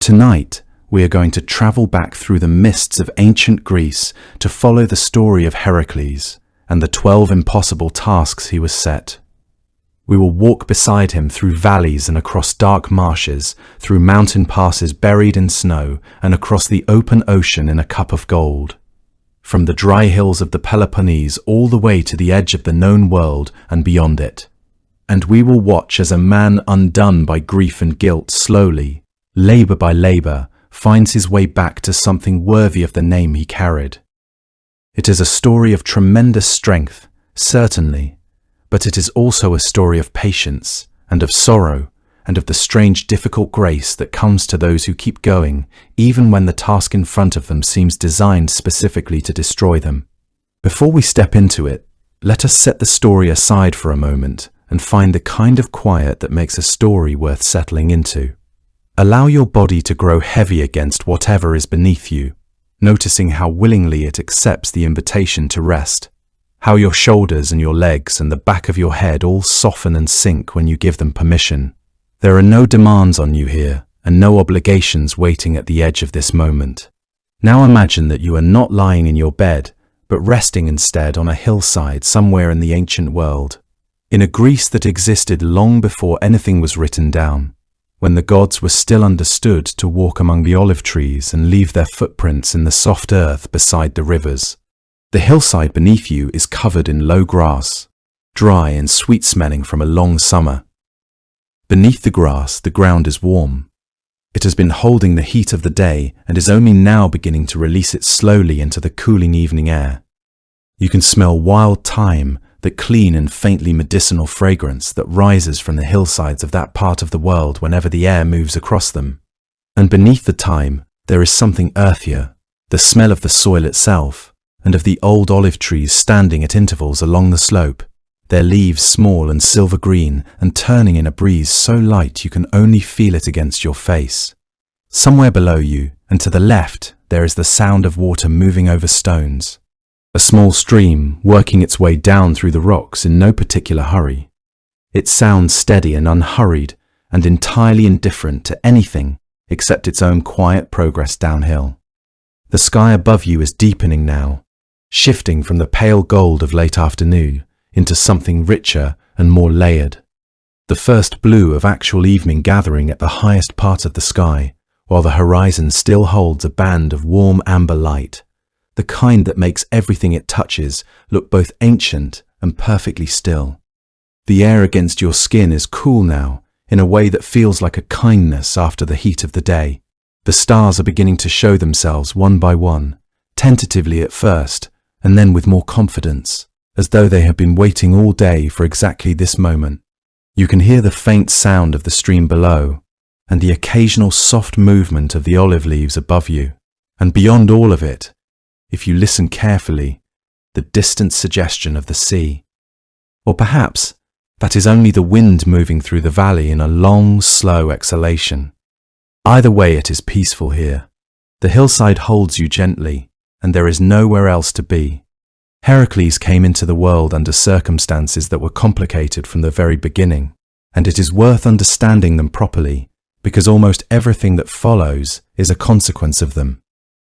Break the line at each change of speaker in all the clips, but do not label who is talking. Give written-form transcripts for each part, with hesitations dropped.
Tonight, we are going to travel back through the mists of ancient Greece to follow the story of Heracles and the 12 impossible tasks he was set. We will walk beside him through valleys and across dark marshes, through mountain passes buried in snow, and across the open ocean in a cup of gold. From the dry hills of the Peloponnese all the way to the edge of the known world and beyond it. And we will watch as a man undone by grief and guilt slowly, labour by labour, finds his way back to something worthy of the name he carried. It is a story of tremendous strength, certainly, but it is also a story of patience and of sorrow and of the strange difficult grace that comes to those who keep going, even when the task in front of them seems designed specifically to destroy them. Before we step into it, let us set the story aside for a moment and find the kind of quiet that makes a story worth settling into. Allow your body to grow heavy against whatever is beneath you, noticing how willingly it accepts the invitation to rest, how your shoulders and your legs and the back of your head all soften and sink when you give them permission. There are no demands on you here, and no obligations waiting at the edge of this moment. Now imagine that you are not lying in your bed, but resting instead on a hillside somewhere in the ancient world, in a Greece that existed long before anything was written down, when the gods were still understood to walk among the olive trees and leave their footprints in the soft earth beside the rivers. The hillside beneath you is covered in low grass, dry and sweet-smelling from a long summer. Beneath the grass, the ground is warm. It has been holding the heat of the day and is only now beginning to release it slowly into the cooling evening air. You can smell wild thyme, the clean and faintly medicinal fragrance that rises from the hillsides of that part of the world whenever the air moves across them. And beneath the thyme, there is something earthier, the smell of the soil itself, and of the old olive trees standing at intervals along the slope, their leaves small and silver green and turning in a breeze so light you can only feel it against your face. Somewhere below you, and to the left, there is the sound of water moving over stones, a small stream working its way down through the rocks in no particular hurry. It sounds steady and unhurried and entirely indifferent to anything except its own quiet progress downhill. The sky above you is deepening now, shifting from the pale gold of late afternoon into something richer and more layered. The first blue of actual evening gathering at the highest part of the sky, while the horizon still holds a band of warm amber light, the kind that makes everything it touches look both ancient and perfectly still. The air against your skin is cool now, in a way that feels like a kindness after the heat of the day. The stars are beginning to show themselves one by one, tentatively at first, and then with more confidence, as though they have been waiting all day for exactly this moment. You can hear the faint sound of the stream below, and the occasional soft movement of the olive leaves above you, and beyond all of it, if you listen carefully, the distant suggestion of the sea. Or perhaps that is only the wind moving through the valley in a long, slow exhalation. Either way, it is peaceful here. The hillside holds you gently, and there is nowhere else to be. Heracles came into the world under circumstances that were complicated from the very beginning, and it is worth understanding them properly, because almost everything that follows is a consequence of them.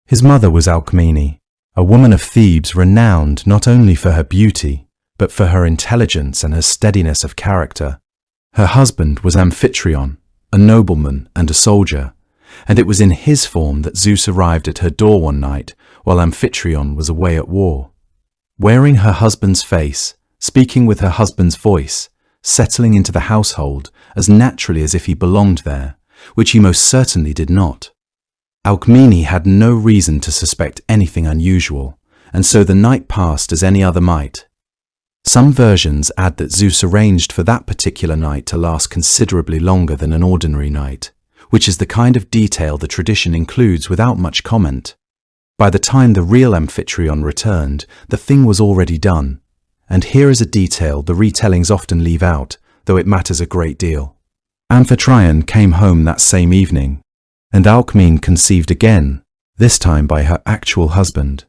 His mother was Alcmene, a woman of Thebes renowned not only for her beauty, but for her intelligence and her steadiness of character. Her husband was Amphitryon, a nobleman and a soldier, and it was in his form that Zeus arrived at her door one night while Amphitryon was away at war. Wearing her husband's face, speaking with her husband's voice, settling into the household as naturally as if he belonged there, which he most certainly did not. Alcmene had no reason to suspect anything unusual, and so the night passed as any other might. Some versions add that Zeus arranged for that particular night to last considerably longer than an ordinary night, which is the kind of detail the tradition includes without much comment. By the time the real Amphitryon returned, the thing was already done, and here is a detail the retellings often leave out, though it matters a great deal. Amphitryon came home that same evening, and Alcmene conceived again, this time by her actual husband.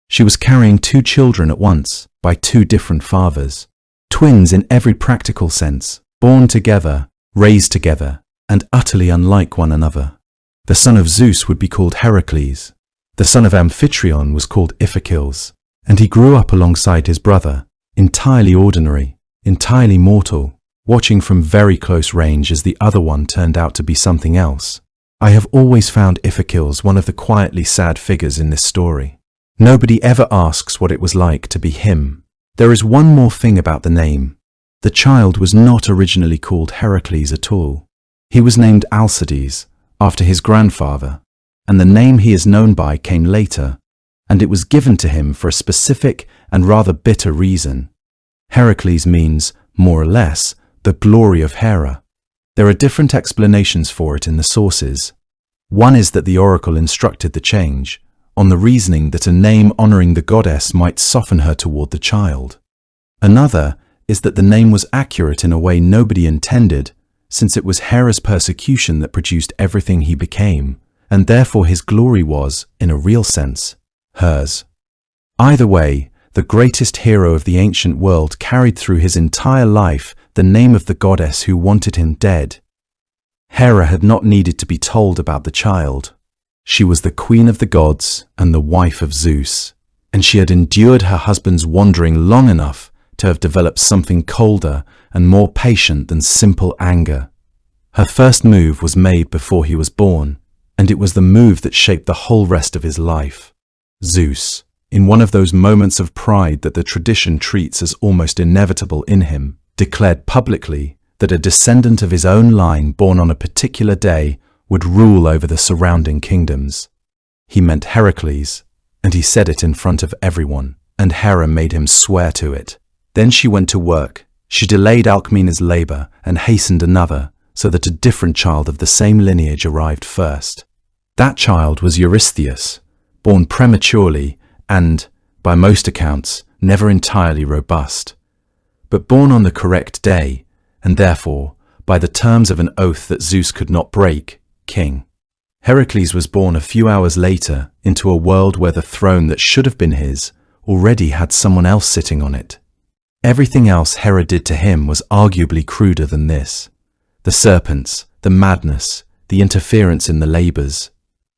She was carrying 2 children at once, by 2 different fathers, twins in every practical sense, born together, raised together, and utterly unlike one another. The son of Zeus would be called Heracles. The son of Amphitryon was called Iphicles, and he grew up alongside his brother, entirely ordinary, entirely mortal, watching from very close range as the other one turned out to be something else. I have always found Iphicles one of the quietly sad figures in this story. Nobody ever asks what it was like to be him. There is one more thing about the name. The child was not originally called Heracles at all. He was named Alcides, after his grandfather, and the name he is known by came later, and it was given to him for a specific and rather bitter reason. Heracles means, more or less, the glory of Hera. There are different explanations for it in the sources. One is that the oracle instructed the change, on the reasoning that a name honoring the goddess might soften her toward the child. Another is that the name was accurate in a way nobody intended, since it was Hera's persecution that produced everything he became, and therefore his glory was, in a real sense, hers. Either way, the greatest hero of the ancient world carried through his entire life the name of the goddess who wanted him dead. Hera had not needed to be told about the child. She was the queen of the gods and the wife of Zeus, and she had endured her husband's wandering long enough to have developed something colder and more patient than simple anger. Her first move was made before he was born, and it was the move that shaped the whole rest of his life. Zeus, in one of those moments of pride that the tradition treats as almost inevitable in him, declared publicly that a descendant of his own line born on a particular day would rule over the surrounding kingdoms. He meant Heracles, and he said it in front of everyone, and Hera made him swear to it. Then she went to work. She delayed Alcmena's labor and hastened another, so that a different child of the same lineage arrived first. That child was Eurystheus, born prematurely and, by most accounts, never entirely robust, but born on the correct day, and therefore, by the terms of an oath that Zeus could not break, king. Heracles was born a few hours later into a world where the throne that should have been his already had someone else sitting on it. Everything else Hera did to him was arguably cruder than this. The serpents, the madness, the interference in the labors.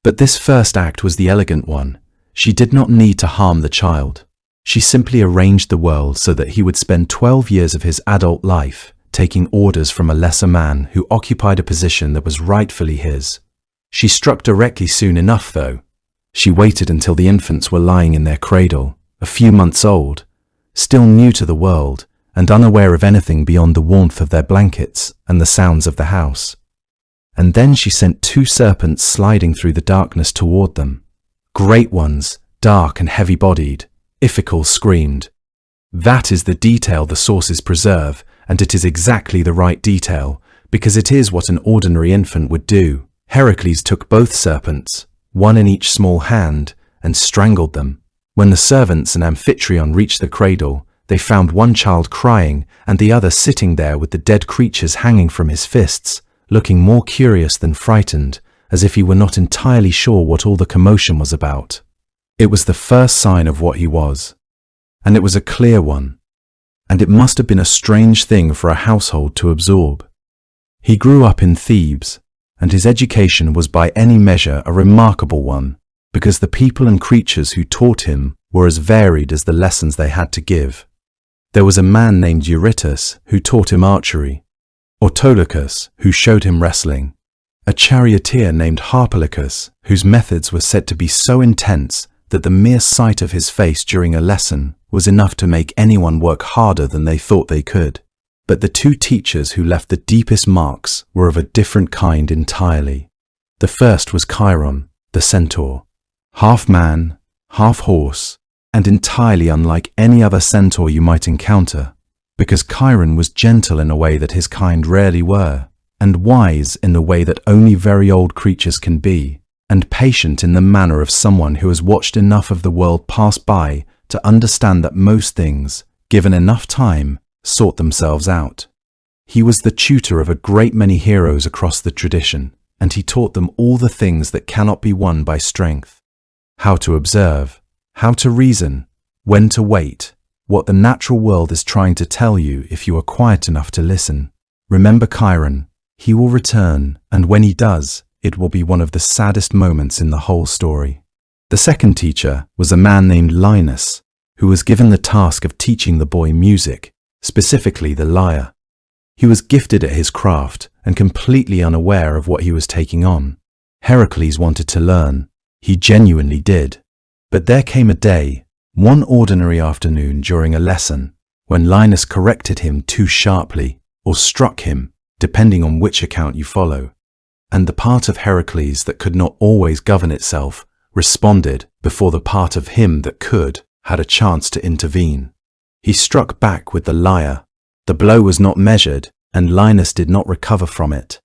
But this first act was the elegant one. She did not need to harm the child. She simply arranged the world so that he would spend 12 years of his adult life taking orders from a lesser man who occupied a position that was rightfully his. She struck directly soon enough, though. She waited until the infants were lying in their cradle, a few months old, still new to the world and unaware of anything beyond the warmth of their blankets and the sounds of the house. And then she sent 2 serpents sliding through the darkness toward them. Great ones, dark and heavy-bodied, Iphicles screamed. That is the detail the sources preserve, and it is exactly the right detail, because it is what an ordinary infant would do. Heracles took both serpents, one in each small hand, and strangled them. When the servants and Amphitryon reached the cradle, they found one child crying and the other sitting there with the dead creatures hanging from his fists, looking more curious than frightened, as if he were not entirely sure what all the commotion was about. It was the first sign of what he was, and it was a clear one, and it must have been a strange thing for a household to absorb. He grew up in Thebes, and his education was by any measure a remarkable one, because the people and creatures who taught him were as varied as the lessons they had to give. There was a man named Eurytus who taught him archery, Autolycus who showed him wrestling, a charioteer named Harpalycus whose methods were said to be so intense that the mere sight of his face during a lesson was enough to make anyone work harder than they thought they could. But the 2 teachers who left the deepest marks were of a different kind entirely. The first was Chiron, the centaur, half man, half horse, and entirely unlike any other centaur you might encounter, because Chiron was gentle in a way that his kind rarely were, and wise in the way that only very old creatures can be, and patient in the manner of someone who has watched enough of the world pass by to understand that most things, given enough time, sort themselves out. He was the tutor of a great many heroes across the tradition, and he taught them all the things that cannot be won by strength. How to observe, how to reason, when to wait, what the natural world is trying to tell you if you are quiet enough to listen. Remember Chiron, he will return, and when he does, it will be one of the saddest moments in the whole story. The second teacher was a man named Linus, who was given the task of teaching the boy music, specifically the lyre. He was gifted at his craft and completely unaware of what he was taking on. Heracles wanted to learn. He genuinely did. But there came a day, one ordinary afternoon during a lesson, when Linus corrected him too sharply, or struck him, depending on which account you follow. And the part of Heracles that could not always govern itself responded before the part of him that could had a chance to intervene. He struck back with the lyre. The blow was not measured, and Linus did not recover from it.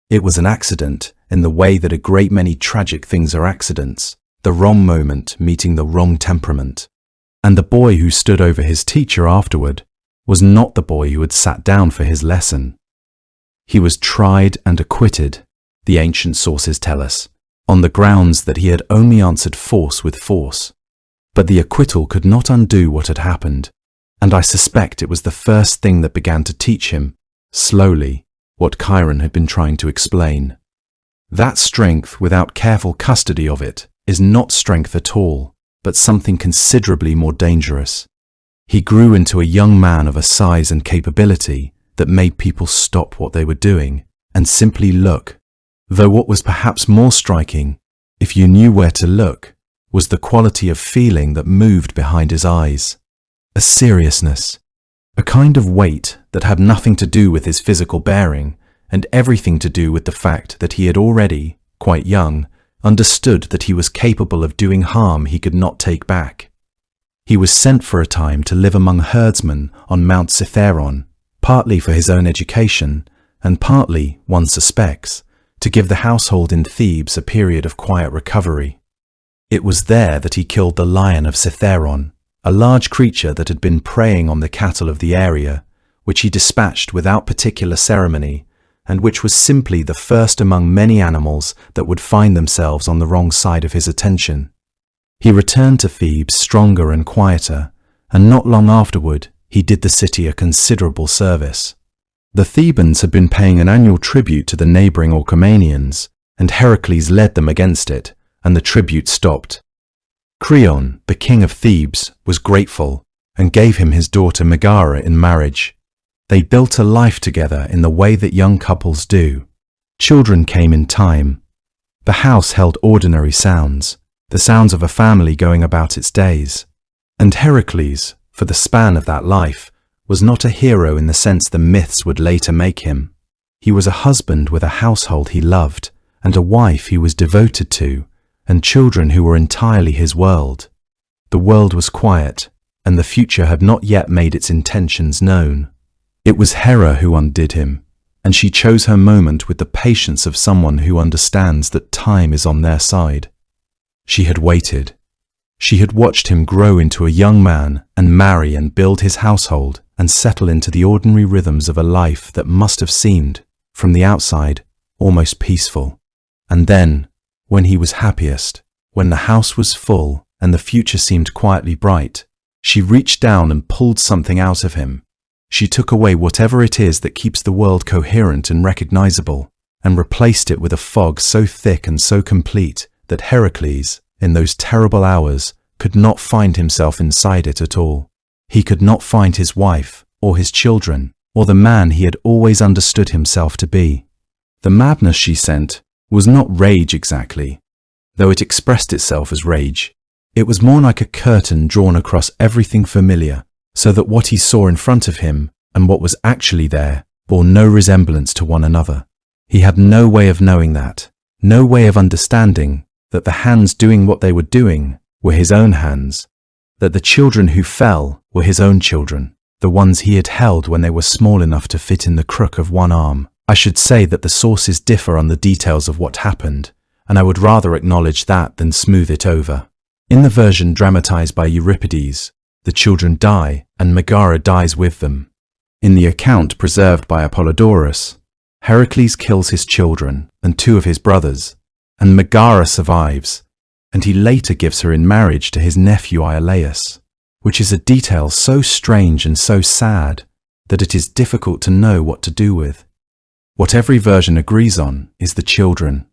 It was an accident in the way that a great many tragic things are accidents, the wrong moment meeting the wrong temperament. And the boy who stood over his teacher afterward was not the boy who had sat down for his lesson. He was tried and acquitted, the ancient sources tell us, on the grounds that he had only answered force with force. But the acquittal could not undo what had happened, and I suspect it was the first thing that began to teach him, slowly, what Chiron had been trying to explain. That strength without careful custody of it is not strength at all, but something considerably more dangerous. He grew into a young man of a size and capability that made people stop what they were doing and simply look. Though what was perhaps more striking, if you knew where to look, was the quality of feeling that moved behind his eyes. A seriousness, a kind of weight that had nothing to do with his physical bearing and everything to do with the fact that he had already, quite young, understood that he was capable of doing harm he could not take back. He was sent for a time to live among herdsmen on Mount Cithaeron, partly for his own education, and partly, one suspects, to give the household in Thebes a period of quiet recovery. It was there that he killed the lion of Cithaeron, a large creature that had been preying on the cattle of the area, which he dispatched without particular ceremony, and which was simply the first among many animals that would find themselves on the wrong side of his attention. He returned to Thebes stronger and quieter, and not long afterward he did the city a considerable service. The Thebans had been paying an annual tribute to the neighbouring Orchomenians, and Heracles led them against it, and the tribute stopped. Creon, the king of Thebes, was grateful, and gave him his daughter Megara in marriage. They built a life together in the way that young couples do. Children came in time. The house held ordinary sounds, the sounds of a family going about its days. And Heracles, for the span of that life, was not a hero in the sense the myths would later make him. He was a husband with a household he loved, and a wife he was devoted to, and children who were entirely his world. The world was quiet, and the future had not yet made its intentions known. It was Hera who undid him, and she chose her moment with the patience of someone who understands that time is on their side. She had waited. She had watched him grow into a young man and marry and build his household and settle into the ordinary rhythms of a life that must have seemed, from the outside, almost peaceful. And then, when he was happiest, when the house was full and the future seemed quietly bright, she reached down and pulled something out of him. She took away whatever it is that keeps the world coherent and recognizable, and replaced it with a fog so thick and so complete that Heracles, in those terrible hours, could not find himself inside it at all. He could not find his wife, or his children, or the man he had always understood himself to be. The madness she sent was not rage exactly, though it expressed itself as rage. It was more like a curtain drawn across everything familiar, so that what he saw in front of him and what was actually there bore no resemblance to one another. He had no way of knowing that, no way of understanding that the hands doing what they were doing were his own hands, that the children who fell were his own children, the ones he had held when they were small enough to fit in the crook of one arm. I should say that the sources differ on the details of what happened, and I would rather acknowledge that than smooth it over. In the version dramatized by Euripides, the children die, and Megara dies with them. In the account preserved by Apollodorus, Heracles kills his children and two of his brothers, and Megara survives, and he later gives her in marriage to his nephew Iolaus, which is a detail so strange and so sad that it is difficult to know what to do with. What every version agrees on is the children.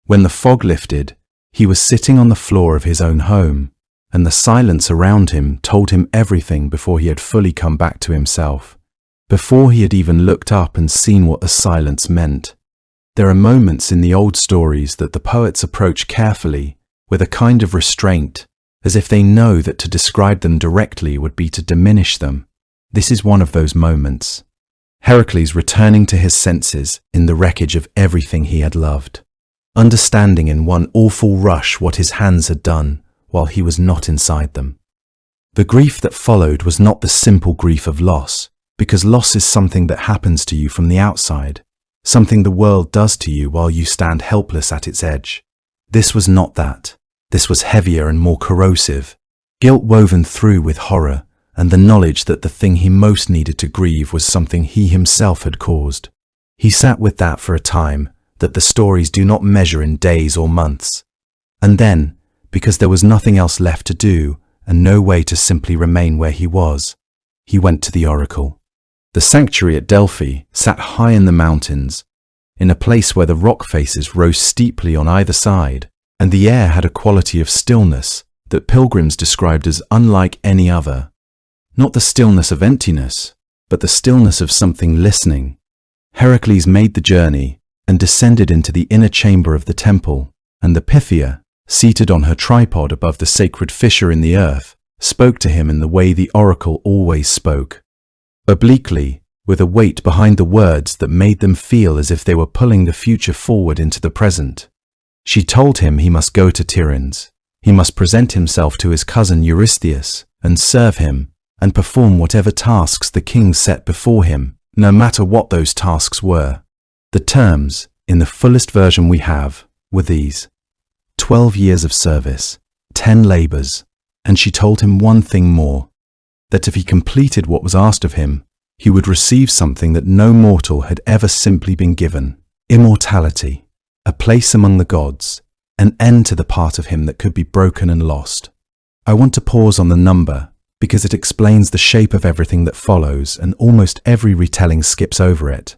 When the fog lifted, he was sitting on the floor of his own home, and the silence around him told him everything before he had fully come back to himself, before he had even looked up and seen what the silence meant. There are moments in the old stories that the poets approach carefully, with a kind of restraint, as if they know that to describe them directly would be to diminish them. This is one of those moments. Heracles returning to his senses in the wreckage of everything he had loved, understanding in one awful rush what his hands had done while he was not inside them. The grief that followed was not the simple grief of loss, because loss is something that happens to you from the outside, something the world does to you while you stand helpless at its edge. This was not that. This was heavier and more corrosive, guilt woven through with horror, and the knowledge that the thing he most needed to grieve was something he himself had caused. He sat with that for a time that the stories do not measure in days or months. And then, because there was nothing else left to do and no way to simply remain where he was, he went to the oracle. The sanctuary at Delphi sat high in the mountains, in a place where the rock faces rose steeply on either side, and the air had a quality of stillness that pilgrims described as unlike any other. Not the stillness of emptiness, but the stillness of something listening. Heracles made the journey and descended into the inner chamber of the temple, and the Pythia, seated on her tripod above the sacred fissure in the earth, spoke to him in the way the oracle always spoke. Obliquely, with a weight behind the words that made them feel as if they were pulling the future forward into the present. She told him he must go to Tiryns. He must present himself to his cousin Eurystheus and serve him and perform whatever tasks the king set before him, no matter what those tasks were. The terms, in the fullest version we have, were these: 12 years of service, 10 labors, and she told him one thing more, that if he completed what was asked of him, he would receive something that no mortal had ever simply been given: immortality, a place among the gods, an end to the part of him that could be broken and lost. I want to pause on the number because it explains the shape of everything that follows, and almost every retelling skips over it.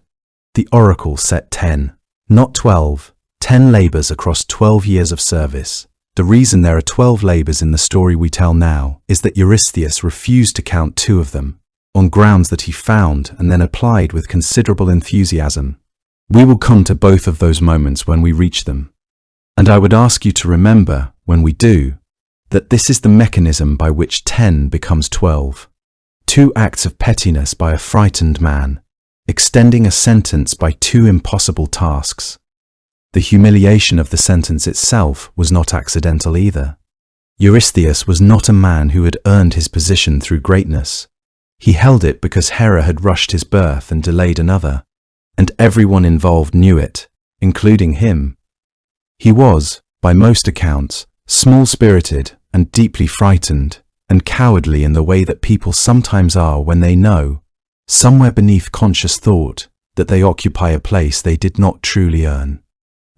The oracle set 10, not 12, 10 labors across 12 years of service. The reason there are 12 labors in the story we tell now is that Eurystheus refused to count 2 of them, on grounds that he found and then applied with considerable enthusiasm. We will come to both of those moments when we reach them. And I would ask you to remember, when we do, that this is the mechanism by which 10 becomes 12. 2 acts of pettiness by a frightened man, extending a sentence by 2 impossible tasks. The humiliation of the sentence itself was not accidental either. Eurystheus was not a man who had earned his position through greatness. He held it because Hera had rushed his birth and delayed another, and everyone involved knew it, including him. He was, by most accounts, small-spirited and deeply frightened, and cowardly in the way that people sometimes are when they know, somewhere beneath conscious thought, that they occupy a place they did not truly earn.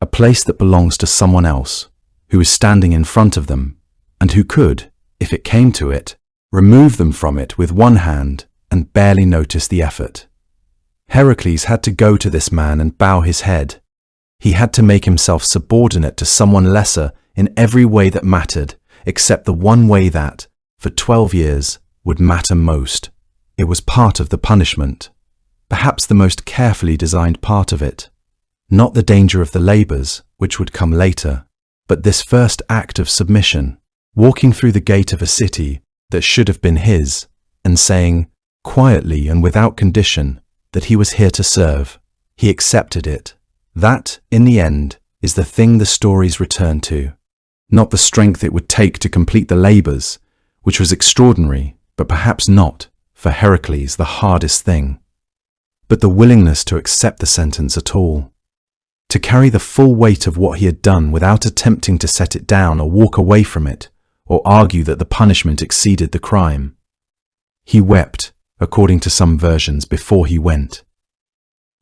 A place that belongs to someone else, who is standing in front of them, and who could, if it came to it, remove them from it with one hand and barely notice the effort. Heracles had to go to this man and bow his head. He had to make himself subordinate to someone lesser in every way that mattered, except the one way that, for 12 years, would matter most. It was part of the punishment, perhaps the most carefully designed part of it. Not the danger of the labors, which would come later, but this first act of submission, walking through the gate of a city that should have been his, and saying, quietly and without condition, that he was here to serve. He accepted it. That, in the end, is the thing the stories return to. Not the strength it would take to complete the labors, which was extraordinary, but perhaps not, for Heracles, the hardest thing, but the willingness to accept the sentence at all. To carry the full weight of what he had done without attempting to set it down or walk away from it, or argue that the punishment exceeded the crime. He wept, according to some versions, before he went.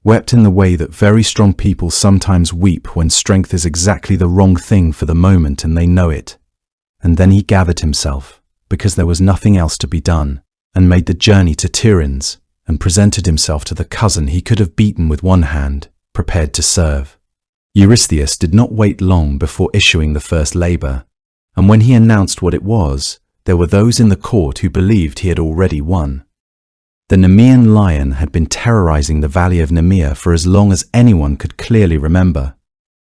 Wept in the way that very strong people sometimes weep when strength is exactly the wrong thing for the moment and they know it. And then he gathered himself, because there was nothing else to be done, and made the journey to Tiryns, and presented himself to the cousin he could have beaten with one hand, prepared to serve. Eurystheus did not wait long before issuing the first labor, and when he announced what it was, there were those in the court who believed he had already won. The Nemean lion had been terrorizing the valley of Nemea for as long as anyone could clearly remember,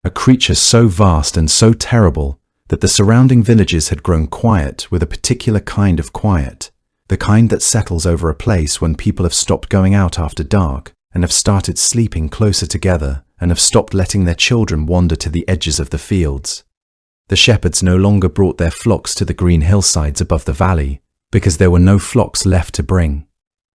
a creature so vast and so terrible that the surrounding villages had grown quiet with a particular kind of quiet, the kind that settles over a place when people have stopped going out after dark and have started sleeping closer together and have stopped letting their children wander to the edges of the fields. The shepherds no longer brought their flocks to the green hillsides above the valley because there were no flocks left to bring.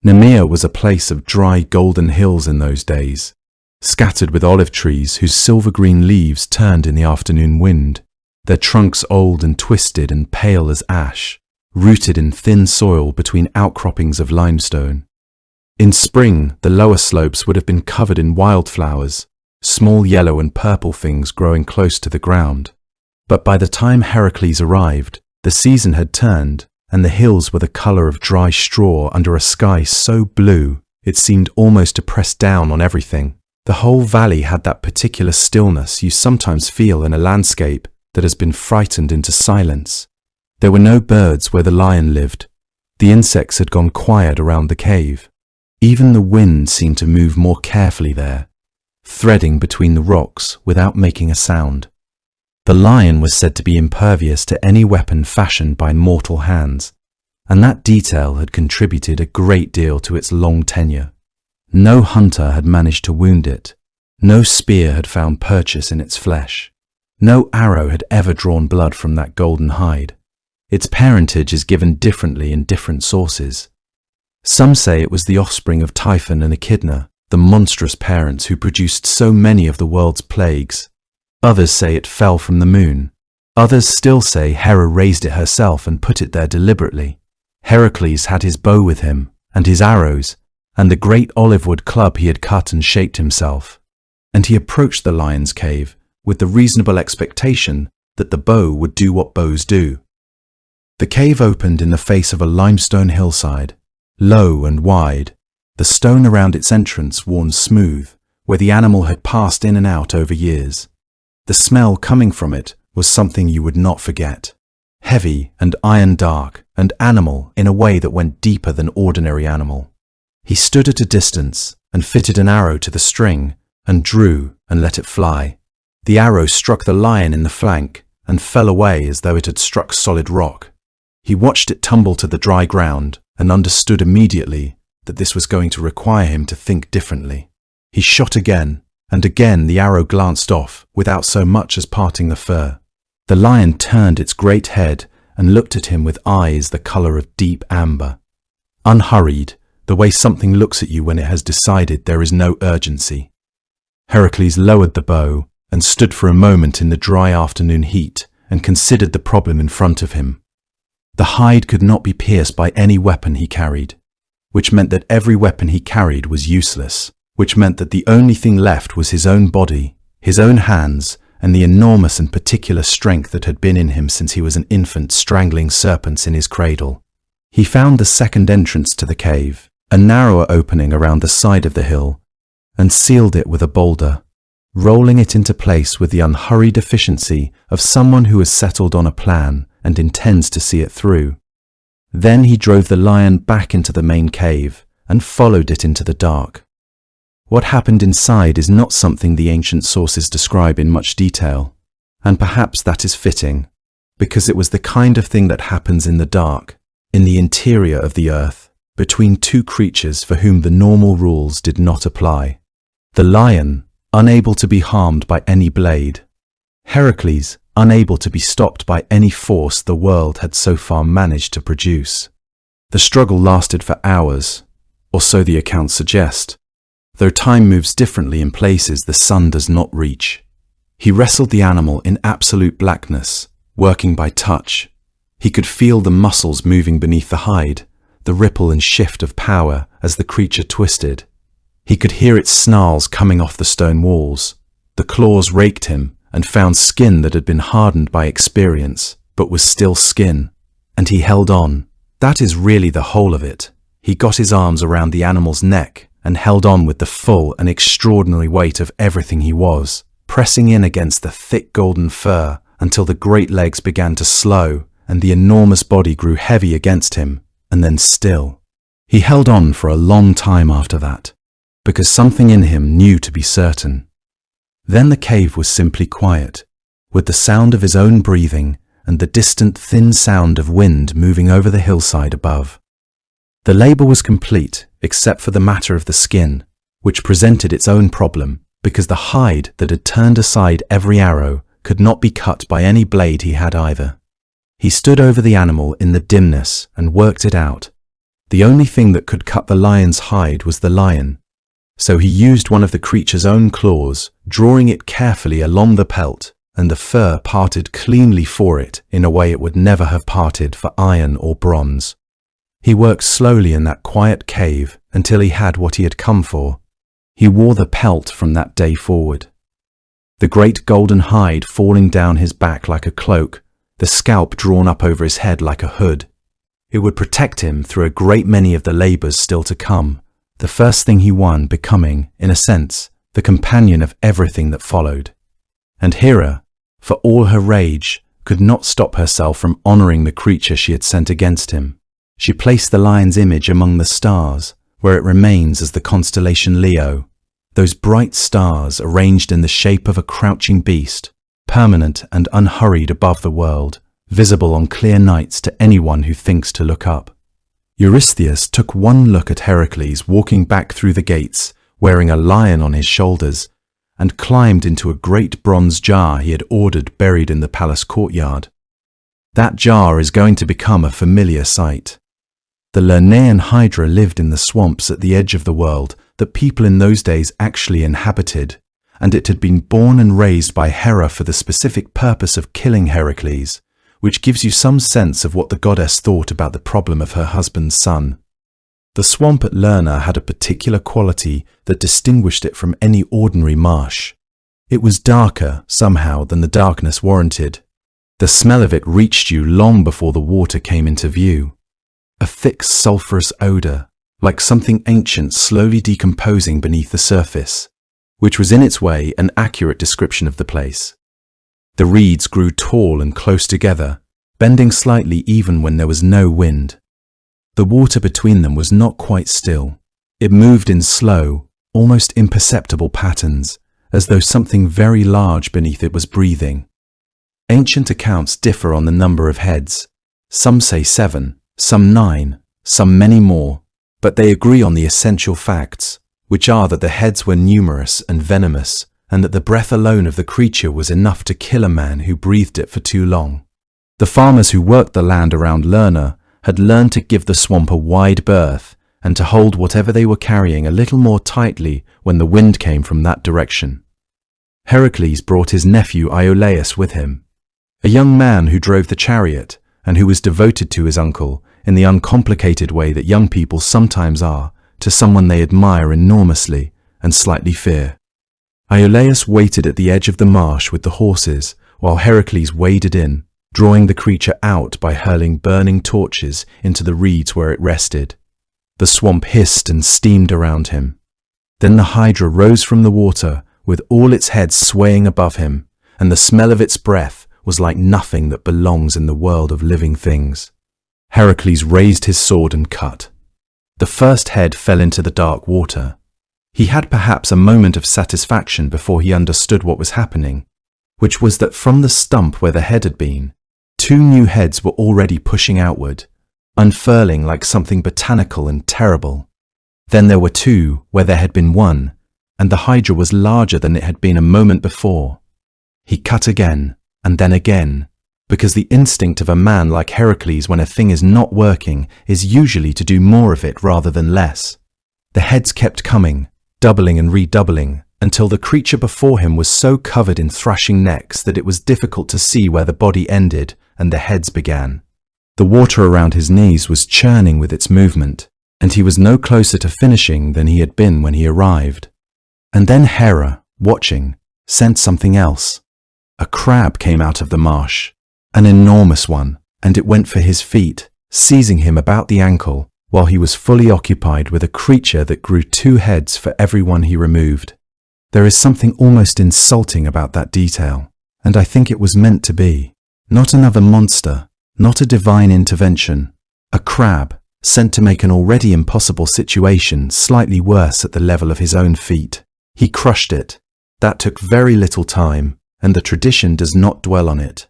Nemea was a place of dry golden hills in those days, scattered with olive trees whose silver-green leaves turned in the afternoon wind, their trunks old and twisted and pale as ash, rooted in thin soil between outcroppings of limestone. In spring, the lower slopes would have been covered in wildflowers, small yellow and purple things growing close to the ground. But by the time Heracles arrived, the season had turned, and the hills were the color of dry straw under a sky so blue it seemed almost to press down on everything. The whole valley had that particular stillness you sometimes feel in a landscape that has been frightened into silence. There were no birds where the lion lived. The insects had gone quiet around the cave. Even the wind seemed to move more carefully there, threading between the rocks without making a sound. The lion was said to be impervious to any weapon fashioned by mortal hands, and that detail had contributed a great deal to its long tenure. No hunter had managed to wound it. No spear had found purchase in its flesh. No arrow had ever drawn blood from that golden hide. Its parentage is given differently in different sources. Some say it was the offspring of Typhon and Echidna, the monstrous parents who produced so many of the world's plagues. Others say it fell from the moon. Others still say Hera raised it herself and put it there deliberately. Heracles had his bow with him, and his arrows, and the great olive wood club he had cut and shaped himself. And he approached the lion's cave with the reasonable expectation that the bow would do what bows do. The cave opened in the face of a limestone hillside, low and wide, the stone around its entrance worn smooth, where the animal had passed in and out over years. The smell coming from it was something you would not forget. Heavy and iron dark and animal in a way that went deeper than ordinary animal. He stood at a distance and fitted an arrow to the string and drew and let it fly. The arrow struck the lion in the flank and fell away as though it had struck solid rock. He watched it tumble to the dry ground and understood immediately that this was going to require him to think differently. He shot again, and again the arrow glanced off without so much as parting the fur. The lion turned its great head and looked at him with eyes the color of deep amber. Unhurried, the way something looks at you when it has decided there is no urgency. Heracles lowered the bow and stood for a moment in the dry afternoon heat and considered the problem in front of him. The hide could not be pierced by any weapon he carried, which meant that every weapon he carried was useless, which meant that the only thing left was his own body, his own hands, and the enormous and particular strength that had been in him since he was an infant strangling serpents in his cradle. He found the second entrance to the cave, a narrower opening around the side of the hill, and sealed it with a boulder, rolling it into place with the unhurried efficiency of someone who has settled on a plan and intends to see it through. Then he drove the lion back into the main cave and followed it into the dark. What happened inside is not something the ancient sources describe in much detail, and perhaps that is fitting, because it was the kind of thing that happens in the dark, in the interior of the earth, between two creatures for whom the normal rules did not apply. The lion, unable to be harmed by any blade. Heracles, unable to be stopped by any force the world had so far managed to produce. The struggle lasted for hours, or so the accounts suggest, though time moves differently in places the sun does not reach. He wrestled the animal in absolute blackness, working by touch. He could feel the muscles moving beneath the hide, the ripple and shift of power as the creature twisted. He could hear its snarls coming off the stone walls. The claws raked him and found skin that had been hardened by experience, but was still skin. And he held on. That is really the whole of it. He got his arms around the animal's neck and held on with the full and extraordinary weight of everything he was, pressing in against the thick golden fur until the great legs began to slow and the enormous body grew heavy against him, and then still. He held on for a long time after that, because something in him knew to be certain. Then the cave was simply quiet, with the sound of his own breathing and the distant thin sound of wind moving over the hillside above. The labor was complete, except for the matter of the skin, which presented its own problem, because the hide that had turned aside every arrow could not be cut by any blade he had either. He stood over the animal in the dimness and worked it out. The only thing that could cut the lion's hide was the lion, so he used one of the creature's own claws, drawing it carefully along the pelt, and the fur parted cleanly for it in a way it would never have parted for iron or bronze. He worked slowly in that quiet cave until he had what he had come for. He wore the pelt from that day forward. The great golden hide falling down his back like a cloak, the scalp drawn up over his head like a hood. It would protect him through a great many of the labors still to come, the first thing he won becoming, in a sense, the companion of everything that followed. And Hera, for all her rage, could not stop herself from honoring the creature she had sent against him. She placed the lion's image among the stars, where it remains as the constellation Leo, those bright stars arranged in the shape of a crouching beast, permanent and unhurried above the world, visible on clear nights to anyone who thinks to look up. Eurystheus took one look at Heracles walking back through the gates, wearing a lion on his shoulders, and climbed into a great bronze jar he had ordered buried in the palace courtyard. That jar is going to become a familiar sight. The Lernaean Hydra lived in the swamps at the edge of the world that people in those days actually inhabited, and it had been born and raised by Hera for the specific purpose of killing Heracles, which gives you some sense of what the goddess thought about the problem of her husband's son. The swamp at Lerna had a particular quality that distinguished it from any ordinary marsh. It was darker, somehow, than the darkness warranted. The smell of it reached you long before the water came into view. A thick sulphurous odour, like something ancient slowly decomposing beneath the surface, which was in its way an accurate description of the place. The reeds grew tall and close together, bending slightly even when there was no wind. The water between them was not quite still. It moved in slow, almost imperceptible patterns, as though something very large beneath it was breathing. Ancient accounts differ on the number of heads. Some say 7, some 9, some many more, but they agree on the essential facts, which are that the heads were numerous and venomous, and that the breath alone of the creature was enough to kill a man who breathed it for too long. The farmers who worked the land around Lerna had learned to give the swamp a wide berth and to hold whatever they were carrying a little more tightly when the wind came from that direction. Heracles brought his nephew Iolaus with him, a young man who drove the chariot and who was devoted to his uncle in the uncomplicated way that young people sometimes are to someone they admire enormously and slightly fear. Iolaus waited at the edge of the marsh with the horses while Heracles waded in, drawing the creature out by hurling burning torches into the reeds where it rested. The swamp hissed and steamed around him. Then the Hydra rose from the water with all its head swaying above him, and the smell of its breath was like nothing that belongs in the world of living things. Heracles raised his sword and cut. The first head fell into the dark water. He had perhaps a moment of satisfaction before he understood what was happening, which was that from the stump where the head had been, 2 new heads were already pushing outward, unfurling like something botanical and terrible. Then there were 2 where there had been 1, and the Hydra was larger than it had been a moment before. He cut again, and then again, because the instinct of a man like Heracles when a thing is not working is usually to do more of it rather than less. The heads kept coming, doubling and redoubling, until the creature before him was so covered in thrashing necks that it was difficult to see where the body ended and the heads began. The water around his knees was churning with its movement, and he was no closer to finishing than he had been when he arrived. And then Hera, watching, sent something else. A crab came out of the marsh, an enormous one, and it went for his feet, seizing him about the ankle, while he was fully occupied with a creature that grew 2 heads for every one he removed. There is something almost insulting about that detail, and I think it was meant to be. Not another monster, not a divine intervention. A crab, sent to make an already impossible situation slightly worse at the level of his own feet. He crushed it. That took very little time, and the tradition does not dwell on it.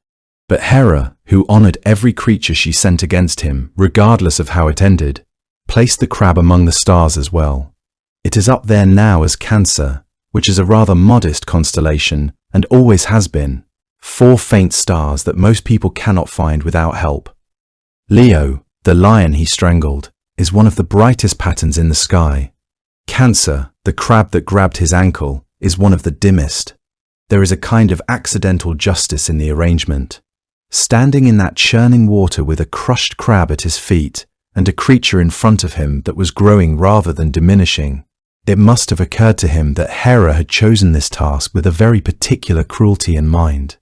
But Hera, who honored every creature she sent against him, regardless of how it ended, placed the crab among the stars as well. It is up there now as Cancer, which is a rather modest constellation, and always has been. 4 faint stars that most people cannot find without help. Leo, the lion he strangled, is one of the brightest patterns in the sky. Cancer, the crab that grabbed his ankle, is one of the dimmest. There is a kind of accidental justice in the arrangement. Standing in that churning water with a crushed crab at his feet, and a creature in front of him that was growing rather than diminishing, it must have occurred to him that Hera had chosen this task with a very particular cruelty in mind.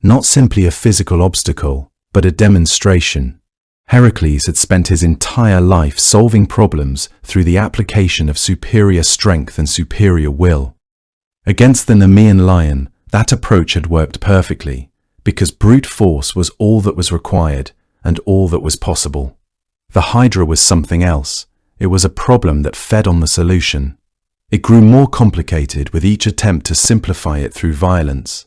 Not simply a physical obstacle, but a demonstration. Heracles had spent his entire life solving problems through the application of superior strength and superior will. Against the Nemean lion, that approach had worked perfectly, because brute force was all that was required and all that was possible. The Hydra was something else. It was a problem that fed on the solution. It grew more complicated with each attempt to simplify it through violence.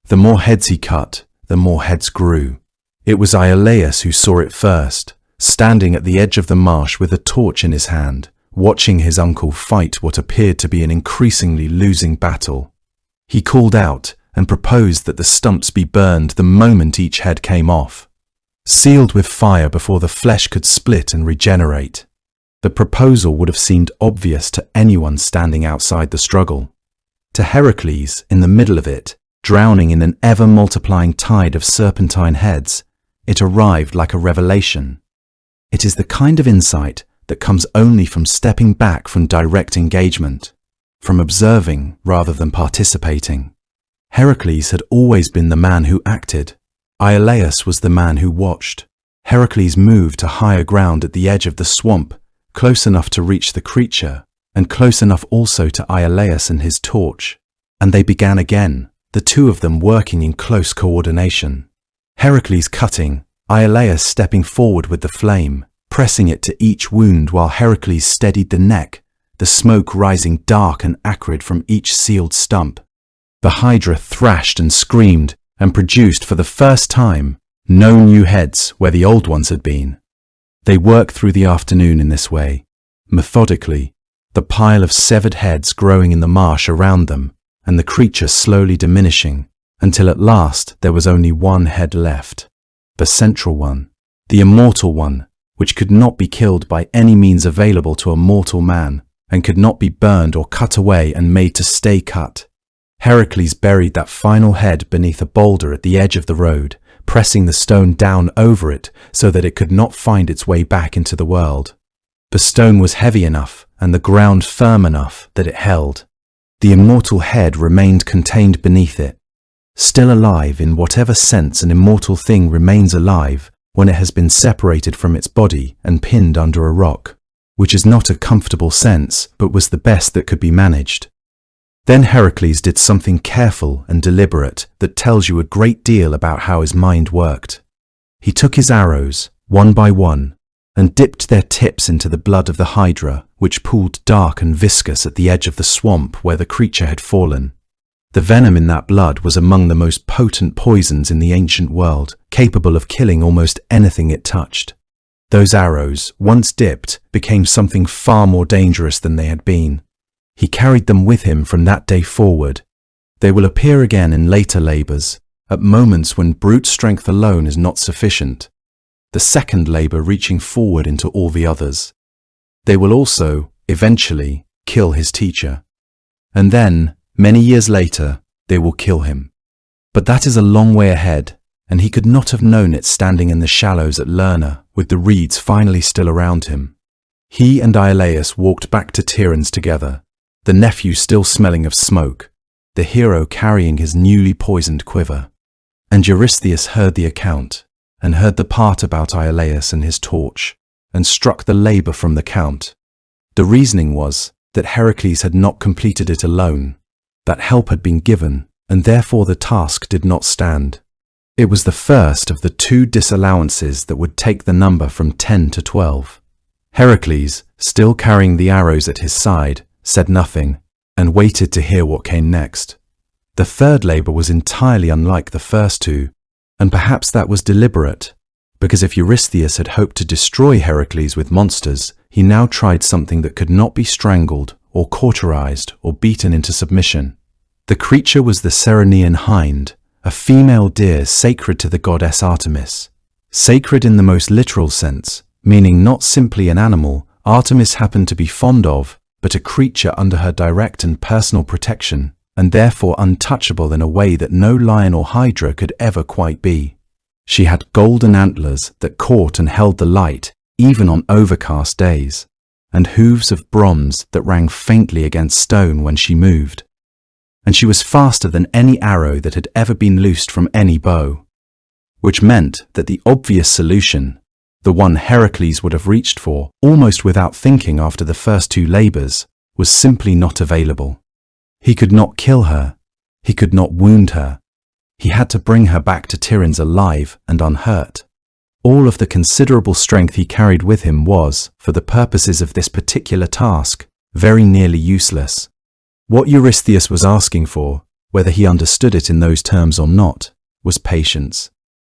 The more heads he cut, the more heads grew. It was Iolaus who saw it first, standing at the edge of the marsh with a torch in his hand, watching his uncle fight what appeared to be an increasingly losing battle. He called out and proposed that the stumps be burned the moment each head came off, sealed with fire before the flesh could split and regenerate. The proposal would have seemed obvious to anyone standing outside the struggle. To Heracles, in the middle of it, drowning in an ever-multiplying tide of serpentine heads, it arrived like a revelation. It is the kind of insight that comes only from stepping back from direct engagement, from observing rather than participating. Heracles had always been the man who acted. Iolaus was the man who watched. Heracles moved to higher ground at the edge of the swamp, close enough to reach the creature, and close enough also to Iolaus and his torch. And they began again, the two of them working in close coordination. Heracles cutting, Iolaus stepping forward with the flame, pressing it to each wound while Heracles steadied the neck, the smoke rising dark and acrid from each sealed stump. The Hydra thrashed and screamed and produced for the first time no new heads where the old ones had been. They worked through the afternoon in this way, methodically, the pile of severed heads growing in the marsh around them and the creature slowly diminishing until at last there was only one head left, the central one, the immortal one, which could not be killed by any means available to a mortal man and could not be burned or cut away and made to stay cut. Heracles buried that final head beneath a boulder at the edge of the road, pressing the stone down over it so that it could not find its way back into the world. The stone was heavy enough and the ground firm enough that it held. The immortal head remained contained beneath it, still alive in whatever sense an immortal thing remains alive when it has been separated from its body and pinned under a rock, which is not a comfortable sense but was the best that could be managed. Then Heracles did something careful and deliberate that tells you a great deal about how his mind worked. He took his arrows, one by one, and dipped their tips into the blood of the Hydra, which pooled dark and viscous at the edge of the swamp where the creature had fallen. The venom in that blood was among the most potent poisons in the ancient world, capable of killing almost anything it touched. Those arrows, once dipped, became something far more dangerous than they had been. He carried them with him from that day forward. They will appear again in later labours, at moments when brute strength alone is not sufficient, the second labour reaching forward into all the others. They will also, eventually, kill his teacher. And then, many years later, they will kill him. But that is a long way ahead, and he could not have known it standing in the shallows at Lerna, with the reeds finally still around him. He and Iolaus walked back to Tiryns together, the nephew still smelling of smoke, the hero carrying his newly poisoned quiver. And Eurystheus heard the account, and heard the part about Iolaus and his torch, and struck the labour from the count. The reasoning was that Heracles had not completed it alone. That help had been given, and therefore the task did not stand. It was the first of the 2 disallowances that would take the number from 10 to 12. Heracles, still carrying the arrows at his side, said nothing, and waited to hear what came next. The third labor was entirely unlike the first 2, and perhaps that was deliberate, because if Eurystheus had hoped to destroy Heracles with monsters, he now tried something that could not be strangled, or cauterized, or beaten into submission. The creature was the Ceryneian hind, a female deer sacred to the goddess Artemis. Sacred in the most literal sense, meaning not simply an animal Artemis happened to be fond of, but a creature under her direct and personal protection, and therefore untouchable in a way that no lion or hydra could ever quite be. She had golden antlers that caught and held the light, even on overcast days, and hooves of bronze that rang faintly against stone when she moved. And she was faster than any arrow that had ever been loosed from any bow, which meant that the obvious solution, the one Heracles would have reached for almost without thinking after the first 2 labors, was simply not available. He could not kill her. He could not wound her. He had to bring her back to Tiryns alive and unhurt. All of the considerable strength he carried with him was, for the purposes of this particular task, very nearly useless. What Eurystheus was asking for, whether he understood it in those terms or not, was patience,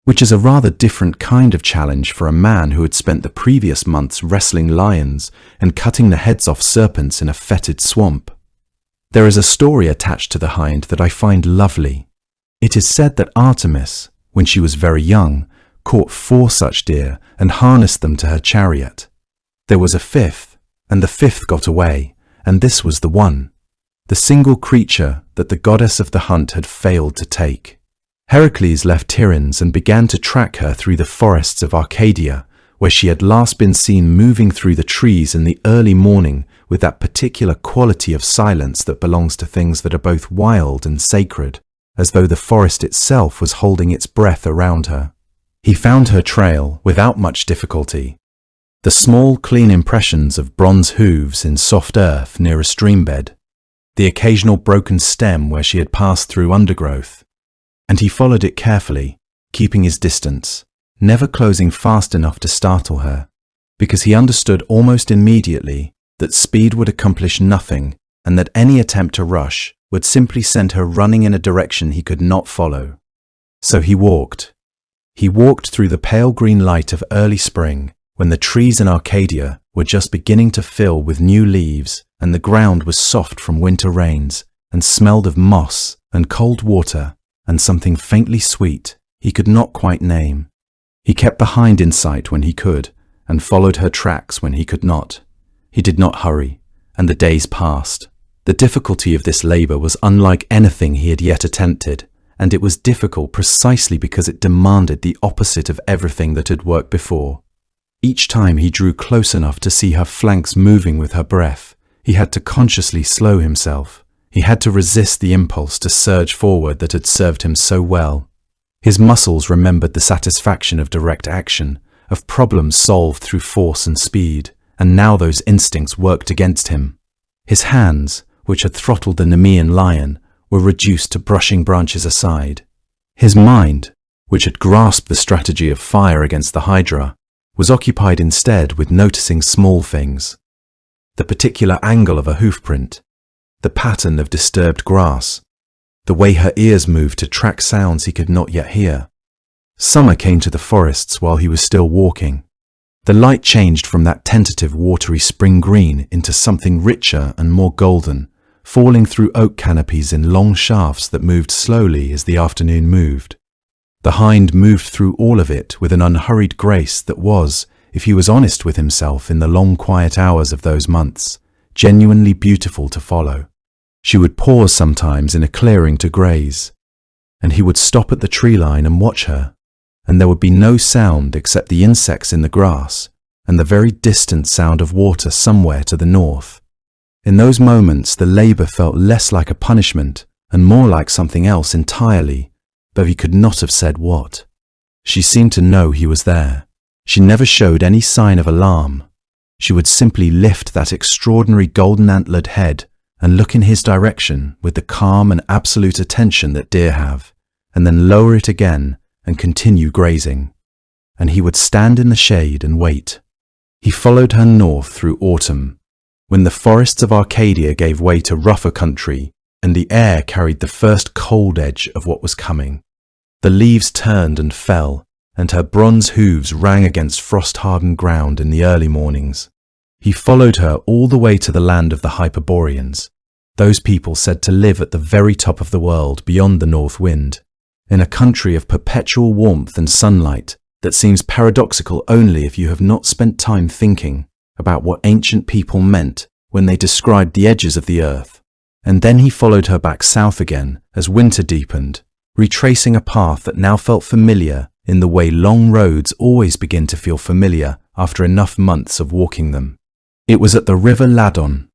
which is a rather different kind of challenge for a man who had spent the previous months wrestling lions and cutting the heads off serpents in a fetid swamp. There is a story attached to the hind that I find lovely. It is said that Artemis, when she was very young, caught 4 such deer and harnessed them to her chariot. There was a 5th, and the 5th got away, and this was the one, the single creature that the goddess of the hunt had failed to take. Heracles left Tiryns and began to track her through the forests of Arcadia, where she had last been seen moving through the trees in the early morning with that particular quality of silence that belongs to things that are both wild and sacred, as though the forest itself was holding its breath around her. He found her trail without much difficulty. The small, clean impressions of bronze hooves in soft earth near a streambed, the occasional broken stem where she had passed through undergrowth, and he followed it carefully, keeping his distance, never closing fast enough to startle her, because he understood almost immediately that speed would accomplish nothing and that any attempt to rush would simply send her running in a direction he could not follow. So he walked. He walked through the pale green light of early spring, when the trees in Arcadia were just beginning to fill with new leaves and the ground was soft from winter rains and smelled of moss and cold water and something faintly sweet he could not quite name. He kept the hind in sight when he could and followed her tracks when he could not. He did not hurry, and the days passed. The difficulty of this labor was unlike anything he had yet attempted, and it was difficult precisely because it demanded the opposite of everything that had worked before. Each time he drew close enough to see her flanks moving with her breath, he had to consciously slow himself. He had to resist the impulse to surge forward that had served him so well. His muscles remembered the satisfaction of direct action, of problems solved through force and speed, and now those instincts worked against him. His hands, which had throttled the Nemean lion, were reduced to brushing branches aside. His mind, which had grasped the strategy of fire against the Hydra, was occupied instead with noticing small things. The particular angle of a hoofprint, the pattern of disturbed grass, the way her ears moved to track sounds he could not yet hear. Summer came to the forests while he was still walking. The light changed from that tentative watery spring green into something richer and more golden, falling through oak canopies in long shafts that moved slowly as the afternoon moved. The hind moved through all of it with an unhurried grace that was, if he was honest with himself in the long quiet hours of those months, genuinely beautiful to follow. She would pause sometimes in a clearing to graze, and he would stop at the tree line and watch her, and there would be no sound except the insects in the grass and the very distant sound of water somewhere to the north. In those moments the labour felt less like a punishment and more like something else entirely, though he could not have said what. She seemed to know he was there. She never showed any sign of alarm. She would simply lift that extraordinary golden-antlered head and look in his direction with the calm and absolute attention that deer have, and then lower it again and continue grazing. And he would stand in the shade and wait. He followed her north through autumn, when the forests of Arcadia gave way to rougher country, and the air carried the first cold edge of what was coming. The leaves turned and fell, and her bronze hooves rang against frost-hardened ground in the early mornings. He followed her all the way to the land of the Hyperboreans, those people said to live at the very top of the world beyond the north wind, in a country of perpetual warmth and sunlight that seems paradoxical only if you have not spent time thinking about what ancient people meant when they described the edges of the earth. And then he followed her back south again as winter deepened, retracing a path that now felt familiar in the way long roads always begin to feel familiar after enough months of walking them. It was at the river Ladon,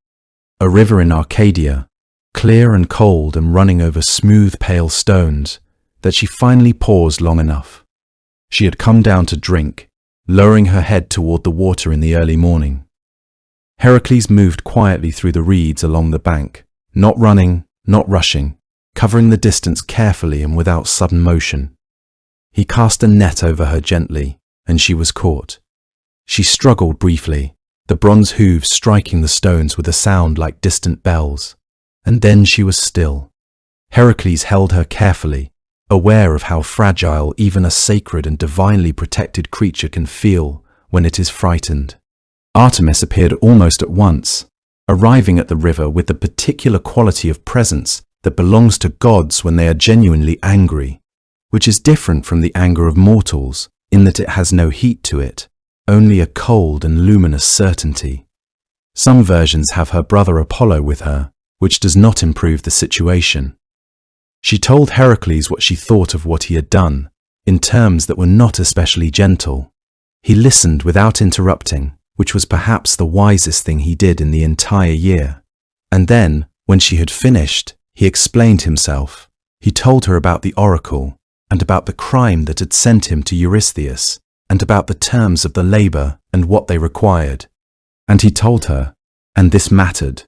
a river in Arcadia, clear and cold and running over smooth pale stones, that she finally paused long enough. She had come down to drink, lowering her head toward the water in the early morning. Heracles moved quietly through the reeds along the bank, not running, not rushing, covering the distance carefully and without sudden motion. He cast a net over her gently, and she was caught. She struggled briefly, the bronze hooves striking the stones with a sound like distant bells, and then she was still. Heracles held her carefully, aware of how fragile even a sacred and divinely protected creature can feel when it is frightened. Artemis appeared almost at once, arriving at the river with the particular quality of presence that belongs to gods when they are genuinely angry, which is different from the anger of mortals in that it has no heat to it, only a cold and luminous certainty. Some versions have her brother Apollo with her, which does not improve the situation. She told Heracles what she thought of what he had done, in terms that were not especially gentle. He listened without interrupting, which was perhaps the wisest thing he did in the entire year. And then, when she had finished, he explained himself. He told her about the oracle, and about the crime that had sent him to Eurystheus, and about the terms of the labor and what they required. And he told her, and this mattered,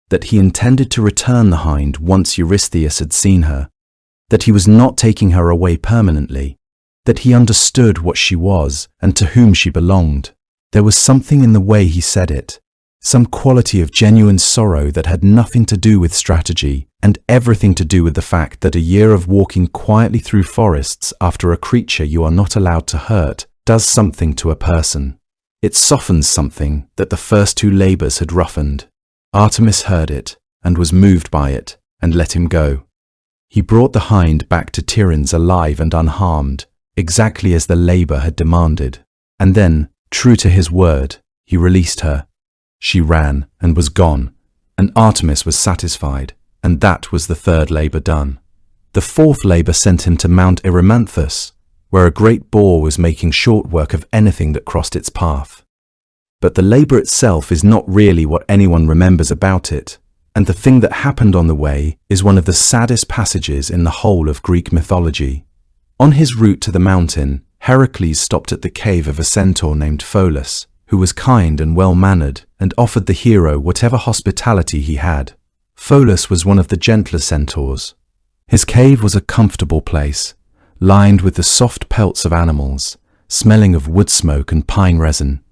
that he intended to return the hind once Eurystheus had seen her, that he was not taking her away permanently, that he understood what she was and to whom she belonged. There was something in the way he said it, some quality of genuine sorrow that had nothing to do with strategy and everything to do with the fact that a year of walking quietly through forests after a creature you are not allowed to hurt does something to a person. It softens something that the first two labors had roughened. Artemis heard it and was moved by it and let him go. He brought the hind back to Tiryns alive and unharmed, exactly as the labor had demanded, and then, true to his word, he released her. She ran and was gone, and Artemis was satisfied, and that was the third labor done. The fourth labor sent him to Mount Erymanthus, where a great boar was making short work of anything that crossed its path. But the labor itself is not really what anyone remembers about it, and the thing that happened on the way is one of the saddest passages in the whole of Greek mythology. On his route to the mountain, Heracles stopped at the cave of a centaur named Pholus, who was kind and well-mannered and offered the hero whatever hospitality he had. Pholus was one of the gentler centaurs. His cave was a comfortable place, lined with the soft pelts of animals, smelling of wood smoke and pine resin,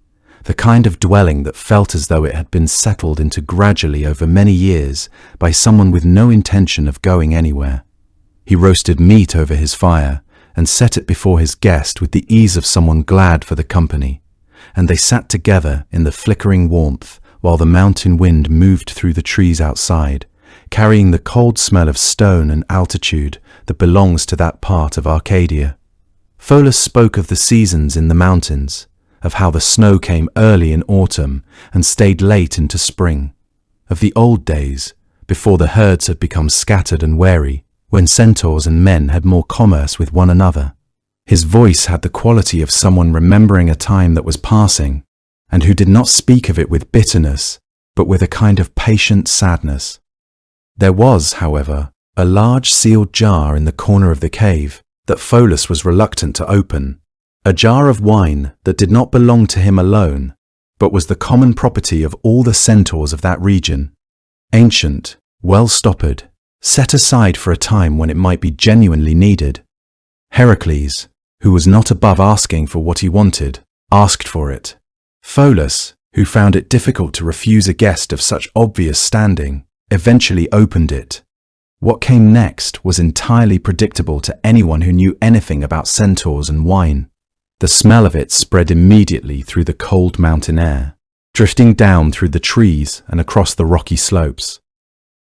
the kind of dwelling that felt as though it had been settled into gradually over many years by someone with no intention of going anywhere. He roasted meat over his fire and set it before his guest with the ease of someone glad for the company, and they sat together in the flickering warmth while the mountain wind moved through the trees outside, carrying the cold smell of stone and altitude that belongs to that part of Arcadia. Pholus spoke of the seasons in the mountains, of how the snow came early in autumn and stayed late into spring, of the old days, before the herds had become scattered and wary, when centaurs and men had more commerce with one another. His voice had the quality of someone remembering a time that was passing, and who did not speak of it with bitterness, but with a kind of patient sadness. There was, however, a large sealed jar in the corner of the cave that Pholus was reluctant to open, a jar of wine that did not belong to him alone, but was the common property of all the centaurs of that region. Ancient, well stoppered, set aside for a time when it might be genuinely needed. Heracles, who was not above asking for what he wanted, asked for it. Pholus, who found it difficult to refuse a guest of such obvious standing, eventually opened it. What came next was entirely predictable to anyone who knew anything about centaurs and wine. The smell of it spread immediately through the cold mountain air, drifting down through the trees and across the rocky slopes.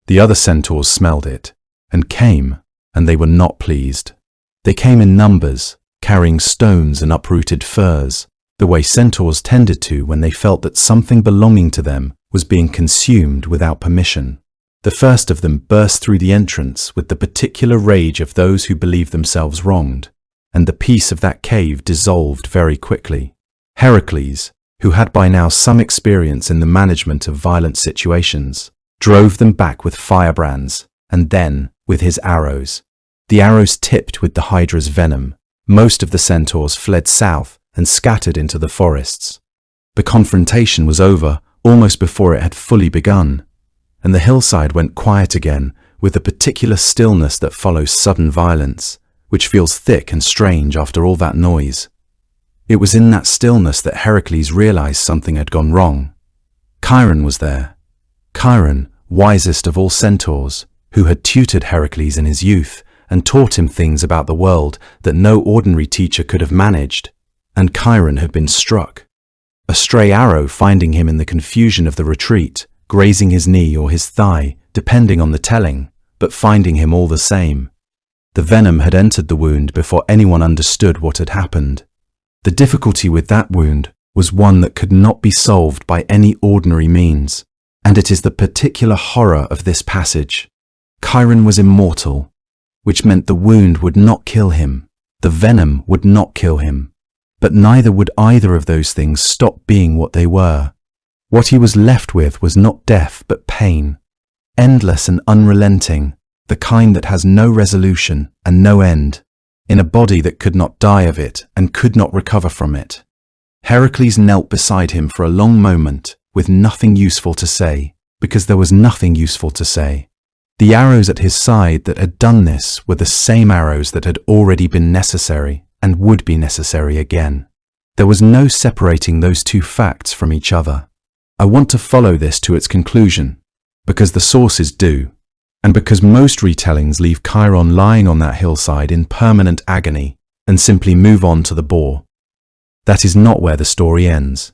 The other centaurs smelled it, and came, and they were not pleased. They came in numbers, carrying stones and uprooted furs, the way centaurs tended to when they felt that something belonging to them was being consumed without permission. The first of them burst through the entrance with the particular rage of those who believed themselves wronged, and the peace of that cave dissolved very quickly. Heracles, who had by now some experience in the management of violent situations, drove them back with firebrands, and then with his arrows. The arrows tipped with the hydra's venom. Most of the centaurs fled south and scattered into the forests. The confrontation was over almost before it had fully begun, and the hillside went quiet again with the particular stillness that follows sudden violence, which feels thick and strange after all that noise. It was in that stillness that Heracles realized something had gone wrong. Chiron was there. Chiron, wisest of all centaurs, who had tutored Heracles in his youth and taught him things about the world that no ordinary teacher could have managed. And Chiron had been struck. A stray arrow finding him in the confusion of the retreat, grazing his knee or his thigh, depending on the telling, but finding him all the same. The venom had entered the wound before anyone understood what had happened. The difficulty with that wound was one that could not be solved by any ordinary means, and it is the particular horror of this passage. Chiron was immortal, which meant the wound would not kill him, the venom would not kill him, but neither would either of those things stop being what they were. What he was left with was not death but pain, endless and unrelenting, the kind that has no resolution and no end, in a body that could not die of it and could not recover from it. Heracles knelt beside him for a long moment with nothing useful to say, because there was nothing useful to say. The arrows at his side that had done this were the same arrows that had already been necessary and would be necessary again. There was no separating those two facts from each other. I want to follow this to its conclusion, because the sources do, and because most retellings leave Chiron lying on that hillside in permanent agony and simply move on to the boar. That is not where the story ends.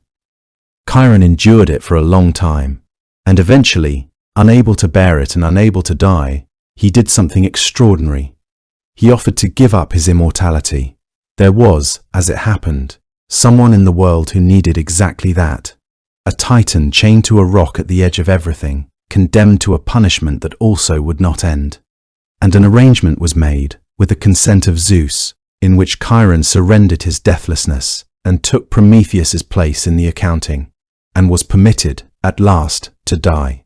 Chiron endured it for a long time, and eventually, unable to bear it and unable to die, he did something extraordinary. He offered to give up his immortality. There was, as it happened, someone in the world who needed exactly that. A titan chained to a rock at the edge of everything, condemned to a punishment that also would not end. And an arrangement was made, with the consent of Zeus, in which Chiron surrendered his deathlessness and took Prometheus's place in the accounting, and was permitted, at last, to die.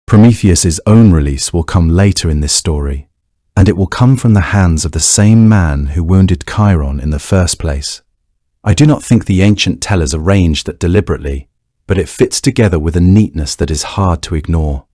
Prometheus's own release will come later in this story, and it will come from the hands of the same man who wounded Chiron in the first place. I do not think the ancient tellers arranged that deliberately, but it fits together with a neatness that is hard to ignore.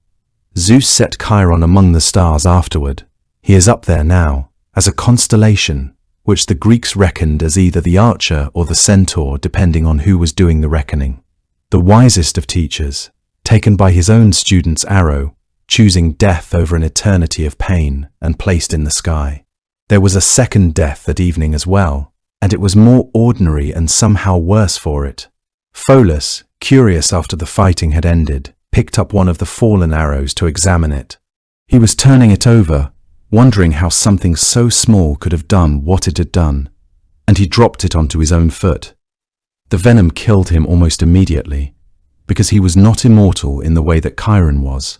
Zeus set Chiron among the stars afterward. He is up there now, as a constellation, which the Greeks reckoned as either the archer or the centaur, depending on who was doing the reckoning. The wisest of teachers, taken by his own student's arrow, choosing death over an eternity of pain, and placed in the sky. There was a second death that evening as well, and it was more ordinary and somehow worse for it. Pholus, curious after the fighting had ended, picked up one of the fallen arrows to examine it. He was turning it over, wondering how something so small could have done what it had done, and he dropped it onto his own foot. The venom killed him almost immediately, because he was not immortal in the way that Chiron was.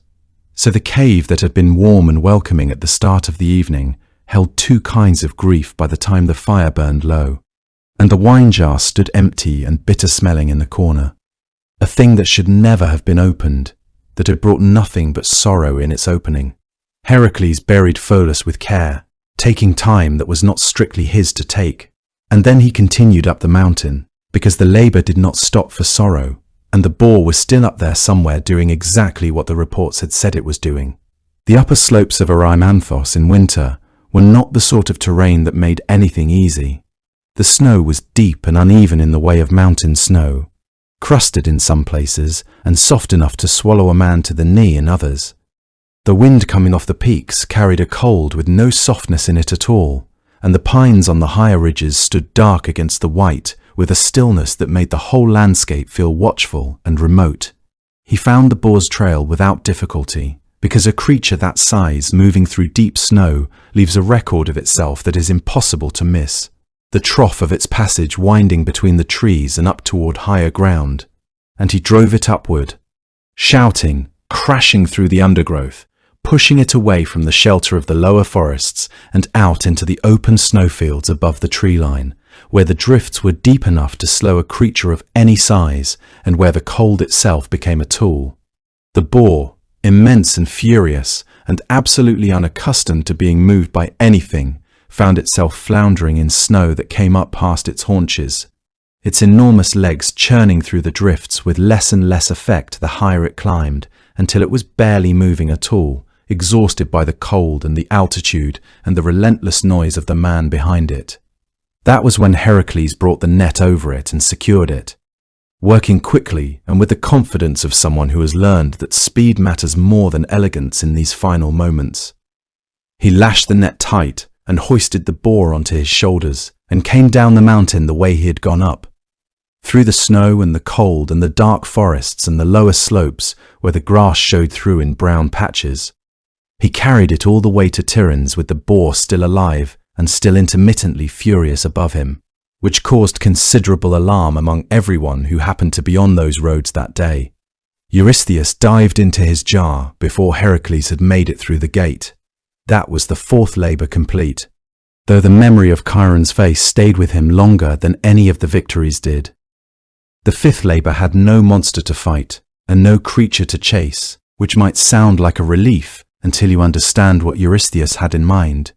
So the cave that had been warm and welcoming at the start of the evening held two kinds of grief by the time the fire burned low, and the wine jar stood empty and bitter-smelling in the corner. A thing that should never have been opened, that had brought nothing but sorrow in its opening. Heracles buried Pholus with care, taking time that was not strictly his to take, and then he continued up the mountain, because the labour did not stop for sorrow, and the boar was still up there somewhere doing exactly what the reports had said it was doing. The upper slopes of Erymanthos in winter were not the sort of terrain that made anything easy. The snow was deep and uneven in the way of mountain snow, crusted in some places and soft enough to swallow a man to the knee in others. The wind coming off the peaks carried a cold with no softness in it at all, and the pines on the higher ridges stood dark against the white with a stillness that made the whole landscape feel watchful and remote. He found the boar's trail without difficulty, because a creature that size moving through deep snow leaves a record of itself that is impossible to miss, the trough of its passage winding between the trees and up toward higher ground. And he drove it upward, shouting, crashing through the undergrowth, pushing it away from the shelter of the lower forests and out into the open snowfields above the tree line, where the drifts were deep enough to slow a creature of any size and where the cold itself became a tool. The boar, immense and furious and absolutely unaccustomed to being moved by anything, found itself floundering in snow that came up past its haunches, its enormous legs churning through the drifts with less and less effect the higher it climbed, until it was barely moving at all, exhausted by the cold and the altitude and the relentless noise of the man behind it. That was when Heracles brought the net over it and secured it, working quickly and with the confidence of someone who has learned that speed matters more than elegance in these final moments. He lashed the net tight and hoisted the boar onto his shoulders and came down the mountain the way he had gone up, through the snow and the cold and the dark forests and the lower slopes where the grass showed through in brown patches. He carried it all the way to Tiryns with the boar still alive and still intermittently furious above him, which caused considerable alarm among everyone who happened to be on those roads that day. Eurystheus dived into his jar before Heracles had made it through the gate. That was the fourth labour complete, though the memory of Chiron's face stayed with him longer than any of the victories did. The fifth labour had no monster to fight and no creature to chase, which might sound like a relief until you understand what Eurystheus had in mind.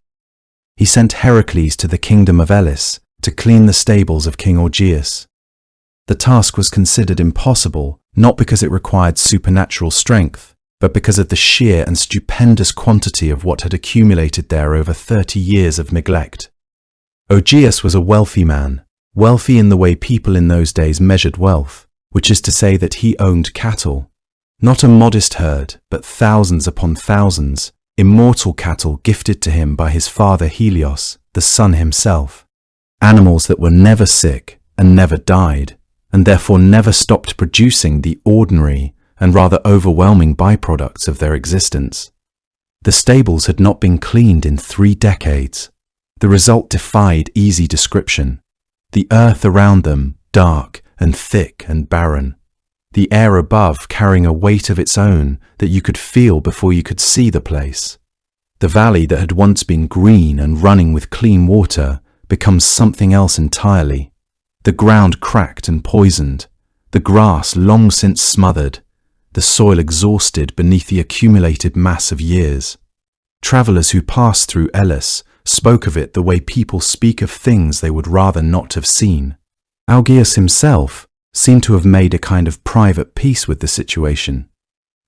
He sent Heracles to the kingdom of Elis to clean the stables of King Augeas. The task was considered impossible, not because it required supernatural strength, but because of the sheer and stupendous quantity of what had accumulated there over 30 years of neglect. Augeas was a wealthy man, wealthy in the way people in those days measured wealth, which is to say that he owned cattle. Not a modest herd, but thousands upon thousands, immortal cattle gifted to him by his father Helios, the sun himself. Animals that were never sick and never died, and therefore never stopped producing the ordinary and rather overwhelming byproducts of their existence. The stables had not been cleaned in 3 decades. The result defied easy description. The earth around them dark and thick and barren. The air above carrying a weight of its own that you could feel before you could see the place. The valley that had once been green and running with clean water becomes something else entirely. The ground cracked and poisoned, the grass long since smothered, the soil exhausted beneath the accumulated mass of years. Travellers who passed through Elis spoke of it the way people speak of things they would rather not have seen. Augeas himself seemed to have made a kind of private peace with the situation,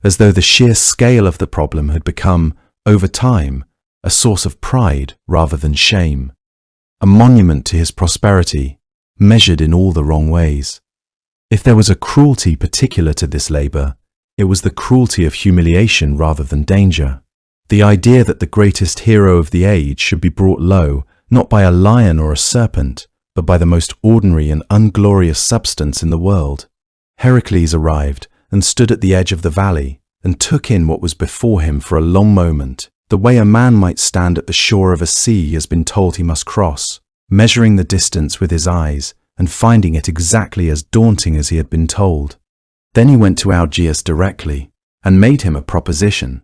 as though the sheer scale of the problem had become, over time, a source of pride rather than shame, a monument to his prosperity, measured in all the wrong ways. If there was a cruelty particular to this labour, it was the cruelty of humiliation rather than danger. The idea that the greatest hero of the age should be brought low, not by a lion or a serpent, but by the most ordinary and unglorious substance in the world. Heracles arrived and stood at the edge of the valley and took in what was before him for a long moment, the way a man might stand at the shore of a sea he has been told he must cross, measuring the distance with his eyes and finding it exactly as daunting as he had been told. Then he went to Augeas directly and made him a proposition.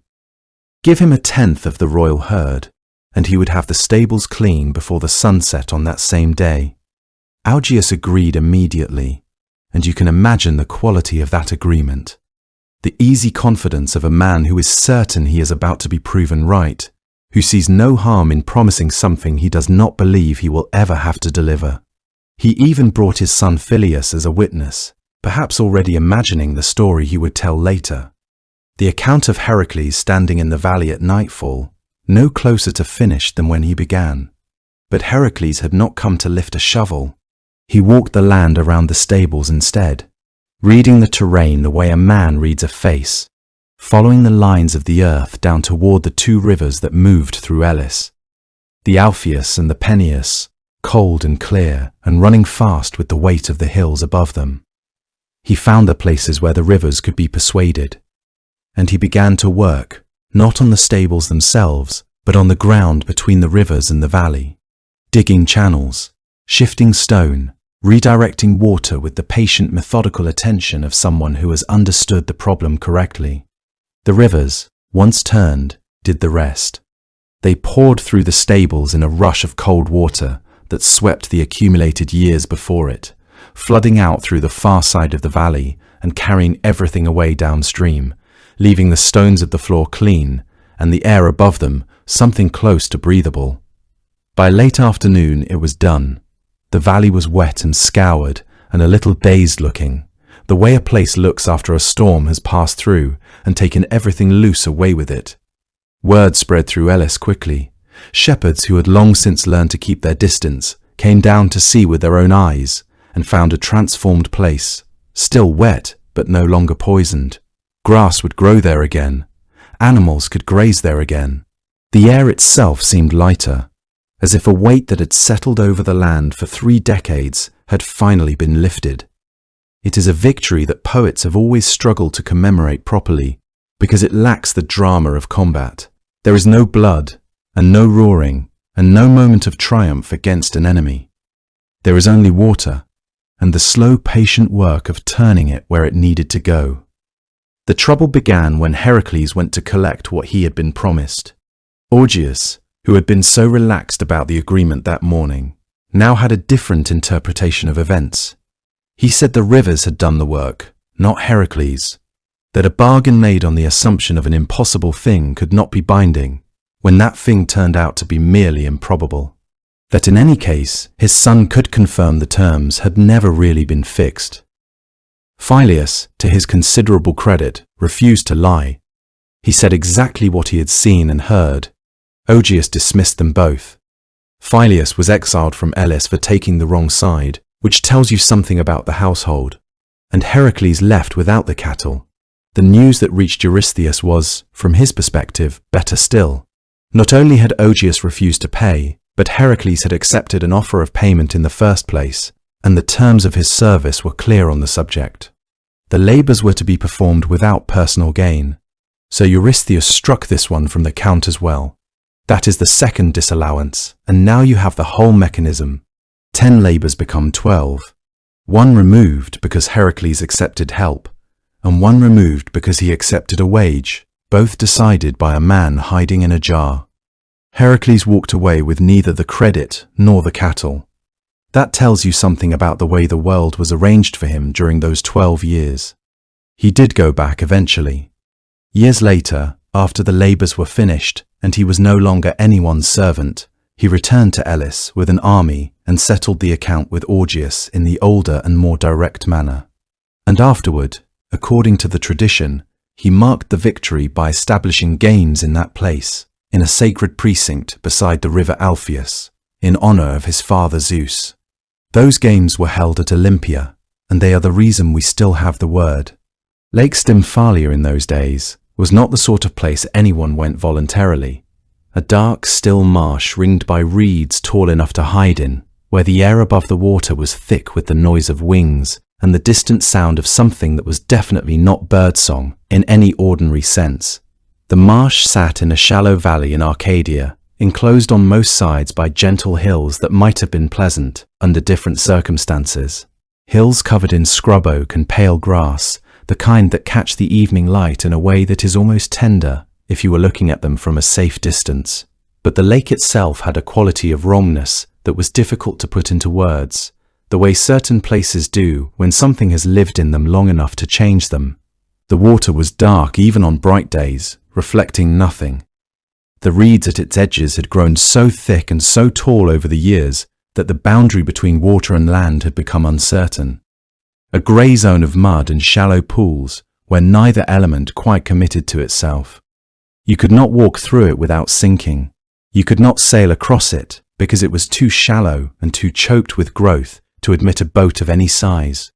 Give him 1/10 of the royal herd, and he would have the stables clean before the sunset on that same day. Augeas agreed immediately, and you can imagine the quality of that agreement. The easy confidence of a man who is certain he is about to be proven right, who sees no harm in promising something he does not believe he will ever have to deliver. He even brought his son Phyleus as a witness, perhaps already imagining the story he would tell later. The account of Heracles standing in the valley at nightfall, no closer to finish than when he began. But Heracles had not come to lift a shovel. He walked the land around the stables instead, reading the terrain the way a man reads a face, following the lines of the earth down toward the two rivers that moved through Elis, the Alpheus and the Peneus, cold and clear and running fast with the weight of the hills above them. He found the places where the rivers could be persuaded, and he began to work, not on the stables themselves, but on the ground between the rivers and the valley, digging channels, shifting stone, redirecting water with the patient, methodical attention of someone who has understood the problem correctly. The rivers, once turned, did the rest. They poured through the stables in a rush of cold water that swept the accumulated years before it, flooding out through the far side of the valley and carrying everything away downstream, leaving the stones of the floor clean and the air above them something close to breathable. By late afternoon it was done. The valley was wet and scoured and a little dazed looking, the way a place looks after a storm has passed through and taken everything loose away with it. Word spread through Elis quickly. Shepherds who had long since learned to keep their distance came down to see with their own eyes and found a transformed place, still wet but no longer poisoned. Grass would grow there again. Animals could graze there again. The air itself seemed lighter, as if a weight that had settled over the land for 3 decades had finally been lifted. It is a victory that poets have always struggled to commemorate properly, because it lacks the drama of combat. There is no blood, and no roaring, and no moment of triumph against an enemy. There is only water, and the slow, patient work of turning it where it needed to go. The trouble began when Heracles went to collect what he had been promised. Augeas, who had been so relaxed about the agreement that morning, now had a different interpretation of events. He said the rivers had done the work, not Heracles, that a bargain made on the assumption of an impossible thing could not be binding, when that thing turned out to be merely improbable. That in any case, his son could confirm the terms had never really been fixed. Phyleus, to his considerable credit, refused to lie. He said exactly what he had seen and heard. Augeas dismissed them both. Phyleus was exiled from Elis for taking the wrong side, which tells you something about the household, and Heracles left without the cattle. The news that reached Eurystheus was, from his perspective, better still. Not only had Augeas refused to pay, but Heracles had accepted an offer of payment in the first place, and the terms of his service were clear on the subject. The labours were to be performed without personal gain, so Eurystheus struck this one from the count as well. That is the second disallowance, and now you have the whole mechanism. 10 labours become 12. 1 removed because Heracles accepted help, and 1 removed because he accepted a wage, both decided by a man hiding in a jar. Heracles walked away with neither the credit nor the cattle. That tells you something about the way the world was arranged for him during those 12 years. He did go back eventually. Years later, after the labours were finished and he was no longer anyone's servant, he returned to Elis with an army and settled the account with Augeas in the older and more direct manner. And afterward, according to the tradition, he marked the victory by establishing games in that place, in a sacred precinct beside the river Alpheus, in honour of his father Zeus. Those games were held at Olympia, and they are the reason we still have the word. Lake Stymphalia in those days was not the sort of place anyone went voluntarily. A dark, still marsh ringed by reeds tall enough to hide in, where the air above the water was thick with the noise of wings and the distant sound of something that was definitely not birdsong in any ordinary sense. The marsh sat in a shallow valley in Arcadia, enclosed on most sides by gentle hills that might have been pleasant under different circumstances. Hills covered in scrub oak and pale grass, the kind that catch the evening light in a way that is almost tender if you were looking at them from a safe distance. But the lake itself had a quality of wrongness that was difficult to put into words, the way certain places do when something has lived in them long enough to change them. The water was dark even on bright days, reflecting nothing. The reeds at its edges had grown so thick and so tall over the years that the boundary between water and land had become uncertain. A grey zone of mud and shallow pools, where neither element quite committed to itself. You could not walk through it without sinking. You could not sail across it because it was too shallow and too choked with growth to admit a boat of any size.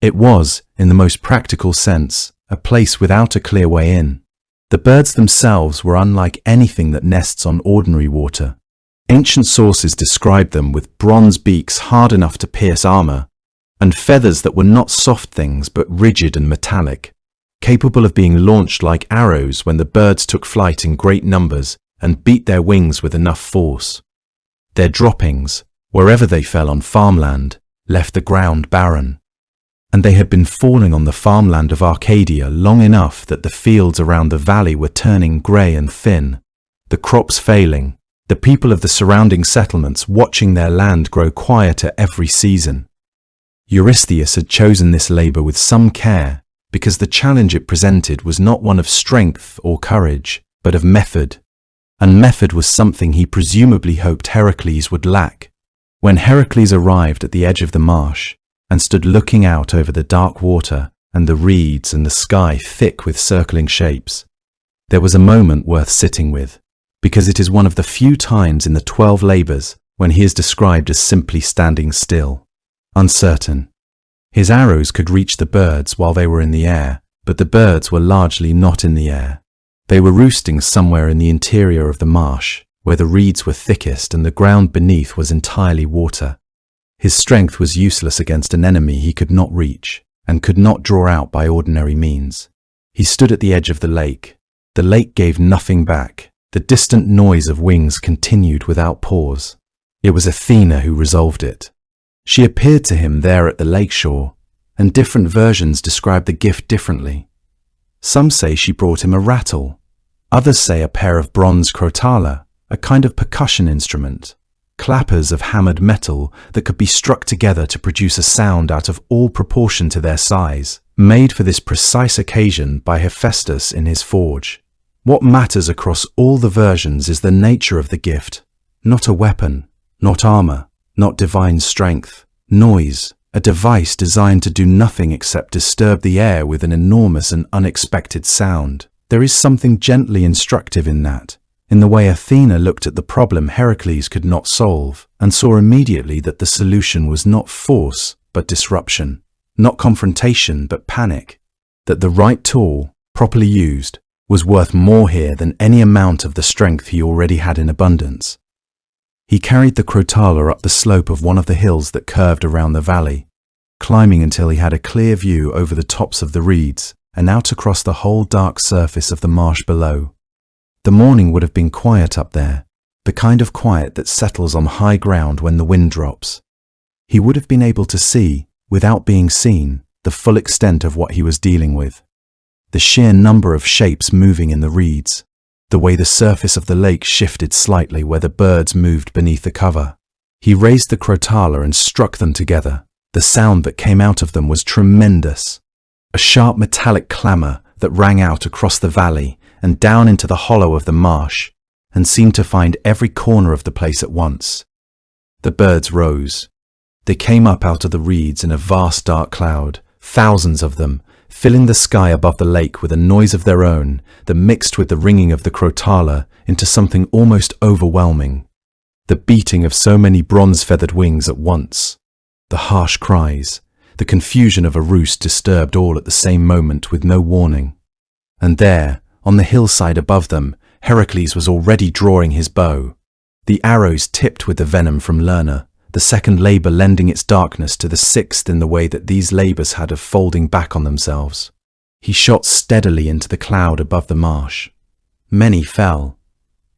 It was, in the most practical sense, a place without a clear way in. The birds themselves were unlike anything that nests on ordinary water. Ancient sources described them with bronze beaks hard enough to pierce armor, and feathers that were not soft things but rigid and metallic, capable of being launched like arrows when the birds took flight in great numbers and beat their wings with enough force. Their droppings, wherever they fell on farmland, left the ground barren. And they had been falling on the farmland of Arcadia long enough that the fields around the valley were turning grey and thin, the crops failing, the people of the surrounding settlements watching their land grow quieter every season. Eurystheus had chosen this labour with some care because the challenge it presented was not one of strength or courage, but of method. And method was something he presumably hoped Heracles would lack. When Heracles arrived at the edge of the marsh and stood looking out over the dark water and the reeds and the sky thick with circling shapes, there was a moment worth sitting with, because it is one of the few times in the 12 labours when he is described as simply standing still, uncertain. His arrows could reach the birds while they were in the air, but the birds were largely not in the air. They were roosting somewhere in the interior of the marsh, where the reeds were thickest and the ground beneath was entirely water. His strength was useless against an enemy he could not reach and could not draw out by ordinary means. He stood at the edge of the lake. The lake gave nothing back. The distant noise of wings continued without pause. It was Athena who resolved it. She appeared to him there at the lakeshore, and different versions describe the gift differently. Some say she brought him a rattle. Others say a pair of bronze crotala, a kind of percussion instrument, clappers of hammered metal that could be struck together to produce a sound out of all proportion to their size, made for this precise occasion by Hephaestus in his forge. What matters across all the versions is the nature of the gift, not a weapon, not armor, not divine strength, noise, a device designed to do nothing except disturb the air with an enormous and unexpected sound. There is something gently instructive in that, in the way Athena looked at the problem Heracles could not solve and saw immediately that the solution was not force but disruption, not confrontation but panic, that the right tool, properly used, was worth more here than any amount of the strength he already had in abundance. He carried the crotala up the slope of one of the hills that curved around the valley, climbing until he had a clear view over the tops of the reeds and out across the whole dark surface of the marsh below. The morning would have been quiet up there, the kind of quiet that settles on high ground when the wind drops. He would have been able to see, without being seen, the full extent of what he was dealing with. The sheer number of shapes moving in the reeds, the way the surface of the lake shifted slightly where the birds moved beneath the cover. He raised the crotala and struck them together. The sound that came out of them was tremendous, a sharp metallic clamour that rang out across the valley and down into the hollow of the marsh and seemed to find every corner of the place at once. The birds rose. They came up out of the reeds in a vast dark cloud, thousands of them, filling the sky above the lake with a noise of their own that mixed with the ringing of the crotala into something almost overwhelming. The beating of so many bronze-feathered wings at once, the harsh cries, the confusion of a roost disturbed all at the same moment with no warning. And there, on the hillside above them, Heracles was already drawing his bow, the arrows tipped with the venom from Lerna, the second labour lending its darkness to the sixth in the way that these labours had of folding back on themselves. He shot steadily into the cloud above the marsh. Many fell,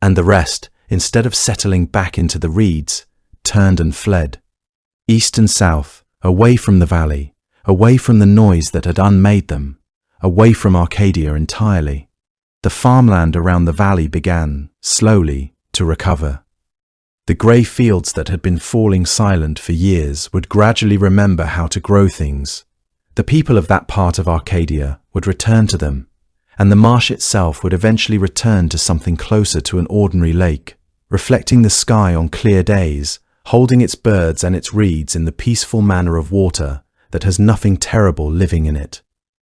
and the rest, instead of settling back into the reeds, turned and fled. East and south, away from the valley, away from the noise that had unmade them, away from Arcadia entirely. The farmland around the valley began, slowly, to recover. The grey fields that had been falling silent for years would gradually remember how to grow things. The people of that part of Arcadia would return to them, and the marsh itself would eventually return to something closer to an ordinary lake, reflecting the sky on clear days, holding its birds and its reeds in the peaceful manner of water that has nothing terrible living in it.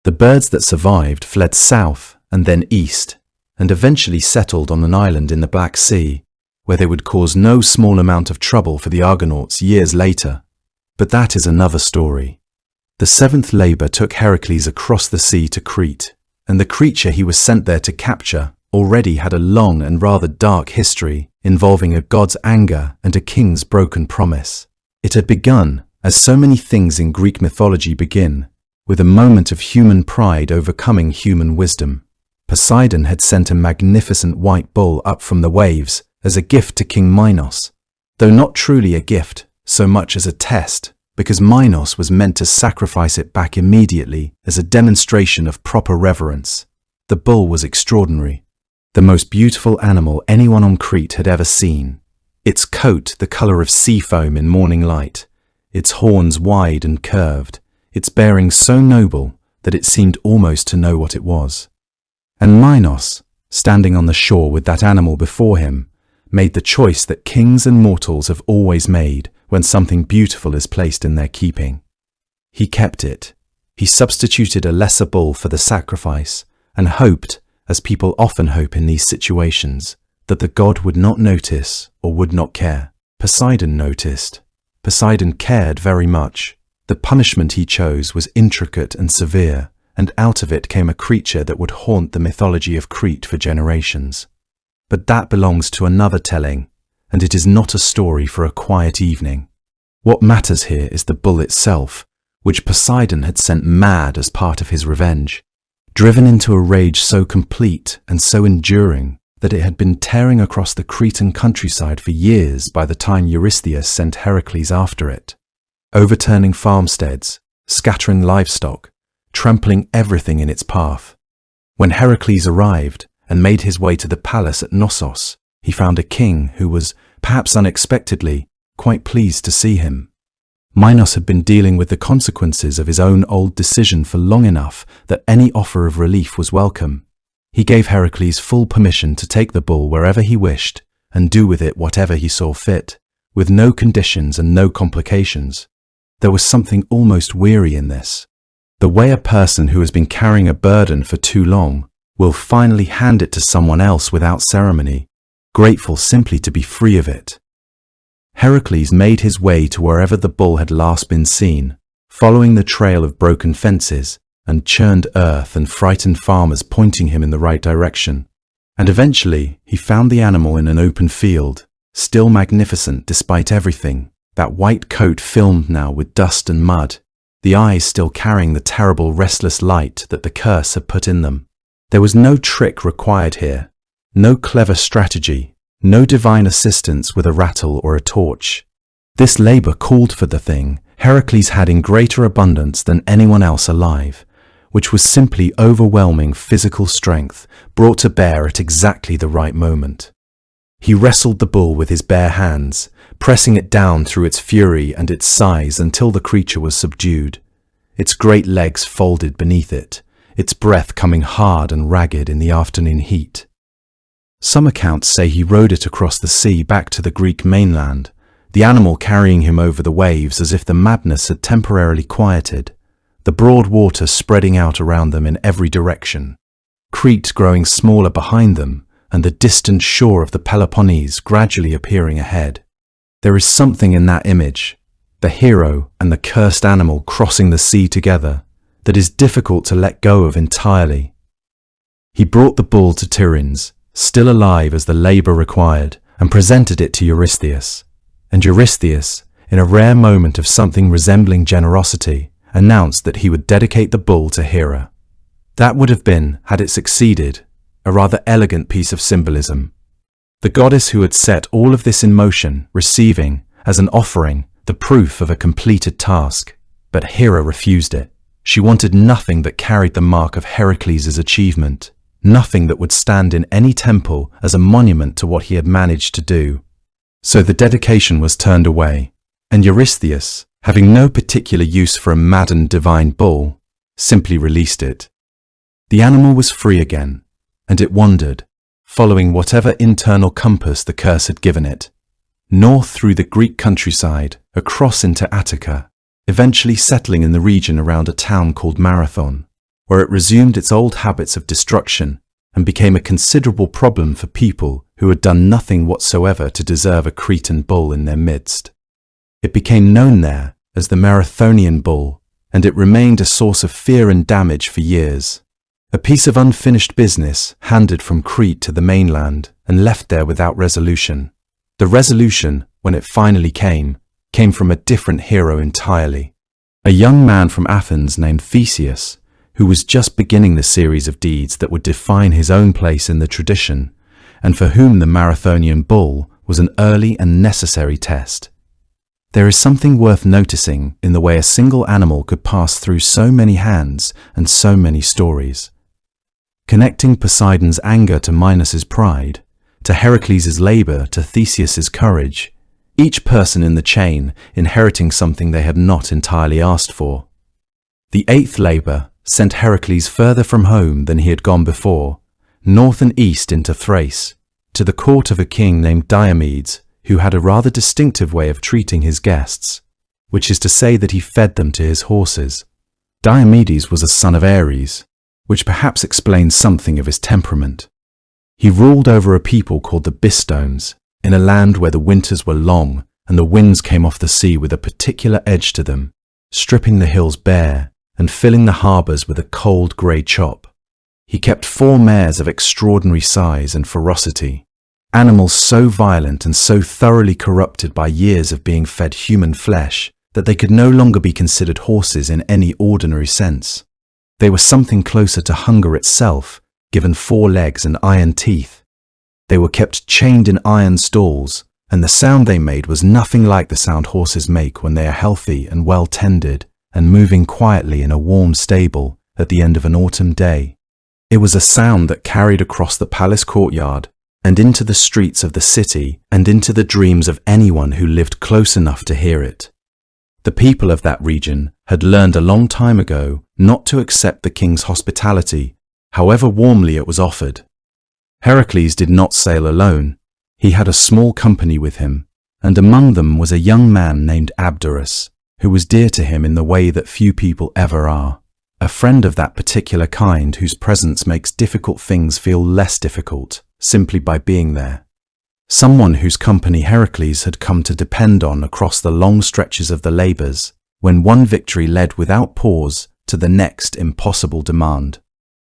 The birds that survived fled south and then east, and eventually settled on an island in the Black Sea, where they would cause no small amount of trouble for the Argonauts years later. But that is another story. The seventh labor took Heracles across the sea to Crete, and the creature he was sent there to capture already had a long and rather dark history involving a god's anger and a king's broken promise. It had begun, as so many things in Greek mythology begin, with a moment of human pride overcoming human wisdom. Poseidon had sent a magnificent white bull up from the waves as a gift to King Minos, though not truly a gift so much as a test, because Minos was meant to sacrifice it back immediately as a demonstration of proper reverence. The bull was extraordinary, the most beautiful animal anyone on Crete had ever seen. Its coat the color of sea foam in morning light, its horns wide and curved, its bearing so noble that it seemed almost to know what it was. And Minos, standing on the shore with that animal before him, made the choice that kings and mortals have always made when something beautiful is placed in their keeping. He kept it. He substituted a lesser bull for the sacrifice and hoped, as people often hope in these situations, that the god would not notice or would not care. Poseidon noticed. Poseidon cared very much. The punishment he chose was intricate and severe, and out of it came a creature that would haunt the mythology of Crete for generations. But that belongs to another telling, and it is not a story for a quiet evening. What matters here is the bull itself, which Poseidon had sent mad as part of his revenge, driven into a rage so complete and so enduring that it had been tearing across the Cretan countryside for years by the time Eurystheus sent Heracles after it, overturning farmsteads, scattering livestock, trampling everything in its path. When Heracles arrived and made his way to the palace at Knossos, he found a king who was, perhaps unexpectedly, quite pleased to see him. Minos had been dealing with the consequences of his own old decision for long enough that any offer of relief was welcome. He gave Heracles full permission to take the bull wherever he wished and do with it whatever he saw fit, with no conditions and no complications. There was something almost weary in this. The way a person who has been carrying a burden for too long will finally hand it to someone else without ceremony, grateful simply to be free of it. Heracles made his way to wherever the bull had last been seen, following the trail of broken fences and churned earth and frightened farmers pointing him in the right direction. And eventually he found the animal in an open field, still magnificent despite everything, that white coat filmed now with dust and mud, the eyes still carrying the terrible restless light that the curse had put in them. There was no trick required here, no clever strategy, no divine assistance with a rattle or a torch. This labor called for the thing Heracles had in greater abundance than anyone else alive, which was simply overwhelming physical strength brought to bear at exactly the right moment. He wrestled the bull with his bare hands, pressing it down through its fury and its size until the creature was subdued, its great legs folded beneath it, its breath coming hard and ragged in the afternoon heat. Some accounts say he rode it across the sea back to the Greek mainland, the animal carrying him over the waves as if the madness had temporarily quieted, the broad water spreading out around them in every direction, Crete growing smaller behind them, and the distant shore of the Peloponnese gradually appearing ahead. There is something in that image, the hero and the cursed animal crossing the sea together, that is difficult to let go of entirely. He brought the bull to Tiryns, still alive as the labor required, and presented it to Eurystheus. And Eurystheus, in a rare moment of something resembling generosity, announced that he would dedicate the bull to Hera. That would have been, had it succeeded, a rather elegant piece of symbolism. The goddess who had set all of this in motion, receiving, as an offering, the proof of a completed task. But Hera refused it. She wanted nothing that carried the mark of Heracles' achievement, nothing that would stand in any temple as a monument to what he had managed to do. So the dedication was turned away, and Eurystheus, having no particular use for a maddened divine bull, simply released it. The animal was free again, and it wandered, following whatever internal compass the curse had given it, north through the Greek countryside, across into Attica, eventually settling in the region around a town called Marathon. where it resumed its old habits of destruction and became a considerable problem for people who had done nothing whatsoever to deserve a Cretan bull in their midst. It became known there as the Marathonian bull, and it remained a source of fear and damage for years. A piece of unfinished business handed from Crete to the mainland and left there without resolution. The resolution, when it finally came from a different hero entirely. A young man from Athens named Theseus, who was just beginning the series of deeds that would define his own place in the tradition, and for whom the Marathonian bull was an early and necessary test. There is something worth noticing in the way a single animal could pass through so many hands and so many stories. Connecting Poseidon's anger to Minos's pride, to Heracles' labor to Theseus's courage, each person in the chain inheriting something they had not entirely asked for. The eighth labor sent Heracles further from home than he had gone before, north and east into Thrace, to the court of a king named Diomedes, who had a rather distinctive way of treating his guests, which is to say that he fed them to his horses. Diomedes was a son of Ares, which perhaps explains something of his temperament. He ruled over a people called the Bistones, in a land where the winters were long and the winds came off the sea with a particular edge to them, stripping the hills bare and filling the harbours with a cold grey chop. He kept 4 mares of extraordinary size and ferocity, animals so violent and so thoroughly corrupted by years of being fed human flesh that they could no longer be considered horses in any ordinary sense. They were something closer to hunger itself, given 4 legs and iron teeth. They were kept chained in iron stalls, and the sound they made was nothing like the sound horses make when they are healthy and well tended and moving quietly in a warm stable at the end of an autumn day. It was a sound that carried across the palace courtyard and into the streets of the city and into the dreams of anyone who lived close enough to hear it. The people of that region had learned a long time ago not to accept the king's hospitality, however warmly it was offered. Heracles did not sail alone. He had a small company with him, and among them was a young man named Abderus, who was dear to him in the way that few people ever are, a friend of that particular kind whose presence makes difficult things feel less difficult simply by being there. Someone whose company Heracles had come to depend on across the long stretches of the labours, when one victory led without pause to the next impossible demand.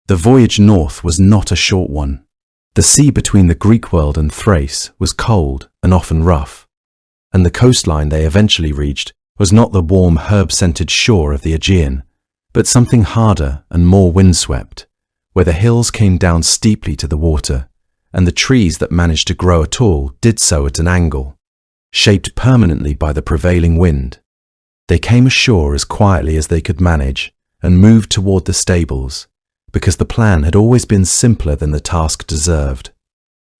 The voyage north was not a short one. The sea between the Greek world and Thrace was cold and often rough, and the coastline they eventually reached was not the warm herb-scented shore of the Aegean, but something harder and more windswept, where the hills came down steeply to the water, and the trees that managed to grow at all did so at an angle, shaped permanently by the prevailing wind. They came ashore as quietly as they could manage and moved toward the stables, because the plan had always been simpler than the task deserved.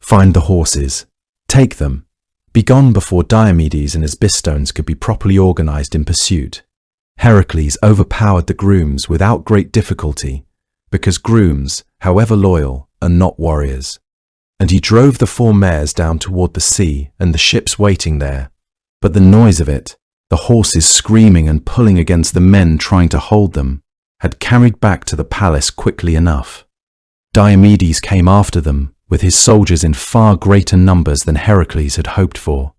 Find the horses, take them, be gone before Diomedes and his Bistones could be properly organized in pursuit. Heracles overpowered the grooms without great difficulty, because grooms, however loyal, are not warriors. And he drove the 4 mares down toward the sea and the ships waiting there. But the noise of it, the horses screaming and pulling against the men trying to hold them, had carried back to the palace quickly enough. Diomedes came after them, with his soldiers in far greater numbers than Heracles had hoped for.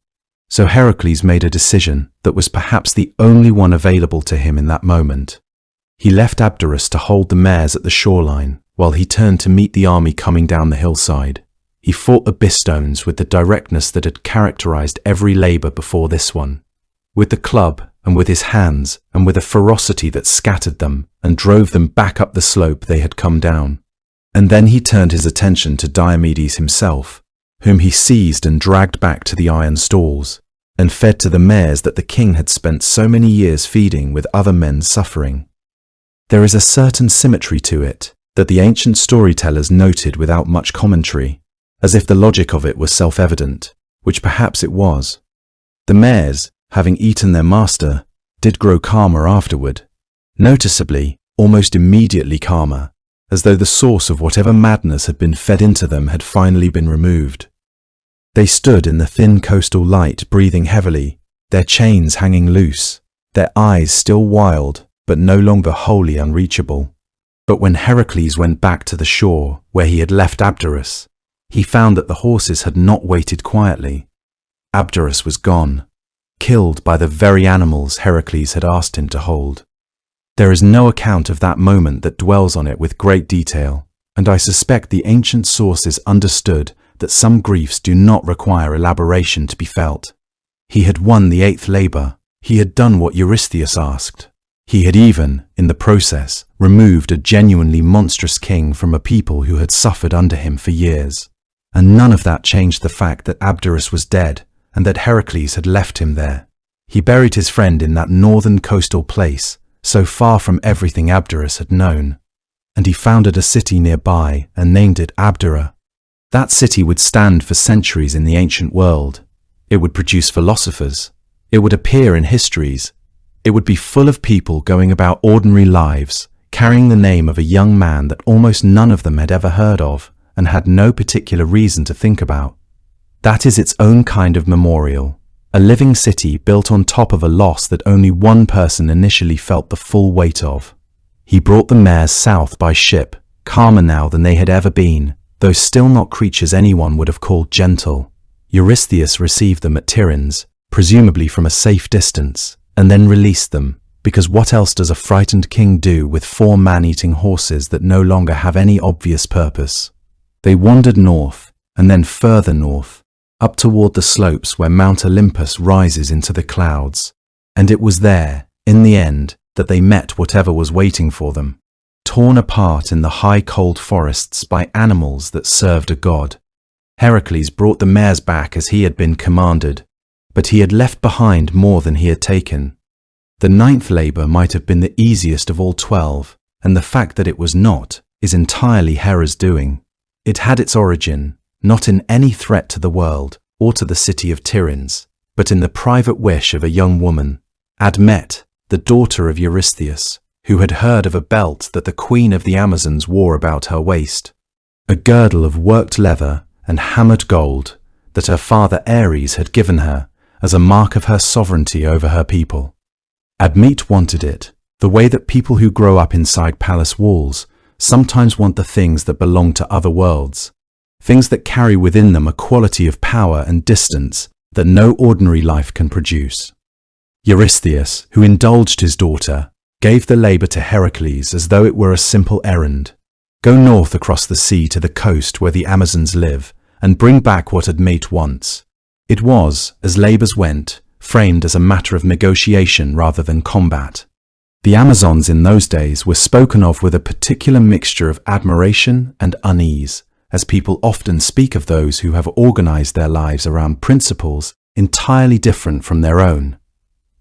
So Heracles made a decision that was perhaps the only one available to him in that moment. He left Abderus to hold the mares at the shoreline, while he turned to meet the army coming down the hillside. He fought the Bistones with the directness that had characterized every labour before this one, with the club and with his hands and with a ferocity that scattered them and drove them back up the slope they had come down. And then he turned his attention to Diomedes himself, whom he seized and dragged back to the iron stalls, and fed to the mares that the king had spent so many years feeding with other men's suffering. There is a certain symmetry to it that the ancient storytellers noted without much commentary, as if the logic of it was self-evident, which perhaps it was. The mares, having eaten their master, did grow calmer afterward, noticeably, almost immediately calmer, as though the source of whatever madness had been fed into them had finally been removed. They stood in the thin coastal light, breathing heavily, their chains hanging loose, their eyes still wild, but no longer wholly unreachable. But when Heracles went back to the shore where he had left Abderus, he found that the horses had not waited quietly. Abderus was gone, killed by the very animals Heracles had asked him to hold. There is no account of that moment that dwells on it with great detail, and I suspect the ancient sources understood that some griefs do not require elaboration to be felt. He had won the 8th labour. He had done what Eurystheus asked. He had even, in the process, removed a genuinely monstrous king from a people who had suffered under him for years. And none of that changed the fact that Abderus was dead and that Heracles had left him there. He buried his friend in that northern coastal place, so far from everything Abderus had known. And he founded a city nearby and named it Abdera. That city would stand for centuries in the ancient world. It would produce philosophers. It would appear in histories. It would be full of people going about ordinary lives, carrying the name of a young man that almost none of them had ever heard of and had no particular reason to think about. That is its own kind of memorial, a living city built on top of a loss that only one person initially felt the full weight of. He brought the mares south by ship, calmer now than they had ever been, though still not creatures anyone would have called gentle. Eurystheus received them at Tiryns, presumably from a safe distance, and then released them, because what else does a frightened king do with 4 man-eating horses that no longer have any obvious purpose? They wandered north, and then further north, up toward the slopes where Mount Olympus rises into the clouds, and it was there, in the end, that they met whatever was waiting for them, torn apart in the high cold forests by animals that served a god. Heracles brought the mares back as he had been commanded, but he had left behind more than he had taken. The 9th labour might have been the easiest of all 12, and the fact that it was not is entirely Hera's doing. It had its origin, not in any threat to the world or to the city of Tiryns, but in the private wish of a young woman, Admete, the daughter of Eurystheus, who had heard of a belt that the queen of the Amazons wore about her waist, a girdle of worked leather and hammered gold that her father Ares had given her as a mark of her sovereignty over her people. Admete wanted it, the way that people who grow up inside palace walls sometimes want the things that belong to other worlds, things that carry within them a quality of power and distance that no ordinary life can produce. Eurystheus, who indulged his daughter, gave the labour to Heracles as though it were a simple errand. Go north across the sea to the coast where the Amazons live, and bring back what Admete wants. It was, as labours went, framed as a matter of negotiation rather than combat. The Amazons in those days were spoken of with a particular mixture of admiration and unease, as people often speak of those who have organised their lives around principles entirely different from their own.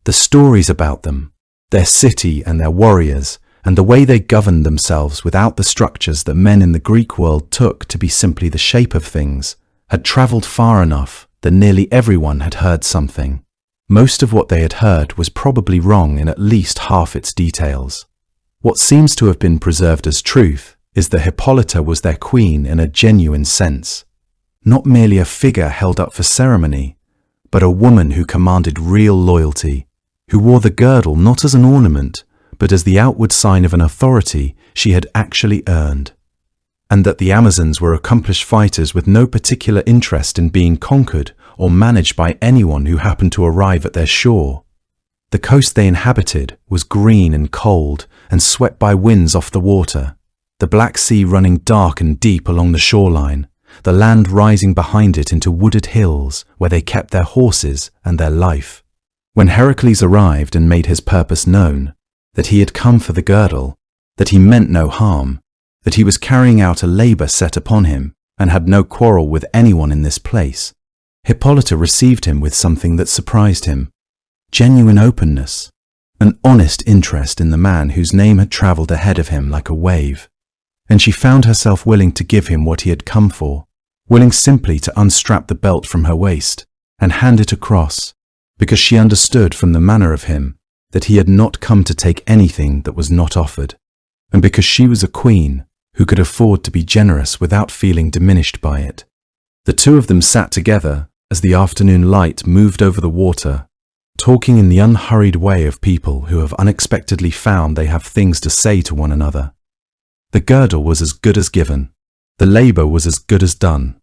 The stories about them, their city and their warriors, and the way they governed themselves without the structures that men in the Greek world took to be simply the shape of things, had travelled far enough that nearly everyone had heard something. Most of what they had heard was probably wrong in at least half its details. What seems to have been preserved as truth is that Hippolyta was their queen in a genuine sense, not merely a figure held up for ceremony, but a woman who commanded real loyalty, who wore the girdle not as an ornament, but as the outward sign of an authority she had actually earned, and that the Amazons were accomplished fighters with no particular interest in being conquered or managed by anyone who happened to arrive at their shore. The coast they inhabited was green and cold and swept by winds off the water, the Black Sea running dark and deep along the shoreline, the land rising behind it into wooded hills where they kept their horses and their life. When Heracles arrived and made his purpose known, that he had come for the girdle, that he meant no harm, that he was carrying out a labour set upon him and had no quarrel with anyone in this place, Hippolyta received him with something that surprised him: genuine openness, an honest interest in the man whose name had travelled ahead of him like a wave. And she found herself willing to give him what he had come for, willing simply to unstrap the belt from her waist and hand it across, because she understood from the manner of him that he had not come to take anything that was not offered, and because she was a queen who could afford to be generous without feeling diminished by it. The two of them sat together as the afternoon light moved over the water, talking in the unhurried way of people who have unexpectedly found they have things to say to one another. The girdle was as good as given. The labor was as good as done.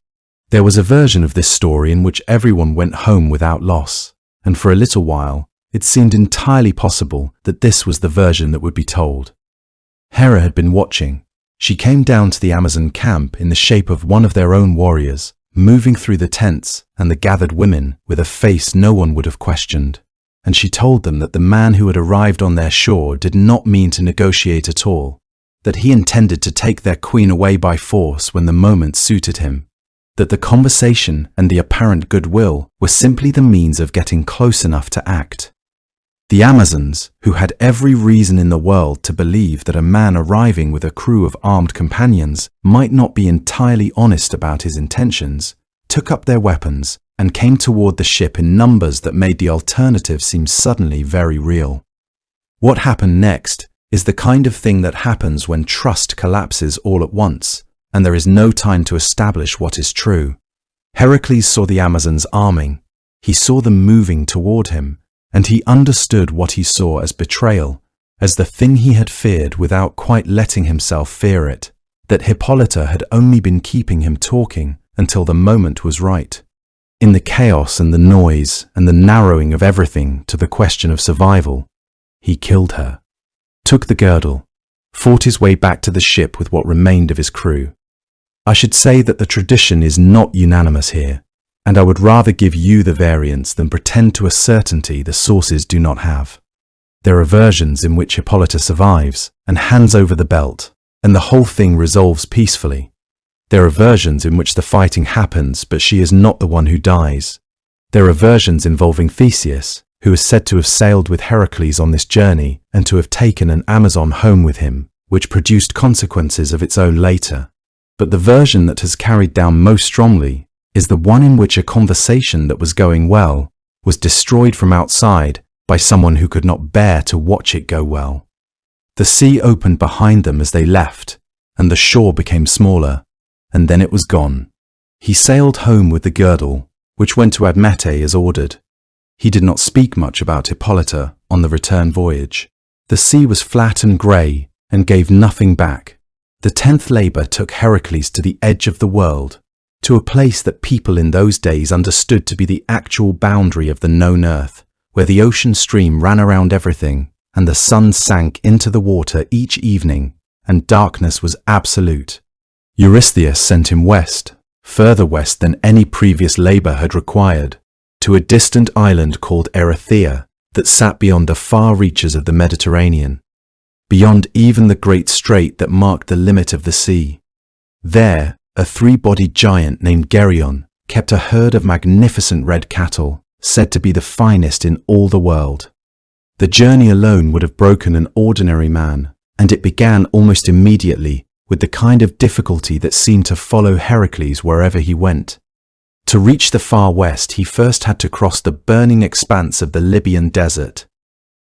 There was a version of this story in which everyone went home without loss, and for a little while, it seemed entirely possible that this was the version that would be told. Hera had been watching. She came down to the Amazon camp in the shape of one of their own warriors, moving through the tents and the gathered women with a face no one would have questioned. And she told them that the man who had arrived on their shore did not mean to negotiate at all, that he intended to take their queen away by force when the moment suited him, that the conversation and the apparent goodwill were simply the means of getting close enough to act. The Amazons, who had every reason in the world to believe that a man arriving with a crew of armed companions might not be entirely honest about his intentions, took up their weapons and came toward the ship in numbers that made the alternative seem suddenly very real. What happened next is the kind of thing that happens when trust collapses all at once, and there is no time to establish what is true. Heracles saw the Amazons arming. He saw them moving toward him, and he understood what he saw as betrayal, as the thing he had feared without quite letting himself fear it, that Hippolyta had only been keeping him talking until the moment was right. In the chaos and the noise and the narrowing of everything to the question of survival, he killed her, took the girdle, fought his way back to the ship with what remained of his crew. I should say that the tradition is not unanimous here, and I would rather give you the variants than pretend to a certainty the sources do not have. There are versions in which Hippolyta survives and hands over the belt, and the whole thing resolves peacefully. There are versions in which the fighting happens, but she is not the one who dies. There are versions involving Theseus, who is said to have sailed with Heracles on this journey and to have taken an Amazon home with him, which produced consequences of its own later. But the version that has carried down most strongly is the one in which a conversation that was going well was destroyed from outside by someone who could not bear to watch it go well. The sea opened behind them as they left, and the shore became smaller, and then it was gone. He sailed home with the girdle, which went to Admete as ordered. He did not speak much about Hippolyta on the return voyage. The sea was flat and grey and gave nothing back. The 10th labor took Heracles to the edge of the world, to a place that people in those days understood to be the actual boundary of the known earth, where the ocean stream ran around everything, and the sun sank into the water each evening, and darkness was absolute. Eurystheus sent him west, further west than any previous labor had required, to a distant island called Erythea that sat beyond the far reaches of the Mediterranean, beyond even the great strait that marked the limit of the sea. There, a three-bodied giant named Geryon kept a herd of magnificent red cattle, said to be the finest in all the world. The journey alone would have broken an ordinary man, and it began almost immediately with the kind of difficulty that seemed to follow Heracles wherever he went. To reach the far west, he first had to cross the burning expanse of the Libyan desert,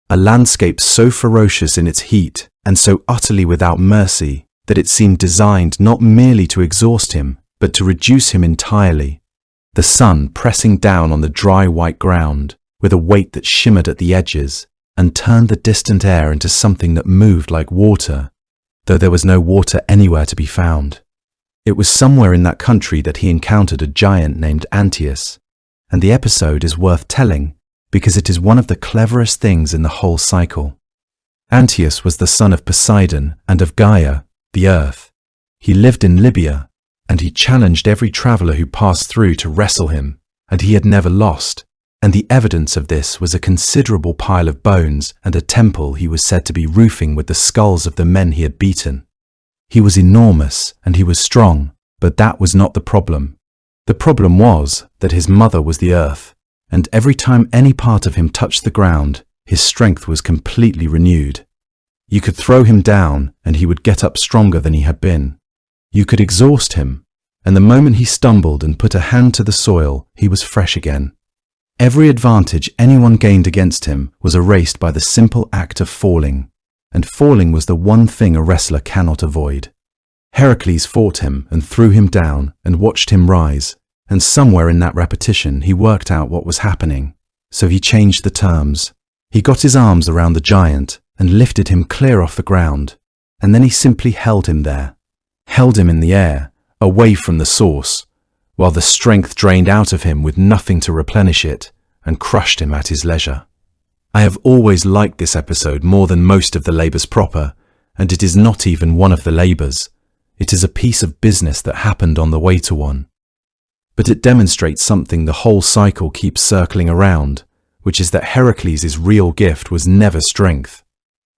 a landscape so ferocious in its heat and so utterly without mercy that it seemed designed not merely to exhaust him, but to reduce him entirely. The sun pressing down on the dry white ground with a weight that shimmered at the edges and turned the distant air into something that moved like water, though there was no water anywhere to be found. It was somewhere in that country that he encountered a giant named Antaeus, and the episode is worth telling because it is one of the cleverest things in the whole cycle. Antaeus was the son of Poseidon and of Gaia, the earth. He lived in Libya, and he challenged every traveller who passed through to wrestle him, and he had never lost, and the evidence of this was a considerable pile of bones and a temple he was said to be roofing with the skulls of the men he had beaten. He was enormous and he was strong, but that was not the problem. The problem was that his mother was the earth, and every time any part of him touched the ground, his strength was completely renewed. You could throw him down and he would get up stronger than he had been. You could exhaust him, and the moment he stumbled and put a hand to the soil, he was fresh again. Every advantage anyone gained against him was erased by the simple act of falling, and falling was the one thing a wrestler cannot avoid. Heracles fought him and threw him down and watched him rise, and somewhere in that repetition he worked out what was happening, so he changed the terms. He got his arms around the giant and lifted him clear off the ground, and then he simply held him there, held him in the air, away from the source, while the strength drained out of him with nothing to replenish it, and crushed him at his leisure. I have always liked this episode more than most of the labours proper, and it is not even one of the labours. It is a piece of business that happened on the way to one. But it demonstrates something the whole cycle keeps circling around, which is that Heracles' real gift was never strength.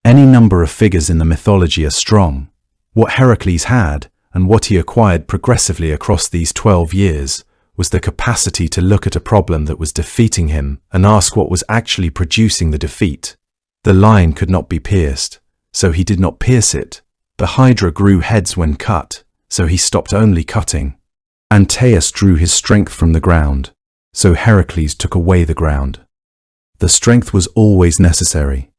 Any number of figures in the mythology are strong. What Heracles had, and what he acquired progressively across these 12 years, was the capacity to look at a problem that was defeating him and ask what was actually producing the defeat. The line could not be pierced, so he did not pierce it. The hydra grew heads when cut, so he stopped only cutting. Antaeus drew his strength from the ground, so Heracles took away the ground. The strength was always necessary.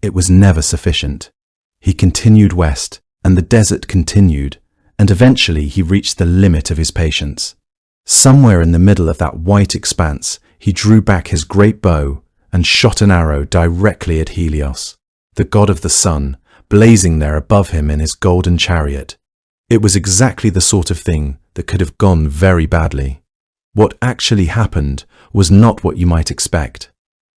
It was never sufficient. He continued west, and the desert continued, and eventually he reached the limit of his patience. Somewhere in the middle of that white expanse, he drew back his great bow and shot an arrow directly at Helios, the god of the sun, blazing there above him in his golden chariot. It was exactly the sort of thing that could have gone very badly. What actually happened was not what you might expect.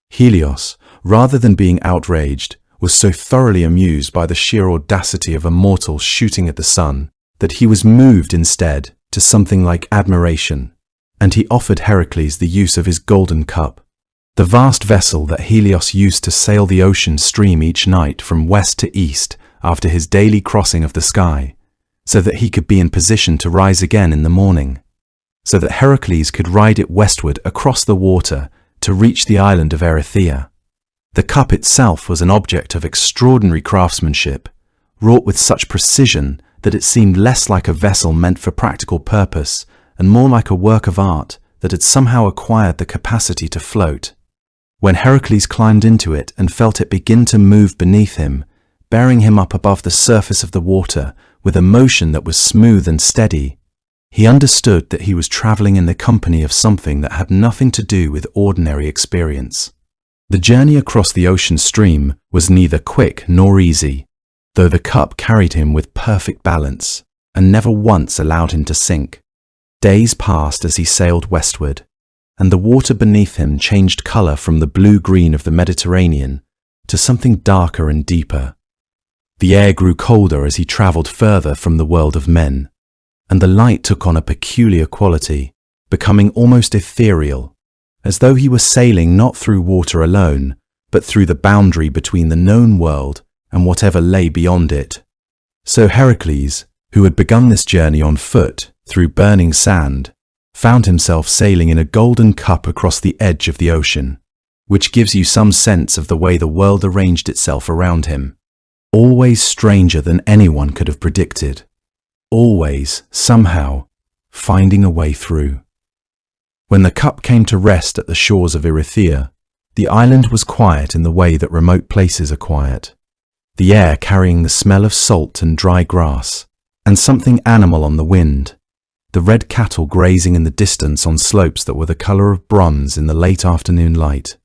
Helios, rather than being outraged, was so thoroughly amused by the sheer audacity of a mortal shooting at the sun that he was moved instead to something like admiration, and he offered Heracles the use of his golden cup, the vast vessel that Helios used to sail the ocean stream each night from west to east after his daily crossing of the sky, so that he could be in position to rise again in the morning, so that Heracles could ride it westward across the water to reach the island of Erythea. The cup itself was an object of extraordinary craftsmanship, wrought with such precision that it seemed less like a vessel meant for practical purpose and more like a work of art that had somehow acquired the capacity to float. When Heracles climbed into it and felt it begin to move beneath him, bearing him up above the surface of the water with a motion that was smooth and steady, he understood that he was travelling in the company of something that had nothing to do with ordinary experience. The journey across the ocean stream was neither quick nor easy, though the cup carried him with perfect balance and never once allowed him to sink. Days passed as he sailed westward, and the water beneath him changed colour from the blue-green of the Mediterranean to something darker and deeper. The air grew colder as he travelled further from the world of men, and the light took on a peculiar quality, becoming almost ethereal, as though he were sailing not through water alone, but through the boundary between the known world and whatever lay beyond it. So Heracles, who had begun this journey on foot through burning sand, found himself sailing in a golden cup across the edge of the ocean, which gives you some sense of the way the world arranged itself around him. Always stranger than anyone could have predicted. Always, somehow, finding a way through. When the cup came to rest at the shores of Erythea, the island was quiet in the way that remote places are quiet. The air carrying the smell of salt and dry grass, and something animal on the wind, the red cattle grazing in the distance on slopes that were the colour of bronze in the late afternoon light.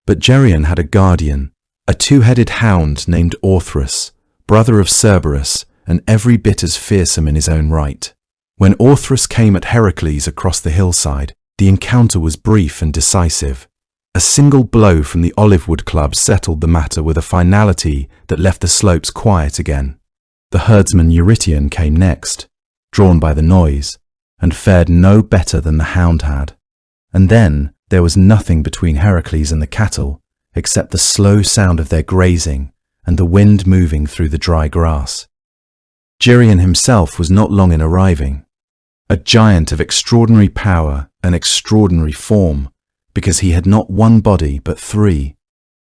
But Geryon had a guardian, a two-headed hound named Orthrus, brother of Cerberus, and every bit as fearsome in his own right. When Orthrus came at Heracles across the hillside, the encounter was brief and decisive. A single blow from the olive-wood club settled the matter with a finality that left the slopes quiet again. The herdsman Eurytion came next, drawn by the noise, and fared no better than the hound had. And then there was nothing between Heracles and the cattle, except the slow sound of their grazing and the wind moving through the dry grass. Geryon himself was not long in arriving, a giant of extraordinary power and extraordinary form, because he had not one body but three.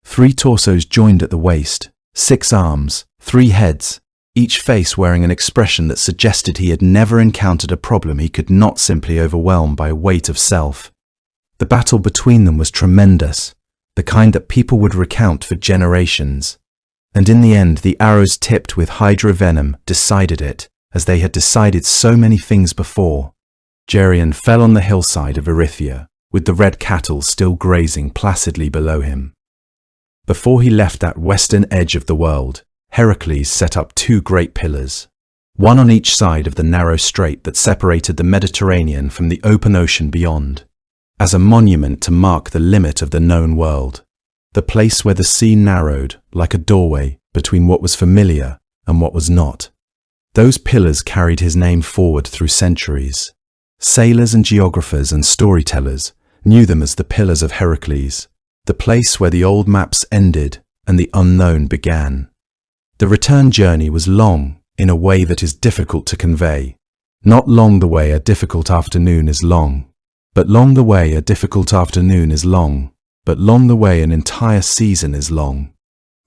3 torsos joined at the waist, 6 arms, 3 heads, each face wearing an expression that suggested he had never encountered a problem he could not simply overwhelm by weight of self. The battle between them was tremendous, the kind that people would recount for generations. And in the end, the arrows tipped with hydra venom decided it, as they had decided so many things before. Geryon fell on the hillside of Erythea, with the red cattle still grazing placidly below him. Before he left that western edge of the world, Heracles set up two great pillars, one on each side of the narrow strait that separated the Mediterranean from the open ocean beyond, as a monument to mark the limit of the known world, the place where the sea narrowed like a doorway between what was familiar and what was not. Those pillars carried his name forward through centuries. Sailors and geographers and storytellers knew them as the Pillars of Heracles, the place where the old maps ended and the unknown began. The return journey was long in a way that is difficult to convey. Not long the way a difficult afternoon is long, but long the way a difficult afternoon is long, but long the way an entire season is long.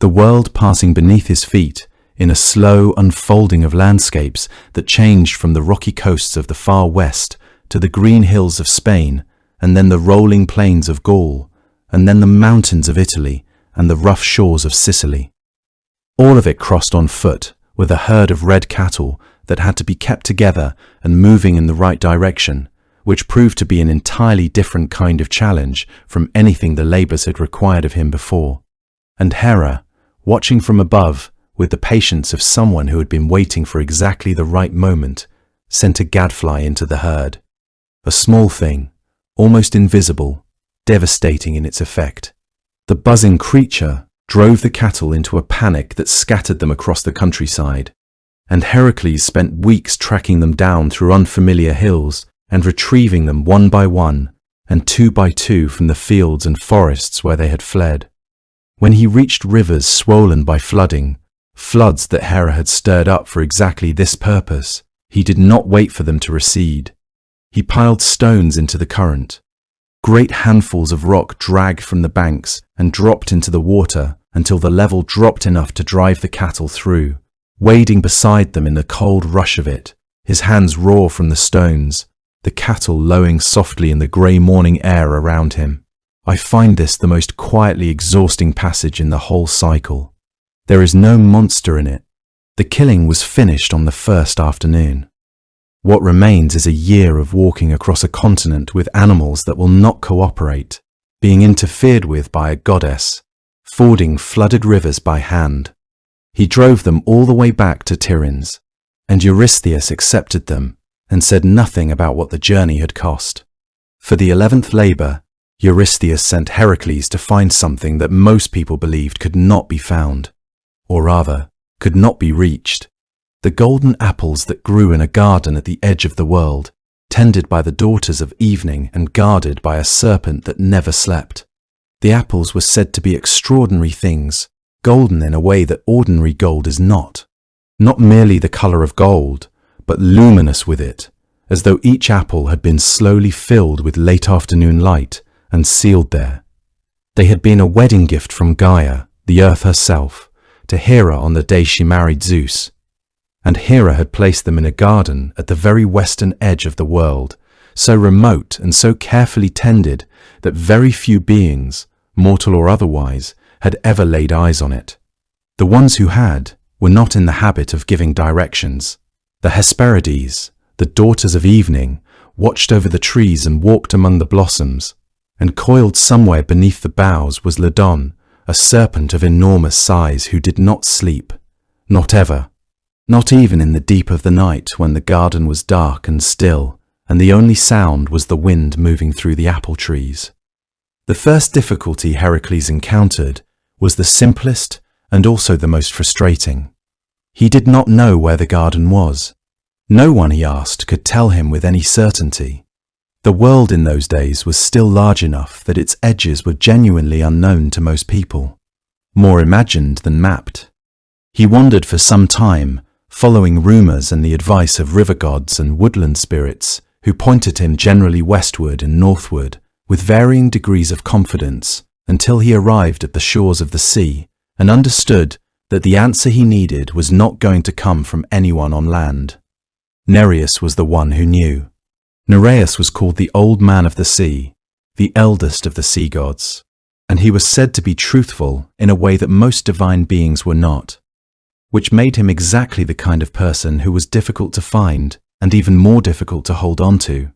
The world passing beneath his feet in a slow unfolding of landscapes that changed from the rocky coasts of the far west to the green hills of Spain, and then the rolling plains of Gaul, and then the mountains of Italy and the rough shores of Sicily. All of it crossed on foot with a herd of red cattle that had to be kept together and moving in the right direction, which proved to be an entirely different kind of challenge from anything the labours had required of him before. And Hera, watching from above with the patience of someone who had been waiting for exactly the right moment, sent a gadfly into the herd. A small thing, almost invisible, devastating in its effect. The buzzing creature drove the cattle into a panic that scattered them across the countryside, and Heracles spent weeks tracking them down through unfamiliar hills and retrieving them one by one and two by two from the fields and forests where they had fled. When he reached rivers swollen by flooding, floods that Hera had stirred up for exactly this purpose, he did not wait for them to recede. He piled stones into the current. Great handfuls of rock dragged from the banks and dropped into the water until the level dropped enough to drive the cattle through, wading beside them in the cold rush of it, his hands raw from the stones, the cattle lowing softly in the grey morning air around him. I find this the most quietly exhausting passage in the whole cycle. There is no monster in it. The killing was finished on the first afternoon. What remains is a year of walking across a continent with animals that will not cooperate, being interfered with by a goddess, fording flooded rivers by hand. He drove them all the way back to Tiryns, and Eurystheus accepted them and said nothing about what the journey had cost. For the 11th labour, Eurystheus sent Heracles to find something that most people believed could not be found, or rather, could not be reached. The golden apples that grew in a garden at the edge of the world, tended by the daughters of evening and guarded by a serpent that never slept. The apples were said to be extraordinary things, golden in a way that ordinary gold is not. Not merely the colour of gold, but luminous with it, as though each apple had been slowly filled with late afternoon light and sealed there. They had been a wedding gift from Gaia, the earth herself, to Hera on the day she married Zeus. And Hera had placed them in a garden at the very western edge of the world, so remote and so carefully tended that very few beings, mortal or otherwise, had ever laid eyes on it. The ones who had were not in the habit of giving directions. The Hesperides, the daughters of evening, watched over the trees and walked among the blossoms, and coiled somewhere beneath the boughs was Ladon, a serpent of enormous size who did not sleep, not ever. Not even in the deep of the night when the garden was dark and still, and the only sound was the wind moving through the apple trees. The first difficulty Heracles encountered was the simplest and also the most frustrating. He did not know where the garden was. No one, he asked, could tell him with any certainty. The world in those days was still large enough that its edges were genuinely unknown to most people, more imagined than mapped. He wandered for some time, following rumours and the advice of river gods and woodland spirits, who pointed him generally westward and northward, with varying degrees of confidence, until he arrived at the shores of the sea and understood that the answer he needed was not going to come from anyone on land. Nereus was the one who knew. Nereus was called the Old Man of the Sea, the eldest of the sea gods, and he was said to be truthful in a way that most divine beings were not, which made him exactly the kind of person who was difficult to find and even more difficult to hold on to.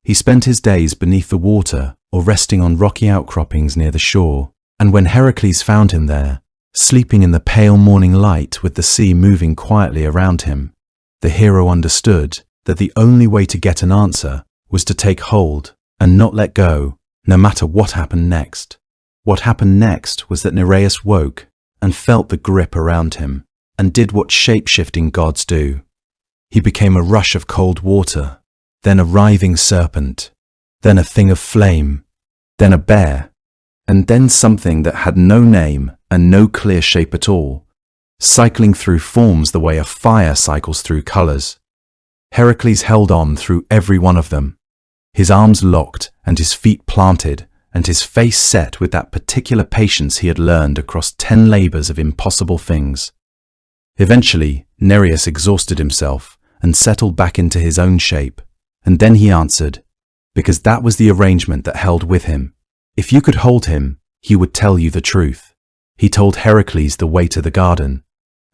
He spent his days beneath the water or resting on rocky outcroppings near the shore, and when Heracles found him there, sleeping in the pale morning light with the sea moving quietly around him. The hero understood that the only way to get an answer was to take hold and not let go, no matter what happened next. What happened next was that Nereus woke and felt the grip around him and did what shape-shifting gods do. He became a rush of cold water, then a writhing serpent, then a thing of flame, then a bear, and then something that had no name and no clear shape at all, cycling through forms the way a fire cycles through colors. Heracles held on through every one of them, his arms locked and his feet planted and his face set with that particular patience he had learned across 10 labors of impossible things. Eventually, Nereus exhausted himself and settled back into his own shape, and then he answered, because that was the arrangement that held with him. If you could hold him, he would tell you the truth. He told Heracles the way to the garden,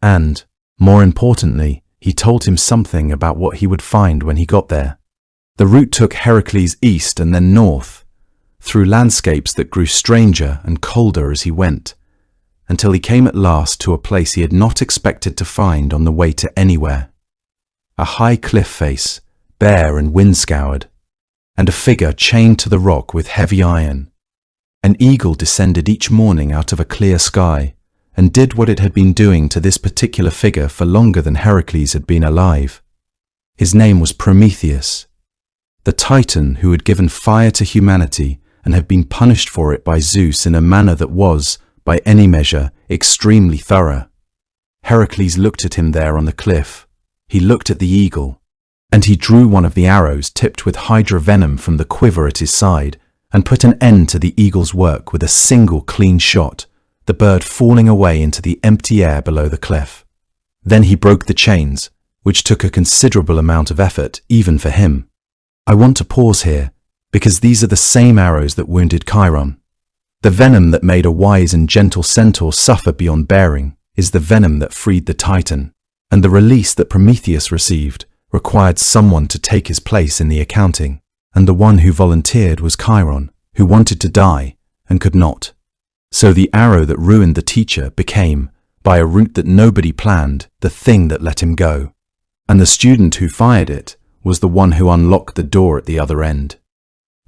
and, more importantly, he told him something about what he would find when he got there. The route took Heracles east and then north, through landscapes that grew stranger and colder as he went, until he came at last to a place he had not expected to find on the way to anywhere. A high cliff face, bare and wind-scoured, and a figure chained to the rock with heavy iron. An eagle descended each morning out of a clear sky, and did what it had been doing to this particular figure for longer than Heracles had been alive. His name was Prometheus, the Titan who had given fire to humanity and had been punished for it by Zeus in a manner that was, by any measure, extremely thorough. Heracles looked at him there on the cliff. He looked at the eagle, and he drew one of the arrows tipped with hydra venom from the quiver at his side and put an end to the eagle's work with a single clean shot, the bird falling away into the empty air below the cliff. Then he broke the chains, which took a considerable amount of effort even for him. I want to pause here, because these are the same arrows that wounded Chiron. The venom that made a wise and gentle centaur suffer beyond bearing is the venom that freed the Titan, and the release that Prometheus received required someone to take his place in the accounting, and the one who volunteered was Chiron, who wanted to die and could not. So the arrow that ruined the teacher became, by a route that nobody planned, the thing that let him go, and the student who fired it was the one who unlocked the door at the other end.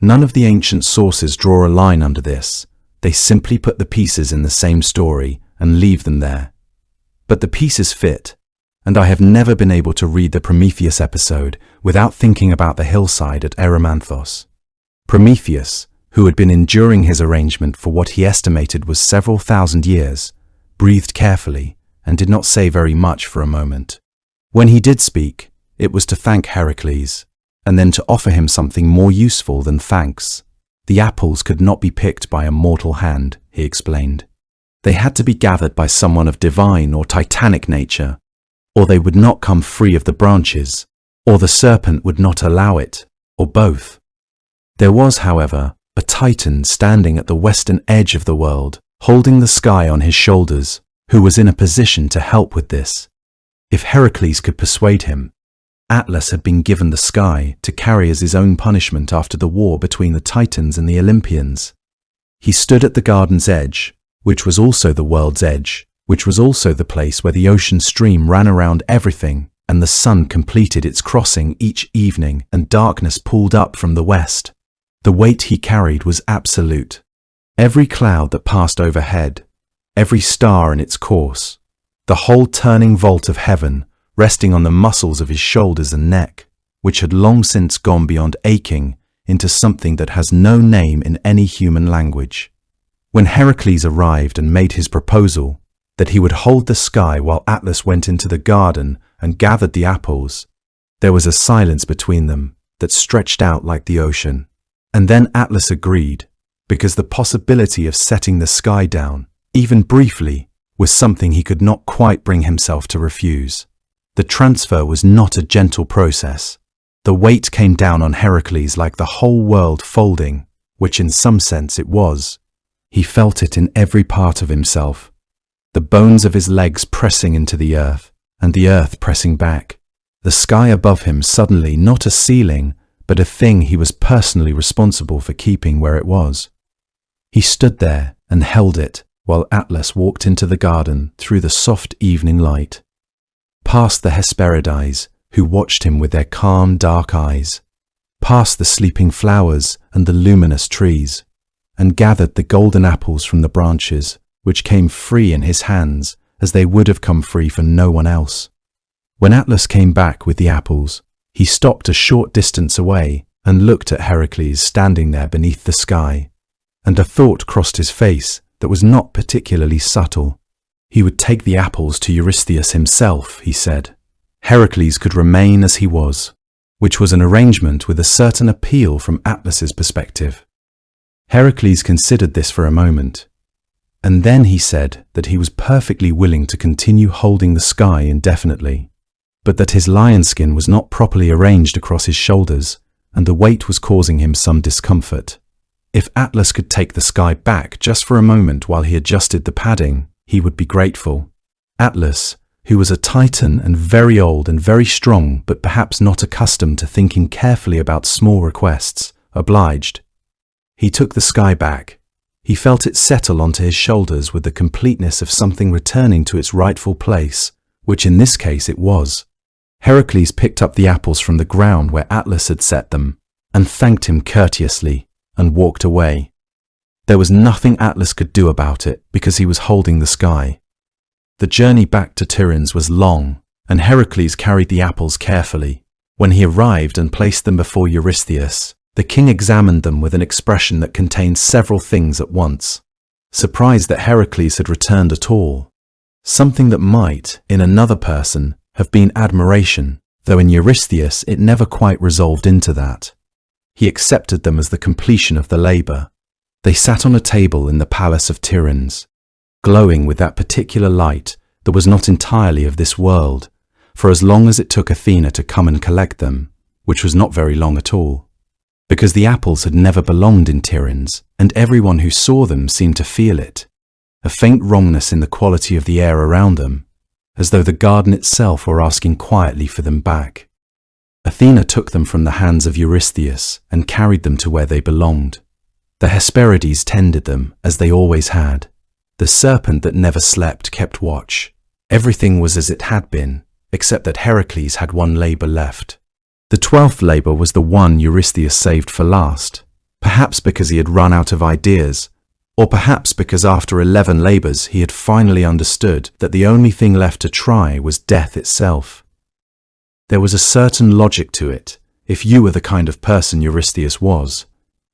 None of the ancient sources draw a line under this. They simply put the pieces in the same story and leave them there. But the pieces fit, and I have never been able to read the Prometheus episode without thinking about the hillside at Erymanthos. Prometheus, who had been enduring his arrangement for what he estimated was several thousand years, breathed carefully and did not say very much for a moment. When he did speak, it was to thank Heracles, and then to offer him something more useful than thanks. The apples could not be picked by a mortal hand, he explained. They had to be gathered by someone of divine or titanic nature, or they would not come free of the branches, or the serpent would not allow it, or both. There was, however, a Titan standing at the western edge of the world, holding the sky on his shoulders, who was in a position to help with this. If Heracles could persuade him, Atlas had been given the sky to carry as his own punishment after the war between the Titans and the Olympians. He stood at the garden's edge, which was also the world's edge, which was also the place where the ocean stream ran around everything, and the sun completed its crossing each evening, and darkness pulled up from the west. The weight he carried was absolute. Every cloud that passed overhead, every star in its course, the whole turning vault of heaven, resting on the muscles of his shoulders and neck, which had long since gone beyond aching into something that has no name in any human language. When Heracles arrived and made his proposal, that he would hold the sky while Atlas went into the garden and gathered the apples, there was a silence between them that stretched out like the ocean. And then Atlas agreed, because the possibility of setting the sky down, even briefly, was something he could not quite bring himself to refuse. The transfer was not a gentle process. The weight came down on Heracles like the whole world folding, which in some sense it was. He felt it in every part of himself, the bones of his legs pressing into the earth, and the earth pressing back. The sky above him suddenly not a ceiling, but a thing he was personally responsible for keeping where it was. He stood there and held it, while Atlas walked into the garden through the soft evening light. Past the Hesperides, who watched him with their calm, dark eyes. Past the sleeping flowers and the luminous trees, and gathered the golden apples from the branches, which came free in his hands as they would have come free for no one else. When Atlas came back with the apples, he stopped a short distance away and looked at Heracles standing there beneath the sky, and a thought crossed his face that was not particularly subtle. He would take the apples to Eurystheus himself, he said. Heracles could remain as he was, which was an arrangement with a certain appeal from Atlas's perspective. Heracles considered this for a moment, and then he said that he was perfectly willing to continue holding the sky indefinitely, but that his lion skin was not properly arranged across his shoulders, and the weight was causing him some discomfort. If Atlas could take the sky back just for a moment while he adjusted the padding, he would be grateful. Atlas, who was a Titan and very old and very strong, but perhaps not accustomed to thinking carefully about small requests, obliged. He took the sky back. He felt it settle onto his shoulders with the completeness of something returning to its rightful place, which in this case it was. Heracles picked up the apples from the ground where Atlas had set them, and thanked him courteously, and walked away. There was nothing Atlas could do about it because he was holding the sky. The journey back to Tiryns was long, and Heracles carried the apples carefully. When he arrived and placed them before Eurystheus, the king examined them with an expression that contained several things at once. Surprised that Heracles had returned at all. Something that might, in another person, have been admiration, though in Eurystheus it never quite resolved into that. He accepted them as the completion of the labour. They sat on a table in the palace of Tiryns, glowing with that particular light that was not entirely of this world, for as long as it took Athena to come and collect them, which was not very long at all. Because the apples had never belonged in Tiryns, and everyone who saw them seemed to feel it, a faint wrongness in the quality of the air around them, as though the garden itself were asking quietly for them back. Athena took them from the hands of Eurystheus and carried them to where they belonged. The Hesperides tended them, as they always had. The serpent that never slept kept watch. Everything was as it had been, except that Heracles had one labour left. The 12th labour was the one Eurystheus saved for last, perhaps because he had run out of ideas, or perhaps because after 11 labours he had finally understood that the only thing left to try was death itself. There was a certain logic to it, if you were the kind of person Eurystheus was,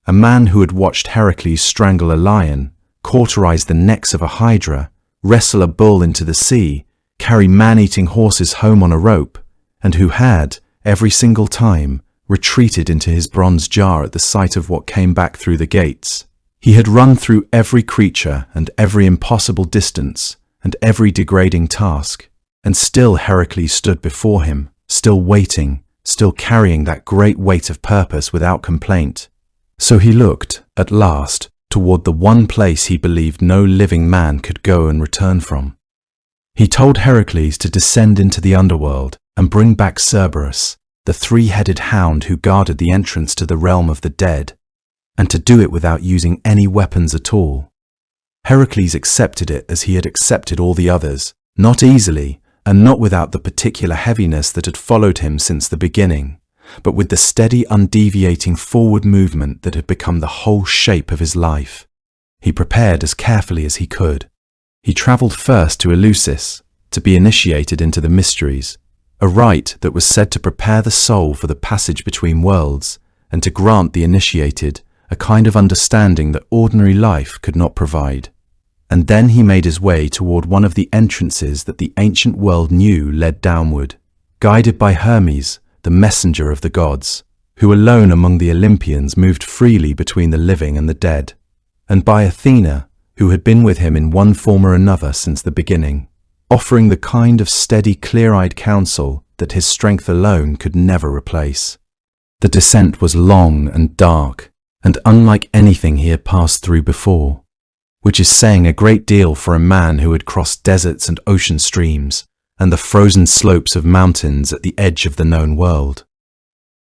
a man who had watched Heracles strangle a lion, cauterize the necks of a hydra, wrestle a bull into the sea, carry man-eating horses home on a rope, and who had, every single time, retreated into his bronze jar at the sight of what came back through the gates. He had run through every creature and every impossible distance and every degrading task, and still Heracles stood before him, still waiting, still carrying that great weight of purpose without complaint. So he looked, at last, toward the one place he believed no living man could go and return from. He told Heracles to descend into the underworld and bring back Cerberus, the three-headed hound who guarded the entrance to the realm of the dead, and to do it without using any weapons at all. Heracles accepted it as he had accepted all the others, not easily, and not without the particular heaviness that had followed him since the beginning, but with the steady, undeviating forward movement that had become the whole shape of his life. He prepared as carefully as he could. He travelled first to Eleusis, to be initiated into the mysteries, a rite that was said to prepare the soul for the passage between worlds, and to grant the initiated a kind of understanding that ordinary life could not provide. And then he made his way toward one of the entrances that the ancient world knew led downward, guided by Hermes, the messenger of the gods, who alone among the Olympians moved freely between the living and the dead, and by Athena, who had been with him in one form or another since the beginning, offering the kind of steady, clear-eyed counsel that his strength alone could never replace. The descent was long and dark, and unlike anything he had passed through before, which is saying a great deal for a man who had crossed deserts and ocean streams and the frozen slopes of mountains at the edge of the known world.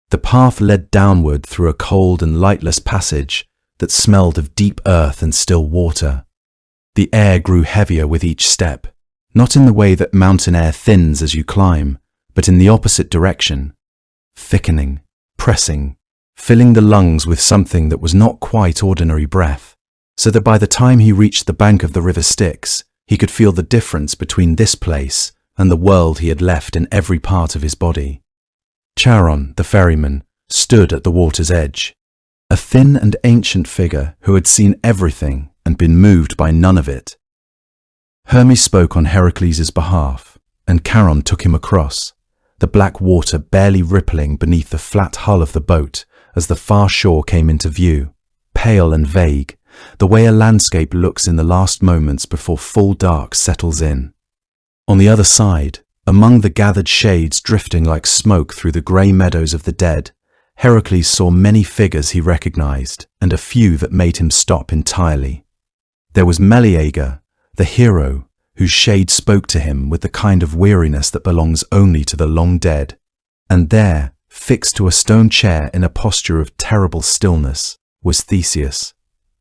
The path led downward through a cold and lightless passage that smelled of deep earth and still water. The air grew heavier with each step, not in the way that mountain air thins as you climb, but in the opposite direction, thickening, pressing, filling the lungs with something that was not quite ordinary breath, so that by the time he reached the bank of the river Styx, he could feel the difference between this place and the world he had left in every part of his body. Charon, the ferryman, stood at the water's edge, a thin and ancient figure who had seen everything and been moved by none of it. Hermes spoke on Heracles' behalf, and Charon took him across, the black water barely rippling beneath the flat hull of the boat as the far shore came into view, pale and vague, the way a landscape looks in the last moments before full dark settles in. On the other side, among the gathered shades drifting like smoke through the grey meadows of the dead, Heracles saw many figures he recognized, and a few that made him stop entirely. There was Meleager, the hero, whose shade spoke to him with the kind of weariness that belongs only to the long dead. And there, fixed to a stone chair in a posture of terrible stillness, was Theseus,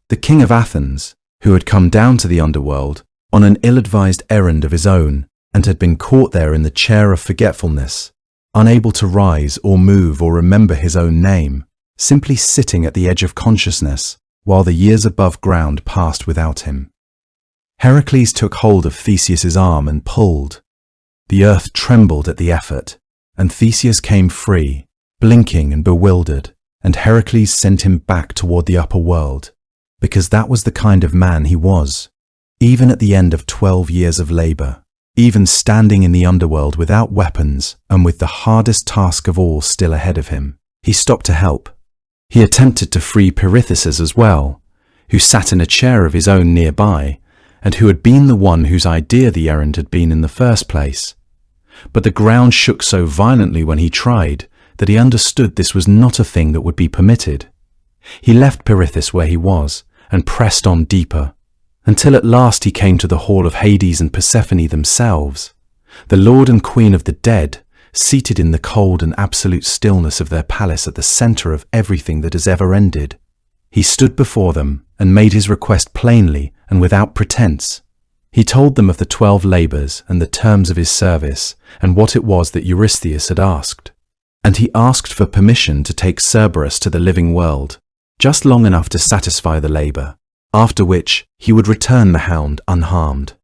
the king of Athens, who had come down to the underworld on an ill-advised errand of his own and had been caught there in the chair of forgetfulness, unable to rise or move or remember his own name, simply sitting at the edge of consciousness while the years above ground passed without him. Heracles took hold of Theseus's arm and pulled. The earth trembled at the effort, and Theseus came free, blinking and bewildered, and Heracles sent him back toward the upper world, because that was the kind of man he was, even at the end of 12 years of labor, even standing in the underworld without weapons and with the hardest task of all still ahead of him. He stopped to help. He attempted to free Persephone as well, who sat in a chair of his own nearby, and who had been the one whose idea the errand had been in the first place. But the ground shook so violently when he tried that he understood this was not a thing that would be permitted. He left Persephone where he was and pressed on deeper, until at last he came to the hall of Hades and Persephone themselves, the lord and queen of the dead, seated in the cold and absolute stillness of their palace at the center of everything that has ever ended. He stood before them and made his request plainly and without pretense. He told them of the 12 labors and the terms of his service and what it was that Eurystheus had asked. And he asked for permission to take Cerberus to the living world, just long enough to satisfy the labor, after which he would return the hound unharmed.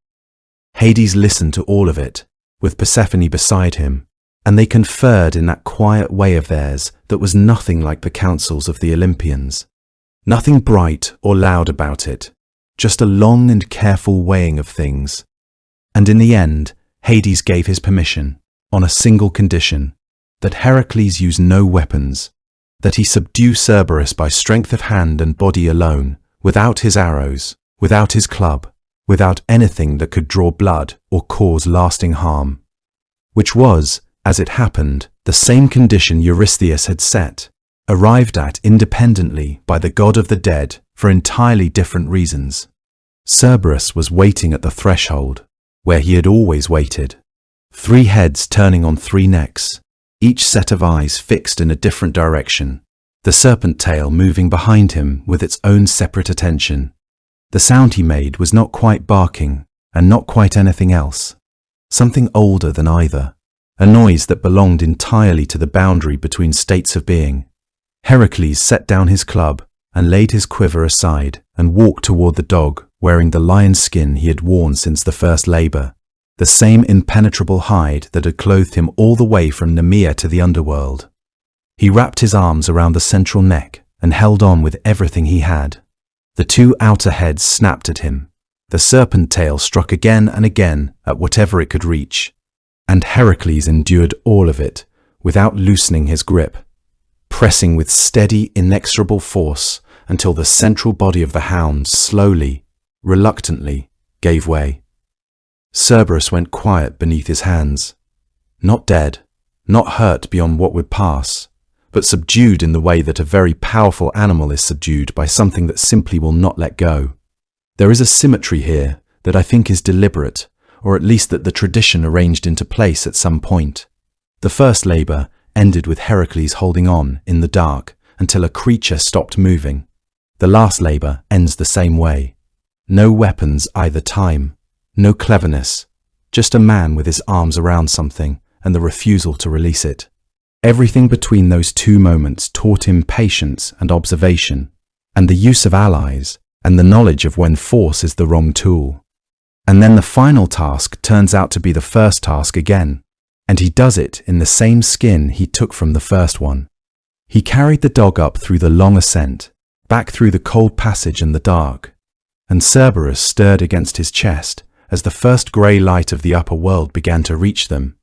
Hades listened to all of it, with Persephone beside him, and they conferred in that quiet way of theirs that was nothing like the councils of the Olympians. Nothing bright or loud about it, just a long and careful weighing of things. And in the end, Hades gave his permission, on a single condition, that Heracles use no weapons, that he subdue Cerberus by strength of hand and body alone, without his arrows, without his club, without anything that could draw blood or cause lasting harm. Which was, as it happened, the same condition Eurystheus had set, arrived at independently by the god of the dead for entirely different reasons. Cerberus was waiting at the threshold, where he had always waited, 3 heads turning on 3 necks, each set of eyes fixed in a different direction, the serpent tail moving behind him with its own separate attention. The sound he made was not quite barking, and not quite anything else. Something older than either, a noise that belonged entirely to the boundary between states of being. Heracles set down his club and laid his quiver aside and walked toward the dog, wearing the lion's skin he had worn since the first labor, the same impenetrable hide that had clothed him all the way from Nemea to the underworld. He wrapped his arms around the central neck and held on with everything he had. The 2 outer heads snapped at him. The serpent tail struck again and again at whatever it could reach, and Heracles endured all of it without loosening his grip, pressing with steady, inexorable force until the central body of the hound slowly, reluctantly, gave way. Cerberus went quiet beneath his hands, not dead, not hurt beyond what would pass, but subdued in the way that a very powerful animal is subdued by something that simply will not let go. There is a symmetry here that I think is deliberate, or at least that the tradition arranged into place at some point. The first labor ended with Heracles holding on in the dark until a creature stopped moving. The last labor ends the same way. No weapons either time, no cleverness, just a man with his arms around something and the refusal to release it. Everything between those two moments taught him patience and observation, and the use of allies, and the knowledge of when force is the wrong tool. And then the final task turns out to be the first task again, and he does it in the same skin he took from the first one. He carried the dog up through the long ascent, back through the cold passage and the dark, and Cerberus stirred against his chest as the first grey light of the upper world began to reach them.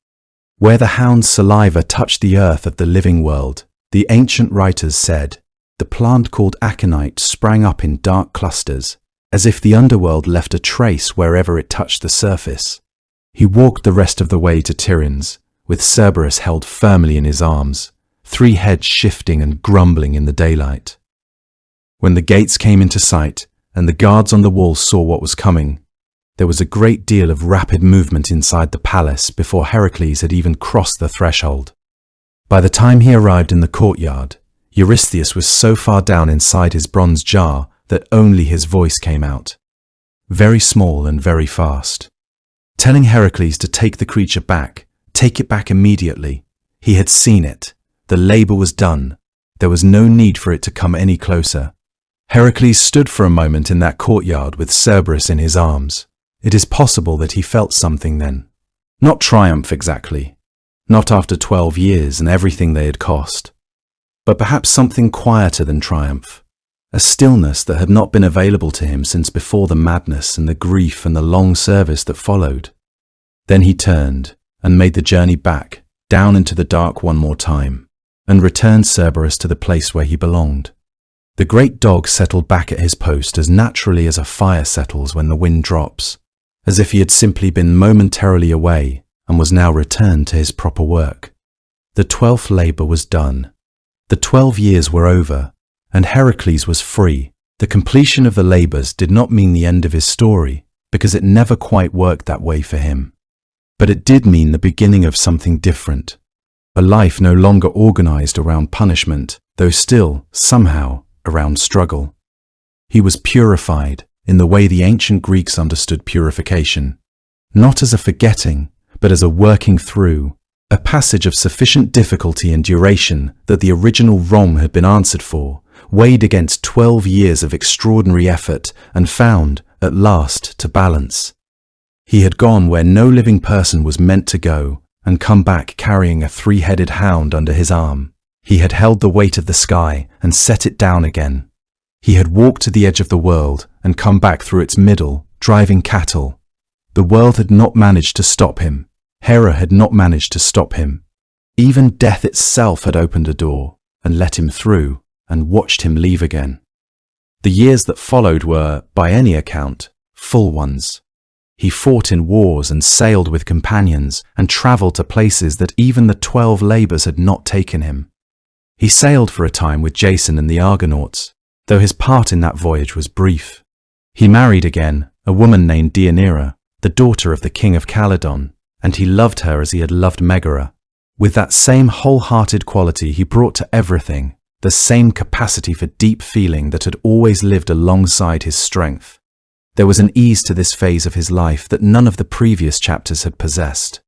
Where the hound's saliva touched the earth of the living world, the ancient writers said, the plant called aconite sprang up in dark clusters, as if the underworld left a trace wherever it touched the surface. He walked the rest of the way to Tiryns, with Cerberus held firmly in his arms, three heads shifting and grumbling in the daylight. When the gates came into sight, and the guards on the wall saw what was coming, there was a great deal of rapid movement inside the palace before Heracles had even crossed the threshold. By the time he arrived in the courtyard, Eurystheus was so far down inside his bronze jar that only his voice came out, very small and very fast, telling Heracles to take the creature back, take it back immediately. He had seen it. The labor was done. There was no need for it to come any closer. Heracles stood for a moment in that courtyard with Cerberus in his arms. It is possible that he felt something then. Not triumph exactly. Not after 12 years and everything they had cost. But perhaps something quieter than triumph. A stillness that had not been available to him since before the madness and the grief and the long service that followed. Then he turned and made the journey back, down into the dark one more time, and returned Cerberus to the place where he belonged. The great dog settled back at his post as naturally as a fire settles when the wind drops, as if he had simply been momentarily away and was now returned to his proper work. The 12th labor was done. The 12 years were over, and Heracles was free. The completion of the labors did not mean the end of his story, because it never quite worked that way for him. But it did mean the beginning of something different, a life no longer organized around punishment, though still, somehow, around struggle. He was purified in the way the ancient Greeks understood purification, not as a forgetting, but as a working through, a passage of sufficient difficulty and duration that the original wrong had been answered for, weighed against 12 years of extraordinary effort and found, at last, to balance. He had gone where no living person was meant to go and come back carrying a three-headed hound under his arm. He had held the weight of the sky and set it down again. He had walked to the edge of the world and come back through its middle, driving cattle. The world had not managed to stop him. Hera had not managed to stop him. Even death itself had opened a door and let him through and watched him leave again. The years that followed were, by any account, full ones. He fought in wars and sailed with companions and travelled to places that even the 12 labors had not taken him. He sailed for a time with Jason and the Argonauts, though his part in that voyage was brief. He married again a woman named Deianira, the daughter of the king of Calydon, and he loved her as he had loved Megara. With that same wholehearted quality he brought to everything, the same capacity for deep feeling that had always lived alongside his strength. There was an ease to this phase of his life that none of the previous chapters had possessed,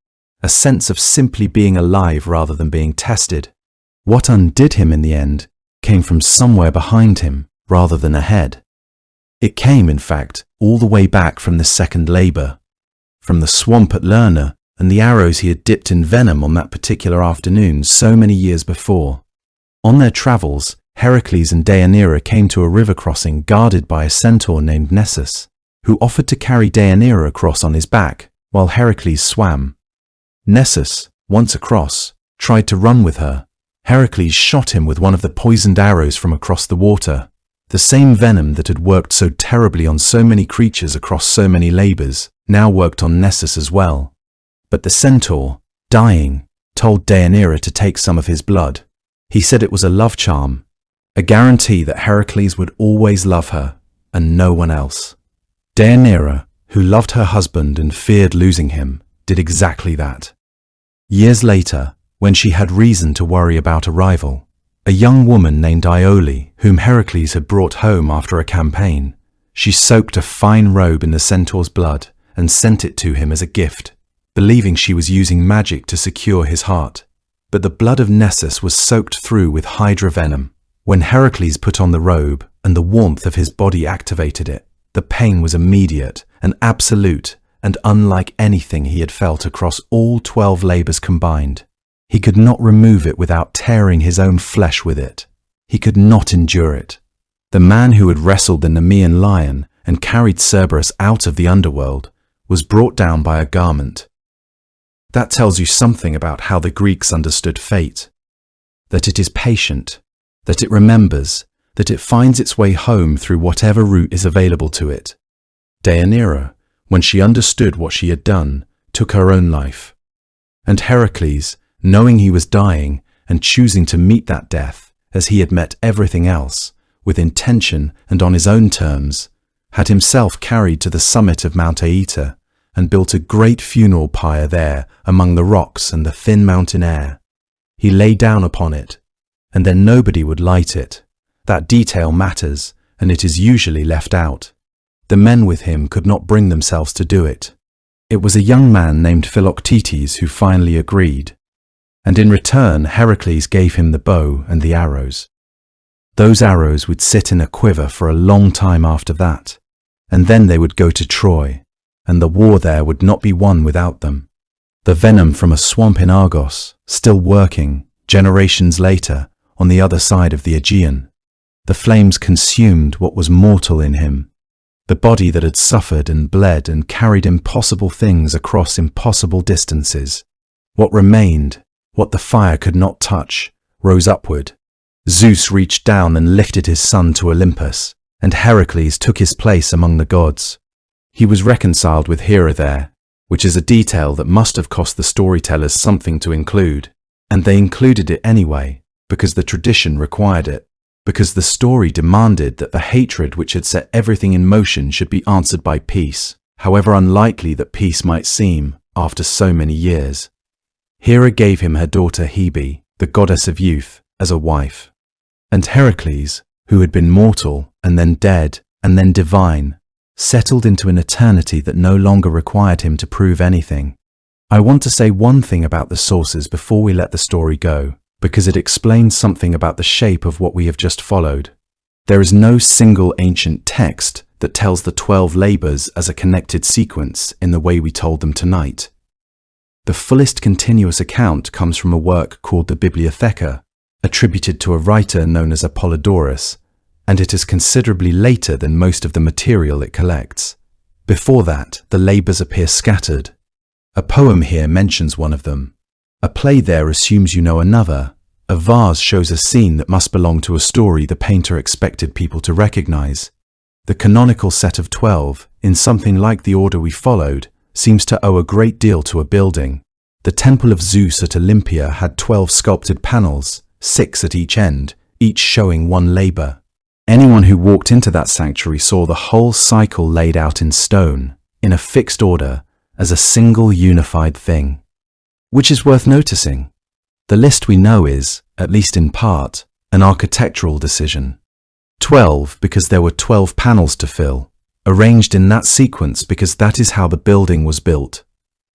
a sense of simply being alive rather than being tested. What undid him in the end came from somewhere behind him rather than ahead. It came, in fact, all the way back from the second labor, from the swamp at Lerna and the arrows he had dipped in venom on that particular afternoon so many years before. On their travels, Heracles and Deianira came to a river crossing guarded by a centaur named Nessus, who offered to carry Deianira across on his back while Heracles swam. Nessus, once across, tried to run with her. Heracles shot him with one of the poisoned arrows from across the water, the same venom that had worked so terribly on so many creatures across so many labors, now worked on Nessus as well. But the centaur, dying, told Deianira to take some of his blood. He said it was a love charm, a guarantee that Heracles would always love her, and no one else. Deianira, who loved her husband and feared losing him, did exactly that. Years later, when she had reason to worry about a rival, a young woman named Iole, whom Heracles had brought home after a campaign, She soaked a fine robe in the centaur's blood and sent it to him as a gift, believing she was using magic to secure his heart. But the blood of Nessus was soaked through with hydra venom. When Heracles put on the robe and the warmth of his body activated it, the pain was immediate and absolute and unlike anything he had felt across all 12 labors combined. He could not remove it without tearing his own flesh with it. He could not endure it. The man who had wrestled the Nemean lion and carried Cerberus out of the underworld was brought down by a garment. That tells you something about how the Greeks understood fate. That it is patient, that it remembers, that it finds its way home through whatever route is available to it. Deianira, when she understood what she had done, took her own life. And Heracles, knowing he was dying and choosing to meet that death as he had met everything else, with intention and on his own terms, had himself carried to the summit of Mount Aita and built a great funeral pyre there among the rocks and the thin mountain air. He lay down upon it, and then nobody would light it. That detail matters, and it is usually left out. The men with him could not bring themselves to do it. It was a young man named Philoctetes who finally agreed, and in return Heracles gave him the bow and the arrows. Those arrows would sit in a quiver for a long time after that, and then they would go to Troy, and the war there would not be won without them. The venom from a swamp in Argos, still working, generations later, on the other side of the Aegean. The flames consumed what was mortal in him. The body that had suffered and bled and carried impossible things across impossible distances. What remained, what the fire could not touch, rose upward. Zeus reached down and lifted his son to Olympus, and Heracles took his place among the gods. He was reconciled with Hera there, which is a detail that must have cost the storytellers something to include, and they included it anyway, because the tradition required it, because the story demanded that the hatred which had set everything in motion should be answered by peace, however unlikely that peace might seem after so many years. Hera gave him her daughter Hebe, the goddess of youth, as a wife. And Heracles, who had been mortal and then dead and then divine, settled into an eternity that no longer required him to prove anything. I want to say one thing about the sources before we let the story go, because it explains something about the shape of what we have just followed. There is no single ancient text that tells the 12 labors as a connected sequence in the way we told them tonight. The fullest continuous account comes from a work called the Bibliotheca, attributed to a writer known as Apollodorus, and it is considerably later than most of the material it collects. Before that, the labors appear scattered. A poem here mentions one of them. A play there assumes you know another. A vase shows a scene that must belong to a story the painter expected people to recognize. The canonical set of 12, in something like the order we followed, seems to owe a great deal to a building. The Temple of Zeus at Olympia had 12 sculpted panels, 6 at each end, each showing one labor. Anyone who walked into that sanctuary saw the whole cycle laid out in stone, in a fixed order, as a single unified thing. Which is worth noticing. The list we know is, at least in part, an architectural decision. 12 because there were 12 panels to fill, arranged in that sequence because that is how the building was built.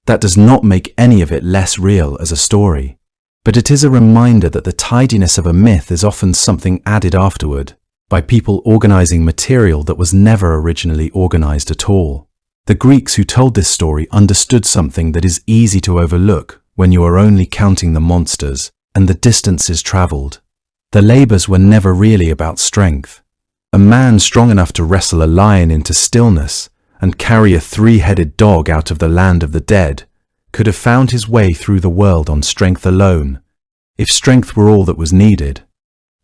That does not make any of it less real as a story, but it is a reminder that the tidiness of a myth is often something added afterward, by people organizing material that was never originally organized at all. The Greeks who told this story understood something that is easy to overlook when you are only counting the monsters and the distances traveled. The labors were never really about strength. A man strong enough to wrestle a lion into stillness and carry a 3-headed dog out of the land of the dead could have found his way through the world on strength alone, if strength were all that was needed.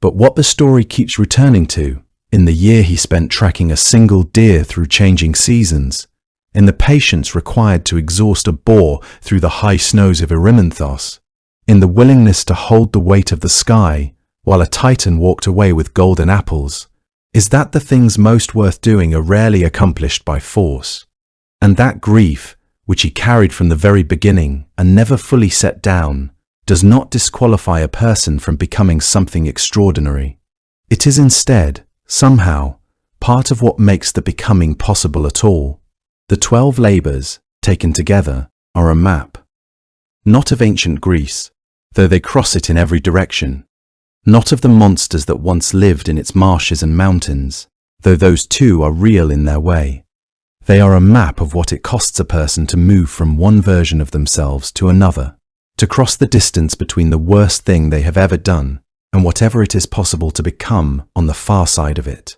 But what the story keeps returning to, in the year he spent tracking a single deer through changing seasons, in the patience required to exhaust a boar through the high snows of Erymanthos, in the willingness to hold the weight of the sky while a titan walked away with golden apples, is that the things most worth doing are rarely accomplished by force. And that grief, which he carried from the very beginning and never fully set down, does not disqualify a person from becoming something extraordinary. It is instead, somehow, part of what makes the becoming possible at all. The 12 labors, taken together, are a map. Not of ancient Greece, though they cross it in every direction. Not of the monsters that once lived in its marshes and mountains, though those too are real in their way. They are a map of what it costs a person to move from one version of themselves to another, to cross the distance between the worst thing they have ever done and whatever it is possible to become on the far side of it.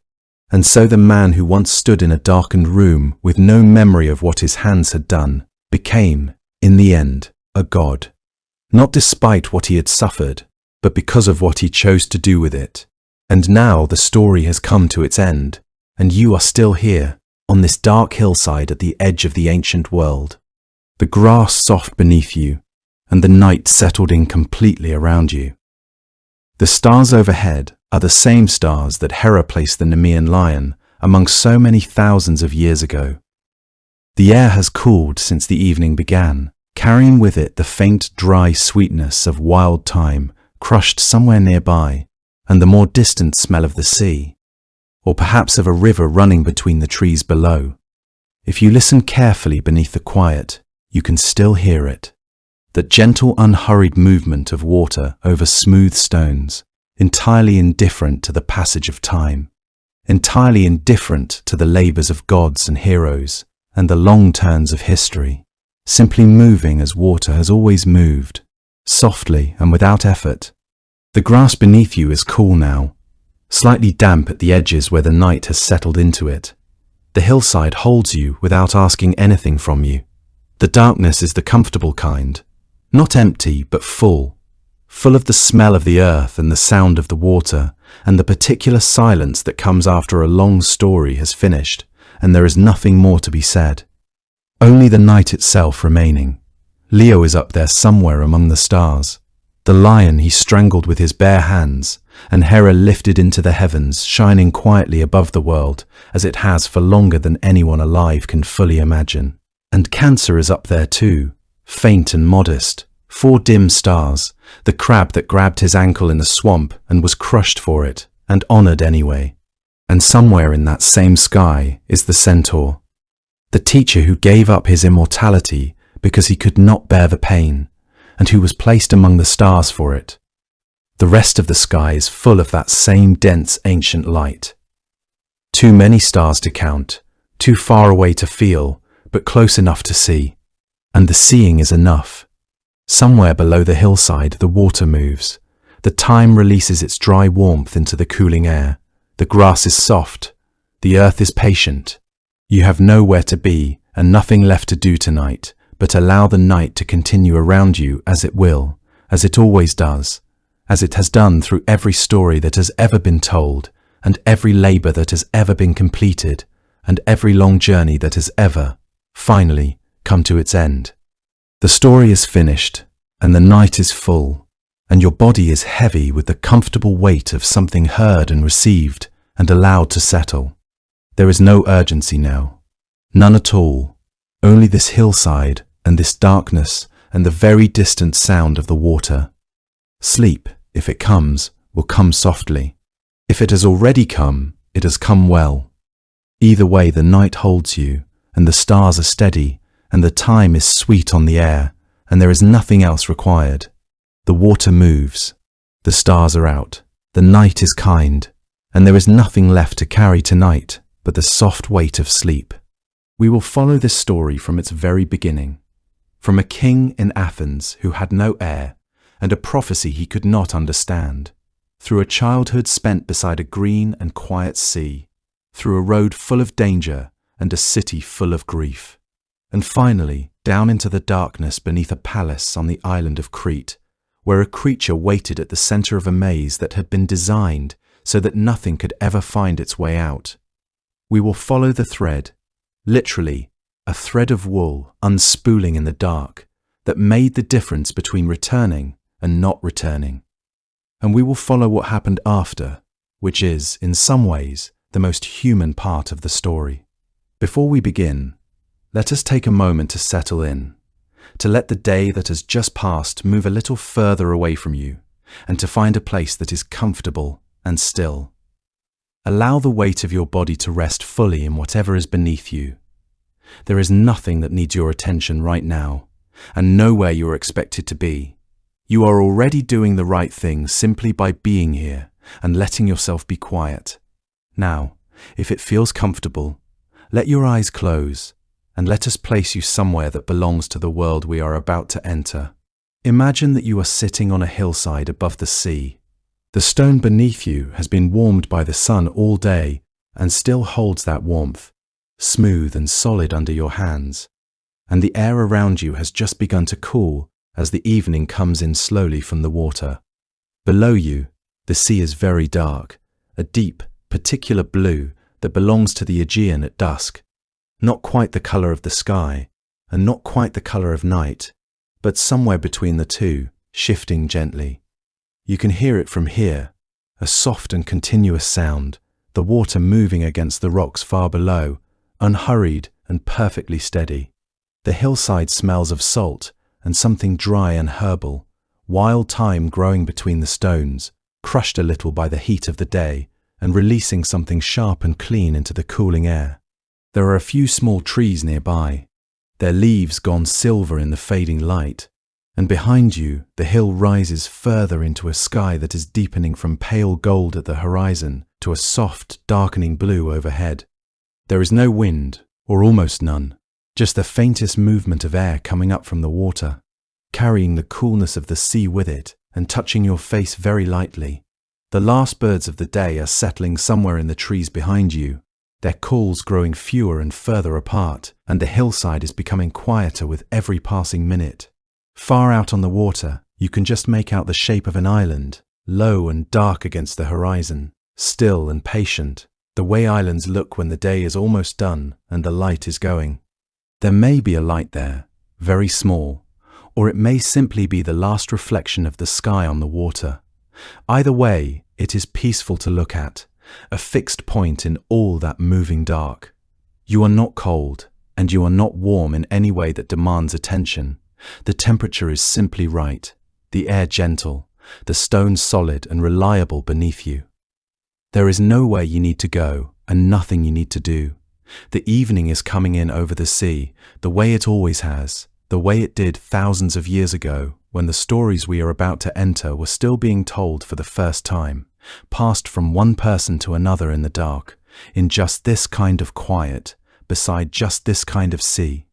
And so the man who once stood in a darkened room with no memory of what his hands had done became, in the end, a god. Not despite what he had suffered, but because of what he chose to do with it. And now the story has come to its end, and you are still here, on this dark hillside at the edge of the ancient world. The grass soft beneath you, and the night settled in completely around you. The stars overhead are the same stars that Hera placed the Nemean lion among so many thousands of years ago. The air has cooled since the evening began, carrying with it the faint, dry sweetness of wild thyme crushed somewhere nearby, and the more distant smell of the sea, or perhaps of a river running between the trees below. If you listen carefully beneath the quiet, you can still hear it. That gentle, unhurried movement of water over smooth stones, entirely indifferent to the passage of time, entirely indifferent to the labors of gods and heroes and the long turns of history, simply moving as water has always moved, softly and without effort. The grass beneath you is cool now, slightly damp at the edges where the night has settled into it. The hillside holds you without asking anything from you. The darkness is the comfortable kind, not empty but full of the smell of the earth and the sound of the water and the particular silence that comes after a long story has finished and there is nothing more to be said. Only the night itself remaining. Leo is up there somewhere among the stars. The lion he strangled with his bare hands, and Hera lifted into the heavens, shining quietly above the world, as it has for longer than anyone alive can fully imagine. And Cancer is up there too, faint and modest, 4 dim stars, the crab that grabbed his ankle in the swamp and was crushed for it, and honored anyway. And somewhere in that same sky is the centaur, the teacher who gave up his immortality because he could not bear the pain, and who was placed among the stars for it. The rest of the sky is full of that same dense ancient light. Too many stars to count, too far away to feel, but close enough to see. And the seeing is enough. Somewhere below the hillside the water moves. The thyme releases its dry warmth into the cooling air. The grass is soft. The earth is patient. You have nowhere to be and nothing left to do tonight, but allow the night to continue around you as it will, as it always does, as it has done through every story that has ever been told, and every labor that has ever been completed, and every long journey that has ever, finally, come to its end. The story is finished, and the night is full, and your body is heavy with the comfortable weight of something heard and received and allowed to settle. There is no urgency now, none at all, only this hillside and this darkness and the very distant sound of the water. Sleep, if it comes, will come softly. If it has already come, it has come well. Either way, the night holds you, and the stars are steady, and the time is sweet on the air, and there is nothing else required. The water moves, the stars are out, the night is kind, and there is nothing left to carry tonight but the soft weight of sleep. We will follow this story from its very beginning, from a king in Athens who had no heir, and a prophecy he could not understand, through a childhood spent beside a green and quiet sea, through a road full of danger and a city full of grief, and finally down into the darkness beneath a palace on the island of Crete, where a creature waited at the center of a maze that had been designed so that nothing could ever find its way out. We will follow the thread, literally, a thread of wool unspooling in the dark that made the difference between returning and not returning. And we will follow what happened after, which is, in some ways, the most human part of the story. Before we begin, let us take a moment to settle in, to let the day that has just passed move a little further away from you, and to find a place that is comfortable and still. Allow the weight of your body to rest fully in whatever is beneath you. There is nothing that needs your attention right now, and nowhere you are expected to be. You are already doing the right thing simply by being here and letting yourself be quiet. Now, if it feels comfortable, let your eyes close and let us place you somewhere that belongs to the world we are about to enter. Imagine that you are sitting on a hillside above the sea. The stone beneath you has been warmed by the sun all day and still holds that warmth, smooth and solid under your hands, and the air around you has just begun to cool as the evening comes in slowly from the water. Below you, the sea is very dark, a deep, particular blue that belongs to the Aegean at dusk, not quite the colour of the sky, and not quite the colour of night, but somewhere between the two, shifting gently. You can hear it from here, a soft and continuous sound, the water moving against the rocks far below, unhurried and perfectly steady. The hillside smells of salt and something dry and herbal, wild thyme growing between the stones, crushed a little by the heat of the day and releasing something sharp and clean into the cooling air. There are a few small trees nearby, their leaves gone silver in the fading light, and behind you the hill rises further into a sky that is deepening from pale gold at the horizon to a soft, darkening blue overhead. There is no wind, or almost none, just the faintest movement of air coming up from the water, carrying the coolness of the sea with it and touching your face very lightly. The last birds of the day are settling somewhere in the trees behind you, their calls growing fewer and further apart, and the hillside is becoming quieter with every passing minute. Far out on the water, you can just make out the shape of an island, low and dark against the horizon, still and patient, the way islands look when the day is almost done and the light is going. There may be a light there, very small, or it may simply be the last reflection of the sky on the water. Either way, it is peaceful to look at, a fixed point in all that moving dark. You are not cold, and you are not warm in any way that demands attention. The temperature is simply right, the air gentle, the stone solid and reliable beneath you. There is nowhere you need to go, and nothing you need to do. The evening is coming in over the sea, the way it always has, the way it did thousands of years ago, when the stories we are about to enter were still being told for the first time, passed from one person to another in the dark, in just this kind of quiet, beside just this kind of sea.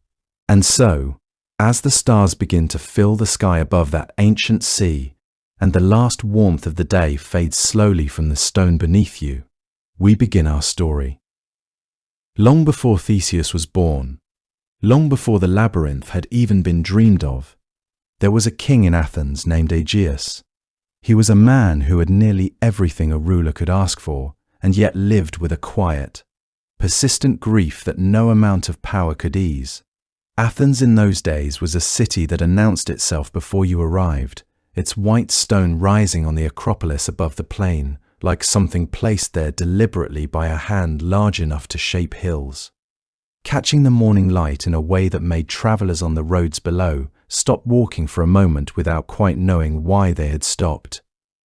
And so, as the stars begin to fill the sky above that ancient sea, and the last warmth of the day fades slowly from the stone beneath you, we begin our story. Long before Theseus was born, long before the labyrinth had even been dreamed of, there was a king in Athens named Aegeus. He was a man who had nearly everything a ruler could ask for, and yet lived with a quiet, persistent grief that no amount of power could ease. Athens in those days was a city that announced itself before you arrived, its white stone rising on the Acropolis above the plain, like something placed there deliberately by a hand large enough to shape hills. Catching the morning light in a way that made travellers on the roads below stop walking for a moment without quite knowing why they had stopped.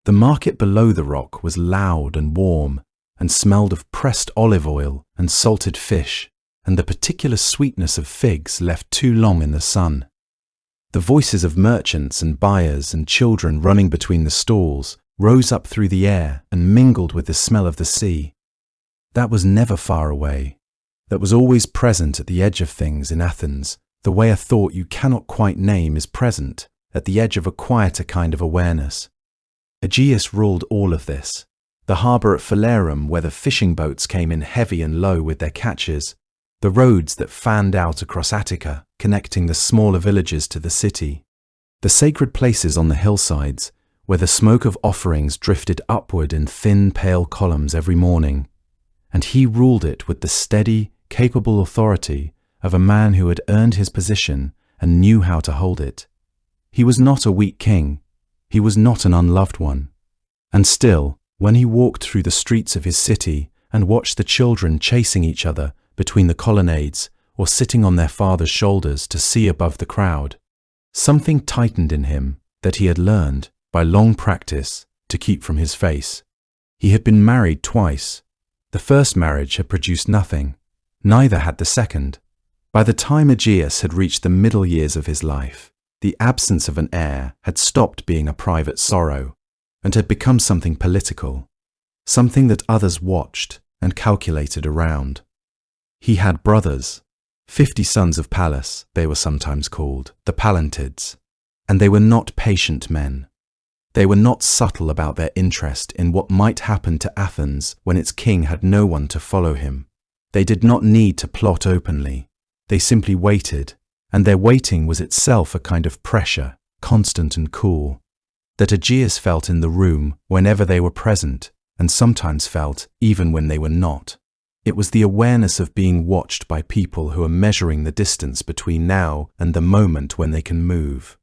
The market below the rock was loud and warm, and smelled of pressed olive oil and salted fish, and the particular sweetness of figs left too long in the sun. The voices of merchants and buyers and children running between the stalls rose up through the air and mingled with the smell of the sea. That was never far away. That was always present at the edge of things in Athens, the way a thought you cannot quite name is present at the edge of a quieter kind of awareness. Aegeus ruled all of this. The harbour at Phalerum, where the fishing boats came in heavy and low with their catches, the roads that fanned out across Attica, connecting the smaller villages to the city, the sacred places on the hillsides, where the smoke of offerings drifted upward in thin, pale columns every morning, and he ruled it with the steady, capable authority of a man who had earned his position and knew how to hold it. He was not a weak king, he was not an unloved one, and still, when he walked through the streets of his city and watched the children chasing each other between the colonnades or sitting on their father's shoulders to see above the crowd, something tightened in him that he had learned, by long practice, to keep from his face. He had been married twice, The first marriage had produced nothing, neither had the second. By the time Aegeus had reached the middle years of his life, the absence of an heir had stopped being a private sorrow and had become something political, something that others watched and calculated around. He had brothers, 50 sons of Pallas, they were sometimes called, the Palantids, and they were not patient men. They were not subtle about their interest in what might happen to Athens when its king had no one to follow him. They did not need to plot openly. They simply waited, and their waiting was itself a kind of pressure, constant and cool, that Aegeus felt in the room whenever they were present, and sometimes felt even when they were not. It was the awareness of being watched by people who are measuring the distance between now and the moment when they can move.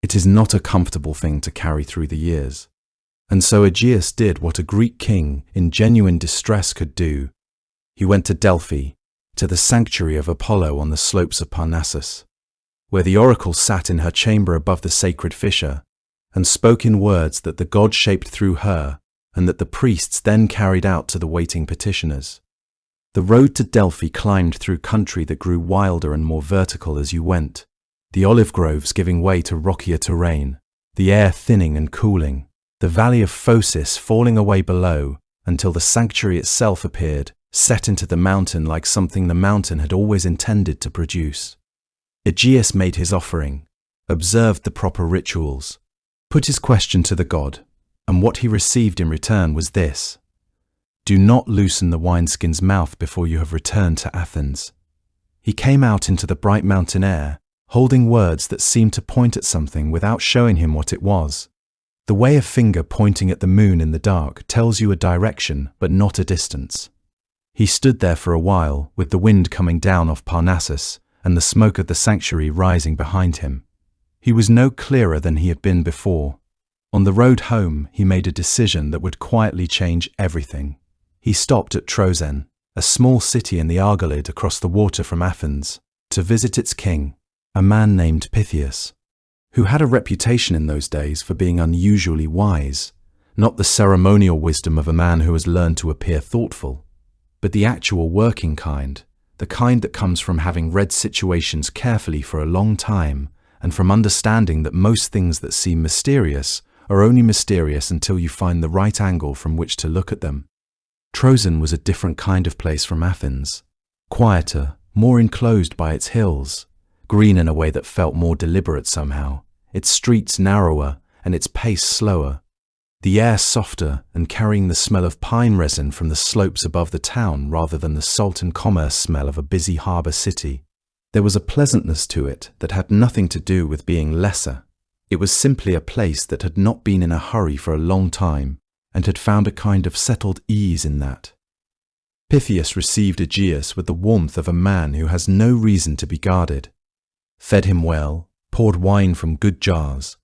It is not a comfortable thing to carry through the years. And so Aegeus did what a Greek king in genuine distress could do. He went to Delphi, to the sanctuary of Apollo on the slopes of Parnassus, where the oracle sat in her chamber above the sacred fissure, and spoke in words that the god shaped through her, and that the priests then carried out to the waiting petitioners. The road to Delphi climbed through country that grew wilder and more vertical as you went, the olive groves giving way to rockier terrain, the air thinning and cooling, the valley of Phocis falling away below, until the sanctuary itself appeared, set into the mountain like something the mountain had always intended to produce. Aegeus made his offering, observed the proper rituals, put his question to the god, and what he received in return was this: "Do not loosen the wineskin's mouth before you have returned to Athens." He came out into the bright mountain air, holding words that seemed to point at something without showing him what it was. The way a finger pointing at the moon in the dark tells you a direction but not a distance. He stood there for a while, with the wind coming down off Parnassus and the smoke of the sanctuary rising behind him. He was no clearer than he had been before. On the road home, he made a decision that would quietly change everything. He stopped at Troezen, a small city in the Argolid across the water from Athens, to visit its king, a man named Theseus, who had a reputation in those days for being unusually wise, not the ceremonial wisdom of a man who has learned to appear thoughtful, but the actual working kind, the kind that comes from having read situations carefully for a long time and from understanding that most things that seem mysterious are only mysterious until you find the right angle from which to look at them. Troezen was a different kind of place from Athens, quieter, more enclosed by its hills, green in a way that felt more deliberate somehow, its streets narrower and its pace slower, the air softer and carrying the smell of pine resin from the slopes above the town rather than the salt and commerce smell of a busy harbour city. There was a pleasantness to it that had nothing to do with being lesser. It was simply a place that had not been in a hurry for a long time and had found a kind of settled ease in that. Theseus received Aegeus with the warmth of a man who has no reason to be guarded, fed him well, poured wine from good jars,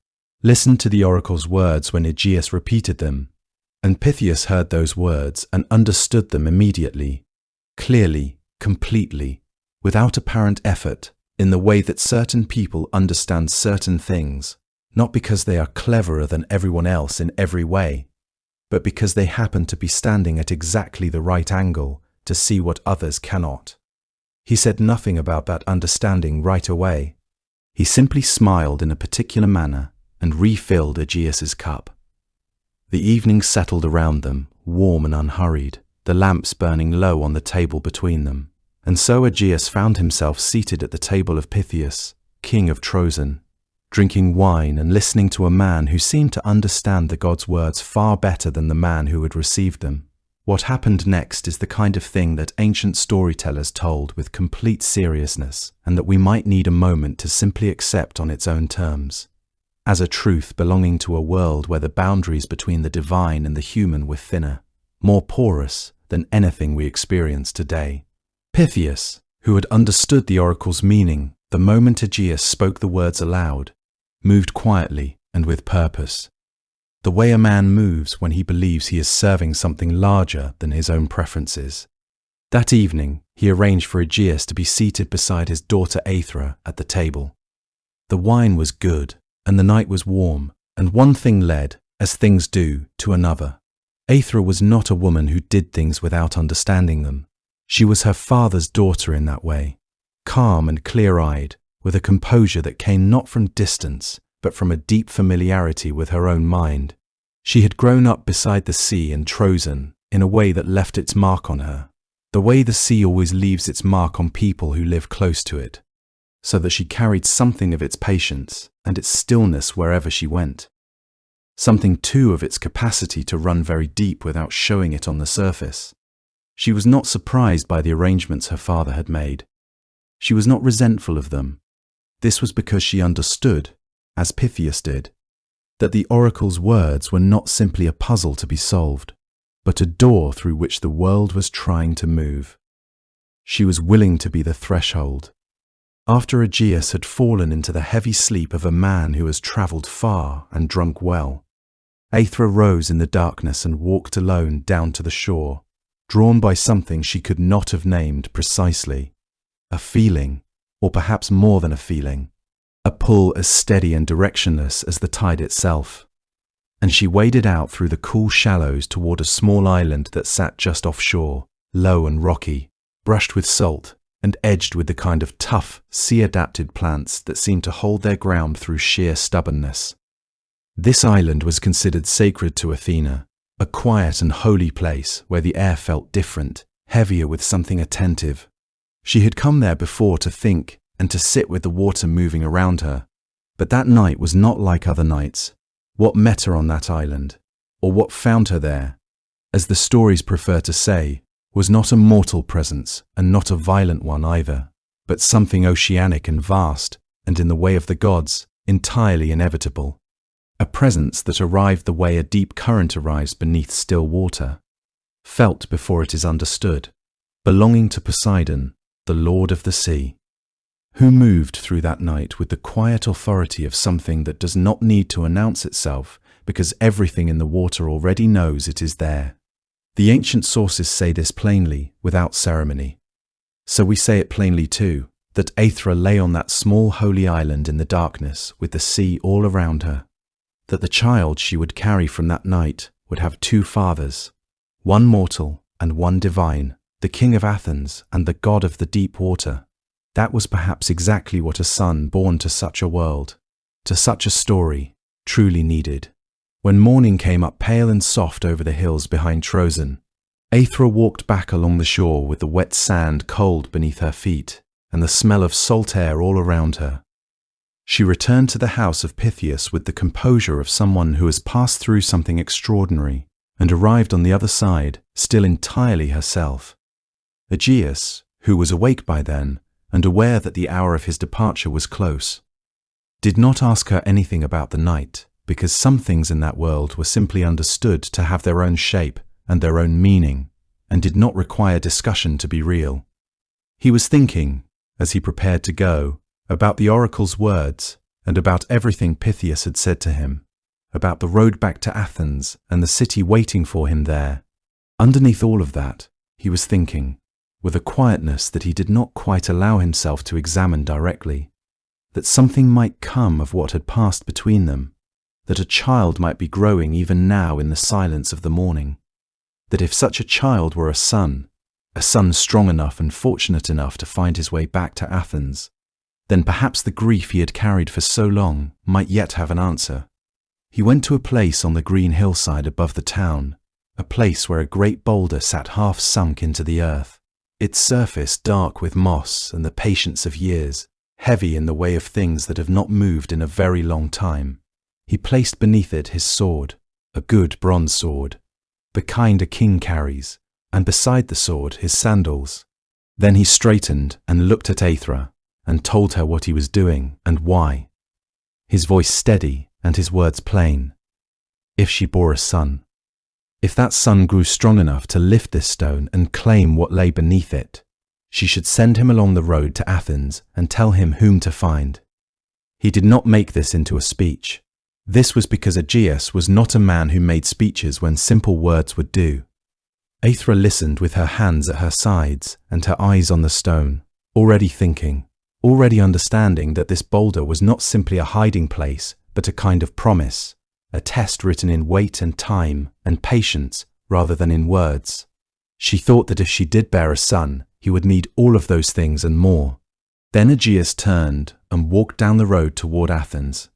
listened to the oracle's words when Aegeus repeated them, and Theseus heard those words and understood them immediately, clearly, completely, without apparent effort, in the way that certain people understand certain things, not because they are cleverer than everyone else in every way, but because they happen to be standing at exactly the right angle to see what others cannot. He said nothing about that understanding right away. He simply smiled in a particular manner and refilled Aegeus's cup. The evening settled around them, warm and unhurried, the lamps burning low on the table between them, and so Aegeus found himself seated at the table of Theseus, king of Troezen, drinking wine and listening to a man who seemed to understand the god's words far better than the man who had received them. What happened next is the kind of thing that ancient storytellers told with complete seriousness, and that we might need a moment to simply accept on its own terms, as a truth belonging to a world where the boundaries between the divine and the human were thinner, more porous than anything we experience today. Theseus, who had understood the oracle's meaning the moment Aegeus spoke the words aloud, moved quietly and with purpose, the way a man moves when he believes he is serving something larger than his own preferences. That evening, he arranged for Aegeus to be seated beside his daughter Aethra at the table. The wine was good, and the night was warm, and one thing led, as things do, to another. Aethra was not a woman who did things without understanding them. She was her father's daughter in that way, calm and clear-eyed, with a composure that came not from distance, but from a deep familiarity with her own mind. She had grown up beside the sea in Trozen in a way that left its mark on her, the way the sea always leaves its mark on people who live close to it, so that she carried something of its patience and its stillness wherever she went. Something too of its capacity to run very deep without showing it on the surface. She was not surprised by the arrangements her father had made. She was not resentful of them. This was because she understood, as Pythias did, that the oracle's words were not simply a puzzle to be solved, but a door through which the world was trying to move. She was willing to be the threshold. After Aegeus had fallen into the heavy sleep of a man who has travelled far and drunk well, Aethra rose in the darkness and walked alone down to the shore, drawn by something she could not have named precisely. A feeling, or perhaps more than a feeling, a pull as steady and directionless as the tide itself. And she waded out through the cool shallows toward a small island that sat just offshore, low and rocky, brushed with salt, and edged with the kind of tough, sea-adapted plants that seem to hold their ground through sheer stubbornness. This island was considered sacred to Athena, a quiet and holy place where the air felt different, heavier with something attentive. She had come there before to think and to sit with the water moving around her, but that night was not like other nights. What met her on that island, or what found her there, as the stories prefer to say, was not a mortal presence and not a violent one either, but something oceanic and vast, and in the way of the gods, entirely inevitable. A presence that arrived the way a deep current arrives beneath still water, felt before it is understood, belonging to Poseidon, the lord of the sea, who moved through that night with the quiet authority of something that does not need to announce itself because everything in the water already knows it is there. The ancient sources say this plainly, without ceremony. So we say it plainly too, that Aethra lay on that small holy island in the darkness with the sea all around her, that the child she would carry from that night would have two fathers, one mortal and one divine, the king of Athens and the god of the deep water. That was perhaps exactly what a son born to such a world, to such a story, truly needed. When morning came up pale and soft over the hills behind Trozen, Aethra walked back along the shore with the wet sand cold beneath her feet and the smell of salt air all around her. She returned to the house of Pythias with the composure of someone who has passed through something extraordinary and arrived on the other side, still entirely herself. Aegeus, who was awake by then and aware that the hour of his departure was close, did not ask her anything about the night, because some things in that world were simply understood to have their own shape and their own meaning, and did not require discussion to be real. He was thinking, as he prepared to go, about the oracle's words and about everything Pythias had said to him, about the road back to Athens and the city waiting for him there. Underneath all of that, he was thinking, with a quietness that he did not quite allow himself to examine directly, that something might come of what had passed between them, that a child might be growing even now in the silence of the morning, that if such a child were a son strong enough and fortunate enough to find his way back to Athens, then perhaps the grief he had carried for so long might yet have an answer. He went to a place on the green hillside above the town, a place where a great boulder sat half sunk into the earth, its surface dark with moss and the patience of years, heavy in the way of things that have not moved in a very long time. He placed beneath it his sword, a good bronze sword, the kind a king carries, and beside the sword his sandals. Then he straightened and looked at Aethra, and told her what he was doing and why, his voice steady and his words plain. If she bore a son, if that son grew strong enough to lift this stone and claim what lay beneath it, she should send him along the road to Athens and tell him whom to find. He did not make this into a speech. This was because Aegeus was not a man who made speeches when simple words would do. Aethra listened with her hands at her sides and her eyes on the stone, already thinking, already understanding that this boulder was not simply a hiding place, but a kind of promise, a test written in weight and time and patience rather than in words. She thought that if she did bear a son, he would need all of those things and more. Then Aegeus turned and walked down the road toward Athens.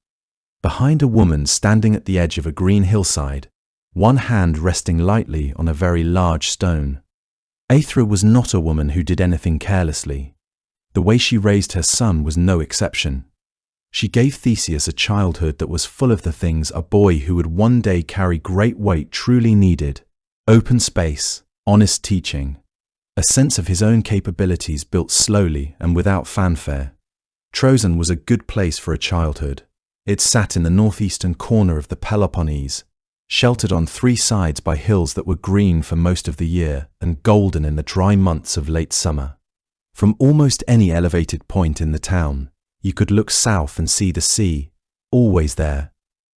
Behind a woman standing at the edge of a green hillside, one hand resting lightly on a very large stone. Aethra was not a woman who did anything carelessly. The way she raised her son was no exception. She gave Theseus a childhood that was full of the things a boy who would one day carry great weight truly needed: open space, honest teaching, a sense of his own capabilities built slowly and without fanfare. Troezen was a good place for a childhood. It sat in the northeastern corner of the Peloponnese, sheltered on three sides by hills that were green for most of the year and golden in the dry months of late summer. From almost any elevated point in the town, you could look south and see the sea, always there,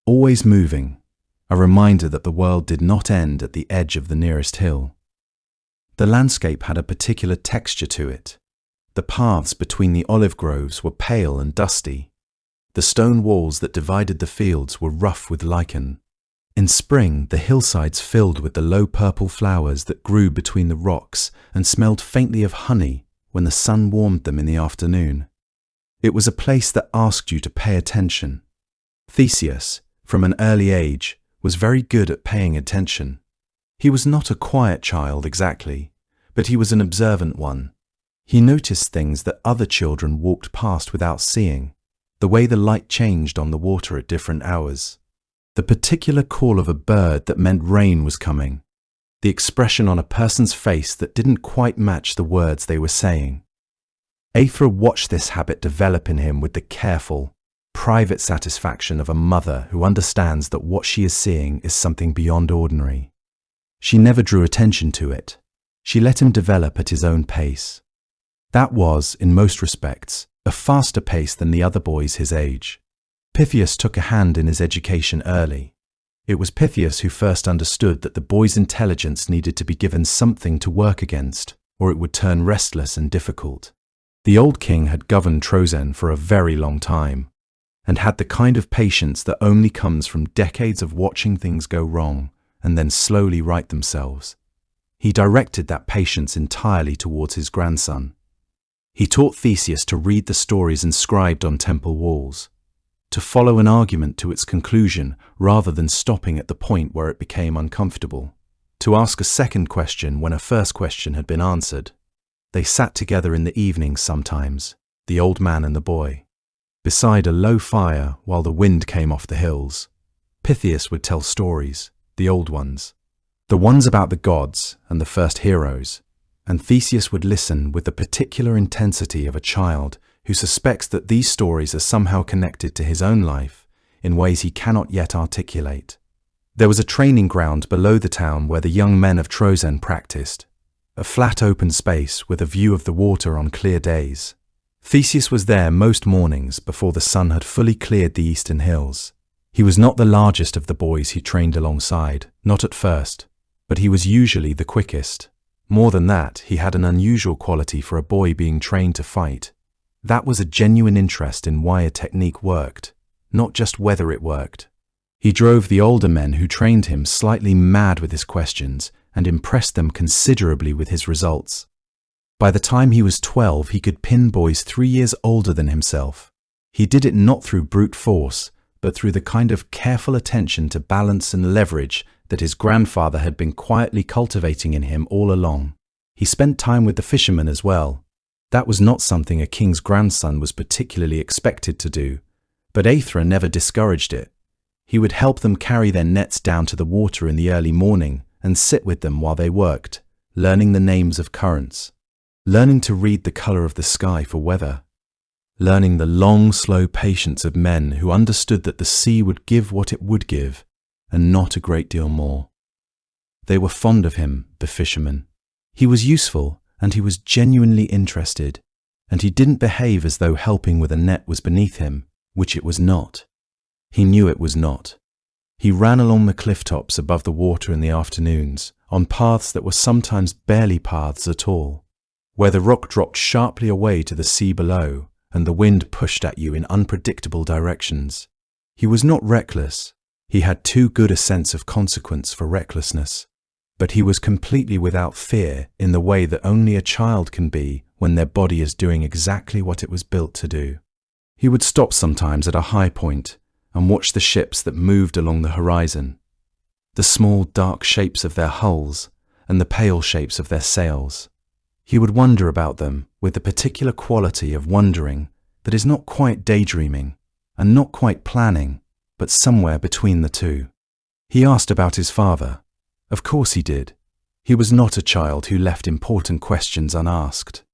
always moving, a reminder that the world did not end at the edge of the nearest hill. The landscape had a particular texture to it. The paths between the olive groves were pale and dusty. The stone walls that divided the fields were rough with lichen. In spring, the hillsides filled with the low purple flowers that grew between the rocks and smelled faintly of honey when the sun warmed them in the afternoon. It was a place that asked you to pay attention. Theseus, from an early age, was very good at paying attention. He was not a quiet child exactly, but he was an observant one. He noticed things that other children walked past without seeing, the way the light changed on the water at different hours, the particular call of a bird that meant rain was coming, the expression on a person's face that didn't quite match the words they were saying. Aethra watched this habit develop in him with the careful, private satisfaction of a mother who understands that what she is seeing is something beyond ordinary. She never drew attention to it. She let him develop at his own pace. That was, in most respects, a faster pace than the other boys his age. Pythias took a hand in his education early. It was Pythias who first understood that the boy's intelligence needed to be given something to work against, or it would turn restless and difficult. The old king had governed Troezen for a very long time, and had the kind of patience that only comes from decades of watching things go wrong and then slowly right themselves. He directed that patience entirely towards his grandson. He taught Theseus to read the stories inscribed on temple walls, to follow an argument to its conclusion rather than stopping at the point where it became uncomfortable, to ask a second question when a first question had been answered. They sat together in the evenings sometimes, the old man and the boy, beside a low fire while the wind came off the hills. Pythias would tell stories, the old ones, the ones about the gods and the first heroes, and Theseus would listen with the particular intensity of a child who suspects that these stories are somehow connected to his own life in ways he cannot yet articulate. There was a training ground below the town where the young men of Troezen practiced, a flat open space with a view of the water on clear days. Theseus was there most mornings before the sun had fully cleared the eastern hills. He was not the largest of the boys he trained alongside, not at first, but he was usually the quickest. More than that, he had an unusual quality for a boy being trained to fight. That was a genuine interest in why a technique worked, not just whether it worked. He drove the older men who trained him slightly mad with his questions and impressed them considerably with his results. By the time he was 12, he could pin boys 3 years older than himself. He did it not through brute force, but through the kind of careful attention to balance and leverage that his grandfather had been quietly cultivating in him all along. He spent time with the fishermen as well. That was not something a king's grandson was particularly expected to do, but Aethra never discouraged it. He would help them carry their nets down to the water in the early morning and sit with them while they worked, learning the names of currents, learning to read the color of the sky for weather, learning the long, slow patience of men who understood that the sea would give what it would give, and not a great deal more. They were fond of him, the fishermen. He was useful, and he was genuinely interested, and he didn't behave as though helping with a net was beneath him, which it was not. He knew it was not. He ran along the cliff tops above the water in the afternoons, on paths that were sometimes barely paths at all, where the rock dropped sharply away to the sea below, and the wind pushed at you in unpredictable directions. He was not reckless. He had too good a sense of consequence for recklessness. But he was completely without fear in the way that only a child can be when their body is doing exactly what it was built to do. He would stop sometimes at a high point and watch the ships that moved along the horizon, the small dark shapes of their hulls and the pale shapes of their sails. He would wonder about them with the particular quality of wondering that is not quite daydreaming and not quite planning, but somewhere between the two. He asked about his father. Of course he did. He was not a child who left important questions unasked.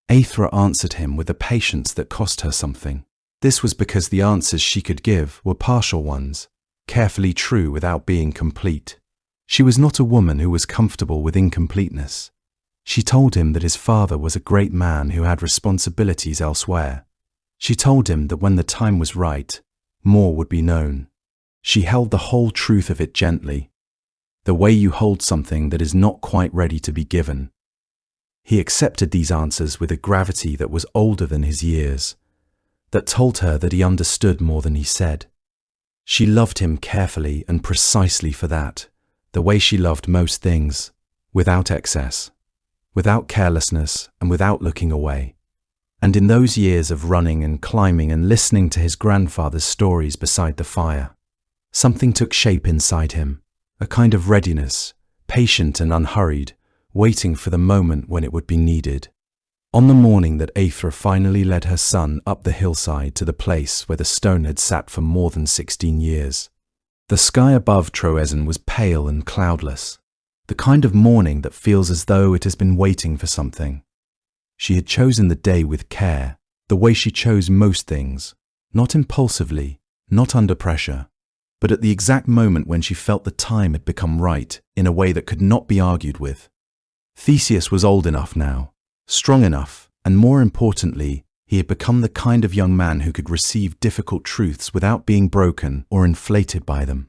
Aethra answered him with a patience that cost her something. This was because the answers she could give were partial ones, carefully true without being complete. She was not a woman who was comfortable with incompleteness. She told him that his father was a great man who had responsibilities elsewhere. She told him that when the time was right, more would be known. She held the whole truth of it gently, the way you hold something that is not quite ready to be given. He accepted these answers with a gravity that was older than his years, that told her that he understood more than he said. She loved him carefully and precisely for that, the way she loved most things, without excess, without carelessness, and without looking away. And in those years of running and climbing and listening to his grandfather's stories beside the fire, something took shape inside him, a kind of readiness, patient and unhurried, waiting for the moment when it would be needed. On the morning that Aethra finally led her son up the hillside to the place where the stone had sat for more than 16 years, the sky above Troezen was pale and cloudless, the kind of morning that feels as though it has been waiting for something. She had chosen the day with care, the way she chose most things, not impulsively, not under pressure, but at the exact moment when she felt the time had become right in a way that could not be argued with. Theseus was old enough now, strong enough, and more importantly, he had become the kind of young man who could receive difficult truths without being broken or inflated by them.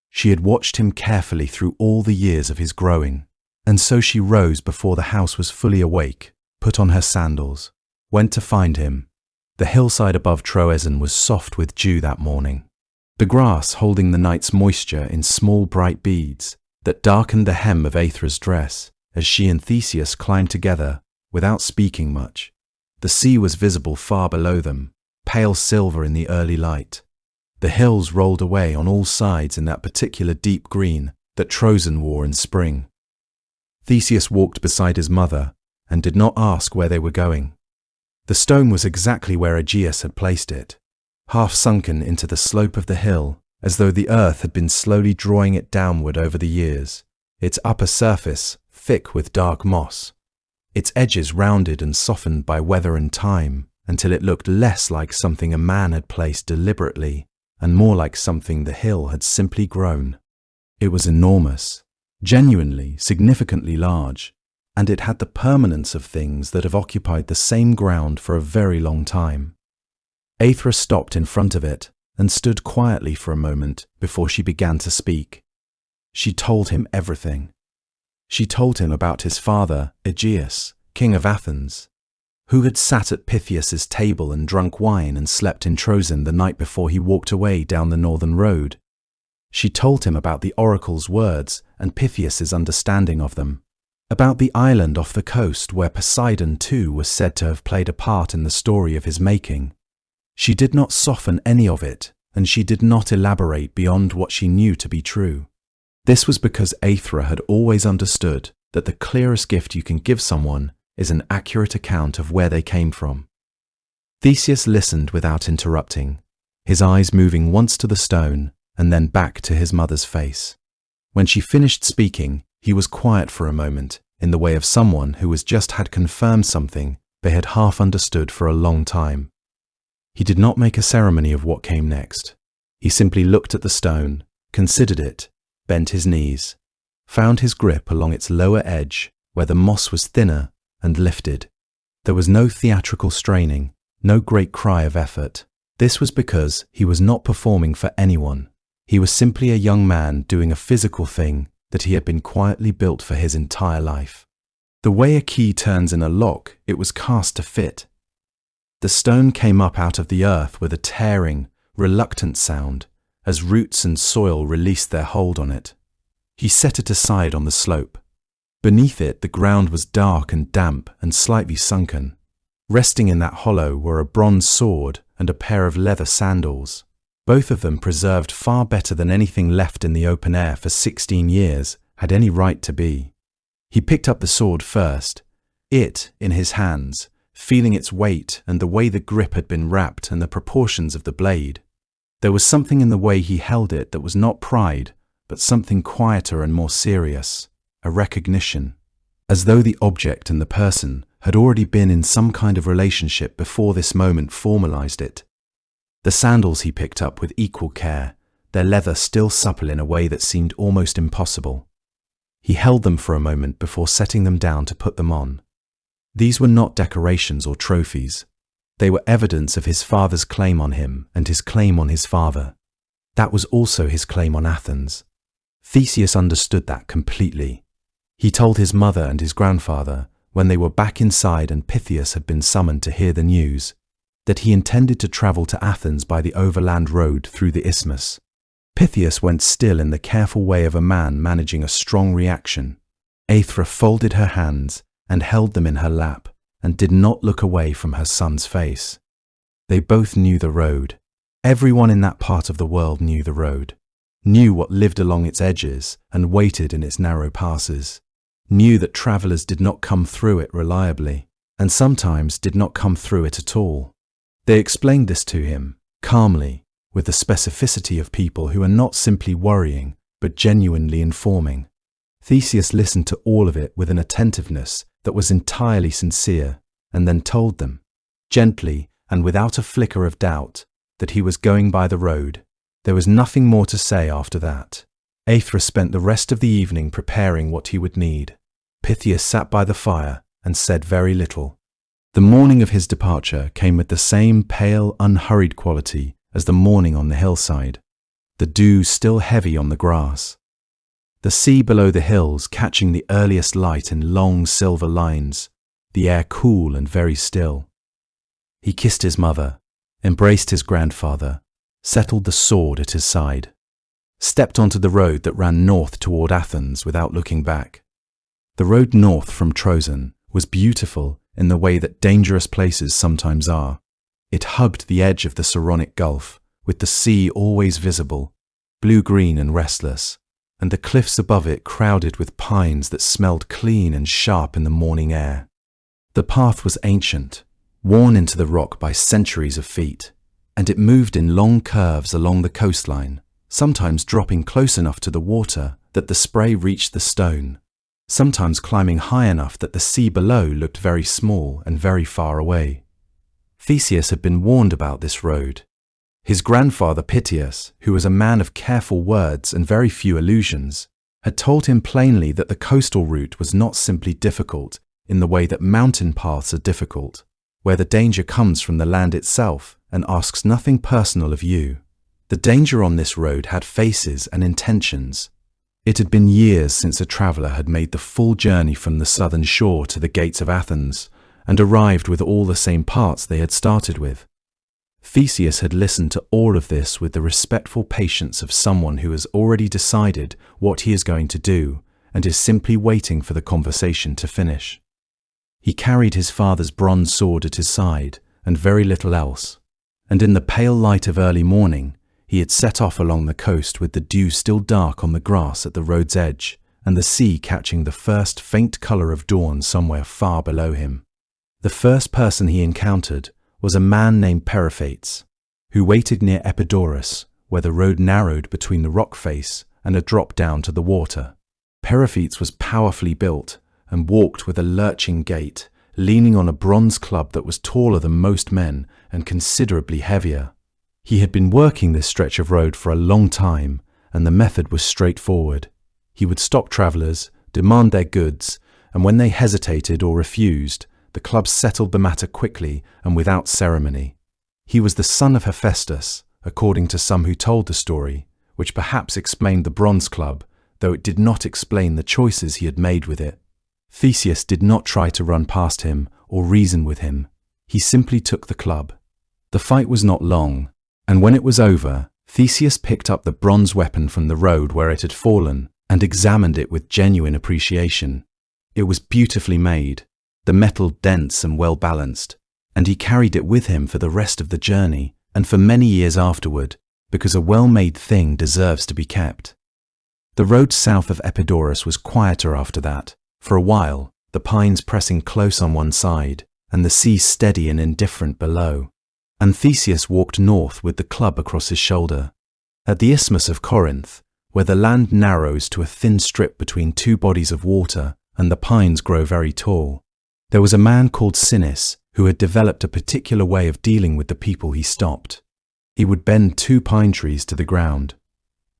She had watched him carefully through all the years of his growing, and so she rose before the house was fully awake, put on her sandals, went to find him. The hillside above Troezen was soft with dew that morning, the grass holding the night's moisture in small bright beads that darkened the hem of Aethra's dress as she and Theseus climbed together without speaking much. The sea was visible far below them, pale silver in the early light. The hills rolled away on all sides in that particular deep green that Troezen wore in spring. Theseus walked beside his mother and did not ask where they were going. The stone was exactly where Aegeus had placed it, half sunken into the slope of the hill, as though the earth had been slowly drawing it downward over the years, its upper surface thick with dark moss, its edges rounded and softened by weather and time until it looked less like something a man had placed deliberately and more like something the hill had simply grown. It was enormous, genuinely, significantly large, and it had the permanence of things that have occupied the same ground for a very long time. Aethra stopped in front of it and stood quietly for a moment before she began to speak. She told him everything. She told him about his father, Aegeus, king of Athens, who had sat at Pythias's table and drunk wine and slept in Troezen the night before he walked away down the northern road. She told him about the oracle's words and Pythias's understanding of them, about the island off the coast where Poseidon too was said to have played a part in the story of his making. She did not soften any of it, and she did not elaborate beyond what she knew to be true. This was because Aethra had always understood that the clearest gift you can give someone is an accurate account of where they came from. Theseus listened without interrupting, his eyes moving once to the stone and then back to his mother's face. When she finished speaking, he was quiet for a moment, in the way of someone who has just had confirmed something they had half understood for a long time. He did not make a ceremony of what came next. He simply looked at the stone, considered it, bent his knees, found his grip along its lower edge where the moss was thinner, and lifted. There was no theatrical straining, no great cry of effort. This was because he was not performing for anyone. He was simply a young man doing a physical thing that he had been quietly built for his entire life. The way a key turns in a lock, it was cast to fit. The stone came up out of the earth with a tearing, reluctant sound as roots and soil released their hold on it. He set it aside on the slope. Beneath it, the ground was dark and damp and slightly sunken. Resting in that hollow were a bronze sword and a pair of leather sandals, both of them preserved far better than anything left in the open air for 16 years had any right to be. He picked up the sword first, it in his hands, feeling its weight and the way the grip had been wrapped and the proportions of the blade. There was something in the way he held it that was not pride, but something quieter and more serious, a recognition, as though the object and the person had already been in some kind of relationship before this moment formalized it. The sandals he picked up with equal care, their leather still supple in a way that seemed almost impossible. He held them for a moment before setting them down to put them on. These were not decorations or trophies. They were evidence of his father's claim on him and his claim on his father. That was also his claim on Athens. Theseus understood that completely. He told his mother and his grandfather, when they were back inside and Pythias had been summoned to hear the news, that he intended to travel to Athens by the overland road through the isthmus. Pythias went still in the careful way of a man managing a strong reaction. Aethra folded her hands and held them in her lap and did not look away from her son's face. They both knew the road. Everyone in that part of the world knew the road, knew what lived along its edges and waited in its narrow passes, knew that travellers did not come through it reliably, and sometimes did not come through it at all. They explained this to him, calmly, with the specificity of people who are not simply worrying, but genuinely informing. Theseus listened to all of it with an attentiveness that was entirely sincere, and then told them, gently and without a flicker of doubt, that he was going by the road. There was nothing more to say after that. Aethra spent the rest of the evening preparing what he would need. Pythias sat by the fire and said very little. The morning of his departure came with the same pale, unhurried quality as the morning on the hillside, the dew still heavy on the grass. The sea below the hills catching the earliest light in long silver lines, the air cool and very still. He kissed his mother, embraced his grandfather, settled the sword at his side, stepped onto the road that ran north toward Athens without looking back. The road north from Troezen was beautiful in the way that dangerous places sometimes are. It hugged the edge of the Saronic Gulf, with the sea always visible, blue-green and restless, and the cliffs above it crowded with pines that smelled clean and sharp in the morning air. The path was ancient, worn into the rock by centuries of feet, and it moved in long curves along the coastline, sometimes dropping close enough to the water that the spray reached the stone, sometimes climbing high enough that the sea below looked very small and very far away. Theseus had been warned about this road. His grandfather Pythias, who was a man of careful words and very few allusions, had told him plainly that the coastal route was not simply difficult in the way that mountain paths are difficult, where the danger comes from the land itself and asks nothing personal of you. The danger on this road had faces and intentions. It had been years since a traveller had made the full journey from the southern shore to the gates of Athens and arrived with all the same parts they had started with. Theseus had listened to all of this with the respectful patience of someone who has already decided what he is going to do and is simply waiting for the conversation to finish. He carried his father's bronze sword at his side and very little else, and in the pale light of early morning he had set off along the coast with the dew still dark on the grass at the road's edge and the sea catching the first faint colour of dawn somewhere far below him. The first person he encountered was a man named Persephone, who waited near Epidaurus, where the road narrowed between the rock face and a drop down to the water. Persephone was powerfully built and walked with a lurching gait, leaning on a bronze club that was taller than most men and considerably heavier. He had been working this stretch of road for a long time, and the method was straightforward. He would stop travellers, demand their goods, and when they hesitated or refused, the club settled the matter quickly and without ceremony. He was the son of Hephaestus, according to some who told the story, which perhaps explained the bronze club, though it did not explain the choices he had made with it. Theseus did not try to run past him or reason with him. He simply took the club. The fight was not long, and when it was over, Theseus picked up the bronze weapon from the road where it had fallen and examined it with genuine appreciation. It was beautifully made, the metal dense and well balanced, and he carried it with him for the rest of the journey and for many years afterward, because a well-made thing deserves to be kept. The road south of Epidaurus was quieter after that, for a while, the pines pressing close on one side, and the sea steady and indifferent below. And Theseus walked north with the club across his shoulder. At the Isthmus of Corinth, where the land narrows to a thin strip between two bodies of water and the pines grow very tall, there was a man called Sinis who had developed a particular way of dealing with the people he stopped. He would bend 2 pine trees to the ground.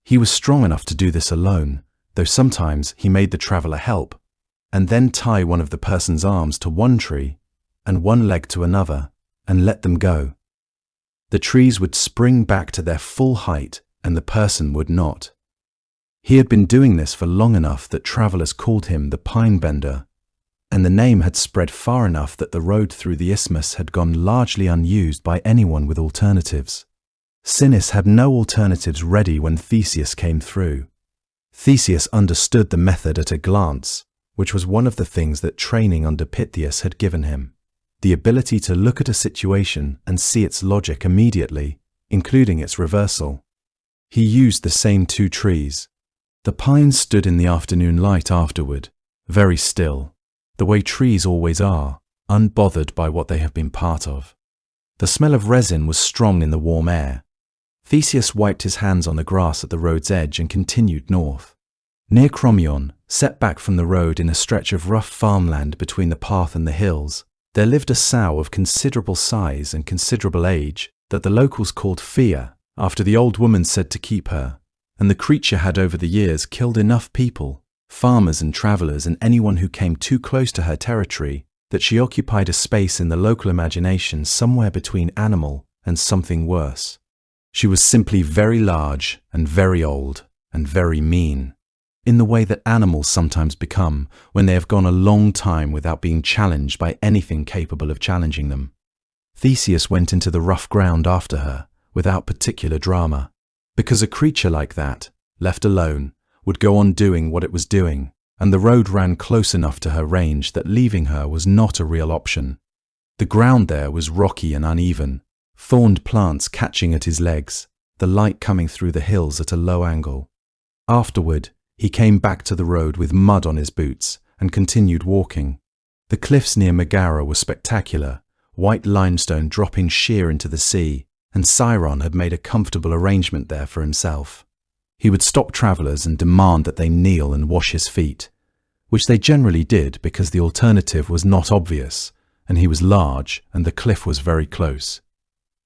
He was strong enough to do this alone, though sometimes he made the traveller help, and then tie one of the person's arms to one tree and one leg to another, and let them go. The trees would spring back to their full height, and the person would not. He had been doing this for long enough that travellers called him the Pine Bender, and the name had spread far enough that the road through the isthmus had gone largely unused by anyone with alternatives. Sinis had no alternatives ready when Theseus came through. Theseus understood the method at a glance, which was one of the things that training under Pythias had given him. The ability to look at a situation and see its logic immediately, including its reversal. He used the same 2 trees. The pines stood in the afternoon light afterward, very still, the way trees always are, unbothered by what they have been part of. The smell of resin was strong in the warm air. Theseus wiped his hands on the grass at the road's edge and continued north. Near Crommyon, set back from the road in a stretch of rough farmland between the path and the hills, there lived a sow of considerable size and considerable age that the locals called Phia, after the old woman said to keep her, and the creature had over the years killed enough people, farmers and travellers and anyone who came too close to her territory, that she occupied a space in the local imagination somewhere between animal and something worse. She was simply very large and very old and very mean, in the way that animals sometimes become when they have gone a long time without being challenged by anything capable of challenging them. Theseus went into the rough ground after her, without particular drama, because a creature like that, left alone, would go on doing what it was doing, and the road ran close enough to her range that leaving her was not a real option. The ground there was rocky and uneven, thorned plants catching at his legs, the light coming through the hills at a low angle. Afterward, he came back to the road with mud on his boots and continued walking. The cliffs near Megara were spectacular, white limestone dropping sheer into the sea, and Sciron had made a comfortable arrangement there for himself. He would stop travellers and demand that they kneel and wash his feet, which they generally did because the alternative was not obvious, and he was large and the cliff was very close.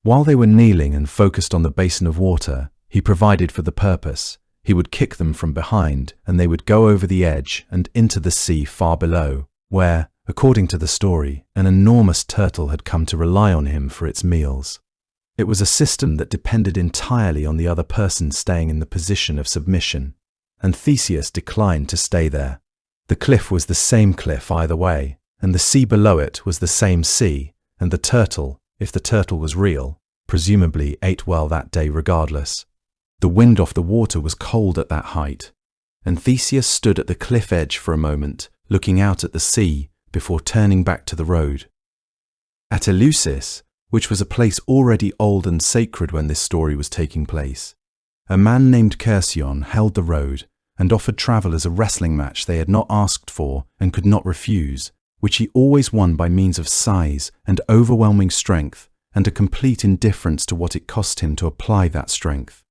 While they were kneeling and focused on the basin of water he provided for the purpose, he would kick them from behind and they would go over the edge and into the sea far below, where, according to the story, an enormous turtle had come to rely on him for its meals. It was a system that depended entirely on the other person staying in the position of submission, and Theseus declined to stay there. The cliff was the same cliff either way, and the sea below it was the same sea, and the turtle, if the turtle was real, presumably ate well that day regardless. The wind off the water was cold at that height, and Theseus stood at the cliff edge for a moment, looking out at the sea before turning back to the road. At Eleusis, which was a place already old and sacred when this story was taking place, a man named Cersion held the road and offered travellers a wrestling match they had not asked for and could not refuse, which he always won by means of size and overwhelming strength and a complete indifference to what it cost him to apply that strength.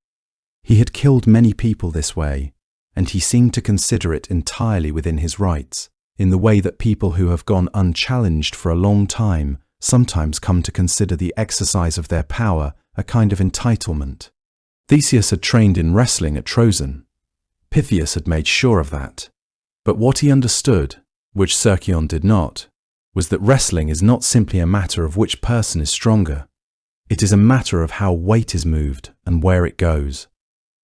He had killed many people this way, and he seemed to consider it entirely within his rights, in the way that people who have gone unchallenged for a long time sometimes come to consider the exercise of their power a kind of entitlement. Theseus had trained in wrestling at Troezen. Pythias had made sure of that. But what he understood, which Cercion did not, was that wrestling is not simply a matter of which person is stronger. It is a matter of how weight is moved and where it goes.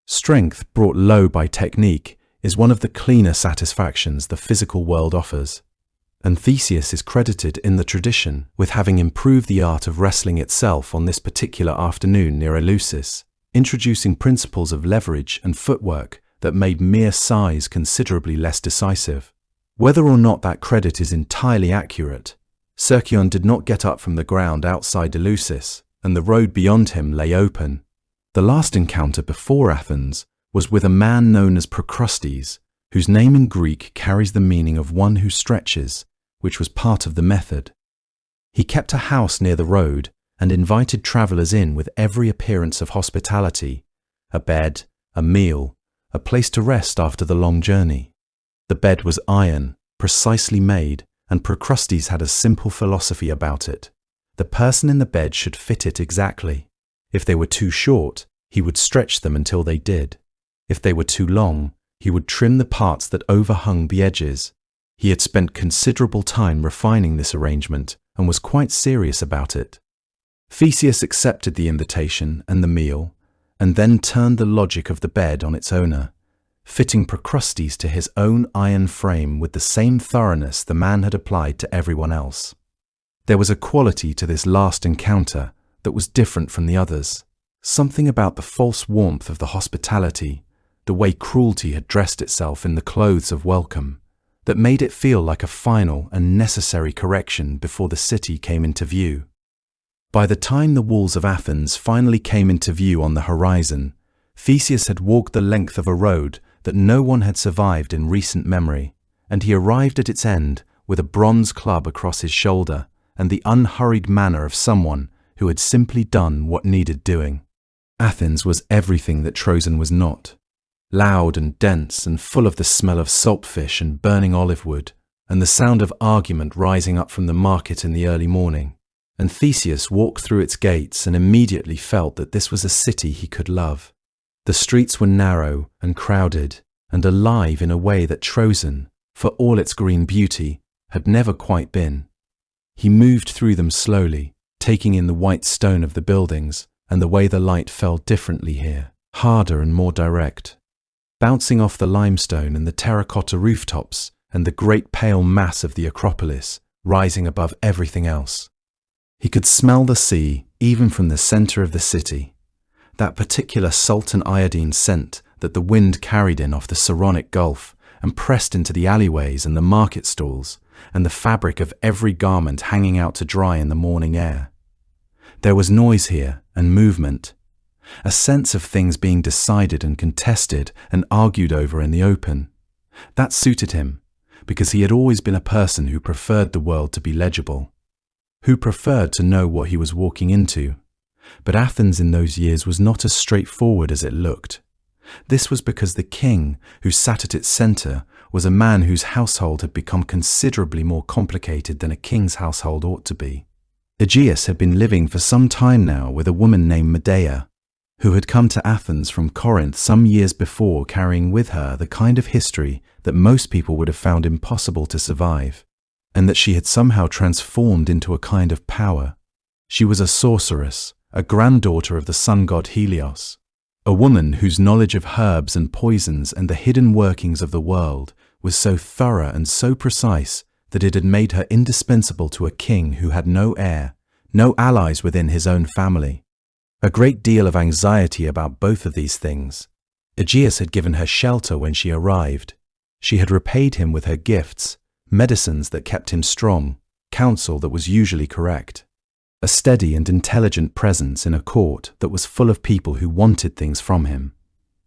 Strength brought low by technique is one of the cleaner satisfactions the physical world offers, and Theseus is credited in the tradition with having improved the art of wrestling itself on this particular afternoon near Eleusis, introducing principles of leverage and footwork that made mere size considerably less decisive. Whether or not that credit is entirely accurate, Cercion did not get up from the ground outside Eleusis, and the road beyond him lay open. The last encounter before Athens was with a man known as Procrustes, whose name in Greek carries the meaning of one who stretches, which was part of the method. He kept a house near the road and invited travellers in with every appearance of hospitality, a bed, a meal, a place to rest after the long journey. The bed was iron, precisely made, and Procrustes had a simple philosophy about it. The person in the bed should fit it exactly. If they were too short, he would stretch them until they did. If they were too long, he would trim the parts that overhung the edges. He had spent considerable time refining this arrangement and was quite serious about it. Theseus accepted the invitation and the meal, and then turned the logic of the bed on its owner, fitting Procrustes to his own iron frame with the same thoroughness the man had applied to everyone else. There was a quality to this last encounter that was different from the others, something about the false warmth of the hospitality, the way cruelty had dressed itself in the clothes of welcome, that made it feel like a final and necessary correction before the city came into view. By the time the walls of Athens finally came into view on the horizon, Theseus had walked the length of a road that no one had survived in recent memory, and he arrived at its end with a bronze club across his shoulder and the unhurried manner of someone who had simply done what needed doing. Athens was everything that Troezen was not. Loud and dense and full of the smell of saltfish and burning olive wood, and the sound of argument rising up from the market in the early morning. And Theseus walked through its gates and immediately felt that this was a city he could love. The streets were narrow and crowded and alive in a way that Troezen, for all its green beauty, had never quite been. He moved through them slowly, taking in the white stone of the buildings and the way the light fell differently here, harder and more direct, bouncing off the limestone and the terracotta rooftops and the great pale mass of the Acropolis rising above everything else. He could smell the sea even from the centre of the city, that particular salt and iodine scent that the wind carried in off the Saronic Gulf and pressed into the alleyways and the market stalls and the fabric of every garment hanging out to dry in the morning air. There was noise here and movement, a sense of things being decided and contested and argued over in the open. That suited him, because he had always been a person who preferred the world to be legible, who preferred to know what he was walking into. But Athens in those years was not as straightforward as it looked. This was because the king who sat at its centre was a man whose household had become considerably more complicated than a king's household ought to be. Aegeus had been living for some time now with a woman named Medea, who had come to Athens from Corinth some years before, carrying with her the kind of history that most people would have found impossible to survive, and that she had somehow transformed into a kind of power. She was a sorceress, a granddaughter of the sun god Helios, a woman whose knowledge of herbs and poisons and the hidden workings of the world was so thorough and so precise that it had made her indispensable to a king who had no heir, no allies within his own family. A great deal of anxiety about both of these things. Aegeus had given her shelter when she arrived. She had repaid him with her gifts, medicines that kept him strong, counsel that was usually correct, a steady and intelligent presence in a court that was full of people who wanted things from him.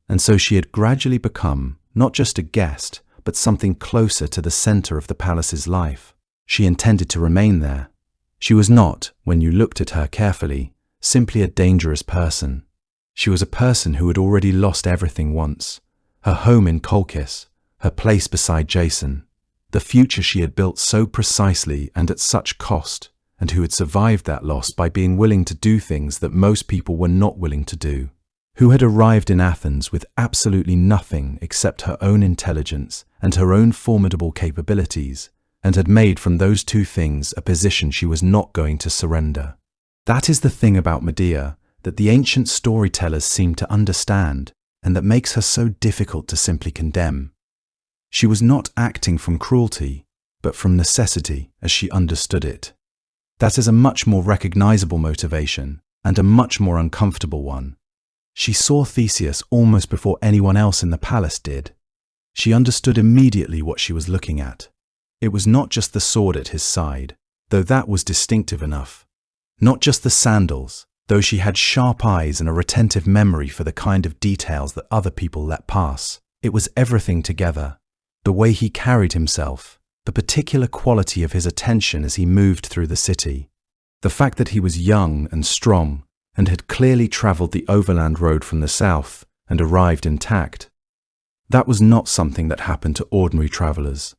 And so she had gradually become not just a guest, but something closer to the centre of the palace's life. She intended to remain there. She was not, when you looked at her carefully, simply a dangerous person. She was a person who had already lost everything once, her home in Colchis, her place beside Jason, the future she had built so precisely and at such cost, and who had survived that loss by being willing to do things that most people were not willing to do, who had arrived in Athens with absolutely nothing except her own intelligence and her own formidable capabilities, and had made from those two things a position she was not going to surrender. That is the thing about Medea that the ancient storytellers seem to understand, and that makes her so difficult to simply condemn. She was not acting from cruelty, but from necessity as she understood it. That is a much more recognizable motivation, and a much more uncomfortable one. She saw Theseus almost before anyone else in the palace did. She understood immediately what she was looking at. It was not just the sword at his side, though that was distinctive enough. Not just the sandals, though she had sharp eyes and a retentive memory for the kind of details that other people let pass. It was everything together. The way he carried himself, the particular quality of his attention as he moved through the city. The fact that he was young and strong and had clearly travelled the overland road from the south and arrived intact. That was not something that happened to ordinary travellers.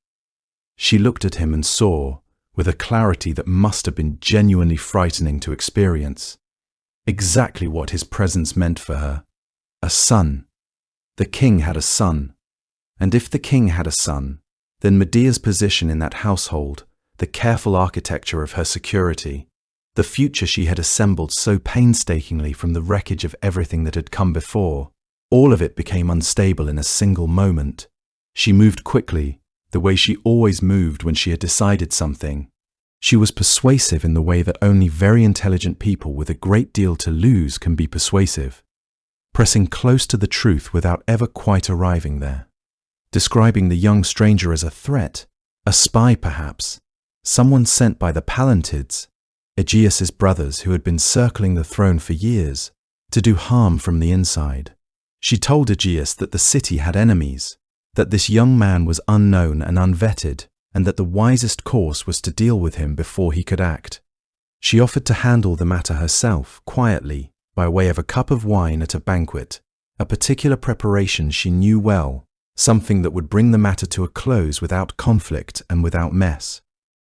She looked at him and saw, with a clarity that must have been genuinely frightening to experience, exactly what his presence meant for her. A son. The king had a son. And if the king had a son, then Medea's position in that household, the careful architecture of her security, the future she had assembled so painstakingly from the wreckage of everything that had come before, all of it became unstable in a single moment. She moved quickly, the way she always moved when she had decided something. She was persuasive in the way that only very intelligent people with a great deal to lose can be persuasive, pressing close to the truth without ever quite arriving there. Describing the young stranger as a threat, a spy perhaps, someone sent by the Palantids, Aegeus's brothers who had been circling the throne for years, to do harm from the inside. She told Aegeus that the city had enemies, that this young man was unknown and unvetted, and that the wisest course was to deal with him before he could act. She offered to handle the matter herself, quietly, by way of a cup of wine at a banquet, a particular preparation she knew well, something that would bring the matter to a close without conflict and without mess.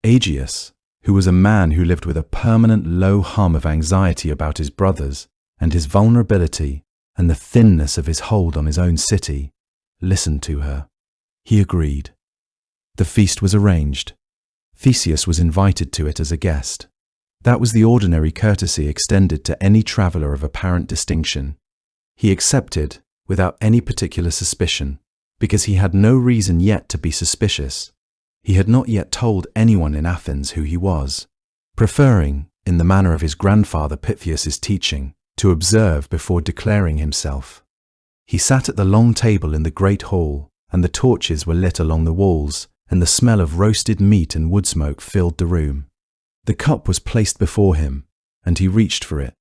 Aegeus, who was a man who lived with a permanent low hum of anxiety about his brothers and his vulnerability and the thinness of his hold on his own city, listened to her. He agreed. The feast was arranged. Theseus was invited to it as a guest. That was the ordinary courtesy extended to any traveller of apparent distinction. He accepted, without any particular suspicion, because he had no reason yet to be suspicious. He had not yet told anyone in Athens who he was, preferring, in the manner of his grandfather Pythias's teaching, to observe before declaring himself. He sat at the long table in the great hall, and the torches were lit along the walls, and the smell of roasted meat and wood smoke filled the room. The cup was placed before him, and he reached for it.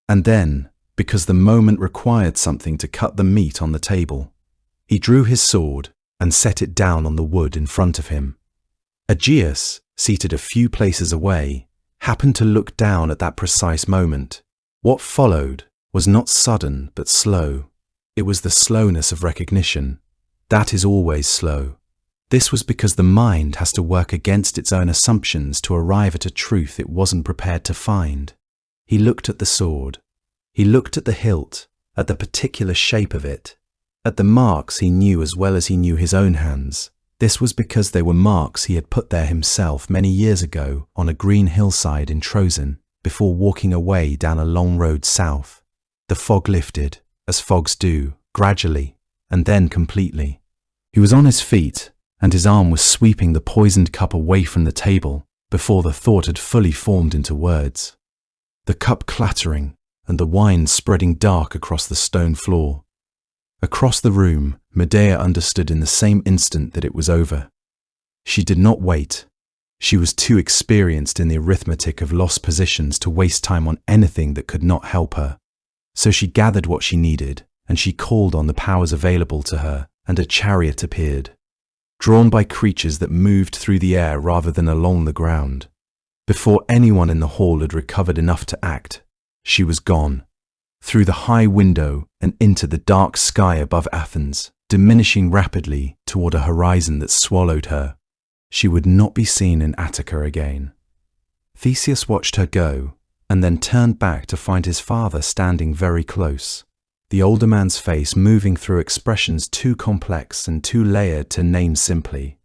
And then, because the moment required something to cut the meat on the table, he drew his sword and set it down on the wood in front of him. Aegeus, seated a few places away, happened to look down at that precise moment. What followed was not sudden but slow. It was the slowness of recognition. That is always slow. This was because the mind has to work against its own assumptions to arrive at a truth it wasn't prepared to find. He looked at the sword. He looked at the hilt, at the particular shape of it, at the marks he knew as well as he knew his own hands. This was because they were marks he had put there himself many years ago on a green hillside in Trozen, before walking away down a long road south. The fog lifted, as fogs do, gradually, and then completely. He was on his feet, and his arm was sweeping the poisoned cup away from the table before the thought had fully formed into words. The cup clattering, and the wine spreading dark across the stone floor. Across the room, Medea understood in the same instant that it was over. She did not wait. She was too experienced in the arithmetic of lost positions to waste time on anything that could not help her. So she gathered what she needed, and she called on the powers available to her, and a chariot appeared, drawn by creatures that moved through the air rather than along the ground. Before anyone in the hall had recovered enough to act, she was gone, through the high window and into the dark sky above Athens, diminishing rapidly toward a horizon that swallowed her. She would not be seen in Attica again. Theseus watched her go, and then turned back to find his father standing very close, the older man's face moving through expressions too complex and too layered to name simply,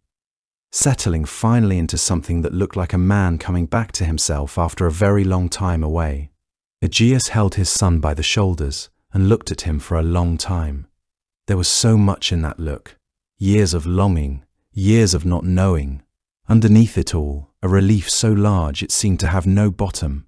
settling finally into something that looked like a man coming back to himself after a very long time away. Aegeus held his son by the shoulders and looked at him for a long time. There was so much in that look, years of longing, years of not knowing. Underneath it all, a relief so large it seemed to have no bottom.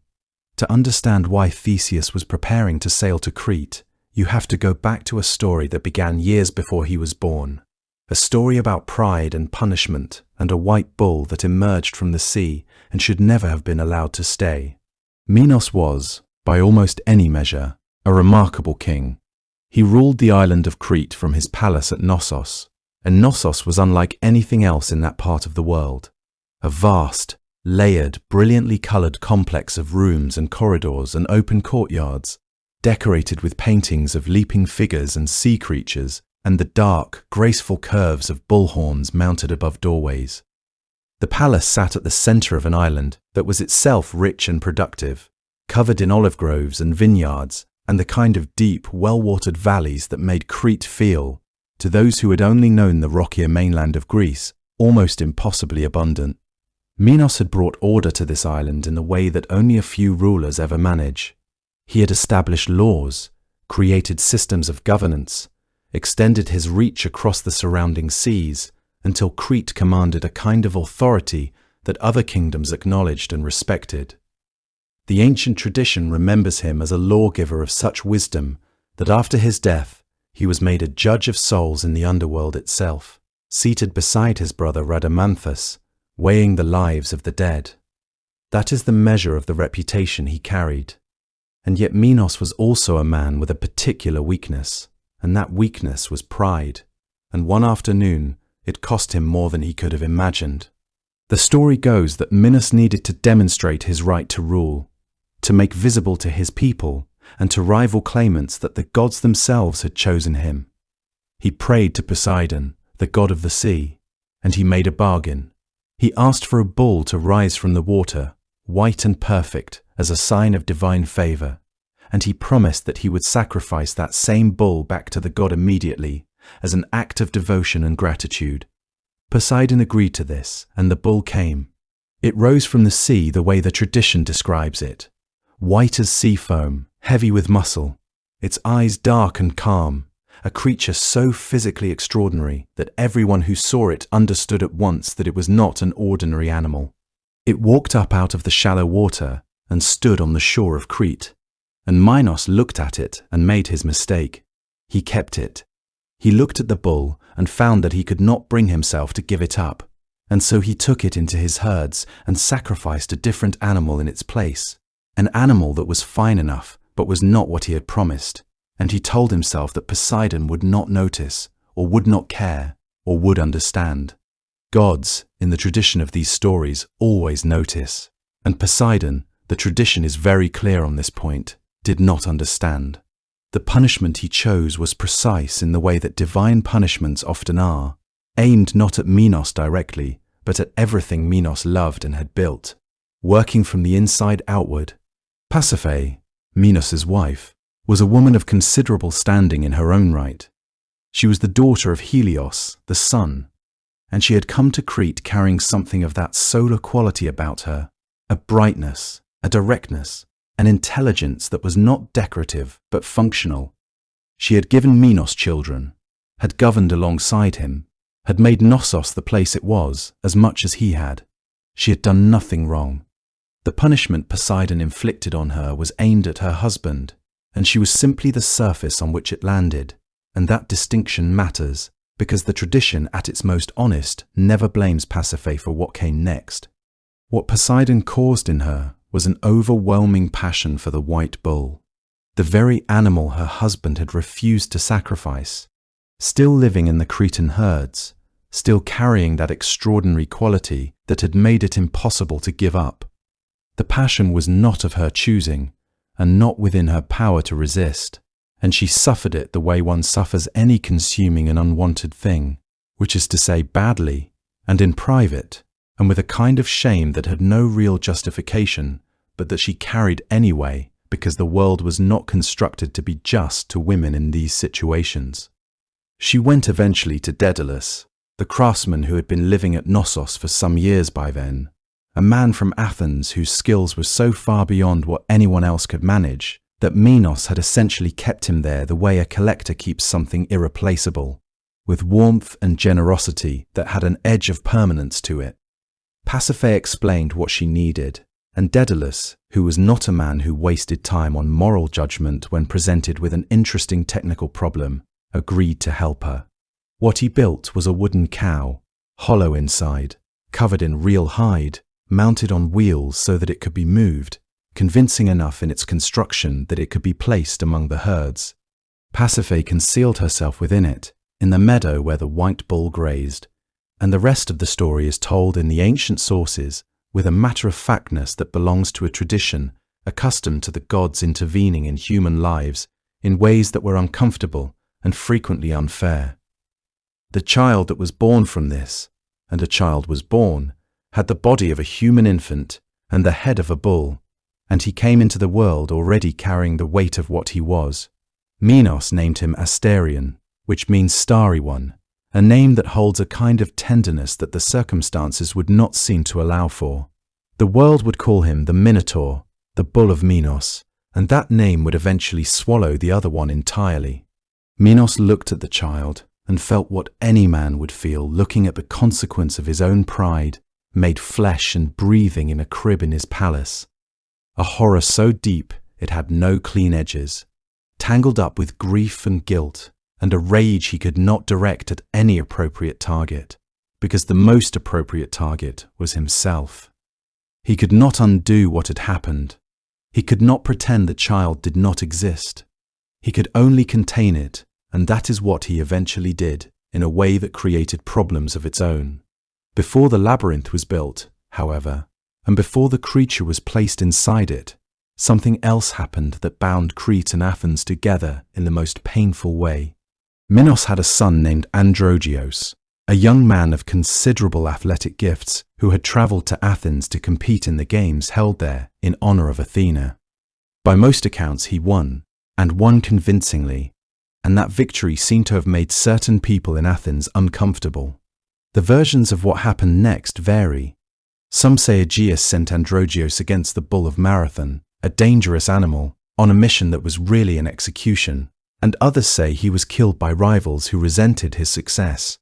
To understand why Theseus was preparing to sail to Crete, you have to go back to a story that began years before he was born. A story about pride and punishment and a white bull that emerged from the sea and should never have been allowed to stay. Minos was, by almost any measure, a remarkable king. He ruled the island of Crete from his palace at Knossos, and Knossos was unlike anything else in that part of the world. A vast, layered, brilliantly coloured complex of rooms and corridors and open courtyards, decorated with paintings of leaping figures and sea creatures, and the dark, graceful curves of bull horns mounted above doorways. The palace sat at the centre of an island that was itself rich and productive, covered in olive groves and vineyards, and the kind of deep, well-watered valleys that made Crete feel, to those who had only known the rockier mainland of Greece, almost impossibly abundant. Minos had brought order to this island in the way that only a few rulers ever manage. He had established laws, created systems of governance, extended his reach across the surrounding seas, until Crete commanded a kind of authority that other kingdoms acknowledged and respected. The ancient tradition remembers him as a lawgiver of such wisdom that after his death he was made a judge of souls in the underworld itself, seated beside his brother Rhadamanthus, weighing the lives of the dead. That is the measure of the reputation he carried. And yet Minos was also a man with a particular weakness, and that weakness was pride, and one afternoon it cost him more than he could have imagined. The story goes that Minos needed to demonstrate his right to rule, to make visible to his people, and to rival claimants that the gods themselves had chosen him. He prayed to Poseidon, the god of the sea, and he made a bargain. He asked for a bull to rise from the water, white and perfect, as a sign of divine favour, and he promised that he would sacrifice that same bull back to the god immediately, as an act of devotion and gratitude. Poseidon agreed to this, and the bull came. It rose from the sea the way the tradition describes it, white as sea foam, heavy with muscle, its eyes dark and calm, a creature so physically extraordinary that everyone who saw it understood at once that it was not an ordinary animal. It walked up out of the shallow water and stood on the shore of Crete, and Minos looked at it and made his mistake. He kept it. He looked at the bull and found that he could not bring himself to give it up, and so he took it into his herds and sacrificed a different animal in its place, an animal that was fine enough but was not what he had promised, and he told himself that Poseidon would not notice, or would not care, or would understand. Gods, in the tradition of these stories, always notice, and Poseidon, the tradition is very clear on this point, did not understand. The punishment he chose was precise in the way that divine punishments often are, aimed not at Minos directly, but at everything Minos loved and had built, working from the inside outward. Pasiphae, Minos's wife, was a woman of considerable standing in her own right. She was the daughter of Helios, the sun, and she had come to Crete carrying something of that solar quality about her, a brightness, a directness, an intelligence that was not decorative but functional. She had given Minos children, had governed alongside him, had made Knossos the place it was as much as he had. She had done nothing wrong. The punishment Poseidon inflicted on her was aimed at her husband, and she was simply the surface on which it landed, and that distinction matters, because the tradition at its most honest never blames Pasiphae for what came next. What Poseidon caused in her was an overwhelming passion for the white bull, the very animal her husband had refused to sacrifice, still living in the Cretan herds, still carrying that extraordinary quality that had made it impossible to give up. The passion was not of her choosing, and not within her power to resist, and she suffered it the way one suffers any consuming and unwanted thing, which is to say badly, and in private, and with a kind of shame that had no real justification, but that she carried anyway, because the world was not constructed to be just to women in these situations. She went eventually to Daedalus, the craftsman who had been living at Knossos for some years by then, a man from Athens whose skills were so far beyond what anyone else could manage, that Minos had essentially kept him there the way a collector keeps something irreplaceable, with warmth and generosity that had an edge of permanence to it. Pasiphae explained what she needed, and Daedalus, who was not a man who wasted time on moral judgment when presented with an interesting technical problem, agreed to help her. What he built was a wooden cow, hollow inside, covered in real hide, mounted on wheels so that it could be moved, convincing enough in its construction that it could be placed among the herds. Pasiphae concealed herself within it, in the meadow where the white bull grazed, and the rest of the story is told in the ancient sources with a matter-of-factness that belongs to a tradition accustomed to the gods intervening in human lives in ways that were uncomfortable and frequently unfair. The child that was born from this, and a child was born, had the body of a human infant and the head of a bull, and he came into the world already carrying the weight of what he was. Minos named him Asterion, which means starry one, a name that holds a kind of tenderness that the circumstances would not seem to allow for. The world would call him the Minotaur, the bull of Minos, and that name would eventually swallow the other one entirely. Minos looked at the child and felt what any man would feel looking at the consequence of his own pride, made flesh and breathing in a crib in his palace. A horror so deep it had no clean edges, tangled up with grief and guilt, and a rage he could not direct at any appropriate target, because the most appropriate target was himself. He could not undo what had happened. He could not pretend the child did not exist. He could only contain it, and that is what he eventually did, in a way that created problems of its own. Before the labyrinth was built, however, and before the creature was placed inside it, something else happened that bound Crete and Athens together in the most painful way. Minos had a son named Androgeos, a young man of considerable athletic gifts who had travelled to Athens to compete in the games held there in honour of Athena. By most accounts he won, and won convincingly, and that victory seemed to have made certain people in Athens uncomfortable. The versions of what happened next vary. Some say Aegeus sent Androgeos against the bull of Marathon, a dangerous animal, on a mission that was really an execution, and others say he was killed by rivals who resented his success.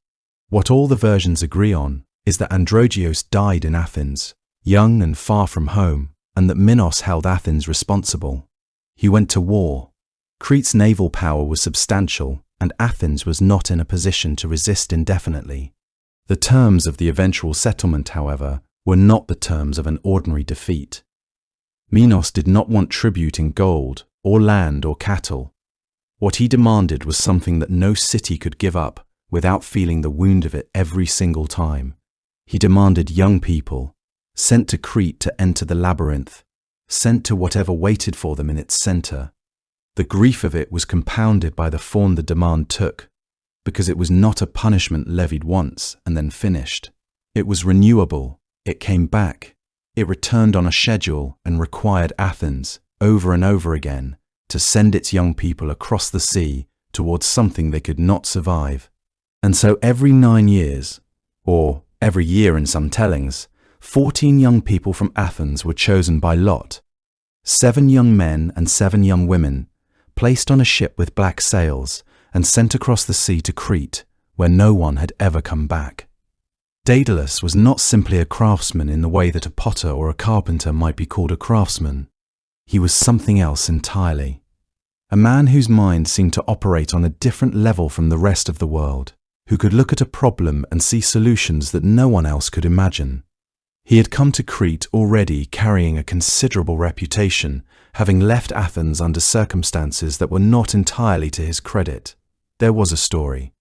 What all the versions agree on is that Androgeos died in Athens, young and far from home, and that Minos held Athens responsible. He went to war. Crete's naval power was substantial, and Athens was not in a position to resist indefinitely. The terms of the eventual settlement, however, were not the terms of an ordinary defeat. Minos did not want tribute in gold, or land, or cattle. What he demanded was something that no city could give up without feeling the wound of it every single time. He demanded young people, sent to Crete to enter the labyrinth, sent to whatever waited for them in its centre. The grief of it was compounded by the form the demand took, because it was not a punishment levied once and then finished. It was renewable, it came back, it returned on a schedule and required Athens, over and over again, to send its young people across the sea towards something they could not survive. And so every 9 years, or every year in some tellings, 14 young people from Athens were chosen by lot. 7 young men and 7 young women, placed on a ship with black sails and sent across the sea to Crete, where no one had ever come back. Daedalus was not simply a craftsman in the way that a potter or a carpenter might be called a craftsman. He was something else entirely. A man whose mind seemed to operate on a different level from the rest of the world, who could look at a problem and see solutions that no one else could imagine. He had come to Crete already carrying a considerable reputation, having left Athens under circumstances that were not entirely to his credit. There was a story,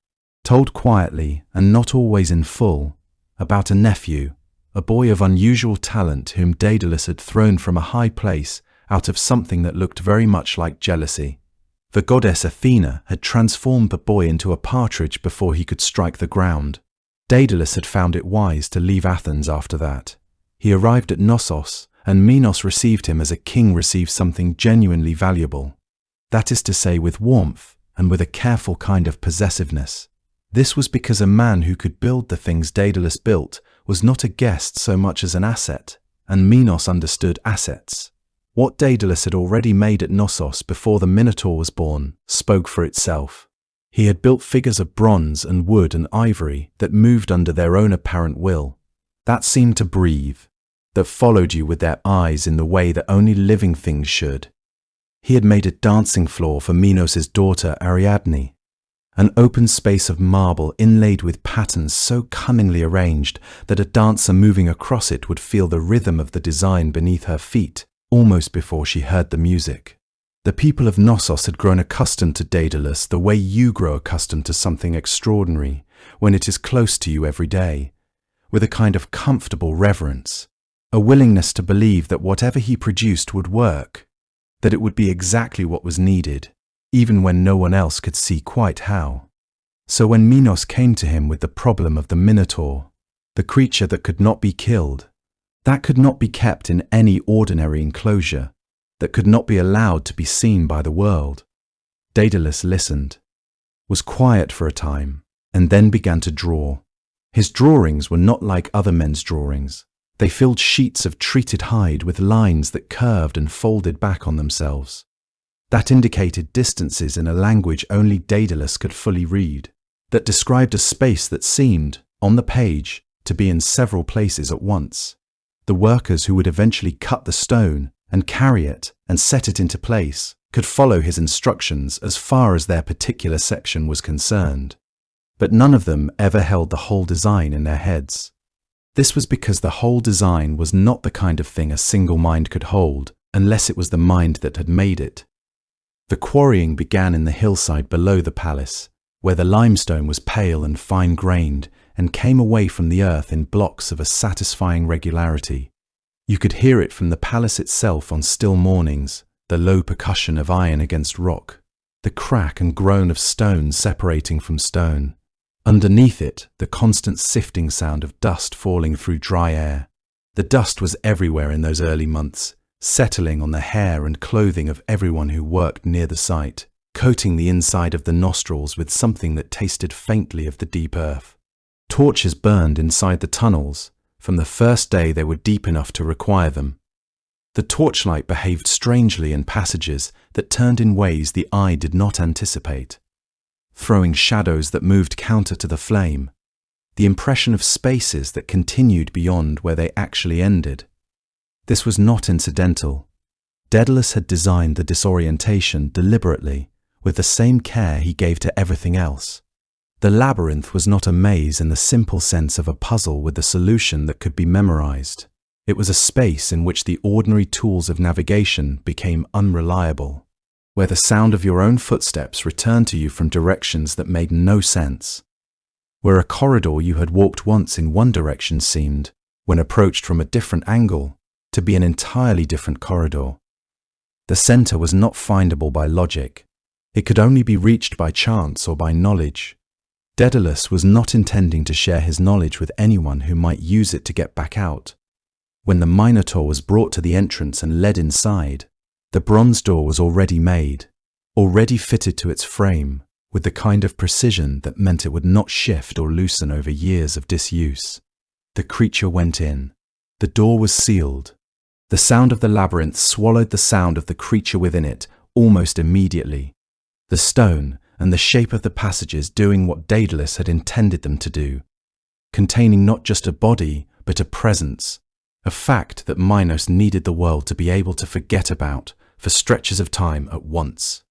told quietly and not always in full, about a nephew, a boy of unusual talent whom Daedalus had thrown from a high place out of something that looked very much like jealousy. The goddess Athena had transformed the boy into a partridge before he could strike the ground. Daedalus had found it wise to leave Athens after that. He arrived at Knossos, and Minos received him as a king receives something genuinely valuable. That is to say, with warmth and with a careful kind of possessiveness. This was because a man who could build the things Daedalus built was not a guest so much as an asset, and Minos understood assets. What Daedalus had already made at Knossos before the Minotaur was born spoke for itself. He had built figures of bronze and wood and ivory that moved under their own apparent will. That seemed to breathe. that followed you with their eyes in the way that only living things should. He had made a dancing floor for Minos' daughter Ariadne, an open space of marble inlaid with patterns so cunningly arranged that a dancer moving across it would feel the rhythm of the design beneath her feet almost before she heard the music. The people of Knossos had grown accustomed to Daedalus the way you grow accustomed to something extraordinary when it is close to you every day, with a kind of comfortable reverence, a willingness to believe that whatever he produced would work, that it would be exactly what was needed, even when no one else could see quite how. So when Minos came to him with the problem of the Minotaur, the creature that could not be killed, that could not be kept in any ordinary enclosure, that could not be allowed to be seen by the world, Daedalus listened, was quiet for a time, and then began to draw. His drawings were not like other men's drawings. They filled sheets of treated hide with lines that curved and folded back on themselves. That indicated distances in a language only Daedalus could fully read, that described a space that seemed, on the page, to be in several places at once. The workers who would eventually cut the stone and carry it and set it into place could follow his instructions as far as their particular section was concerned. But none of them ever held the whole design in their heads. This was because the whole design was not the kind of thing a single mind could hold, unless it was the mind that had made it. The quarrying began in the hillside below the palace, where the limestone was pale and fine-grained and came away from the earth in blocks of a satisfying regularity. You could hear it from the palace itself on still mornings, the low percussion of iron against rock, the crack and groan of stone separating from stone. Underneath it, the constant sifting sound of dust falling through dry air. The dust was everywhere in those early months, settling on the hair and clothing of everyone who worked near the site, coating the inside of the nostrils with something that tasted faintly of the deep earth. Torches burned inside the tunnels. From the first day they were deep enough to require them. The torchlight behaved strangely in passages that turned in ways the eye did not anticipate, throwing shadows that moved counter to the flame, the impression of spaces that continued beyond where they actually ended. This was not incidental. Daedalus had designed the disorientation deliberately, with the same care he gave to everything else. The labyrinth was not a maze in the simple sense of a puzzle with a solution that could be memorized. It was a space in which the ordinary tools of navigation became unreliable, where the sound of your own footsteps returned to you from directions that made no sense, where a corridor you had walked once in one direction seemed, when approached from a different angle, to be an entirely different corridor. The center was not findable by logic. It could only be reached by chance or by knowledge. Daedalus was not intending to share his knowledge with anyone who might use it to get back out. When the Minotaur was brought to the entrance and led inside, the bronze door was already made, already fitted to its frame, with the kind of precision that meant it would not shift or loosen over years of disuse. The creature went in. The door was sealed. The sound of the labyrinth swallowed the sound of the creature within it almost immediately. The stone and the shape of the passages doing what Daedalus had intended them to do, containing not just a body, but a presence, a fact that Minos needed the world to be able to forget about for stretches of time at once.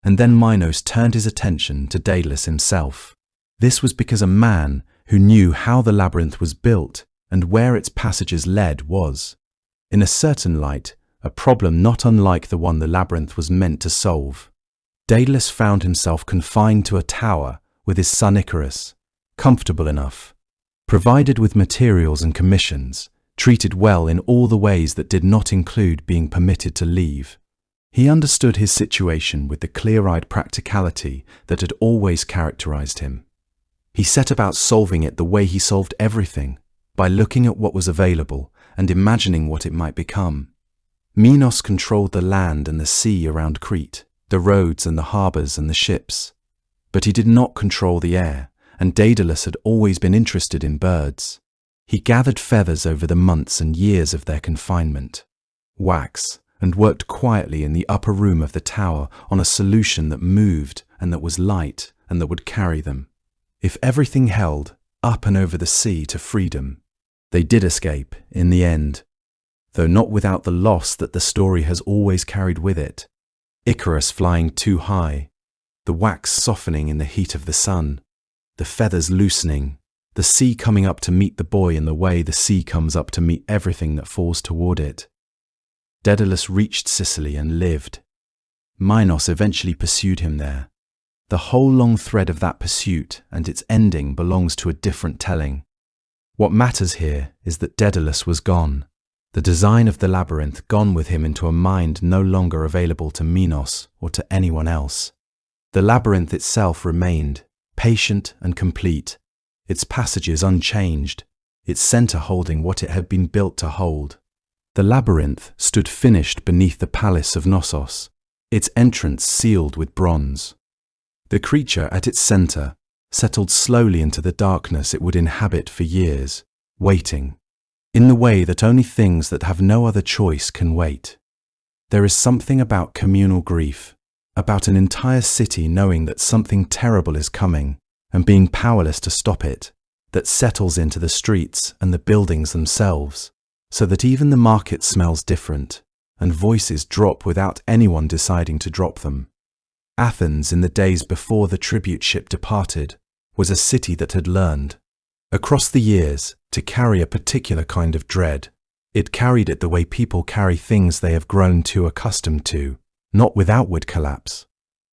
And then Minos turned his attention to Daedalus himself. This was because a man who knew how the labyrinth was built and where its passages led was, in a certain light, a problem not unlike the one the labyrinth was meant to solve. Daedalus found himself confined to a tower with his son Icarus, comfortable enough, provided with materials and commissions, treated well in all the ways that did not include being permitted to leave. He understood his situation with the clear-eyed practicality that had always characterized him. He set about solving it the way he solved everything, by looking at what was available and imagining what it might become. Minos controlled the land and the sea around Crete, the roads and the harbours and the ships. But he did not control the air, and Daedalus had always been interested in birds. He gathered feathers over the months and years of their confinement, wax, and worked quietly in the upper room of the tower on a solution that moved and that was light and that would carry them, if everything held, up and over the sea to freedom. They did escape, in the end, though not without the loss that the story has always carried with it. Icarus flying too high, the wax softening in the heat of the sun, the feathers loosening, the sea coming up to meet the boy in the way the sea comes up to meet everything that falls toward it. Daedalus reached Sicily and lived. Minos eventually pursued him there. The whole long thread of that pursuit and its ending belongs to a different telling. What matters here is that Daedalus was gone, the design of the labyrinth gone with him into a mind no longer available to Minos or to anyone else. The labyrinth itself remained, patient and complete, its passages unchanged, its center holding what it had been built to hold. The labyrinth stood finished beneath the palace of Knossos, its entrance sealed with bronze. The creature at its center settled slowly into the darkness it would inhabit for years, waiting, in the way that only things that have no other choice can wait. There is something about communal grief, about an entire city knowing that something terrible is coming and being powerless to stop it, that settles into the streets and the buildings themselves, so that even the market smells different, and voices drop without anyone deciding to drop them. Athens, in the days before the tribute ship departed, was a city that had learned, across the years, to carry a particular kind of dread. It carried it the way people carry things they have grown too accustomed to, not with outward collapse,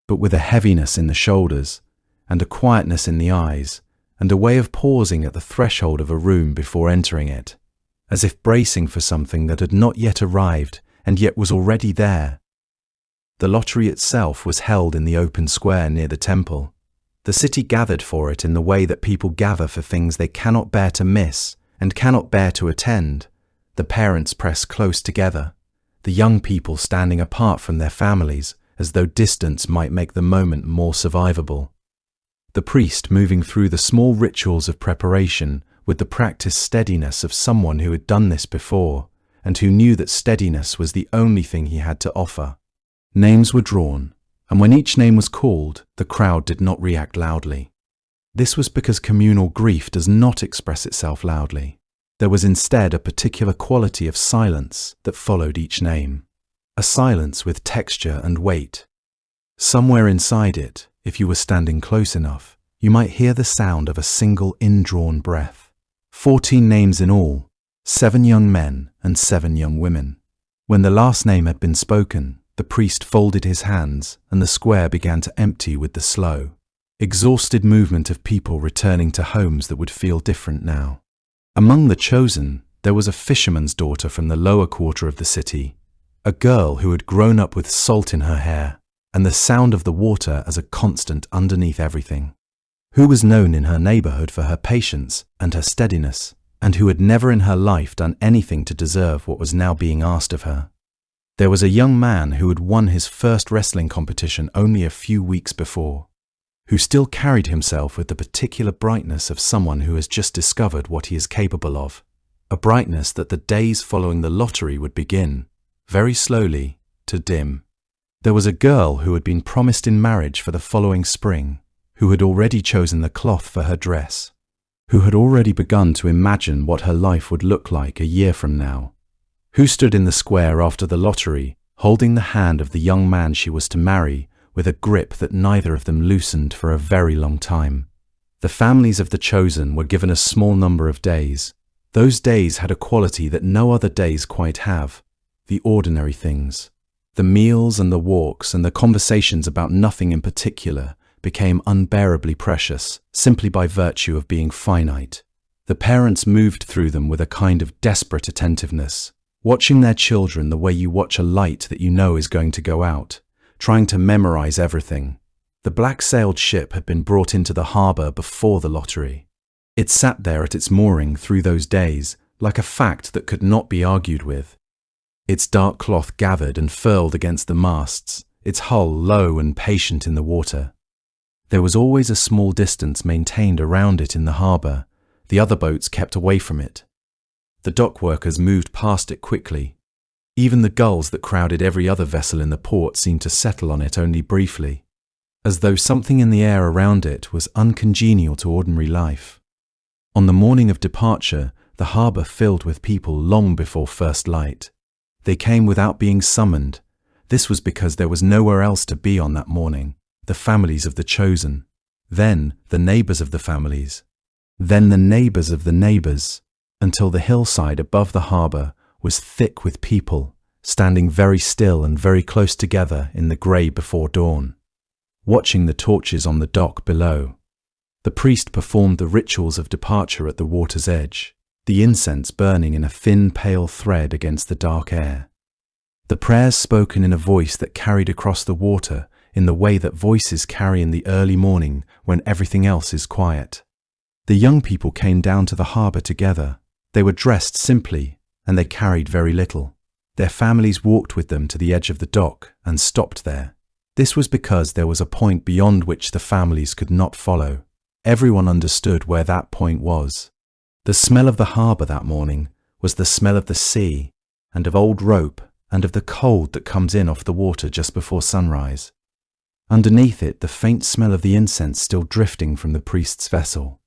but with a heaviness in the shoulders, and a quietness in the eyes, and a way of pausing at the threshold of a room before entering it, as if bracing for something that had not yet arrived and yet was already there. The lottery itself was held in the open square near the temple. The city gathered for it in the way that people gather for things they cannot bear to miss and cannot bear to attend. The parents press close together, the young people standing apart from their families as though distance might make the moment more survivable. The priest moving through the small rituals of preparation with the practiced steadiness of someone who had done this before and who knew that steadiness was the only thing he had to offer. Names were drawn, and when each name was called, the crowd did not react loudly. This was because communal grief does not express itself loudly. There was instead a particular quality of silence that followed each name, a silence with texture and weight. Somewhere inside it, if you were standing close enough, you might hear the sound of a single indrawn breath. 14 names in all, 7 young men and 7 young women. When the last name had been spoken, the priest folded his hands and the square began to empty with the slow, exhausted movement of people returning to homes that would feel different now. Among the chosen, there was a fisherman's daughter from the lower quarter of the city, a girl who had grown up with salt in her hair and the sound of the water as a constant underneath everything, who was known in her neighborhood for her patience and her steadiness, and who had never in her life done anything to deserve what was now being asked of her. There was a young man who had won his first wrestling competition only a few weeks before, who still carried himself with the particular brightness of someone who has just discovered what he is capable of, a brightness that the days following the lottery would begin, very slowly, to dim. There was a girl who had been promised in marriage for the following spring, who had already chosen the cloth for her dress, who had already begun to imagine what her life would look like a year from now, who stood in the square after the lottery, holding the hand of the young man she was to marry with a grip that neither of them loosened for a very long time. The families of the chosen were given a small number of days. Those days had a quality that no other days quite have, the ordinary things. The meals and the walks and the conversations about nothing in particular became unbearably precious, simply by virtue of being finite. The parents moved through them with a kind of desperate attentiveness, watching their children the way you watch a light that you know is going to go out, trying to memorize everything. The black-sailed ship had been brought into the harbor before the lottery. It sat there at its mooring through those days, like a fact that could not be argued with. Its dark cloth gathered and furled against the masts, its hull low and patient in the water. There was always a small distance maintained around it in the harbor, the other boats kept away from it. The dock workers moved past it quickly. Even the gulls that crowded every other vessel in the port seemed to settle on it only briefly, as though something in the air around it was uncongenial to ordinary life. On the morning of departure, the harbour filled with people long before first light. They came without being summoned. This was because there was nowhere else to be on that morning. The families of the chosen. Then the neighbours of the families. Then the neighbours of the neighbours, until the hillside above the harbour was thick with people, standing very still and very close together in the grey before dawn, watching the torches on the dock below. The priest performed the rituals of departure at the water's edge, the incense burning in a thin pale thread against the dark air. The prayers spoken in a voice that carried across the water in the way that voices carry in the early morning when everything else is quiet. The young people came down to the harbour together. They were dressed simply, and they carried very little. Their families walked with them to the edge of the dock and stopped there. This was because there was a point beyond which the families could not follow. Everyone understood where that point was. The smell of the harbour that morning was the smell of the sea, and of old rope, and of the cold that comes in off the water just before sunrise. Underneath it, the faint smell of the incense still drifting from the priest's vessel.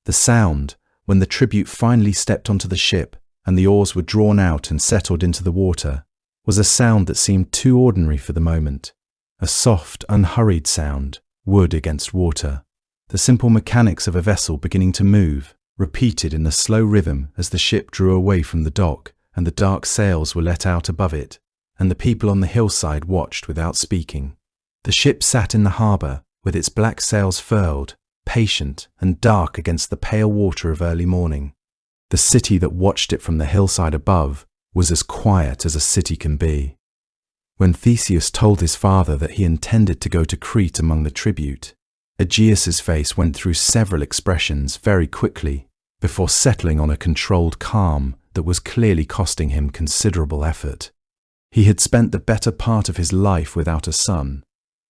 The sound, when the tribute finally stepped onto the ship and the oars were drawn out and settled into the water, was a sound that seemed too ordinary for the moment. A soft, unhurried sound, wood against water. The simple mechanics of a vessel beginning to move, repeated in a slow rhythm as the ship drew away from the dock and the dark sails were let out above it, and the people on the hillside watched without speaking. The ship sat in the harbour, with its black sails furled, patient and dark against the pale water of early morning. The city that watched it from the hillside above was as quiet as a city can be. When Theseus told his father that he intended to go to Crete among the tribute, Aegeus's face went through several expressions very quickly before settling on a controlled calm that was clearly costing him considerable effort. He had spent the better part of his life without a son,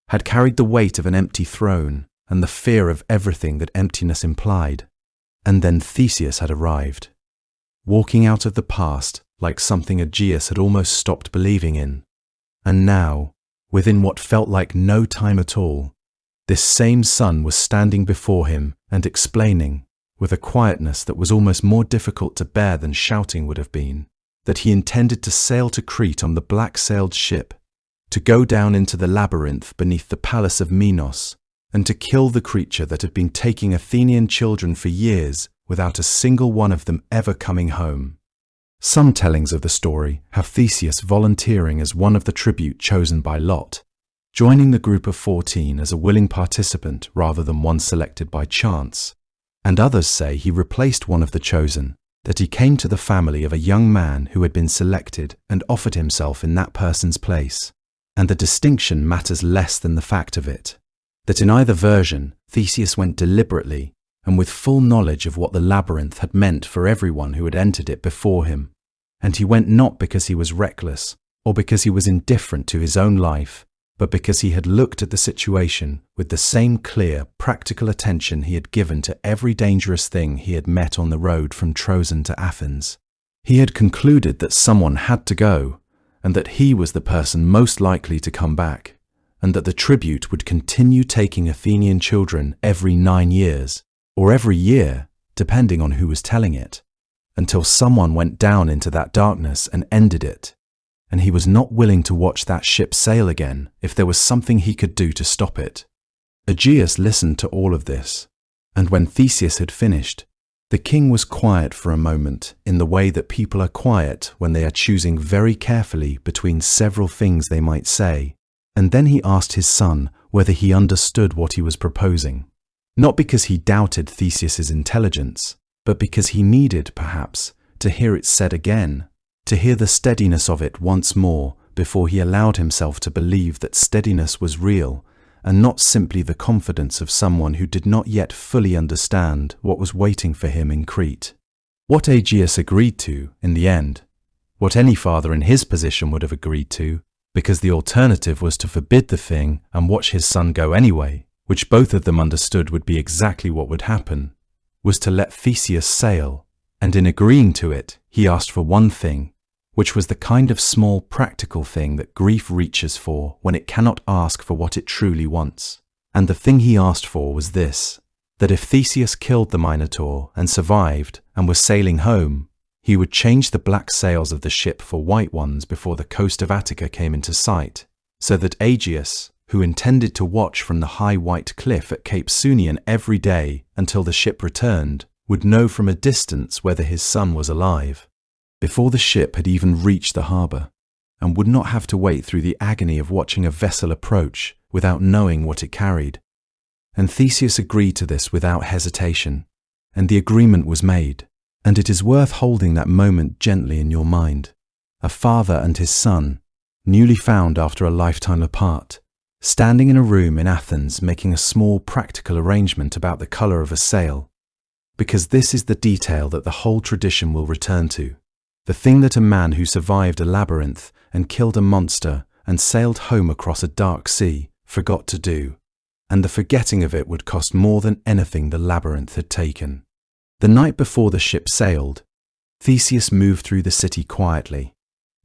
had carried the weight of an empty throne and the fear of everything that emptiness implied, and then Theseus had arrived, walking out of the past like something Aegeus had almost stopped believing in. And now, within what felt like no time at all, this same son was standing before him and explaining, with a quietness that was almost more difficult to bear than shouting would have been, that he intended to sail to Crete on the black-sailed ship, to go down into the labyrinth beneath the palace of Minos, and to kill the creature that had been taking Athenian children for years without a single one of them ever coming home. Some tellings of the story have Theseus volunteering as one of the tribute chosen by lot, joining the group of 14 as a willing participant rather than one selected by chance, and others say he replaced one of the chosen, that he came to the family of a young man who had been selected and offered himself in that person's place, and the distinction matters less than the fact of it, that in either version Theseus went deliberately and with full knowledge of what the labyrinth had meant for everyone who had entered it before him, and he went not because he was reckless or because he was indifferent to his own life, but because he had looked at the situation with the same clear, practical attention he had given to every dangerous thing he had met on the road from Troezen to Athens. He had concluded that someone had to go, and that he was the person most likely to come back, and that the tribute would continue taking Athenian children every 9 years, or every year, depending on who was telling it, until someone went down into that darkness and ended it, and he was not willing to watch that ship sail again if there was something he could do to stop it. Aegeus listened to all of this, and when Theseus had finished, the king was quiet for a moment in the way that people are quiet when they are choosing very carefully between several things they might say, and then he asked his son whether he understood what he was proposing. Not because he doubted Theseus's intelligence, but because he needed, perhaps, to hear it said again, to hear the steadiness of it once more before he allowed himself to believe that steadiness was real and not simply the confidence of someone who did not yet fully understand what was waiting for him in Crete. What Aegeus agreed to, in the end, what any father in his position would have agreed to, because the alternative was to forbid the thing and watch his son go anyway, which both of them understood would be exactly what would happen, was to let Theseus sail, and in agreeing to it, he asked for one thing, which was the kind of small practical thing that grief reaches for when it cannot ask for what it truly wants. And the thing he asked for was this: that if Theseus killed the Minotaur and survived and was sailing home, he would change the black sails of the ship for white ones before the coast of Attica came into sight, so that Aegeus, who intended to watch from the high white cliff at Cape Sunion every day until the ship returned, would know from a distance whether his son was alive, before the ship had even reached the harbour, and would not have to wait through the agony of watching a vessel approach without knowing what it carried. And Theseus agreed to this without hesitation, and the agreement was made, and it is worth holding that moment gently in your mind. A father and his son, newly found after a lifetime apart, standing in a room in Athens making a small practical arrangement about the colour of a sail, because this is the detail that the whole tradition will return to, the thing that a man who survived a labyrinth and killed a monster and sailed home across a dark sea forgot to do, and the forgetting of it would cost more than anything the labyrinth had taken. The night before the ship sailed, Theseus moved through the city quietly,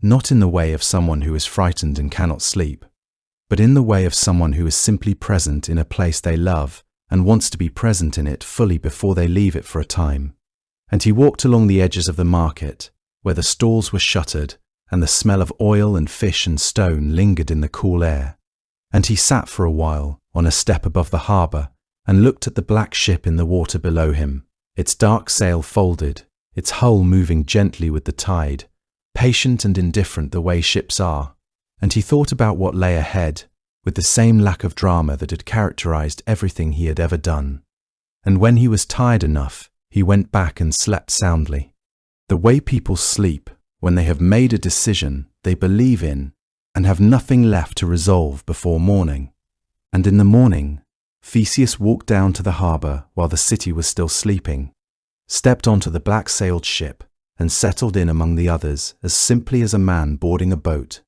not in the way of someone who is frightened and cannot sleep, but in the way of someone who is simply present in a place they love and wants to be present in it fully before they leave it for a time. And he walked along the edges of the market, where the stalls were shuttered and the smell of oil and fish and stone lingered in the cool air. And he sat for a while on a step above the harbour and looked at the black ship in the water below him, its dark sail folded, its hull moving gently with the tide, patient and indifferent the way ships are. And he thought about what lay ahead, with the same lack of drama that had characterized everything he had ever done. And when he was tired enough, he went back and slept soundly. The way people sleep when they have made a decision they believe in and have nothing left to resolve before morning. And in the morning, Theseus walked down to the harbour while the city was still sleeping, stepped onto the black-sailed ship, and settled in among the others as simply as a man boarding a boat.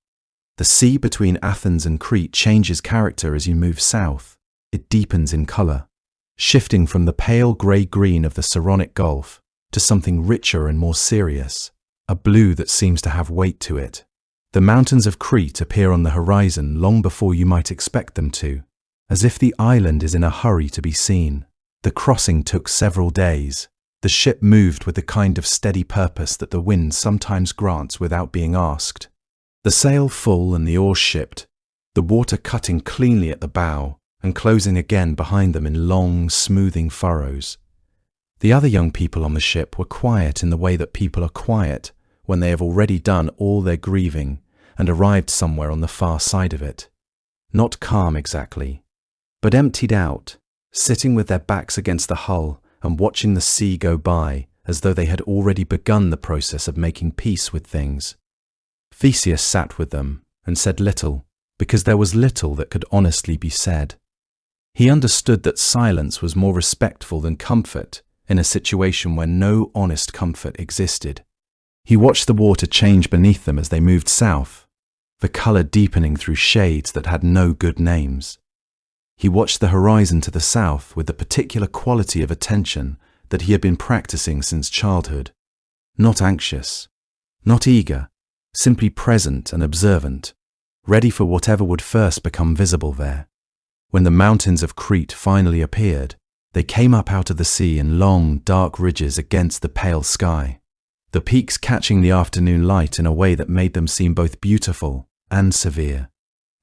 The sea between Athens and Crete changes character as you move south. It deepens in colour, shifting from the pale grey-green of the Saronic Gulf to something richer and more serious, a blue that seems to have weight to it. The mountains of Crete appear on the horizon long before you might expect them to, as if the island is in a hurry to be seen. The crossing took several days. The ship moved with the kind of steady purpose that the wind sometimes grants without being asked. The sail full and the oars shipped, the water cutting cleanly at the bow and closing again behind them in long, smoothing furrows. The other young people on the ship were quiet in the way that people are quiet when they have already done all their grieving and arrived somewhere on the far side of it. Not calm exactly, but emptied out, sitting with their backs against the hull and watching the sea go by as though they had already begun the process of making peace with things. Theseus sat with them and said little, because there was little that could honestly be said. He understood that silence was more respectful than comfort in a situation where no honest comfort existed. He watched the water change beneath them as they moved south, the colour deepening through shades that had no good names. He watched the horizon to the south with the particular quality of attention that he had been practicing since childhood. Not anxious, not eager, simply present and observant, ready for whatever would first become visible there. When the mountains of Crete finally appeared, they came up out of the sea in long, dark ridges against the pale sky, the peaks catching the afternoon light in a way that made them seem both beautiful and severe.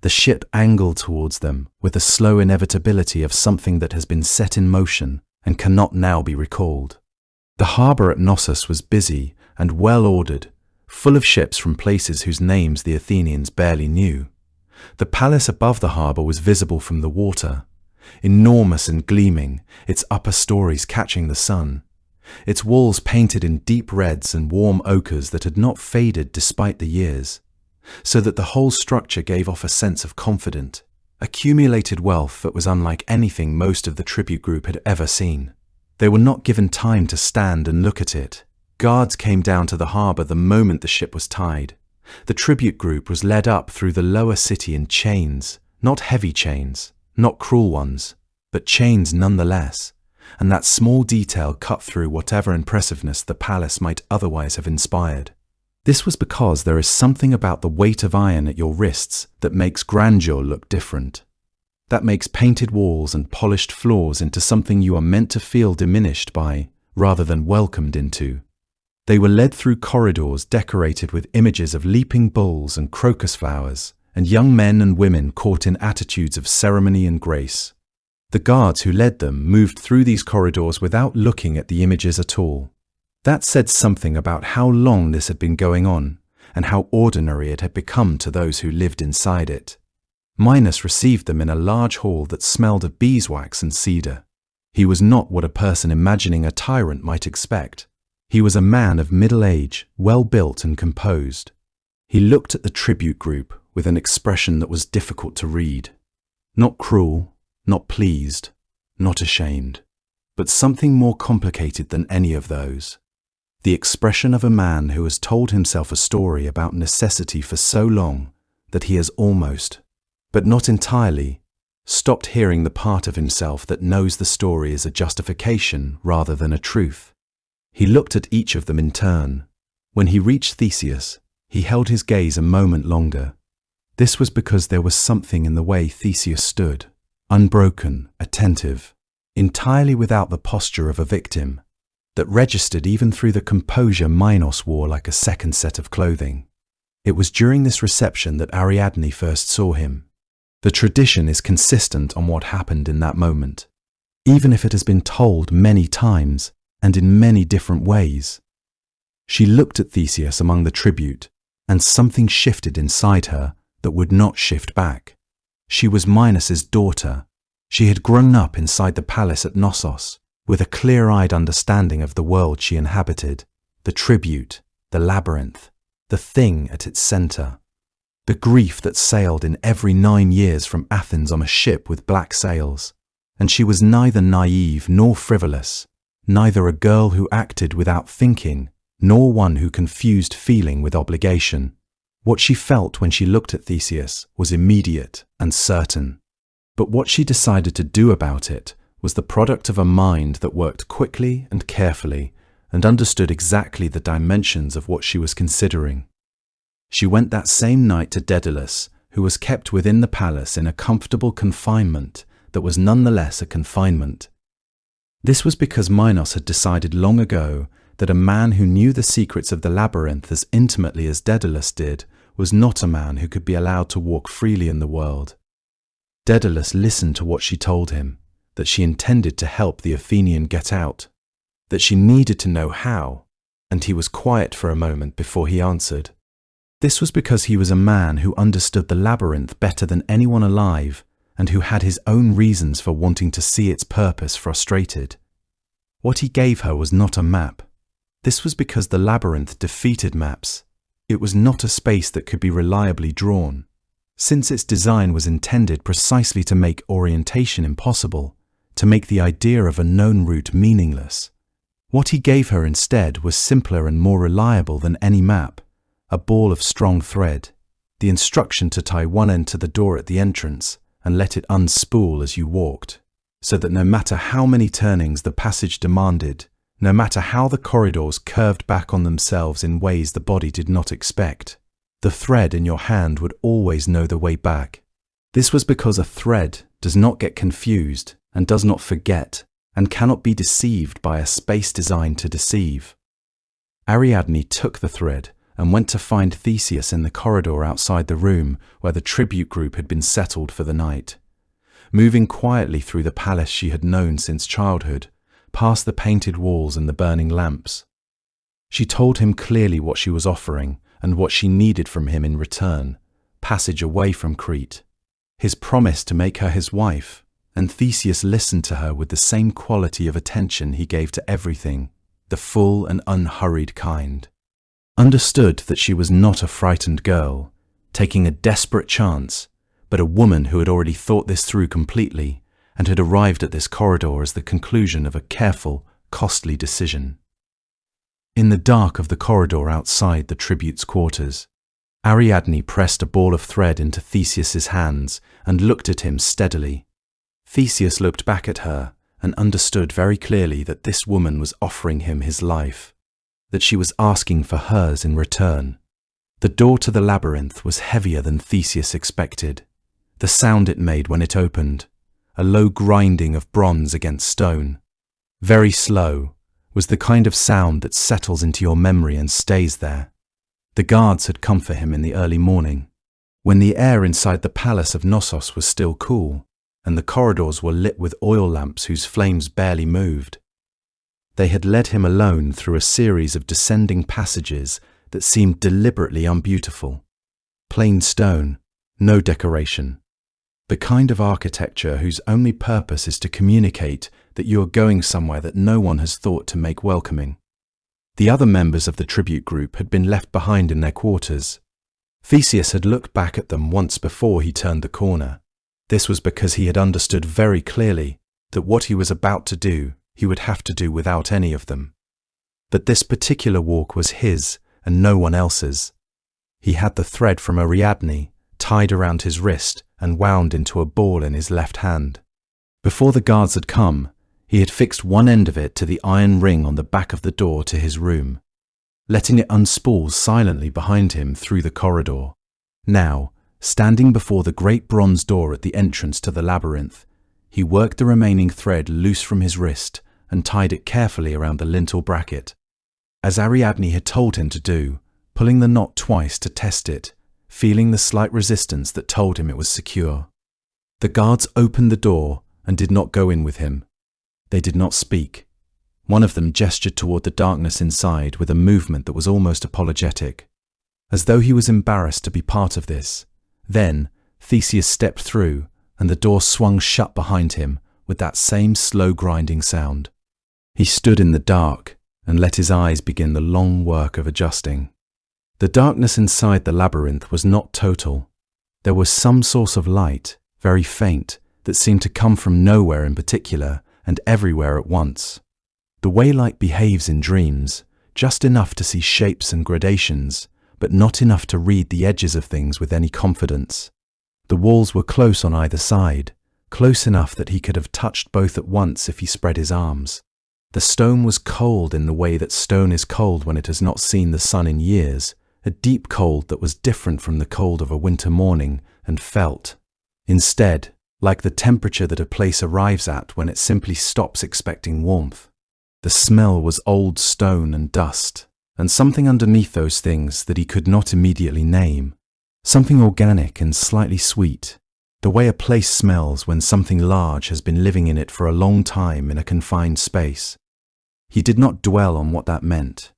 The ship angled towards them with the slow inevitability of something that has been set in motion and cannot now be recalled. The harbour at Knossos was busy and well ordered, full of ships from places whose names the Athenians barely knew. The palace above the harbour was visible from the water, enormous and gleaming, its upper stories catching the sun, its walls painted in deep reds and warm ochres that had not faded despite the years, so that the whole structure gave off a sense of confident, accumulated wealth that was unlike anything most of the tribute group had ever seen. They were not given time to stand and look at it. Guards came down to the harbour the moment the ship was tied. The tribute group was led up through the lower city in chains, not heavy chains, not cruel ones, but chains nonetheless, and that small detail cut through whatever impressiveness the palace might otherwise have inspired. This was because there is something about the weight of iron at your wrists that makes grandeur look different. That makes painted walls and polished floors into something you are meant to feel diminished by, rather than welcomed into. They were led through corridors decorated with images of leaping bulls and crocus flowers, and young men and women caught in attitudes of ceremony and grace. The guards who led them moved through these corridors without looking at the images at all. That said something about how long this had been going on, and how ordinary it had become to those who lived inside it. Minos received them in a large hall that smelled of beeswax and cedar. He was not what a person imagining a tyrant might expect. He was a man of middle age, well-built and composed. He looked at the tribute group with an expression that was difficult to read. Not cruel, not pleased, not ashamed, but something more complicated than any of those. The expression of a man who has told himself a story about necessity for so long that he has almost, but not entirely, stopped hearing the part of himself that knows the story is a justification rather than a truth. He looked at each of them in turn. When he reached Theseus, he held his gaze a moment longer. This was because there was something in the way Theseus stood, unbroken, attentive, entirely without the posture of a victim, that registered even through the composure Minos wore like a second set of clothing. It was during this reception that Ariadne first saw him. The tradition is consistent on what happened in that moment, even if it has been told many times and in many different ways. She looked at Theseus among the tribute, and something shifted inside her that would not shift back. She was Minos's daughter. She had grown up inside the palace at Knossos, with a clear-eyed understanding of the world she inhabited, the tribute, the labyrinth, the thing at its center. The grief that sailed in every 9 years from Athens on a ship with black sails. And she was neither naive nor frivolous, neither a girl who acted without thinking, nor one who confused feeling with obligation. What she felt when she looked at Theseus was immediate and certain. But what she decided to do about it was the product of a mind that worked quickly and carefully and understood exactly the dimensions of what she was considering. She went that same night to Daedalus, who was kept within the palace in a comfortable confinement that was nonetheless a confinement. This was because Minos had decided long ago that a man who knew the secrets of the labyrinth as intimately as Daedalus did was not a man who could be allowed to walk freely in the world. Daedalus listened to what she told him, that she intended to help the Athenian get out, that she needed to know how, and he was quiet for a moment before he answered. This was because he was a man who understood the labyrinth better than anyone alive and who had his own reasons for wanting to see its purpose frustrated. What he gave her was not a map. This was because the labyrinth defeated maps. It was not a space that could be reliably drawn, since its design was intended precisely to make orientation impossible, to make the idea of a known route meaningless. What he gave her instead was simpler and more reliable than any map, a ball of strong thread, the instruction to tie one end to the door at the entrance and let it unspool as you walked, so that no matter how many turnings the passage demanded, no matter how the corridors curved back on themselves in ways the body did not expect, the thread in your hand would always know the way back. This was because a thread does not get confused and does not forget and cannot be deceived by a space designed to deceive. Ariadne took the thread and went to find Theseus in the corridor outside the room where the tribute group had been settled for the night. Moving quietly through the palace she had known since childhood, past the painted walls and the burning lamps, she told him clearly what she was offering and what she needed from him in return: passage away from Crete, his promise to make her his wife, and Theseus listened to her with the same quality of attention he gave to everything, the full and unhurried kind. Understood that she was not a frightened girl, taking a desperate chance, but a woman who had already thought this through completely and had arrived at this corridor as the conclusion of a careful, costly decision. In the dark of the corridor outside the tribute's quarters, Ariadne pressed a ball of thread into Theseus's hands and looked at him steadily. Theseus looked back at her and understood very clearly that this woman was offering him his life, that she was asking for hers in return. The door to the labyrinth was heavier than Theseus expected. the sound it made when it opened, a low grinding of bronze against stone. Very slow, was the kind of sound that settles into your memory and stays there. The guards had come for him in the early morning, when the air inside the palace of Knossos was still cool, and the corridors were lit with oil lamps whose flames barely moved. They had led him alone through a series of descending passages that seemed deliberately unbeautiful. Plain stone, no decoration. The kind of architecture whose only purpose is to communicate that you are going somewhere that no one has thought to make welcoming. The other members of the tribute group had been left behind in their quarters. Theseus had looked back at them once before he turned the corner. This was because he had understood very clearly that what he was about to do, he would have to do without any of them. That this particular walk was his and no one else's. He had the thread from Ariadne tied around his wrist and wound into a ball in his left hand. Before the guards had come, he had fixed one end of it to the iron ring on the back of the door to his room, letting it unspool silently behind him through the corridor. Now, standing before the great bronze door at the entrance to the labyrinth, he worked the remaining thread loose from his wrist and tied it carefully around the lintel bracket, as Ariadne had told him to do, pulling the knot twice to test it, feeling the slight resistance that told him it was secure. The guards opened the door and did not go in with him. They did not speak. One of them gestured toward the darkness inside with a movement that was almost apologetic, as though he was embarrassed to be part of this. Then, Theseus stepped through, and the door swung shut behind him with that same slow grinding sound. He stood in the dark and let his eyes begin the long work of adjusting. The darkness inside the labyrinth was not total. There was some source of light, very faint, that seemed to come from nowhere in particular and everywhere at once. The way light behaves in dreams, just enough to see shapes and gradations, but not enough to read the edges of things with any confidence. The walls were close on either side, close enough that he could have touched both at once if he spread his arms. The stone was cold in the way that stone is cold when it has not seen the sun in years, a deep cold that was different from the cold of a winter morning and felt, instead, like the temperature that a place arrives at when it simply stops expecting warmth. The smell was old stone and dust, and something underneath those things that he could not immediately name. Something organic and slightly sweet, the way a place smells when something large has been living in it for a long time in a confined space. He did not dwell on what that meant.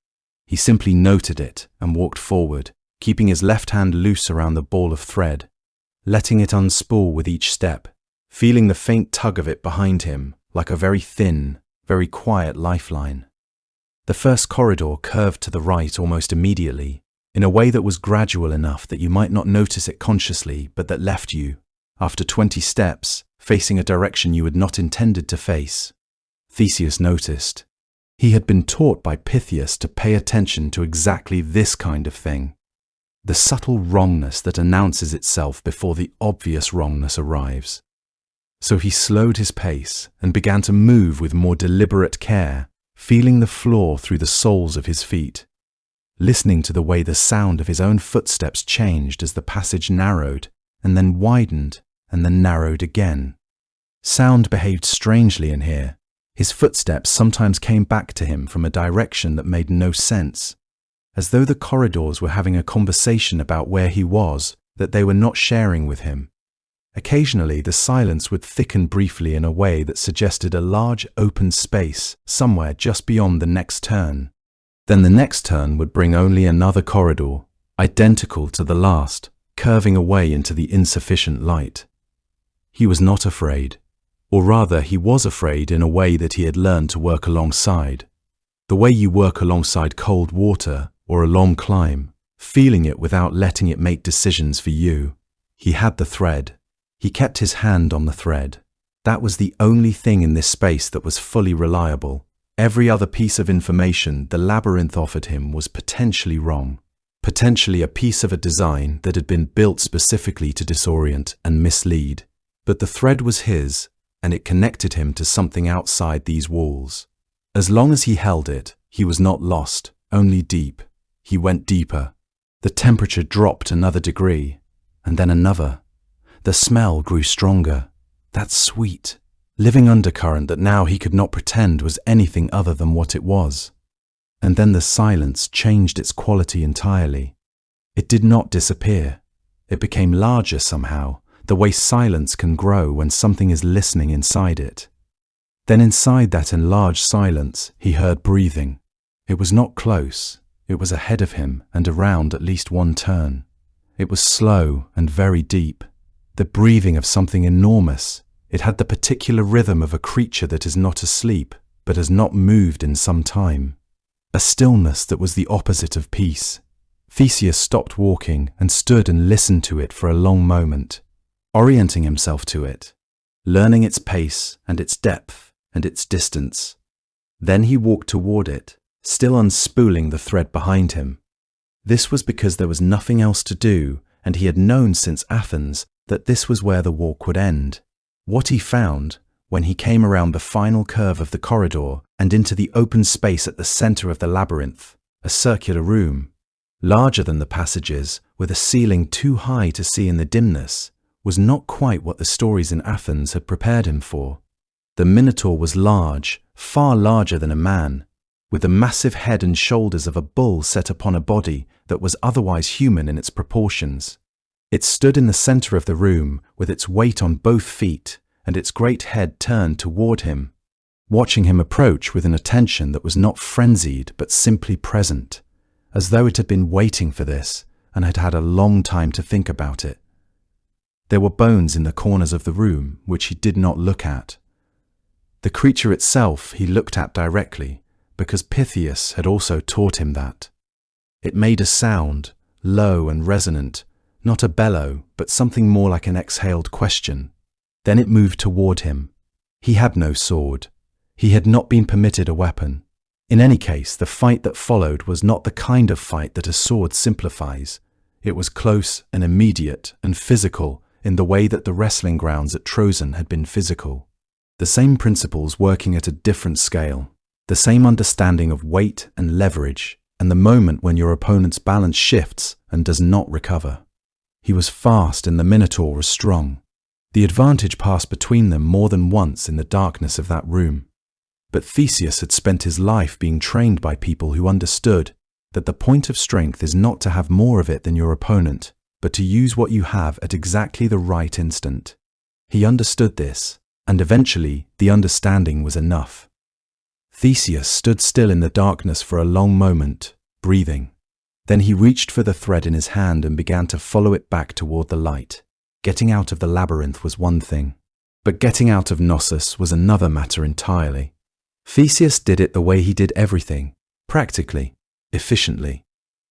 He simply noted it and walked forward, keeping his left hand loose around the ball of thread, letting it unspool with each step, feeling the faint tug of it behind him like a very thin, very quiet lifeline. The first corridor curved to the right almost immediately, in a way that was gradual enough that you might not notice it consciously, but that left you, after 20 steps, facing a direction you had not intended to face. Theseus noticed. He had been taught by Pythias to pay attention to exactly this kind of thing. The subtle wrongness that announces itself before the obvious wrongness arrives. So he slowed his pace and began to move with more deliberate care, feeling the floor through the soles of his feet, listening to the way the sound of his own footsteps changed as the passage narrowed, and then widened, and then narrowed again. Sound behaved strangely in here. His footsteps sometimes came back to him from a direction that made no sense, as though the corridors were having a conversation about where he was that they were not sharing with him. Occasionally, the silence would thicken briefly in a way that suggested a large open space somewhere just beyond the next turn. Then the next turn would bring only another corridor, identical to the last, curving away into the insufficient light. He was not afraid, or rather he was afraid in a way that he had learned to work alongside. The way you work alongside cold water or a long climb, feeling it without letting it make decisions for you. He had the thread. He kept his hand on the thread. That was the only thing in this space that was fully reliable. Every other piece of information the labyrinth offered him was potentially wrong, potentially a piece of a design that had been built specifically to disorient and mislead. But the thread was his, and it connected him to something outside these walls. As long as he held it, he was not lost, only deep. He went deeper. The temperature dropped another degree, and then another. The smell grew stronger. That sweet, living undercurrent that now he could not pretend was anything other than what it was. And then the silence changed its quality entirely. It did not disappear. It became larger somehow, the way silence can grow when something is listening inside it. Then inside that enlarged silence, he heard breathing. It was not close. It was ahead of him and around at least one turn. It was slow and very deep. The breathing of something enormous. It had the particular rhythm of a creature that is not asleep, but has not moved in some time. A stillness that was the opposite of peace. Theseus stopped walking and stood and listened to it for a long moment, orienting himself to it, learning its pace and its depth and its distance. Then he walked toward it, still unspooling the thread behind him. This was because there was nothing else to do, and he had known since Athens that this was where the walk would end. What he found, when he came around the final curve of the corridor and into the open space at the center of the labyrinth, a circular room, larger than the passages, with a ceiling too high to see in the dimness, was not quite what the stories in Athens had prepared him for. The Minotaur was large, far larger than a man, with the massive head and shoulders of a bull set upon a body that was otherwise human in its proportions. It stood in the center of the room, with its weight on both feet, and its great head turned toward him, watching him approach with an attention that was not frenzied but simply present, as though it had been waiting for this and had had a long time to think about it. There were bones in the corners of the room which he did not look at. The creature itself he looked at directly, because Pythias had also taught him that. It made a sound, low and resonant, not a bellow, but something more like an exhaled question. Then it moved toward him. He had no sword. He had not been permitted a weapon. In any case, the fight that followed was not the kind of fight that a sword simplifies. It was close and immediate and physical in the way that the wrestling grounds at Trozen had been physical. The same principles working at a different scale. The same understanding of weight and leverage, and the moment when your opponent's balance shifts and does not recover. He was fast and the Minotaur was strong. The advantage passed between them more than once in the darkness of that room. But Theseus had spent his life being trained by people who understood that the point of strength is not to have more of it than your opponent, but to use what you have at exactly the right instant. He understood this, and eventually the understanding was enough. Theseus stood still in the darkness for a long moment, breathing. Then he reached for the thread in his hand and began to follow it back toward the light. Getting out of the labyrinth was one thing, but getting out of Knossos was another matter entirely. Theseus did it the way he did everything, practically, efficiently,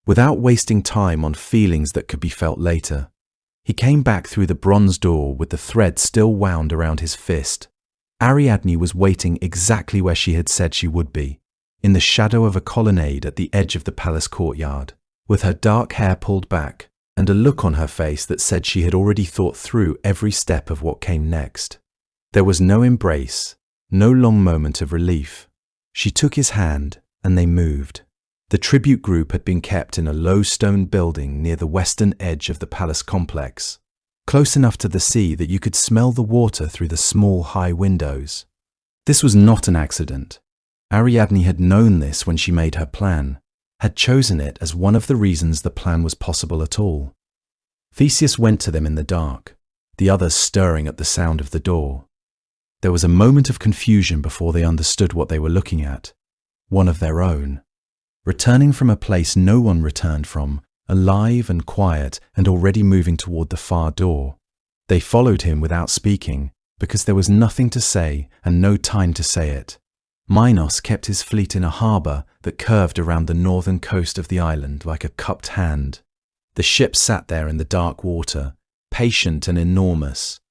without wasting time on feelings that could be felt later. He came back through the bronze door with the thread still wound around his fist. Ariadne was waiting exactly where she had said she would be, in the shadow of a colonnade at the edge of the palace courtyard, with her dark hair pulled back and a look on her face that said she had already thought through every step of what came next. There was no embrace, no long moment of relief. She took his hand and they moved. The tribute group had been kept in a low stone building near the western edge of the palace complex, close enough to the sea that you could smell the water through the small high windows. This was not an accident. Ariadne had known this when she made her plan, had chosen it as one of the reasons the plan was possible at all. Theseus went to them in the dark, the others stirring at the sound of the door. There was a moment of confusion before they understood what they were looking at, one of their own. Returning from a place no one returned from, alive and quiet and already moving toward the far door. They followed him without speaking, because there was nothing to say and no time to say it. Minos kept his fleet in a harbour that curved around the northern coast of the island like a cupped hand. The ship sat there in the dark water, patient and enormous,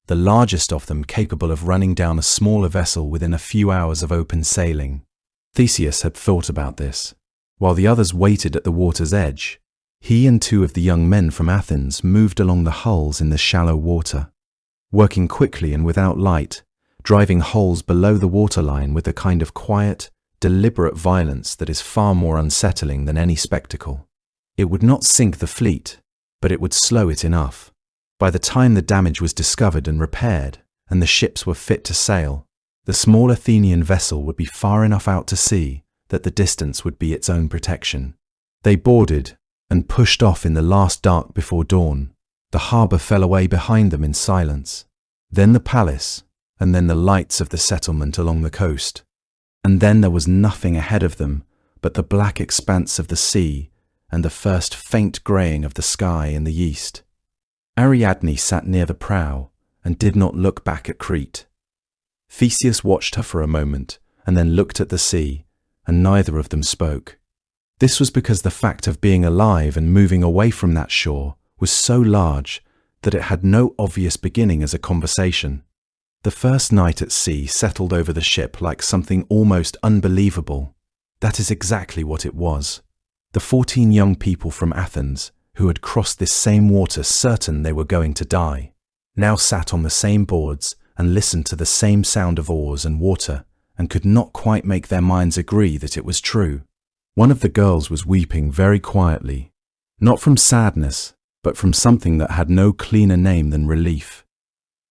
the largest of them capable of running down a smaller vessel within a few hours of open sailing. Theseus had thought about this. While the others waited at the water's edge, he and two of the young men from Athens moved along the hulls in the shallow water, working quickly and without light, driving holes below the waterline with a kind of quiet, deliberate violence that is far more unsettling than any spectacle. It would not sink the fleet, but it would slow it enough. By the time the damage was discovered and repaired, and the ships were fit to sail, the small Athenian vessel would be far enough out to sea that the distance would be its own protection. They boarded and pushed off in the last dark before dawn. The harbour fell away behind them in silence. Then the palace, and then the lights of the settlement along the coast. And then there was nothing ahead of them but the black expanse of the sea and the first faint greying of the sky in the east. Ariadne sat near the prow and did not look back at Crete. Theseus watched her for a moment and then looked at the sea, and neither of them spoke. This was because the fact of being alive and moving away from that shore was so large that it had no obvious beginning as a conversation. The first night at sea settled over the ship like something almost unbelievable. That is exactly what it was. The 14 young people from Athens, who had crossed this same water certain they were going to die, now sat on the same boards and listened to the same sound of oars and water, and could not quite make their minds agree that it was true. One of the girls was weeping very quietly, not from sadness, but from something that had no cleaner name than relief.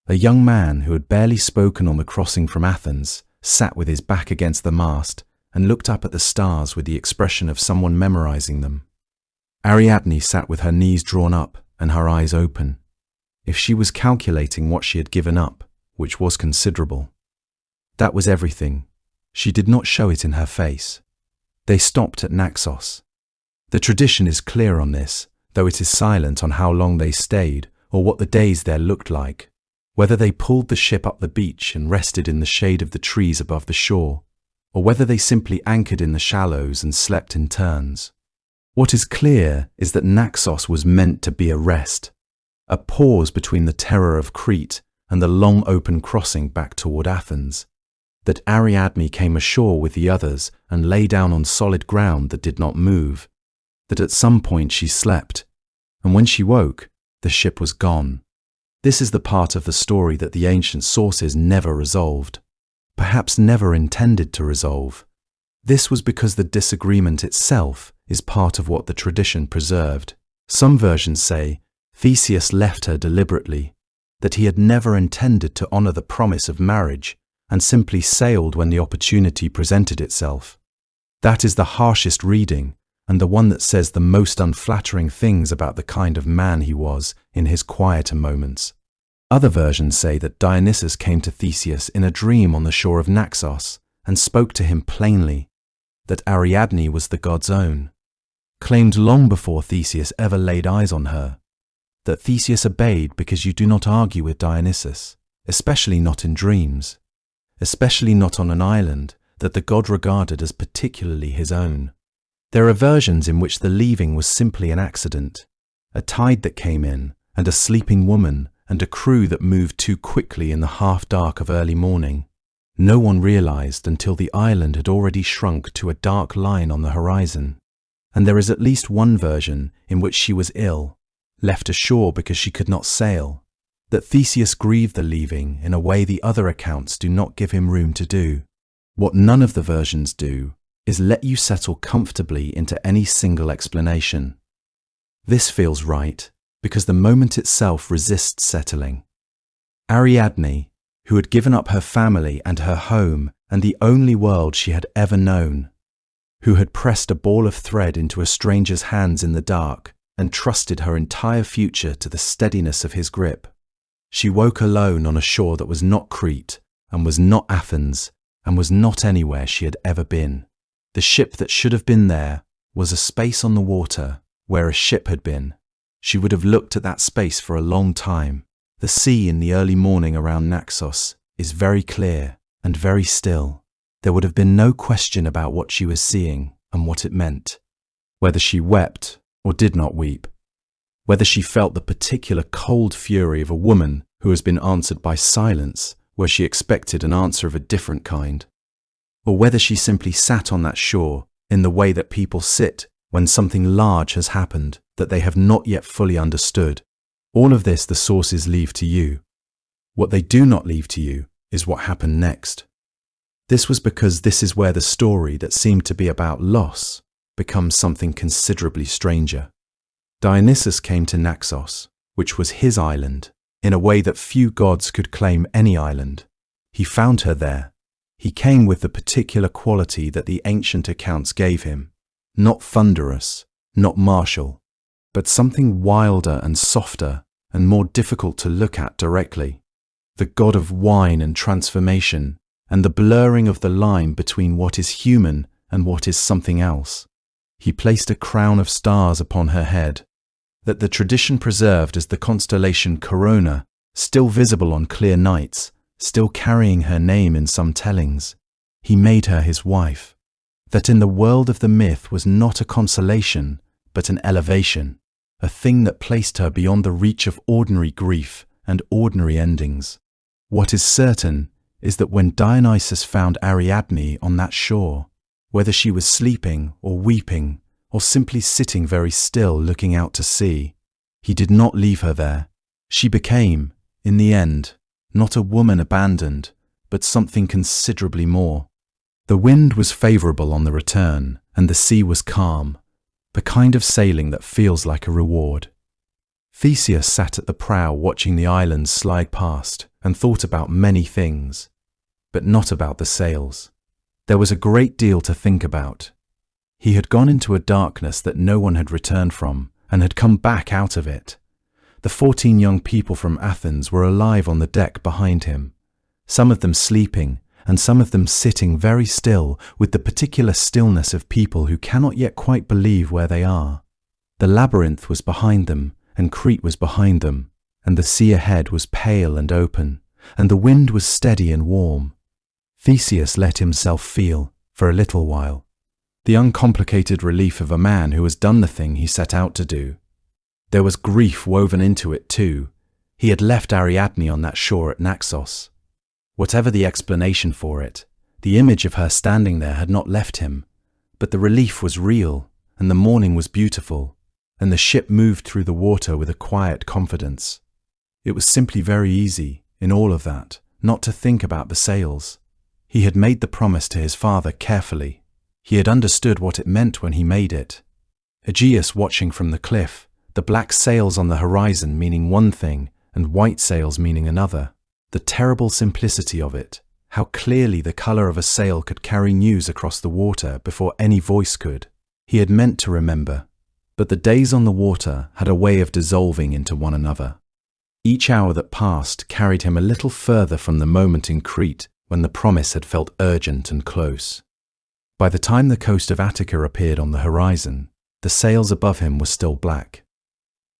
A young man who had barely spoken on the crossing from Athens sat with his back against the mast and looked up at the stars with the expression of someone memorizing them. Ariadne sat with her knees drawn up and her eyes open. If she was calculating what she had given up, which was considerable. That was everything. She did not show it in her face. They stopped at Naxos. The tradition is clear on this, though it is silent on how long they stayed or what the days there looked like, whether they pulled the ship up the beach and rested in the shade of the trees above the shore, or whether they simply anchored in the shallows and slept in turns. What is clear is that Naxos was meant to be a rest, a pause between the terror of Crete and the long open crossing back toward Athens, that Ariadne came ashore with the others and lay down on solid ground that did not move, that at some point she slept, and when she woke, the ship was gone. This is the part of the story that the ancient sources never resolved, perhaps never intended to resolve. This was because the disagreement itself is part of what the tradition preserved. Some versions say Theseus left her deliberately, that he had never intended to honor the promise of marriage and simply sailed when the opportunity presented itself. That is the harshest reading and the one that says the most unflattering things about the kind of man he was in his quieter moments. Other versions say that Dionysus came to Theseus in a dream on the shore of Naxos and spoke to him plainly, that Ariadne was the god's own, claimed long before Theseus ever laid eyes on her, that Theseus obeyed because you do not argue with Dionysus, especially not in dreams, especially not on an island that the god regarded as particularly his own. There are versions in which the leaving was simply an accident, a tide that came in, and a sleeping woman, and a crew that moved too quickly in the half-dark of early morning. No one realized until the island had already shrunk to a dark line on the horizon. And there is at least one version in which she was ill, left ashore because she could not sail, that Theseus grieved the leaving in a way the other accounts do not give him room to do. What none of the versions do is let you settle comfortably into any single explanation. This feels right, because the moment itself resists settling. Ariadne, who had given up her family and her home and the only world she had ever known, who had pressed a ball of thread into a stranger's hands in the dark and trusted her entire future to the steadiness of his grip. She woke alone on a shore that was not Crete and was not Athens and was not anywhere she had ever been. The ship that should have been there was a space on the water where a ship had been. She would have looked at that space for a long time. The sea in the early morning around Naxos is very clear and very still. There would have been no question about what she was seeing and what it meant, whether she wept or did not weep, whether she felt the particular cold fury of a woman who has been answered by silence where she expected an answer of a different kind, or whether she simply sat on that shore in the way that people sit when something large has happened that they have not yet fully understood. All of this the sources leave to you. What they do not leave to you is what happened next. This was because this is where the story that seemed to be about loss becomes something considerably stranger. Dionysus came to Naxos, which was his island, in a way that few gods could claim any island. He found her there. He came with the particular quality that the ancient accounts gave him, not thunderous, not martial, but something wilder and softer and more difficult to look at directly. The god of wine and transformation, and the blurring of the line between what is human and what is something else. He placed a crown of stars upon her head, that the tradition preserved as the constellation Corona, still visible on clear nights, still carrying her name in some tellings. He made her his wife. That in the world of the myth was not a consolation, but an elevation, a thing that placed her beyond the reach of ordinary grief and ordinary endings. What is certain is that when Dionysus found Ariadne on that shore, whether she was sleeping or weeping or simply sitting very still looking out to sea, he did not leave her there. She became, in the end, not a woman abandoned, but something considerably more. The wind was favourable on the return, and the sea was calm, the kind of sailing that feels like a reward. Theseus sat at the prow watching the islands slide past and thought about many things, but not about the sails. There was a great deal to think about. He had gone into a darkness that no one had returned from, and had come back out of it. The 14 young people from Athens were alive on the deck behind him, some of them sleeping, and some of them sitting very still with the particular stillness of people who cannot yet quite believe where they are. The labyrinth was behind them, and Crete was behind them, and the sea ahead was pale and open, and the wind was steady and warm. Theseus let himself feel, for a little while, the uncomplicated relief of a man who has done the thing he set out to do. There was grief woven into it too. He had left Ariadne on that shore at Naxos. Whatever the explanation for it, the image of her standing there had not left him, but the relief was real, and the morning was beautiful, and the ship moved through the water with a quiet confidence. It was simply very easy, in all of that, not to think about the sails. He had made the promise to his father carefully. He had understood what it meant when he made it. Aegeus watching from the cliff, the black sails on the horizon meaning one thing and white sails meaning another. The terrible simplicity of it, how clearly the colour of a sail could carry news across the water before any voice could. He had meant to remember, but the days on the water had a way of dissolving into one another. Each hour that passed carried him a little further from the moment in Crete when the promise had felt urgent and close. By the time the coast of Attica appeared on the horizon, the sails above him were still black.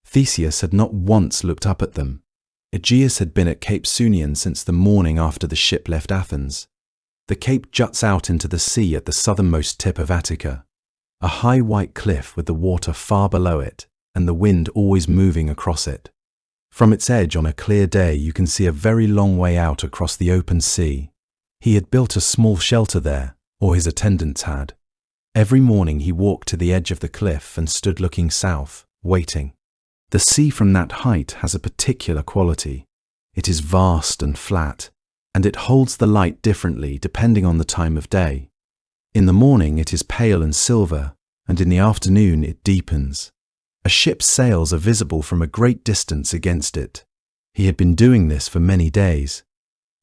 Theseus had not once looked up at them. Aegeus had been at Cape Sunion since the morning after the ship left Athens. The cape juts out into the sea at the southernmost tip of Attica, a high white cliff with the water far below it and the wind always moving across it. From its edge on a clear day you can see a very long way out across the open sea. He had built a small shelter there, or his attendants had. Every morning he walked to the edge of the cliff and stood looking south, waiting. The sea from that height has a particular quality. It is vast and flat, and it holds the light differently depending on the time of day. In the morning it is pale and silver, and in the afternoon it deepens. A ship's sails are visible from a great distance against it. He had been doing this for many days.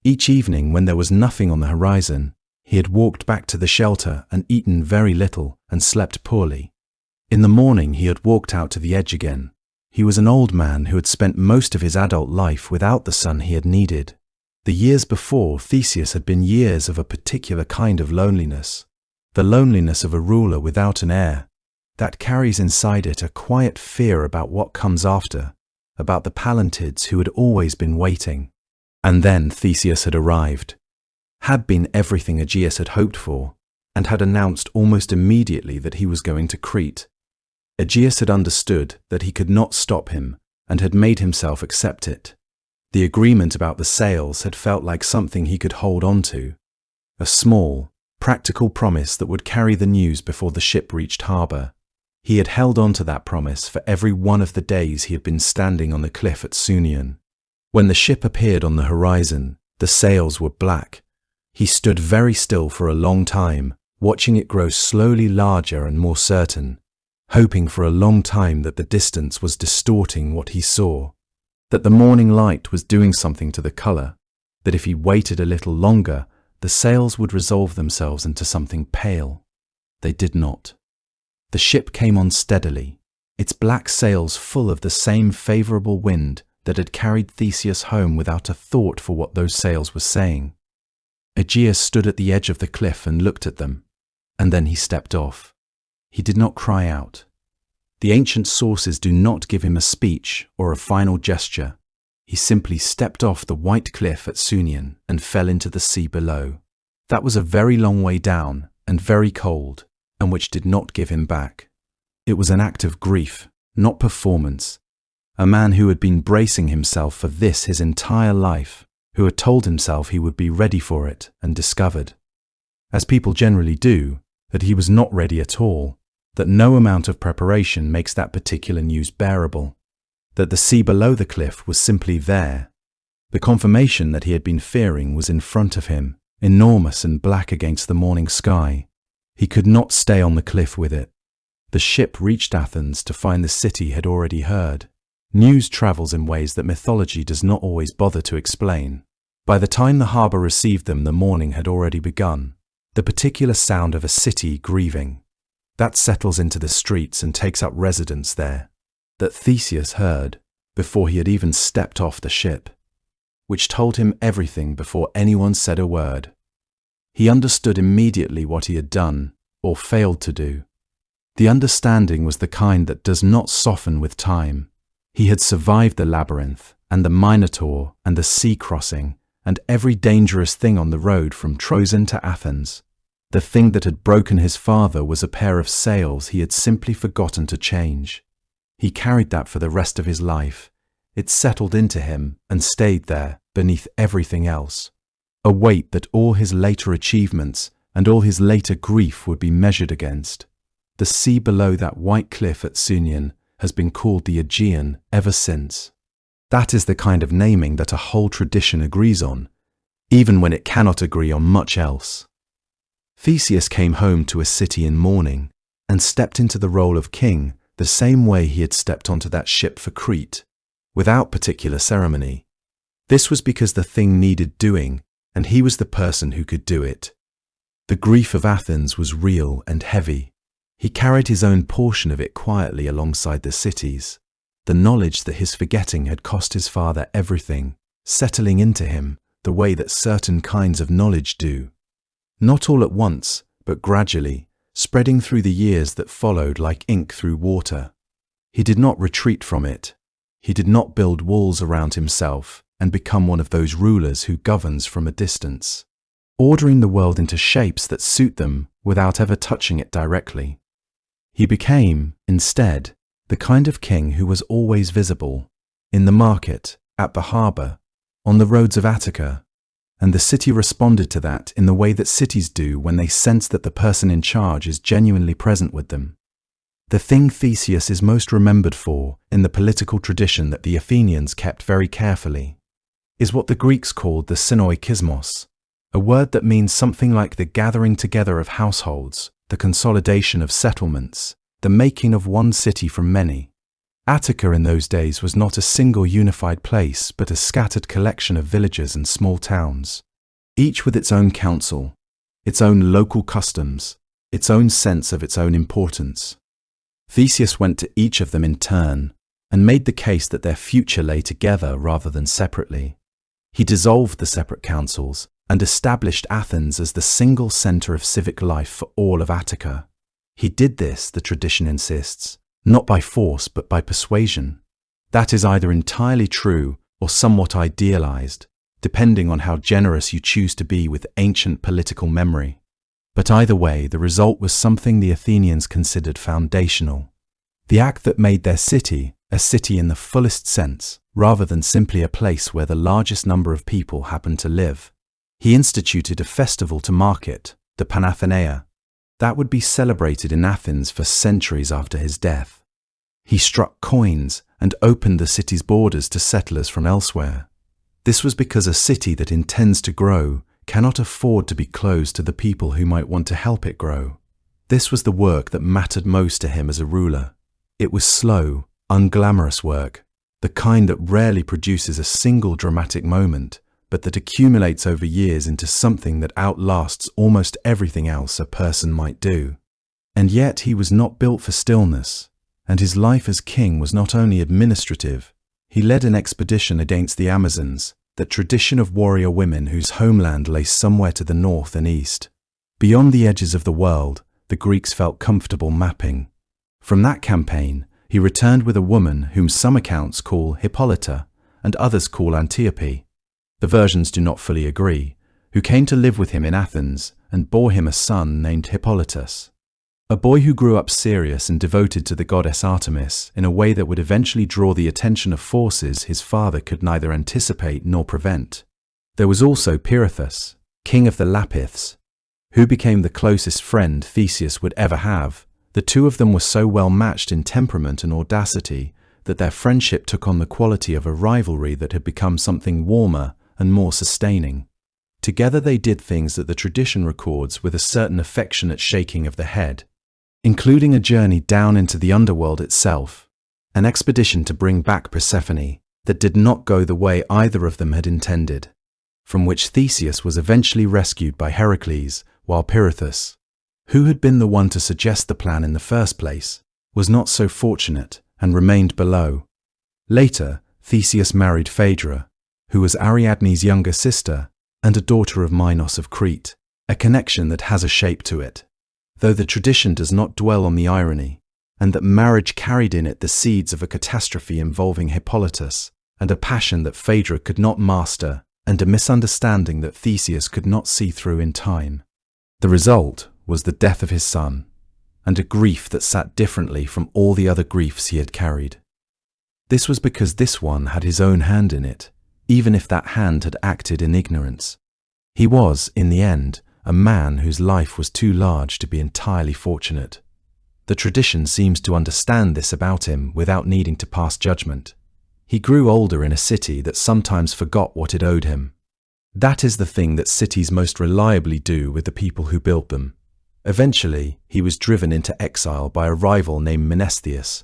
Each evening when there was nothing on the horizon, he had walked back to the shelter and eaten very little and slept poorly. In the morning he had walked out to the edge again. He was an old man who had spent most of his adult life without the sun he had needed. The years before, Theseus had been years of a particular kind of loneliness, the loneliness of a ruler without an heir, that carries inside it a quiet fear about what comes after, about the Pallantids who had always been waiting. And then Theseus had arrived, had been everything Aegeus had hoped for, and had announced almost immediately that he was going to Crete. Aegeus had understood that he could not stop him and had made himself accept it. The agreement about the sails had felt like something he could hold on to, a small, practical promise that would carry the news before the ship reached harbour. He had held on to that promise for every one of the days he had been standing on the cliff at Sunion. When the ship appeared on the horizon, the sails were black. He stood very still for a long time, watching it grow slowly larger and more certain, hoping for a long time that the distance was distorting what he saw, that the morning light was doing something to the color, that if he waited a little longer, the sails would resolve themselves into something pale. They did not. The ship came on steadily, its black sails full of the same favorable wind that had carried Theseus home without a thought for what those sails were saying. Aegeus stood at the edge of the cliff and looked at them, and then he stepped off. He did not cry out. The ancient sources do not give him a speech or a final gesture. He simply stepped off the white cliff at Sunion and fell into the sea below. That was a very long way down and very cold, and which did not give him back. It was an act of grief, not performance. A man who had been bracing himself for this his entire life, who had told himself he would be ready for it and discovered, as people generally do, that he was not ready at all, that no amount of preparation makes that particular news bearable, that the sea below the cliff was simply there. The confirmation that he had been fearing was in front of him, enormous and black against the morning sky. He could not stay on the cliff with it. The ship reached Athens to find the city had already heard. News travels in ways that mythology does not always bother to explain. By the time the harbour received them, the morning had already begun. The particular sound of a city grieving, that settles into the streets and takes up residence there, that Theseus heard before he had even stepped off the ship, which told him everything before anyone said a word. He understood immediately what he had done, or failed to do. The understanding was the kind that does not soften with time. He had survived the labyrinth, and the Minotaur, and the sea crossing, and every dangerous thing on the road from Troezen to Athens. The thing that had broken his father was a pair of sails he had simply forgotten to change. He carried that for the rest of his life. It settled into him and stayed there, beneath everything else. A weight that all his later achievements and all his later grief would be measured against. The sea below that white cliff at Sunion has been called the Aegean ever since. That is the kind of naming that a whole tradition agrees on, even when it cannot agree on much else. Theseus came home to a city in mourning and stepped into the role of king the same way he had stepped onto that ship for Crete, without particular ceremony. This was because the thing needed doing, and he was the person who could do it. The grief of Athens was real and heavy. He carried his own portion of it quietly alongside the city's. The knowledge that his forgetting had cost his father everything, settling into him the way that certain kinds of knowledge do. Not all at once, but gradually, spreading through the years that followed like ink through water. He did not retreat from it. He did not build walls around himself and become one of those rulers who governs from a distance, ordering the world into shapes that suit them without ever touching it directly. He became, instead, the kind of king who was always visible, in the market, at the harbour, on the roads of Attica, and the city responded to that in the way that cities do when they sense that the person in charge is genuinely present with them. The thing Theseus is most remembered for, in the political tradition that the Athenians kept very carefully, is what the Greeks called the synoikismos, a word that means something like the gathering together of households, the consolidation of settlements, the making of one city from many. Attica in those days was not a single unified place, but a scattered collection of villages and small towns, each with its own council, its own local customs, its own sense of its own importance. Theseus went to each of them in turn and made the case that their future lay together rather than separately. He dissolved the separate councils and established Athens as the single centre of civic life for all of Attica. He did this, the tradition insists, not by force but by persuasion. That is either entirely true or somewhat idealized, depending on how generous you choose to be with ancient political memory. But either way, the result was something the Athenians considered foundational. The act that made their city a city in the fullest sense, rather than simply a place where the largest number of people happened to live. He instituted a festival to mark it, the Panathenaea, that would be celebrated in Athens for centuries after his death. He struck coins and opened the city's borders to settlers from elsewhere. This was because a city that intends to grow cannot afford to be closed to the people who might want to help it grow. This was the work that mattered most to him as a ruler. It was slow, unglamorous work, the kind that rarely produces a single dramatic moment, but that accumulates over years into something that outlasts almost everything else a person might do. And yet he was not built for stillness, and his life as king was not only administrative. He led an expedition against the Amazons, that tradition of warrior women whose homeland lay somewhere to the north and east. Beyond the edges of the world, the Greeks felt comfortable mapping. From that campaign, he returned with a woman whom some accounts call Hippolyta and others call Antiope. The versions do not fully agree, who came to live with him in Athens and bore him a son named Hippolytus. A boy who grew up serious and devoted to the goddess Artemis in a way that would eventually draw the attention of forces his father could neither anticipate nor prevent. There was also Pirithous, king of the Lapiths, who became the closest friend Theseus would ever have. The two of them were so well matched in temperament and audacity that their friendship took on the quality of a rivalry that had become something warmer and more sustaining. Together they did things that the tradition records with a certain affectionate shaking of the head, including a journey down into the underworld itself, an expedition to bring back Persephone that did not go the way either of them had intended, from which Theseus was eventually rescued by Heracles, while Pirithous, who had been the one to suggest the plan in the first place, was not so fortunate and remained below. Later, Theseus married Phaedra, who was Ariadne's younger sister and a daughter of Minos of Crete, a connection that has a shape to it, though the tradition does not dwell on the irony, and that marriage carried in it the seeds of a catastrophe involving Hippolytus, and a passion that Phaedra could not master, and a misunderstanding that Theseus could not see through in time. The result was the death of his son, and a grief that sat differently from all the other griefs he had carried. This was because this one had his own hand in it, even if that hand had acted in ignorance. He was, in the end, a man whose life was too large to be entirely fortunate. The tradition seems to understand this about him without needing to pass judgment. He grew older in a city that sometimes forgot what it owed him. That is the thing that cities most reliably do with the people who built them. Eventually, he was driven into exile by a rival named Mnestheus,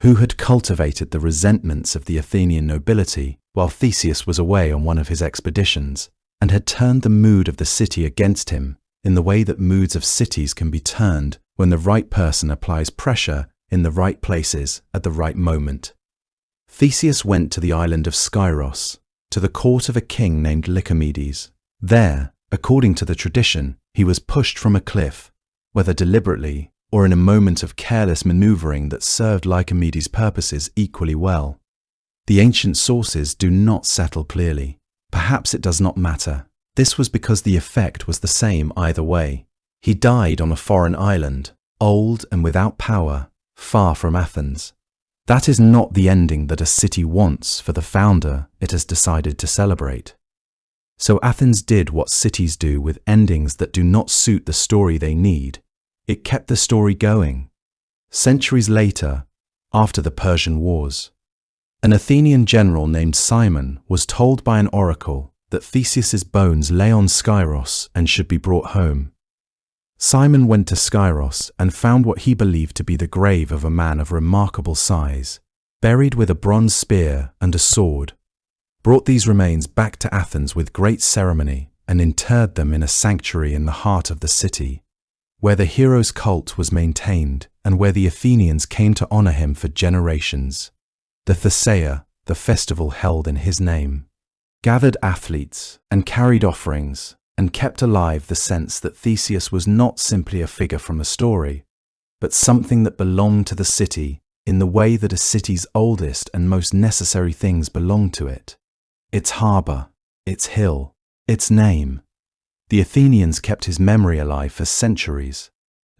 who had cultivated the resentments of the Athenian nobility while Theseus was away on one of his expeditions, and had turned the mood of the city against him in the way that moods of cities can be turned when the right person applies pressure in the right places at the right moment. Theseus went to the island of Skyros, to the court of a king named Lycomedes. There, according to the tradition, he was pushed from a cliff, whether deliberately or in a moment of careless maneuvering that served Lycomedes' purposes equally well. The ancient sources do not settle clearly. Perhaps it does not matter. This was because the effect was the same either way. He died on a foreign island, old and without power, far from Athens. That is not the ending that a city wants for the founder it has decided to celebrate. So Athens did what cities do with endings that do not suit the story they need. It kept the story going. Centuries later, after the Persian Wars, an Athenian general named Cimon was told by an oracle that Theseus's bones lay on Skyros and should be brought home. Cimon went to Skyros and found what he believed to be the grave of a man of remarkable size, buried with a bronze spear and a sword, brought these remains back to Athens with great ceremony and interred them in a sanctuary in the heart of the city, where the hero's cult was maintained and where the Athenians came to honor him for generations. The Theseia, the festival held in his name, gathered athletes and carried offerings and kept alive the sense that Theseus was not simply a figure from a story, but something that belonged to the city in the way that a city's oldest and most necessary things belong to it. Its harbour, its hill, its name. The Athenians kept his memory alive for centuries,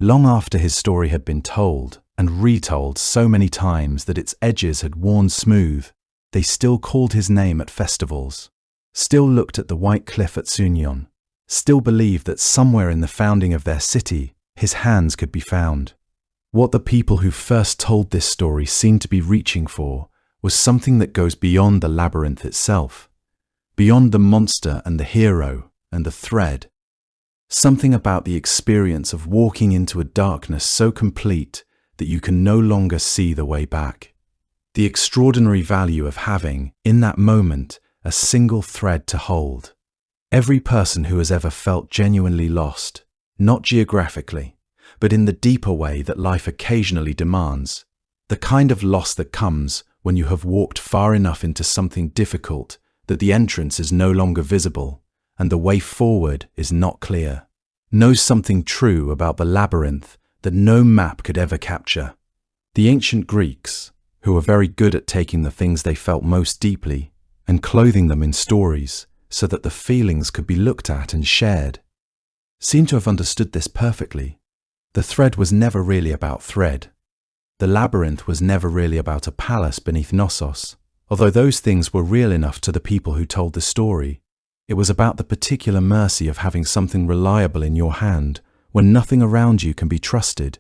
long after his story had been told and retold so many times that its edges had worn smooth. They still called his name at festivals, still looked at the white cliff at Sunion, still believed that somewhere in the founding of their city, his hands could be found. What the people who first told this story seemed to be reaching for was something that goes beyond the labyrinth itself, beyond the monster and the hero and the thread. Something about the experience of walking into a darkness so complete that you can no longer see the way back. The extraordinary value of having, in that moment, a single thread to hold. Every person who has ever felt genuinely lost, not geographically, but in the deeper way that life occasionally demands, the kind of loss that comes when you have walked far enough into something difficult that the entrance is no longer visible and the way forward is not clear, knows something true about the labyrinth that no map could ever capture. The ancient Greeks, who were very good at taking the things they felt most deeply and clothing them in stories so that the feelings could be looked at and shared, seem to have understood this perfectly. The thread was never really about thread. The labyrinth was never really about a palace beneath Knossos, although those things were real enough to the people who told the story. It was about the particular mercy of having something reliable in your hand when nothing around you can be trusted,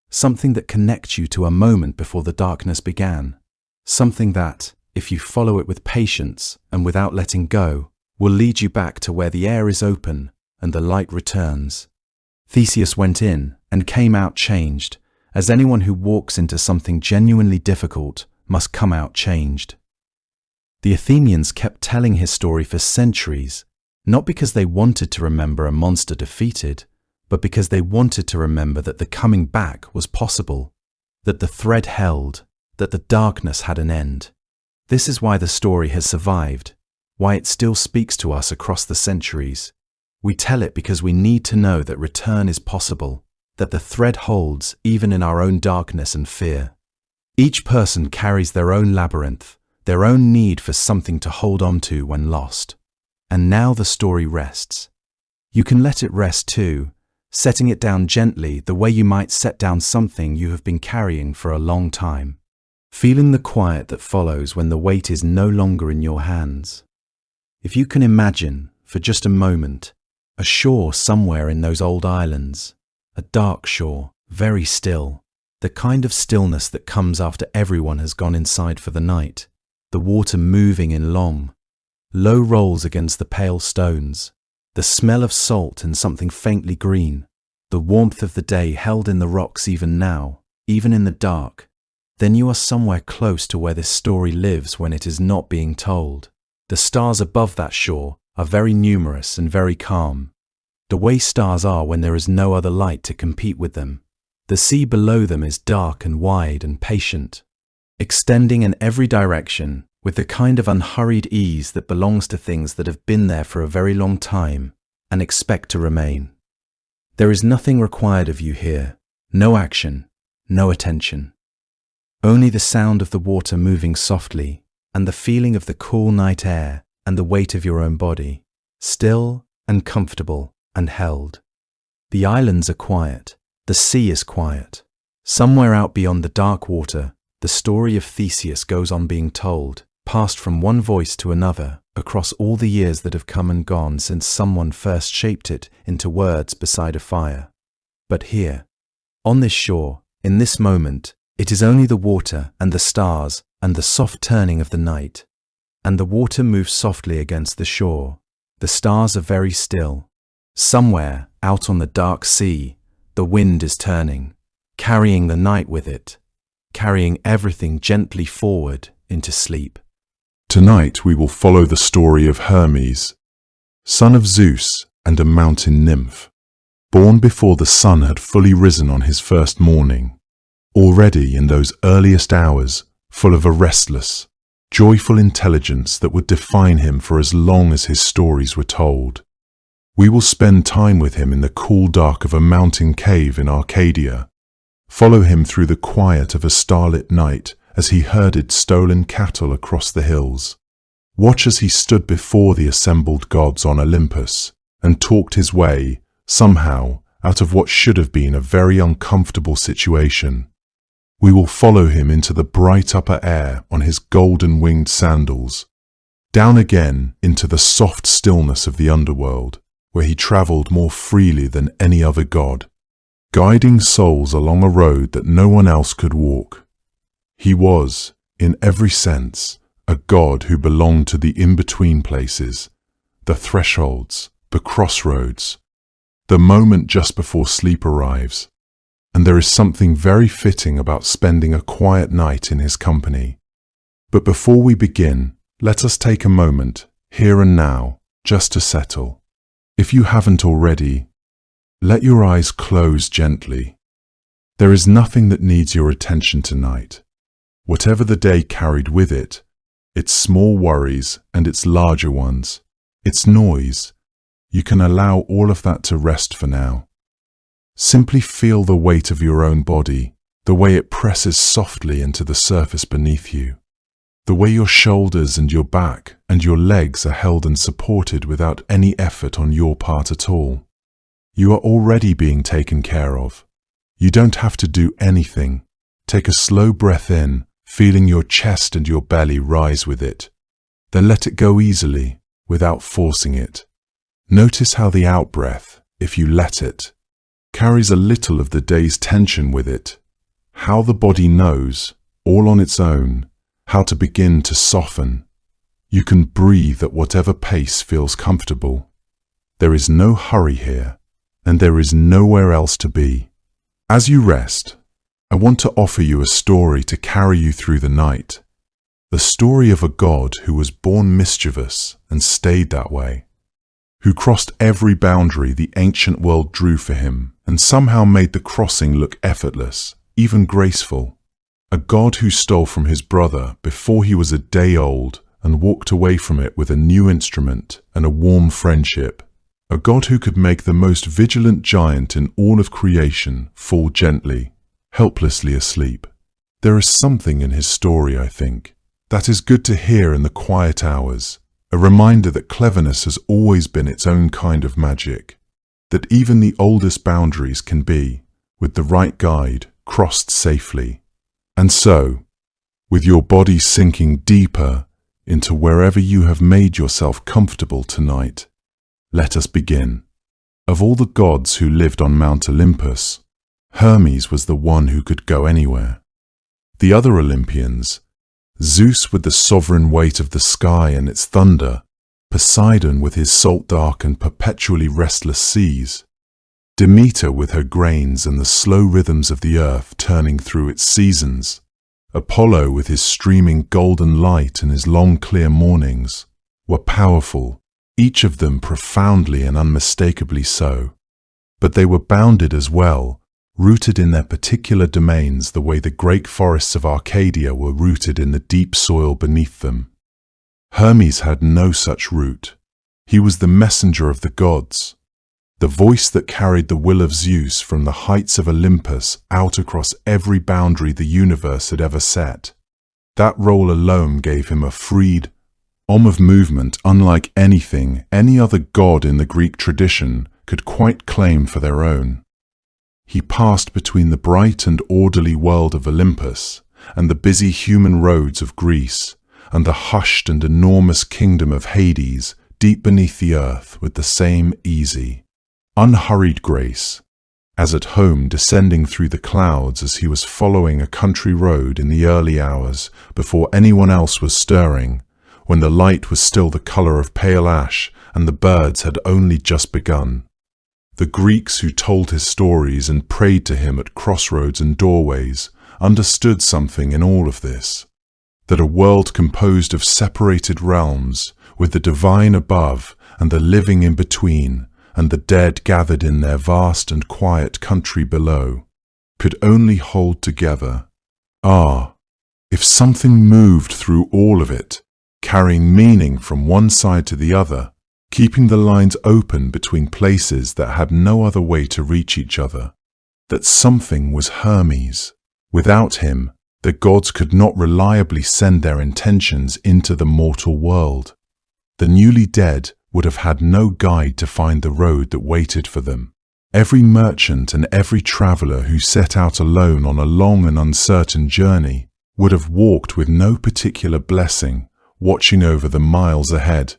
something that connects you to a moment before the darkness began, something that, if you follow it with patience and without letting go, will lead you back to where the air is open and the light returns. Theseus went in and came out changed, as anyone who walks into something genuinely difficult must come out changed. The Athenians kept telling his story for centuries, not because they wanted to remember a monster defeated, but because they wanted to remember that the coming back was possible, that the thread held, that the darkness had an end. This is why the story has survived, why it still speaks to us across the centuries. We tell it because we need to know that return is possible, that the thread holds even in our own darkness and fear. Each person carries their own labyrinth, their own need for something to hold on to when lost. And now the story rests. You can let it rest too, setting it down gently the way you might set down something you have been carrying for a long time, feeling the quiet that follows when the weight is no longer in your hands. If you can imagine, for just a moment, a shore somewhere in those old islands, a dark shore, very still, the kind of stillness that comes after everyone has gone inside for the night, the water moving in long, low rolls against the pale stones, the smell of salt and something faintly green, the warmth of the day held in the rocks even now, even in the dark, then you are somewhere close to where this story lives when it is not being told. The stars above that shore are very numerous and very calm, the way stars are when there is no other light to compete with them. The sea below them is dark and wide and patient, extending in every direction with the kind of unhurried ease that belongs to things that have been there for a very long time and expect to remain. There is nothing required of you here, no action, no attention. Only the sound of the water moving softly and the feeling of the cool night air and the weight of your own body, still and comfortable and held. The islands are quiet, the sea is quiet. Somewhere out beyond the dark water, the story of Theseus goes on being told, passed from one voice to another across all the years that have come and gone since someone first shaped it into words beside a fire. But here, on this shore, in this moment, it is only the water and the stars and the soft turning of the night. And the water moves softly against the shore. The stars are very still. Somewhere, out on the dark sea, the wind is turning, carrying the night with it, carrying everything gently forward into sleep.
Tonight we will follow the story of Hermes, son of Zeus and a mountain nymph, born before the sun had fully risen on his first morning, already in those earliest hours full of a restless, joyful intelligence that would define him for as long as his stories were told. We will spend time with him in the cool dark of a mountain cave in Arcadia, follow him through the quiet of a starlit night as he herded stolen cattle across the hills, watch as he stood before the assembled gods on Olympus and talked his way, somehow, out of what should have been a very uncomfortable situation. We will follow him into the bright upper air on his golden-winged sandals, down again into the soft stillness of the underworld, where he travelled more freely than any other god, guiding souls along a road that no one else could walk. He was, in every sense, a god who belonged to the in-between places, the thresholds, the crossroads, the moment just before sleep arrives. And there is something very fitting about spending a quiet night in his company, But before we begin, let us take a moment, here and now, just to settle. If you haven't already, let your eyes close gently. There is nothing that needs your attention tonight. Whatever the day carried with it, its small worries and its larger ones, its noise, you can allow all of that to rest for now. Simply feel the weight of your own body, the way it presses softly into the surface beneath you, the way your shoulders and your back and your legs are held and supported without any effort on your part at all. You are already being taken care of. You don't have to do anything. Take a slow breath in, feeling your chest and your belly rise with it. Then let it go easily, without forcing it. Notice how the out-breath, if you let it, carries a little of the day's tension with it. How the body knows, all on its own, how to begin to soften. You can breathe at whatever pace feels comfortable. There is no hurry here, and there is nowhere else to be. As you rest, I want to offer you a story to carry you through the night. The story of a god who was born mischievous and stayed that way, who crossed every boundary the ancient world drew for him and somehow made the crossing look effortless, even graceful. A god who stole from his brother before he was a day old and walked away from it with a new instrument and a warm friendship. A god who could make the most vigilant giant in all of creation fall gently, helplessly asleep. There is something in his story, I think, that is good to hear in the quiet hours, a reminder that cleverness has always been its own kind of magic, that even the oldest boundaries can be, with the right guide, crossed safely. And so, with your body sinking deeper into wherever you have made yourself comfortable tonight, let us begin. Of all the gods who lived on Mount Olympus, Hermes was the one who could go anywhere. The other Olympians, Zeus with the sovereign weight of the sky and its thunder, Poseidon with his salt-dark and perpetually restless seas, Demeter with her grains and the slow rhythms of the earth turning through its seasons, Apollo with his streaming golden light and his long clear mornings, were powerful, each of them profoundly and unmistakably so. But they were bounded as well, rooted in their particular domains the way the great forests of Arcadia were rooted in the deep soil beneath them. Hermes had no such root. He was the messenger of the gods, the voice that carried the will of Zeus from the heights of Olympus out across every boundary the universe had ever set. That role alone gave him a freed of movement unlike anything any other god in the Greek tradition could quite claim for their own. He passed between the bright and orderly world of Olympus and the busy human roads of Greece and the hushed and enormous kingdom of Hades deep beneath the earth with the same easy, unhurried grace, as at home descending through the clouds as he was following a country road in the early hours before anyone else was stirring, when the light was still the color of pale ash and the birds had only just begun. The Greeks who told his stories and prayed to him at crossroads and doorways understood something in all of this, that a world composed of separated realms, with the divine above and the living in between, and the dead gathered in their vast and quiet country below, could only hold together. Ah, if something moved through all of it, carrying meaning from one side to the other, keeping the lines open between places that had no other way to reach each other, that something was Hermes. Without him, the gods could not reliably send their intentions into the mortal world. The newly dead would have had no guide to find the road that waited for them. Every merchant and every traveller who set out alone on a long and uncertain journey would have walked with no particular blessing, watching over the miles ahead.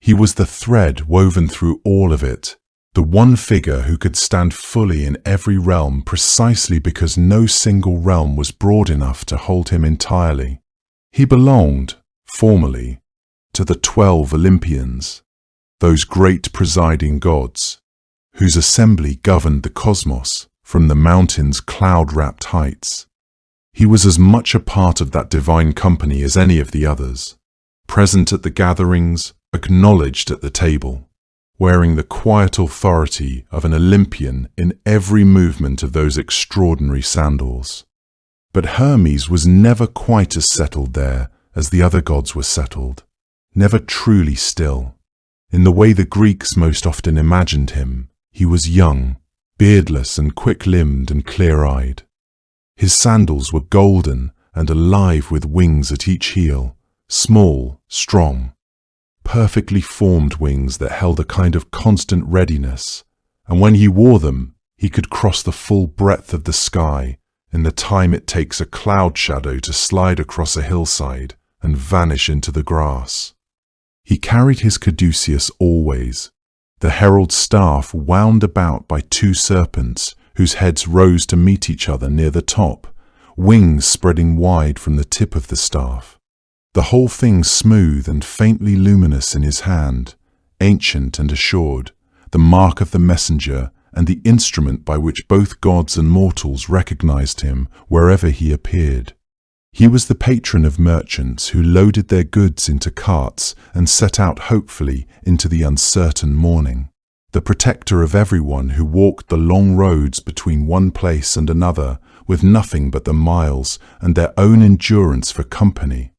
He was the thread woven through all of it, the one figure who could stand fully in every realm precisely because no single realm was broad enough to hold him entirely. He belonged, formally, to the 12 Olympians, those great presiding gods, whose assembly governed the cosmos from the mountain's cloud-wrapped heights. He was as much a part of that divine company as any of the others, present at the gatherings, acknowledged at the table, wearing the quiet authority of an Olympian in every movement of those extraordinary sandals. But Hermes was never quite as settled there as the other gods were settled, never truly still. In the way the Greeks most often imagined him, he was young, beardless and quick-limbed and clear-eyed. His sandals were golden and alive with wings at each heel, small, strong, perfectly formed wings that held a kind of constant readiness, and when he wore them, he could cross the full breadth of the sky in the time it takes a cloud shadow to slide across a hillside and vanish into the grass. He carried his caduceus always, the herald's staff wound about by two serpents whose heads rose to meet each other near the top, wings spreading wide from the tip of the staff. The whole thing smooth and faintly luminous in his hand, ancient and assured, the mark of the messenger and the instrument by which both gods and mortals recognized him wherever he appeared. He was the patron of merchants who loaded their goods into carts and set out hopefully into the uncertain morning, the protector of everyone who walked the long roads between one place and another with nothing but the miles and their own endurance for company.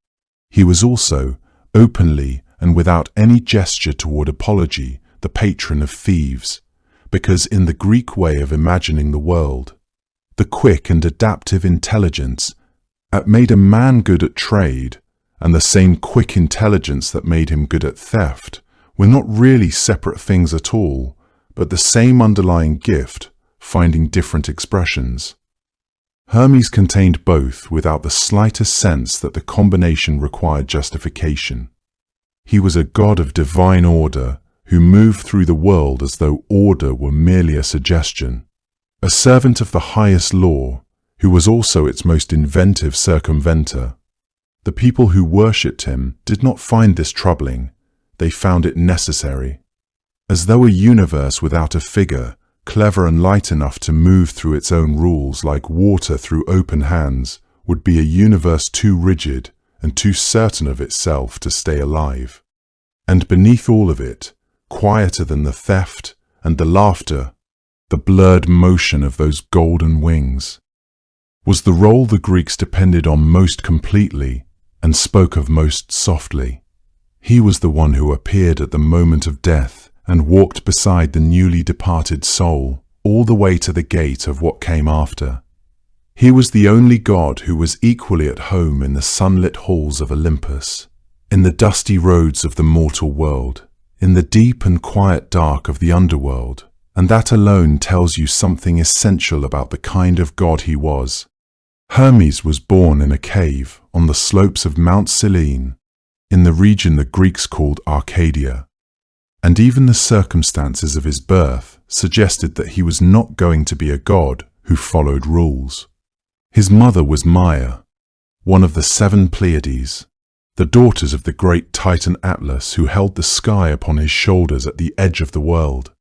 He was also, openly and without any gesture toward apology, the patron of thieves, because in the Greek way of imagining the world, the quick and adaptive intelligence that made a man good at trade, and the same quick intelligence that made him good at theft, were not really separate things at all, but the same underlying gift, finding different expressions. Hermes contained both without the slightest sense that the combination required justification. He was a god of divine order who moved through the world as though order were merely a suggestion, a servant of the highest law, who was also its most inventive circumventer. The people who worshipped him did not find this troubling, they found it necessary. As though a universe without a figure, clever and light enough to move through its own rules like water through open hands, would be a universe too rigid and too certain of itself to stay alive. And beneath all of it, quieter than the theft and the laughter, the blurred motion of those golden wings, was the role the Greeks depended on most completely and spoke of most softly. He was the one who appeared at the moment of death and walked beside the newly departed soul all the way to the gate of what came after. He was the only god who was equally at home in the sunlit halls of Olympus, in the dusty roads of the mortal world, in the deep and quiet dark of the underworld, and that alone tells you something essential about the kind of god he was. Hermes was born in a cave on the slopes of Mount Cyllene, in the region the Greeks called Arcadia, and even the circumstances of his birth suggested that he was not going to be a god who followed rules. His mother was Maia, one of the 7 Pleiades, the daughters of the great Titan Atlas who held the sky upon his shoulders at the edge of the world.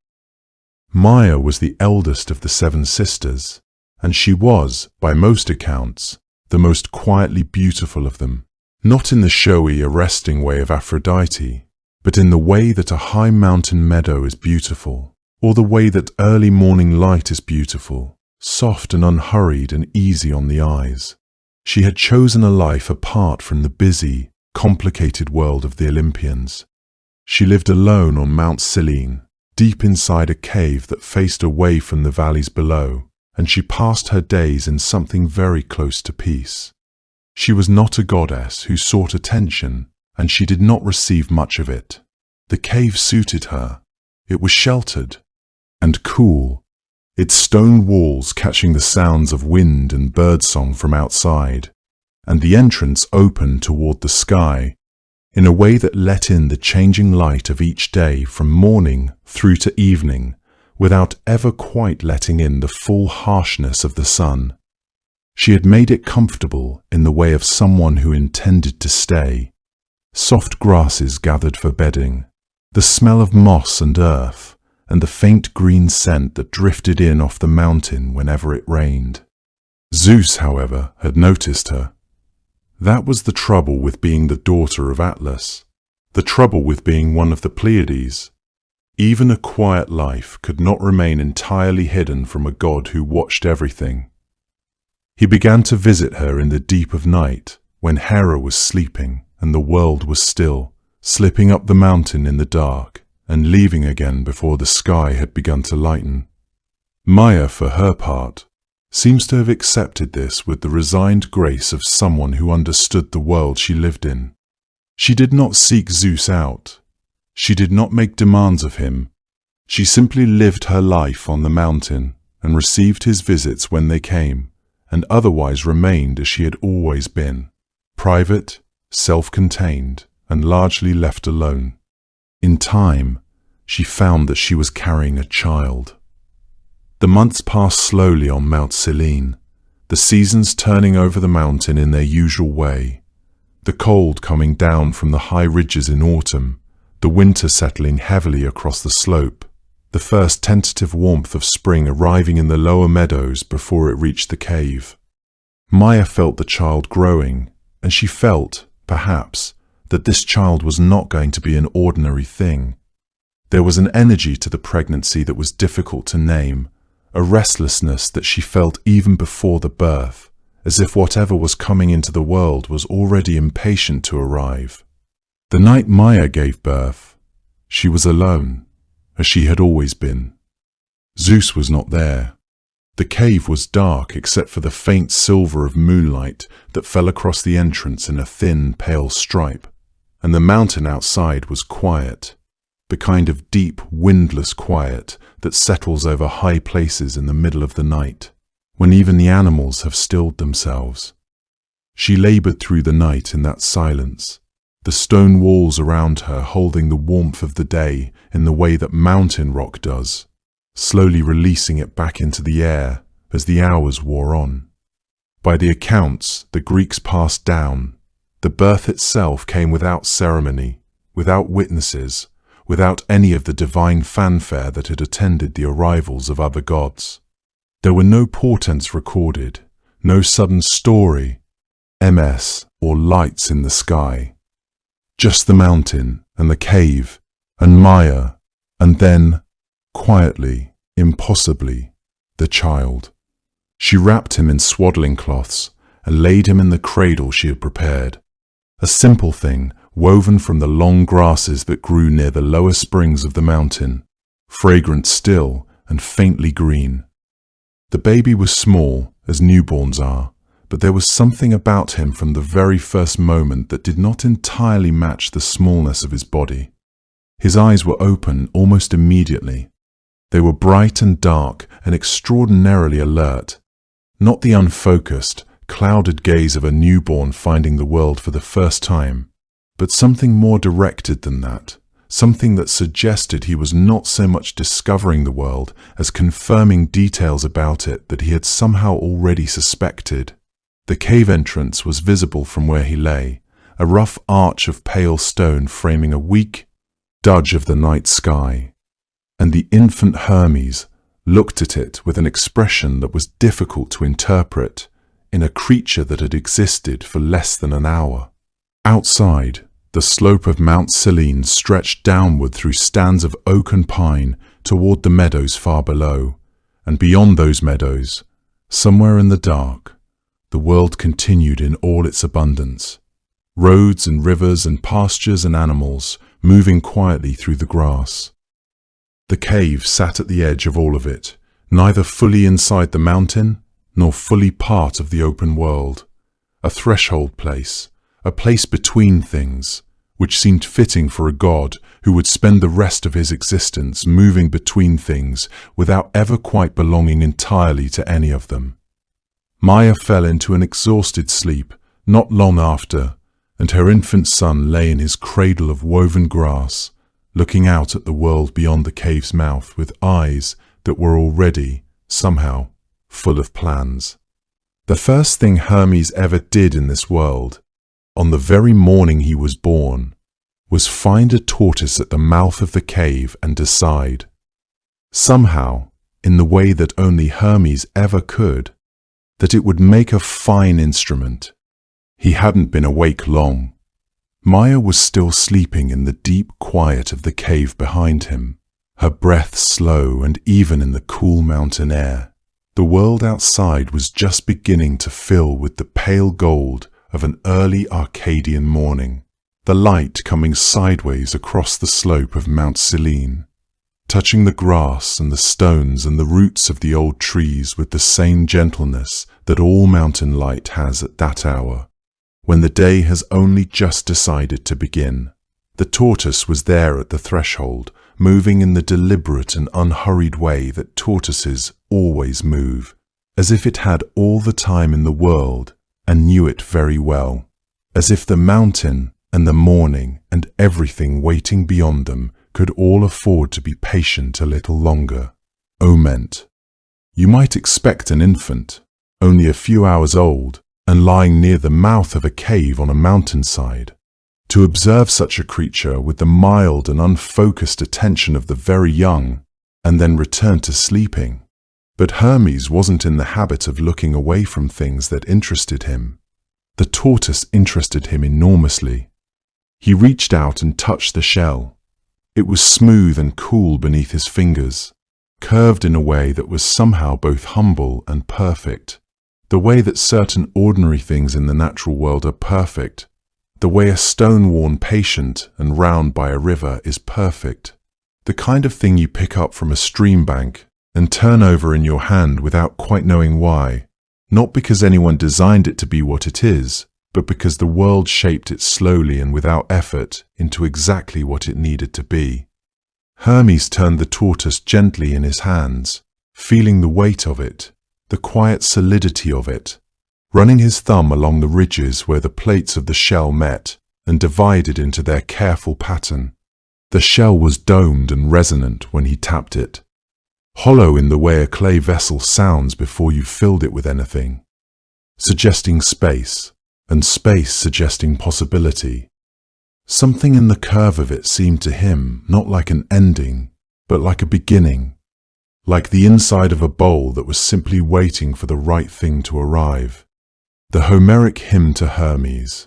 Maia was the eldest of the 7 sisters, and she was, by most accounts, the most quietly beautiful of them, not in the showy, arresting way of Aphrodite, but in the way that a high mountain meadow is beautiful, or the way that early morning light is beautiful, soft and unhurried and easy on the eyes. She had chosen a life apart from the busy, complicated world of the Olympians. She lived alone on Mount Cyllene, deep inside a cave that faced away from the valleys below, and she passed her days in something very close to peace. She was not a goddess who sought attention, and she did not receive much of it. The cave suited her. It was sheltered and cool, its stone walls catching the sounds of wind and birdsong from outside, and the entrance open toward the sky in a way that let in the changing light of each day from morning through to evening, without ever quite letting in the full harshness of the sun. She had made it comfortable in the way of someone who intended to stay. Soft grasses gathered for bedding, the smell of moss and earth, and the faint green scent that drifted in off the mountain whenever it rained. Zeus, however, had noticed her. That was the trouble with being the daughter of Atlas, the trouble with being one of the Pleiades. Even a quiet life could not remain entirely hidden from a god who watched everything. He began to visit her in the deep of night, when Hera was sleeping and the world was still, slipping up the mountain in the dark and leaving again before the sky had begun to lighten. Maya, for her part, seems to have accepted this with the resigned grace of someone who understood the world she lived in. She did not seek Zeus out. She did not make demands of him. She simply lived her life on the mountain and received his visits when they came, and otherwise remained as she had always been, private, self-contained, and largely left alone. In time, she found that she was carrying a child. The months passed slowly on Mount Selene, the seasons turning over the mountain in their usual way, the cold coming down from the high ridges in autumn, the winter settling heavily across the slope, the first tentative warmth of spring arriving in the lower meadows before it reached the cave. Maya felt the child growing, and she felt, perhaps, that this child was not going to be an ordinary thing. There was an energy to the pregnancy that was difficult to name, a restlessness that she felt even before the birth, as if whatever was coming into the world was already impatient to arrive. The night Maya gave birth, she was alone, as she had always been. Zeus was not there. The cave was dark except for the faint silver of moonlight that fell across the entrance in a thin, pale stripe, and the mountain outside was quiet, the kind of deep, windless quiet that settles over high places in the middle of the night, when even the animals have stilled themselves. She labored through the night in that silence, the stone walls around her holding the warmth of the day in the way that mountain rock does, slowly releasing it back into the air as the hours wore on. By the accounts the Greeks passed down, the birth itself came without ceremony, without witnesses, without any of the divine fanfare that had attended the arrivals of other gods. There were no portents recorded, no sudden story, MS, or lights in the sky. Just the mountain and the cave and Maya, and then, quietly, impossibly, the child. She wrapped him in swaddling cloths and laid him in the cradle she had prepared, a simple thing woven from the long grasses that grew near the lower springs of the mountain, fragrant still and faintly green. The baby was small, as newborns are, but there was something about him from the very first moment that did not entirely match the smallness of his body. His eyes were open almost immediately. They were bright and dark and extraordinarily alert, not the unfocused, clouded gaze of a newborn finding the world for the first time, but something more directed than that, something that suggested he was not so much discovering the world as confirming details about it that he had somehow already suspected. The cave entrance was visible from where he lay, a rough arch of pale stone framing a weak dudge of the night sky, and the infant Hermes looked at it with an expression that was difficult to interpret in a creature that had existed for less than an hour. Outside, the slope of Mount Selene stretched downward through stands of oak and pine toward the meadows far below, and beyond those meadows, somewhere in the dark, the world continued in all its abundance. Roads and rivers and pastures and animals moving quietly through the grass. The cave sat at the edge of all of it, neither fully inside the mountain nor fully part of the open world, a threshold place, a place between things, which seemed fitting for a god who would spend the rest of his existence moving between things without ever quite belonging entirely to any of them. Maya fell into an exhausted sleep not long after, and her infant son lay in his cradle of woven grass, looking out at the world beyond the cave's mouth with eyes that were already, somehow, full of plans. The first thing Hermes ever did in this world, on the very morning he was born, was find a tortoise at the mouth of the cave and decide, somehow, in the way that only Hermes ever could, that it would make a fine instrument. He hadn't been awake long. Maya was still sleeping in the deep quiet of the cave behind him, her breath slow and even in the cool mountain air. The world outside was just beginning to fill with the pale gold of an early Arcadian morning, the light coming sideways across the slope of Mount Selene, touching the grass and the stones and the roots of the old trees with the same gentleness that all mountain light has at that hour, when the day has only just decided to begin. The tortoise was there at the threshold, moving in the deliberate and unhurried way that tortoises always move, as if it had all the time in the world and knew it very well, as if the mountain and the morning and everything waiting beyond them could all afford to be patient a little longer. Meant. You might expect an infant, only a few hours old, and lying near the mouth of a cave on a mountainside, to observe such a creature with the mild and unfocused attention of the very young, and then return to sleeping. But Hermes wasn't in the habit of looking away from things that interested him. The tortoise interested him enormously. He reached out and touched the shell. It was smooth and cool beneath his fingers, curved in a way that was somehow both humble and perfect. The way that certain ordinary things in the natural world are perfect, the way a stone worn patient and round by a river is perfect, the kind of thing you pick up from a stream bank and turn over in your hand without quite knowing why, not because anyone designed it to be what it is, but because the world shaped it slowly and without effort into exactly what it needed to be. Hermes turned the tortoise gently in his hands, feeling the weight of it, the quiet solidity of it, running his thumb along the ridges where the plates of the shell met and divided into their careful pattern. The shell was domed and resonant when he tapped it, hollow in the way a clay vessel sounds before you've filled it with anything, suggesting space, and space suggesting possibility. Something in the curve of it seemed to him not like an ending, but like a beginning, like the inside of a bowl that was simply waiting for the right thing to arrive. The Homeric hymn to Hermes,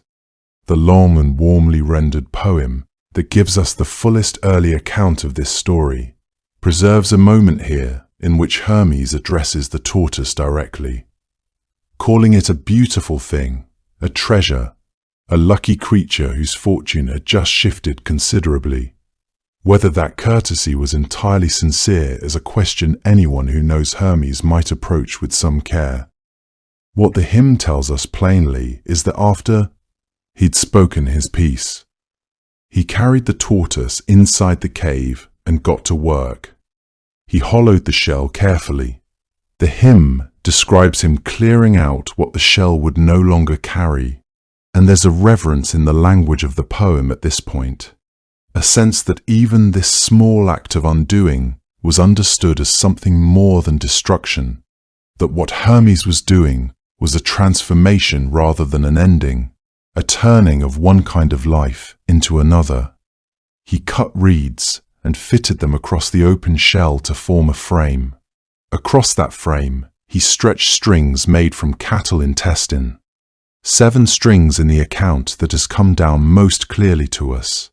the long and warmly rendered poem that gives us the fullest early account of this story, preserves a moment here in which Hermes addresses the tortoise directly, calling it a beautiful thing, a treasure, a lucky creature whose fortune had just shifted considerably. Whether that courtesy was entirely sincere is a question anyone who knows Hermes might approach with some care. What the hymn tells us plainly is that after he'd spoken his piece, he carried the tortoise inside the cave and got to work. He hollowed the shell carefully. The hymn describes him clearing out what the shell would no longer carry, and there's a reverence in the language of the poem at this point, a sense that even this small act of undoing was understood as something more than destruction, that what Hermes was doing was a transformation rather than an ending, a turning of one kind of life into another. He cut reeds and fitted them across the open shell to form a frame. Across that frame, he stretched strings made from cattle intestine, 7 strings in the account that has come down most clearly to us,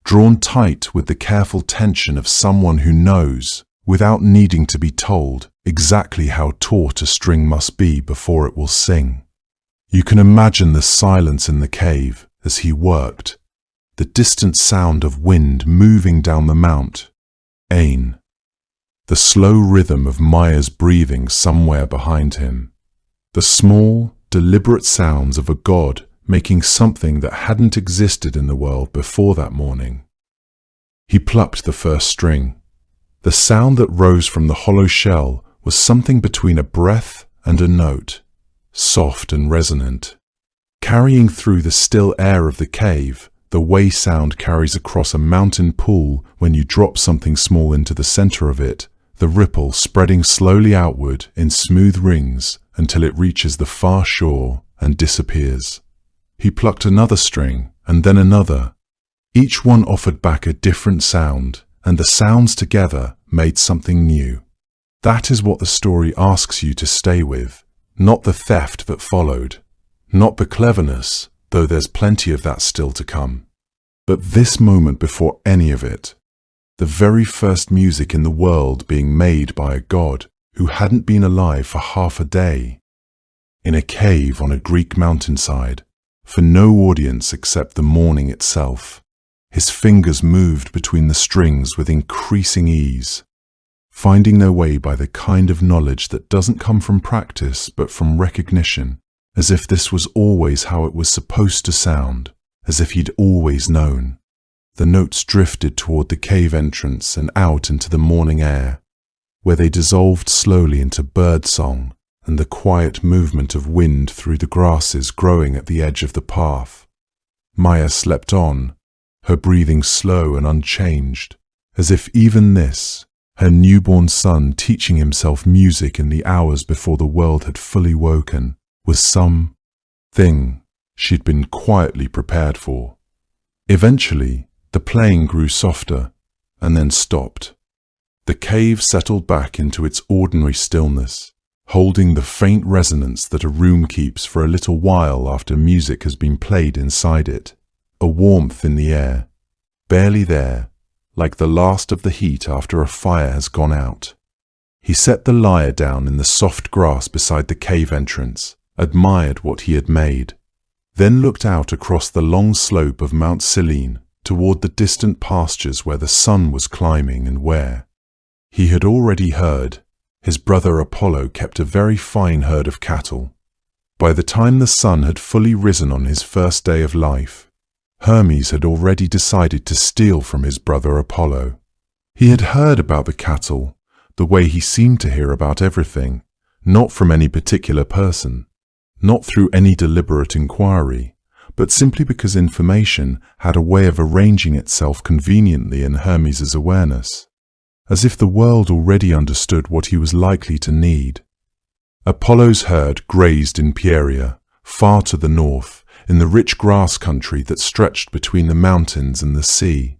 drawn tight with the careful tension of someone who knows, without needing to be told, exactly how taut a string must be before it will sing. You can imagine the silence in the cave as he worked, the distant sound of wind moving down the mount, Ain, the slow rhythm of Maya's breathing somewhere behind him, the small, deliberate sounds of a god making something that hadn't existed in the world before that morning. He plucked the first string. The sound that rose from the hollow shell was something between a breath and a note, soft and resonant. Carrying through the still air of the cave, the way sound carries across a mountain pool when you drop something small into the center of it, the ripple spreading slowly outward in smooth rings until it reaches the far shore and disappears. He plucked another string and then another. Each one offered back a different sound, and the sounds together made something new. That is what the story asks you to stay with, not the theft that followed, not the cleverness, though there's plenty of that still to come, but this moment before any of it, the very first music in the world being made by a god who hadn't been alive for half a day, in a cave on a Greek mountainside, for no audience except the morning itself. His fingers moved between the strings with increasing ease, finding their way by the kind of knowledge that doesn't come from practice but from recognition, as if this was always how it was supposed to sound, as if he'd always known. The notes drifted toward the cave entrance and out into the morning air, where they dissolved slowly into bird song and the quiet movement of wind through the grasses growing at the edge of the path. Maya slept on, her breathing slow and unchanged, as if even this, her newborn son teaching himself music in the hours before the world had fully woken, was some thing she'd been quietly prepared for. Eventually, the playing grew softer and then stopped. The cave settled back into its ordinary stillness, holding the faint resonance that a room keeps for a little while after music has been played inside it, a warmth in the air, barely there, like the last of the heat after a fire has gone out. He set the lyre down in the soft grass beside the cave entrance, admired what he had made, then looked out across the long slope of Mount Selene toward the distant pastures where the sun was climbing and where, he had already heard, his brother Apollo kept a very fine herd of cattle. By the time the sun had fully risen on his first day of life, Hermes had already decided to steal from his brother Apollo. He had heard about the cattle, the way he seemed to hear about everything, not from any particular person, not through any deliberate inquiry, but simply because information had a way of arranging itself conveniently in Hermes's awareness, as if the world already understood what he was likely to need. Apollo's herd grazed in Pieria, far to the north, in the rich grass country that stretched between the mountains and the sea.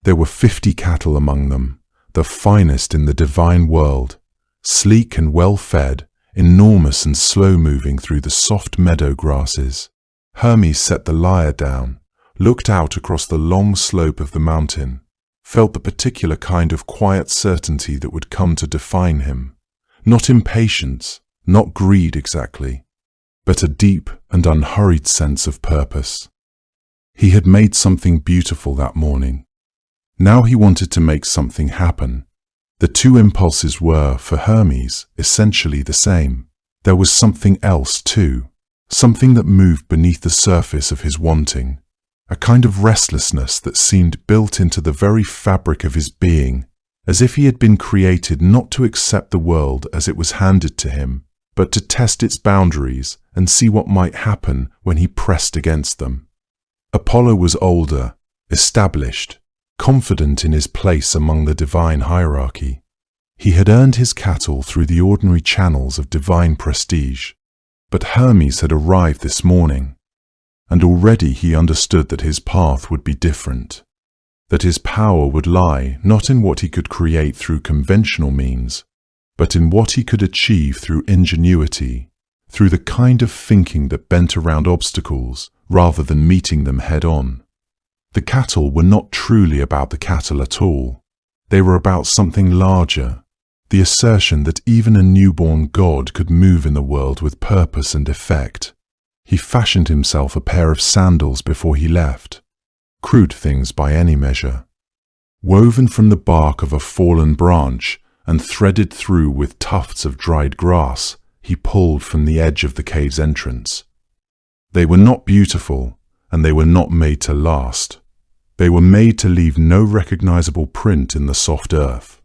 There were 50 cattle among them, the finest in the divine world, sleek and well-fed, enormous and slow-moving through the soft meadow grasses. Hermes set the lyre down, looked out across the long slope of the mountain, felt the particular kind of quiet certainty that would come to define him. Not impatience, not greed exactly, but a deep and unhurried sense of purpose. He had made something beautiful that morning. Now he wanted to make something happen. The two impulses were, for Hermes, essentially the same. There was something else too, something that moved beneath the surface of his wanting, a kind of restlessness that seemed built into the very fabric of his being, as if he had been created not to accept the world as it was handed to him, but to test its boundaries and see what might happen when he pressed against them. Apollo was older, established, confident in his place among the divine hierarchy. He had earned his cattle through the ordinary channels of divine prestige, but Hermes had arrived this morning, and already he understood that his path would be different, that his power would lie not in what he could create through conventional means, but in what he could achieve through ingenuity, through the kind of thinking that bent around obstacles rather than meeting them head-on. The cattle were not truly about the cattle at all. They were about something larger, the assertion that even a newborn god could move in the world with purpose and effect. He fashioned himself a pair of sandals before he left, crude things by any measure, woven from the bark of a fallen branch and threaded through with tufts of dried grass he pulled from the edge of the cave's entrance. They were not beautiful, and they were not made to last. They were made to leave no recognizable print in the soft earth,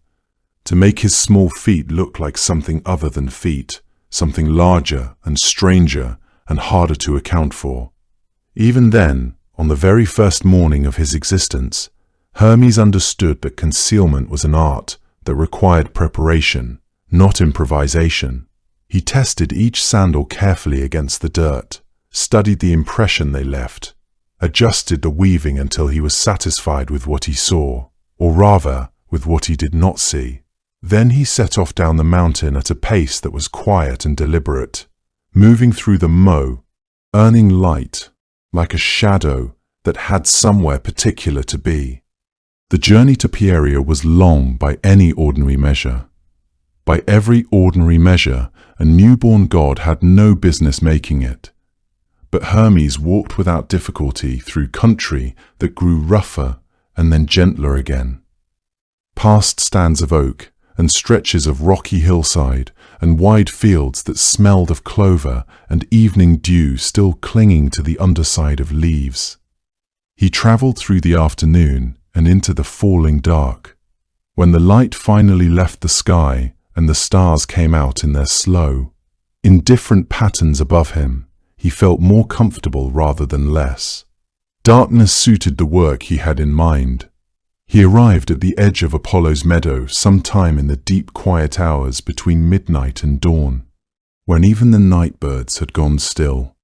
to make his small feet look like something other than feet, something larger and stranger and harder to account for. Even then, on the very first morning of his existence, Hermes understood that concealment was an art that required preparation, not improvisation. He tested each sandal carefully against the dirt, studied the impression they left, adjusted the weaving until he was satisfied with what he saw, or rather, with what he did not see. Then he set off down the mountain at a pace that was quiet and deliberate, moving through the mow, earning light, like a shadow that had somewhere particular to be. The journey to Pieria was long by any ordinary measure. By every ordinary measure, a newborn god had no business making it. But Hermes walked without difficulty through country that grew rougher and then gentler again. Past stands of oak and stretches of rocky hillside and wide fields that smelled of clover and evening dew still clinging to the underside of leaves. He travelled through the afternoon and into the falling dark. When the light finally left the sky and the stars came out in their slow, indifferent patterns above him, he felt more comfortable rather than less. Darkness suited the work he had in mind. He arrived at the edge of Apollo's meadow sometime in the deep quiet hours between midnight and dawn, when even the night birds had gone still.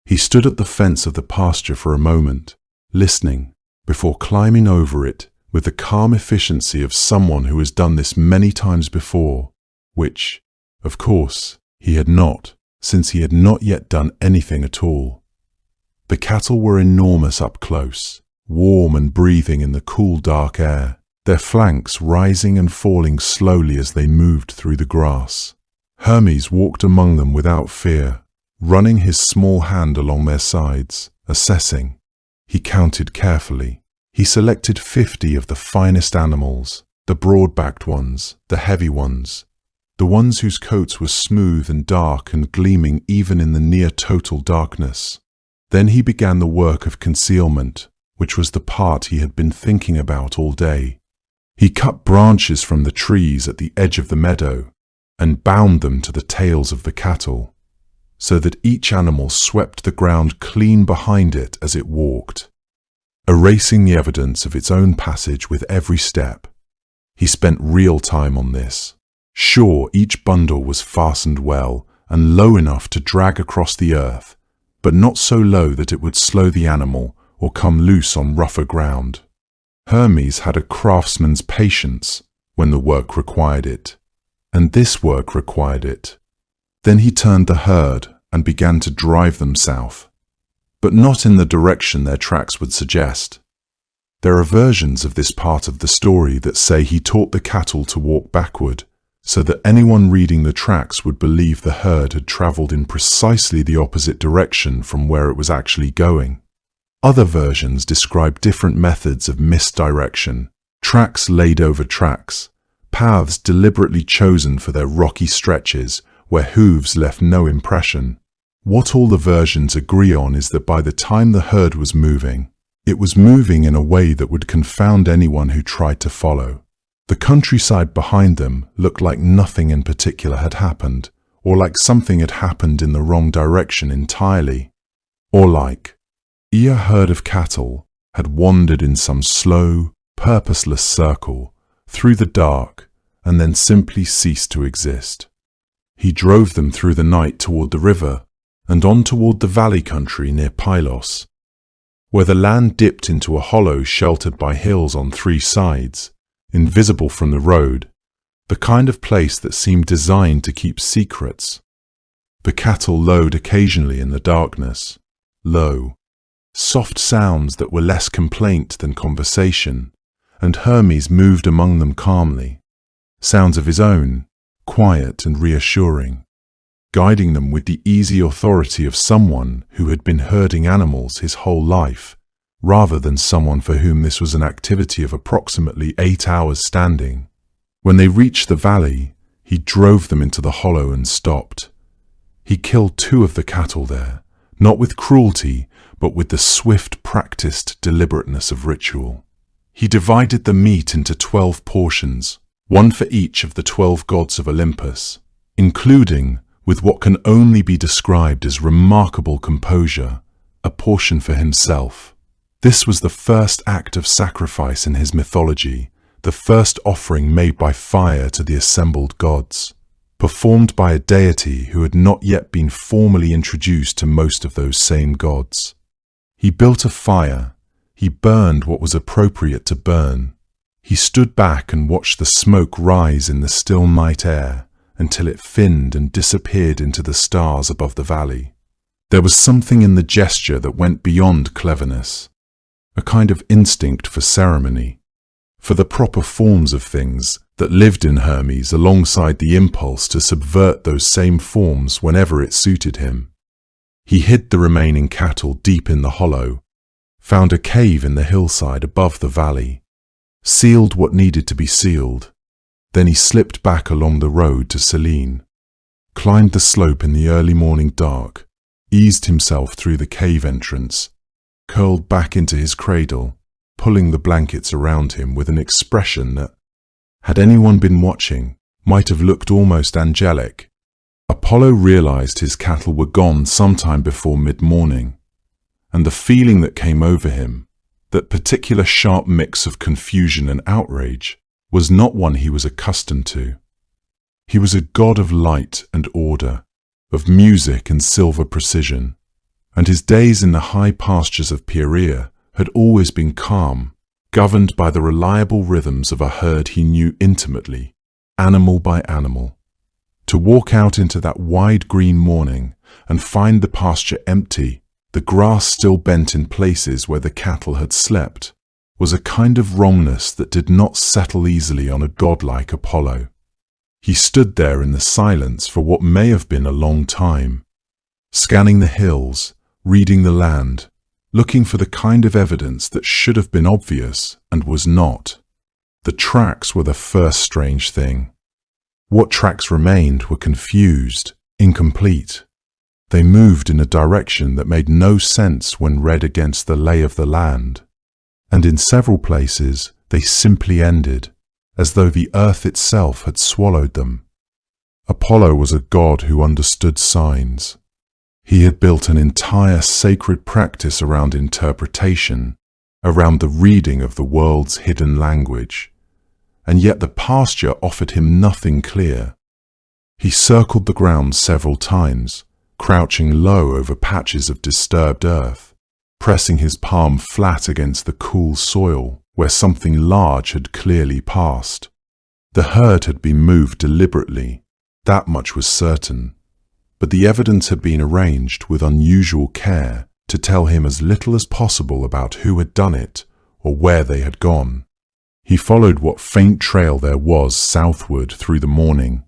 He stood at the fence of the pasture for a moment, listening, before climbing over it with the calm efficiency of someone who has done this many times before, which, of course, he had not, since he had not yet done anything at all. The cattle were enormous up close, warm and breathing in the cool dark air, their flanks rising and falling slowly as they moved through the grass. Hermes walked among them without fear, running his small hand along their sides, assessing. He counted carefully. He selected 50 of the finest animals, the broad-backed ones, the heavy ones, the ones whose coats were smooth and dark and gleaming even in the near-total darkness. Then he began the work of concealment, which was the part he had been thinking about all day. He cut branches from the trees at the edge of the meadow and bound them to the tails of the cattle, so that each animal swept the ground clean behind it as it walked, erasing the evidence of its own passage with every step. He spent real time on this. Sure, each bundle was fastened well and low enough to drag across the earth, but not so low that it would slow the animal or come loose on rougher ground. Hermes had a craftsman's patience when the work required it, and this work required it. Then he turned the herd and began to drive them south, but not in the direction their tracks would suggest. There are versions of this part of the story that say he taught the cattle to walk backward, so that anyone reading the tracks would believe the herd had travelled in precisely the opposite direction from where it was actually going. Other versions describe different methods of misdirection, tracks laid over tracks, paths deliberately chosen for their rocky stretches where hooves left no impression. What all the versions agree on is that by the time the herd was moving, it was moving in a way that would confound anyone who tried to follow. The countryside behind them looked like nothing in particular had happened, or like something had happened in the wrong direction entirely, or like a herd of cattle had wandered in some slow, purposeless circle through the dark and then simply ceased to exist. He drove them through the night toward the river and on toward the valley country near Pylos, where the land dipped into a hollow sheltered by hills on three sides, invisible from the road, the kind of place that seemed designed to keep secrets. The cattle lowed occasionally in the darkness, low, soft sounds that were less complaint than conversation, and Hermes moved among them calmly, sounds of his own, quiet and reassuring, guiding them with the easy authority of someone who had been herding animals his whole life, rather than someone for whom this was an activity of approximately 8 hours standing. When they reached the valley, he drove them into the hollow and stopped. He killed 2 of the cattle there, not with cruelty, but with the swift, practiced deliberateness of ritual. He divided the meat into 12 portions, one for each of the 12 gods of Olympus, including, with what can only be described as remarkable composure, a portion for himself. This was the first act of sacrifice in his mythology, the first offering made by fire to the assembled gods, performed by a deity who had not yet been formally introduced to most of those same gods. He built a fire. He burned what was appropriate to burn. He stood back and watched the smoke rise in the still night air until it thinned and disappeared into the stars above the valley. There was something in the gesture that went beyond cleverness, a kind of instinct for ceremony, for the proper forms of things that lived in Hermes alongside the impulse to subvert those same forms whenever it suited him. He hid the remaining cattle deep in the hollow, found a cave in the hillside above the valley, sealed what needed to be sealed. Then he slipped back along the road to Selene, climbed the slope in the early morning dark, eased himself through the cave entrance, curled back into his cradle, pulling the blankets around him with an expression that, had anyone been watching, might have looked almost angelic. Apollo realized his cattle were gone sometime before mid-morning, and the feeling that came over him, that particular sharp mix of confusion and outrage, was not one he was accustomed to. He was a god of light and order, of music and silver precision, and his days in the high pastures of Pieria had always been calm, governed by the reliable rhythms of a herd he knew intimately, animal by animal. To walk out into that wide green morning and find the pasture empty, the grass still bent in places where the cattle had slept, was a kind of wrongness that did not settle easily on a godlike Apollo. He stood there in the silence for what may have been a long time, scanning the hills, reading the land, looking for the kind of evidence that should have been obvious and was not. The tracks were the first strange thing. What tracks remained were confused, incomplete. They moved in a direction that made no sense when read against the lay of the land, and in several places they simply ended, as though the earth itself had swallowed them. Apollo was a god who understood signs. He had built an entire sacred practice around interpretation, around the reading of the world's hidden language, and yet the pasture offered him nothing clear. He circled the ground several times, crouching low over patches of disturbed earth, pressing his palm flat against the cool soil where something large had clearly passed. The herd had been moved deliberately, that much was certain, but the evidence had been arranged with unusual care to tell him as little as possible about who had done it or where they had gone. He followed what faint trail there was southward through the morning,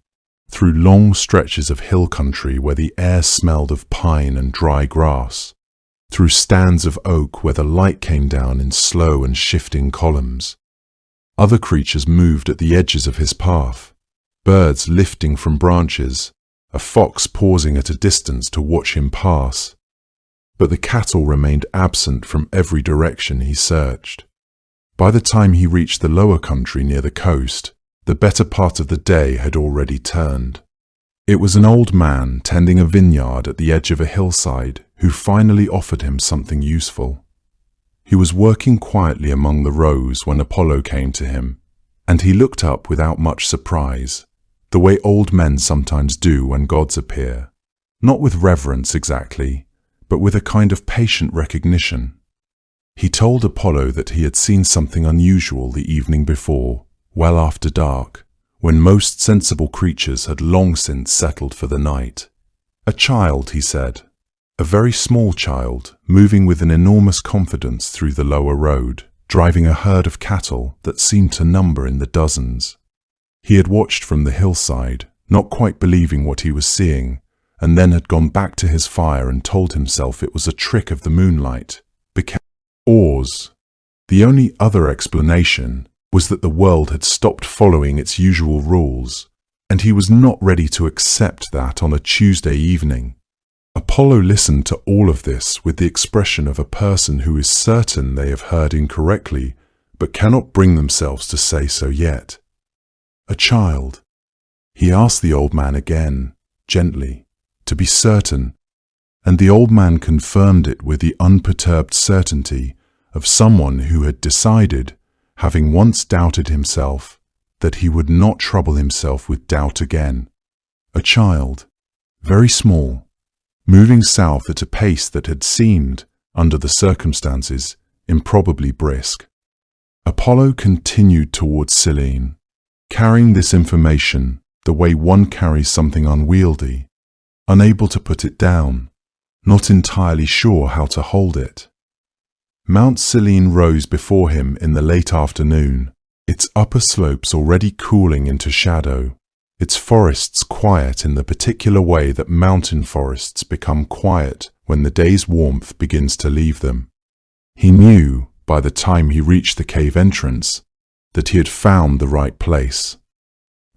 through long stretches of hill country where the air smelled of pine and dry grass, through stands of oak where the light came down in slow and shifting columns. Other creatures moved at the edges of his path, birds lifting from branches, a fox pausing at a distance to watch him pass. But the cattle remained absent from every direction he searched. By the time he reached the lower country near the coast, the better part of the day had already turned. It was an old man tending a vineyard at the edge of a hillside who finally offered him something useful. He was working quietly among the rows when Apollo came to him, and he looked up without much surprise, the way old men sometimes do when gods appear, not with reverence exactly, but with a kind of patient recognition. He told Apollo that he had seen something unusual the evening before, well after dark, when most sensible creatures had long since settled for the night. A child, he said, a very small child, moving with an enormous confidence through the lower road, driving a herd of cattle that seemed to number in the dozens. He had watched from the hillside, not quite believing what he was seeing, and then had gone back to his fire and told himself it was a trick of the moonlight, became oars. The only other explanation was that the world had stopped following its usual rules, and he was not ready to accept that on a Tuesday evening. Apollo listened to all of this with the expression of a person who is certain they have heard incorrectly, but cannot bring themselves to say so yet. A child. He asked the old man again, gently, to be certain, and the old man confirmed it with the unperturbed certainty of someone who had decided, having once doubted himself, that he would not trouble himself with doubt again. A child, very small, moving south at a pace that had seemed, under the circumstances, improbably brisk. Apollo continued towards Selene, carrying this information, the way one carries something unwieldy, unable to put it down, not entirely sure how to hold it. Mount Cyllene rose before him in the late afternoon, its upper slopes already cooling into shadow, its forests quiet in the particular way that mountain forests become quiet when the day's warmth begins to leave them. He knew, by the time he reached the cave entrance, that he had found the right place.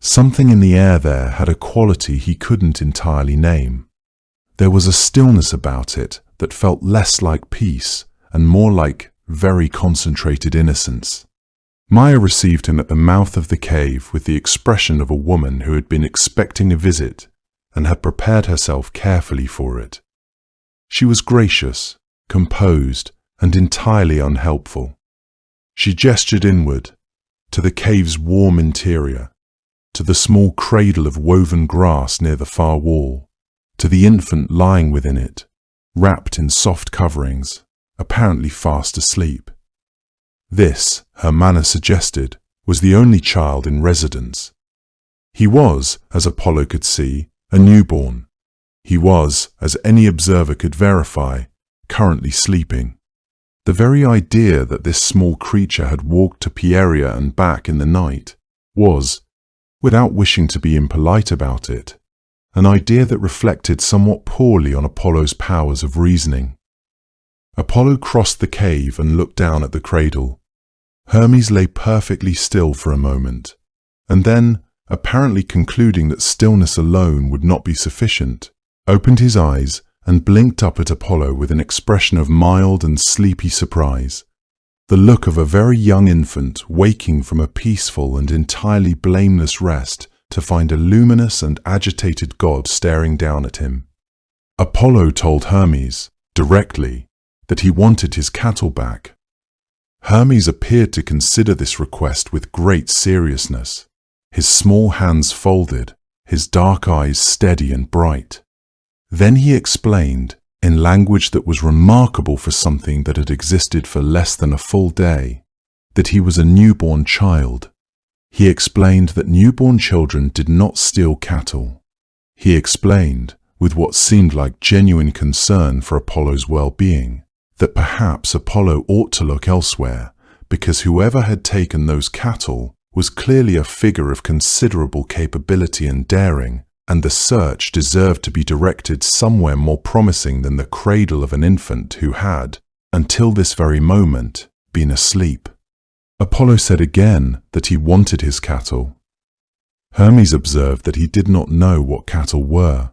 Something in the air there had a quality he couldn't entirely name. There was a stillness about it that felt less like peace and more like very concentrated innocence. Maya received him at the mouth of the cave with the expression of a woman who had been expecting a visit and had prepared herself carefully for it. She was gracious, composed, and entirely unhelpful. She gestured inward, to the cave's warm interior, to the small cradle of woven grass near the far wall, to the infant lying within it, wrapped in soft coverings, apparently fast asleep. This, her manner suggested, was the only child in residence. He was, as Apollo could see, a newborn. He was, as any observer could verify, currently sleeping. The very idea that this small creature had walked to Pieria and back in the night was, without wishing to be impolite about it, an idea that reflected somewhat poorly on Apollo's powers of reasoning. Apollo crossed the cave and looked down at the cradle. Hermes lay perfectly still for a moment, and then, apparently concluding that stillness alone would not be sufficient, opened his eyes and blinked up at Apollo with an expression of mild and sleepy surprise, the look of a very young infant waking from a peaceful and entirely blameless rest to find a luminous and agitated god staring down at him. Apollo told Hermes, directly, that he wanted his cattle back. Hermes appeared to consider this request with great seriousness, his small hands folded, his dark eyes steady and bright. Then he explained, in language that was remarkable for something that had existed for less than a full day, that he was a newborn child. He explained that newborn children did not steal cattle. He explained, with what seemed like genuine concern for Apollo's well-being, that perhaps Apollo ought to look elsewhere, because whoever had taken those cattle was clearly a figure of considerable capability and daring, and the search deserved to be directed somewhere more promising than the cradle of an infant who had, until this very moment, been asleep. Apollo said again that he wanted his cattle. Hermes observed that he did not know what cattle were.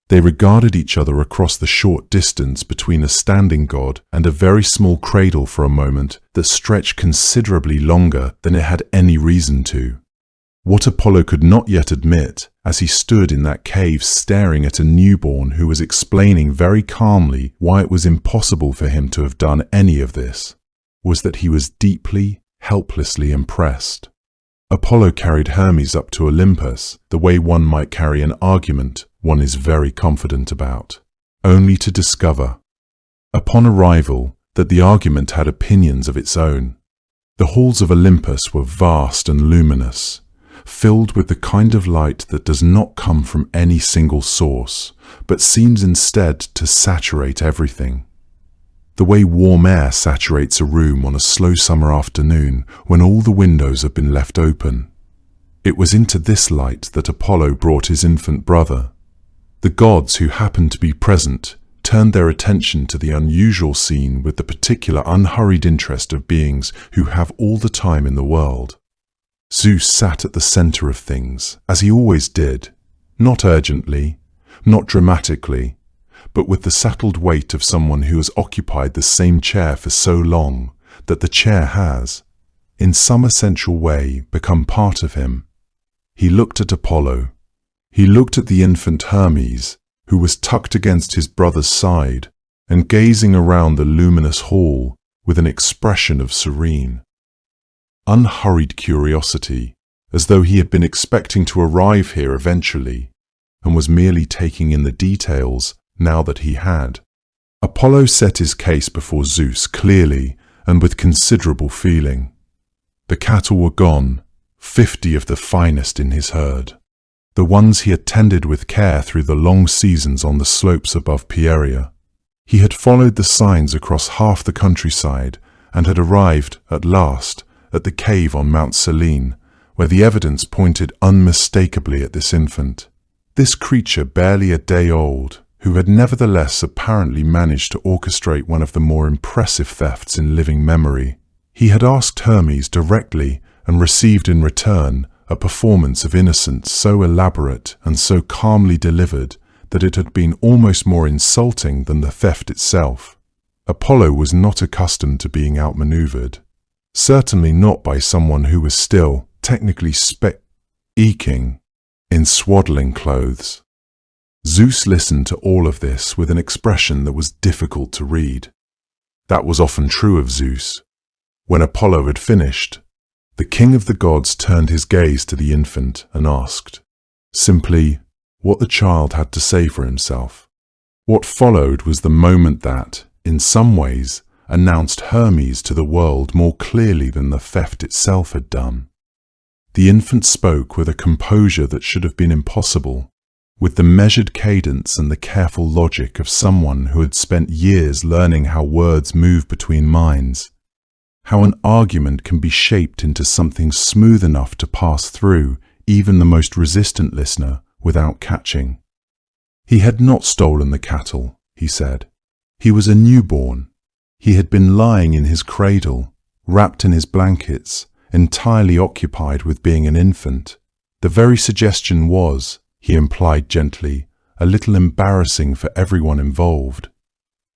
They regarded each other across the short distance between a standing god and a very small cradle for a moment that stretched considerably longer than it had any reason to. What Apollo could not yet admit, as he stood in that cave staring at a newborn who was explaining very calmly why it was impossible for him to have done any of this, was that he was deeply, helplessly impressed. Apollo carried Hermes up to Olympus the way one might carry an argument one is very confident about, only to discover, upon arrival, that the argument had opinions of its own. The halls of Olympus were vast and luminous, filled with the kind of light that does not come from any single source, but seems instead to saturate everything. The way warm air saturates a room on a slow summer afternoon when all the windows have been left open. It was into this light that Apollo brought his infant brother. The gods who happened to be present turned their attention to the unusual scene with the particular unhurried interest of beings who have all the time in the world. Zeus sat at the center of things, as he always did, not urgently, not dramatically, but with the settled weight of someone who has occupied the same chair for so long that the chair has, in some essential way, become part of him. He looked at Apollo. He looked at the infant Hermes, who was tucked against his brother's side and gazing around the luminous hall with an expression of serene, unhurried curiosity, as though he had been expecting to arrive here eventually and was merely taking in the details now that he had. Apollo set his case before Zeus clearly and with considerable feeling. The cattle were gone, 50 of the finest in his herd. the ones he had tended with care through the long seasons on the slopes above Pieria. He had followed the signs across half the countryside and had arrived, at last, at the cave on Mount Selene, where the evidence pointed unmistakably at this infant. This creature barely a day old, who had nevertheless apparently managed to orchestrate one of the more impressive thefts in living memory. He had asked Hermes directly and received in return a performance of innocence so elaborate and so calmly delivered that it had been almost more insulting than the theft itself. Apollo was not accustomed to being outmaneuvered, certainly not by someone who was still, technically speaking, in swaddling clothes. Zeus listened to all of this with an expression that was difficult to read. That was often true of Zeus. When Apollo had finished, the king of the gods turned his gaze to the infant and asked, simply, what the child had to say for himself. What followed was the moment that, in some ways, announced Hermes to the world more clearly than the theft itself had done. The infant spoke with a composure that should have been impossible, with the measured cadence and the careful logic of someone who had spent years learning how words move between minds, how an argument can be shaped into something smooth enough to pass through even the most resistant listener without catching. He had not stolen the cattle, he said. He was a newborn. He had been lying in his cradle, wrapped in his blankets, entirely occupied with being an infant. The very suggestion was, he implied gently, a little embarrassing for everyone involved.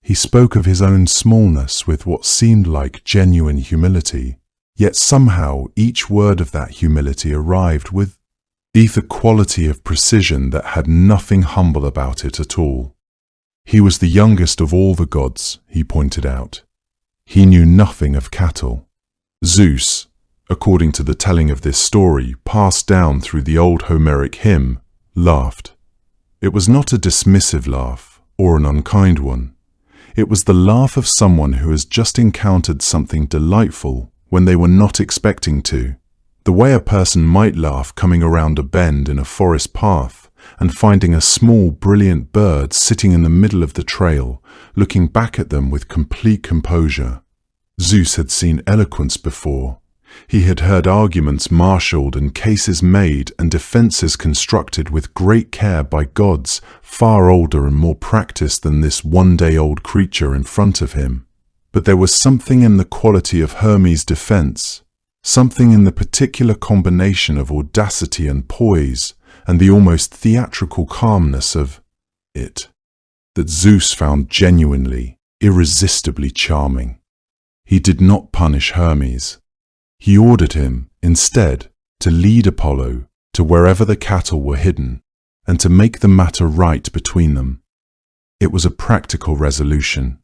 He spoke of his own smallness with what seemed like genuine humility, yet somehow each word of that humility arrived with the quality of precision that had nothing humble about it at all. He was the youngest of all the gods, he pointed out. He knew nothing of cattle. Zeus, according to the telling of this story passed down through the old Homeric hymn, laughed. It was not a dismissive laugh or an unkind one. It was the laugh of someone who has just encountered something delightful when they were not expecting to. The way a person might laugh coming around a bend in a forest path and finding a small, brilliant bird sitting in the middle of the trail, looking back at them with complete composure. Zeus had seen eloquence before. He had heard arguments marshalled and cases made and defenses constructed with great care by gods far older and more practiced than this one-day-old creature in front of him. But there was something in the quality of Hermes' defense, something in the particular combination of audacity and poise and the almost theatrical calmness of it, that Zeus found genuinely, irresistibly charming. He did not punish Hermes. He ordered him, instead, to lead Apollo to wherever the cattle were hidden and to make the matter right between them. It was a practical resolution,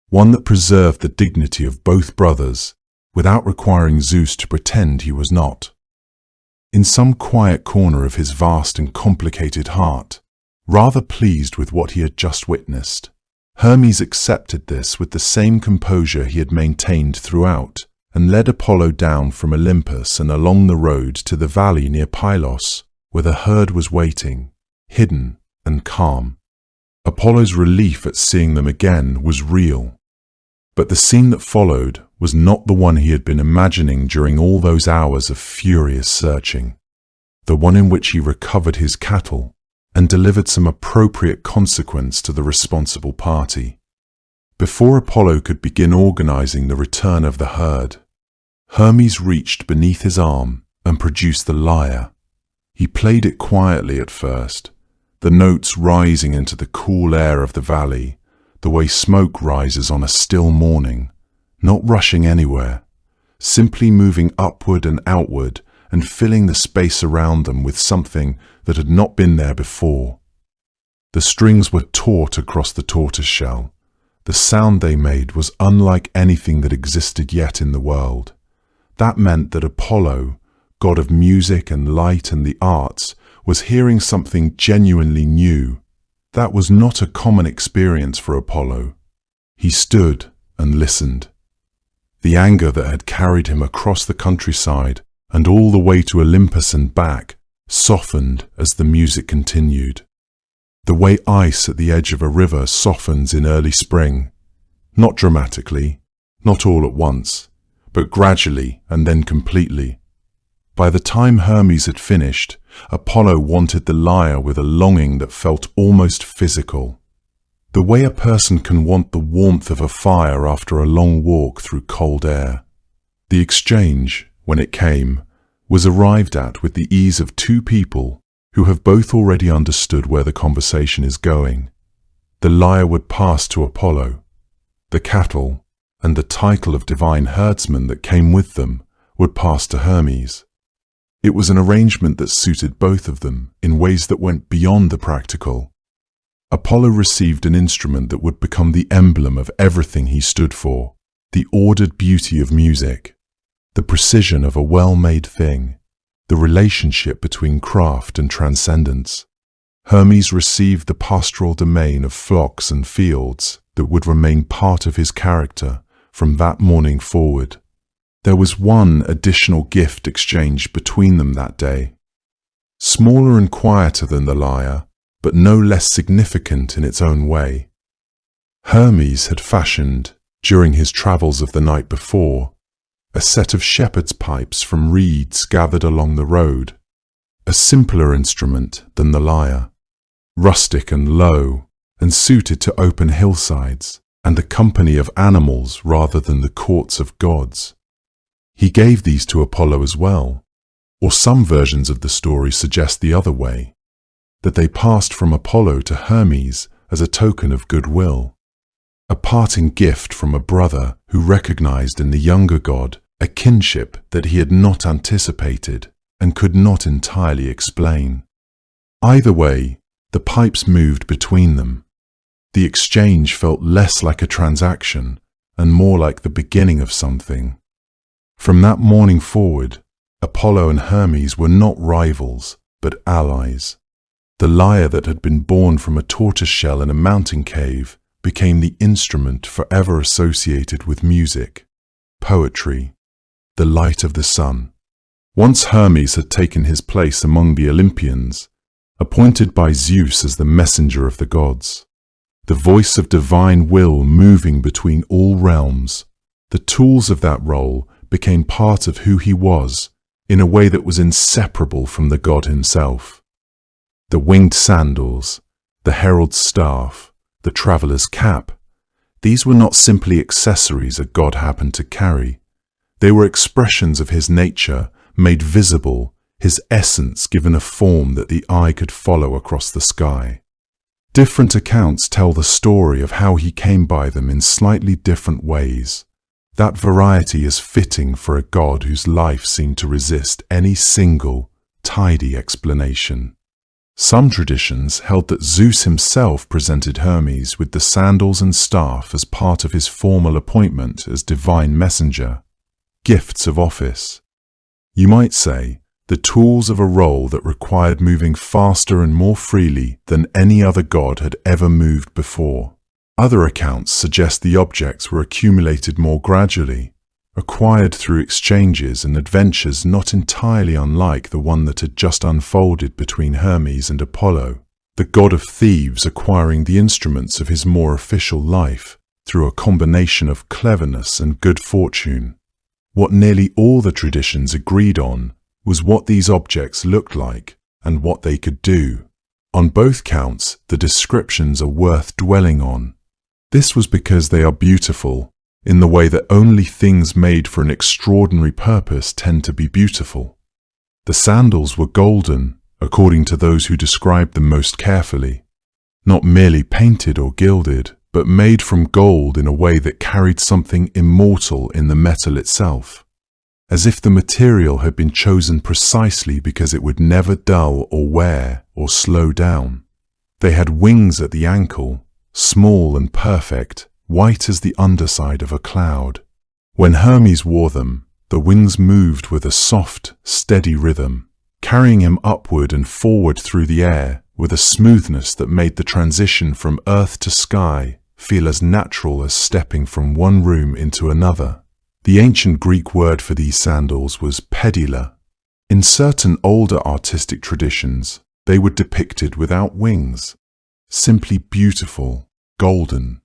one that preserved the dignity of both brothers without requiring Zeus to pretend he was not. In some quiet corner of his vast and complicated heart, rather pleased with what he had just witnessed, Hermes accepted this with the same composure he had maintained throughout, and led Apollo down from Olympus and along the road to the valley near Pylos, where the herd was waiting, hidden and calm. Apollo's relief at seeing them again was real, but the scene that followed was not the one he had been imagining during all those hours of furious searching, the one in which he recovered his cattle and delivered some appropriate consequence to the responsible party. Before Apollo could begin organizing the return of the herd, Hermes reached beneath his arm and produced the lyre. He played it quietly at first, the notes rising into the cool air of the valley, the way smoke rises on a still morning, not rushing anywhere, simply moving upward and outward and filling the space around them with something that had not been there before. The strings were taut across the tortoise shell. The sound they made was unlike anything that existed yet in the world. That meant that Apollo, god of music and light and the arts, was hearing something genuinely new. That was not a common experience for Apollo. He stood and listened. The anger that had carried him across the countryside and all the way to Olympus and back softened as the music continued. The way ice at the edge of a river softens in early spring, not dramatically, not all at once, but gradually and then completely. By the time Hermes had finished, Apollo wanted the lyre with a longing that felt almost physical. The way a person can want the warmth of a fire after a long walk through cold air. The exchange, when it came, was arrived at with the ease of two people who have both already understood where the conversation is going. The lyre would pass to Apollo. The cattle, and the title of divine herdsman that came with them, would pass to Hermes. It was an arrangement that suited both of them in ways that went beyond the practical. Apollo received an instrument that would become the emblem of everything he stood for, the ordered beauty of music, the precision of a well-made thing, the relationship between craft and transcendence. Hermes received the pastoral domain of flocks and fields that would remain part of his character from that morning forward. There was one additional gift exchanged between them that day. Smaller and quieter than the lyre, but no less significant in its own way. Hermes had fashioned, during his travels of the night before, a set of shepherd's pipes from reeds gathered along the road, a simpler instrument than the lyre, rustic and low, and suited to open hillsides and the company of animals rather than the courts of gods. He gave these to Apollo as well, or some versions of the story suggest the other way, that they passed from Apollo to Hermes as a token of goodwill, a parting gift from a brother who recognized in the younger god a kinship that he had not anticipated and could not entirely explain. Either way, the pipes moved between them. The exchange felt less like a transaction and more like the beginning of something. From that morning forward, Apollo and Hermes were not rivals, but allies. The lyre that had been born from a tortoise shell in a mountain cave became the instrument forever associated with music, poetry, the light of the sun. Once Hermes had taken his place among the Olympians, appointed by Zeus as the messenger of the gods, the voice of divine will moving between all realms, the tools of that role became part of who he was in a way that was inseparable from the god himself. The winged sandals, the herald's staff, the traveller's cap, these were not simply accessories a god happened to carry. They were expressions of his nature made visible, his essence given a form that the eye could follow across the sky. Different accounts tell the story of how he came by them in slightly different ways. That variety is fitting for a god whose life seemed to resist any single, tidy explanation. Some traditions held that Zeus himself presented Hermes with the sandals and staff as part of his formal appointment as divine messenger, gifts of office. You might say, the tools of a role that required moving faster and more freely than any other god had ever moved before. Other accounts suggest the objects were accumulated more gradually, acquired through exchanges and adventures not entirely unlike the one that had just unfolded between Hermes and Apollo, the god of thieves acquiring the instruments of his more official life through a combination of cleverness and good fortune. What nearly all the traditions agreed on was what these objects looked like and what they could do. On both counts, the descriptions are worth dwelling on. This was because they are beautiful, in the way that only things made for an extraordinary purpose tend to be beautiful. The sandals were golden, according to those who described them most carefully, not merely painted or gilded, but made from gold in a way that carried something immortal in the metal itself, as if the material had been chosen precisely because it would never dull or wear or slow down. They had wings at the ankle, small and perfect, white as the underside of a cloud. When Hermes wore them, the wings moved with a soft, steady rhythm, carrying him upward and forward through the air with a smoothness that made the transition from earth to sky feel as natural as stepping from one room into another. The ancient Greek word for these sandals was pedila, In certain older artistic traditions, they were depicted without wings, simply beautiful, golden,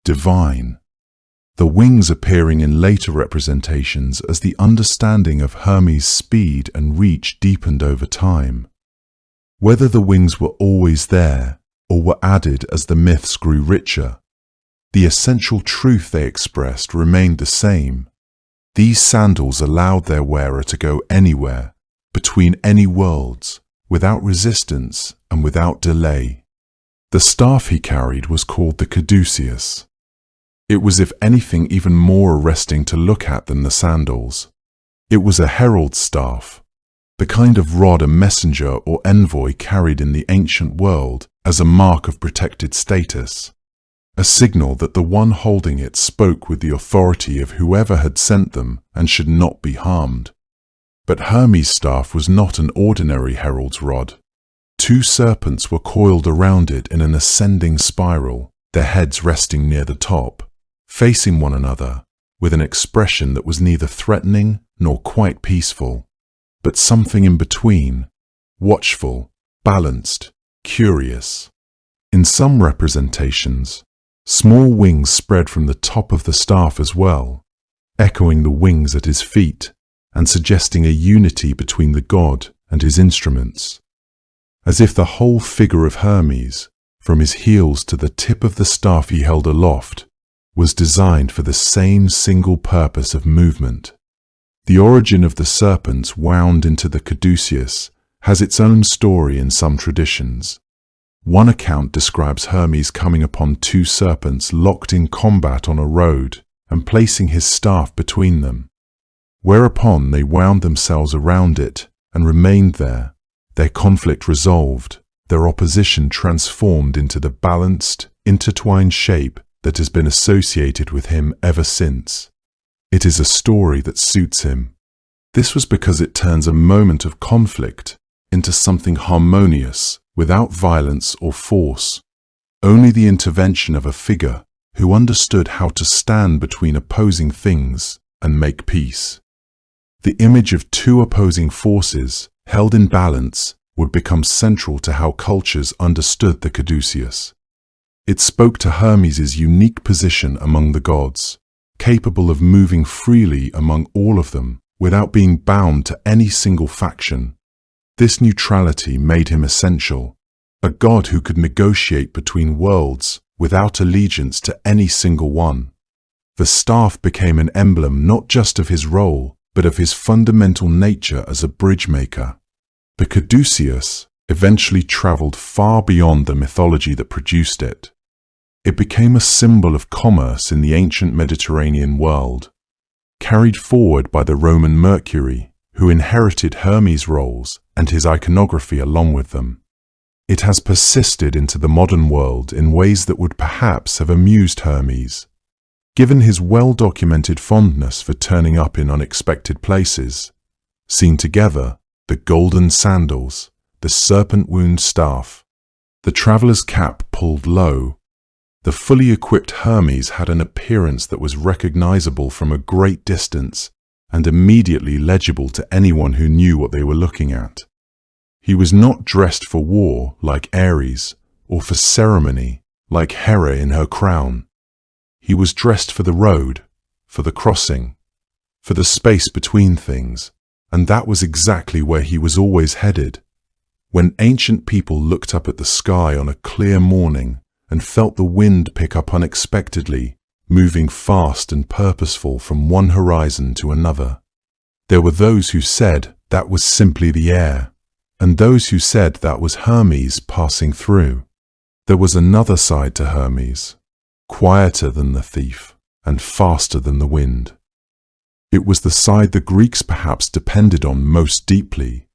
divine. The wings appearing in later representations as the understanding of Hermes' speed and reach deepened over time. Whether the wings were always there or were added as the myths grew richer, the essential truth they expressed remained the same. These sandals allowed their wearer to go anywhere, between any worlds, without resistance and without delay. The staff he carried was called the caduceus. It was, if anything, even more arresting to look at than the sandals. It was a herald's staff, the kind of rod a messenger or envoy carried in the ancient world as a mark of protected status, a signal that the one holding it spoke with the authority of whoever had sent them and should not be harmed. But Hermes' staff was not an ordinary herald's rod. 2 serpents were coiled around it in an ascending spiral, their heads resting near the top, facing one another, with an expression that was neither threatening nor quite peaceful, but something in between, watchful, balanced, curious. In some representations, small wings spread from the top of the staff as well, echoing the wings at his feet and suggesting a unity between the god and his instruments, as if the whole figure of Hermes, from his heels to the tip of the staff he held aloft, was designed for the same single purpose of movement. The origin of the serpents wound into the caduceus has its own story in some traditions. One account describes Hermes coming upon 2 serpents locked in combat on a road and placing his staff between them, whereupon they wound themselves around it and remained there, their conflict resolved, their opposition transformed into the balanced, intertwined shape that has been associated with him ever since. It is a story that suits him. This was because it turns a moment of conflict into something harmonious, without violence or force, only the intervention of a figure who understood how to stand between opposing things and make peace. The image of 2 opposing forces, held in balance, would become central to how cultures understood the caduceus. It spoke to Hermes' unique position among the gods, capable of moving freely among all of them without being bound to any single faction. This neutrality made him essential, a god who could negotiate between worlds without allegiance to any single one. The staff became an emblem not just of his role, but of his fundamental nature as a bridge maker. The caduceus eventually traveled far beyond the mythology that produced it. It became a symbol of commerce in the ancient Mediterranean world, carried forward by the Roman Mercury, who inherited Hermes' roles and his iconography along with them. It has persisted into the modern world in ways that would perhaps have amused Hermes, given his well-documented fondness for turning up in unexpected places. Seen together, the golden sandals, the serpent-wound staff, the traveller's cap pulled low, the fully equipped Hermes had an appearance that was recognizable from a great distance and immediately legible to anyone who knew what they were looking at. He was not dressed for war like Ares, or for ceremony like Hera in her crown. He was dressed for the road, for the crossing, for the space between things, and that was exactly where he was always headed. When ancient people looked up at the sky on a clear morning and felt the wind pick up unexpectedly, moving fast and purposeful from one horizon to another, there were those who said that was simply the air, and those who said that was Hermes passing through. There was another side to Hermes, quieter than the thief and faster than the wind. It was the side the Greeks perhaps depended on most deeply.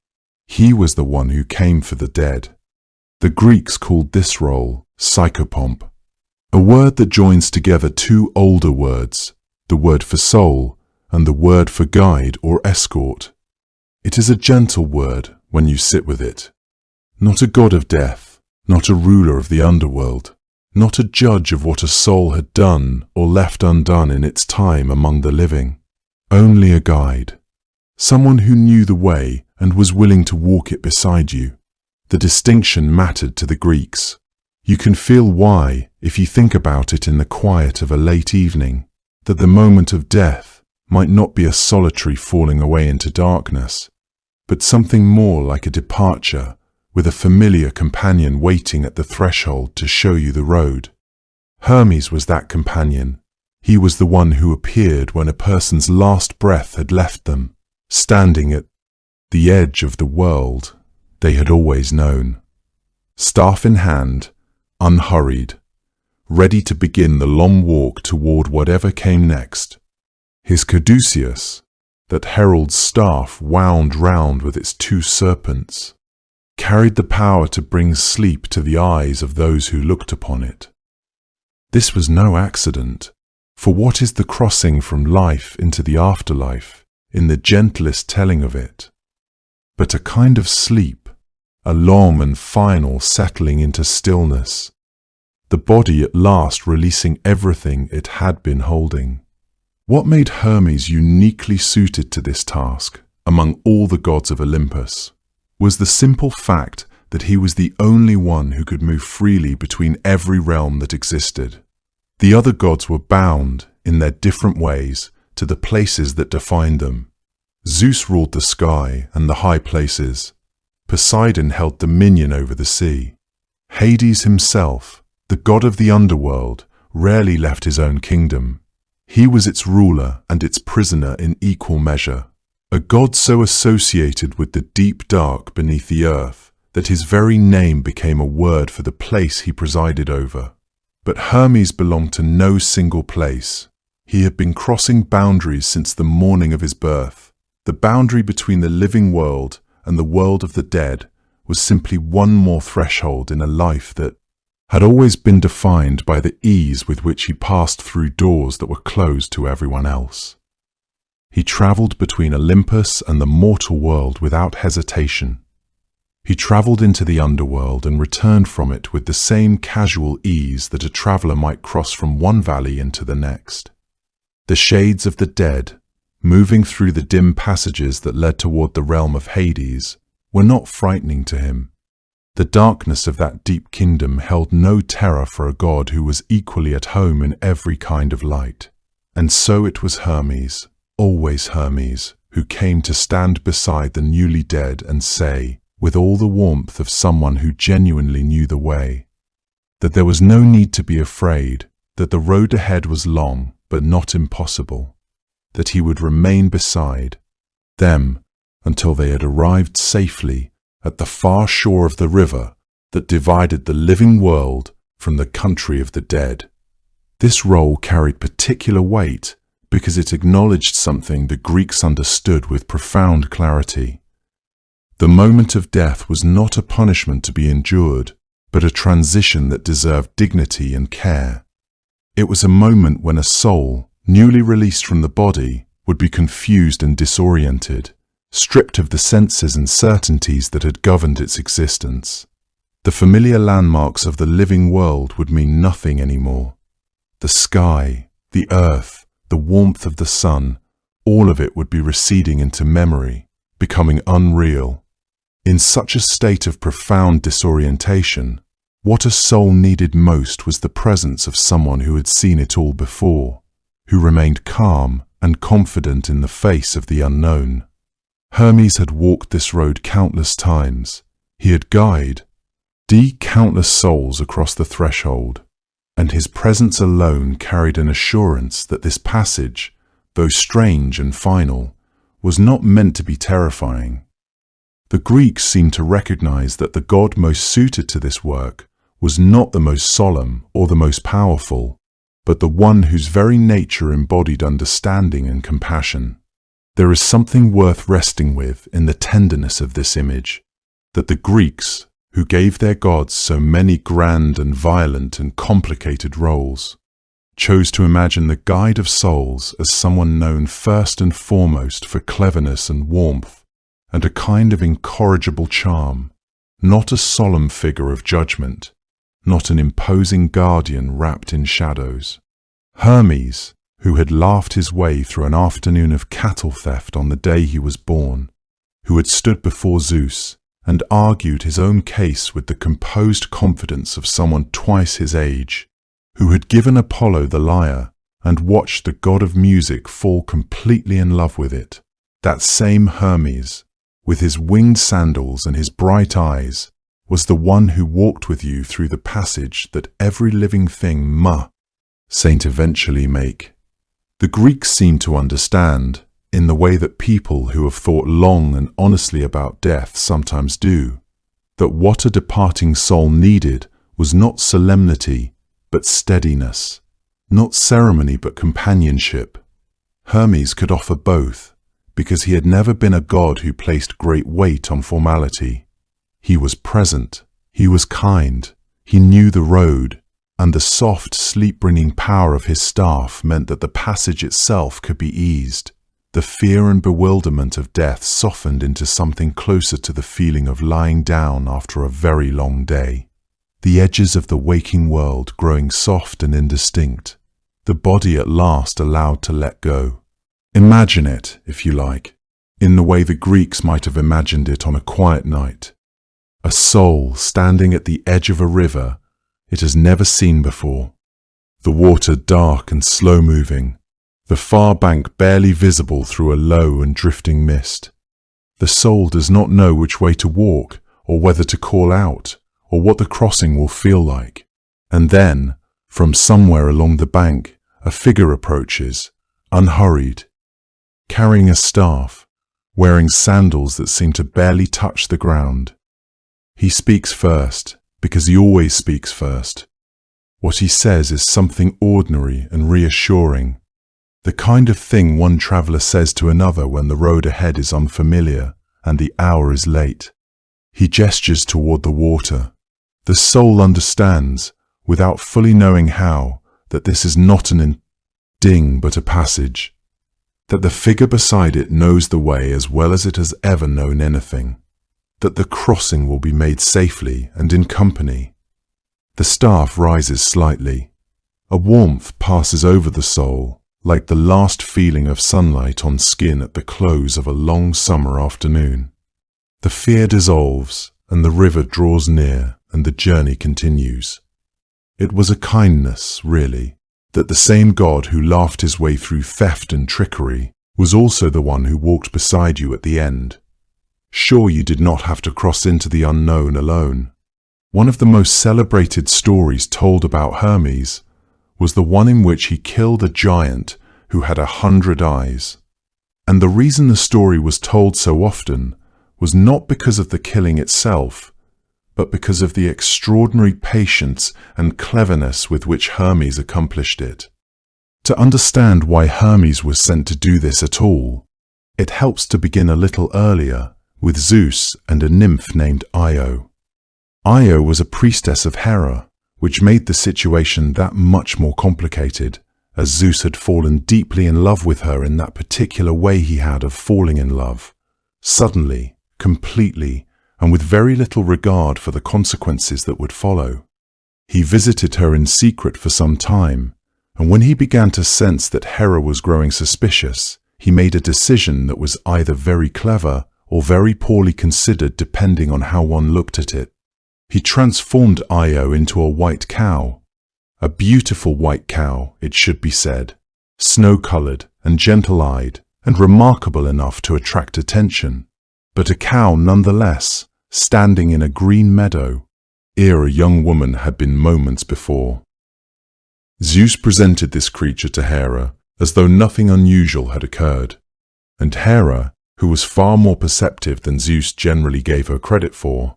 He was the one who came for the dead. The Greeks called this role psychopomp, a word that joins together 2 older words, the word for soul and the word for guide or escort. It is a gentle word when you sit with it. Not a god of death, not a ruler of the underworld, not a judge of what a soul had done or left undone in its time among the living. Only a guide, someone who knew the way and was willing to walk it beside you. The distinction mattered to the Greeks. You can feel why, if you think about it in the quiet of a late evening, that the moment of death might not be a solitary falling away into darkness, but something more like a departure with a familiar companion waiting at the threshold to show you the road. Hermes was that companion. He was the one who appeared when a person's last breath had left them, standing at the edge of the world they had always known. Staff in hand, unhurried, ready to begin the long walk toward whatever came next. His caduceus, that herald's staff wound round with its two serpents, carried the power to bring sleep to the eyes of those who looked upon it. This was no accident, for what is the crossing from life into the afterlife, in the gentlest telling of it, but a kind of sleep, a long and final settling into stillness, the body at last releasing everything it had been holding. What made Hermes uniquely suited to this task, among all the gods of Olympus, was the simple fact that he was the only one who could move freely between every realm that existed. The other gods were bound, in their different ways, to the places that defined them. Zeus ruled the sky and the high places. Poseidon held dominion over the sea. Hades himself, the god of the underworld, rarely left his own kingdom. He was its ruler and its prisoner in equal measure, a god so associated with the deep dark beneath the earth that his very name became a word for the place he presided over. But Hermes belonged to no single place. He had been crossing boundaries since the morning of his birth. The boundary between the living world and the world of the dead was simply one more threshold in a life that had always been defined by the ease with which he passed through doors that were closed to everyone else. He travelled between Olympus and the mortal world without hesitation. He travelled into the underworld and returned from it with the same casual ease that a traveller might cross from one valley into the next. The shades of the dead, moving through the dim passages that led toward the realm of Hades, were not frightening to him. The darkness of that deep kingdom held no terror for a god who was equally at home in every kind of light. And so it was Hermes, always Hermes, who came to stand beside the newly dead and say, with all the warmth of someone who genuinely knew the way, that there was no need to be afraid, that the road ahead was long but not impossible, that he would remain beside them until they had arrived safely at the far shore of the river that divided the living world from the country of the dead. This role carried particular weight because it acknowledged something the Greeks understood with profound clarity. The moment of death was not a punishment to be endured, but a transition that deserved dignity and care. It was a moment when a soul, newly released from the body, would be confused and disoriented, stripped of the senses and certainties that had governed its existence. The familiar landmarks of the living world would mean nothing anymore. The sky, the earth, the warmth of the sun, all of it would be receding into memory, becoming unreal. In such a state of profound disorientation, what a soul needed most was the presence of someone who had seen it all before, who remained calm and confident in the face of the unknown. Hermes had walked this road countless times. He had guided countless souls across the threshold, and his presence alone carried an assurance that this passage, though strange and final, was not meant to be terrifying. The Greeks seemed to recognize that the god most suited to this work was not the most solemn or the most powerful, but the one whose very nature embodied understanding and compassion. There is something worth resting with in the tenderness of this image, that the Greeks, who gave their gods so many grand and violent and complicated roles, chose to imagine the guide of souls as someone known first and foremost for cleverness and warmth, and a kind of incorrigible charm, not a solemn figure of judgment, not an imposing guardian wrapped in shadows. Hermes, who had laughed his way through an afternoon of cattle theft on the day he was born, who had stood before Zeus and argued his own case with the composed confidence of someone twice his age, who had given Apollo the lyre and watched the god of music fall completely in love with it. That same Hermes, with his winged sandals and his bright eyes, was the one who walked with you through the passage that every living thing must eventually make. The Greeks seem to understand, in the way that people who have thought long and honestly about death sometimes do, that what a departing soul needed was not solemnity, but steadiness, not ceremony but companionship. Hermes could offer both, because he had never been a god who placed great weight on formality. He was present, he was kind, he knew the road, and the soft, sleep-bringing power of his staff meant that the passage itself could be eased. The fear and bewilderment of death softened into something closer to the feeling of lying down after a very long day. The edges of the waking world growing soft and indistinct, the body at last allowed to let go. Imagine it, if you like, in the way the Greeks might have imagined it on a quiet night. A soul standing at the edge of a river it has never seen before. The water dark and slow-moving, the far bank barely visible through a low and drifting mist. The soul does not know which way to walk, or whether to call out, or what the crossing will feel like. And then, from somewhere along the bank, a figure approaches, unhurried, carrying a staff, wearing sandals that seem to barely touch the ground. He speaks first, because he always speaks first. What he says is something ordinary and reassuring, the kind of thing one traveller says to another when the road ahead is unfamiliar and the hour is late. He gestures toward the water. The soul understands, without fully knowing how, that this is not an ding but a passage, that the figure beside it knows the way as well as it has ever known anything, that the crossing will be made safely and in company. The staff rises slightly. A warmth passes over the soul, like the last feeling of sunlight on skin at the close of a long summer afternoon. The fear dissolves, and the river draws near, and the journey continues. It was a kindness, really, that the same god who laughed his way through theft and trickery was also the one who walked beside you at the end. Sure, you did not have to cross into the unknown alone. One of the most celebrated stories told about Hermes was the one in which he killed a giant who had 100 eyes. And the reason the story was told so often was not because of the killing itself, but because of the extraordinary patience and cleverness with which Hermes accomplished it. To understand why Hermes was sent to do this at all, it helps to begin a little earlier with Zeus and a nymph named Io. Io was a priestess of Hera, which made the situation that much more complicated, as Zeus had fallen deeply in love with her in that particular way he had of falling in love, suddenly, completely, and with very little regard for the consequences that would follow. He visited her in secret for some time, and when he began to sense that Hera was growing suspicious, he made a decision that was either very clever or very poorly considered depending on how one looked at it. He transformed Io into a white cow. A beautiful white cow, it should be said, snow-coloured and gentle-eyed and remarkable enough to attract attention, but a cow nonetheless, standing in a green meadow, ere a young woman had been moments before. Zeus presented this creature to Hera as though nothing unusual had occurred, and Hera, who was far more perceptive than Zeus generally gave her credit for,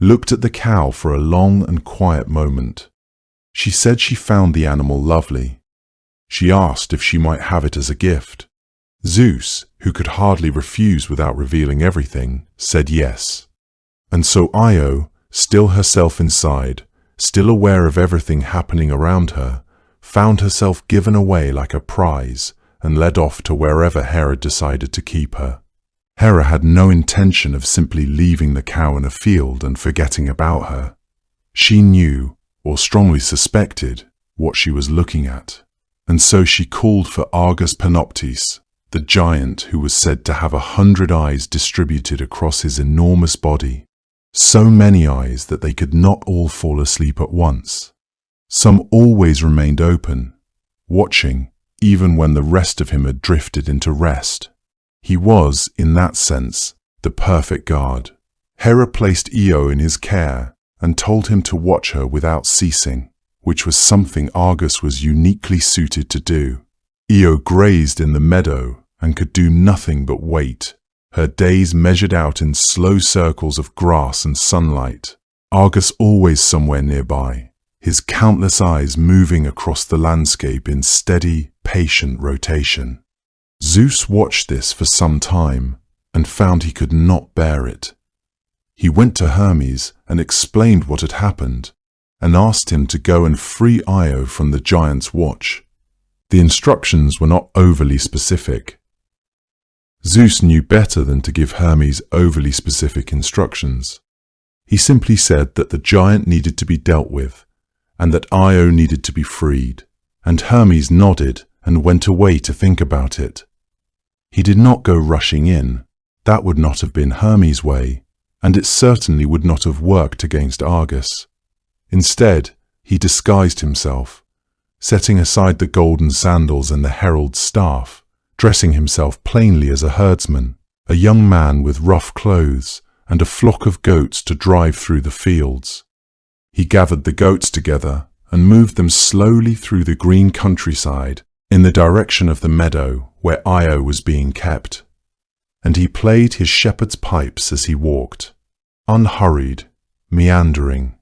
looked at the cow for a long and quiet moment. She said she found the animal lovely. She asked if she might have it as a gift. Zeus, who could hardly refuse without revealing everything, said yes. And so Io, still herself inside, still aware of everything happening around her, found herself given away like a prize and led off to wherever Hera decided to keep her. Hera had no intention of simply leaving the cow in a field and forgetting about her. She knew, or strongly suspected, what she was looking at, and so she called for Argus Panoptes, the giant who was said to have 100 eyes distributed across his enormous body, so many eyes that they could not all fall asleep at once. Some always remained open, watching even when the rest of him had drifted into rest. He was, in that sense, the perfect guard. Hera placed Io in his care and told him to watch her without ceasing, which was something Argus was uniquely suited to do. Io grazed in the meadow and could do nothing but wait, her days measured out in slow circles of grass and sunlight. Argus always somewhere nearby, his countless eyes moving across the landscape in steady, patient rotation. Zeus watched this for some time and found he could not bear it. He went to Hermes and explained what had happened and asked him to go and free Io from the giant's watch. The instructions were not overly specific. Zeus knew better than to give Hermes overly specific instructions. He simply said that the giant needed to be dealt with and that Io needed to be freed, and Hermes nodded and went away to think about it. He did not go rushing in. That would not have been Hermes' way, and it certainly would not have worked against Argus. Instead, he disguised himself, setting aside the golden sandals and the herald's staff, dressing himself plainly as a herdsman, a young man with rough clothes and a flock of goats to drive through the fields. He gathered the goats together and moved them slowly through the green countryside in the direction of the meadow where Io was being kept. And he played his shepherd's pipes as he walked, unhurried, meandering,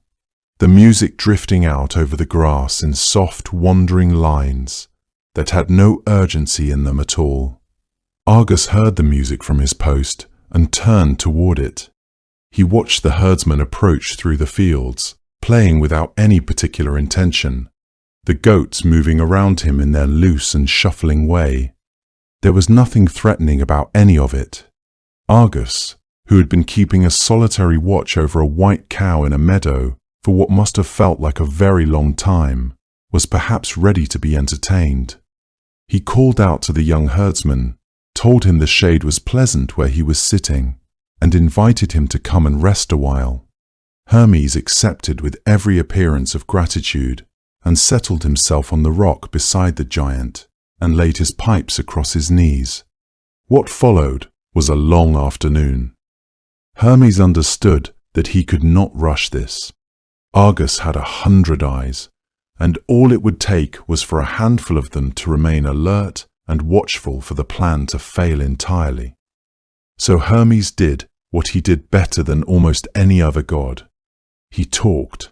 the music drifting out over the grass in soft, wandering lines that had no urgency in them at all. Argus heard the music from his post and turned toward it. He watched the herdsman approach through the fields, playing without any particular intention, the goats moving around him in their loose and shuffling way. There was nothing threatening about any of it. Argus, who had been keeping a solitary watch over a white cow in a meadow for what must have felt like a very long time, was perhaps ready to be entertained. He called out to the young herdsman, told him the shade was pleasant where he was sitting, and invited him to come and rest a while. Hermes accepted with every appearance of gratitude and settled himself on the rock beside the giant and laid his pipes across his knees. What followed was a long afternoon. Hermes understood that he could not rush this. Argus had 100 eyes, and all it would take was for a handful of them to remain alert and watchful for the plan to fail entirely. So Hermes did what he did better than almost any other god. He talked.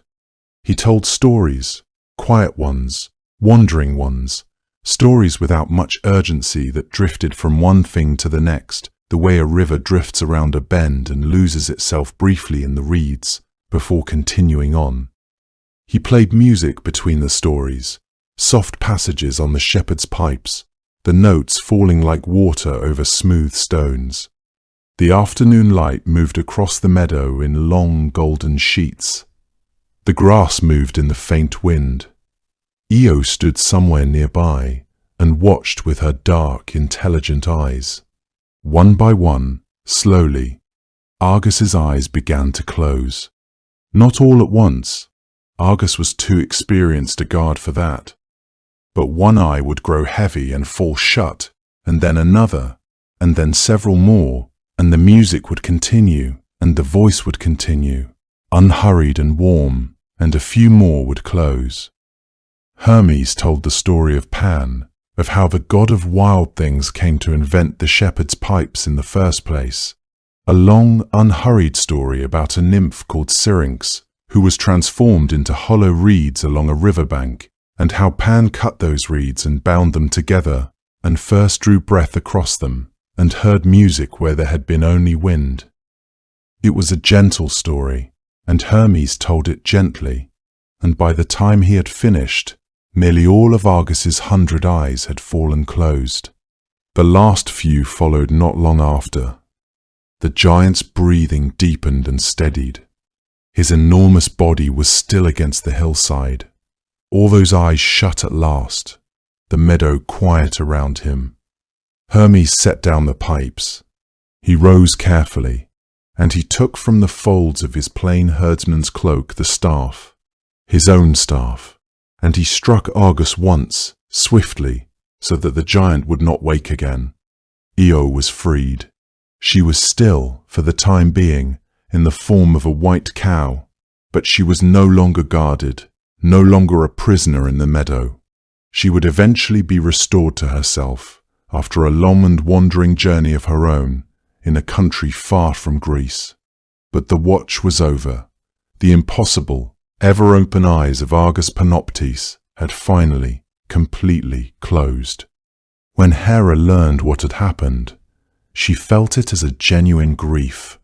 He told stories, quiet ones, wandering ones, stories without much urgency that drifted from one thing to the next, the way a river drifts around a bend and loses itself briefly in the reeds before continuing on. He played music between the stories, soft passages on the shepherd's pipes, the notes falling like water over smooth stones. The afternoon light moved across the meadow in long golden sheets. The grass moved in the faint wind. Io stood somewhere nearby and watched with her dark, intelligent eyes. One by one, slowly, Argus's eyes began to close. Not all at once. Argus was too experienced a guard for that. But one eye would grow heavy and fall shut, and then another, and then several more, and the music would continue, and the voice would continue, unhurried and warm, and a few more would close. Hermes told the story of Pan, of how the god of wild things came to invent the shepherd's pipes in the first place, a long, unhurried story about a nymph called Syrinx, who was transformed into hollow reeds along a riverbank, and how Pan cut those reeds and bound them together, and first drew breath across them, and heard music where there had been only wind. It was a gentle story, and Hermes told it gently, and by the time he had finished, nearly all of Argus's 100 eyes had fallen closed. The last few followed not long after. The giant's breathing deepened and steadied. His enormous body was still against the hillside. All those eyes shut at last, the meadow quiet around him. Hermes set down the pipes. He rose carefully, and he took from the folds of his plain herdsman's cloak the staff, his own staff, and he struck Argus once, swiftly, so that the giant would not wake again. Io was freed. She was still, for the time being, in the form of a white cow, but she was no longer guarded, no longer a prisoner in the meadow. She would eventually be restored to herself, after a long and wandering journey of her own, in a country far from Greece. But the watch was over. The impossible, ever-open eyes of Argus Panoptes had finally, completely closed. When Hera learned what had happened, she felt it as a genuine grief.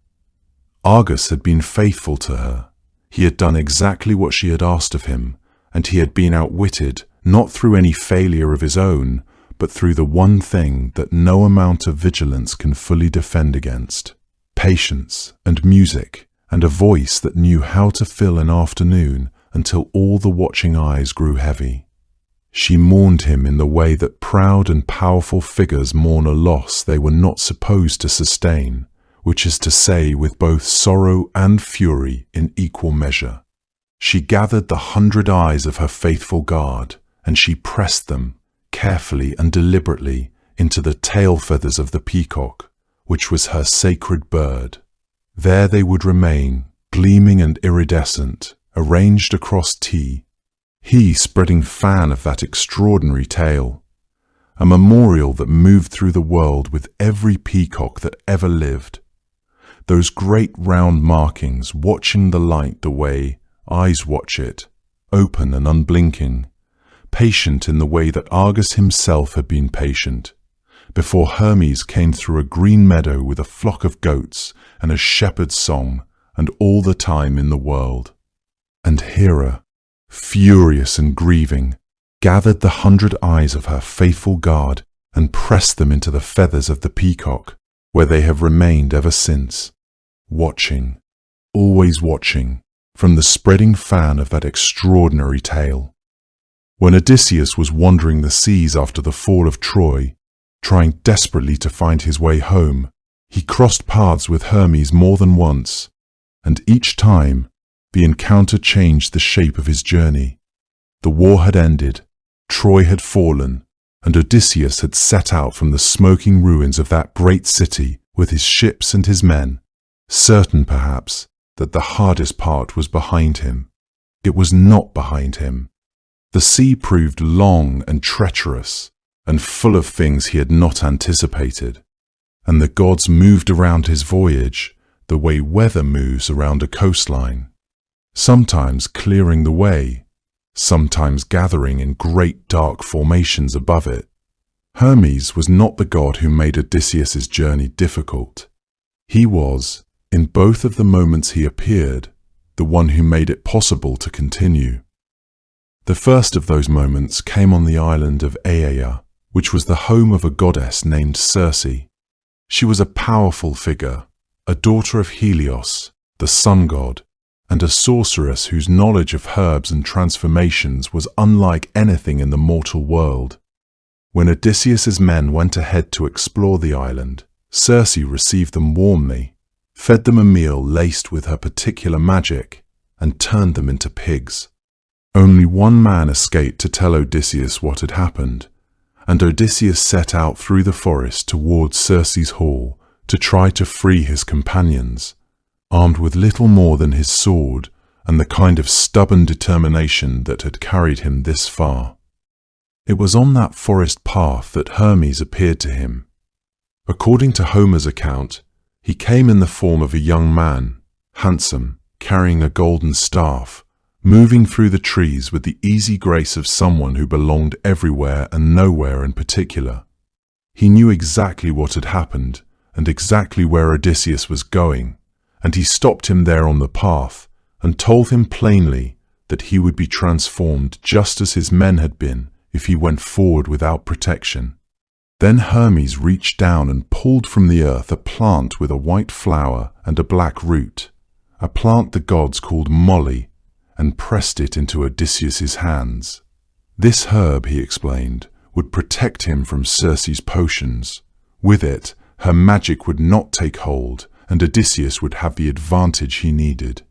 Argus had been faithful to her. He had done exactly what she had asked of him, and he had been outwitted, not through any failure of his own, but through the one thing that no amount of vigilance can fully defend against: patience and music, and a voice that knew how to fill an afternoon until all the watching eyes grew heavy. She mourned him in the way that proud and powerful figures mourn a loss they were not supposed to sustain, which is to say with both sorrow and fury in equal measure. She gathered the 100 eyes of her faithful guard, and she pressed them, carefully and deliberately, into the tail feathers of the peacock, which was her sacred bird. There they would remain, gleaming and iridescent, arranged across T, he spreading fan of that extraordinary tail, a memorial that moved through the world with every peacock that ever lived. Those great round markings watching the light the way eyes watch it, open and unblinking, patient in the way that Argus himself had been patient, before Hermes came through a green meadow with a flock of goats and a shepherd's song and all the time in the world. And Hera, furious and grieving, gathered the 100 eyes of her faithful guard and pressed them into the feathers of the peacock, where they have remained ever since, watching, always watching, from the spreading fan of that extraordinary tail. When Odysseus was wandering the seas after the fall of Troy, trying desperately to find his way home, he crossed paths with Hermes more than once, and each time the encounter changed the shape of his journey. The war had ended, Troy had fallen, and Odysseus had set out from the smoking ruins of that great city with his ships and his men, certain perhaps that the hardest part was behind him. It was not behind him. The sea proved long and treacherous, and full of things he had not anticipated, and the gods moved around his voyage the way weather moves around a coastline, sometimes clearing the way, sometimes gathering in great dark formations above it. Hermes was not the god who made Odysseus's journey difficult. He was, in both of the moments he appeared, the one who made it possible to continue. The first of those moments came on the island of Aeaea, which was the home of a goddess named Circe. She was a powerful figure, a daughter of Helios, the sun god, and a sorceress whose knowledge of herbs and transformations was unlike anything in the mortal world. When Odysseus's men went ahead to explore the island, Circe received them warmly, fed them a meal laced with her particular magic, and turned them into pigs. Only one man escaped to tell Odysseus what had happened, and Odysseus set out through the forest towards Circe's hall to try to free his companions, armed with little more than his sword and the kind of stubborn determination that had carried him this far. It was on that forest path that Hermes appeared to him. According to Homer's account, he came in the form of a young man, handsome, carrying a golden staff, moving through the trees with the easy grace of someone who belonged everywhere and nowhere in particular. He knew exactly what had happened and exactly where Odysseus was going, and he stopped him there on the path and told him plainly that he would be transformed just as his men had been if he went forward without protection. Then Hermes reached down and pulled from the earth a plant with a white flower and a black root, a plant the gods called moly, and pressed it into Odysseus's hands. This herb, he explained, would protect him from Circe's potions, With it, her magic would not take hold, and Odysseus would have the advantage he needed.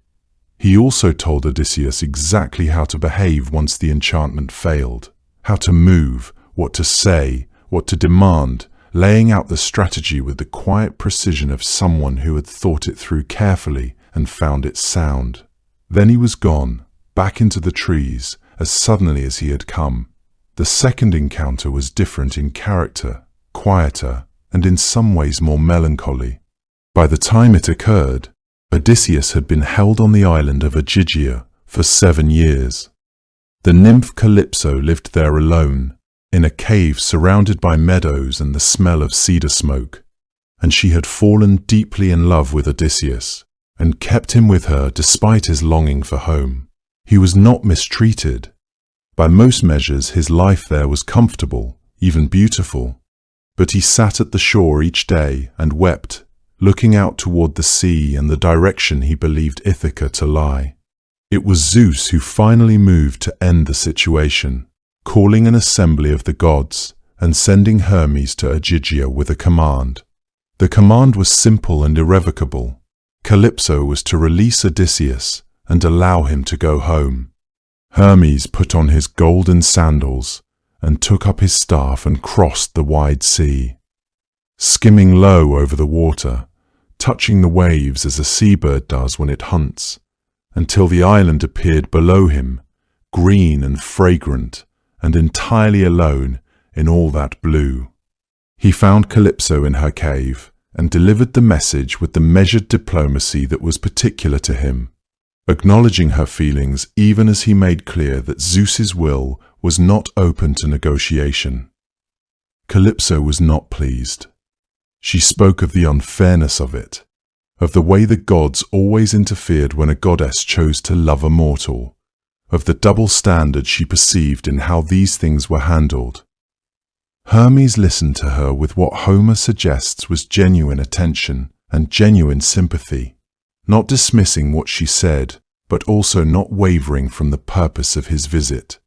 He also told Odysseus exactly how to behave once the enchantment failed, how to move, what to say, what to demand, laying out the strategy with the quiet precision of someone who had thought it through carefully and found it sound. Then he was gone, back into the trees, as suddenly as he had come. The second encounter was different in character, quieter, and in some ways more melancholy. By the time it occurred, Odysseus had been held on the island of Ogygia for 7 years. The nymph Calypso lived there alone, in a cave surrounded by meadows and the smell of cedar smoke, and she had fallen deeply in love with Odysseus, and kept him with her despite his longing for home. He was not mistreated. By most measures, his life there was comfortable, even beautiful. But he sat at the shore each day and wept, looking out toward the sea and the direction he believed Ithaca to lie. It was Zeus who finally moved to end the situation, calling an assembly of the gods and sending Hermes to Ogygia with a command. The command was simple and irrevocable. Calypso was to release Odysseus and allow him to go home. Hermes put on his golden sandals and took up his staff and crossed the wide sea. Skimming low over the water, touching the waves as a seabird does when it hunts, until the island appeared below him, green and fragrant, and entirely alone in all that blue. He found Calypso in her cave and delivered the message with the measured diplomacy that was particular to him, acknowledging her feelings even as he made clear that Zeus's will was not open to negotiation. Calypso was not pleased. She spoke of the unfairness of it, of the way the gods always interfered when a goddess chose to love a mortal, of the double standard she perceived in how these things were handled. Hermes listened to her with what Homer suggests was genuine attention and genuine sympathy, not dismissing what she said, but also not wavering from the purpose of his visit.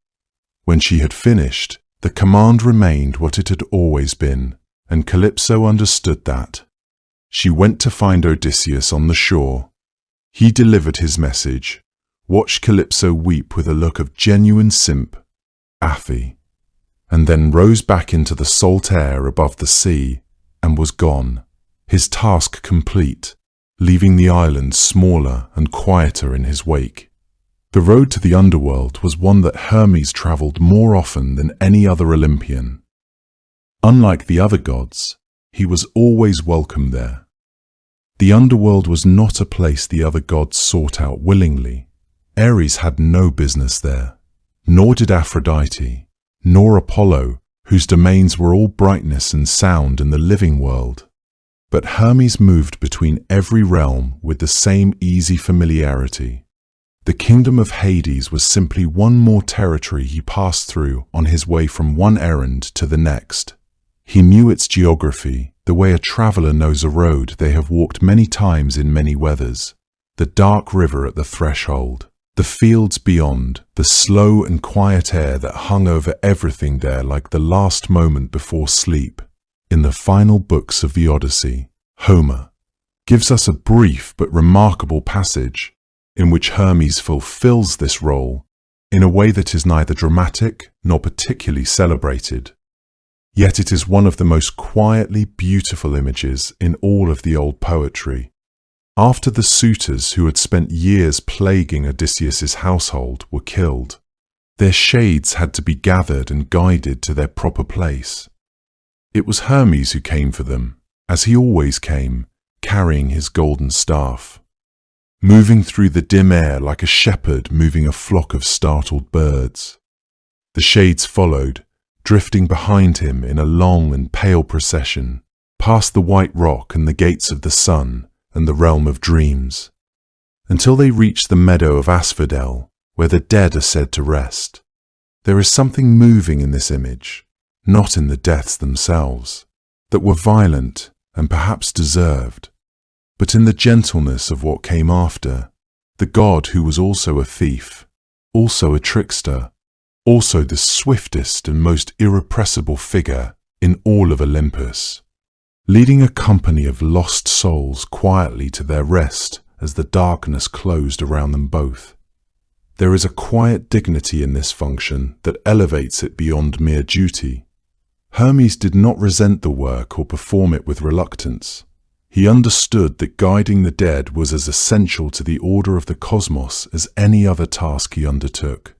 When she had finished, the command remained what it had always been, and Calypso understood that. She went to find Odysseus on the shore. He delivered his message, watched Calypso weep with a look of genuine sympathy, and then rose back into the salt air above the sea and was gone, his task complete, leaving the island smaller and quieter in his wake. The road to the underworld was one that Hermes travelled more often than any other Olympian. Unlike the other gods, he was always welcome there. The underworld was not a place the other gods sought out willingly. Ares had no business there, nor did Aphrodite, nor Apollo, whose domains were all brightness and sound in the living world. But Hermes moved between every realm with the same easy familiarity. The kingdom of Hades was simply one more territory he passed through on his way from one errand to the next. He knew its geography, the way a traveller knows a road they have walked many times in many weathers, the dark river at the threshold, the fields beyond, the slow and quiet air that hung over everything there like the last moment before sleep. In the final books of the Odyssey, Homer gives us a brief but remarkable passage in which Hermes fulfills this role in a way that is neither dramatic nor particularly celebrated. Yet it is one of the most quietly beautiful images in all of the old poetry. After the suitors who had spent years plaguing Odysseus's household were killed, their shades had to be gathered and guided to their proper place. It was Hermes who came for them, as he always came, carrying his golden staff, moving through the dim air like a shepherd moving a flock of startled birds. The shades followed, drifting behind him in a long and pale procession, past the white rock and the gates of the sun and the realm of dreams, until they reached the meadow of Asphodel, where the dead are said to rest. There is something moving in this image, not in the deaths themselves, that were violent and perhaps deserved, but in the gentleness of what came after, the god who was also a thief, also a trickster, also the swiftest and most irrepressible figure in all of Olympus. leading a company of lost souls quietly to their rest as the darkness closed around them both. There is a quiet dignity in this function that elevates it beyond mere duty. Hermes did not resent the work or perform it with reluctance. He understood that guiding the dead was as essential to the order of the cosmos as any other task he undertook.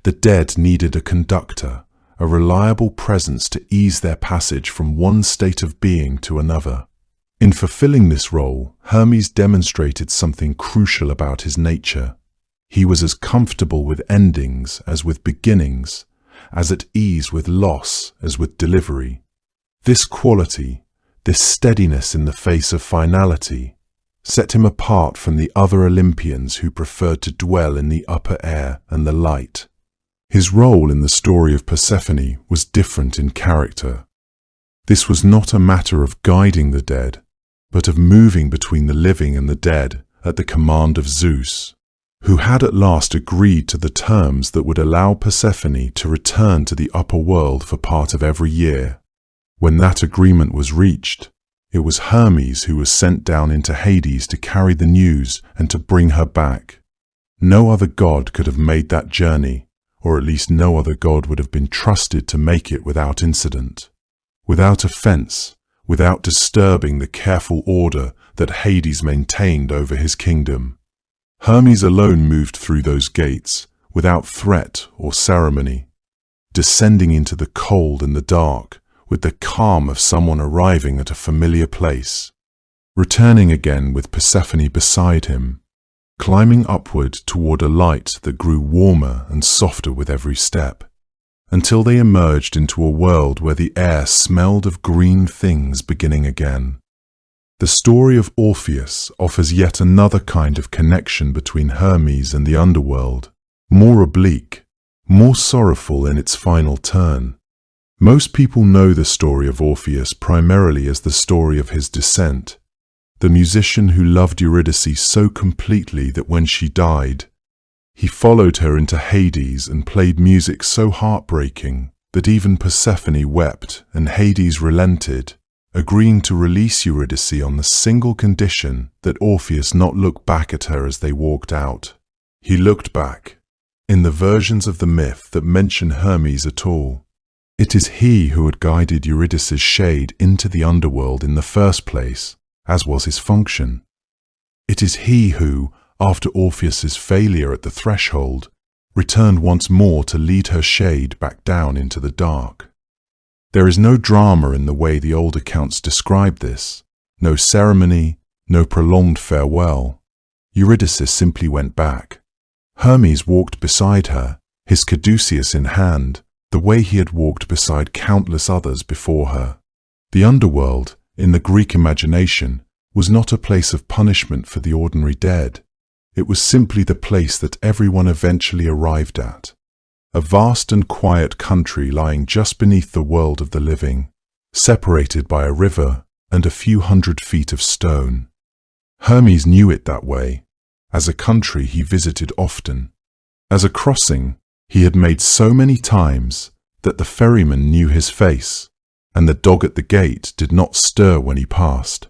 The dead needed a conductor, a reliable presence to ease their passage from one state of being to another. In fulfilling this role, Hermes demonstrated something crucial about his nature. He was as comfortable with endings as with beginnings, as at ease with loss as with delivery. This quality, this steadiness in the face of finality, set him apart from the other Olympians who preferred to dwell in the upper air and the light. His role in the story of Persephone was different in character. This was not a matter of guiding the dead, but of moving between the living and the dead at the command of Zeus, who had at last agreed to the terms that would allow Persephone to return to the upper world for part of every year. When that agreement was reached, it was Hermes who was sent down into Hades to carry the news and to bring her back. No other god could have made that journey, or at least no other god would have been trusted to make it without incident, without offense, without disturbing the careful order that Hades maintained over his kingdom. Hermes alone moved through those gates, without threat or ceremony, descending into the cold and the dark, with the calm of someone arriving at a familiar place, returning again with Persephone beside him, climbing upward toward a light that grew warmer and softer with every step, until they emerged into a world where the air smelled of green things beginning again. The story of Orpheus offers yet another kind of connection between Hermes and the underworld, more oblique, more sorrowful in its final turn. Most people know the story of Orpheus primarily as the story of his descent, the musician who loved Eurydice so completely that when she died, he followed her into Hades and played music so heartbreaking that even Persephone wept and Hades relented, agreeing to release Eurydice on the single condition that Orpheus not look back at her as they walked out. He looked back, in the versions of the myth that mention Hermes at all. It is he who had guided Eurydice's shade into the underworld in the first place, as was his function. It is he who, after Orpheus's failure at the threshold, returned once more to lead her shade back down into the dark. There is no drama in the way the old accounts describe this, no ceremony, no prolonged farewell. Eurydice simply went back. Hermes walked beside her, his caduceus in hand, the way he had walked beside countless others before her. The underworld, in the Greek imagination, was not a place of punishment for the ordinary dead. It was simply the place that everyone eventually arrived at. A vast and quiet country lying just beneath the world of the living, separated by a river and a few 100 feet of stone. Hermes knew it that way. As a country he visited often. As a crossing he had made so many times that the ferryman knew his face, and the dog at the gate did not stir when he passed.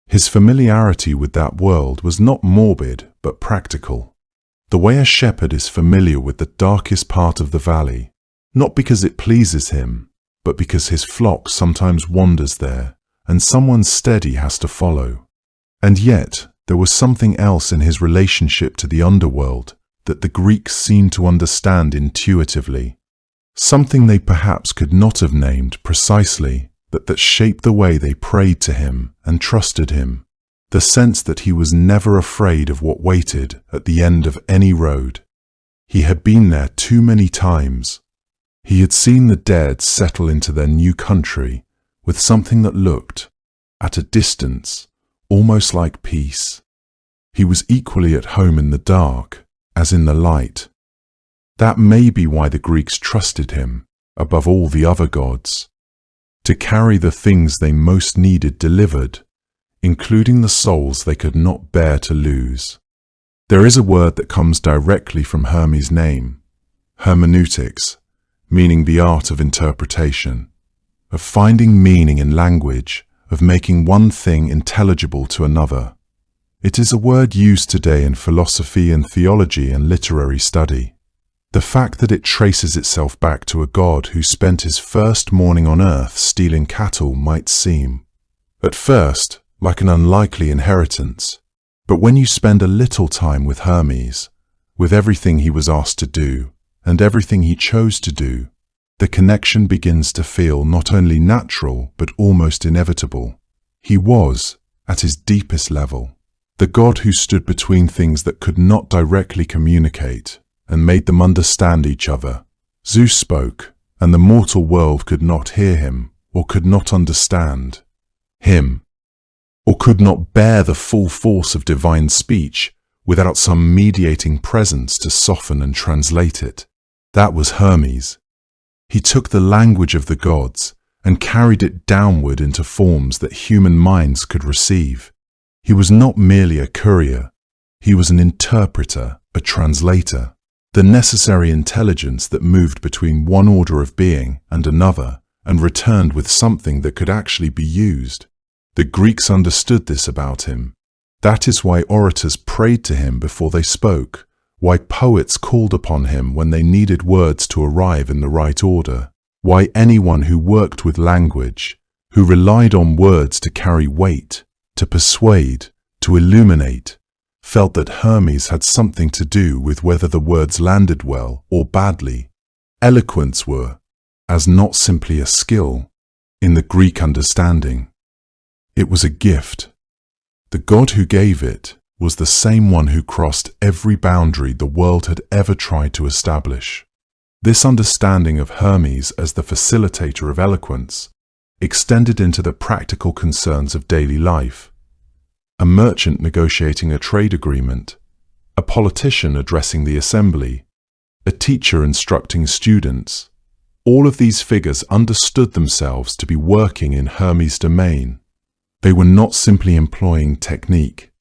His familiarity with that world was not morbid but practical. The way a shepherd is familiar with the darkest part of the valley, not because it pleases him, but because his flock sometimes wanders there, and someone steady has to follow. And yet, there was something else in his relationship to the underworld that the Greeks seemed to understand intuitively, something they perhaps could not have named precisely, but that shaped the way they prayed to him and trusted him, the sense that he was never afraid of what waited at the end of any road. He had been there too many times. He had seen the dead settle into their new country with something that looked, at a distance, almost like peace. He was equally at home in the dark as in the light. That may be why the Greeks trusted him, above all the other gods, to carry the things they most needed delivered, including the souls they could not bear to lose. There is a word that comes directly from Hermes' name, hermeneutics, meaning the art of interpretation, of finding meaning in language, of making one thing intelligible to another. It is a word used today in philosophy and theology and literary study. The fact that it traces itself back to a god who spent his first morning on earth stealing cattle might seem, at first, like an unlikely inheritance. But when you spend a little time with Hermes, with everything he was asked to do, and everything he chose to do, the connection begins to feel not only natural but almost inevitable. He was, at his deepest level, the god who stood between things that could not directly communicate and made them understand each other. Zeus spoke, and the mortal world could not hear him or could not understand him, or could not bear the full force of divine speech without some mediating presence to soften and translate it. That was Hermes. He took the language of the gods and carried it downward into forms that human minds could receive. He was not merely a courier, he was an interpreter, a translator, the necessary intelligence that moved between one order of being and another and returned with something that could actually be used. The Greeks understood this about him. That is why orators prayed to him before they spoke, why poets called upon him when they needed words to arrive in the right order, why anyone who worked with language, who relied on words to carry weight, to persuade, to illuminate, felt that Hermes had something to do with whether the words landed well or badly. Eloquence were, as not simply a skill, in the Greek understanding. It was a gift. The god who gave it was the same one who crossed every boundary the world had ever tried to establish. This understanding of Hermes as the facilitator of eloquence extended into the practical concerns of daily life. A merchant negotiating a trade agreement, a politician addressing the assembly, a teacher instructing students. All of these figures understood themselves to be working in Hermes' domain. They were not simply employing technique.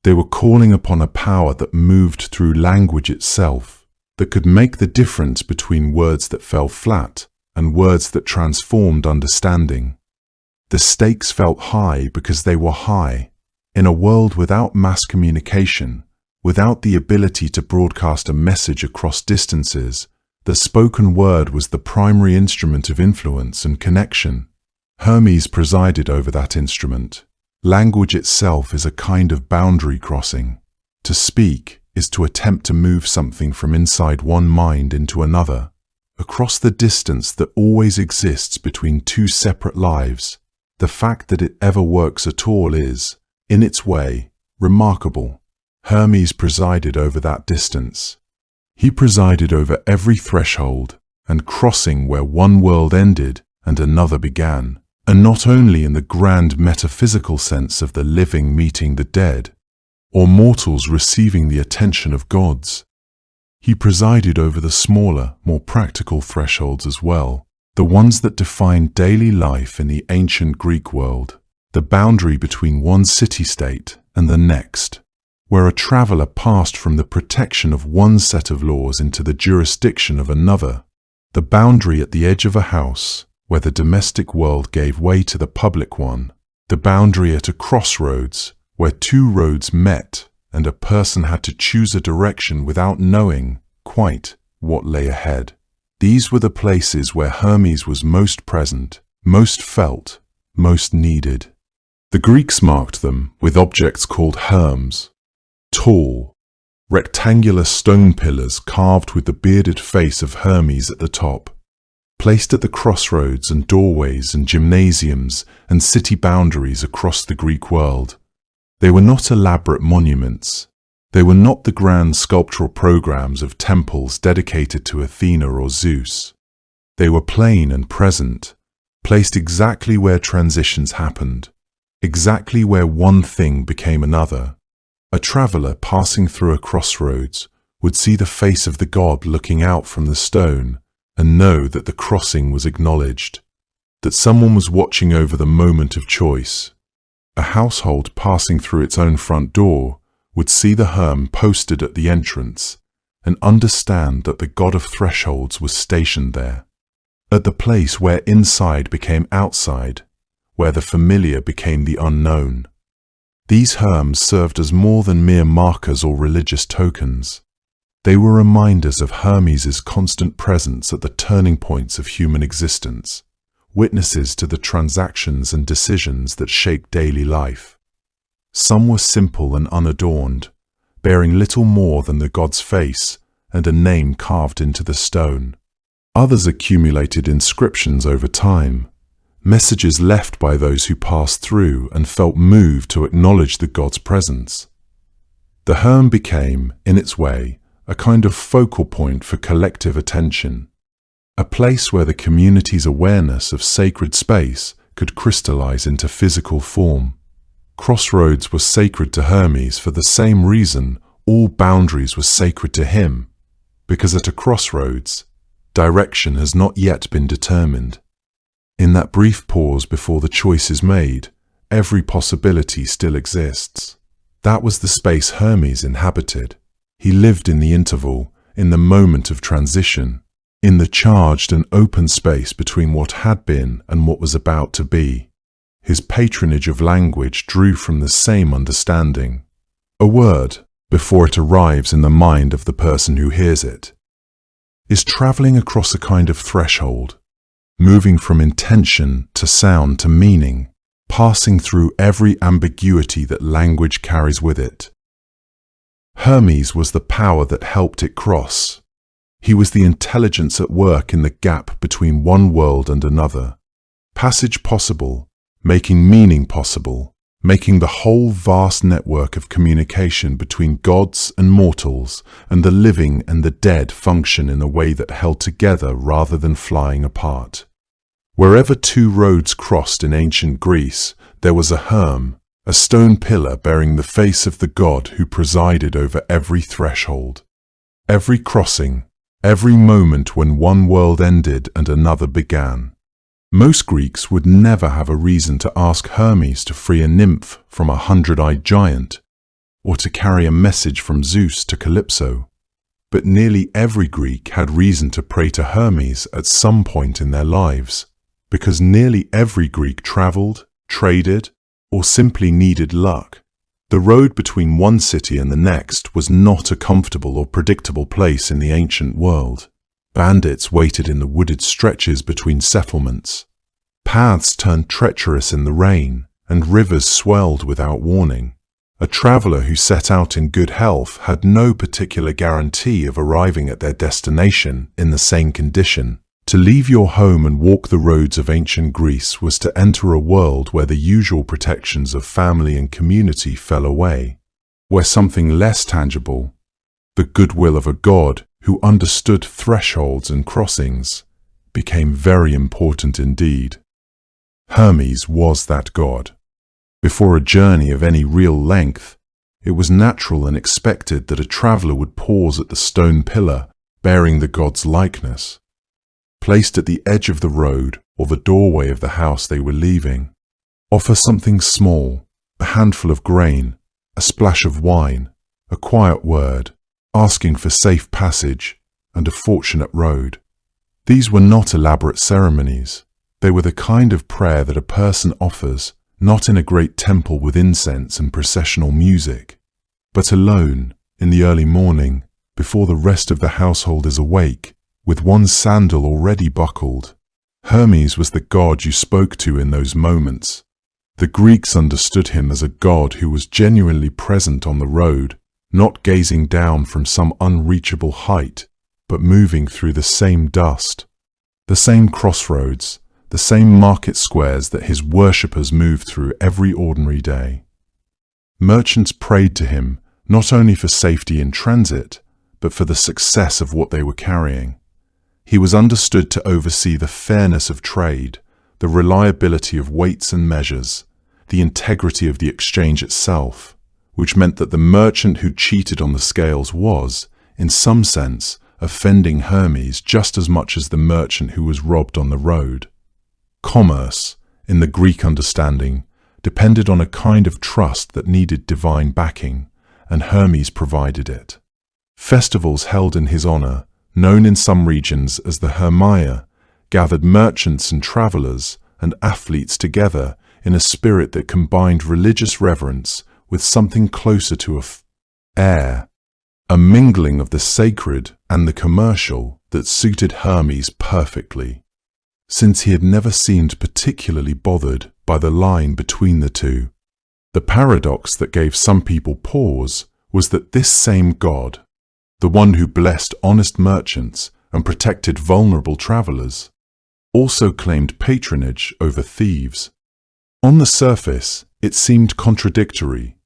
They were calling upon a power that moved through language itself, that could make the difference between words that fell flat and words that transformed understanding. The stakes felt high because they were high. In a world without mass communication, without the ability to broadcast a message across distances, the spoken word was the primary instrument of influence and connection. Hermes presided over that instrument. Language itself is a kind of boundary crossing. To speak is to attempt to move something from inside one mind into another, across the distance that always exists between two separate lives. The fact that it ever works at all is, in its way, remarkable. Hermes presided over that distance. He presided over every threshold and crossing where one world ended and another began, and not only in the grand metaphysical sense of the living meeting the dead, or mortals receiving the attention of gods. He presided over the smaller, more practical thresholds as well, the ones that defined daily life in the ancient Greek world, the boundary between one city-state and the next, where a traveler passed from the protection of one set of laws into the jurisdiction of another, the boundary at the edge of a house, where the domestic world gave way to the public one, the boundary at a crossroads, where two roads met and a person had to choose a direction without knowing quite what lay ahead. These were the places where Hermes was most present, most felt, most needed. The Greeks marked them with objects called Hermes, tall, rectangular stone pillars carved with the bearded face of Hermes at the top, placed at the crossroads and doorways and gymnasiums and city boundaries across the Greek world. They were not elaborate monuments. They were not the grand sculptural programs of temples dedicated to Athena or Zeus. They were plain and present, placed exactly where transitions happened, exactly where one thing became another. A traveler passing through a crossroads would see the face of the god looking out from the stone and know that the crossing was acknowledged, that someone was watching over the moment of choice. A household passing through its own front door would see the Herm posted at the entrance and understand that the god of thresholds was stationed there, at the place where inside became outside, where the familiar became the unknown. These Hermes served as more than mere markers or religious tokens. They were reminders of Hermes' constant presence at the turning points of human existence, witnesses to the transactions and decisions that shape daily life. Some were simple and unadorned, bearing little more than the god's face and a name carved into the stone. Others accumulated inscriptions over time, messages left by those who passed through and felt moved to acknowledge the god's presence. The Herm became, in its way, a kind of focal point for collective attention, a place where the community's awareness of sacred space could crystallize into physical form. Crossroads was sacred to Hermes for the same reason all boundaries were sacred to him, because at a crossroads, direction has not yet been determined. In that brief pause before the choice is made, every possibility still exists. That was the space Hermes inhabited. He lived in the interval, in the moment of transition, in the charged and open space between what had been and what was about to be. His patronage of language drew from the same understanding. A word, before it arrives in the mind of the person who hears it, is traveling across a kind of threshold, moving from intention to sound to meaning, passing through every ambiguity that language carries with it. Hermes was the power that helped it cross. He was the intelligence at work in the gap between one world and another. Passage possible, making meaning possible, making the whole vast network of communication between gods and mortals and the living and the dead function in a way that held together rather than flying apart. Wherever two roads crossed in ancient Greece, there was a Herm, a stone pillar bearing the face of the god who presided over every threshold. Every crossing, every moment when one world ended and another began. Most Greeks would never have a reason to ask Hermes to free a nymph from a 100-eyed giant, or to carry a message from Zeus to Calypso. But nearly every Greek had reason to pray to Hermes at some point in their lives, because nearly every Greek traveled, traded, or simply needed luck. The road between one city and the next was not a comfortable or predictable place in the ancient world. Bandits waited in the wooded stretches between settlements. Paths turned treacherous in the rain, and rivers swelled without warning. A traveler who set out in good health had no particular guarantee of arriving at their destination in the same condition. To leave your home and walk the roads of ancient Greece was to enter a world where the usual protections of family and community fell away, where something less tangible, the goodwill of a god who understood thresholds and crossings, became very important indeed. Hermes was that god. Before a journey of any real length, it was natural and expected that a traveler would pause at the stone pillar bearing the god's likeness, placed at the edge of the road or the doorway of the house they were leaving. Offer something small, a handful of grain, a splash of wine, a quiet word, asking for safe passage and a fortunate road. These were not elaborate ceremonies. They were the kind of prayer that a person offers, not in a great temple with incense and processional music, but alone, in the early morning, before the rest of the household is awake, with one sandal already buckled. Hermes was the god you spoke to in those moments. The Greeks understood him as a god who was genuinely present on the road, not gazing down from some unreachable height, but moving through the same dust, the same crossroads, the same market squares that his worshippers moved through every ordinary day. Merchants prayed to him not only for safety in transit, but for the success of what they were carrying. He was understood to oversee the fairness of trade, the reliability of weights and measures, the integrity of the exchange itself, which meant that the merchant who cheated on the scales was, in some sense, offending Hermes just as much as the merchant who was robbed on the road. Commerce, in the Greek understanding, depended on a kind of trust that needed divine backing, and Hermes provided it. Festivals held in his honor, known in some regions as the Hermaia, gathered merchants and travelers and athletes together in a spirit that combined religious reverence with something closer to air, a mingling of the sacred and the commercial that suited Hermes perfectly, since he had never seemed particularly bothered by the line between the two. The paradox that gave some people pause was that this same god, the one who blessed honest merchants and protected vulnerable travelers, also claimed patronage over thieves. On the surface, it seemed contradictory,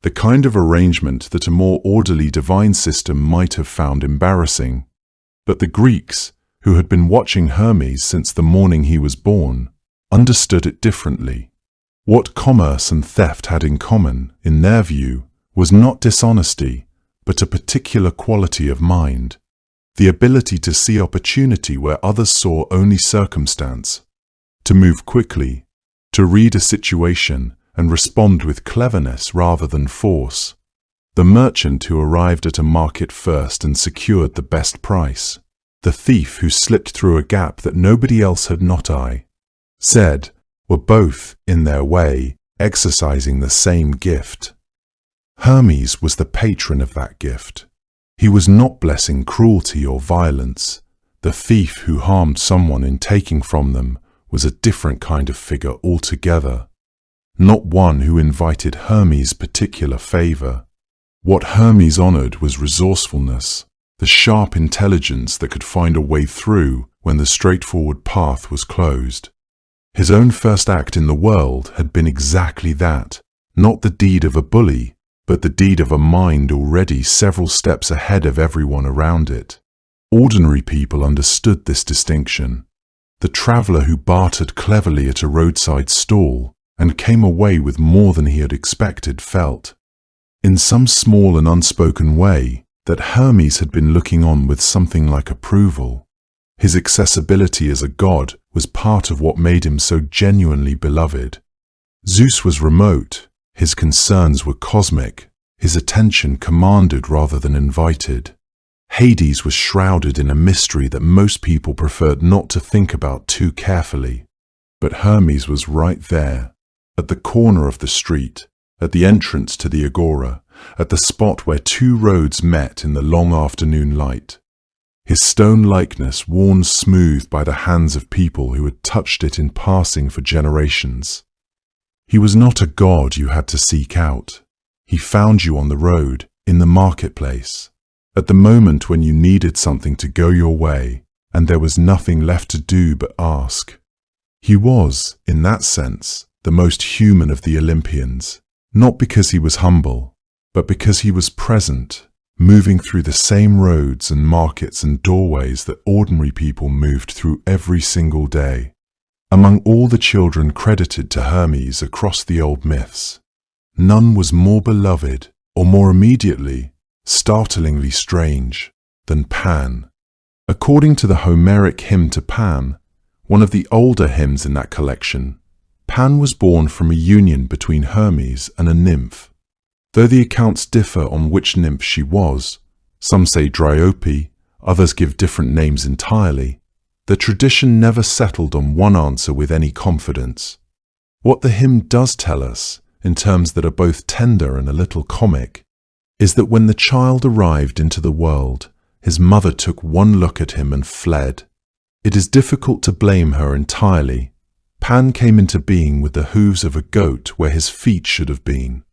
the kind of arrangement that a more orderly divine system might have found embarrassing. But the Greeks, who had been watching Hermes since the morning he was born, understood it differently. What commerce and theft had in common, in their view, was not dishonesty, but a particular quality of mind, the ability to see opportunity where others saw only circumstance, to move quickly, to read a situation and respond with cleverness rather than force. The merchant who arrived at a market first and secured the best price, the thief who slipped through a gap that nobody else had not said, were both, in their way, exercising the same gift. Hermes was the patron of that gift. He was not blessing cruelty or violence. The thief who harmed someone in taking from them was a different kind of figure altogether, not one who invited Hermes' particular favor. What Hermes honored was resourcefulness, the sharp intelligence that could find a way through when the straightforward path was closed. His own first act in the world had been exactly that, not the deed of a bully, but the deed of a mind already several steps ahead of everyone around it. Ordinary people understood this distinction. The traveler who bartered cleverly at a roadside stall and came away with more than he had expected felt, in some small and unspoken way, that Hermes had been looking on with something like approval. His accessibility as a god was part of what made him so genuinely beloved. Zeus was remote, his concerns were cosmic, his attention commanded rather than invited. Hades was shrouded in a mystery that most people preferred not to think about too carefully. But Hermes was right there, at the corner of the street, at the entrance to the agora, at the spot where two roads met in the long afternoon light. His stone likeness worn smooth by the hands of people who had touched it in passing for generations. He was not a god you had to seek out. He found you on the road, in the marketplace, at the moment when you needed something to go your way, and there was nothing left to do but ask. He was, in that sense, the most human of the Olympians, not because he was humble, but because he was present, moving through the same roads and markets and doorways that ordinary people moved through every single day. Among all the children credited to Hermes across the old myths, none was more beloved, or more immediately, startlingly strange, than Pan. According to the Homeric hymn to Pan, one of the older hymns in that collection, Pan was born from a union between Hermes and a nymph. Though the accounts differ on which nymph she was, some say Dryope, others give different names entirely, the tradition never settled on one answer with any confidence. What the hymn does tell us, in terms that are both tender and a little comic, is that when the child arrived into the world, his mother took one look at him and fled. It is difficult to blame her entirely. Pan came into being with the hooves of a goat where his feet should have been,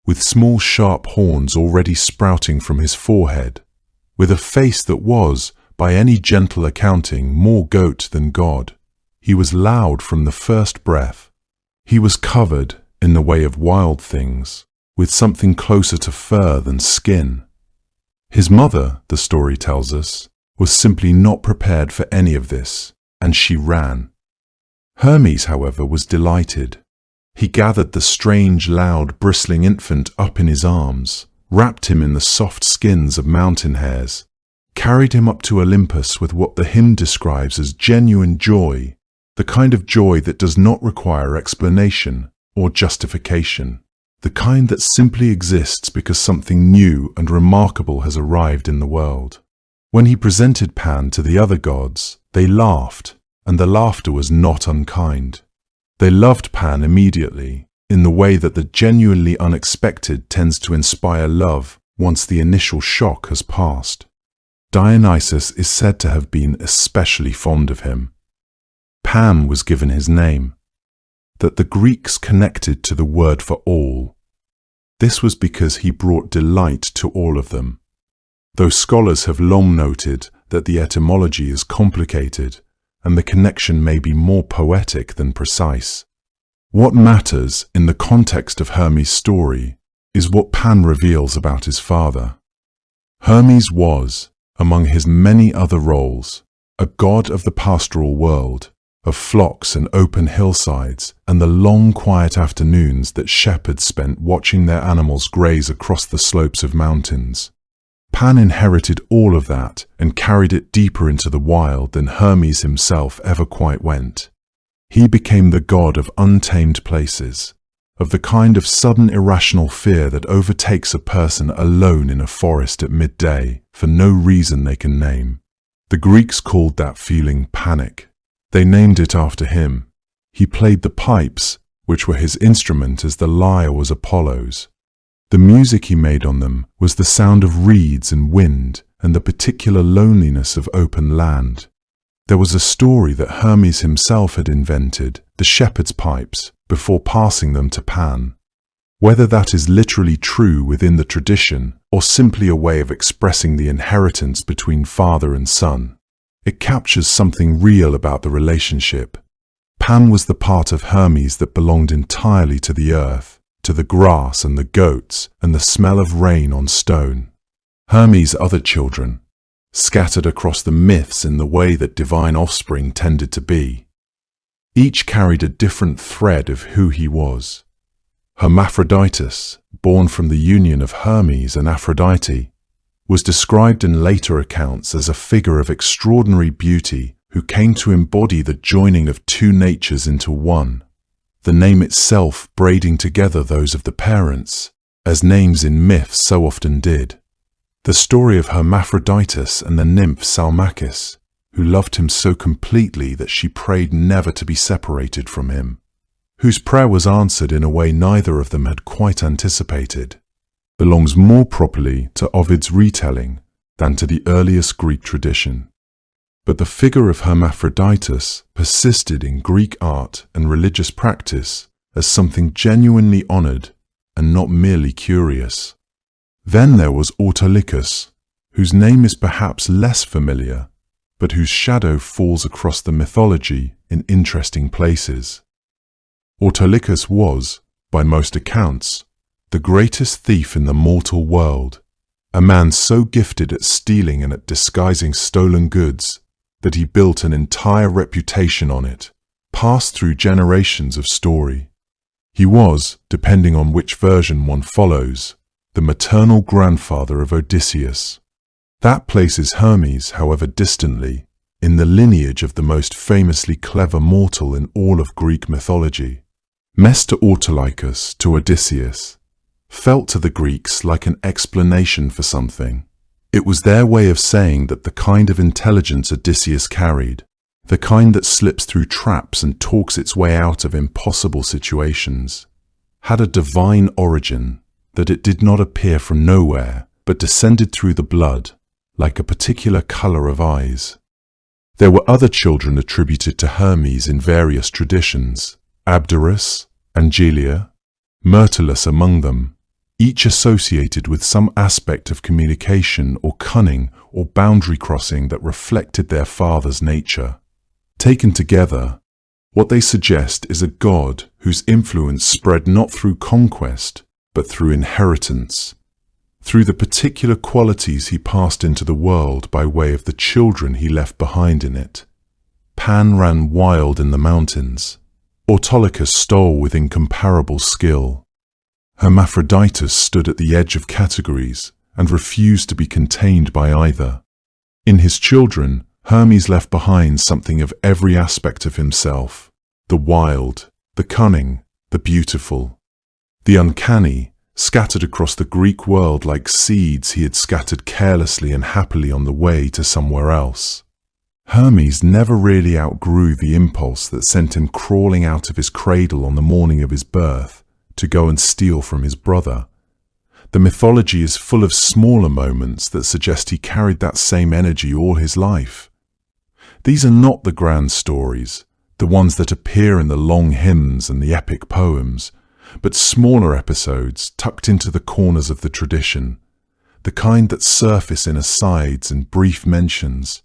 with small sharp horns already sprouting from his forehead, with a face that was, by any gentle accounting, more goat than god. He was loud from the first breath. He was covered, in the way of wild things, with something closer to fur than skin. His mother, the story tells us, was simply not prepared for any of this, and she ran. Hermes, however, was delighted. He gathered the strange, loud, bristling infant up in his arms, wrapped him in the soft skins of mountain hares, carried him up to Olympus with what the hymn describes as genuine joy, the kind of joy that does not require explanation or justification, the kind that simply exists because something new and remarkable has arrived in the world. When he presented Pan to the other gods, they laughed, and the laughter was not unkind. They loved Pan immediately, in the way that the genuinely unexpected tends to inspire love once the initial shock has passed. Dionysus is said to have been especially fond of him. Pan was given his name, that the Greeks connected to the word for all. This was because he brought delight to all of them. Though scholars have long noted that the etymology is complicated and the connection may be more poetic than precise. What matters in the context of Hermes' story is what Pan reveals about his father. Hermes was, among his many other roles, a god of the pastoral world, of flocks and open hillsides and the long quiet afternoons that shepherds spent watching their animals graze across the slopes of mountains. Pan inherited all of that and carried it deeper into the wild than Hermes himself ever quite went. He became the god of untamed places, of the kind of sudden irrational fear that overtakes a person alone in a forest at midday for no reason they can name. The Greeks called that feeling panic. They named it after him. He played the pipes, which were his instrument as the lyre was Apollo's. The music he made on them was the sound of reeds and wind and the particular loneliness of open land. There was a story that Hermes himself had invented, the shepherd's pipes, before passing them to Pan. Whether that is literally true within the tradition or simply a way of expressing the inheritance between father and son, it captures something real about the relationship. Pan was the part of Hermes that belonged entirely to the earth, to the grass and the goats and the smell of rain on stone. Hermes' other children, scattered across the myths in the way that divine offspring tended to be, each carried a different thread of who he was. Hermaphroditus, born from the union of Hermes and Aphrodite, was described in later accounts as a figure of extraordinary beauty who came to embody the joining of two natures into one, the name itself braiding together those of the parents, as names in myths so often did. The story of Hermaphroditus and the nymph Salmacis, who loved him so completely that she prayed never to be separated from him, whose prayer was answered in a way neither of them had quite anticipated, belongs more properly to Ovid's retelling than to the earliest Greek tradition. But the figure of Hermaphroditus persisted in Greek art and religious practice as something genuinely honored and not merely curious. Then there was Autolycus, whose name is perhaps less familiar, but whose shadow falls across the mythology in interesting places. Autolycus was, by most accounts, the greatest thief in the mortal world, a man so gifted at stealing and at disguising stolen goods that he built an entire reputation on it, passed through generations of story. He was, depending on which version one follows, the maternal grandfather of Odysseus. That places Hermes, however distantly, in the lineage of the most famously clever mortal in all of Greek mythology. Mr. Autolycus to Odysseus felt to the Greeks like an explanation for something. It was their way of saying that the kind of intelligence Odysseus carried, the kind that slips through traps and talks its way out of impossible situations, had a divine origin, that it did not appear from nowhere, but descended through the blood, like a particular color of eyes. There were other children attributed to Hermes in various traditions, Abderus, Angelia, Myrtilus among them, each associated with some aspect of communication or cunning or boundary crossing that reflected their father's nature. Taken together, what they suggest is a god whose influence spread not through conquest, but through inheritance, through the particular qualities he passed into the world by way of the children he left behind in it. Pan ran wild in the mountains. Autolycus stole with incomparable skill. Hermaphroditus stood at the edge of categories and refused to be contained by either. In his children, Hermes left behind something of every aspect of himself: the wild, the cunning, the beautiful, the uncanny, scattered across the Greek world like seeds he had scattered carelessly and happily on the way to somewhere else. Hermes never really outgrew the impulse that sent him crawling out of his cradle on the morning of his birth to go and steal from his brother. The mythology is full of smaller moments that suggest he carried that same energy all his life. These are not the grand stories, the ones that appear in the long hymns and the epic poems, but smaller episodes tucked into the corners of the tradition, the kind that surface in asides and brief mentions,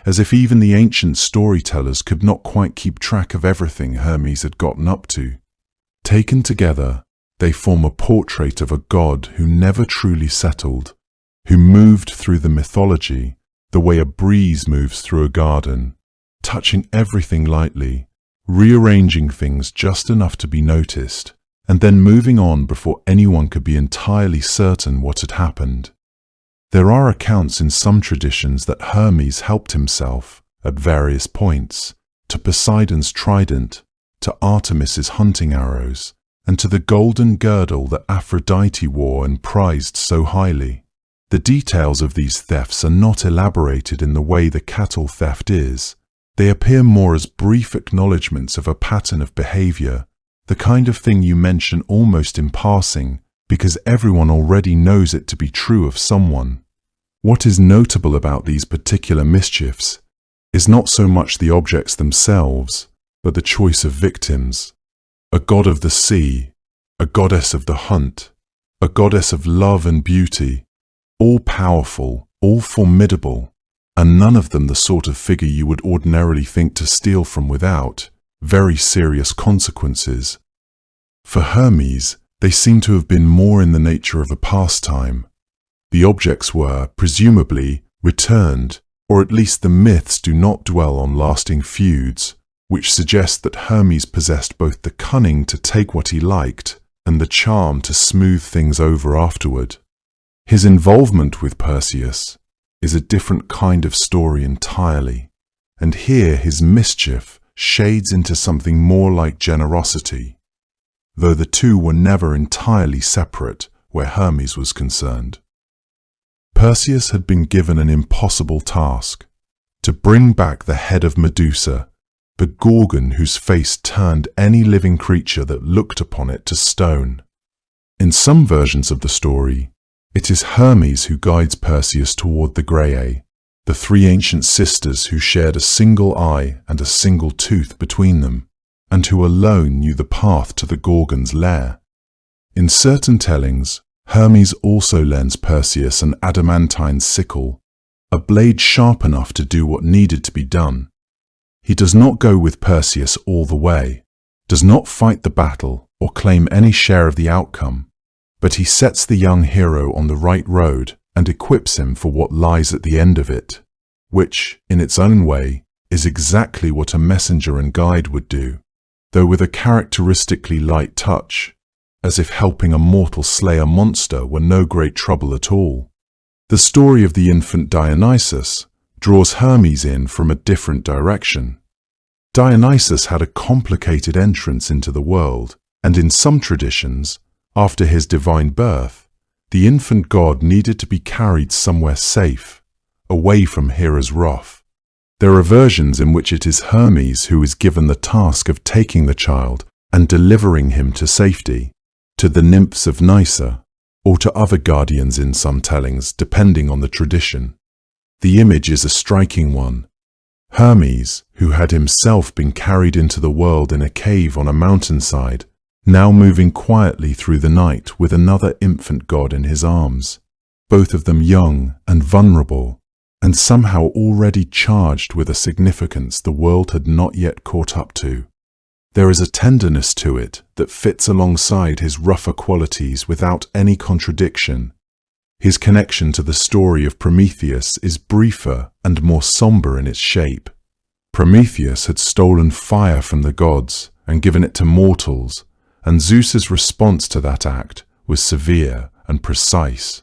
as if even the ancient storytellers could not quite keep track of everything Hermes had gotten up to. Taken together, they form a portrait of a god who never truly settled, who moved through the mythology the way a breeze moves through a garden, touching everything lightly, rearranging things just enough to be noticed, and then moving on before anyone could be entirely certain what had happened. There are accounts in some traditions that Hermes helped himself, at various points, to Poseidon's trident, to Artemis's hunting arrows, and to the golden girdle that Aphrodite wore and prized so highly. The details of these thefts are not elaborated in the way the cattle theft is. They appear more as brief acknowledgements of a pattern of behavior, the kind of thing you mention almost in passing, because everyone already knows it to be true of someone. What is notable about these particular mischiefs is not so much the objects themselves, but the choice of victims. A god of the sea, a goddess of the hunt, a goddess of love and beauty, all powerful, all formidable, and none of them the sort of figure you would ordinarily think to steal from without very serious consequences. For Hermes, they seem to have been more in the nature of a pastime. The objects were, presumably, returned, or at least the myths do not dwell on lasting feuds, which suggest that Hermes possessed both the cunning to take what he liked and the charm to smooth things over afterward. His involvement with Perseus is a different kind of story entirely, and here his mischief shades into something more like generosity, though the two were never entirely separate where Hermes was concerned. Perseus had been given an impossible task, to bring back the head of Medusa, the Gorgon whose face turned any living creature that looked upon it to stone. In some versions of the story, it is Hermes who guides Perseus toward the Graeae, the three ancient sisters who shared a single eye and a single tooth between them, and who alone knew the path to the Gorgon's lair. In certain tellings, Hermes also lends Perseus an adamantine sickle, a blade sharp enough to do what needed to be done. He does not go with Perseus all the way, does not fight the battle or claim any share of the outcome, but he sets the young hero on the right road and equips him for what lies at the end of it, which, in its own way, is exactly what a messenger and guide would do, though with a characteristically light touch, as if helping a mortal slay a monster were no great trouble at all. The story of the infant Dionysus draws Hermes in from a different direction. Dionysus had a complicated entrance into the world, and in some traditions, after his divine birth, the infant god needed to be carried somewhere safe, away from Hera's wrath. There are versions in which it is Hermes who is given the task of taking the child and delivering him to safety, to the nymphs of Nysa, or to other guardians in some tellings, depending on the tradition. The image is a striking one. Hermes, who had himself been carried into the world in a cave on a mountainside, now moving quietly through the night with another infant god in his arms, both of them young and vulnerable, and somehow already charged with a significance the world had not yet caught up to. There is a tenderness to it that fits alongside his rougher qualities without any contradiction. His connection to the story of Prometheus is briefer and more somber in its shape. Prometheus had stolen fire from the gods and given it to mortals, and Zeus's response to that act was severe and precise.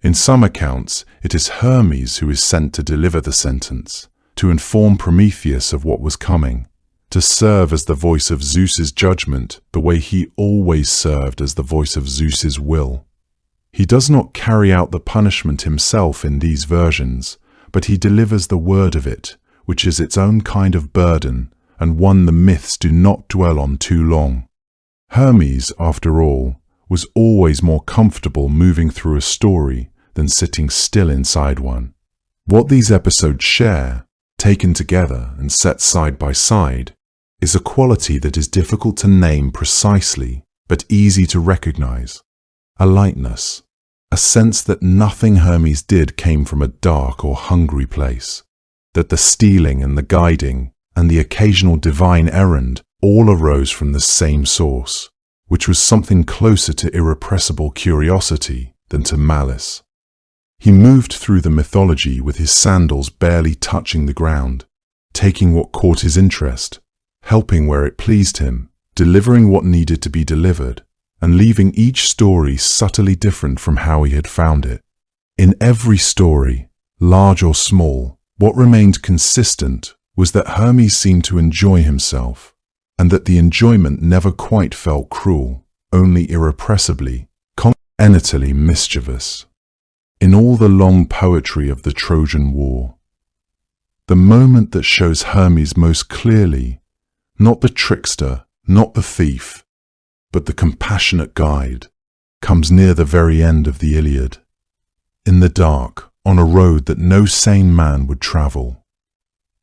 In some accounts, it is Hermes who is sent to deliver the sentence, to inform Prometheus of what was coming, to serve as the voice of Zeus's judgment the way he always served as the voice of Zeus's will. He does not carry out the punishment himself in these versions, but he delivers the word of it, which is its own kind of burden and one the myths do not dwell on too long. Hermes, after all, was always more comfortable moving through a story than sitting still inside one. What these episodes share, taken together and set side by side, is a quality that is difficult to name precisely but easy to recognize. A lightness, a sense that nothing Hermes did came from a dark or hungry place, that the stealing and the guiding and the occasional divine errand all arose from the same source, which was something closer to irrepressible curiosity than to malice. He moved through the mythology with his sandals barely touching the ground, taking what caught his interest, helping where it pleased him, delivering what needed to be delivered, and leaving each story subtly different from how he had found it. In every story, large or small, what remained consistent was that Hermes seemed to enjoy himself, and that the enjoyment never quite felt cruel, only irrepressibly, congenitally mischievous. In all the long poetry of the Trojan War, the moment that shows Hermes most clearly, not the trickster, not the thief, but the compassionate guide, comes near the very end of the Iliad. In the dark, on a road that no sane man would travel.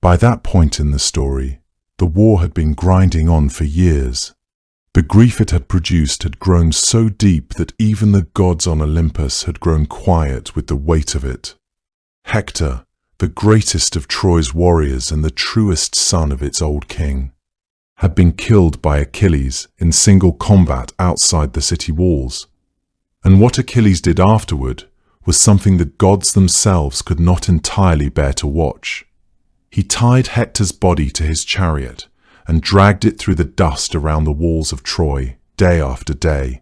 By that point in the story, the war had been grinding on for years. The grief it had produced had grown so deep that even the gods on Olympus had grown quiet with the weight of it. Hector, the greatest of Troy's warriors and the truest son of its old king, had been killed by Achilles in single combat outside the city walls. And what Achilles did afterward was something the gods themselves could not entirely bear to watch. He tied Hector's body to his chariot and dragged it through the dust around the walls of Troy day after day,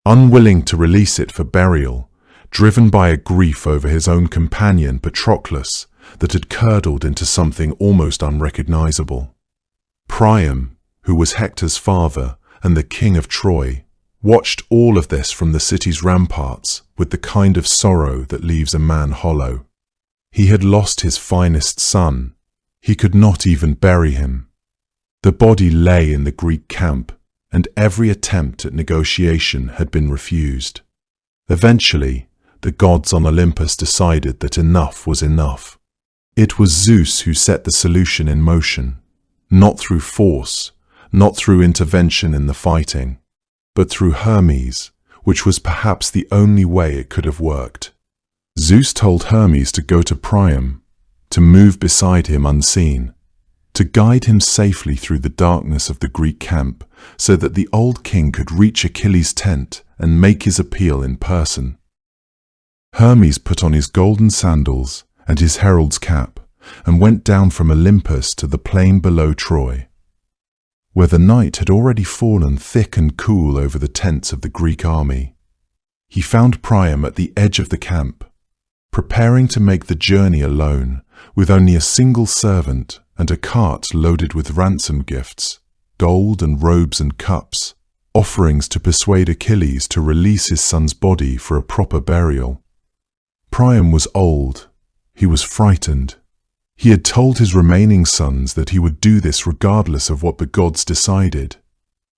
unwilling to release it for burial, driven by a grief over his own companion Patroclus that had curdled into something almost unrecognizable. Priam, who was Hector's father and the king of Troy, watched all of this from the city's ramparts with the kind of sorrow that leaves a man hollow. He had lost his finest son. He could not even bury him. The body lay in the Greek camp, and every attempt at negotiation had been refused. Eventually, the gods on Olympus decided that enough was enough. It was Zeus who set the solution in motion, not through force, not through intervention in the fighting, but through Hermes, which was perhaps the only way it could have worked. Zeus told Hermes to go to Priam, to move beside him unseen, to guide him safely through the darkness of the Greek camp so that the old king could reach Achilles' tent and make his appeal in person. Hermes put on his golden sandals and his herald's cap and went down from Olympus to the plain below Troy, where the night had already fallen thick and cool over the tents of the Greek army. He found Priam at the edge of the camp, preparing to make the journey alone, with only a single servant and a cart loaded with ransom gifts, gold and robes and cups, offerings to persuade Achilles to release his son's body for a proper burial. Priam was old. He was frightened. He had told his remaining sons that he would do this regardless of what the gods decided.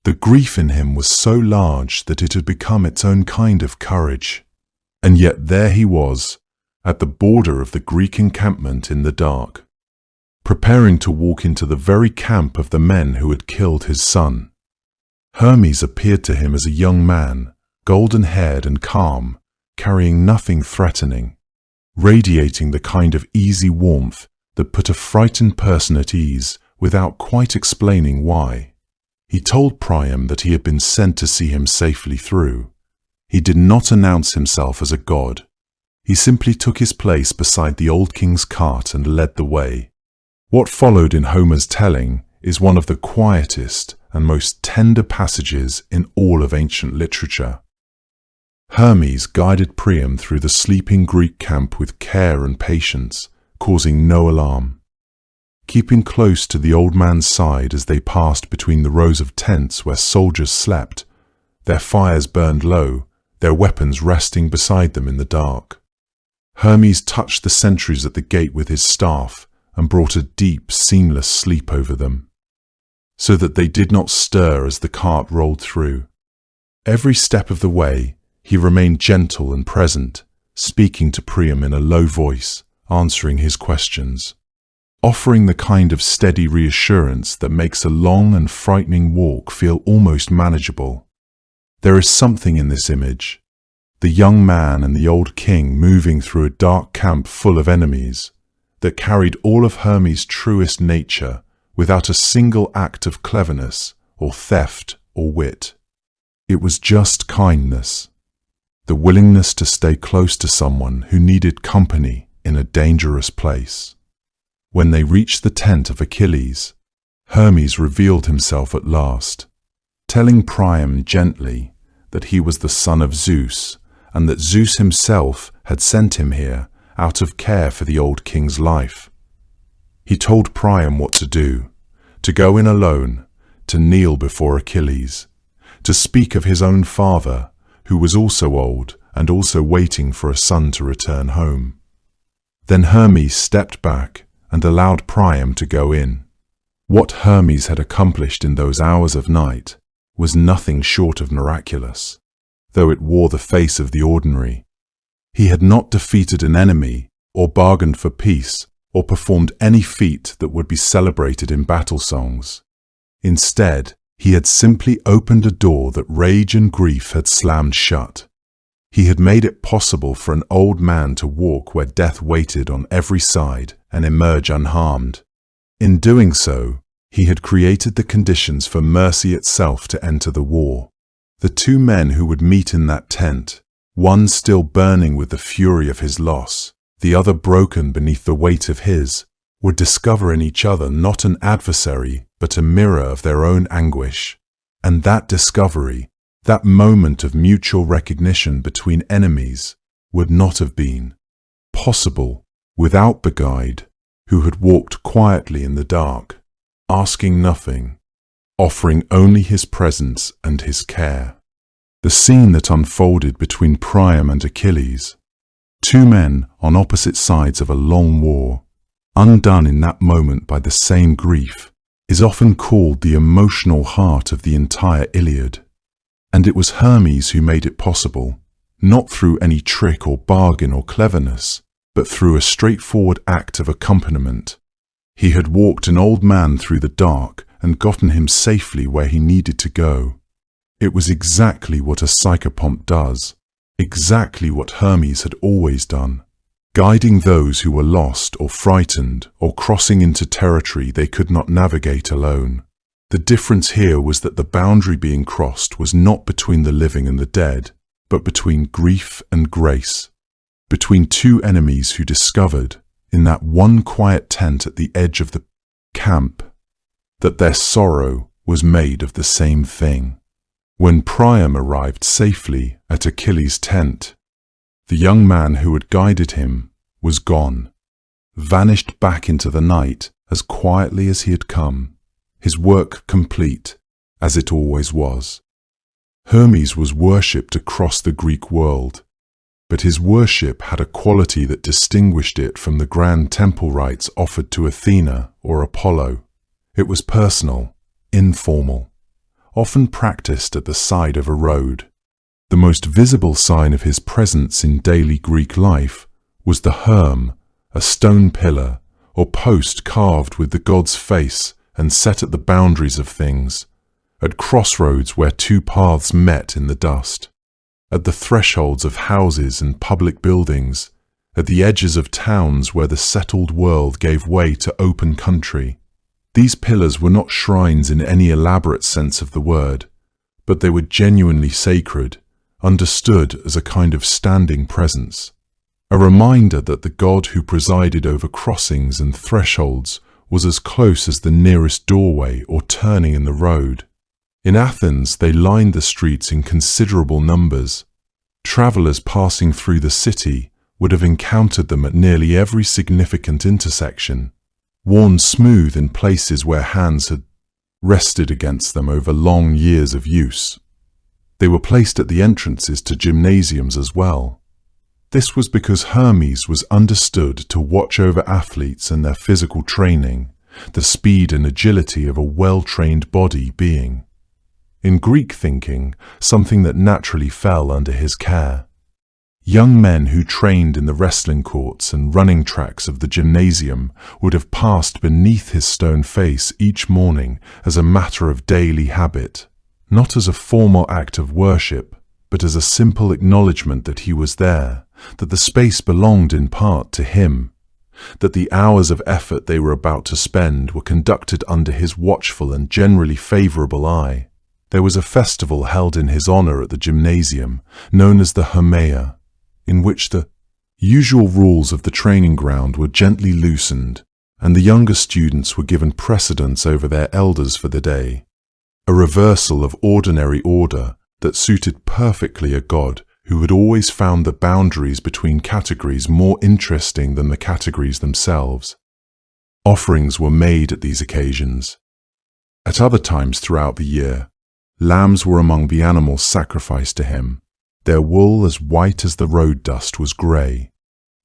The grief in him was so large that it had become its own kind of courage. And yet there he was, at the border of the Greek encampment in the dark, preparing to walk into the very camp of the men who had killed his son. Hermes appeared to him as a young man, golden-haired and calm, carrying nothing threatening, radiating the kind of easy warmth that put a frightened person at ease without quite explaining why. He told Priam that he had been sent to see him safely through. He did not announce himself as a god. He simply took his place beside the old king's cart and led the way. What followed in Homer's telling is one of the quietest and most tender passages in all of ancient literature. Hermes guided Priam through the sleeping Greek camp with care and patience, causing no alarm. Keeping close to the old man's side as they passed between the rows of tents where soldiers slept, their fires burned low, their weapons resting beside them in the dark. Hermes touched the sentries at the gate with his staff and brought a deep, seamless sleep over them, so that they did not stir as the cart rolled through. Every step of the way, he remained gentle and present, speaking to Priam in a low voice, answering his questions, offering the kind of steady reassurance that makes a long and frightening walk feel almost manageable. There is something in this image, the young man and the old king moving through a dark camp full of enemies, that carried all of Hermes' truest nature without a single act of cleverness or theft or wit. It was just kindness, the willingness to stay close to someone who needed company in a dangerous place. When they reached the tent of Achilles, Hermes revealed himself at last, telling Priam gently that he was the son of Zeus and that Zeus himself had sent him here out of care for the old king's life. He told Priam what to do, to go in alone, to kneel before Achilles, to speak of his own father, who was also old and also waiting for a son to return home. Then Hermes stepped back and allowed Priam to go in. What Hermes had accomplished in those hours of night was nothing short of miraculous, though it wore the face of the ordinary. He had not defeated an enemy, or bargained for peace, or performed any feat that would be celebrated in battle songs. Instead, he had simply opened a door that rage and grief had slammed shut. He had made it possible for an old man to walk where death waited on every side and emerge unharmed. In doing so, he had created the conditions for mercy itself to enter the war. The two men who would meet in that tent, one still burning with the fury of his loss, the other broken beneath the weight of his, would discover in each other not an adversary but a mirror of their own anguish. And that discovery, that moment of mutual recognition between enemies, would not have been possible without the guide who had walked quietly in the dark, asking nothing, offering only his presence and his care. The scene that unfolded between Priam and Achilles, two men on opposite sides of a long war, undone in that moment by the same grief, is often called the emotional heart of the entire Iliad. And it was Hermes who made it possible, not through any trick or bargain or cleverness, but through a straightforward act of accompaniment. He had walked an old man through the dark and gotten him safely where he needed to go. It was exactly what a psychopomp does, exactly what Hermes had always done, guiding those who were lost or frightened or crossing into territory they could not navigate alone. The difference here was that the boundary being crossed was not between the living and the dead, but between grief and grace, between two enemies who discovered, in that one quiet tent at the edge of the camp, that their sorrow was made of the same thing. When Priam arrived safely at Achilles' tent, the young man who had guided him was gone, vanished back into the night as quietly as he had come, his work complete, as it always was. Hermes was worshipped across the Greek world, but his worship had a quality that distinguished it from the grand temple rites offered to Athena or Apollo. It was personal, informal, often practiced at the side of a road. The most visible sign of his presence in daily Greek life was the herm, a stone pillar or post carved with the god's face and set at the boundaries of things, at crossroads where two paths met in the dust, at the thresholds of houses and public buildings, at the edges of towns where the settled world gave way to open country. These pillars were not shrines in any elaborate sense of the word, but they were genuinely sacred, understood as a kind of standing presence, a reminder that the god who presided over crossings and thresholds was as close as the nearest doorway or turning in the road. In Athens, they lined the streets in considerable numbers. Travelers passing through the city would have encountered them at nearly every significant intersection, worn smooth in places where hands had rested against them over long years of use. They were placed at the entrances to gymnasiums as well. This was because Hermes was understood to watch over athletes and their physical training, the speed and agility of a well-trained body being, in Greek thinking, something that naturally fell under his care. Young men who trained in the wrestling courts and running tracks of the gymnasium would have passed beneath his stone face each morning as a matter of daily habit, not as a formal act of worship, but as a simple acknowledgement that he was there, that the space belonged in part to him, that the hours of effort they were about to spend were conducted under his watchful and generally favorable eye. There was a festival held in his honor at the gymnasium, known as the Hermes, in which the usual rules of the training ground were gently loosened, and the younger students were given precedence over their elders for the day, a reversal of ordinary order that suited perfectly a god who had always found the boundaries between categories more interesting than the categories themselves. Offerings were made at these occasions. At other times throughout the year, lambs were among the animals sacrificed to him, their wool as white as the road dust was grey.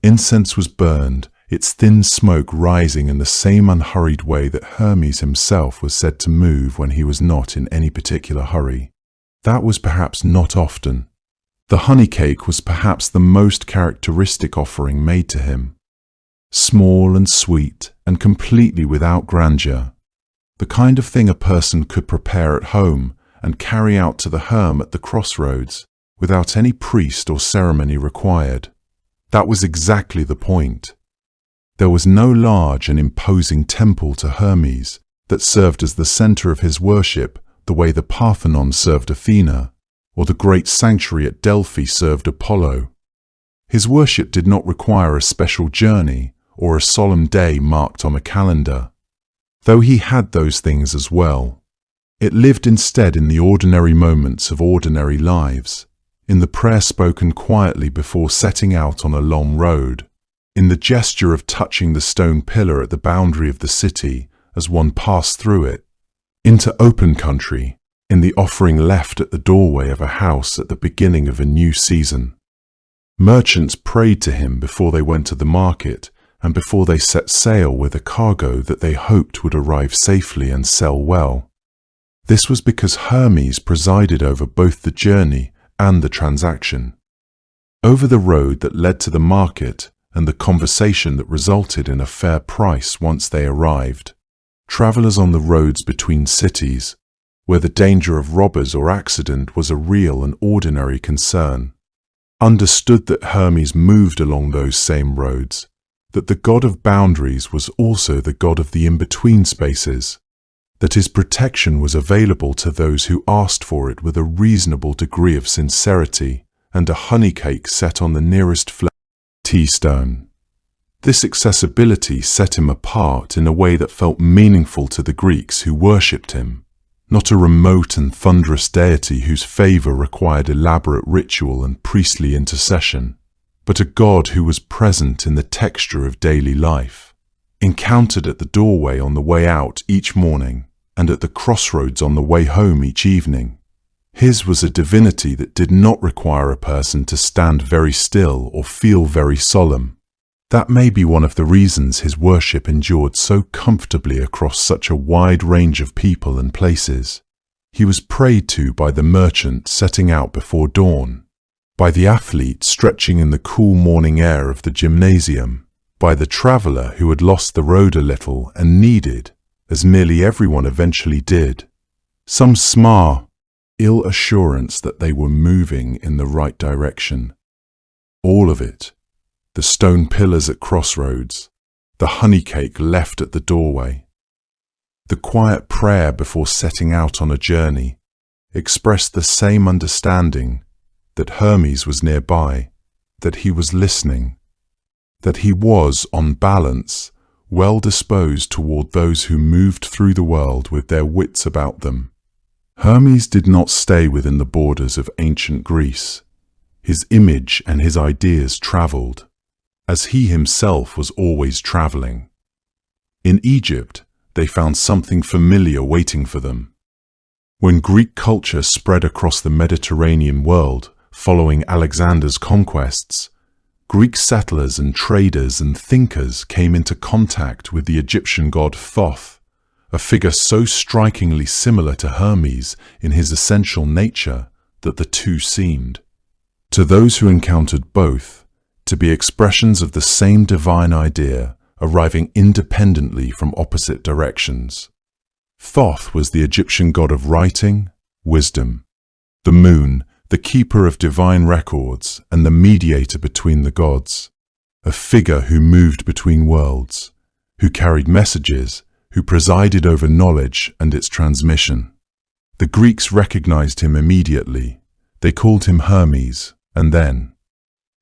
Incense was burned, its thin smoke rising in the same unhurried way that Hermes himself was said to move when he was not in any particular hurry. That was perhaps not often. The honey cake was perhaps the most characteristic offering made to him. Small and sweet and completely without grandeur. The kind of thing a person could prepare at home and carry out to the Hermes at the crossroads, without any priest or ceremony required. That was exactly the point. There was no large and imposing temple to Hermes that served as the center of his worship the way the Parthenon served Athena, or the great sanctuary at Delphi served Apollo. His worship did not require a special journey or a solemn day marked on a calendar, though he had those things as well. It lived instead in the ordinary moments of ordinary lives, in the prayer spoken quietly before setting out on a long road, in the gesture of touching the stone pillar at the boundary of the city as one passed through it, into open country, in the offering left at the doorway of a house at the beginning of a new season. Merchants prayed to him before they went to the market and before they set sail with a cargo that they hoped would arrive safely and sell well. This was because Hermes presided over both the journey and the transaction, over the road that led to the market and the conversation that resulted in a fair price once they arrived. Travelers on the roads between cities, where the danger of robbers or accident was a real and ordinary concern, understood that Hermes moved along those same roads, that the god of boundaries was also the god of the in-between spaces, that his protection was available to those who asked for it with a reasonable degree of sincerity and a honey cake set on the nearest tea stone. This accessibility set him apart in a way that felt meaningful to the Greeks who worshipped him, not a remote and thunderous deity whose favor required elaborate ritual and priestly intercession, but a god who was present in the texture of daily life, encountered at the doorway on the way out each morning and at the crossroads on the way home each evening. His was a divinity that did not require a person to stand very still or feel very solemn. That may be one of the reasons his worship endured so comfortably across such a wide range of people and places. He was prayed to by the merchant setting out before dawn, by the athlete stretching in the cool morning air of the gymnasium, by the traveller who had lost the road a little and needed, as nearly everyone eventually did, some ill assurance that they were moving in the right direction. All of it. The stone pillars at crossroads, the honey cake left at the doorway, the quiet prayer before setting out on a journey, expressed the same understanding that Hermes was nearby, that he was listening, that he was, on balance, well disposed toward those who moved through the world with their wits about them. Hermes did not stay within the borders of ancient Greece. His image and his ideas travelled, as he himself was always travelling. In Egypt, they found something familiar waiting for them. When Greek culture spread across the Mediterranean world following Alexander's conquests, Greek settlers and traders and thinkers came into contact with the Egyptian god Thoth, a figure so strikingly similar to Hermes in his essential nature that the two seemed, to those who encountered both, to be expressions of the same divine idea arriving independently from opposite directions. Thoth was the Egyptian god of writing, wisdom, the moon, the keeper of divine records and the mediator between the gods, a figure who moved between worlds, who carried messages, who presided over knowledge and its transmission. The Greeks recognized him immediately. They called him Hermes, and then.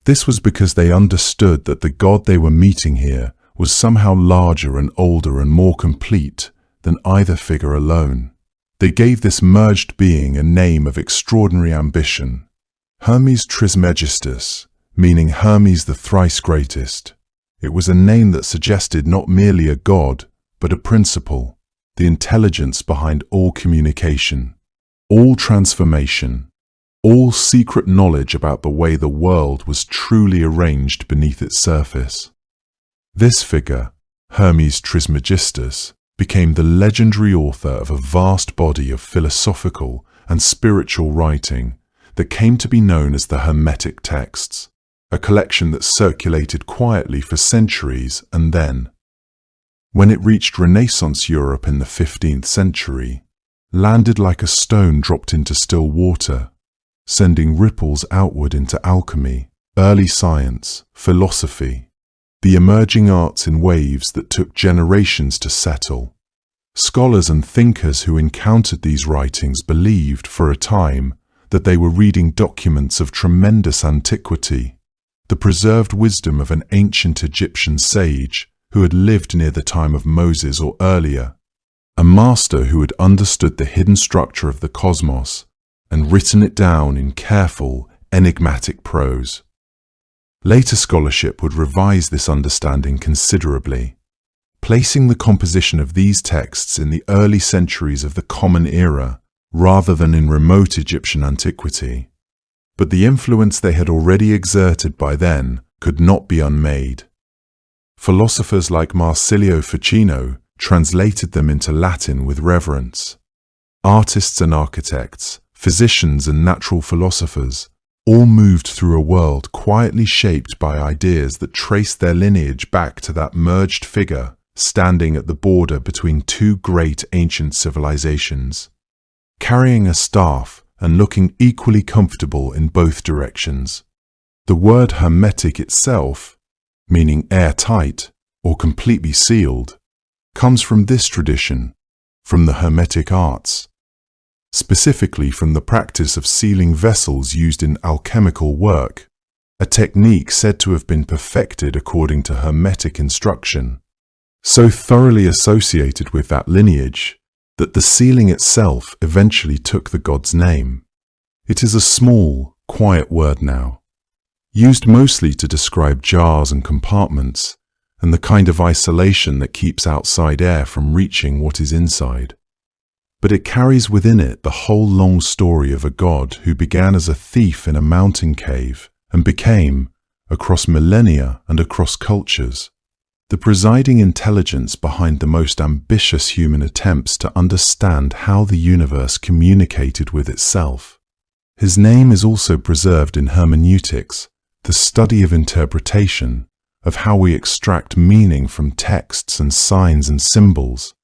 This was because they understood that the god they were meeting here was somehow larger and older and more complete than either figure alone. They gave this merged being a name of extraordinary ambition, Hermes Trismegistus, meaning Hermes the thrice greatest. It was a name that suggested not merely a god, but a principle, the intelligence behind all communication, all transformation, all secret knowledge about the way the world was truly arranged beneath its surface. This figure, Hermes Trismegistus, became the legendary author of a vast body of philosophical and spiritual writing that came to be known as the Hermetic texts, a collection that circulated quietly for centuries and then, when it reached Renaissance Europe in the 15th century, landed like a stone dropped into still water, sending ripples outward into alchemy, early science, philosophy, the emerging arts in waves that took generations to settle. Scholars and thinkers who encountered these writings believed, for a time, that they were reading documents of tremendous antiquity, the preserved wisdom of an ancient Egyptian sage who had lived near the time of Moses or earlier, a master who had understood the hidden structure of the cosmos and written it down in careful, enigmatic prose. Later scholarship would revise this understanding considerably, placing the composition of these texts in the early centuries of the Common Era rather than in remote Egyptian antiquity. But the influence they had already exerted by then could not be unmade. Philosophers like Marsilio Ficino translated them into Latin with reverence. Artists and architects, physicians and natural philosophers, all moved through a world quietly shaped by ideas that traced their lineage back to that merged figure standing at the border between two great ancient civilizations, carrying a staff and looking equally comfortable in both directions. The word hermetic itself, meaning airtight or completely sealed, comes from this tradition, from the Hermetic arts, specifically from the practice of sealing vessels used in alchemical work, a technique said to have been perfected according to Hermetic instruction, so thoroughly associated with that lineage that the sealing itself eventually took the god's name. It is a small, quiet word now, used mostly to describe jars and compartments and the kind of isolation that keeps outside air from reaching what is inside. But it carries within it the whole long story of a god who began as a thief in a mountain cave and became, across millennia and across cultures, the presiding intelligence behind the most ambitious human attempts to understand how the universe communicated with itself. His name is also preserved in hermeneutics, the study of interpretation, of how we extract meaning from texts and signs and symbols,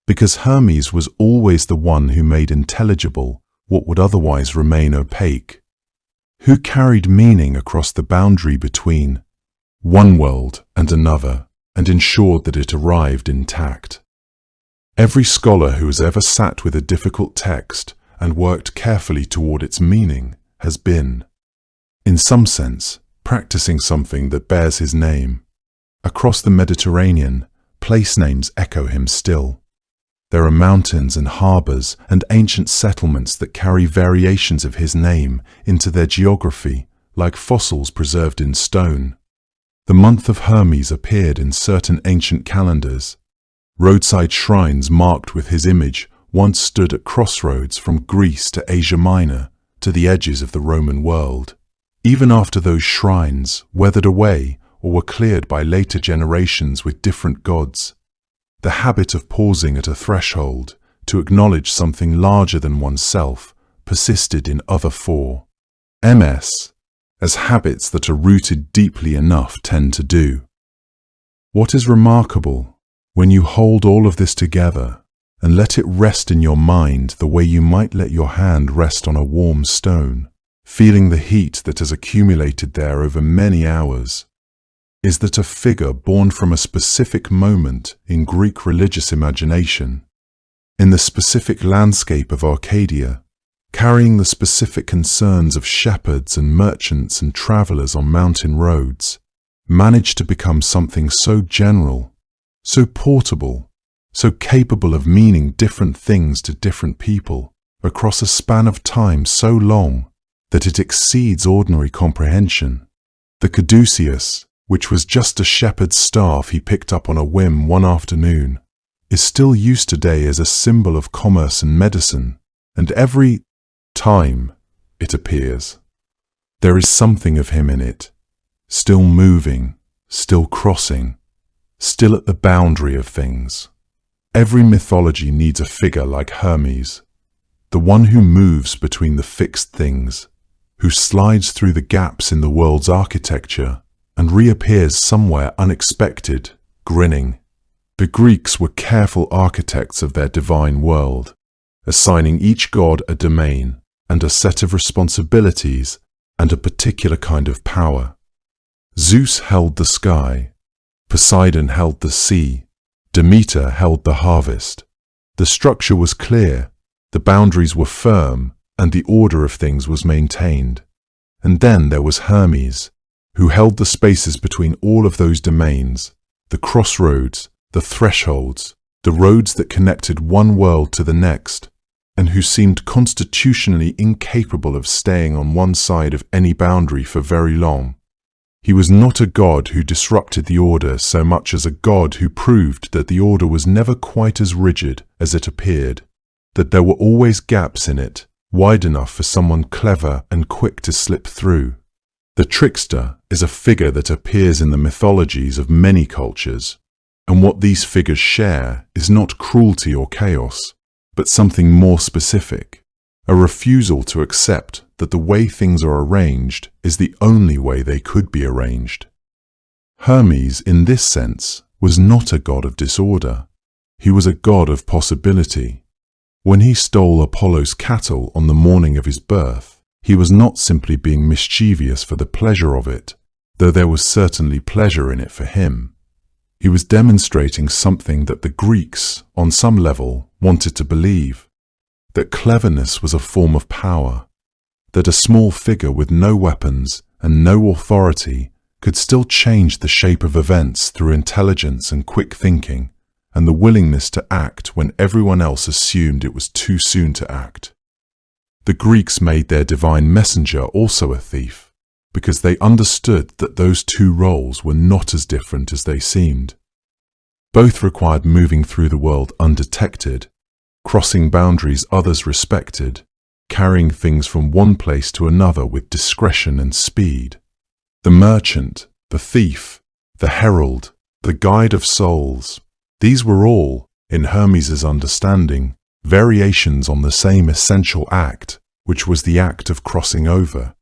because Hermes was always the one who made intelligible what would otherwise remain opaque, who carried meaning across the boundary between one world and another and ensured that it arrived intact. Every scholar who has ever sat with a difficult text and worked carefully toward its meaning has been, in some sense, practicing something that bears his name. Across the Mediterranean, place names echo him still. There are mountains and harbours and ancient settlements that carry variations of his name into their geography, like fossils preserved in stone. The month of Hermes appeared in certain ancient calendars. Roadside shrines marked with his image once stood at crossroads from Greece to Asia Minor to the edges of the Roman world. Even after those shrines weathered away or were cleared by later generations with different gods, the habit of pausing at a threshold to acknowledge something larger than oneself persisted in other four MS, as habits that are rooted deeply enough tend to do. What is remarkable, when you hold all of this together and let it rest in your mind the way you might let your hand rest on a warm stone, feeling the heat that has accumulated there over many hours, is that a figure born from a specific moment in Greek religious imagination, in the specific landscape of Arcadia, carrying the specific concerns of shepherds and merchants and travelers on mountain roads, managed to become something so general, so portable, so capable of meaning different things to different people across a span of time so long that it exceeds ordinary comprehension. The caduceus, which was just a shepherd's staff he picked up on a whim one afternoon, is still used today as a symbol of commerce and medicine, and every time, it appears, there is something of him in it, still moving, still crossing, still at the boundary of things. Every mythology needs a figure like Hermes, the one who moves between the fixed things, who slides through the gaps in the world's architecture and reappears somewhere unexpected, grinning. The Greeks were careful architects of their divine world, assigning each god a domain and a set of responsibilities and a particular kind of power. Zeus held the sky, Poseidon held the sea, Demeter held the harvest. The structure was clear, the boundaries were firm, and the order of things was maintained. And then there was Hermes, who held the spaces between all of those domains, the crossroads, the thresholds, the roads that connected one world to the next, and who seemed constitutionally incapable of staying on one side of any boundary for very long. He was not a god who disrupted the order so much as a god who proved that the order was never quite as rigid as it appeared, that there were always gaps in it, wide enough for someone clever and quick to slip through. The trickster is a figure that appears in the mythologies of many cultures, and what these figures share is not cruelty or chaos, but something more specific, a refusal to accept that the way things are arranged is the only way they could be arranged. Hermes, in this sense, was not a god of disorder. He was a god of possibility. When he stole Apollo's cattle on the morning of his birth, he was not simply being mischievous for the pleasure of it, though there was certainly pleasure in it for him. He was demonstrating something that the Greeks, on some level, wanted to believe, that cleverness was a form of power, that a small figure with no weapons and no authority could still change the shape of events through intelligence and quick thinking, and the willingness to act when everyone else assumed it was too soon to act. The Greeks made their divine messenger also a thief, because they understood that those two roles were not as different as they seemed. Both required moving through the world undetected, crossing boundaries others respected, carrying things from one place to another with discretion and speed. The merchant, the thief, the herald, the guide of souls, these were all, in Hermes's understanding, variations on the same essential act, which was the act of crossing over.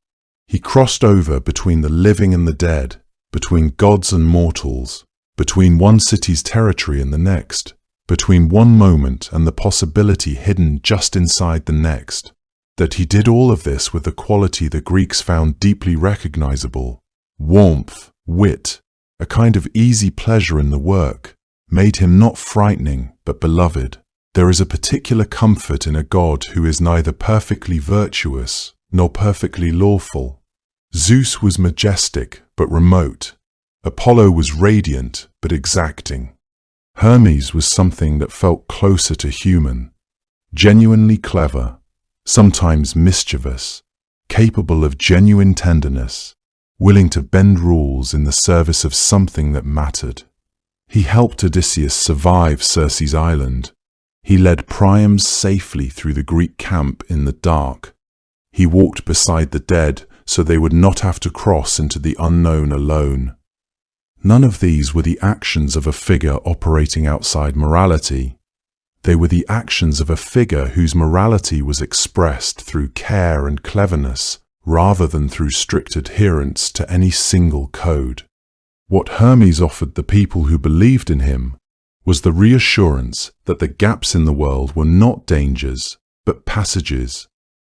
He crossed over between the living and the dead, between gods and mortals, between one city's territory and the next, between one moment and the possibility hidden just inside the next. That he did all of this with the quality the Greeks found deeply recognizable, warmth, wit, a kind of easy pleasure in the work, made him not frightening but beloved. There is a particular comfort in a god who is neither perfectly virtuous nor perfectly lawful. Zeus was majestic but remote. Apollo was radiant but exacting. Hermes was something that felt closer to human, genuinely clever, sometimes mischievous, capable of genuine tenderness, willing to bend rules in the service of something that mattered. He helped Odysseus survive Circe's island. He led Priams safely through the Greek camp in the dark. He walked beside the dead so they would not have to cross into the unknown alone. None of these were the actions of a figure operating outside morality. They were the actions of a figure whose morality was expressed through care and cleverness, rather than through strict adherence to any single code. What Hermes offered the people who believed in him was the reassurance that the gaps in the world were not dangers, but passages,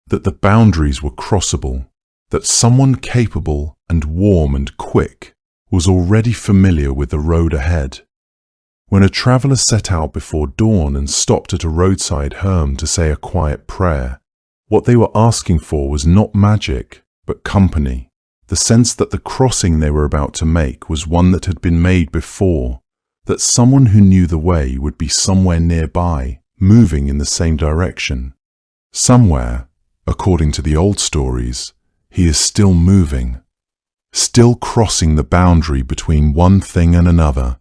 that the boundaries were crossable, that someone capable and warm and quick was already familiar with the road ahead. When a traveller set out before dawn and stopped at a roadside home to say a quiet prayer, what they were asking for was not magic, but company, the sense that the crossing they were about to make was one that had been made before, that someone who knew the way would be somewhere nearby, moving in the same direction. Somewhere, according to the old stories, he is still moving, still crossing the boundary between one thing and another,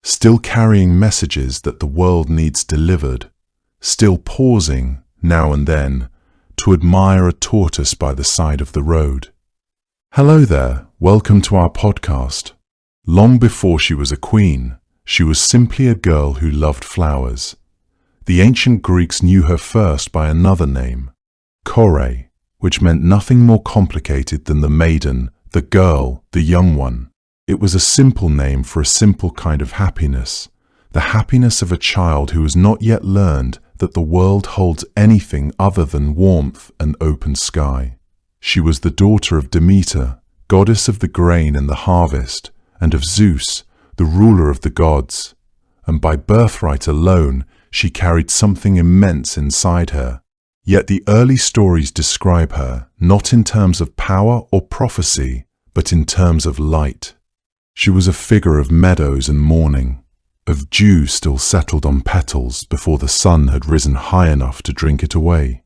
still carrying messages that the world needs delivered, still pausing, now and then, to admire a tortoise by the side of the road. Hello there, welcome to our podcast. Long before she was a queen, she was simply a girl who loved flowers. The ancient Greeks knew her first by another name, Kore, which meant nothing more complicated than the maiden, the girl, the young one. It was a simple name for a simple kind of happiness, the happiness of a child who has not yet learned that the world holds anything other than warmth and open sky. She was the daughter of Demeter, goddess of the grain and the harvest, and of Zeus, the ruler of the gods, and by birthright alone she carried something immense inside her. Yet the early stories describe her not in terms of power or prophecy, but in terms of light. She was a figure of meadows and morning, of dew still settled on petals before the sun had risen high enough to drink it away.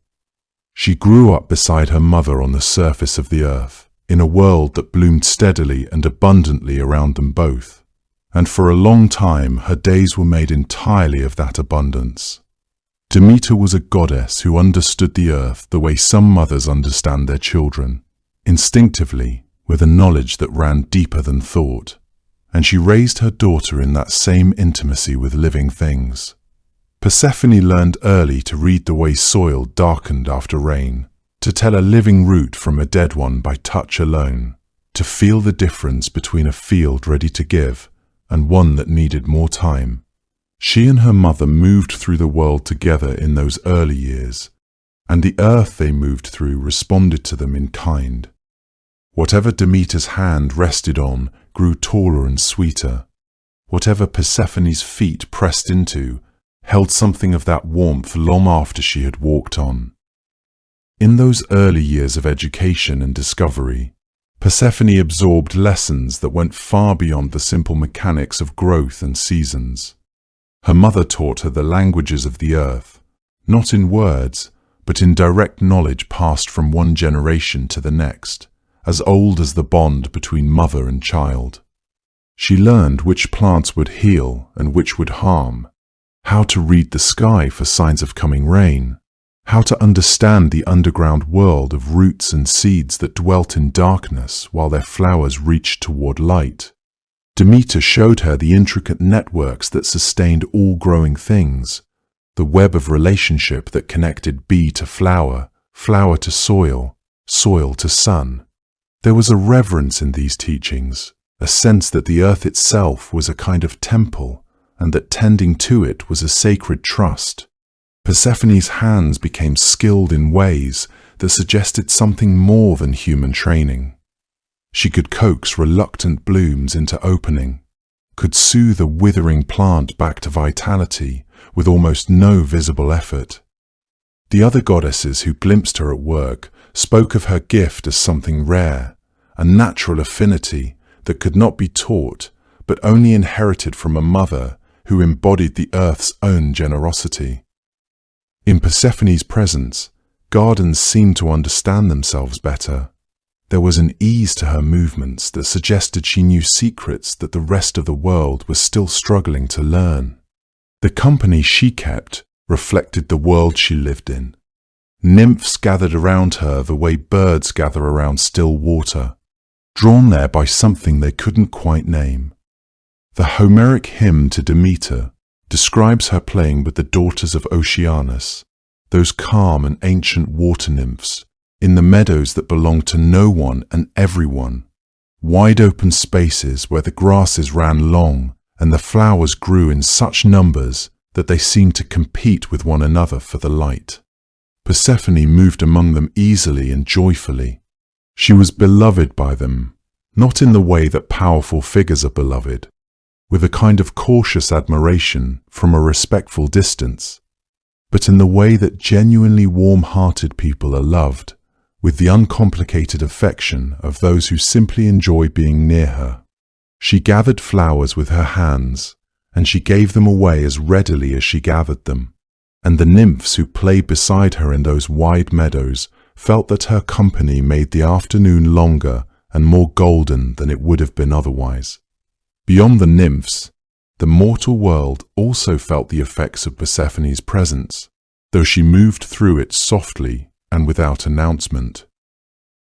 She grew up beside her mother on the surface of the earth, in a world that bloomed steadily and abundantly around them both, and for a long time her days were made entirely of that abundance. Demeter was a goddess who understood the earth the way some mothers understand their children, instinctively, with a knowledge that ran deeper than thought, and she raised her daughter in that same intimacy with living things. Persephone learned early to read the way soil darkened after rain, to tell a living root from a dead one by touch alone, to feel the difference between a field ready to give and one that needed more time. She and her mother moved through the world together in those early years, and the earth they moved through responded to them in kind. Whatever Demeter's hand rested on grew taller and sweeter. Whatever Persephone's feet pressed into held something of that warmth long after she had walked on. In those early years of education and discovery, Persephone absorbed lessons that went far beyond the simple mechanics of growth and seasons. Her mother taught her the languages of the earth, not in words, but in direct knowledge passed from one generation to the next, as old as the bond between mother and child. She learned which plants would heal and which would harm, how to read the sky for signs of coming rain, how to understand the underground world of roots and seeds that dwelt in darkness while their flowers reached toward light. Demeter showed her the intricate networks that sustained all growing things, the web of relationship that connected bee to flower, flower to soil, soil to sun. There was a reverence in these teachings, a sense that the earth itself was a kind of temple, and that tending to it was a sacred trust. Persephone's hands became skilled in ways that suggested something more than human training. She could coax reluctant blooms into opening, could soothe a withering plant back to vitality with almost no visible effort. The other goddesses who glimpsed her at work spoke of her gift as something rare, a natural affinity that could not be taught but only inherited from a mother who embodied the earth's own generosity. In Persephone's presence, gardens seemed to understand themselves better. There was an ease to her movements that suggested she knew secrets that the rest of the world was still struggling to learn. The company she kept reflected the world she lived in. Nymphs gathered around her the way birds gather around still water, drawn there by something they couldn't quite name. The Homeric hymn to Demeter describes her playing with the daughters of Oceanus, those calm and ancient water nymphs, in the meadows that belonged to no one and everyone, wide open spaces where the grasses ran long and the flowers grew in such numbers that they seemed to compete with one another for the light. Persephone moved among them easily and joyfully. She was beloved by them, not in the way that powerful figures are beloved, with a kind of cautious admiration from a respectful distance, but in the way that genuinely warm-hearted people are loved, with the uncomplicated affection of those who simply enjoy being near her. She gathered flowers with her hands, and she gave them away as readily as she gathered them, and the nymphs who played beside her in those wide meadows felt that her company made the afternoon longer and more golden than it would have been otherwise. Beyond the nymphs, the mortal world also felt the effects of Persephone's presence, though she moved through it softly and without announcement.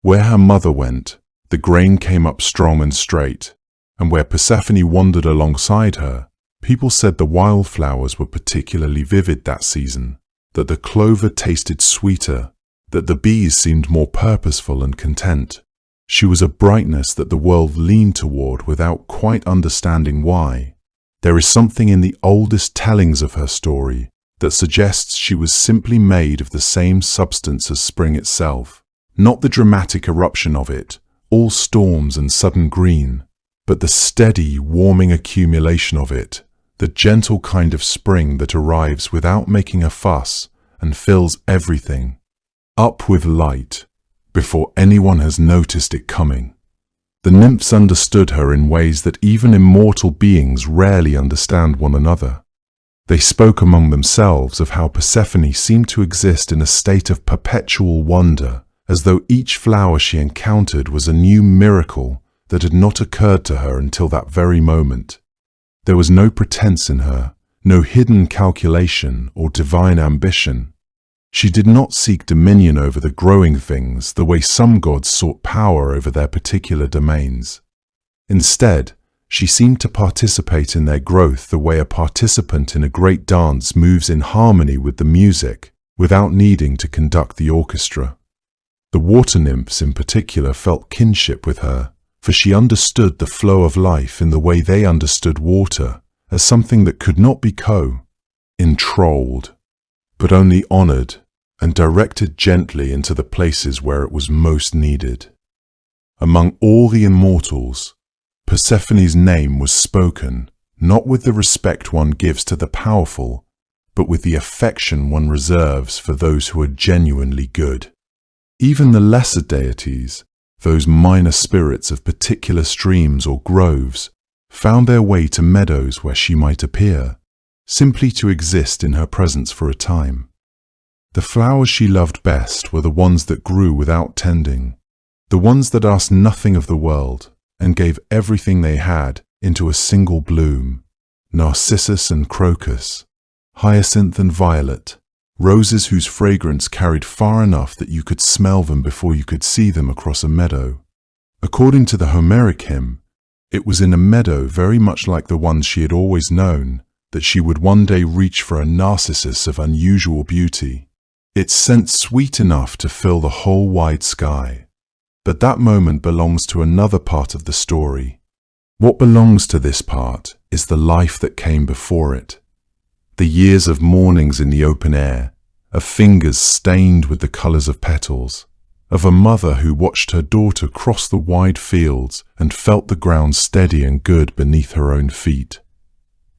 Where her mother went, the grain came up strong and straight, and where Persephone wandered alongside her, people said the wildflowers were particularly vivid that season, that the clover tasted sweeter, that the bees seemed more purposeful and content. She was a brightness that the world leaned toward without quite understanding why. There is something in the oldest tellings of her story that suggests she was simply made of the same substance as spring itself, not the dramatic eruption of it, all storms and sudden green, but the steady, warming accumulation of it, the gentle kind of spring that arrives without making a fuss and fills everything, up with light, before anyone has noticed it coming. The nymphs understood her in ways that even immortal beings rarely understand one another. They spoke among themselves of how Persephone seemed to exist in a state of perpetual wonder, as though each flower she encountered was a new miracle that had not occurred to her until that very moment. There was no pretense in her, no hidden calculation or divine ambition. She did not seek dominion over the growing things the way some gods sought power over their particular domains. Instead, she seemed to participate in their growth the way a participant in a great dance moves in harmony with the music, without needing to conduct the orchestra. The water nymphs in particular felt kinship with her, for she understood the flow of life in the way they understood water, as something that could not be entrolled, but only honored and directed gently into the places where it was most needed. Among all the immortals, Persephone's name was spoken, not with the respect one gives to the powerful, but with the affection one reserves for those who are genuinely good. Even the lesser deities, those minor spirits of particular streams or groves, found their way to meadows where she might appear, simply to exist in her presence for a time. The flowers she loved best were the ones that grew without tending, the ones that asked nothing of the world and gave everything they had into a single bloom: narcissus and crocus, hyacinth and violet, roses whose fragrance carried far enough that you could smell them before you could see them across a meadow. According to the Homeric hymn, it was in a meadow very much like the ones she had always known that she would one day reach for a narcissus of unusual beauty, its scent sweet enough to fill the whole wide sky. But that moment belongs to another part of the story. What belongs to this part is the life that came before it. The years of mornings in the open air, of fingers stained with the colors of petals, of a mother who watched her daughter cross the wide fields and felt the ground steady and good beneath her own feet.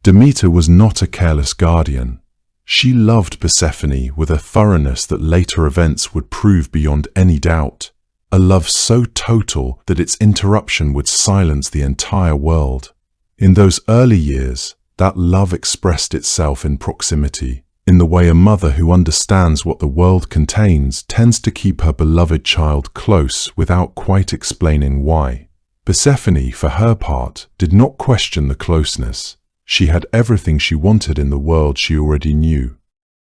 Demeter was not a careless guardian. She loved Persephone with a thoroughness that later events would prove beyond any doubt, a love so total that its interruption would silence the entire world. In those early years, that love expressed itself in proximity, in the way a mother who understands what the world contains tends to keep her beloved child close without quite explaining why. Persephone, for her part, did not question the closeness. She had everything she wanted in the world she already knew.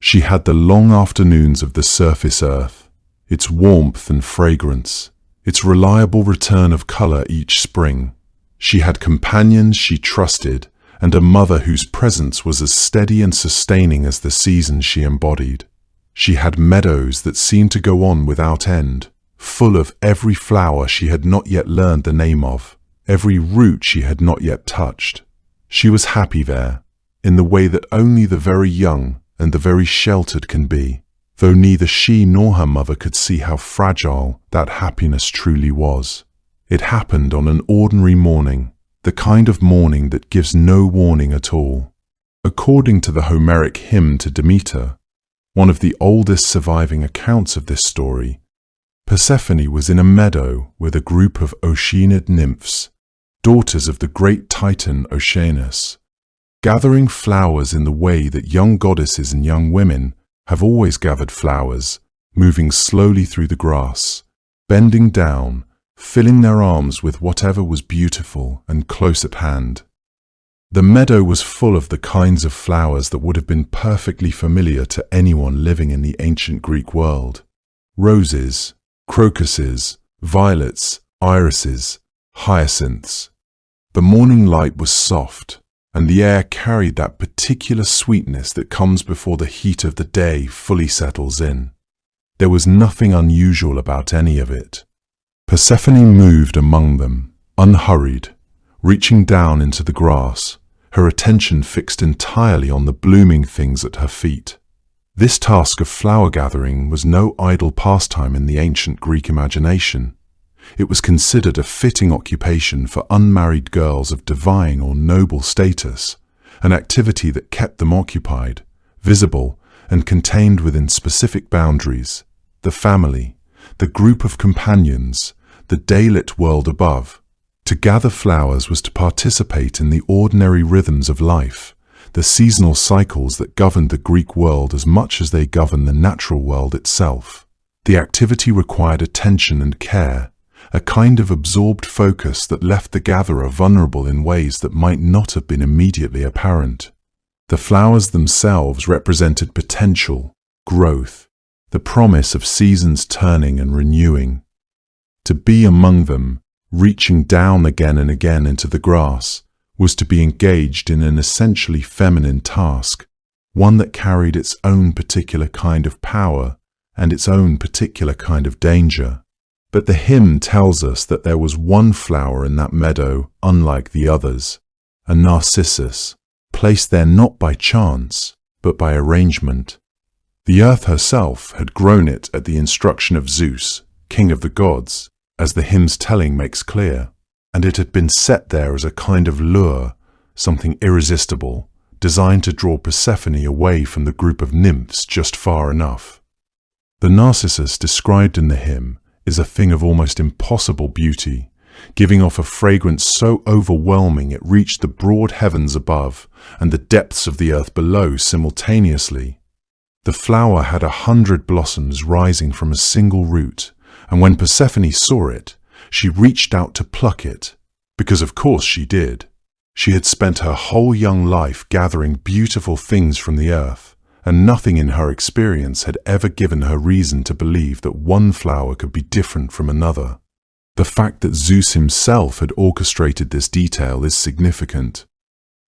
She had the long afternoons of the surface earth, its warmth and fragrance, its reliable return of color each spring. She had companions she trusted, and a mother whose presence was as steady and sustaining as the seasons she embodied. She had meadows that seemed to go on without end, full of every flower she had not yet learned the name of, every root she had not yet touched. She was happy there, in the way that only the very young and the very sheltered can be, though neither she nor her mother could see how fragile that happiness truly was. It happened on an ordinary morning, the kind of morning that gives no warning at all. According to the Homeric hymn to Demeter, one of the oldest surviving accounts of this story, Persephone was in a meadow with a group of Oceanid nymphs, daughters of the great Titan Oceanus, gathering flowers in the way that young goddesses and young women have always gathered flowers, moving slowly through the grass, bending down, filling their arms with whatever was beautiful and close at hand. The meadow was full of the kinds of flowers that would have been perfectly familiar to anyone living in the ancient Greek world. Roses, crocuses, violets, irises, hyacinths. The morning light was soft, and the air carried that particular sweetness that comes before the heat of the day fully settles in. There was nothing unusual about any of it. Persephone moved among them, unhurried, reaching down into the grass, her attention fixed entirely on the blooming things at her feet. This task of flower gathering was no idle pastime in the ancient Greek imagination. It was considered a fitting occupation for unmarried girls of divine or noble status, an activity that kept them occupied, visible, and contained within specific boundaries: the family, the group of companions, the daylit world above. To gather flowers was to participate in the ordinary rhythms of life, the seasonal cycles that governed the Greek world as much as they governed the natural world itself. The activity required attention and care, a kind of absorbed focus that left the gatherer vulnerable in ways that might not have been immediately apparent. The flowers themselves represented potential, growth, the promise of seasons turning and renewing. To be among them, reaching down again and again into the grass, was to be engaged in an essentially feminine task, one that carried its own particular kind of power and its own particular kind of danger. But the hymn tells us that there was one flower in that meadow unlike the others, a narcissus, placed there not by chance, but by arrangement. The earth herself had grown it at the instruction of Zeus, king of the gods, as the hymn's telling makes clear, and it had been set there as a kind of lure, something irresistible, designed to draw Persephone away from the group of nymphs just far enough. The narcissus described in the hymn is a thing of almost impossible beauty, giving off a fragrance so overwhelming it reached the broad heavens above and the depths of the earth below simultaneously. The flower had 100 blossoms rising from a single root, and when Persephone saw it, she reached out to pluck it, because of course she did. She had spent her whole young life gathering beautiful things from the earth, and nothing in her experience had ever given her reason to believe that one flower could be different from another. The fact that Zeus himself had orchestrated this detail is significant.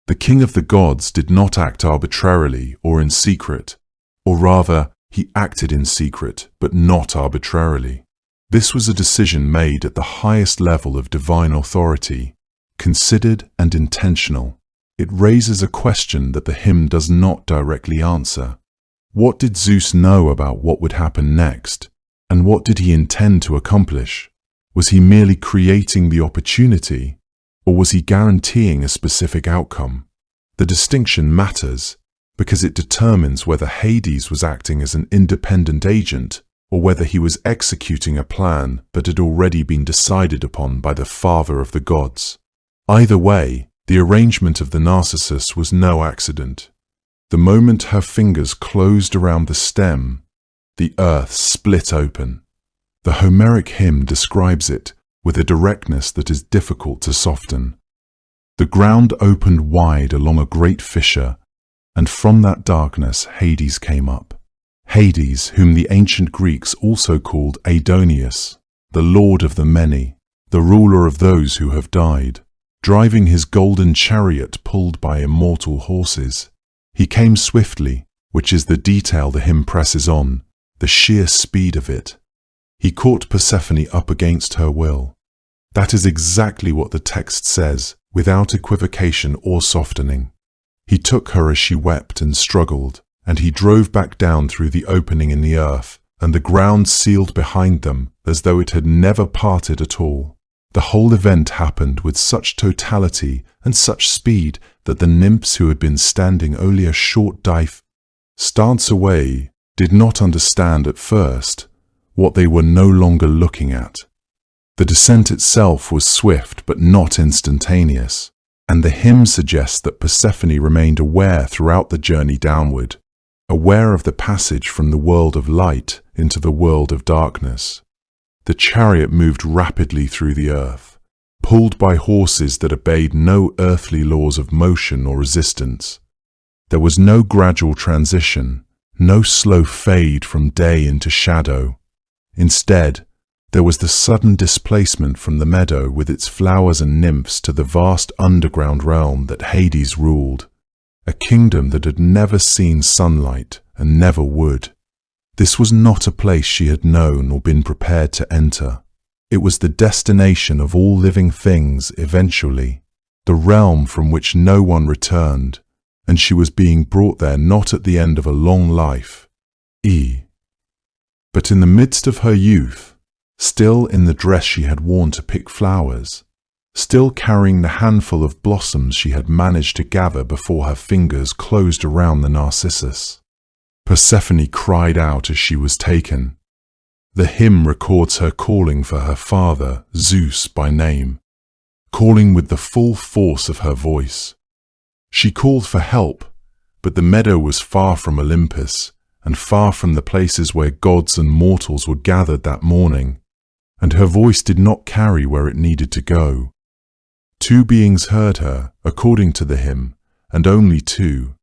The king of the gods did not act arbitrarily or in secret, or rather, he acted in secret, but not arbitrarily. This was a decision made at the highest level of divine authority, considered and intentional. It raises a question that the hymn does not directly answer. What did Zeus know about what would happen next, and what did he intend to accomplish? Was he merely creating the opportunity, or was he guaranteeing a specific outcome? The distinction matters because it determines whether Hades was acting as an independent agent or whether he was executing a plan that had already been decided upon by the father of the gods. Either way, the arrangement of the narcissus was no accident. The moment her fingers closed around the stem, the earth split open. The Homeric hymn describes it with a directness that is difficult to soften. The ground opened wide along a great fissure, and from that darkness Hades came up. Hades, whom the ancient Greeks also called Adonis, the lord of the many, the ruler of those who have died, driving his golden chariot pulled by immortal horses. He came swiftly, which is the detail the hymn presses on, the sheer speed of it. He caught Persephone up against her will. That is exactly what the text says, without equivocation or softening. He took her as she wept and struggled, and he drove back down through the opening in the earth, and the ground sealed behind them as though it had never parted at all. The whole event happened with such totality and such speed that the nymphs who had been standing only a short stance away did not understand at first what they were no longer looking at. The descent itself was swift but not instantaneous, and the hymn suggests that Persephone remained aware throughout the journey downward, aware of the passage from the world of light into the world of darkness. The chariot moved rapidly through the earth, pulled by horses that obeyed no earthly laws of motion or resistance. There was no gradual transition, no slow fade from day into shadow. Instead, there was the sudden displacement from the meadow with its flowers and nymphs to the vast underground realm that Hades ruled, a kingdom that had never seen sunlight and never would. This was not a place she had known or been prepared to enter. It was the destination of all living things eventually, the realm from which no one returned, and she was being brought there not at the end of a long life, but in the midst of her youth, still in the dress she had worn to pick flowers, still carrying the handful of blossoms she had managed to gather before her fingers closed around the narcissus. Persephone cried out as she was taken. The hymn records her calling for her father, Zeus by name, calling with the full force of her voice. She called for help, but the meadow was far from Olympus and far from the places where gods and mortals were gathered that morning, and her voice did not carry where it needed to go. Two beings heard her, according to the hymn, and only two.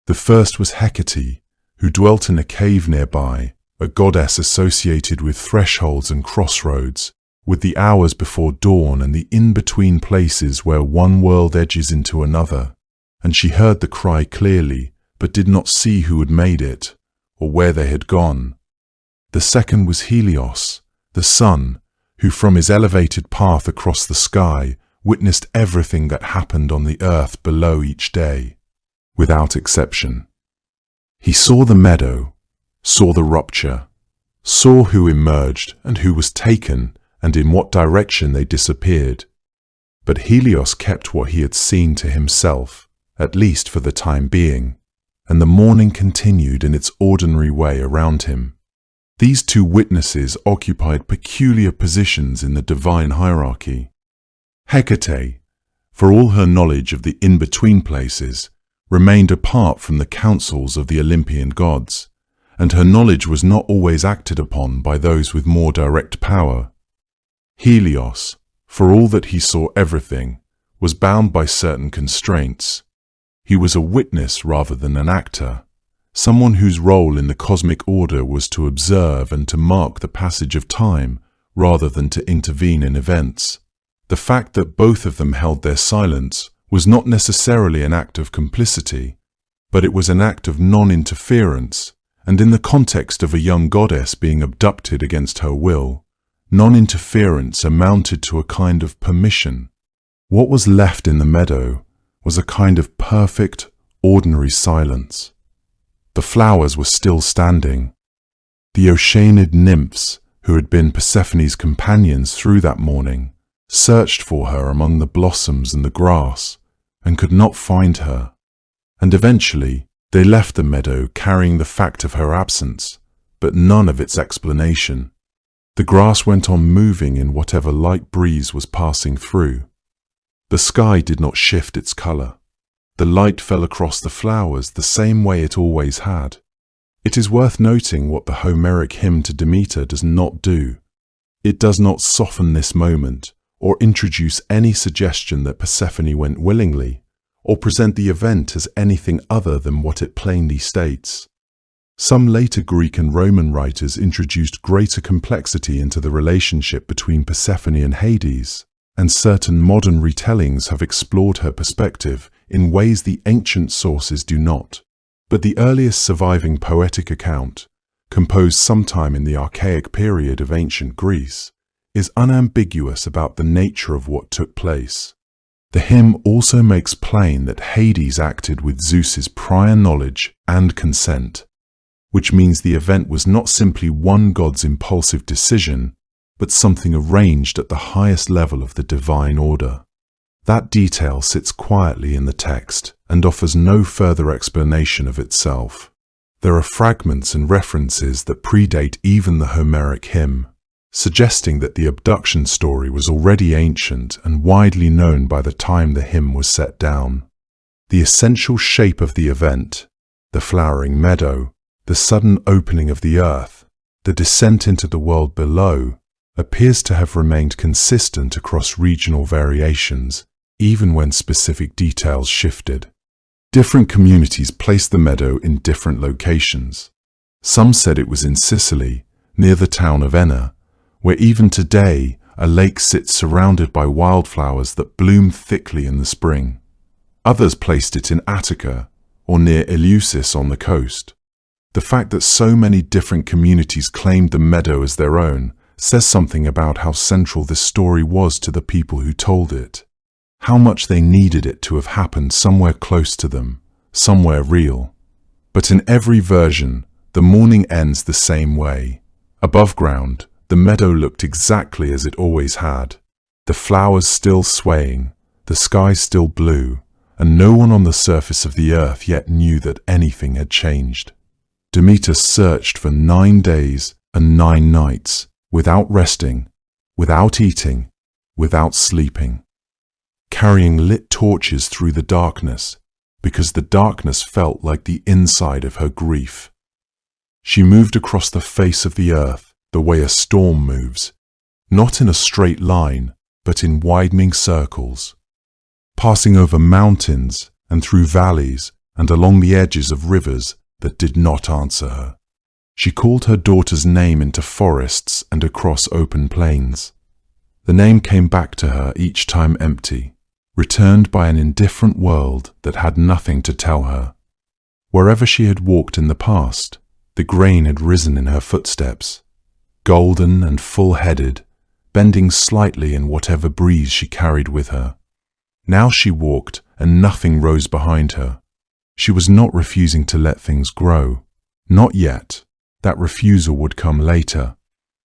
The first was Hecate, who dwelt in a cave nearby, a goddess associated with thresholds and crossroads, with the hours before dawn and the in-between places where one world edges into another, and she heard the cry clearly, but did not see who had made it, or where they had gone. The second was Helios, the sun, who from his elevated path across the sky witnessed everything that happened on the earth below each day, without exception. He saw the meadow, saw the rupture, saw who emerged and who was taken and in what direction they disappeared. But Helios kept what he had seen to himself, at least for the time being, and the morning continued in its ordinary way around him. These two witnesses occupied peculiar positions in the divine hierarchy. Hecate, for all her knowledge of the in-between places, remained apart from the councils of the Olympian gods, and her knowledge was not always acted upon by those with more direct power. Helios, for all that he saw everything, was bound by certain constraints. He was a witness rather than an actor, someone whose role in the cosmic order was to observe and to mark the passage of time rather than to intervene in events. The fact that both of them held their silence was not necessarily an act of complicity, but it was an act of non-interference, and in the context of a young goddess being abducted against her will, non-interference amounted to a kind of permission. What was left in the meadow was a kind of perfect, ordinary silence. The flowers were still standing. The Oceanid nymphs, who had been Persephone's companions through that morning, searched for her among the blossoms and the grass, and could not find her, and eventually they left the meadow carrying the fact of her absence, but none of its explanation. The grass went on moving in whatever light breeze was passing through. The sky did not shift its colour. The light fell across the flowers the same way it always had. It is worth noting what the Homeric hymn to Demeter does not do. It does not soften this moment, or introduce any suggestion that Persephone went willingly, or present the event as anything other than what it plainly states. Some later Greek and Roman writers introduced greater complexity into the relationship between Persephone and Hades, and certain modern retellings have explored her perspective in ways the ancient sources do not. But the earliest surviving poetic account, composed sometime in the archaic period of ancient Greece, is unambiguous about the nature of what took place. The hymn also makes plain that Hades acted with Zeus's prior knowledge and consent, which means the event was not simply one god's impulsive decision, but something arranged at the highest level of the divine order. That detail sits quietly in the text and offers no further explanation of itself. There are fragments and references that predate even the Homeric hymn, suggesting that the abduction story was already ancient and widely known by the time the hymn was set down. The essential shape of the event, the flowering meadow, the sudden opening of the earth, the descent into the world below, appears to have remained consistent across regional variations, even when specific details shifted. Different communities placed the meadow in different locations. Some said it was in Sicily, near the town of Enna, where even today a lake sits surrounded by wildflowers that bloom thickly in the spring. Others placed it in Attica, or near Eleusis on the coast. The fact that so many different communities claimed the meadow as their own says something about how central this story was to the people who told it, how much they needed it to have happened somewhere close to them, somewhere real. But in every version, the morning ends the same way. Above ground, the meadow looked exactly as it always had, the flowers still swaying, the sky still blue, and no one on the surface of the earth yet knew that anything had changed. Demeter searched for 9 days and 9 nights, without resting, without eating, without sleeping, carrying lit torches through the darkness, because the darkness felt like the inside of her grief. She moved across the face of the earth the way a storm moves, not in a straight line, but in widening circles, passing over mountains and through valleys and along the edges of rivers that did not answer her. She called her daughter's name into forests and across open plains. The name came back to her each time empty, returned by an indifferent world that had nothing to tell her. Wherever she had walked in the past, the grain had risen in her footsteps, golden and full-headed, bending slightly in whatever breeze she carried with her. Now she walked, and nothing rose behind her. She was not refusing to let things grow. Not yet. That refusal would come later,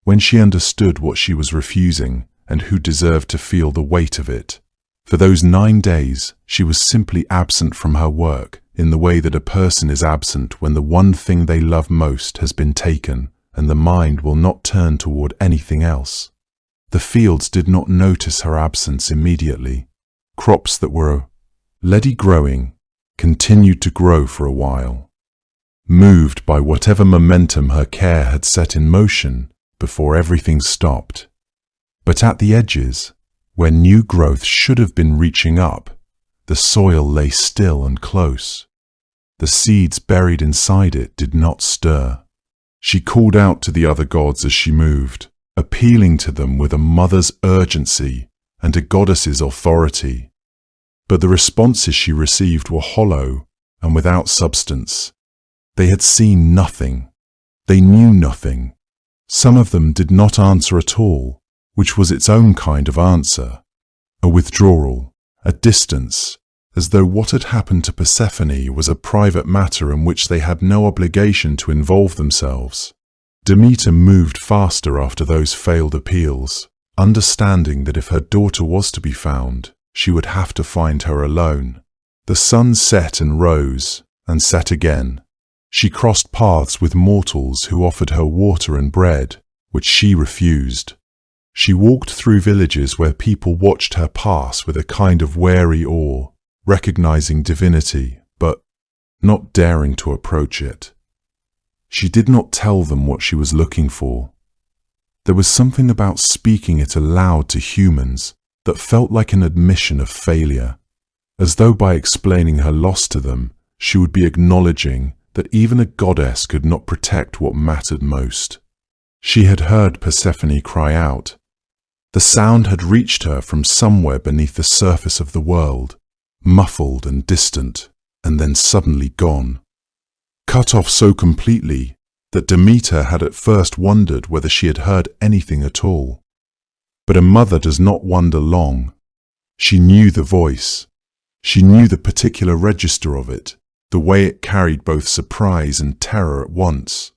when she understood what she was refusing and who deserved to feel the weight of it. For those 9 days, she was simply absent from her work in the way that a person is absent when the one thing they love most has been taken and the mind will not turn toward anything else. The fields did not notice her absence immediately. Crops that were already growing continued to grow for a while, moved by whatever momentum her care had set in motion before everything stopped. But at the edges, where new growth should have been reaching up, the soil lay still and close. The seeds buried inside it did not stir. She called out to the other gods as she moved, appealing to them with a mother's urgency and a goddess's authority. But the responses she received were hollow and without substance. They had seen nothing. They knew nothing. Some of them did not answer at all, which was its own kind of answer. A withdrawal, a distance, as though what had happened to Persephone was a private matter in which they had no obligation to involve themselves. Demeter moved faster after those failed appeals, understanding that if her daughter was to be found, she would have to find her alone. The sun set and rose, and set again. She crossed paths with mortals who offered her water and bread, which she refused. She walked through villages where people watched her pass with a kind of wary awe, recognizing divinity, but not daring to approach it. She did not tell them what she was looking for. There was something about speaking it aloud to humans that felt like an admission of failure. as though by explaining her loss to them, she would be acknowledging that even a goddess could not protect what mattered most. She had heard Persephone cry out. The sound had reached her from somewhere beneath the surface of the world, muffled and distant, and then suddenly gone. Cut off so completely that Demeter had at first wondered whether she had heard anything at all. But a mother does not wonder long. She knew the voice. She knew the particular register of it, the way it carried both surprise and terror at once.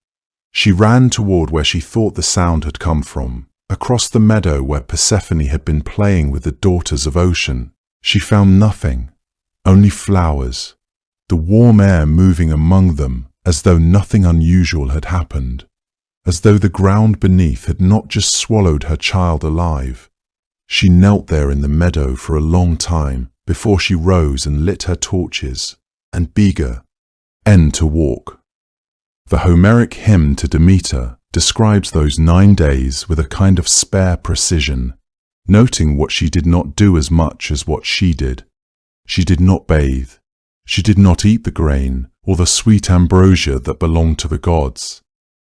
She ran toward where she thought the sound had come from, across the meadow where Persephone had been playing with the daughters of ocean. She found nothing, only flowers, the warm air moving among them as though nothing unusual had happened, as though the ground beneath had not just swallowed her child alive. She knelt there in the meadow for a long time before she rose and lit her torches, and began to walk. The Homeric hymn to Demeter describes those 9 days with a kind of spare precision, noting what she did not do as much as what she did. She did not bathe. She did not eat the grain or the sweet ambrosia that belonged to the gods.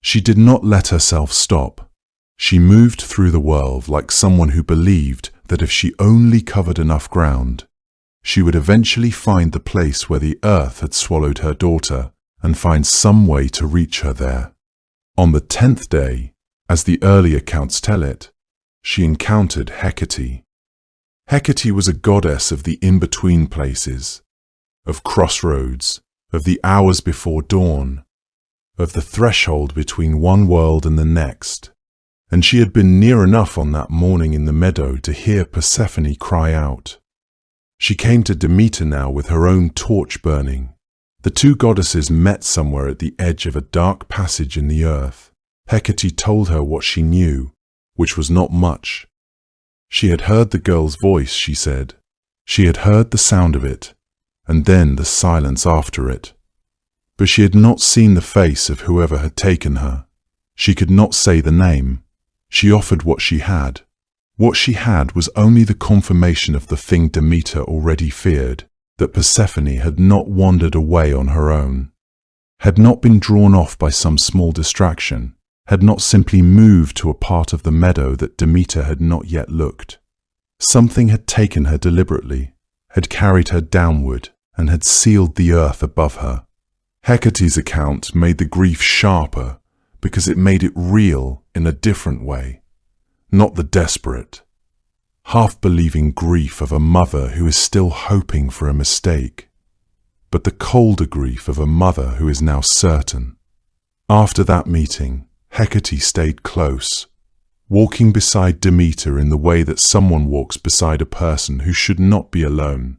She did not let herself stop. She moved through the world like someone who believed that if she only covered enough ground, she would eventually find the place where the earth had swallowed her daughter and find some way to reach her there. On the 10th day, as the early accounts tell it, she encountered Hecate. Hecate was a goddess of the in-between places, of crossroads, of the hours before dawn, of the threshold between one world and the next, and she had been near enough on that morning in the meadow to hear Persephone cry out. She came to Demeter now with her own torch burning. The two goddesses met somewhere at the edge of a dark passage in the earth. Hecate told her what she knew, which was not much. She had heard the girl's voice, she said. She had heard the sound of it, and then the silence after it. But she had not seen the face of whoever had taken her. She could not say the name. She offered what she had. What she had was only the confirmation of the thing Demeter already feared, that Persephone had not wandered away on her own, had not been drawn off by some small distraction, had not simply moved to a part of the meadow that Demeter had not yet looked. Something had taken her deliberately, had carried her downward, and had sealed the earth above her. Hecate's account made the grief sharper because it made it real in a different way. Not the desperate, half-believing grief of a mother who is still hoping for a mistake, but the colder grief of a mother who is now certain. After that meeting, Hecate stayed close, walking beside Demeter in the way that someone walks beside a person who should not be alone.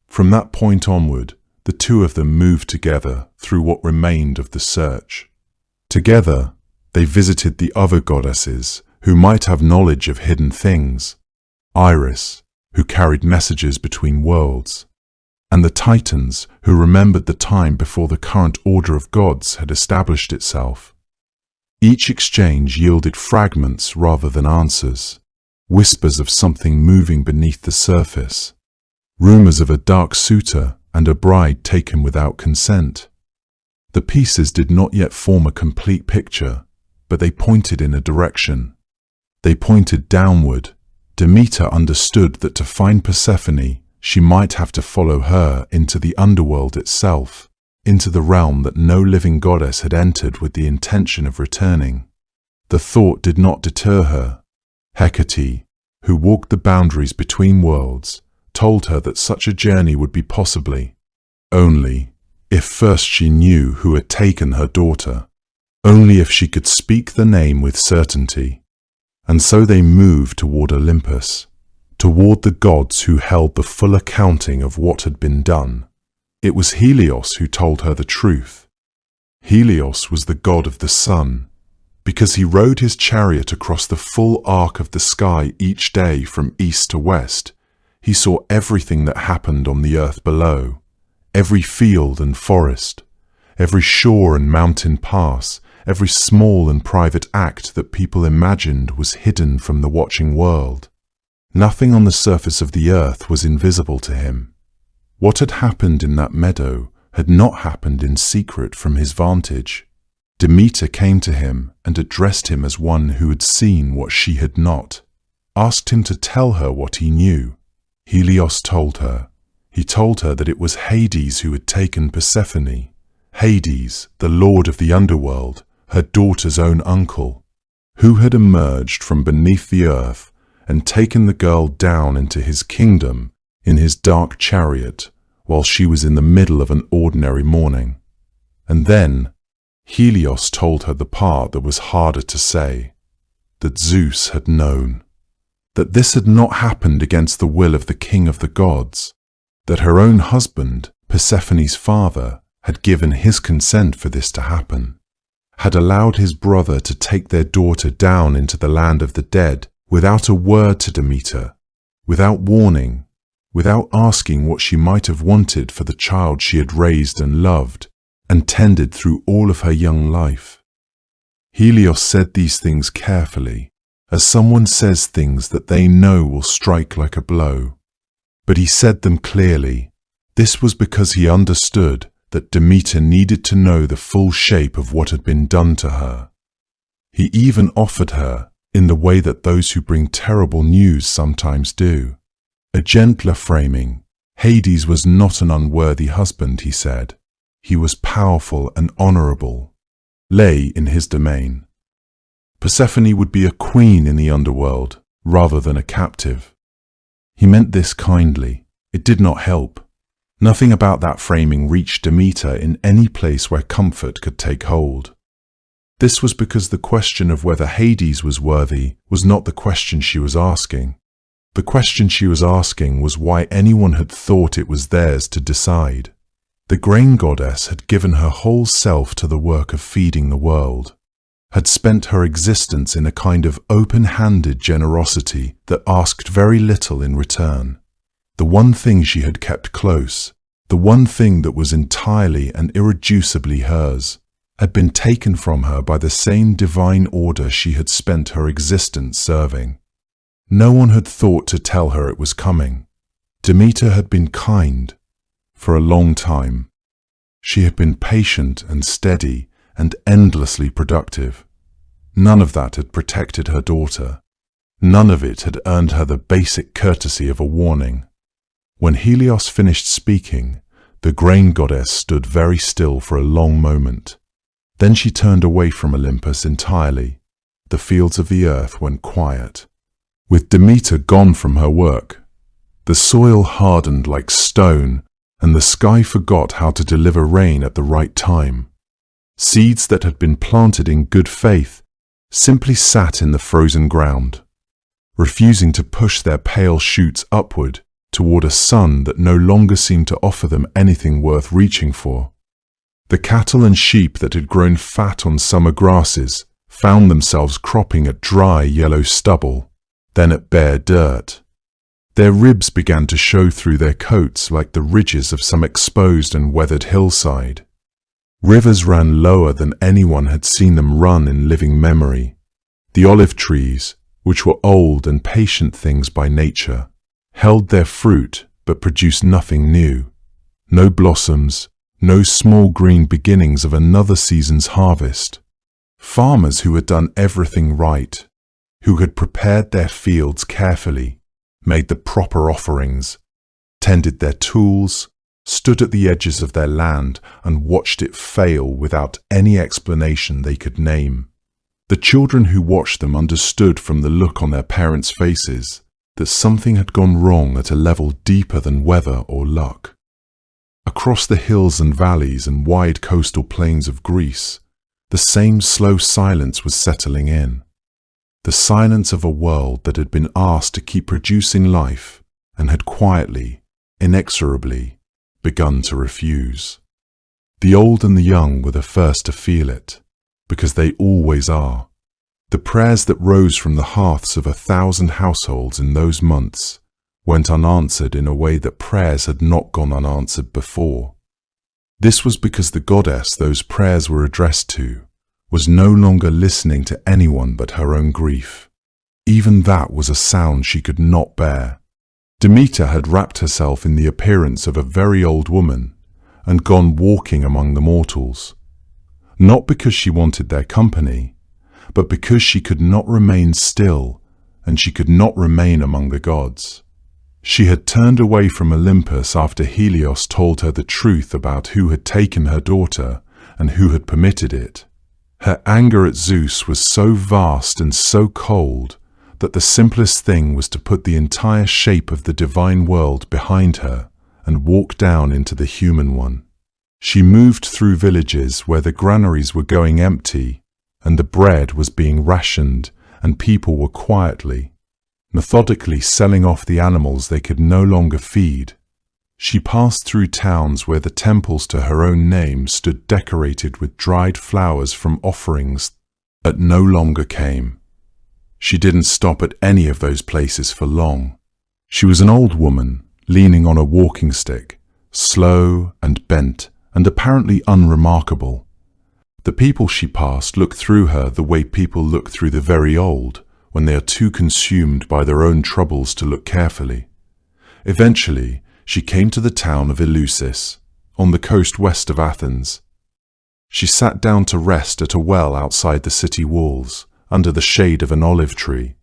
From that point onward, the two of them moved together through what remained of the search. Together, they visited the other goddesses who might have knowledge of hidden things, Iris, who carried messages between worlds, and the Titans, who remembered the time before the current order of gods had established itself. Each exchange yielded fragments rather than answers, whispers of something moving beneath the surface, rumors of a dark suitor and a bride taken without consent. The pieces did not yet form a complete picture, but they pointed in a direction. They pointed downward. Demeter understood that to find Persephone, she might have to follow her into the underworld itself, into the realm that no living goddess had entered with the intention of returning. The thought did not deter her. Hecate, who walked the boundaries between worlds, told her that such a journey would be possibly only if first she knew who had taken her daughter, only if she could speak the name with certainty. And so they moved toward Olympus, toward the gods who held the full accounting of what had been done. It was Helios who told her the truth. Helios was the god of the sun, because he rode his chariot across the full arc of the sky each day from east to west. He saw everything that happened on the earth below, every field and forest, every shore and mountain pass, every small and private act that people imagined was hidden from the watching world. Nothing on the surface of the earth was invisible to him. What had happened in that meadow had not happened in secret from his vantage. Demeter came to him and addressed him as one who had seen what she had not, asked him to tell her what he knew. Helios told her. He told her that it was Hades who had taken Persephone. Hades, the lord of the underworld, her daughter's own uncle, who had emerged from beneath the earth and taken the girl down into his kingdom in his dark chariot while she was in the middle of an ordinary morning. And then Helios told her the part that was harder to say, that Zeus had known, that this had not happened against the will of the king of the gods, that her own husband, Persephone's father, had given his consent for this to happen, had allowed his brother to take their daughter down into the land of the dead without a word to Demeter, without warning, without asking what she might have wanted for the child she had raised and loved and tended through all of her young life. Helios said these things carefully, as someone says things that they know will strike like a blow. But he said them clearly. This was because he understood that Demeter needed to know the full shape of what had been done to her. He even offered her, in the way that those who bring terrible news sometimes do, a gentler framing. Hades was not an unworthy husband, he said. He was powerful and honorable, lay in his domain. Persephone would be a queen in the underworld rather than a captive. He meant this kindly. It did not help. Nothing about that framing reached Demeter in any place where comfort could take hold. This was because the question of whether Hades was worthy was not the question she was asking. The question she was asking was why anyone had thought it was theirs to decide. The grain goddess had given her whole self to the work of feeding the world, had spent her existence in a kind of open-handed generosity that asked very little in return. The one thing she had kept close, the one thing that was entirely and irreducibly hers, had been taken from her by the same divine order she had spent her existence serving. No one had thought to tell her it was coming. Demeter had been kind for a long time. She had been patient and steady and endlessly productive. None of that had protected her daughter. None of it had earned her the basic courtesy of a warning. When Helios finished speaking, the grain goddess stood very still for a long moment. Then she turned away from Olympus entirely. The fields of the earth went quiet. With Demeter gone from her work, the soil hardened like stone, and the sky forgot how to deliver rain at the right time. Seeds that had been planted in good faith simply sat in the frozen ground, refusing to push their pale shoots upward toward a sun that no longer seemed to offer them anything worth reaching for. The cattle and sheep that had grown fat on summer grasses found themselves cropping at dry yellow stubble, then at bare dirt. Their ribs began to show through their coats like the ridges of some exposed and weathered hillside. Rivers ran lower than anyone had seen them run in living memory. The olive trees, which were old and patient things by nature, held their fruit but produced nothing new. No blossoms, no small green beginnings of another season's harvest. Farmers who had done everything right, who had prepared their fields carefully, made the proper offerings, tended their tools, stood at the edges of their land and watched it fail without any explanation they could name. The children who watched them understood from the look on their parents' faces that something had gone wrong at a level deeper than weather or luck. Across the hills and valleys and wide coastal plains of Greece, the same slow silence was settling in. The silence of a world that had been asked to keep producing life and had quietly, inexorably, begun to refuse. The old and the young were the first to feel it, because they always are. The prayers that rose from the hearths of 1,000 households in those months went unanswered in a way that prayers had not gone unanswered before. This was because the goddess those prayers were addressed to was no longer listening to anyone but her own grief. Even that was a sound she could not bear. Demeter had wrapped herself in the appearance of a very old woman and gone walking among the mortals, not because she wanted their company, but because she could not remain still and she could not remain among the gods. She had turned away from Olympus after Helios told her the truth about who had taken her daughter and who had permitted it. Her anger at Zeus was so vast and so cold that the simplest thing was to put the entire shape of the divine world behind her and walk down into the human one. She moved through villages where the granaries were going empty and the bread was being rationed and people were quietly, methodically selling off the animals they could no longer feed. She passed through towns where the temples to her own name stood decorated with dried flowers from offerings that no longer came. She didn't stop at any of those places for long. She was an old woman, leaning on a walking stick, slow and bent and apparently unremarkable. The people she passed looked through her the way people look through the very old when they are too consumed by their own troubles to look carefully. Eventually, she came to the town of Eleusis, on the coast west of Athens. She sat down to rest at a well outside the city walls, under the shade of an olive tree,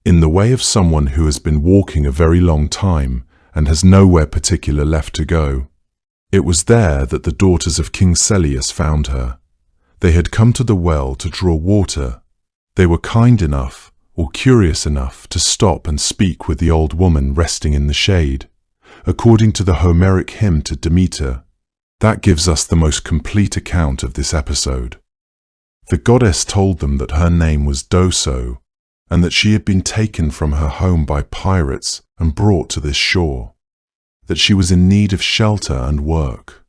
in the way of someone who has been walking a very long time and has nowhere particular left to go. It was there that the daughters of King Celeus found her. They had come to the well to draw water. They were kind enough, or curious enough, to stop and speak with the old woman resting in the shade. According to the Homeric hymn to Demeter, that gives us the most complete account of this episode. The goddess told them that her name was Doso, and that she had been taken from her home by pirates and brought to this shore, that she was in need of shelter and work.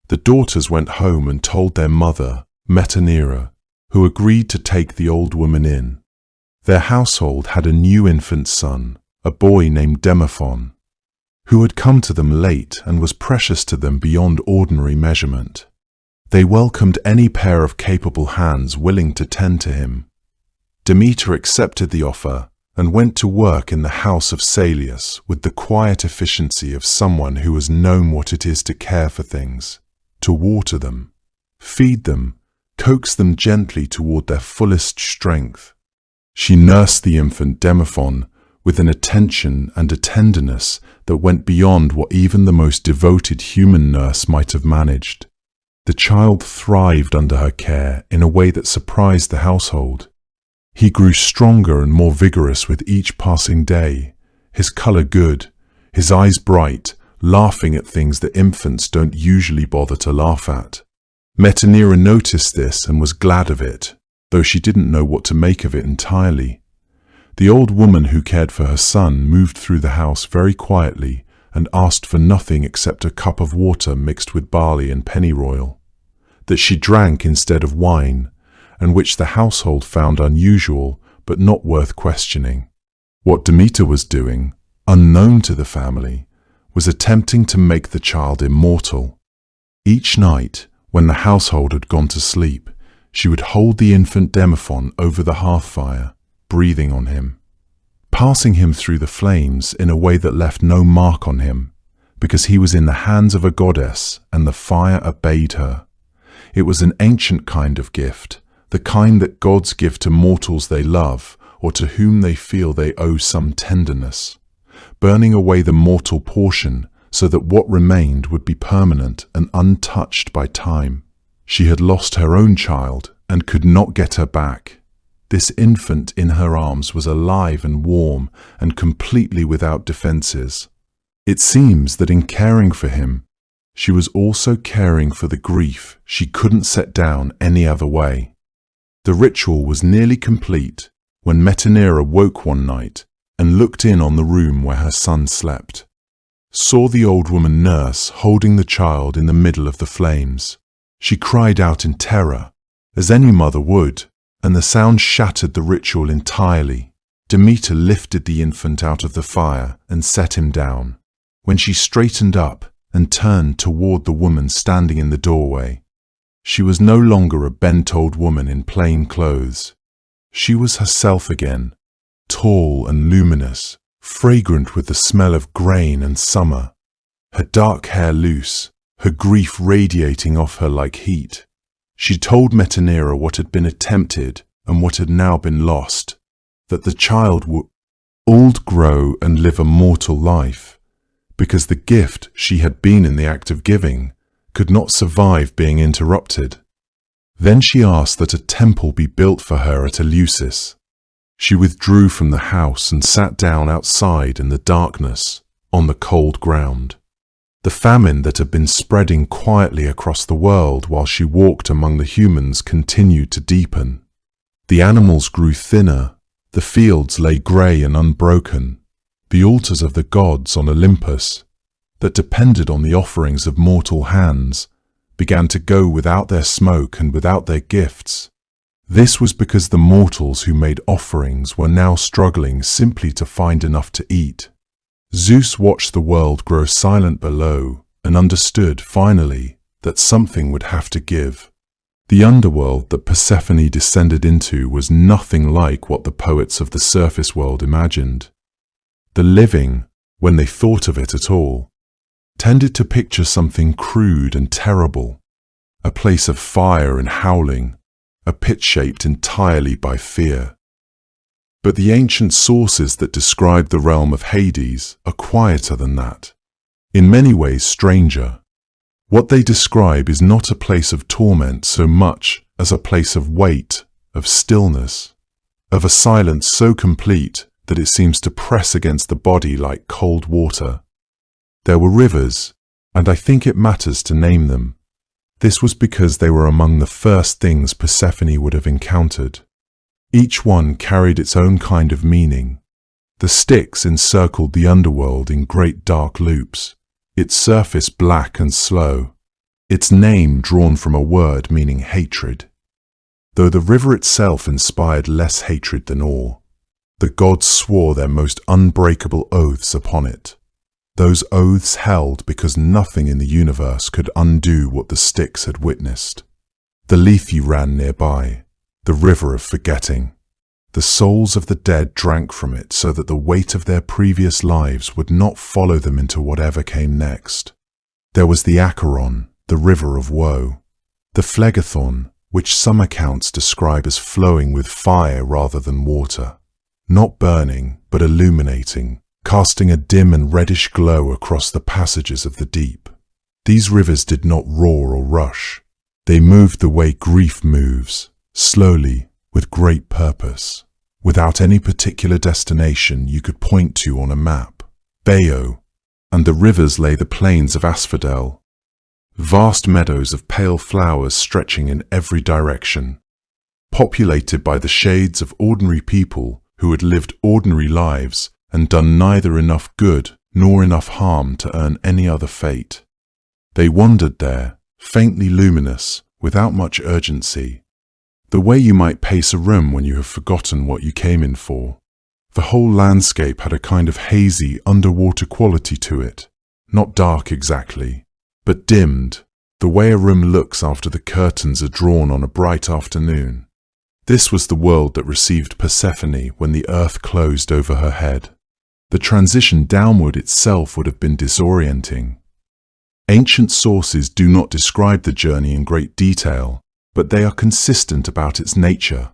The daughters went home and told their mother, Metaneira, who agreed to take the old woman in. Their household had a new infant son, a boy named Demophon, who had come to them late and was precious to them beyond ordinary measurement. They welcomed any pair of capable hands willing to tend to him. Demeter accepted the offer and went to work in the house of Celeus with the quiet efficiency of someone who has known what it is to care for things, to water them, feed them, coax them gently toward their fullest strength. She nursed the infant Demophon with an attention and a tenderness that went beyond what even the most devoted human nurse might have managed. The child thrived under her care in a way that surprised the household. He grew stronger and more vigorous with each passing day, his color good, his eyes bright, laughing at things that infants don't usually bother to laugh at. Metaneira noticed this and was glad of it, though she didn't know what to make of it entirely. The old woman who cared for her son moved through the house very quietly and asked for nothing except a cup of water mixed with barley and pennyroyal, that she drank instead of wine, and which the household found unusual but not worth questioning. What Demeter was doing, unknown to the family, was attempting to make the child immortal. Each night, when the household had gone to sleep, she would hold the infant Demophon over the hearth fire, breathing on him, passing him through the flames in a way that left no mark on him, because he was in the hands of a goddess and the fire obeyed her. It was an ancient kind of gift, the kind that gods give to mortals they love or to whom they feel they owe some tenderness, burning away the mortal portion so that what remained would be permanent and untouched by time. She had lost her own child and could not get her back. This infant in her arms was alive and warm and completely without defenses. It seems that in caring for him, she was also caring for the grief she couldn't set down any other way. The ritual was nearly complete when Metaneira woke one night and looked in on the room where her son slept, saw the old woman nurse holding the child in the middle of the flames. She cried out in terror, as any mother would, and the sound shattered the ritual entirely. Demeter lifted the infant out of the fire and set him down. When she straightened up and turned toward the woman standing in the doorway, she was no longer a bent old woman in plain clothes. She was herself again, tall and luminous, fragrant with the smell of grain and summer, her dark hair loose, her grief radiating off her like heat. She told Metaneira what had been attempted and what had now been lost, that the child would old grow and live a mortal life, because the gift she had been in the act of giving could not survive being interrupted. Then she asked that a temple be built for her at Eleusis. She withdrew from the house and sat down outside in the darkness, on the cold ground. The famine that had been spreading quietly across the world while she walked among the humans continued to deepen. The animals grew thinner, the fields lay grey and unbroken, the altars of the gods on Olympus, that depended on the offerings of mortal hands, began to go without their smoke and without their gifts. This was because the mortals who made offerings were now struggling simply to find enough to eat. Zeus watched the world grow silent below and understood, finally, that something would have to give. The underworld that Persephone descended into was nothing like what the poets of the surface world imagined. The living, when they thought of it at all, tended to picture something crude and terrible, a place of fire and howling, a pit shaped entirely by fear. But the ancient sources that describe the realm of Hades are quieter than that, in many ways stranger. What they describe is not a place of torment so much as a place of wait, of stillness, of a silence so complete that it seems to press against the body like cold water. There were rivers, and I think it matters to name them. This was because they were among the first things Persephone would have encountered. Each one carried its own kind of meaning. The Styx encircled the underworld in great dark loops, its surface black and slow, its name drawn from a word meaning hatred. Though the river itself inspired less hatred than awe, the gods swore their most unbreakable oaths upon it. Those oaths held because nothing in the universe could undo what the Styx had witnessed. The Lethe ran nearby, the river of forgetting. The souls of the dead drank from it so that the weight of their previous lives would not follow them into whatever came next. There was the Acheron, the river of woe. The Phlegethon, which some accounts describe as flowing with fire rather than water, not burning but illuminating, casting a dim and reddish glow across the passages of the deep. These rivers did not roar or rush. They moved the way grief moves, slowly, with great purpose, without any particular destination you could point to on a map. Baio, and the rivers lay the plains of Asphodel, vast meadows of pale flowers stretching in every direction, populated by the shades of ordinary people who had lived ordinary lives and done neither enough good nor enough harm to earn any other fate. They wandered there, faintly luminous, without much urgency, the way you might pace a room when you have forgotten what you came in for. The whole landscape had a kind of hazy, underwater quality to it, not dark exactly, but dimmed, the way a room looks after the curtains are drawn on a bright afternoon. This was the world that received Persephone when the earth closed over her head. The transition downward itself would have been disorienting. Ancient sources do not describe the journey in great detail, but they are consistent about its nature.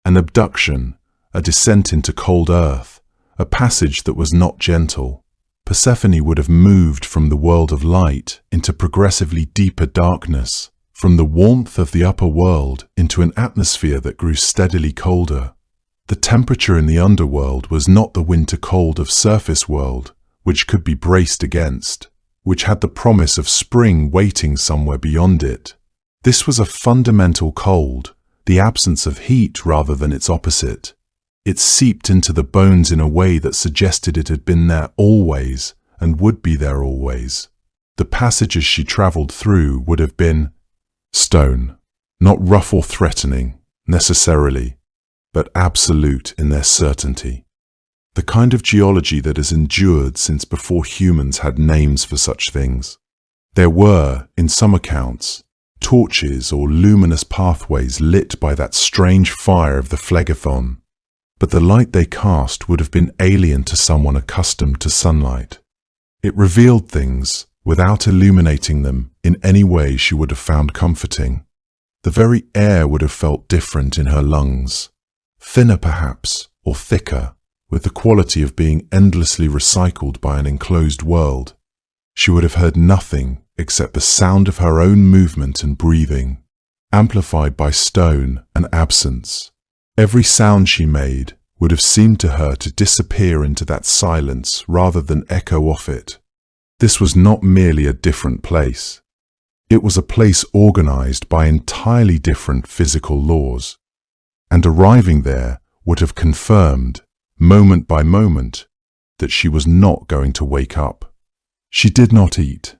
An abduction, a descent into cold earth, a passage that was not gentle. Persephone would have moved from the world of light into progressively deeper darkness, from the warmth of the upper world into an atmosphere that grew steadily colder. The temperature in the underworld was not the winter cold of surface world, which could be braced against, which had the promise of spring waiting somewhere beyond it. This was a fundamental cold, the absence of heat rather than its opposite. It seeped into the bones in a way that suggested it had been there always and would be there always. The passages she travelled through would have been stone, not rough or threatening, necessarily, but absolute in their certainty. The kind of geology that has endured since before humans had names for such things. There were, in some accounts, torches or luminous pathways lit by that strange fire of the Phlegethon. but the light they cast would have been alien to someone accustomed to sunlight. It revealed things without illuminating them in any way she would have found comforting. The very air would have felt different in her lungs, thinner perhaps, or thicker, with the quality of being endlessly recycled by an enclosed world. She would have heard nothing except the sound of her own movement and breathing, amplified by stone and absence. Every sound she made would have seemed to her to disappear into that silence rather than echo off it. This was not merely a different place. It was a place organized by entirely different physical laws, and arriving there would have confirmed, moment by moment, that she was not going to wake up. She did not eat.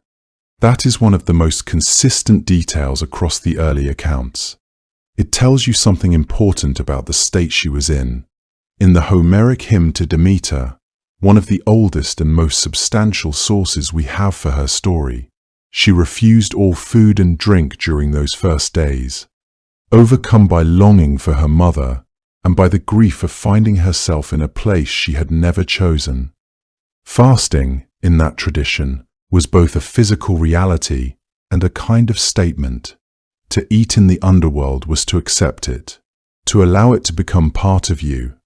That is one of the most consistent details across the early accounts. It tells you something important about the state she was in. In the Homeric hymn to Demeter, one of the oldest and most substantial sources we have for her story, she refused all food and drink during those first days, overcome by longing for her mother and by the grief of finding herself in a place she had never chosen. Fasting, in that tradition, was both a physical reality and a kind of statement. To eat in the underworld was to accept it, to allow it to become part of you.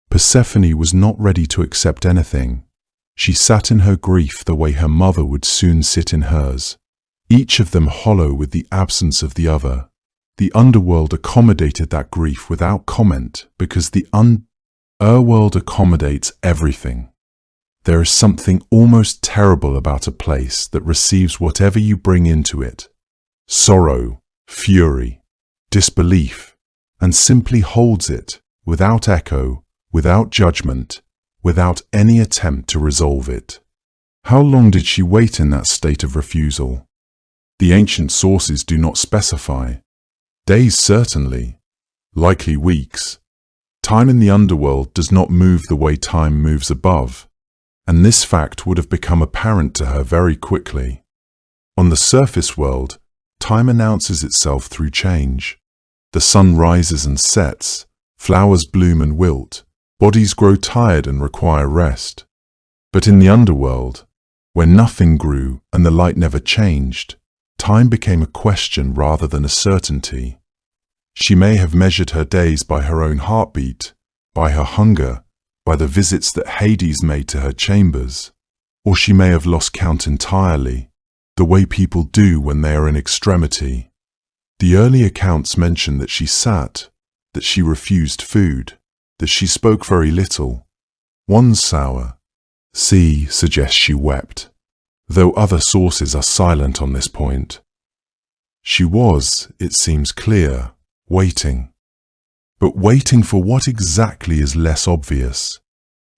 Persephone was not ready to accept anything. She sat in her grief the way her mother would soon sit in hers, each of them hollow with the absence of the other. The underworld accommodated that grief without comment because the world accommodates everything. There is something almost terrible about a place that receives whatever you bring into it. Sorrow, fury, disbelief, and simply holds it without echo, without judgment, without any attempt to resolve it. How long did she wait in that state of refusal? The ancient sources do not specify. Days certainly, likely weeks. Time in the underworld does not move the way time moves above, and this fact would have become apparent to her very quickly. On the surface world, time announces itself through change. The sun rises and sets, flowers bloom and wilt, bodies grow tired and require rest. But in the underworld, where nothing grew and the light never changed, time became a question rather than a certainty. She may have measured her days by her own heartbeat, by her hunger, by the visits that Hades made to her chambers, or she may have lost count entirely, the way people do when they are in extremity. The early accounts mention that she sat, that she refused food, that she spoke very little. One sour suggests she wept, though other sources are silent on this point. She was, it seems clear, waiting. But waiting for what exactly is less obvious?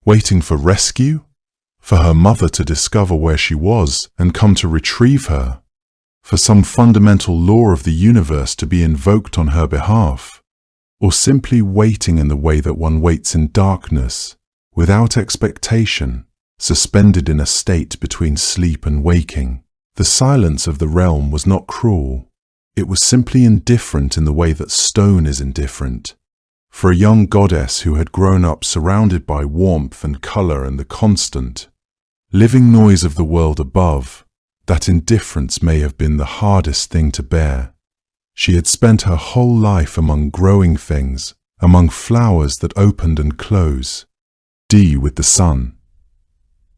Waiting for rescue? For her mother to discover where she was and come to retrieve her? For some fundamental law of the universe to be invoked on her behalf? Or simply waiting in the way that one waits in darkness, without expectation, suspended in a state between sleep and waking? The silence of the realm was not cruel. It was simply indifferent in the way that stone is indifferent. For a young goddess who had grown up surrounded by warmth and color and the constant, living noise of the world above, that indifference may have been the hardest thing to bear. She had spent her whole life among growing things, among flowers that opened and close, with the sun,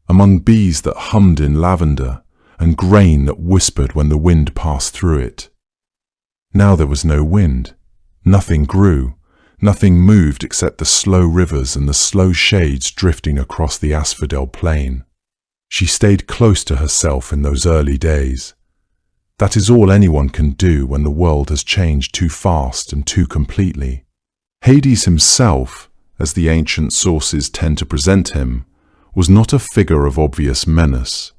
among bees that hummed in lavender and grain that whispered when the wind passed through it. Now there was no wind. Nothing grew. Nothing moved except the slow rivers and the slow shades drifting across the asphodel plain. She stayed close to herself in those early days. That is all anyone can do when the world has changed too fast and too completely. Hades himself, as the ancient sources tend to present him, was not a figure of obvious menace.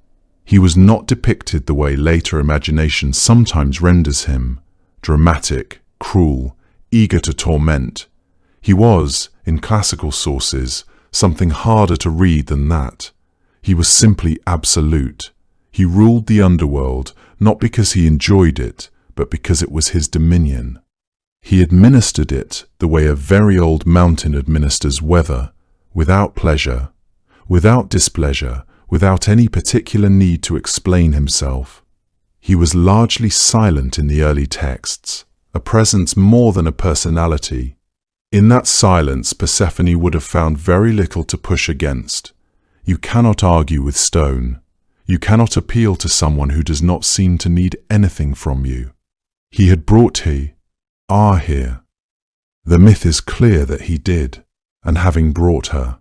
He was not depicted the way later imagination sometimes renders him, dramatic, cruel, eager to torment. He was, in classical sources, something harder to read than that. He was simply absolute. He ruled the underworld, not because he enjoyed it, but because it was his dominion. He administered it the way a very old mountain administers weather, without pleasure, without displeasure, without any particular need to explain himself. He was largely silent in the early texts, a presence more than a personality. In that silence, Persephone would have found very little to push against. You cannot argue with stone. You cannot appeal to someone who does not seem to need anything from you. He had brought her here. The myth is clear that he did, and having brought her.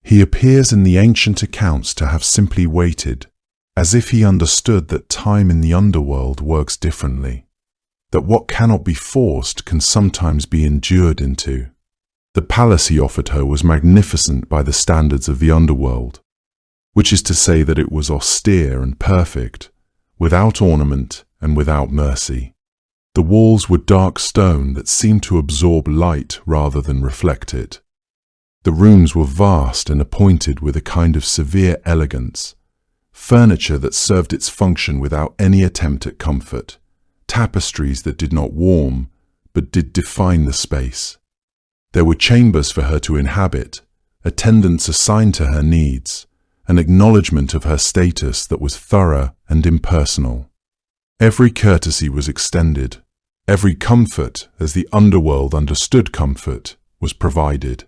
He appears in the ancient accounts to have simply waited, as if he understood that time in the underworld works differently, that what cannot be forced can sometimes be endured into. The palace he offered her was magnificent by the standards of the underworld, which is to say that it was austere and perfect, without ornament and without mercy. The walls were dark stone that seemed to absorb light rather than reflect it. The rooms were vast and appointed with a kind of severe elegance, furniture that served its function without any attempt at comfort, tapestries that did not warm, but did define the space. There were chambers for her to inhabit, attendants assigned to her needs, an acknowledgement of her status that was thorough and impersonal. Every courtesy was extended, every comfort, as the underworld understood comfort, was provided.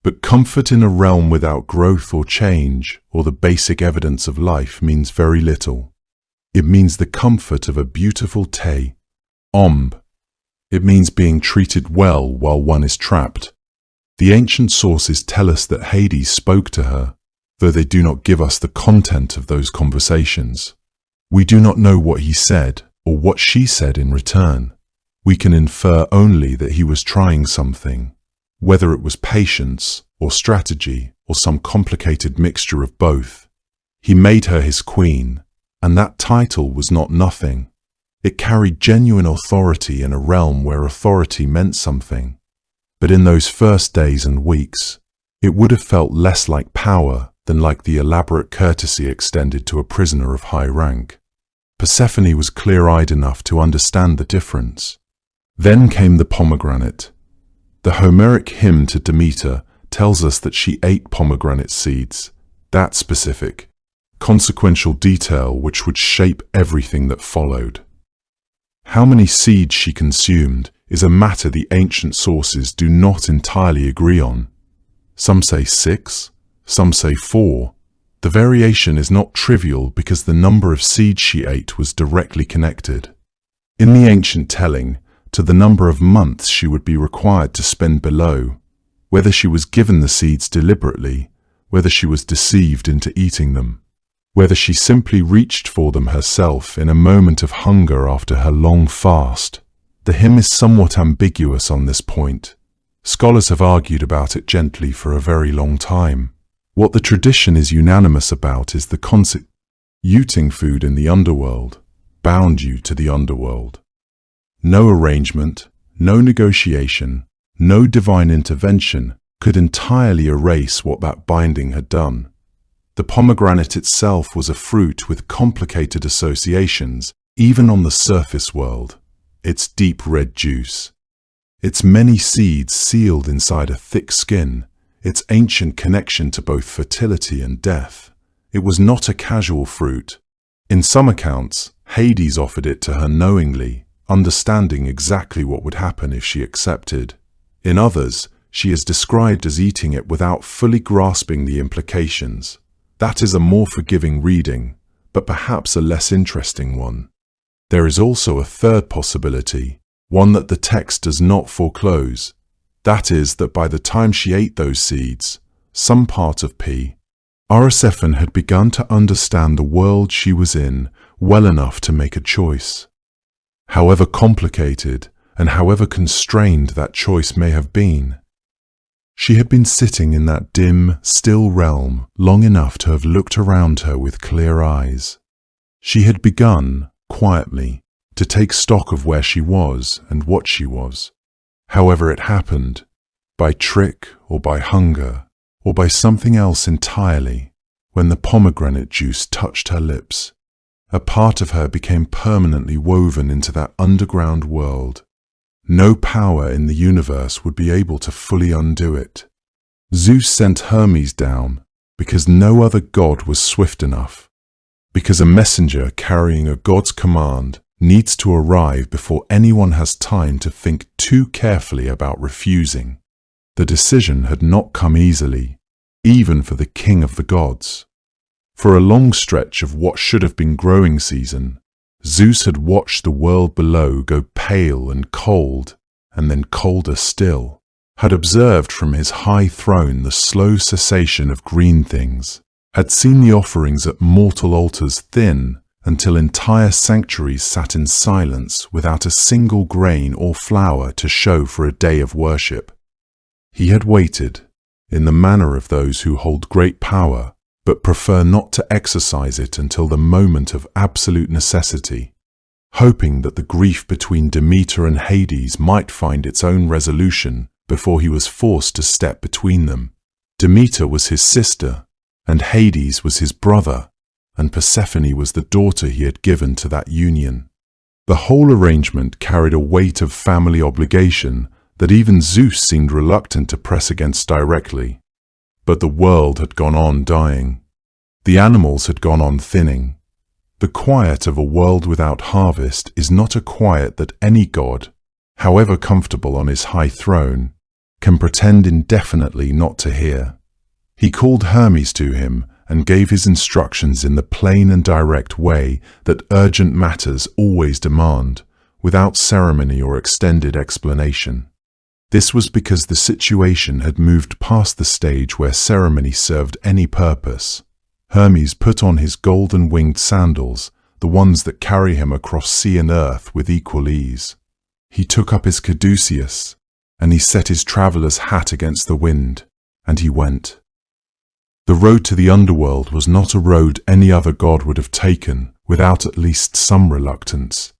But comfort in a realm without growth or change, or the basic evidence of life, means very little. It means the comfort of a beautiful omb. It means being treated well while one is trapped. The ancient sources tell us that Hades spoke to her, though they do not give us the content of those conversations. We do not know what he said, or what she said in return. We can infer only that he was trying something, whether it was patience, or strategy, or some complicated mixture of both. He made her his queen, and that title was not nothing. It carried genuine authority in a realm where authority meant something. But in those first days and weeks, it would have felt less like power than like the elaborate courtesy extended to a prisoner of high rank. Persephone was clear-eyed enough to understand the difference. Then came the pomegranate. The Homeric hymn to Demeter tells us that she ate pomegranate seeds, that specific, consequential detail which would shape everything that followed. How many seeds she consumed is a matter the ancient sources do not entirely agree on. Some say 6, some say 4. The variation is not trivial because the number of seeds she ate was directly connected, in the ancient telling, to the number of months she would be required to spend below, whether she was given the seeds deliberately, whether she was deceived into eating them, whether she simply reached for them herself in a moment of hunger after her long fast. The hymn is somewhat ambiguous on this point. Scholars have argued about it gently for a very long time. What the tradition is unanimous about is the concept eating food in the underworld bound you to the underworld. No arrangement, no negotiation, no divine intervention could entirely erase what that binding had done. The pomegranate itself was a fruit with complicated associations, even on the surface world. Its deep red juice, its many seeds sealed inside a thick skin, its ancient connection to both fertility and death. It was not a casual fruit. In some accounts, Hades offered it to her knowingly, understanding exactly what would happen if she accepted. In others, she is described as eating it without fully grasping the implications. That is a more forgiving reading, but perhaps a less interesting one. There is also a third possibility, one that the text does not foreclose. That is that by the time she ate those seeds, some part of Persephone had begun to understand the world she was in well enough to make a choice. However complicated and however constrained that choice may have been, she had been sitting in that dim, still realm long enough to have looked around her with clear eyes. She had begun, quietly, to take stock of where she was and what she was. However it happened, by trick or by hunger, or by something else entirely, when the pomegranate juice touched her lips, a part of her became permanently woven into that underground world. No power in the universe would be able to fully undo it. Zeus sent Hermes down because no other god was swift enough. Because a messenger carrying a god's command needs to arrive before anyone has time to think too carefully about refusing. The decision had not come easily, even for the king of the gods. For a long stretch of what should have been growing season, Zeus had watched the world below go pale and cold, and then colder still, had observed from his high throne the slow cessation of green things, had seen the offerings at mortal altars thin until entire sanctuaries sat in silence without a single grain or flower to show for a day of worship. He had waited, in the manner of those who hold great power, but prefer not to exercise it until the moment of absolute necessity, hoping that the grief between Demeter and Hades might find its own resolution before he was forced to step between them. Demeter was his sister, and Hades was his brother, and Persephone was the daughter he had given to that union. The whole arrangement carried a weight of family obligation that even Zeus seemed reluctant to press against directly. But the world had gone on dying. The animals had gone on thinning. The quiet of a world without harvest is not a quiet that any god, however comfortable on his high throne, can pretend indefinitely not to hear. He called Hermes to him and gave his instructions in the plain and direct way that urgent matters always demand, without ceremony or extended explanation. This was because the situation had moved past the stage where ceremony served any purpose. Hermes put on his golden-winged sandals, the ones that carry him across sea and earth with equal ease. He took up his caduceus, and he set his traveller's hat against the wind, and he went. The road to the underworld was not a road any other god would have taken without at least some reluctance.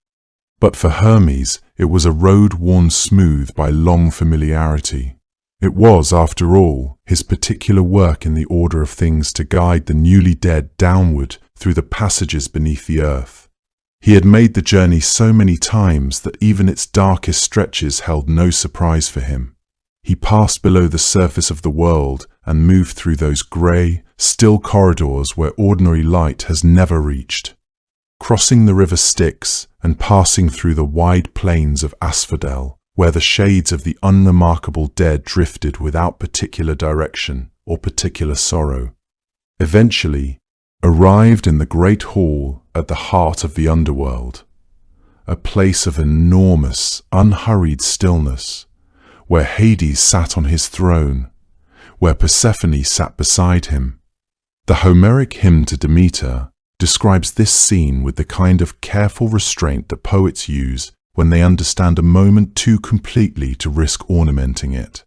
But for Hermes, it was a road worn smooth by long familiarity. It was, after all, his particular work in the order of things to guide the newly dead downward through the passages beneath the earth. He had made the journey so many times that even its darkest stretches held no surprise for him. He passed below the surface of the world and moved through those grey, still corridors where ordinary light has never reached. Crossing the river Styx and passing through the wide plains of Asphodel, where the shades of the unremarkable dead drifted without particular direction or particular sorrow. Eventually, arrived in the great hall at the heart of the underworld, a place of enormous, unhurried stillness, where Hades sat on his throne, where Persephone sat beside him. The Homeric hymn to Demeter describes this scene with the kind of careful restraint that poets use when they understand a moment too completely to risk ornamenting it.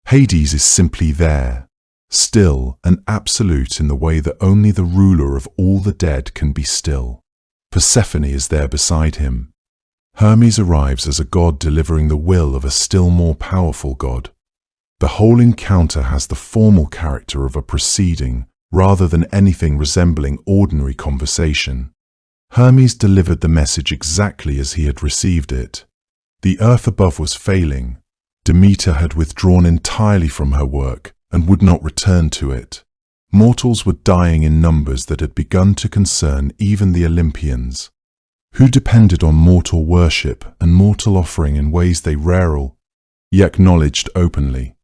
Hades is simply there, still and absolute in the way that only the ruler of all the dead can be still. Persephone is there beside him. Hermes arrives as a god delivering the will of a still more powerful god. The whole encounter has the formal character of a proceeding rather than anything resembling ordinary conversation. Hermes delivered the message exactly as he had received it. The earth above was failing. Demeter had withdrawn entirely from her work and would not return to it. Mortals were dying in numbers that had begun to concern even the Olympians, who depended on mortal worship and mortal offering in ways they rarely, yet acknowledged openly.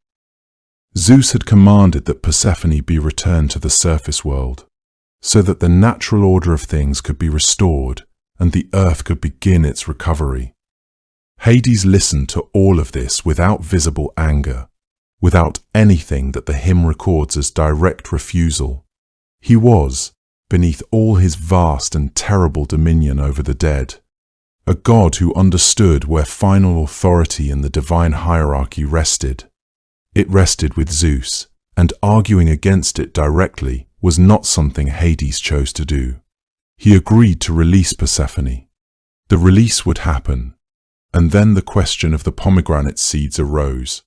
Zeus had commanded that Persephone be returned to the surface world, so that the natural order of things could be restored and the earth could begin its recovery. Hades listened to all of this without visible anger, without anything that the hymn records as direct refusal. He was, beneath all his vast and terrible dominion over the dead, a god who understood where final authority in the divine hierarchy rested. It rested with Zeus, and arguing against it directly was not something Hades chose to do. He agreed to release Persephone. The release would happen, and then the question of the pomegranate seeds arose.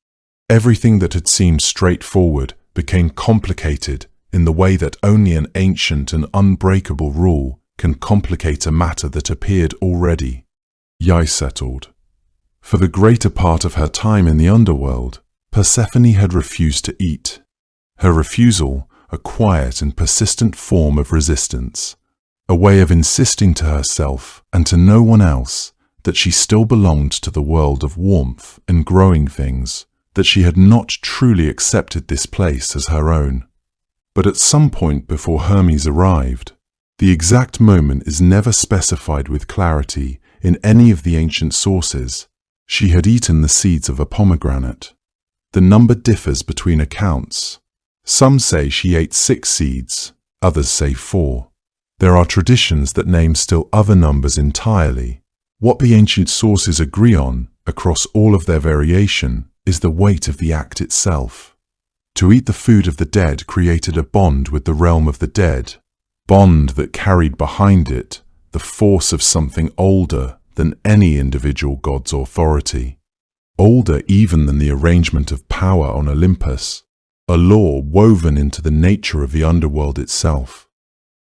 Everything that had seemed straightforward became complicated in the way that only an ancient and unbreakable rule can complicate a matter that appeared already settled. For the greater part of her time in the underworld, Persephone had refused to eat. Her refusal, a quiet and persistent form of resistance, a way of insisting to herself and to no one else that she still belonged to the world of warmth and growing things, that she had not truly accepted this place as her own. But at some point before Hermes arrived, the exact moment is never specified with clarity in any of the ancient sources, she had eaten the seeds of a pomegranate. The number differs between accounts. Some say she ate 6 seeds, others say 4. There are traditions that name still other numbers entirely. What the ancient sources agree on, across all of their variation, is the weight of the act itself. To eat the food of the dead created a bond with the realm of the dead, bond that carried behind it the force of something older than any individual god's authority, older even than the arrangement of power on Olympus, a law woven into the nature of the underworld itself.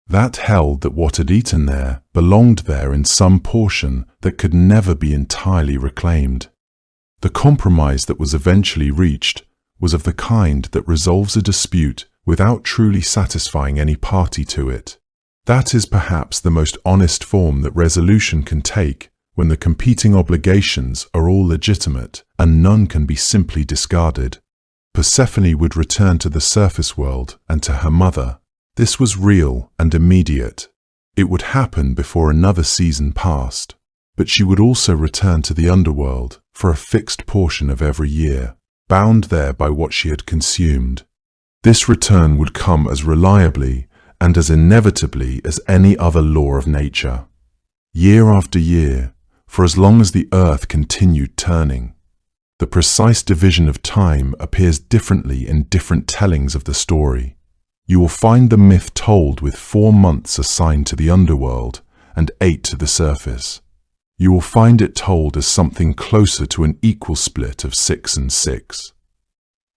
That held that what had eaten there belonged there in some portion that could never be entirely reclaimed. The compromise that was eventually reached was of the kind that resolves a dispute without truly satisfying any party to it. That is perhaps the most honest form that resolution can take when the competing obligations are all legitimate and none can be simply discarded. Persephone would return to the surface world and to her mother. This was real and immediate. It would happen before another season passed, but she would also return to the underworld for a fixed portion of every year, bound there by what she had consumed. This return would come as reliably and as inevitably as any other law of nature. Year after year, for as long as the earth continued turning. The precise division of time appears differently in different tellings of the story. You will find the myth told with 4 months assigned to the underworld and 8 to the surface. You will find it told as something closer to an equal split of 6 and 6.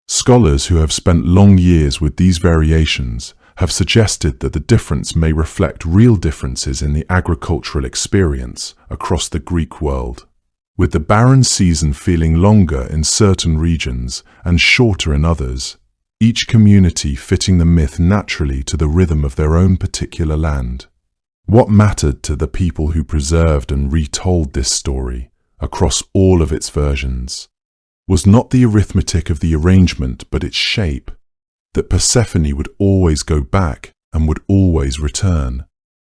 Scholars who have spent long years with these variations have suggested that the difference may reflect real differences in the agricultural experience across the Greek world, with the barren season feeling longer in certain regions and shorter in others, each community fitting the myth naturally to the rhythm of their own particular land. What mattered to the people who preserved and retold this story across all of its versions was not the arithmetic of the arrangement but its shape, that Persephone would always go back and would always return,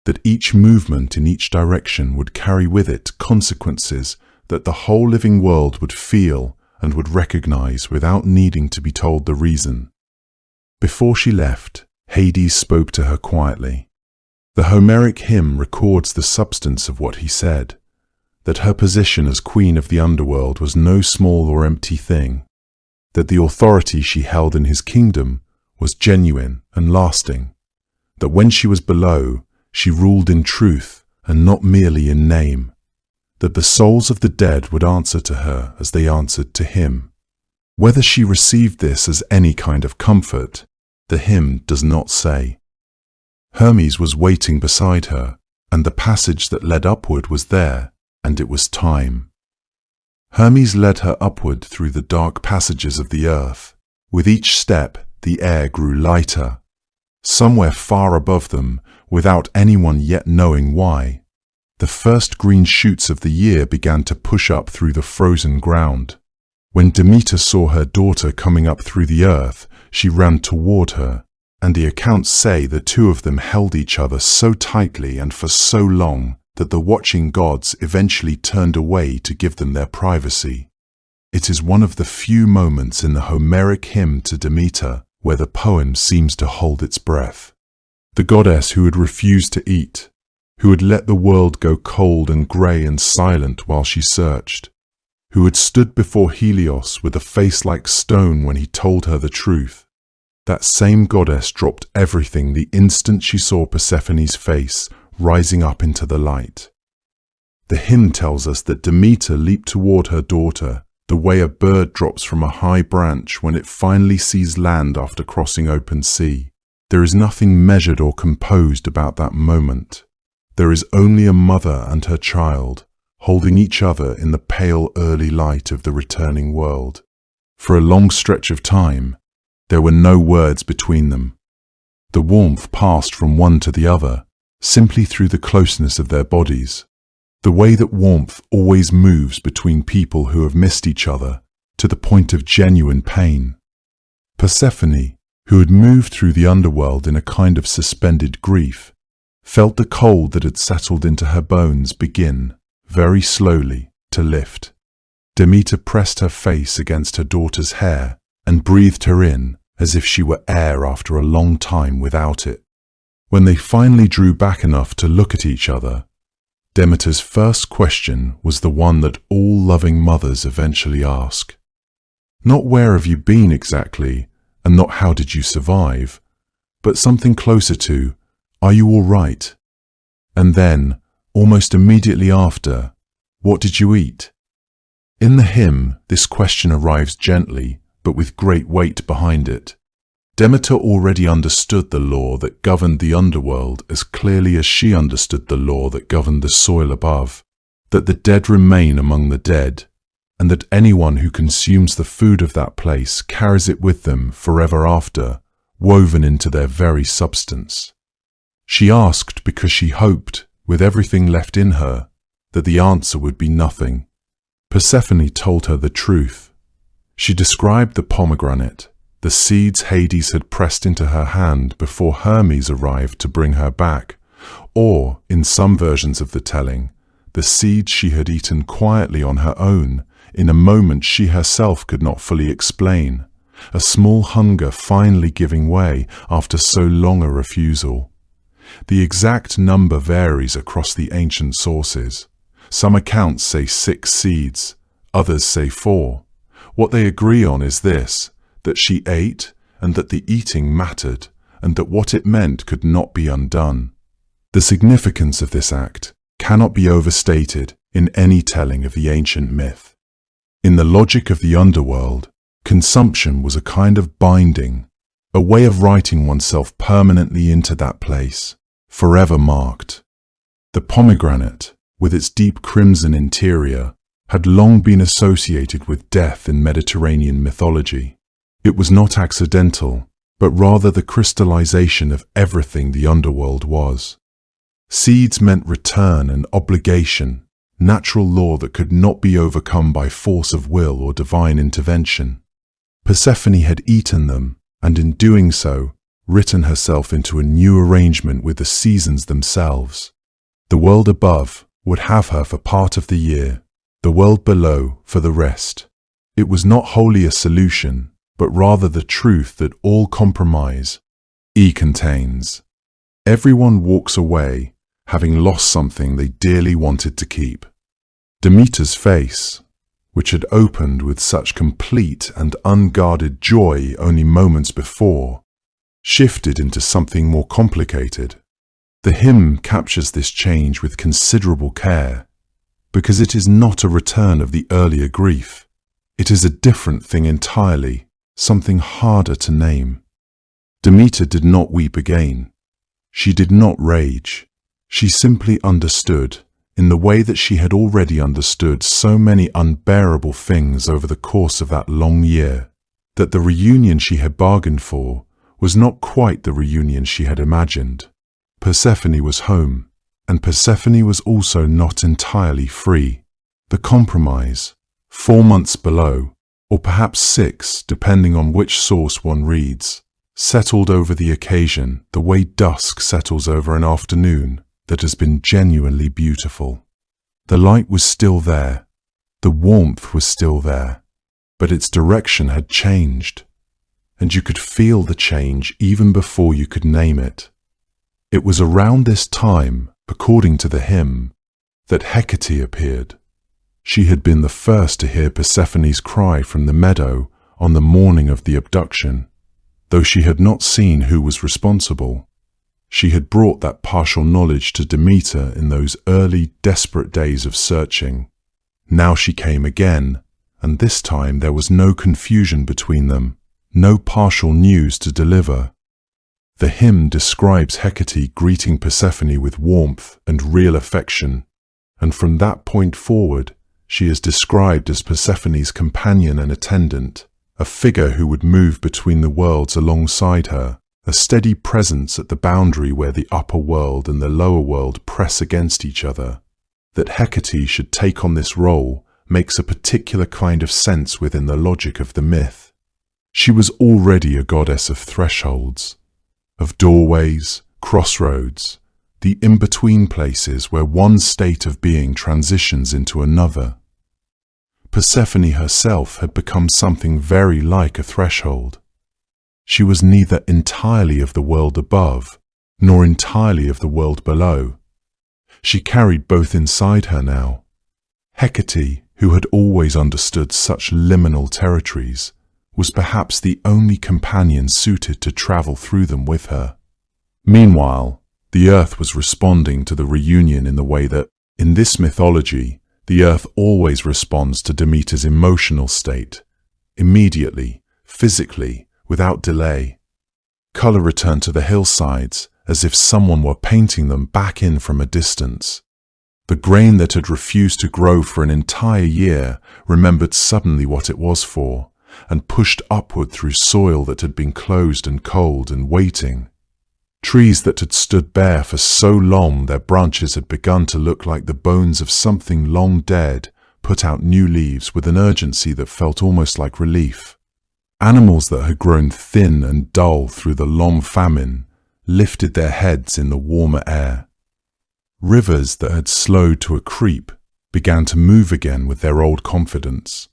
that each movement in each direction would carry with it consequences that the whole living world would feel and would recognize without needing to be told the reason. Before she left, Hades spoke to her quietly. The Homeric hymn records the substance of what he said, that her position as queen of the underworld was no small or empty thing, that the authority she held in his kingdom was genuine and lasting, that when she was below, she ruled in truth and not merely in name, that the souls of the dead would answer to her as they answered to him. Whether she received this as any kind of comfort, the hymn does not say. Hermes was waiting beside her, and the passage that led upward was there, and it was time. Hermes led her upward through the dark passages of the earth. With each step, the air grew lighter. Somewhere far above them, without anyone yet knowing why, the first green shoots of the year began to push up through the frozen ground. When Demeter saw her daughter coming up through the earth, she ran toward her, and the accounts say the two of them held each other so tightly and for so long that the watching gods eventually turned away to give them their privacy. It is one of the few moments in the Homeric hymn to Demeter where the poem seems to hold its breath. The goddess who had refused to eat, who had let the world go cold and grey and silent while she searched, who had stood before Helios with a face like stone when he told her the truth. That same goddess dropped everything the instant she saw Persephone's face rising up into the light. The hymn tells us that Demeter leaped toward her daughter the way a bird drops from a high branch when it finally sees land after crossing open sea. There is nothing measured or composed about that moment. There is only a mother and her child, holding each other in the pale early light of the returning world. For a long stretch of time, there were no words between them. The warmth passed from one to the other, simply through the closeness of their bodies, the way that warmth always moves between people who have missed each other to the point of genuine pain. Persephone, who had moved through the underworld in a kind of suspended grief, felt the cold that had settled into her bones begin, very slowly, to lift. Demeter pressed her face against her daughter's hair and breathed her in as if she were air after a long time without it. When they finally drew back enough to look at each other, Demeter's first question was the one that all loving mothers eventually ask. Not where have you been exactly, and not how did you survive, but something closer to, are you all right? And then, almost immediately after, what did you eat? In the hymn, this question arrives gently, but with great weight behind it. Demeter already understood the law that governed the underworld as clearly as she understood the law that governed the soil above, that the dead remain among the dead, and that anyone who consumes the food of that place carries it with them forever after, woven into their very substance. She asked because she hoped, with everything left in her, that the answer would be nothing. Persephone told her the truth. She described the pomegranate, the seeds Hades had pressed into her hand before Hermes arrived to bring her back, or, in some versions of the telling, the seeds she had eaten quietly on her own, in a moment she herself could not fully explain, a small hunger finally giving way after so long a refusal. The exact number varies across the ancient sources. Some accounts say 6 seeds, others say 4. What they agree on is this, that she ate, and that the eating mattered, and that what it meant could not be undone. The significance of this act cannot be overstated in any telling of the ancient myth. In the logic of the underworld, consumption was a kind of binding, a way of writing oneself permanently into that place, forever marked. The pomegranate, with its deep crimson interior, had long been associated with death in Mediterranean mythology. It was not accidental, but rather the crystallization of everything the underworld was. Seeds meant return and obligation, natural law that could not be overcome by force of will or divine intervention. Persephone had eaten them, and in doing so, written herself into a new arrangement with the seasons themselves. The world above would have her for part of the year, the world below for the rest. It was not wholly a solution, but rather the truth that all compromise contains. Everyone walks away, having lost something they dearly wanted to keep. Demeter's face, which had opened with such complete and unguarded joy only moments before, shifted into something more complicated. The hymn captures this change with considerable care, because it is not a return of the earlier grief. It is a different thing entirely, something harder to name. Demeter did not weep again. She did not rage. She simply understood, in the way that she had already understood so many unbearable things over the course of that long year, that the reunion she had bargained for was not quite the reunion she had imagined. Persephone was home, and Persephone was also not entirely free. The compromise, 4 months below, or perhaps 6, depending on which source one reads, settled over the occasion the way dusk settles over an afternoon that has been genuinely beautiful. The light was still there, the warmth was still there, but its direction had changed, and you could feel the change even before you could name it. It was around this time, according to the hymn, that Hecate appeared. She had been the first to hear Persephone's cry from the meadow on the morning of the abduction, though she had not seen who was responsible. She had brought that partial knowledge to Demeter in those early, desperate days of searching. Now she came again, and this time there was no confusion between them, no partial news to deliver. The hymn describes Hecate greeting Persephone with warmth and real affection, and from that point forward, she is described as Persephone's companion and attendant, a figure who would move between the worlds alongside her, a steady presence at the boundary where the upper world and the lower world press against each other. That Hecate should take on this role makes a particular kind of sense within the logic of the myth. She was already a goddess of thresholds, of doorways, crossroads, the in-between places where one state of being transitions into another. Persephone herself had become something very like a threshold. She was neither entirely of the world above, nor entirely of the world below. She carried both inside her now. Hecate, who had always understood such liminal territories, was perhaps the only companion suited to travel through them with her. Meanwhile, the earth was responding to the reunion in the way that, in this mythology, the earth always responds to Demeter's emotional state, immediately, physically, without delay. Color returned to the hillsides, as if someone were painting them back in from a distance. The grain that had refused to grow for an entire year remembered suddenly what it was for, and pushed upward through soil that had been closed and cold and waiting. Trees that had stood bare for so long their branches had begun to look like the bones of something long dead, put out new leaves with an urgency that felt almost like relief. Animals that had grown thin and dull through the long famine lifted their heads in the warmer air. Rivers that had slowed to a creep began to move again with their old confidence.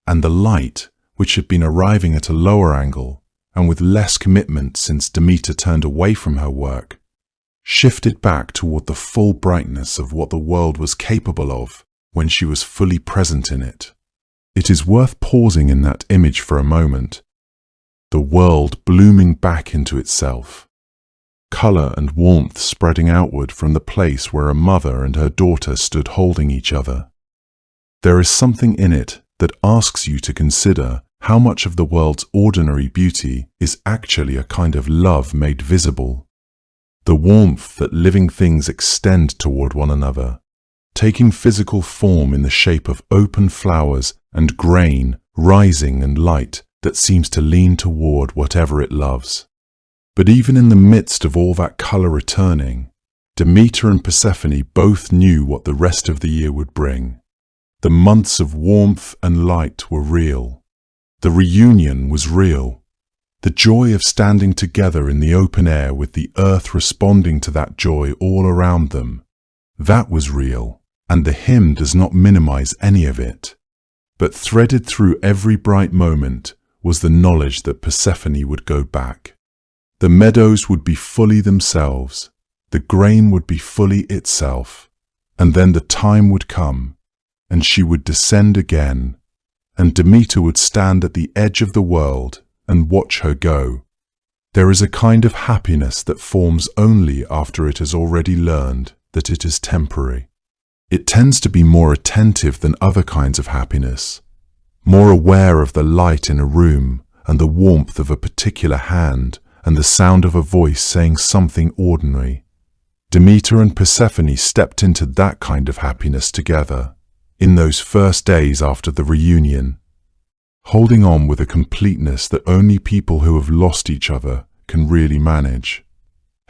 And the light, which had been arriving at a lower angle, and with less commitment since Demeter turned away from her work, shifted back toward the full brightness of what the world was capable of when she was fully present in it. It is worth pausing in that image for a moment. The world blooming back into itself. Color and warmth spreading outward from the place where a mother and her daughter stood holding each other. There is something in it that asks you to consider how much of the world's ordinary beauty is actually a kind of love made visible. The warmth that living things extend toward one another, taking physical form in the shape of open flowers and grain rising and light that seems to lean toward whatever it loves. But even in the midst of all that color returning, Demeter and Persephone both knew what the rest of the year would bring. The months of warmth and light were real. The reunion was real. The joy of standing together in the open air with the earth responding to that joy all around them, that was real, and the hymn does not minimize any of it. But threaded through every bright moment was the knowledge that Persephone would go back. The meadows would be fully themselves, the grain would be fully itself, and then the time would come, and she would descend again, and Demeter would stand at the edge of the world and watch her go. There is a kind of happiness that forms only after it has already learned that it is temporary. It tends to be more attentive than other kinds of happiness, more aware of the light in a room and the warmth of a particular hand and the sound of a voice saying something ordinary. Demeter and Persephone stepped into that kind of happiness together in those first days after the reunion, holding on with a completeness that only people who have lost each other can really manage.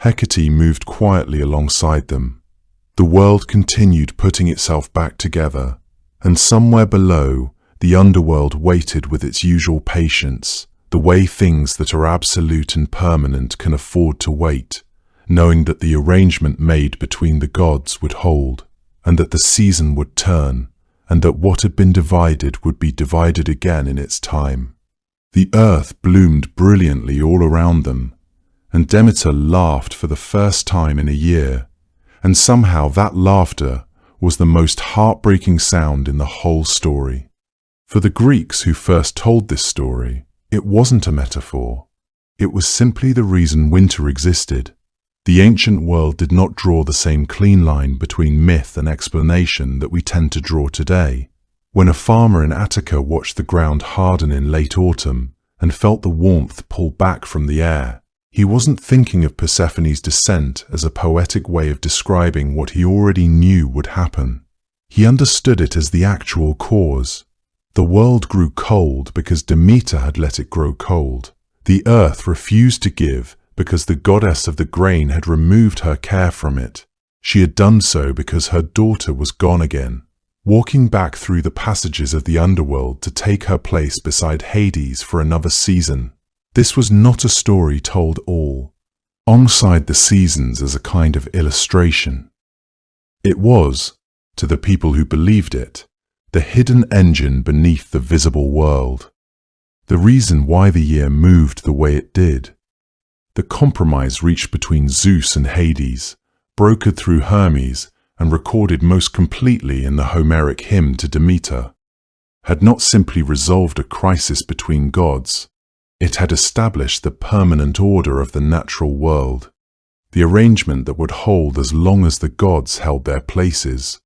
Hecate moved quietly alongside them. The world continued putting itself back together, and somewhere below, the underworld waited with its usual patience, the way things that are absolute and permanent can afford to wait, knowing that the arrangement made between the gods would hold, and that the season would turn, and that what had been divided would be divided again in its time. The earth bloomed brilliantly all around them, and Demeter laughed for the first time in a year, and somehow that laughter was the most heartbreaking sound in the whole story. For the Greeks who first told this story, it wasn't a metaphor. It was simply the reason winter existed. The ancient world did not draw the same clean line between myth and explanation that we tend to draw today. When a farmer in Attica watched the ground harden in late autumn and felt the warmth pull back from the air, He wasn't thinking of Persephone's descent as a poetic way of describing what he already knew would happen. He understood it as the actual cause. The world grew cold because Demeter had let it grow cold. The earth refused to give because the goddess of the grain had removed her care from it. She had done so because her daughter was gone again, walking back through the passages of the underworld to take her place beside Hades for another season. This was not a story told all, alongside the seasons as a kind of illustration. It was, to the people who believed it, the hidden engine beneath the visible world. The reason why the year moved the way it did. The compromise reached between Zeus and Hades, brokered through Hermes and recorded most completely in the Homeric hymn to Demeter, had not simply resolved a crisis between gods. It had established the permanent order of the natural world, the arrangement that would hold as long as the gods held their places.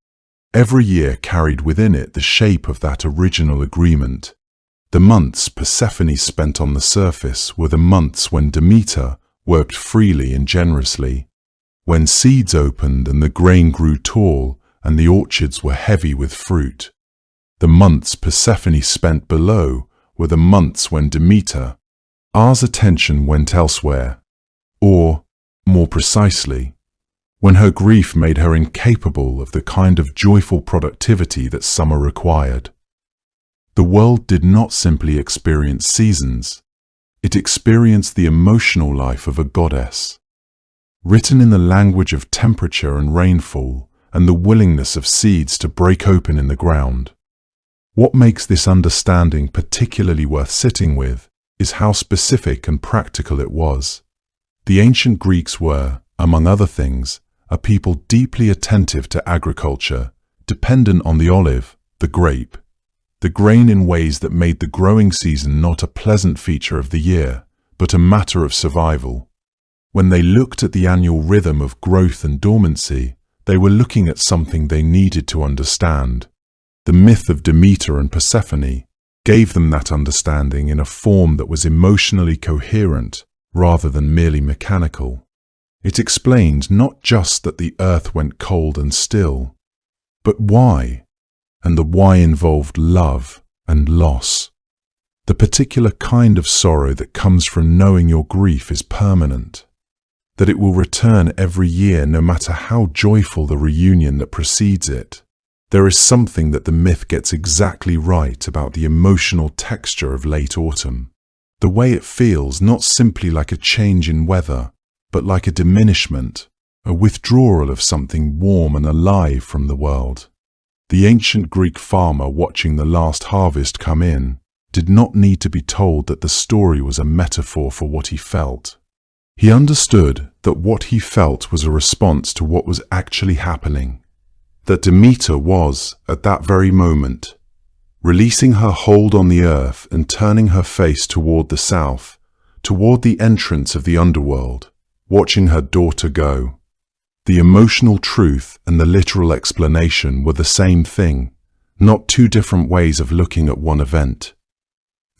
Every year carried within it the shape of that original agreement. The months Persephone spent on the surface were the months when Demeter worked freely and generously, when seeds opened and the grain grew tall and the orchards were heavy with fruit. The months Persephone spent below were the months when Demeter's attention went elsewhere, or, more precisely, when her grief made her incapable of the kind of joyful productivity that summer required. The world did not simply experience seasons, it experienced the emotional life of a goddess. Written in the language of temperature and rainfall and the willingness of seeds to break open in the ground. What makes this understanding particularly worth sitting with is how specific and practical it was. The ancient Greeks were, among other things, a people deeply attentive to agriculture, dependent on the olive, the grape, the grain in ways that made the growing season not a pleasant feature of the year, but a matter of survival. When they looked at the annual rhythm of growth and dormancy, they were looking at something they needed to understand. The myth of Demeter and Persephone gave them that understanding in a form that was emotionally coherent rather than merely mechanical. It explained not just that the earth went cold and still, but why, and the why involved love and loss. The particular kind of sorrow that comes from knowing your grief is permanent, that it will return every year no matter how joyful the reunion that precedes it. There is something that the myth gets exactly right about the emotional texture of late autumn, the way it feels not simply like a change in weather, but like a diminishment, a withdrawal of something warm and alive from the world. The ancient Greek farmer watching the last harvest come in did not need to be told that the story was a metaphor for what he felt. He understood that what he felt was a response to what was actually happening, that Demeter was, at that very moment, releasing her hold on the earth and turning her face toward the south, toward the entrance of the underworld, watching her daughter go. The emotional truth and the literal explanation were the same thing, not two different ways of looking at one event.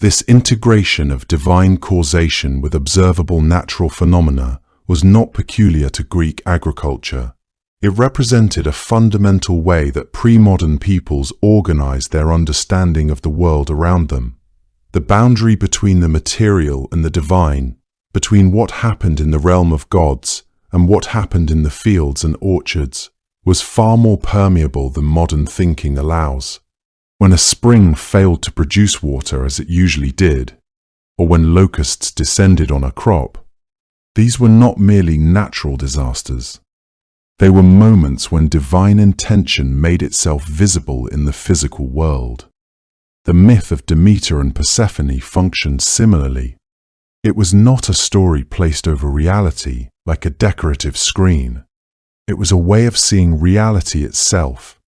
This integration of divine causation with observable natural phenomena was not peculiar to Greek agriculture. It represented a fundamental way that pre-modern peoples organized their understanding of the world around them. The boundary between the material and the divine, between what happened in the realm of gods and what happened in the fields and orchards, was far more permeable than modern thinking allows. When a spring failed to produce water as it usually did, or when locusts descended on a crop, these were not merely natural disasters. They were moments when divine intention made itself visible in the physical world. The myth of Demeter and Persephone functioned similarly. It was not a story placed over reality like a decorative screen. It was a way of seeing reality itself,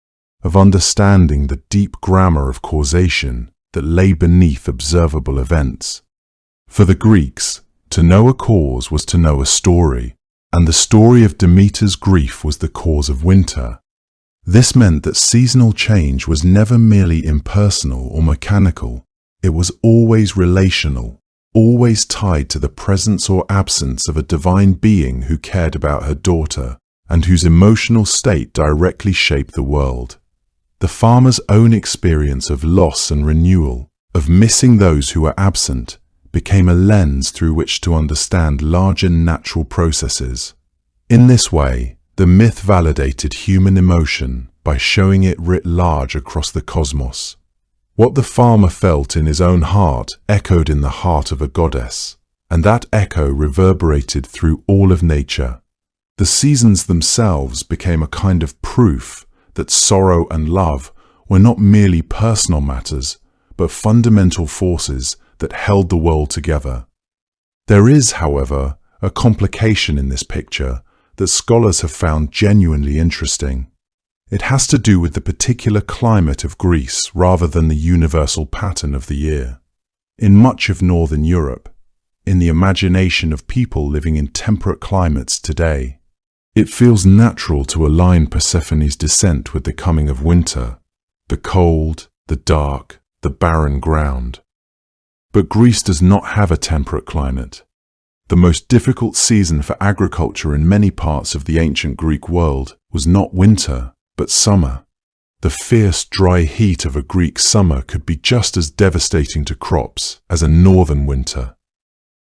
of understanding the deep grammar of causation that lay beneath observable events. For the Greeks, to know a cause was to know a story, and the story of Demeter's grief was the cause of winter. This meant that seasonal change was never merely impersonal or mechanical, it was always relational. always tied to the presence or absence of a divine being who cared about her daughter and whose emotional state directly shaped the world. The farmer's own experience of loss and renewal, of missing those who were absent, became a lens through which to understand larger natural processes. In this way, the myth validated human emotion by showing it writ large across the cosmos. What the farmer felt in his own heart echoed in the heart of a goddess, and that echo reverberated through all of nature. The seasons themselves became a kind of proof that sorrow and love were not merely personal matters, but fundamental forces that held the world together. There is, however, a complication in this picture that scholars have found genuinely interesting. It has to do with the particular climate of Greece rather than the universal pattern of the year. In much of northern Europe, in the imagination of people living in temperate climates today, it feels natural to align Persephone's descent with the coming of winter, the cold, the dark, the barren ground. But Greece does not have a temperate climate. The most difficult season for agriculture in many parts of the ancient Greek world was not winter, but summer. The fierce, dry heat of a Greek summer could be just as devastating to crops as a northern winter.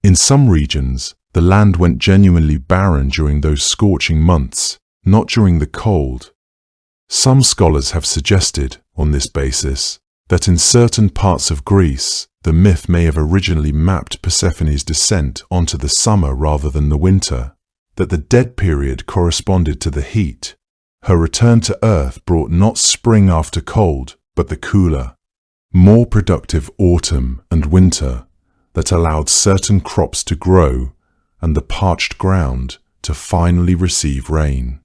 In some regions, the land went genuinely barren during those scorching months, not during the cold. Some scholars have suggested, on this basis, that in certain parts of Greece, the myth may have originally mapped Persephone's descent onto the summer rather than the winter, that the dead period corresponded to the heat. Her return to earth brought not spring after cold, but the cooler, more productive autumn and winter that allowed certain crops to grow and the parched ground to finally receive rain.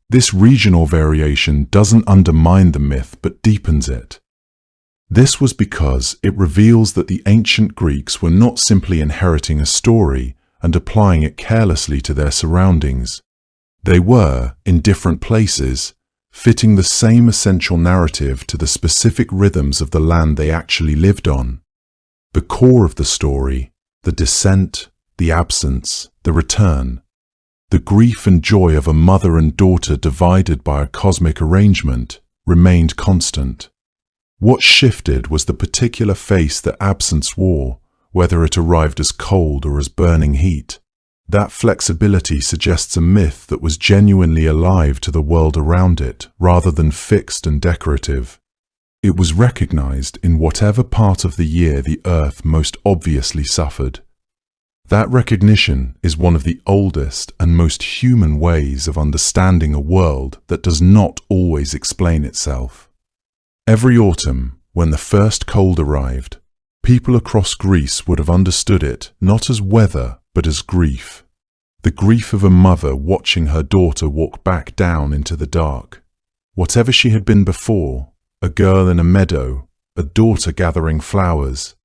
This regional variation doesn't undermine the myth but deepens it. This was because it reveals that the ancient Greeks were not simply inheriting a story and applying it carelessly to their surroundings. They were, in different places, fitting the same essential narrative to the specific rhythms of the land they actually lived on. The core of the story, the descent, the absence, the return, the grief and joy of a mother and daughter divided by a cosmic arrangement, remained constant. What shifted was the particular face that absence wore, whether it arrived as cold or as burning heat. That flexibility suggests a myth that was genuinely alive to the world around it, rather than fixed and decorative. It was recognized in whatever part of the year the earth most obviously suffered. That recognition is one of the oldest and most human ways of understanding a world that does not always explain itself. Every autumn, when the first cold arrived, people across Greece would have understood it not as weather but as grief. The grief of a mother watching her daughter walk back down into the dark. Whatever she had been before, a girl in a meadow, a daughter gathering flowers,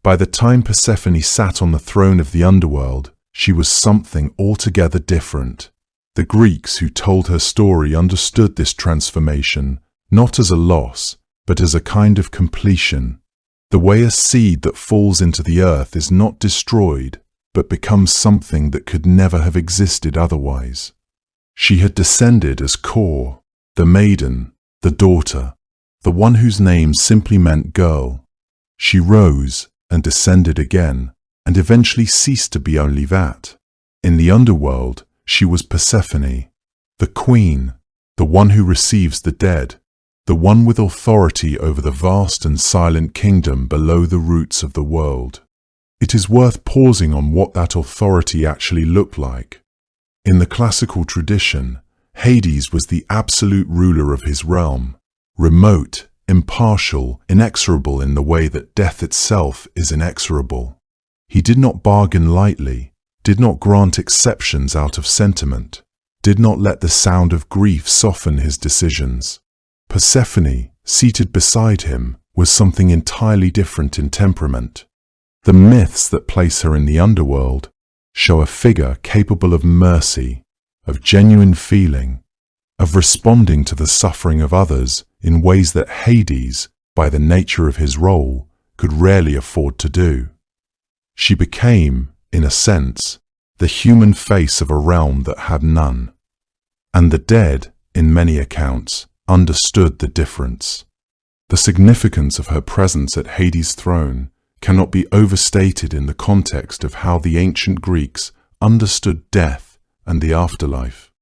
by the time Persephone sat on the throne of the underworld, she was something altogether different. The Greeks who told her story understood this transformation not as a loss, but as a kind of completion. The way a seed that falls into the earth is not destroyed, but becomes something that could never have existed otherwise. She had descended as Kor, the maiden, the daughter, the one whose name simply meant girl. She rose and descended again, and eventually ceased to be only that. In the underworld, she was Persephone, the queen, the one who receives the dead, the one with authority over the vast and silent kingdom below the roots of the world. It is worth pausing on what that authority actually looked like. In the classical tradition, Hades was the absolute ruler of his realm, remote, impartial, inexorable in the way that death itself is inexorable. He did not bargain lightly, did not grant exceptions out of sentiment, did not let the sound of grief soften his decisions. Persephone, seated beside him, was something entirely different in temperament. The myths that place her in the underworld show a figure capable of mercy, of genuine feeling, of responding to the suffering of others in ways that Hades, by the nature of his role, could rarely afford to do. She became, in a sense, the human face of a realm that had none. And the dead, in many accounts, understood the difference. The significance of her presence at Hades' throne cannot be overstated in the context of how the ancient Greeks understood death and the afterlife.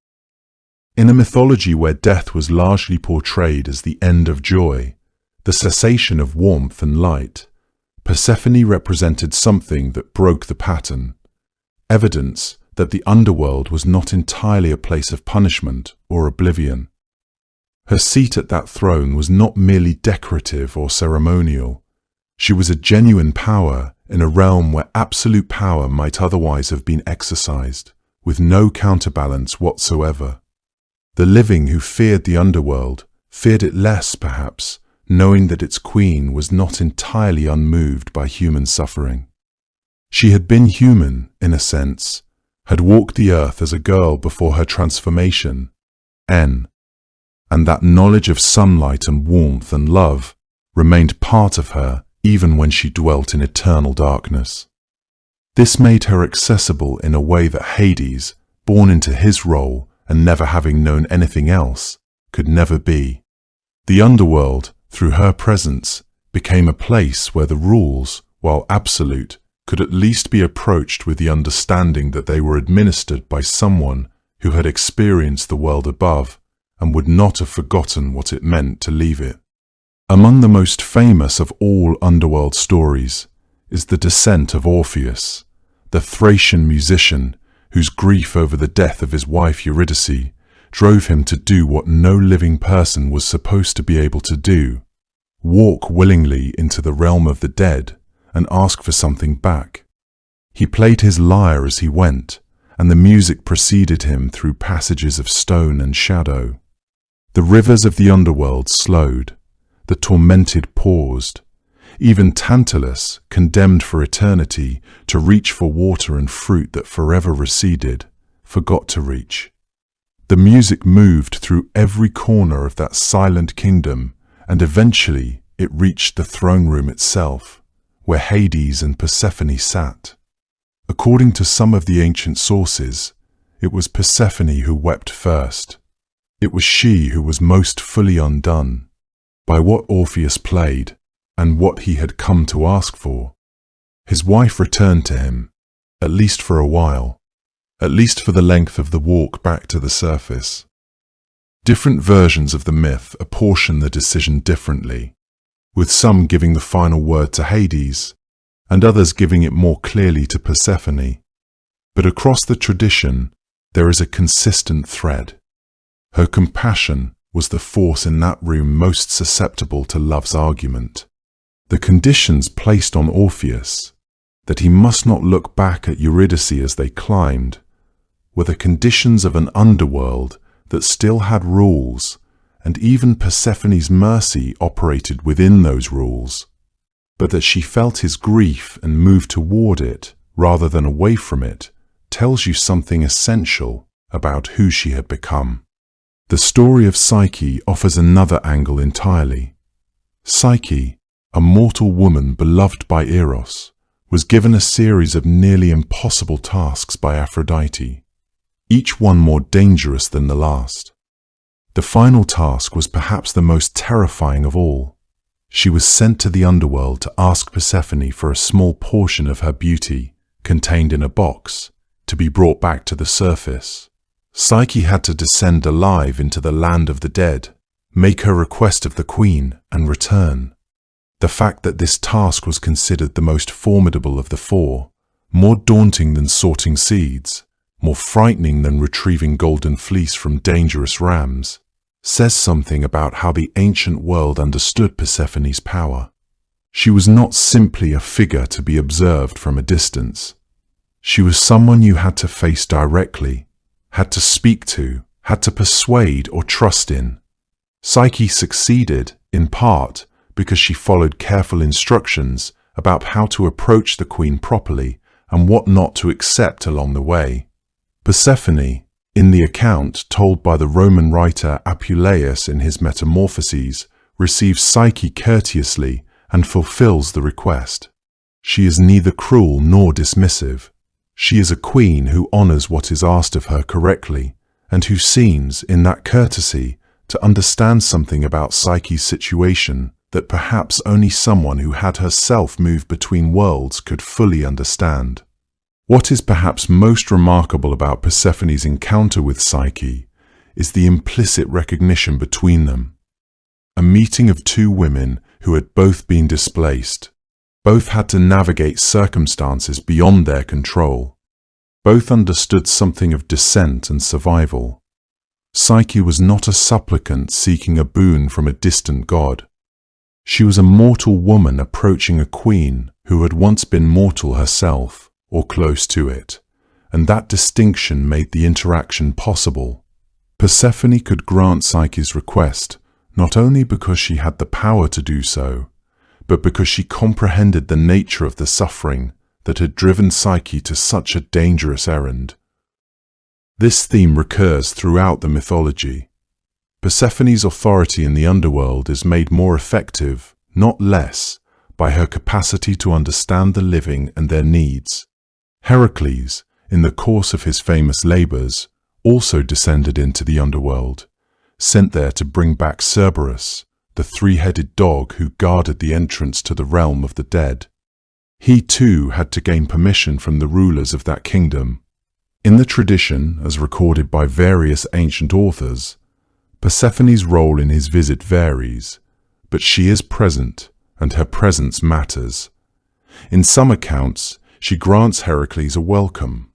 In a mythology where death was largely portrayed as the end of joy, the cessation of warmth and light, Persephone represented something that broke the pattern, evidence that the underworld was not entirely a place of punishment or oblivion. Her seat at that throne was not merely decorative or ceremonial. She was a genuine power in a realm where absolute power might otherwise have been exercised, with no counterbalance whatsoever. The living who feared the underworld feared it less, perhaps, knowing that its queen was not entirely unmoved by human suffering. She had been human, in a sense, had walked the earth as a girl before her transformation, and that knowledge of sunlight and warmth and love remained part of her even when she dwelt in eternal darkness. This made her accessible in a way that Hades, born into his role and never having known anything else, could never be. The underworld, through her presence, became a place where the rules, while absolute, could at least be approached with the understanding that they were administered by someone who had experienced the world above and would not have forgotten what it meant to leave it. Among the most famous of all underworld stories is the descent of Orpheus, the Thracian musician whose grief over the death of his wife Eurydice drove him to do what no living person was supposed to be able to do: walk willingly into the realm of the dead and ask for something back. He played his lyre as he went, and the music preceded him through passages of stone and shadow. The rivers of the underworld slowed, the tormented paused. Even Tantalus, condemned for eternity to reach for water and fruit that forever receded, forgot to reach. The music moved through every corner of that silent kingdom, and eventually it reached the throne room itself, where Hades and Persephone sat. According to some of the ancient sources, it was Persephone who wept first. It was she who was most fully undone by what Orpheus played and what he had come to ask for. His wife returned to him, at least for a while, at least for the length of the walk back to the surface. Different versions of the myth apportion the decision differently, with some giving the final word to Hades, and others giving it more clearly to Persephone. But across the tradition, there is a consistent thread. Her compassion was the force in that room most susceptible to love's argument. The conditions placed on Orpheus, that he must not look back at Eurydice as they climbed, were the conditions of an underworld that still had rules, and even Persephone's mercy operated within those rules, but that she felt his grief and moved toward it rather than away from it tells you something essential about who she had become. The story of Psyche offers another angle entirely. Psyche, a mortal woman beloved by Eros, was given a series of nearly impossible tasks by Aphrodite, each one more dangerous than the last. The final task was perhaps the most terrifying of all. She was sent to the underworld to ask Persephone for a small portion of her beauty, contained in a box, to be brought back to the surface. Psyche had to descend alive into the land of the dead, make her request of the queen, and return. The fact that this task was considered the most formidable of the four, more daunting than sorting seeds, more frightening than retrieving golden fleece from dangerous rams, says something about how the ancient world understood Persephone's power. She was not simply a figure to be observed from a distance. She was someone you had to face directly, had to speak to, had to persuade or trust in. Psyche succeeded, in part, because she followed careful instructions about how to approach the queen properly and what not to accept along the way. Persephone, in the account told by the Roman writer Apuleius in his Metamorphoses, receives Psyche courteously and fulfills the request. She is neither cruel nor dismissive. She is a queen who honors what is asked of her correctly, and who seems, in that courtesy, to understand something about Psyche's situation that perhaps only someone who had herself moved between worlds could fully understand. What is perhaps most remarkable about Persephone's encounter with Psyche is the implicit recognition between them. A meeting of two women who had both been displaced. Both had to navigate circumstances beyond their control. Both understood something of descent and survival. Psyche was not a supplicant seeking a boon from a distant god. She was a mortal woman approaching a queen who had once been mortal herself, or close to it, and that distinction made the interaction possible. Persephone could grant Psyche's request, not only because she had the power to do so, but because she comprehended the nature of the suffering that had driven Psyche to such a dangerous errand. This theme recurs throughout the mythology. Persephone's authority in the underworld is made more effective, not less, by her capacity to understand the living and their needs. Heracles, in the course of his famous labors, also descended into the underworld, sent there to bring back Cerberus, the three-headed dog who guarded the entrance to the realm of the dead. He too had to gain permission from the rulers of that kingdom. In the tradition, as recorded by various ancient authors, Persephone's role in his visit varies, but she is present, and her presence matters. In some accounts, she grants Heracles a welcome,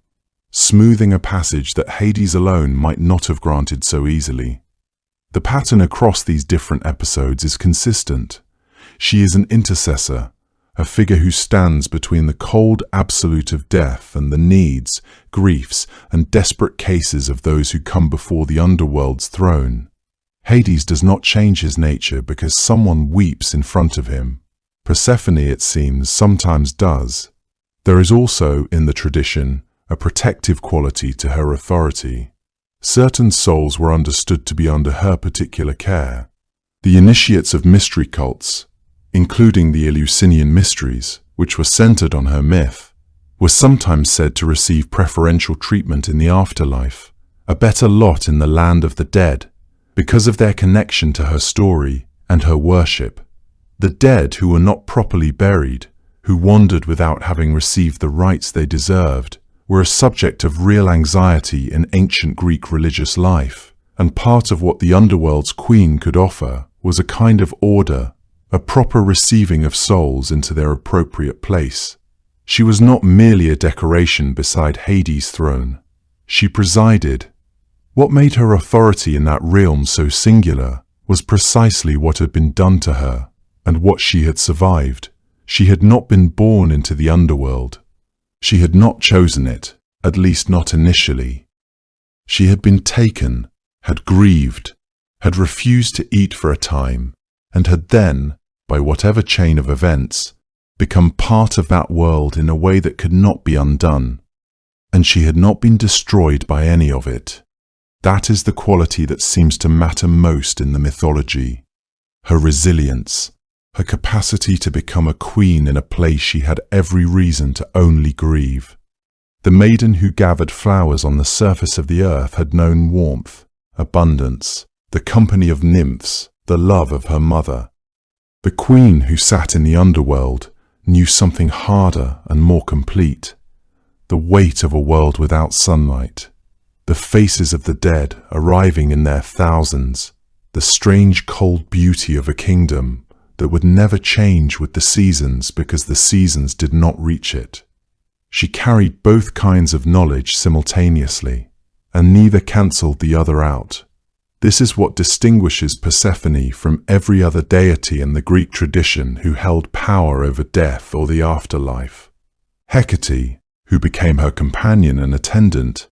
smoothing a passage that Hades alone might not have granted so easily. The pattern across these different episodes is consistent. She is an intercessor, a figure who stands between the cold absolute of death and the needs, griefs, and desperate cases of those who come before the underworld's throne. Hades does not change his nature because someone weeps in front of him. Persephone, it seems, sometimes does. There is also, in the tradition, a protective quality to her authority. Certain souls were understood to be under her particular care. The initiates of mystery cults, including the Eleusinian mysteries, which were centered on her myth, were sometimes said to receive preferential treatment in the afterlife, a better lot in the land of the dead, because of their connection to her story and her worship. The dead who were not properly buried, who wandered without having received the rites they deserved, were a subject of real anxiety in ancient Greek religious life, and part of what the underworld's queen could offer was a kind of order, a proper receiving of souls into their appropriate place. She was not merely a decoration beside Hades' throne. She presided. What made her authority in that realm so singular was precisely what had been done to her, and what she had survived. She had not been born into the underworld. She had not chosen it, at least not initially. She had been taken, had grieved, had refused to eat for a time, and had then, by whatever chain of events, become part of that world in a way that could not be undone. And she had not been destroyed by any of it. That is the quality that seems to matter most in the mythology. Her resilience, her capacity to become a queen in a place she had every reason to only grieve. The maiden who gathered flowers on the surface of the earth had known warmth, abundance, the company of nymphs, the love of her mother. The queen who sat in the underworld knew something harder and more complete, the weight of a world without sunlight, the faces of the dead arriving in their thousands, the strange cold beauty of a kingdom that would never change with the seasons because the seasons did not reach it. She carried both kinds of knowledge simultaneously, and neither cancelled the other out. This is what distinguishes Persephone from every other deity in the Greek tradition who held power over death or the afterlife. Hecate, who became her companion and attendant,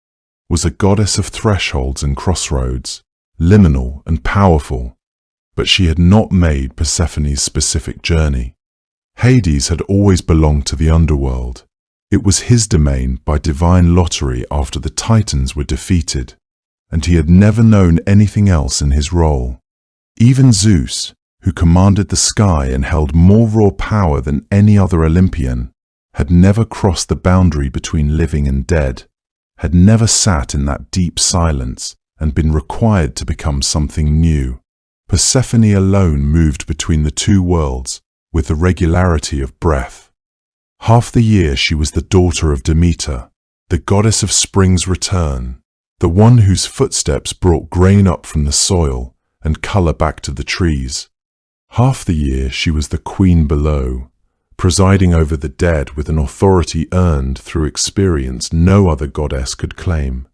was a goddess of thresholds and crossroads, liminal and powerful, but she had not made Persephone's specific journey. Hades had always belonged to the underworld. It was his domain by divine lottery after the Titans were defeated, and he had never known anything else in his role. Even Zeus, who commanded the sky and held more raw power than any other Olympian, had never crossed the boundary between living and dead, had never sat in that deep silence and been required to become something new. Persephone alone moved between the two worlds with the regularity of breath. Half the year she was the daughter of Demeter, the goddess of spring's return, the one whose footsteps brought grain up from the soil and color back to the trees. Half the year she was the queen below, presiding over the dead with an authority earned through experience no other goddess could claim.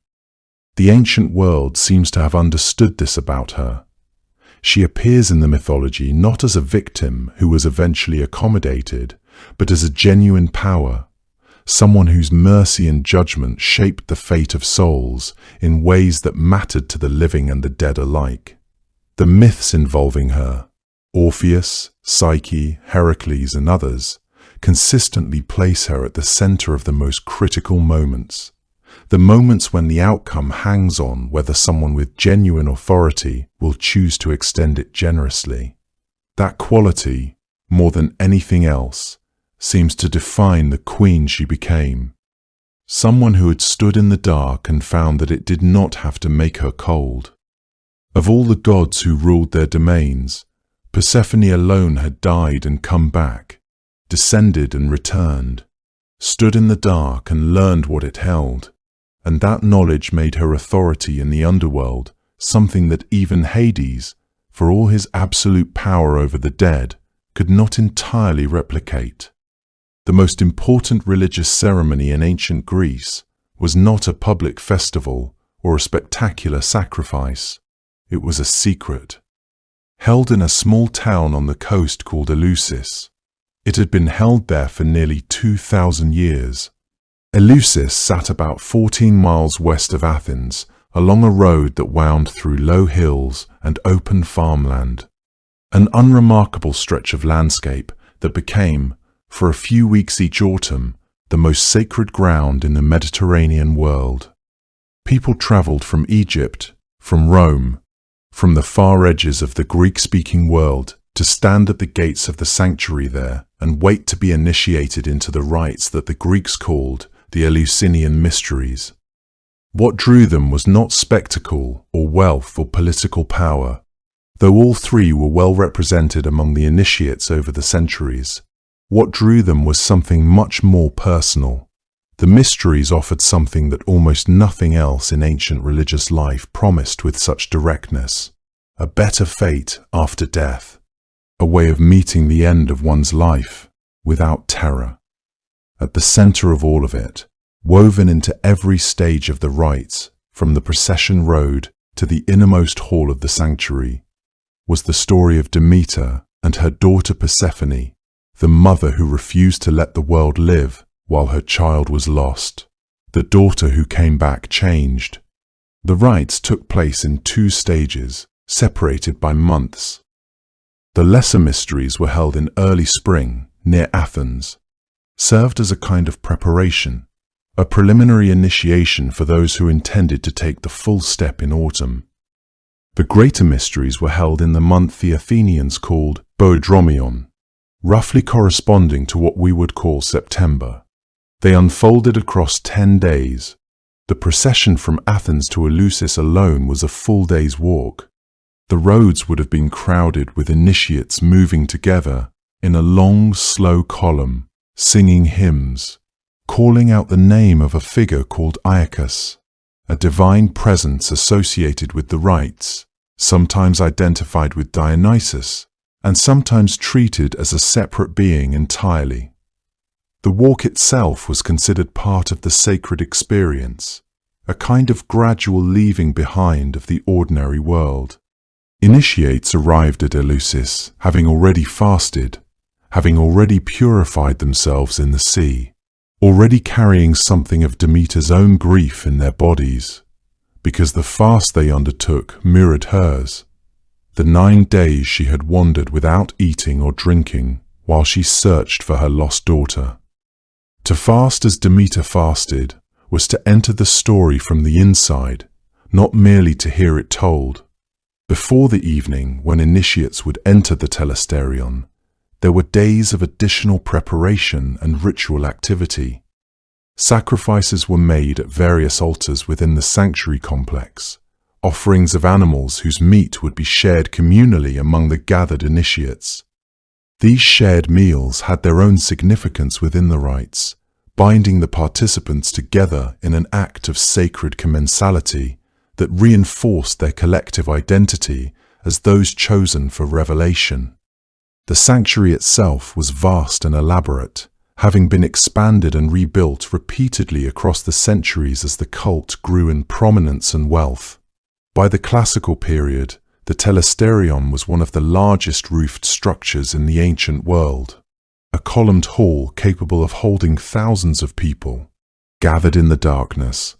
The ancient world seems to have understood this about her. She appears in the mythology not as a victim who was eventually accommodated, but as a genuine power, someone whose mercy and judgment shaped the fate of souls in ways that mattered to the living and the dead alike. The myths involving her, Orpheus, Psyche, Heracles, and others, consistently place her at the center of the most critical moments, the moments when the outcome hangs on whether someone with genuine authority will choose to extend it generously. That quality, more than anything else, seems to define the queen she became. Someone who had stood in the dark and found that it did not have to make her cold. Of all the gods who ruled their domains, Persephone alone had died and come back, descended and returned, stood in the dark and learned what it held, and that knowledge made her authority in the underworld something that even Hades, for all his absolute power over the dead, could not entirely replicate. The most important religious ceremony in ancient Greece was not a public festival or a spectacular sacrifice. It was a secret, held in a small town on the coast called Eleusis. It had been held there for nearly 2,000 years. Eleusis sat about 14 miles west of Athens, along a road that wound through low hills and open farmland. An unremarkable stretch of landscape that became, for a few weeks each autumn, the most sacred ground in the Mediterranean world. People traveled from Egypt, from Rome, from the far edges of the Greek-speaking world to stand at the gates of the sanctuary there and wait to be initiated into the rites that the Greeks called the Eleusinian Mysteries. What drew them was not spectacle or wealth or political power, though all three were well represented among the initiates over the centuries. What drew them was something much more personal. The mysteries offered something that almost nothing else in ancient religious life promised with such directness: a better fate after death, a way of meeting the end of one's life without terror. At the center of all of it, woven into every stage of the rites, from the procession road to the innermost hall of the sanctuary, was the story of Demeter and her daughter Persephone, the mother who refused to let the world live while her child was lost, the daughter who came back changed. The rites took place in 2 stages, separated by months. The lesser mysteries were held in early spring, near Athens, served as a kind of preparation, a preliminary initiation for those who intended to take the full step in autumn. The greater mysteries were held in the month the Athenians called Boedromion, roughly corresponding to what we would call September. They unfolded across 10 days. The procession from Athens to Eleusis alone was a full day's walk. The roads would have been crowded with initiates moving together in a long, slow column, singing hymns, calling out the name of a figure called Iacchus, a divine presence associated with the rites, sometimes identified with Dionysus, and sometimes treated as a separate being entirely. The walk itself was considered part of the sacred experience, a kind of gradual leaving behind of the ordinary world. Initiates arrived at Eleusis having already fasted, having already purified themselves in the sea, already carrying something of Demeter's own grief in their bodies, because the fast they undertook mirrored hers. The 9 days she had wandered without eating or drinking while she searched for her lost daughter. To fast as Demeter fasted was to enter the story from the inside, not merely to hear it told. Before the evening when initiates would enter the telesterion, there were days of additional preparation and ritual activity. Sacrifices were made at various altars within the sanctuary complex, offerings of animals whose meat would be shared communally among the gathered initiates. These shared meals had their own significance within the rites, binding the participants together in an act of sacred commensality that reinforced their collective identity as those chosen for revelation. The sanctuary itself was vast and elaborate, having been expanded and rebuilt repeatedly across the centuries as the cult grew in prominence and wealth. By the classical period, the telesterion was one of the largest roofed structures in the ancient world, a columned hall capable of holding thousands of people, gathered in the darkness.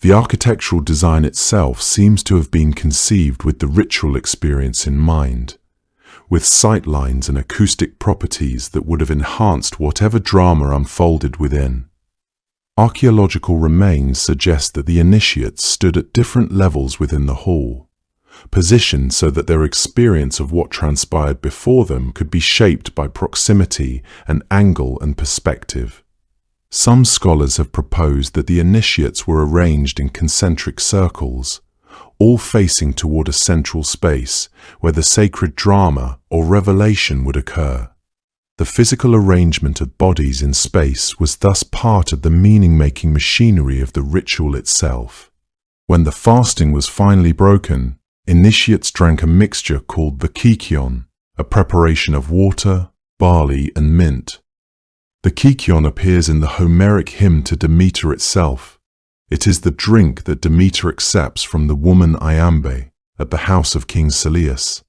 The architectural design itself seems to have been conceived with the ritual experience in mind, with sightlines and acoustic properties that would have enhanced whatever drama unfolded within. Archaeological remains suggest that the initiates stood at different levels within the hall, positioned so that their experience of what transpired before them could be shaped by proximity and angle and perspective. Some scholars have proposed that the initiates were arranged in concentric circles, all facing toward a central space where the sacred drama or revelation would occur. The physical arrangement of bodies in space was thus part of the meaning-making machinery of the ritual itself. When the fasting was finally broken, initiates drank a mixture called the kykion, a preparation of water, barley, and mint. The kykion appears in the Homeric hymn to Demeter itself. It is the drink that Demeter accepts from the woman Iambe at the house of King Celeus.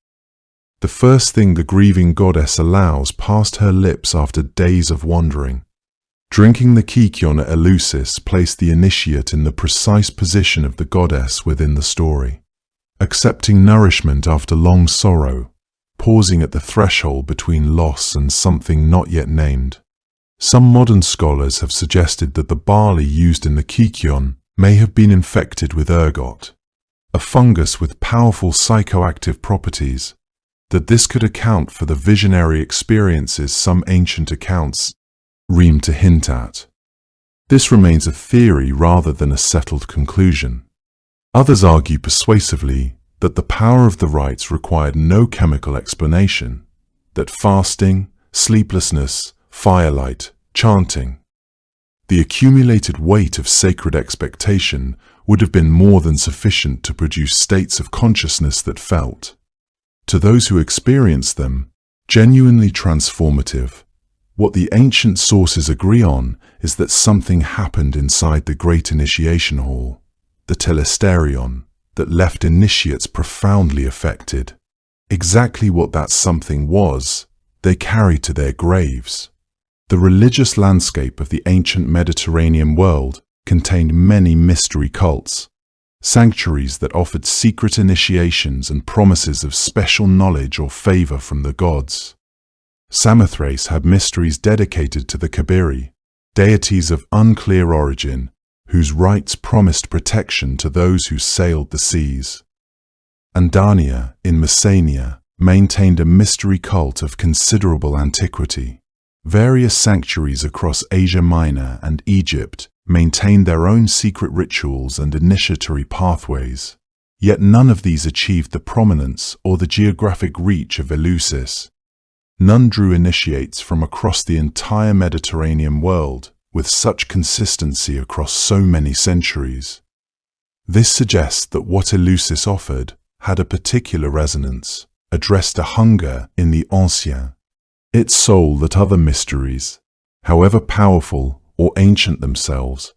The first thing the grieving goddess allows past her lips after days of wandering. Drinking the kykion at Eleusis placed the initiate in the precise position of the goddess within the story, accepting nourishment after long sorrow, pausing at the threshold between loss and something not yet named. Some modern scholars have suggested that the barley used in the kykion may have been infected with ergot, a fungus with powerful psychoactive properties, that this could account for the visionary experiences some ancient accounts seem to hint at. This remains a theory rather than a settled conclusion. Others argue persuasively that the power of the rites required no chemical explanation, that fasting, sleeplessness, firelight, chanting, the accumulated weight of sacred expectation would have been more than sufficient to produce states of consciousness that felt, to those who experienced them, genuinely transformative. What the ancient sources agree on is that something happened inside the great initiation hall, the telesterion, that left initiates profoundly affected. Exactly what that something was, they carried to their graves. The religious landscape of the ancient Mediterranean world contained many mystery cults, sanctuaries that offered secret initiations and promises of special knowledge or favor from the gods. Samothrace had mysteries dedicated to the Kabiri, deities of unclear origin, whose rites promised protection to those who sailed the seas. Andania, in Messenia, maintained a mystery cult of considerable antiquity. Various sanctuaries across Asia Minor and Egypt maintained their own secret rituals and initiatory pathways, yet none of these achieved the prominence or the geographic reach of Eleusis. None drew initiates from across the entire Mediterranean world with such consistency across so many centuries. This suggests that what Eleusis offered had a particular resonance, addressed a hunger in the ancien, its soul that other mysteries, however powerful or ancient themselves,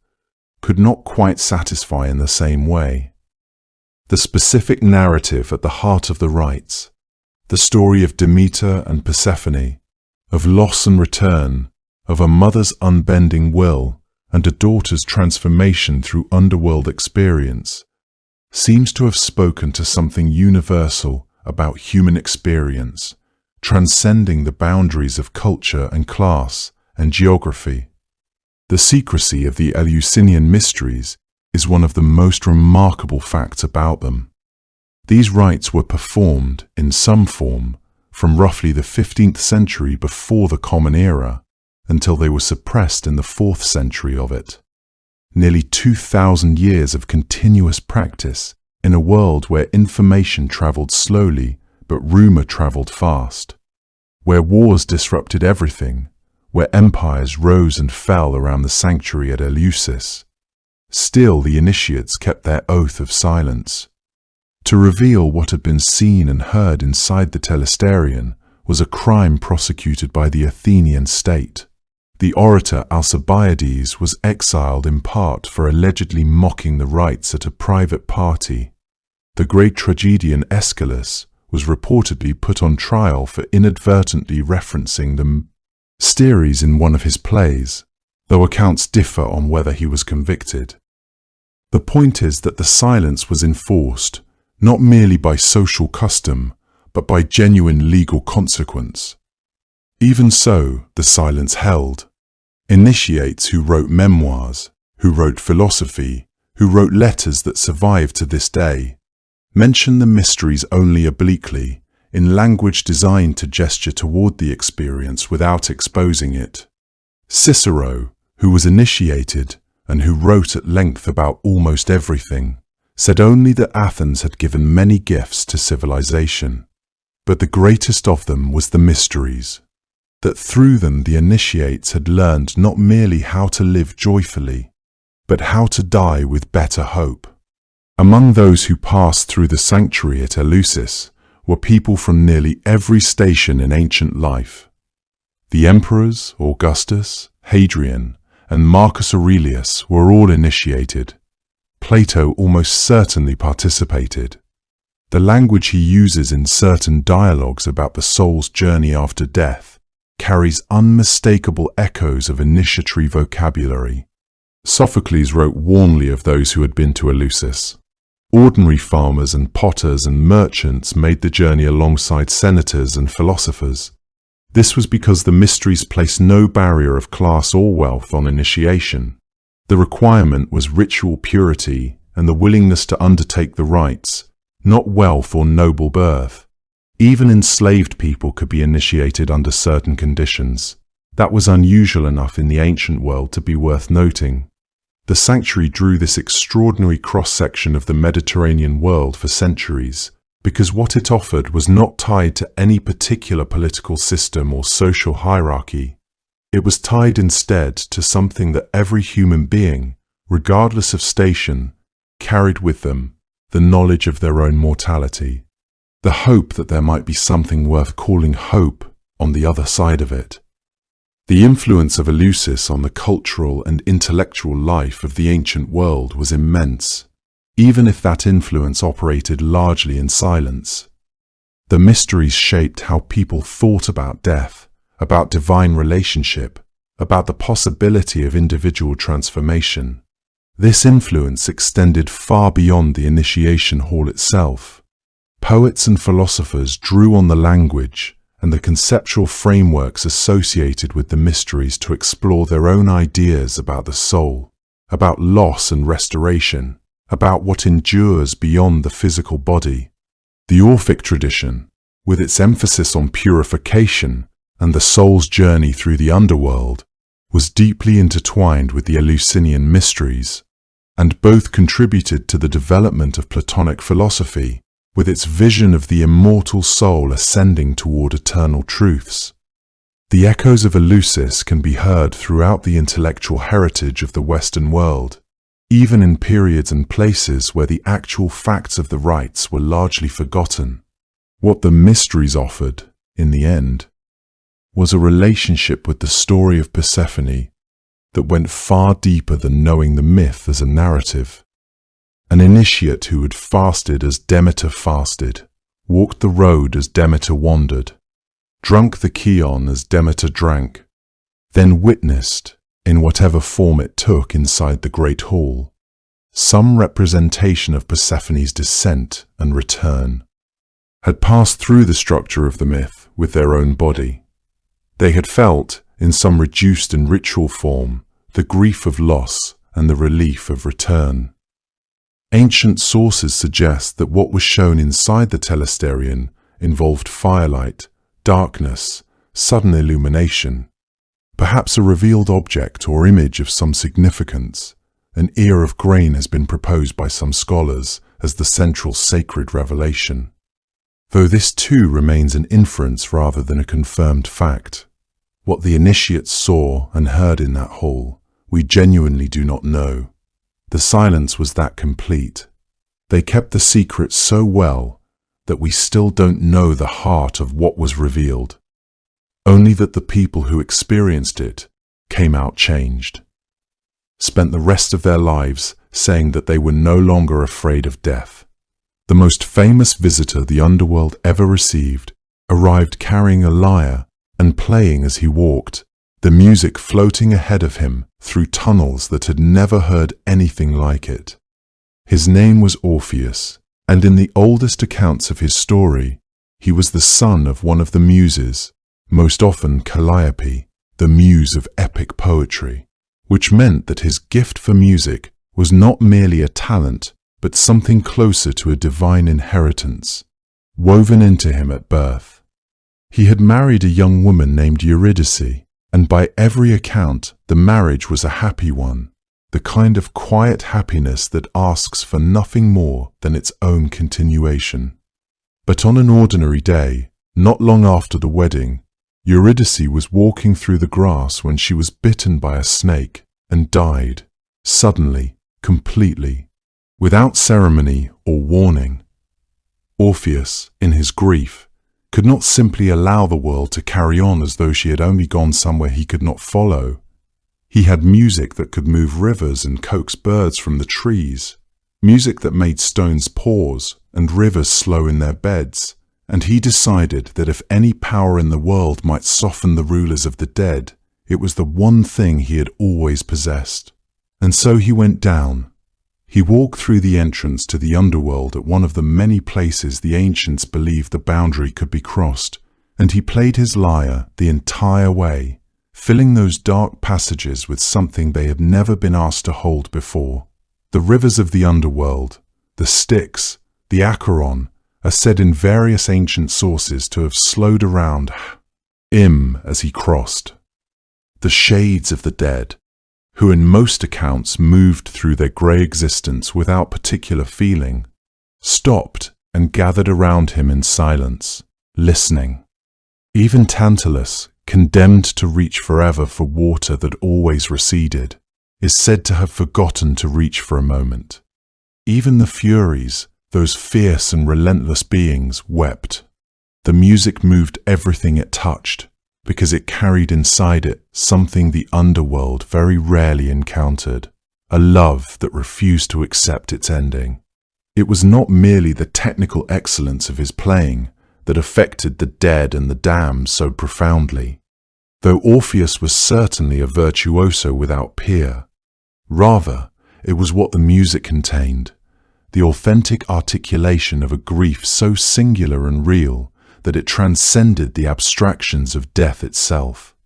could not quite satisfy in the same way. The specific narrative at the heart of the rites, the story of Demeter and Persephone, of loss and return, of a mother's unbending will and a daughter's transformation through underworld experience, seems to have spoken to something universal about human experience, transcending the boundaries of culture and class and geography. The secrecy of the Eleusinian mysteries is one of the most remarkable facts about them. These rites were performed, in some form, from roughly the 15th century before the Common Era until they were suppressed in the 4th century of it. Nearly 2,000 years of continuous practice in a world where information traveled slowly but rumor traveled fast, where wars disrupted everything, where empires rose and fell around the sanctuary at Eleusis. Still, the initiates kept their oath of silence. To reveal what had been seen and heard inside the telesterion was a crime prosecuted by the Athenian state. The orator Alcibiades was exiled in part for allegedly mocking the rites at a private party. The great tragedian Aeschylus was reportedly put on trial for inadvertently referencing the Mysteries in one of his plays, though accounts differ on whether he was convicted. The point is that the silence was enforced not merely by social custom, but by genuine legal consequence. Even so, the silence held. Initiates who wrote memoirs, who wrote philosophy, who wrote letters that survive to this day, mention the mysteries only obliquely, in language designed to gesture toward the experience without exposing it. Cicero, who was initiated and who wrote at length about almost everything, said only that Athens had given many gifts to civilization, but the greatest of them was the mysteries, that through them the initiates had learned not merely how to live joyfully, but how to die with better hope. Among those who passed through the sanctuary at Eleusis were people from nearly every station in ancient life. The emperors Augustus, Hadrian, and Marcus Aurelius were all initiated. Plato almost certainly participated. The language he uses in certain dialogues about the soul's journey after death carries unmistakable echoes of initiatory vocabulary. Sophocles wrote warmly of those who had been to Eleusis. Ordinary farmers and potters and merchants made the journey alongside senators and philosophers. This was because the mysteries placed no barrier of class or wealth on initiation. The requirement was ritual purity and the willingness to undertake the rites, not wealth or noble birth. Even enslaved people could be initiated under certain conditions. That was unusual enough in the ancient world to be worth noting. The sanctuary drew this extraordinary cross-section of the Mediterranean world for centuries, because what it offered was not tied to any particular political system or social hierarchy. It was tied instead to something that every human being, regardless of station, carried with them, the knowledge of their own mortality, the hope that there might be something worth calling hope on the other side of it. The influence of Eleusis on the cultural and intellectual life of the ancient world was immense, even if that influence operated largely in silence. The mysteries shaped how people thought about death, about divine relationship, about the possibility of individual transformation. This influence extended far beyond the initiation hall itself. Poets and philosophers drew on the language and the conceptual frameworks associated with the mysteries to explore their own ideas about the soul, about loss and restoration, about what endures beyond the physical body. The Orphic tradition, with its emphasis on purification and the soul's journey through the underworld, was deeply intertwined with the Eleusinian mysteries, and both contributed to the development of Platonic philosophy, with its vision of the immortal soul ascending toward eternal truths. The echoes of Eleusis can be heard throughout the intellectual heritage of the Western world, even in periods and places where the actual facts of the rites were largely forgotten. What the mysteries offered, in the end, was a relationship with the story of Persephone that went far deeper than knowing the myth as a narrative. An initiate who had fasted as Demeter fasted, walked the road as Demeter wandered, drunk the Chion as Demeter drank, then witnessed, in whatever form it took inside the great hall, some representation of Persephone's descent and return, had passed through the structure of the myth with their own body. They had felt, in some reduced and ritual form, the grief of loss and the relief of return. Ancient sources suggest that what was shown inside the telesterion involved firelight, darkness, sudden illumination, perhaps a revealed object or image of some significance. An ear of grain has been proposed by some scholars as the central sacred revelation, though this too remains an inference rather than a confirmed fact. What the initiates saw and heard in that hall, we genuinely do not know. The silence was that complete. They kept the secret so well that we still don't know the heart of what was revealed, only that the people who experienced it came out changed, spent the rest of their lives saying that they were no longer afraid of death. The most famous visitor the underworld ever received arrived carrying a lyre and playing as he walked, the music floating ahead of him through tunnels that had never heard anything like it. His name was Orpheus, and in the oldest accounts of his story, he was the son of one of the muses, most often Calliope, the muse of epic poetry, which meant that his gift for music was not merely a talent, but something closer to a divine inheritance, woven into him at birth. He had married a young woman named Eurydice, and by every account, the marriage was a happy one, the kind of quiet happiness that asks for nothing more than its own continuation. But on an ordinary day, not long after the wedding, Eurydice was walking through the grass when she was bitten by a snake and died, suddenly, completely, without ceremony or warning. Orpheus, in his grief, could not simply allow the world to carry on as though she had only gone somewhere he could not follow. He had music that could move rivers and coax birds from the trees, music that made stones pause and rivers slow in their beds, and he decided that if any power in the world might soften the rulers of the dead, it was the one thing he had always possessed. And so he went down. He walked through the entrance to the underworld at one of the many places the ancients believed the boundary could be crossed, and he played his lyre the entire way, filling those dark passages with something they had never been asked to hold before. The rivers of the underworld, the Styx, the Acheron, are said in various ancient sources to have slowed around him as he crossed. The shades of the dead, who in most accounts moved through their grey existence without particular feeling, stopped and gathered around him in silence, listening. Even Tantalus, condemned to reach forever for water that always receded, is said to have forgotten to reach for a moment. Even the Furies, those fierce and relentless beings, wept. The music moved everything it touched, because it carried inside it something the underworld very rarely encountered, a love that refused to accept its ending. It was not merely the technical excellence of his playing that affected the dead and the damned so profoundly, though Orpheus was certainly a virtuoso without peer. Rather, it was what the music contained, the authentic articulation of a grief so singular and real that it transcended the abstractions of death itself.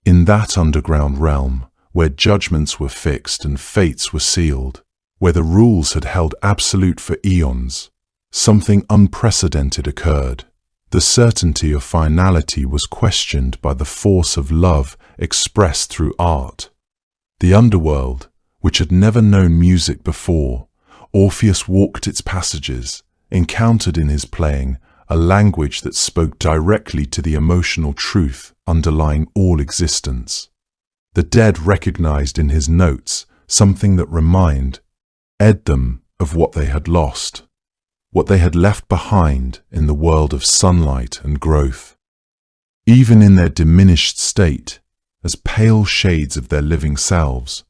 In that underground realm, where judgments were fixed and fates were sealed, where the rules had held absolute for eons, something unprecedented occurred. The certainty of finality was questioned by the force of love expressed through art. The underworld, which had never known music before, Orpheus walked its passages, encountered in his playing a language that spoke directly to the emotional truth underlying all existence. The dead recognized in his notes something that reminded them of what they had lost, what they had left behind in the world of sunlight and growth. Even in their diminished state, as pale shades of their living selves,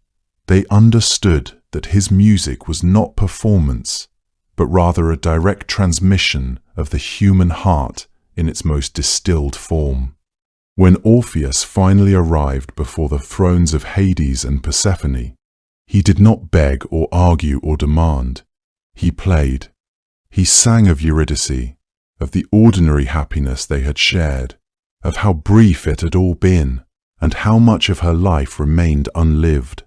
they understood that his music was not performance, but rather a direct transmission of the human heart in its most distilled form. When Orpheus finally arrived before the thrones of Hades and Persephone, he did not beg or argue or demand. He played. He sang of Eurydice, of the ordinary happiness they had shared, of how brief it had all been, and how much of her life remained unlived.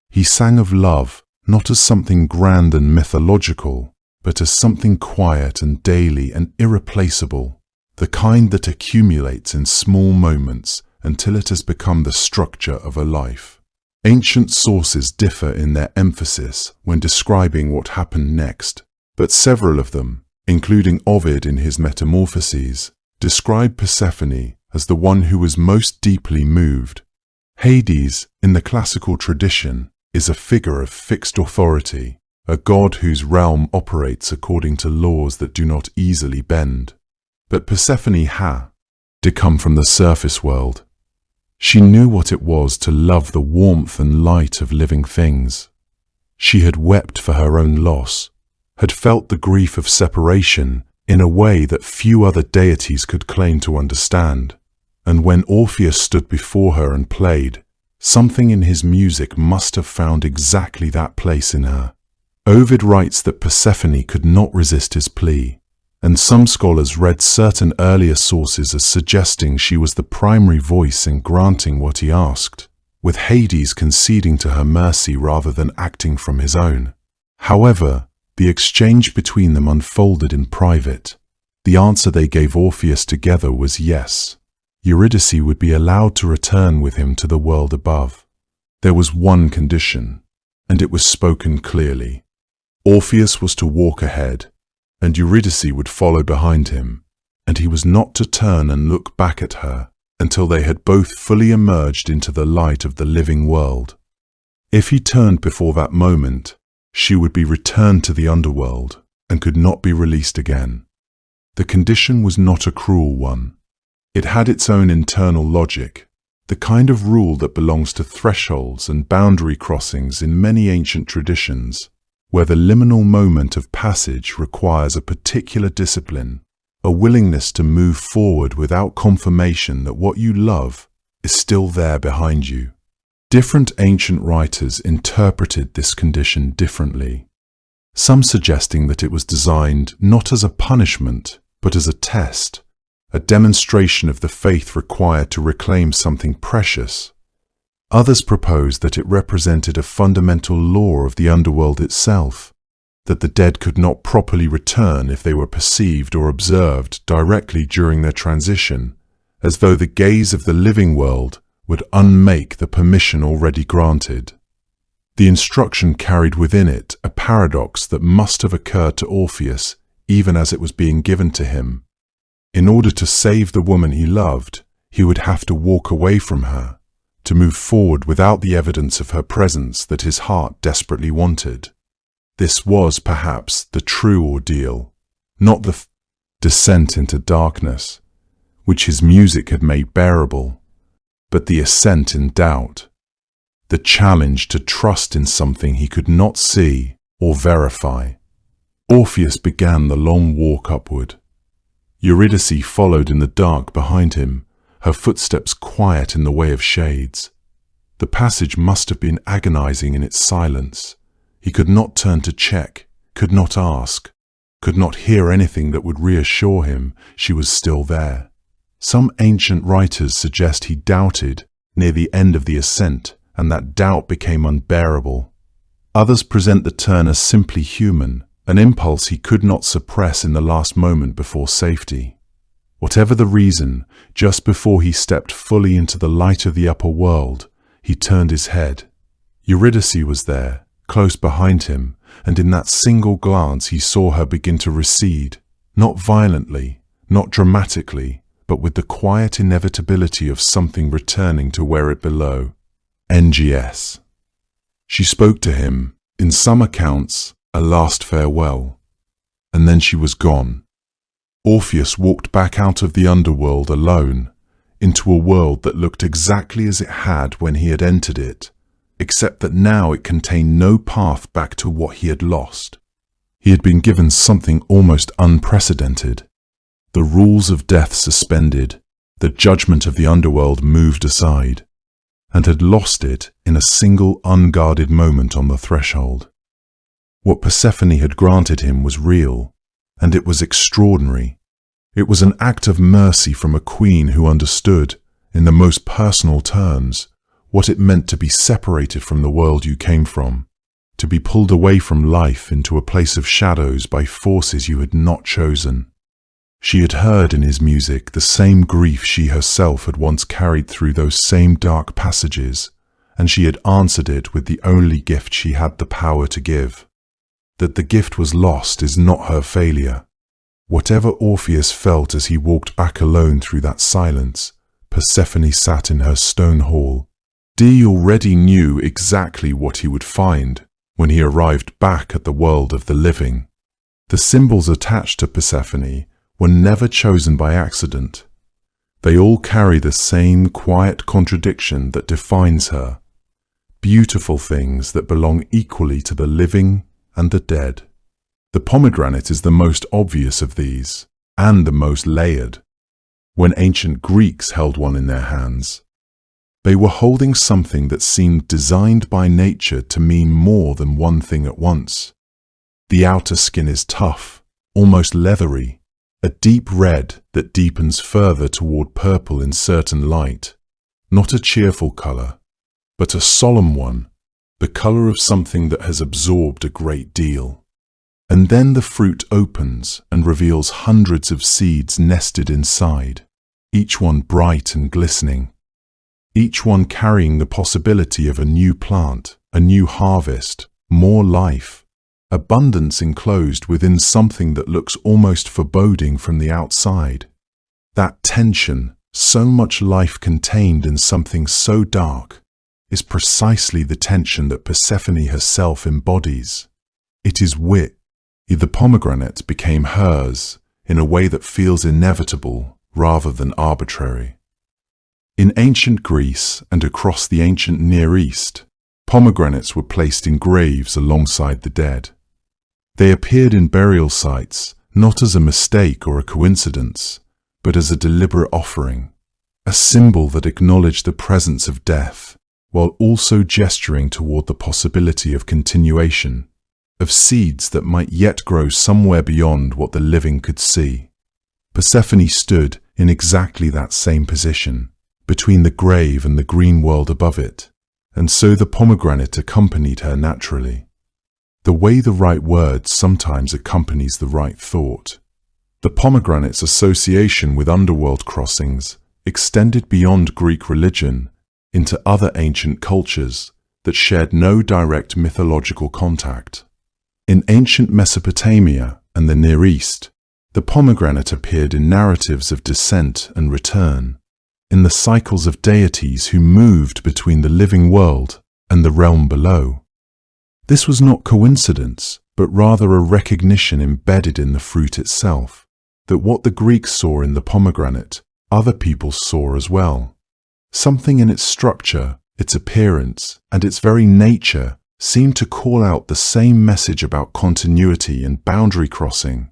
He sang of love, not as something grand and mythological, but as something quiet and daily and irreplaceable, the kind that accumulates in small moments until it has become the structure of a life. Ancient sources differ in their emphasis when describing what happened next, but several of them, including Ovid in his Metamorphoses, describe Persephone as the one who was most deeply moved. Hades, in the classical tradition, is a figure of fixed authority, a god whose realm operates according to laws that do not easily bend. But Persephone did come from the surface world. She knew what it was to love the warmth and light of living things. She had wept for her own loss, had felt the grief of separation in a way that few other deities could claim to understand. And when Orpheus stood before her and played, something in his music must have found exactly that place in her. Ovid writes that Persephone could not resist his plea, and some scholars read certain earlier sources as suggesting she was the primary voice in granting what he asked, with Hades conceding to her mercy rather than acting from his own. However, the exchange between them unfolded in private. The answer they gave Orpheus together was yes. Eurydice would be allowed to return with him to the world above. There was one condition, and it was spoken clearly. Orpheus was to walk ahead, and Eurydice would follow behind him, and he was not to turn and look back at her until they had both fully emerged into the light of the living world. If he turned before that moment, she would be returned to the underworld and could not be released again. The condition was not a cruel one. It had its own internal logic, the kind of rule that belongs to thresholds and boundary crossings in many ancient traditions, where the liminal moment of passage requires a particular discipline, a willingness to move forward without confirmation that what you love is still there behind you. Different ancient writers interpreted this condition differently, some suggesting that it was designed not as a punishment, but as a test, a demonstration of the faith required to reclaim something precious. Others proposed that it represented a fundamental law of the underworld itself, that the dead could not properly return if they were perceived or observed directly during their transition, as though the gaze of the living world would unmake the permission already granted. The instruction carried within it a paradox that must have occurred to Orpheus even as it was being given to him. In order to save the woman he loved, he would have to walk away from her, to move forward without the evidence of her presence that his heart desperately wanted. This was perhaps the true ordeal, not the descent into darkness, which his music had made bearable, but the ascent in doubt, the challenge to trust in something he could not see or verify. Orpheus began the long walk upward. Eurydice followed in the dark behind him, her footsteps quiet in the way of shades. The passage must have been agonizing in its silence. He could not turn to check, could not ask, could not hear anything that would reassure him she was still there. Some ancient writers suggest he doubted near the end of the ascent, and that doubt became unbearable. Others present the turn as simply human, an impulse he could not suppress in the last moment before safety. Whatever the reason, just before he stepped fully into the light of the upper world, he turned his head. Eurydice was there, close behind him, and in that single glance he saw her begin to recede, not violently, not dramatically, but with the quiet inevitability of something returning to where it belonged. NGS. She spoke to him, in some accounts, a last farewell, and then she was gone. Orpheus walked back out of the underworld alone, into a world that looked exactly as it had when he had entered it, except that now it contained no path back to what he had lost. He had been given something almost unprecedented. The rules of death suspended, the judgment of the underworld moved aside, and had lost it in a single unguarded moment on the threshold. What Persephone had granted him was real, and it was extraordinary. It was an act of mercy from a queen who understood, in the most personal terms, what it meant to be separated from the world you came from, to be pulled away from life into a place of shadows by forces you had not chosen. She had heard in his music the same grief she herself had once carried through those same dark passages, and she had answered it with the only gift she had the power to give. That the gift was lost is not her failure. Whatever Orpheus felt as he walked back alone through that silence, Persephone sat in her stone hall. Dee already knew exactly what he would find when he arrived back at the world of the living. The symbols attached to Persephone were never chosen by accident. They all carry the same quiet contradiction that defines her. Beautiful things that belong equally to the living and the dead. The pomegranate is the most obvious of these, and the most layered. When ancient Greeks held one in their hands, they were holding something that seemed designed by nature to mean more than one thing at once. The outer skin is tough, almost leathery, a deep red that deepens further toward purple in certain light. Not a cheerful color, but a solemn one, the color of something that has absorbed a great deal. And then the fruit opens and reveals hundreds of seeds nested inside, each one bright and glistening, each one carrying the possibility of a new plant, a new harvest, more life, abundance enclosed within something that looks almost foreboding from the outside. That tension, so much life contained in something so dark, is precisely the tension that Persephone herself embodies. It is wit. The pomegranate became hers in a way that feels inevitable rather than arbitrary. In ancient Greece and across the ancient Near East, pomegranates were placed in graves alongside the dead. They appeared in burial sites not as a mistake or a coincidence, but as a deliberate offering, a symbol that acknowledged the presence of death, while also gesturing toward the possibility of continuation, of seeds that might yet grow somewhere beyond what the living could see. Persephone stood in exactly that same position, between the grave and the green world above it, and so the pomegranate accompanied her naturally. The way the right word sometimes accompanies the right thought. The pomegranate's association with underworld crossings extended beyond Greek religion into other ancient cultures that shared no direct mythological contact. In ancient Mesopotamia and the Near East, the pomegranate appeared in narratives of descent and return, in the cycles of deities who moved between the living world and the realm below. This was not coincidence, but rather a recognition embedded in the fruit itself, that what the Greeks saw in the pomegranate, other people saw as well. Something in its structure, its appearance, and its very nature seemed to call out the same message about continuity and boundary crossing.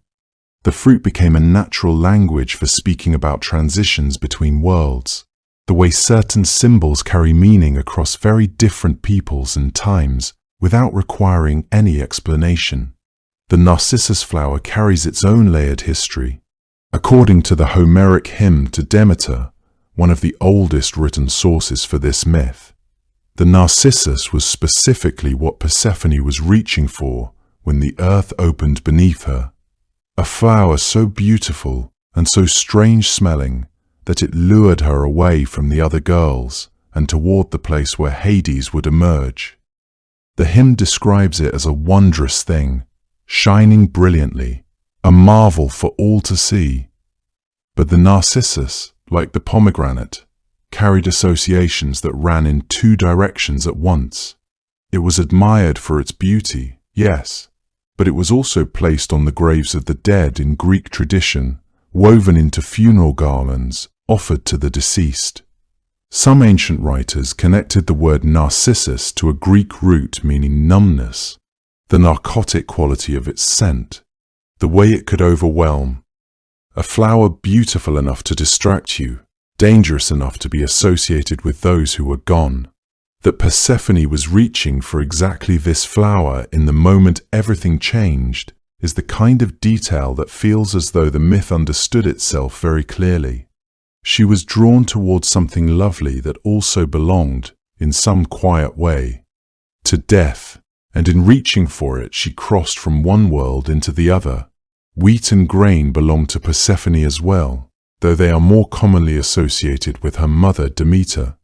The fruit became a natural language for speaking about transitions between worlds, the way certain symbols carry meaning across very different peoples and times without requiring any explanation. The narcissus flower carries its own layered history. According to the Homeric hymn to Demeter, one of the oldest written sources for this myth, the narcissus was specifically what Persephone was reaching for when the earth opened beneath her. A flower so beautiful and so strange-smelling that it lured her away from the other girls and toward the place where Hades would emerge. The hymn describes it as a wondrous thing, shining brilliantly, a marvel for all to see. But the narcissus, like the pomegranate, carried associations that ran in two directions at once. It was admired for its beauty, yes, but it was also placed on the graves of the dead in Greek tradition, woven into funeral garlands offered to the deceased. Some ancient writers connected the word narcissus to a Greek root meaning numbness, the narcotic quality of its scent, the way it could overwhelm. A flower beautiful enough to distract you, dangerous enough to be associated with those who were gone. That Persephone was reaching for exactly this flower in the moment everything changed is the kind of detail that feels as though the myth understood itself very clearly. She was drawn towards something lovely that also belonged, in some quiet way, to death, and in reaching for it she crossed from one world into the other, Wheat and grain belong to Persephone as well, though they are more commonly associated with her mother Demeter.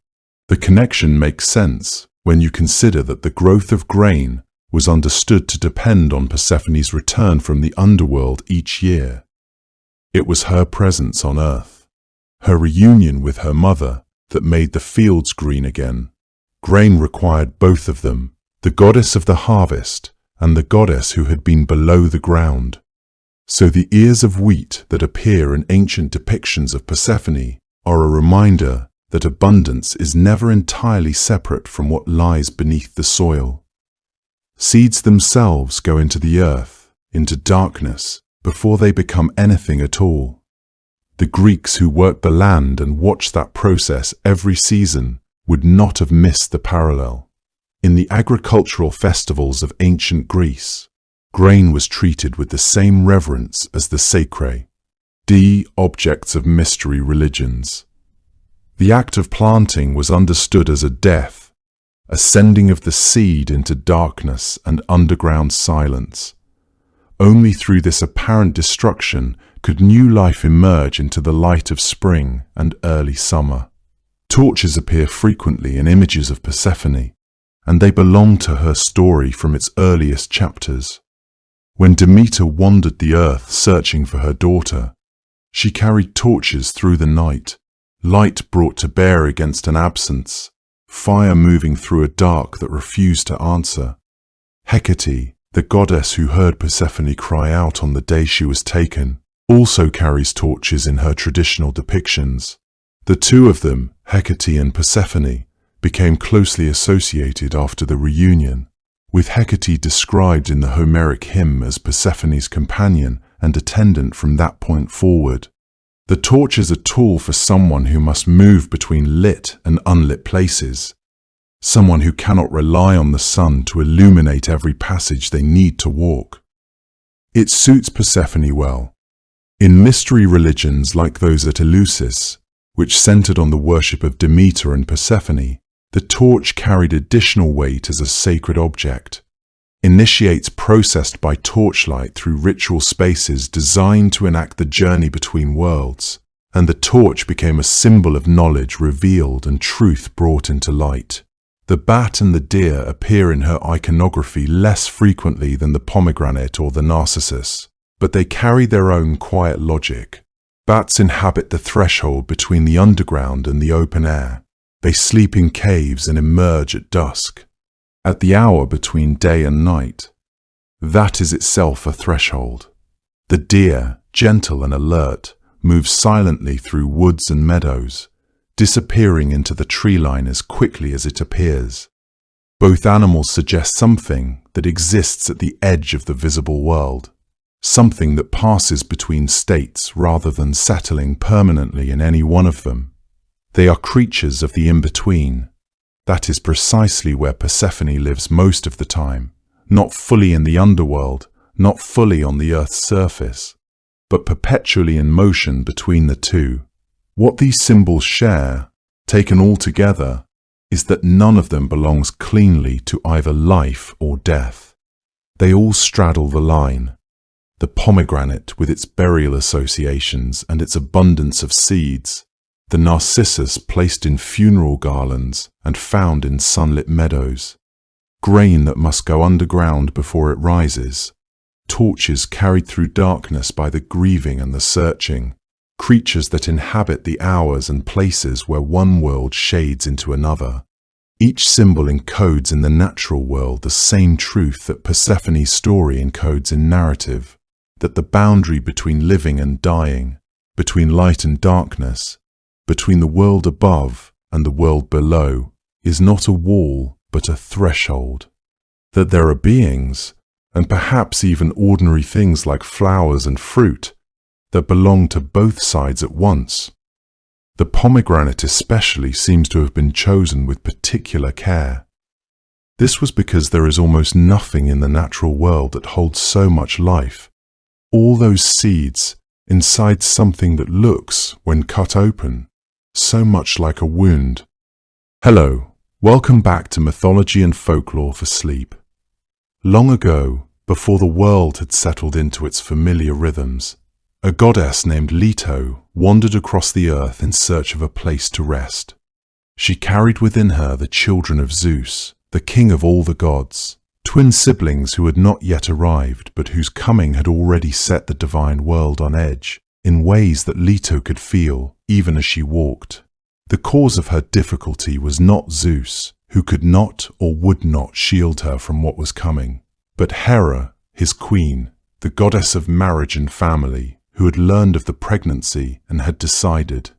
The connection makes sense when you consider that the growth of grain was understood to depend on Persephone's return from the underworld each year. It was her presence on earth, her reunion with her mother, that made the fields green again. Grain required both of them, the goddess of the harvest and the goddess who had been below the ground. So the ears of wheat that appear in ancient depictions of Persephone are a reminder that abundance is never entirely separate from what lies beneath the soil. Seeds themselves go into the earth, into darkness, before they become anything at all. The Greeks who worked the land and watched that process every season would not have missed the parallel. In the agricultural festivals of ancient Greece, grain was treated with the same reverence as the sacred, objects of mystery religions. The act of planting was understood as a death, a sending of the seed into darkness and underground silence. Only through this apparent destruction could new life emerge into the light of spring and early summer. Torches appear frequently in images of Persephone, and they belong to her story from its earliest chapters. When Demeter wandered the earth searching for her daughter, she carried torches through the night, light brought to bear against an absence, fire moving through a dark that refused to answer. Hecate, the goddess who heard Persephone cry out on the day she was taken, also carries torches in her traditional depictions. The two of them, Hecate and Persephone, became closely associated after the reunion, with Hecate described in the Homeric hymn as Persephone's companion and attendant from that point forward. The torch is a tool for someone who must move between lit and unlit places, someone who cannot rely on the sun to illuminate every passage they need to walk. It suits Persephone well. In mystery religions like those at Eleusis, which centered on the worship of Demeter and Persephone, the torch carried additional weight as a sacred object. Initiates processed by torchlight through ritual spaces designed to enact the journey between worlds, and the torch became a symbol of knowledge revealed and truth brought into light. The bat and the deer appear in her iconography less frequently than the pomegranate or the narcissus, but they carry their own quiet logic. Bats inhabit the threshold between the underground and the open air. They sleep in caves and emerge at dusk, at the hour between day and night. That is itself a threshold. The deer, gentle and alert, moves silently through woods and meadows, disappearing into the tree line as quickly as it appears. Both animals suggest something that exists at the edge of the visible world, something that passes between states rather than settling permanently in any one of them. They are creatures of the in-between. That is precisely where Persephone lives most of the time, not fully in the underworld, not fully on the earth's surface, but perpetually in motion between the two. What these symbols share, taken all together, is that none of them belongs cleanly to either life or death. They all straddle the line. The pomegranate with its burial associations and its abundance of seeds, the narcissus placed in funeral garlands and found in sunlit meadows, grain that must go underground before it rises, torches carried through darkness by the grieving and the searching, creatures that inhabit the hours and places where one world shades into another. Each symbol encodes in the natural world the same truth that Persephone's story encodes in narrative, that the boundary between living and dying, between light and darkness, between the world above and the world below, is not a wall but a threshold. That there are beings, and perhaps even ordinary things like flowers and fruit, that belong to both sides at once. The pomegranate especially seems to have been chosen with particular care. This was because there is almost nothing in the natural world that holds so much life. All those seeds inside something that looks, when cut open, so much like a wound. Hello, welcome back to Mythology and Folklore for Sleep. Long ago, before the world had settled into its familiar rhythms, a goddess named Leto wandered across the earth in search of a place to rest. She carried within her the children of Zeus, the king of all the gods, twin siblings who had not yet arrived but whose coming had already set the divine world on edge in ways that Leto could feel even as she walked. The cause of her difficulty was not Zeus, who could not or would not shield her from what was coming, but Hera, his queen, the goddess of marriage and family, who had learned of the pregnancy and had decided,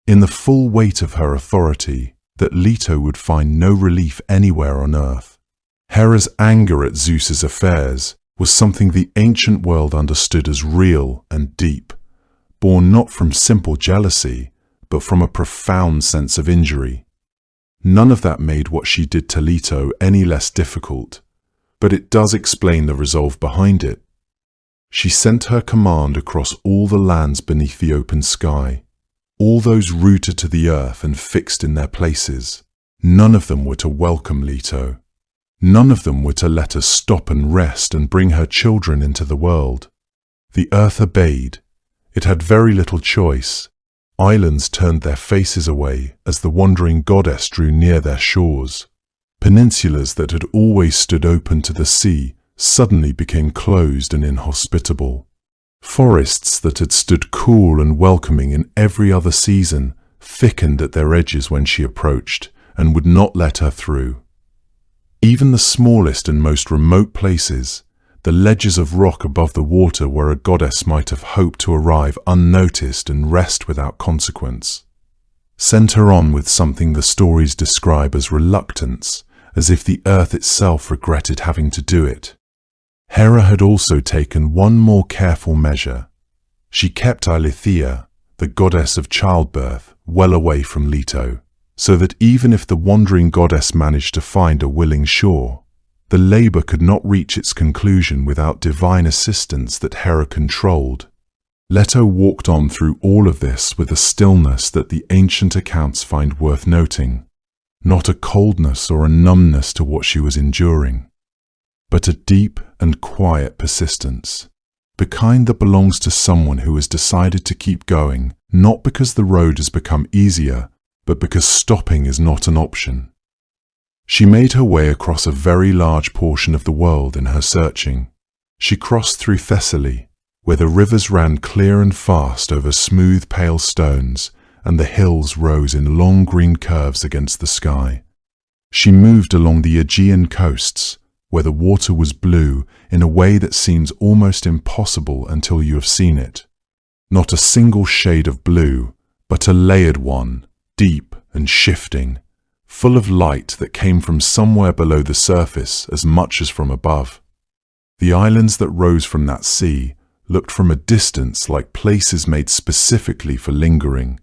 in the full weight of her authority, that Leto would find no relief anywhere on earth. Hera's anger at Zeus's affairs was something the ancient world understood as real and deep, born not from simple jealousy, but from a profound sense of injury. None of that made what she did to Leto any less difficult, but it does explain the resolve behind it. She sent her command across all the lands beneath the open sky, all those rooted to the earth and fixed in their places. None of them were to welcome Leto. None of them were to let her stop and rest and bring her children into the world. The earth obeyed. It had very little choice. Islands turned their faces away as the wandering goddess drew near their shores. Peninsulas that had always stood open to the sea suddenly became closed and inhospitable. Forests that had stood cool and welcoming in every other season thickened at their edges when she approached and would not let her through. Even the smallest and most remote places, the ledges of rock above the water where a goddess might have hoped to arrive unnoticed and rest without consequence, sent her on with something the stories describe as reluctance, as if the earth itself regretted having to do it. Hera had also taken one more careful measure. She kept Eileithyia, the goddess of childbirth, well away from Leto, so that even if the wandering goddess managed to find a willing shore, the labor could not reach its conclusion without divine assistance that Hera controlled. Leto walked on through all of this with a stillness that the ancient accounts find worth noting, not a coldness or a numbness to what she was enduring, but a deep and quiet persistence, the kind that belongs to someone who has decided to keep going, not because the road has become easier, but because stopping is not an option. She made her way across a very large portion of the world in her searching. She crossed through Thessaly, where the rivers ran clear and fast over smooth pale stones, and the hills rose in long green curves against the sky. She moved along the Aegean coasts, where the water was blue in a way that seems almost impossible until you have seen it. Not a single shade of blue, but a layered one, deep and shifting, full of light that came from somewhere below the surface as much as from above. The islands that rose from that sea looked from a distance like places made specifically for lingering,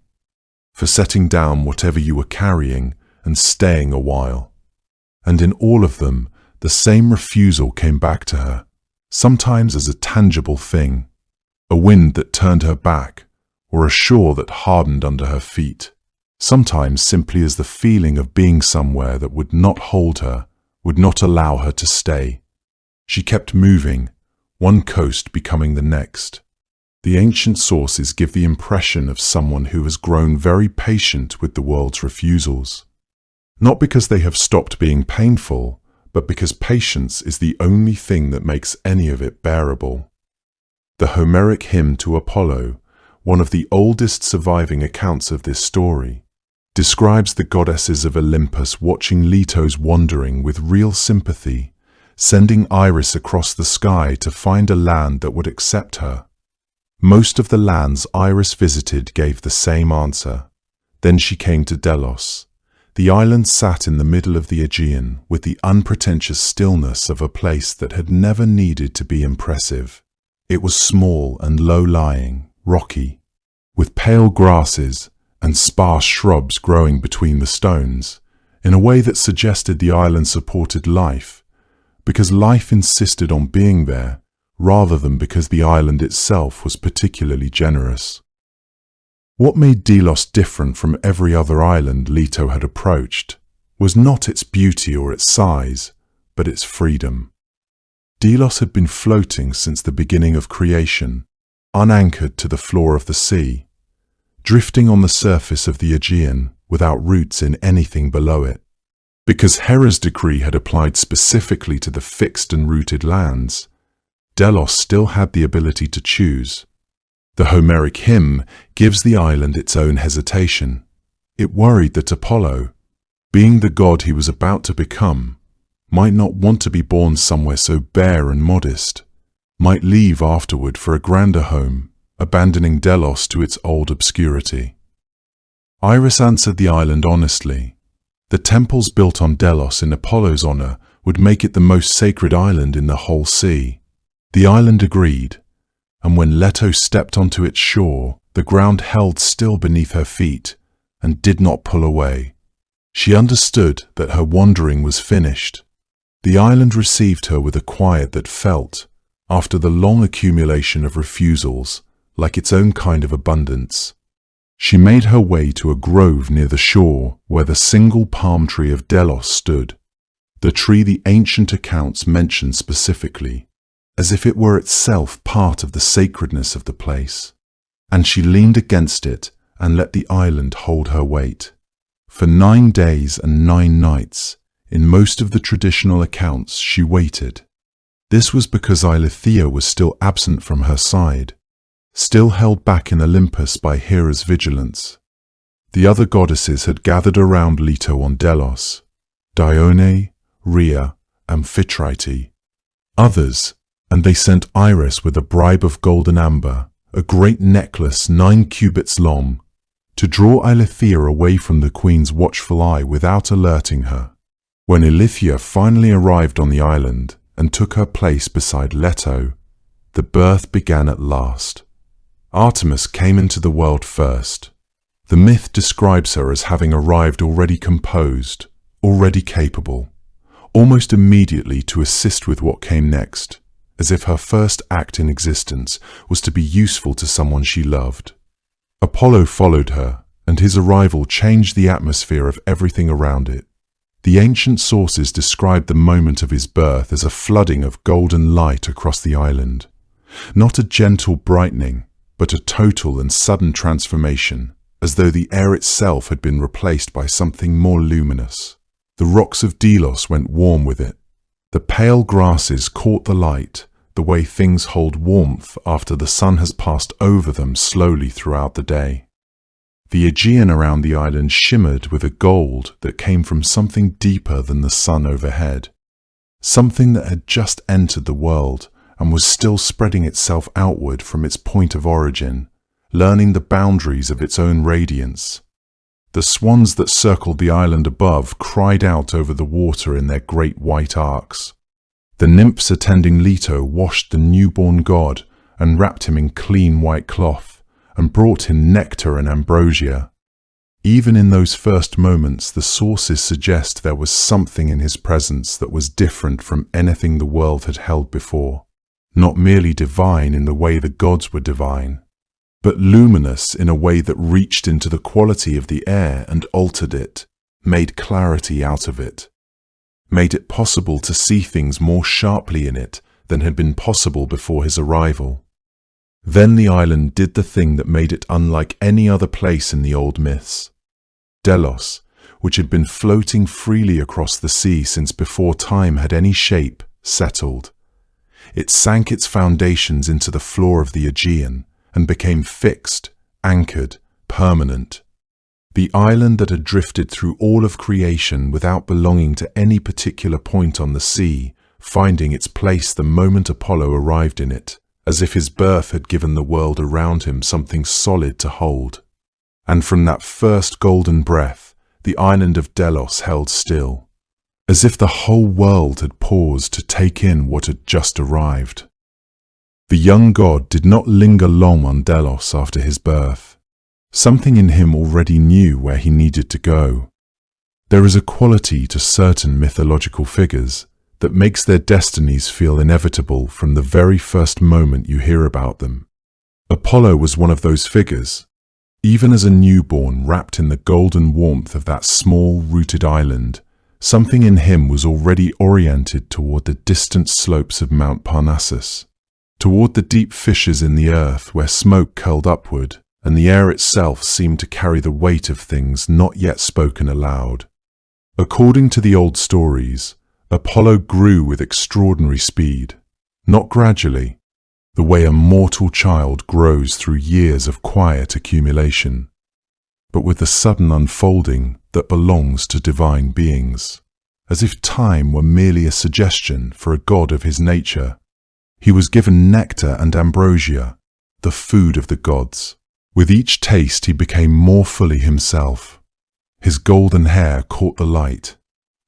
for setting down whatever you were carrying and staying a while. And in all of them, the same refusal came back to her, sometimes as a tangible thing, a wind that turned her back, or a shore that hardened under her feet, sometimes simply as the feeling of being somewhere that would not hold her, would not allow her to stay. She kept moving, one coast becoming the next. The ancient sources give the impression of someone who has grown very patient with the world's refusals, not because they have stopped being painful, but because patience is the only thing that makes any of it bearable. The Homeric hymn to Apollo, one of the oldest surviving accounts of this story, describes the goddesses of Olympus watching Leto's wandering with real sympathy, sending Iris across the sky to find a land that would accept her. Most of the lands Iris visited gave the same answer. Then she came to Delos. The island sat in the middle of the Aegean with the unpretentious stillness of a place that had never needed to be impressive. It was small and low-lying, rocky, with pale grasses and sparse shrubs growing between the stones, in a way that suggested the island supported life, because life insisted on being there, rather than because the island itself was particularly generous. What made Delos different from every other island Leto had approached was not its beauty or its size, but its freedom. Delos had been floating since the beginning of creation, unanchored to the floor of the sea, drifting on the surface of the Aegean without roots in anything below it. Because Hera's decree had applied specifically to the fixed and rooted lands, Delos still had the ability to choose. The Homeric hymn gives the island its own hesitation. It worried that Apollo, being the god he was about to become, might not want to be born somewhere so bare and modest, might leave afterward for a grander home, abandoning Delos to its old obscurity. Iris answered the island honestly. The temples built on Delos in Apollo's honor would make it the most sacred island in the whole sea. The island agreed, and when Leto stepped onto its shore, the ground held still beneath her feet and did not pull away. She understood that her wandering was finished. The island received her with a quiet that felt, after the long accumulation of refusals, like its own kind of abundance. She made her way to a grove near the shore where the single palm tree of Delos stood, the tree the ancient accounts mention specifically, as if it were itself part of the sacredness of the place. And she leaned against it and let the island hold her weight. For 9 days and 9 nights, in most of the traditional accounts, she waited. This was because Eileithyia was still absent from her side, still held back in Olympus by Hera's vigilance. The other goddesses had gathered around Leto on Delos: Dione, Rhea, Amphitrite. Others, and they sent Iris with a bribe of gold and amber, a great necklace 9 cubits long, to draw Eileithyia away from the queen's watchful eye without alerting her. When Eileithyia finally arrived on the island and took her place beside Leto, the birth began at last. Artemis came into the world first. The myth describes her as having arrived already composed, already capable, almost immediately to assist with what came next, as if her first act in existence was to be useful to someone she loved. Apollo followed her, and his arrival changed the atmosphere of everything around it. The ancient sources describe the moment of his birth as a flooding of golden light across the island, not a gentle brightening, but a total and sudden transformation, as though the air itself had been replaced by something more luminous. The rocks of Delos went warm with it. The pale grasses caught the light, the way things hold warmth after the sun has passed over them slowly throughout the day. The Aegean around the island shimmered with a gold that came from something deeper than the sun overhead, something that had just entered the world and was still spreading itself outward from its point of origin, learning the boundaries of its own radiance. The swans that circled the island above cried out over the water in their great white arcs. The nymphs attending Leto washed the newborn god and wrapped him in clean white cloth and brought him nectar and ambrosia. Even in those first moments, the sources suggest there was something in his presence that was different from anything the world had held before. Not merely divine in the way the gods were divine, but luminous in a way that reached into the quality of the air and altered it, made clarity out of it, made it possible to see things more sharply in it than had been possible before his arrival. Then the island did the thing that made it unlike any other place in the old myths. Delos, which had been floating freely across the sea since before time had any shape, settled. It sank its foundations into the floor of the Aegean and became fixed, anchored, permanent. The island that had drifted through all of creation without belonging to any particular point on the sea, finding its place the moment Apollo arrived in it, as if his birth had given the world around him something solid to hold. And from that first golden breath, the island of Delos held still, as if the whole world had paused to take in what had just arrived. The young god did not linger long on Delos after his birth. Something in him already knew where he needed to go. There is a quality to certain mythological figures that makes their destinies feel inevitable from the very first moment you hear about them. Apollo was one of those figures. Even as a newborn wrapped in the golden warmth of that small, rooted island, Something in him was already oriented toward the distant slopes of Mount Parnassus, toward the deep fissures in the earth where smoke curled upward, and the air itself seemed to carry the weight of things not yet spoken aloud. According to the old stories, Apollo grew with extraordinary speed, not gradually, the way a mortal child grows through years of quiet accumulation, but with the sudden unfolding that belongs to divine beings, as if time were merely a suggestion for a god of his nature. He was given nectar and ambrosia, the food of the gods. With each taste he became more fully himself. His golden hair caught the light.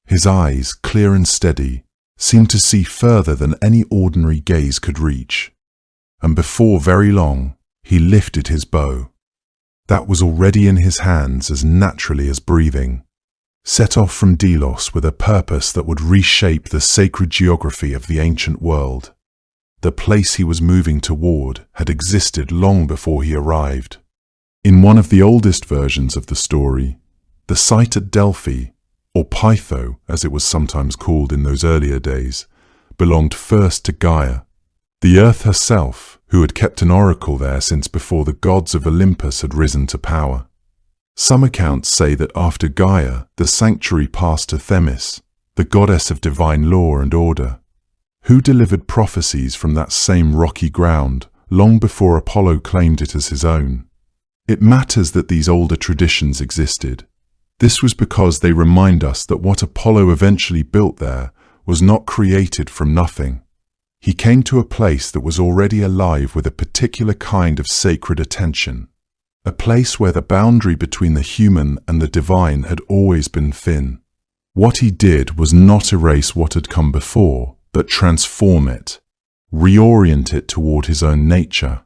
His eyes, clear and steady, seemed to see further than any ordinary gaze could reach. And before very long, he lifted his bow. That was already in his hands as naturally as breathing, set off from Delos with a purpose that would reshape the sacred geography of the ancient world. The place he was moving toward had existed long before he arrived. In one of the oldest versions of the story, the site at Delphi, or Pytho as it was sometimes called in those earlier days, belonged first to Gaia, the earth herself, who had kept an oracle there since before the gods of Olympus had risen to power. Some accounts say that after Gaia, the sanctuary passed to Themis, the goddess of divine law and order, who delivered prophecies from that same rocky ground long before Apollo claimed it as his own. It matters that these older traditions existed. This was because they remind us that what Apollo eventually built there was not created from nothing. He came to a place that was already alive with a particular kind of sacred attention, a place where the boundary between the human and the divine had always been thin. What he did was not erase what had come before, but transform it, reorient it toward his own nature.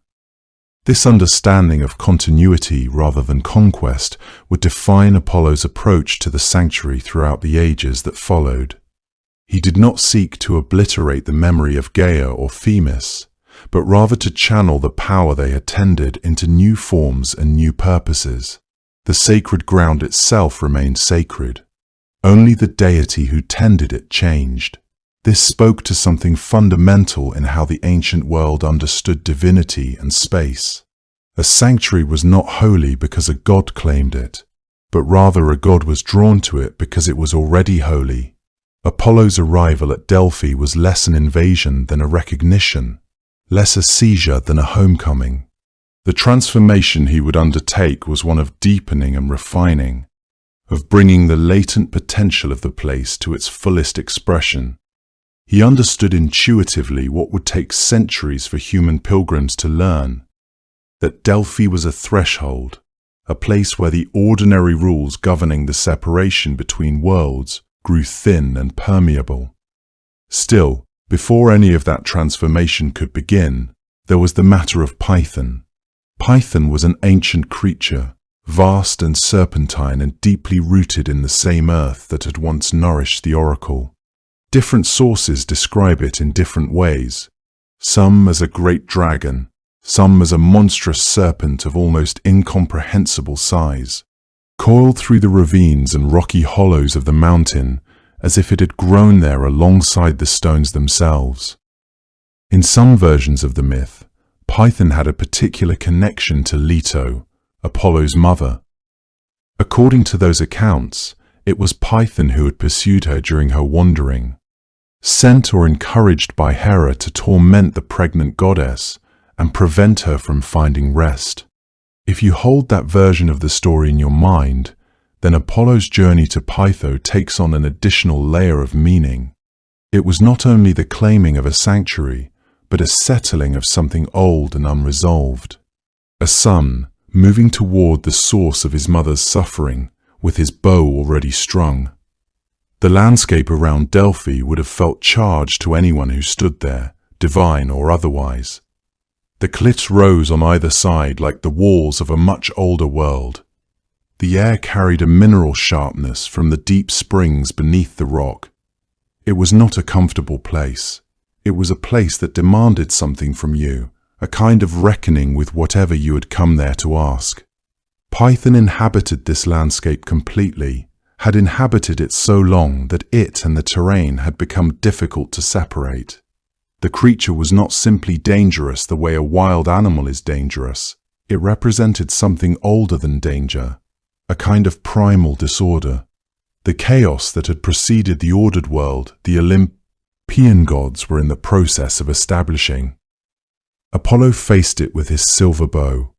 This understanding of continuity rather than conquest would define Apollo's approach to the sanctuary throughout the ages that followed. He did not seek to obliterate the memory of Gaia or Themis, but rather to channel the power they had tended into new forms and new purposes. The sacred ground itself remained sacred. Only the deity who tended it changed. This spoke to something fundamental in how the ancient world understood divinity and space. A sanctuary was not holy because a god claimed it, but rather a god was drawn to it because it was already holy. Apollo's arrival at Delphi was less an invasion than a recognition, less a seizure than a homecoming. The transformation he would undertake was one of deepening and refining, of bringing the latent potential of the place to its fullest expression. He understood intuitively what would take centuries for human pilgrims to learn, that Delphi was a threshold, a place where the ordinary rules governing the separation between worlds grew thin and permeable. Still, before any of that transformation could begin, there was the matter of Python. Python was an ancient creature, vast and serpentine and deeply rooted in the same earth that had once nourished the oracle. Different sources describe it in different ways, some as a great dragon, some as a monstrous serpent of almost incomprehensible size, coiled through the ravines and rocky hollows of the mountain as if it had grown there alongside the stones themselves. In some versions of the myth, Python had a particular connection to Leto, Apollo's mother. According to those accounts, it was Python who had pursued her during her wandering, sent or encouraged by Hera to torment the pregnant goddess and prevent her from finding rest. If you hold that version of the story in your mind, then Apollo's journey to Pytho takes on an additional layer of meaning. It was not only the claiming of a sanctuary, but a settling of something old and unresolved. A son moving toward the source of his mother's suffering, with his bow already strung. The landscape around Delphi would have felt charged to anyone who stood there, divine or otherwise. The cliffs rose on either side like the walls of a much older world. The air carried a mineral sharpness from the deep springs beneath the rock. It was not a comfortable place. It was a place that demanded something from you, a kind of reckoning with whatever you had come there to ask. Python inhabited this landscape completely, had inhabited it so long that it and the terrain had become difficult to separate. The creature was not simply dangerous the way a wild animal is dangerous. It represented something older than danger, a kind of primal disorder. The chaos that had preceded the ordered world, the Olympian gods were in the process of establishing. Apollo faced it with his silver bow,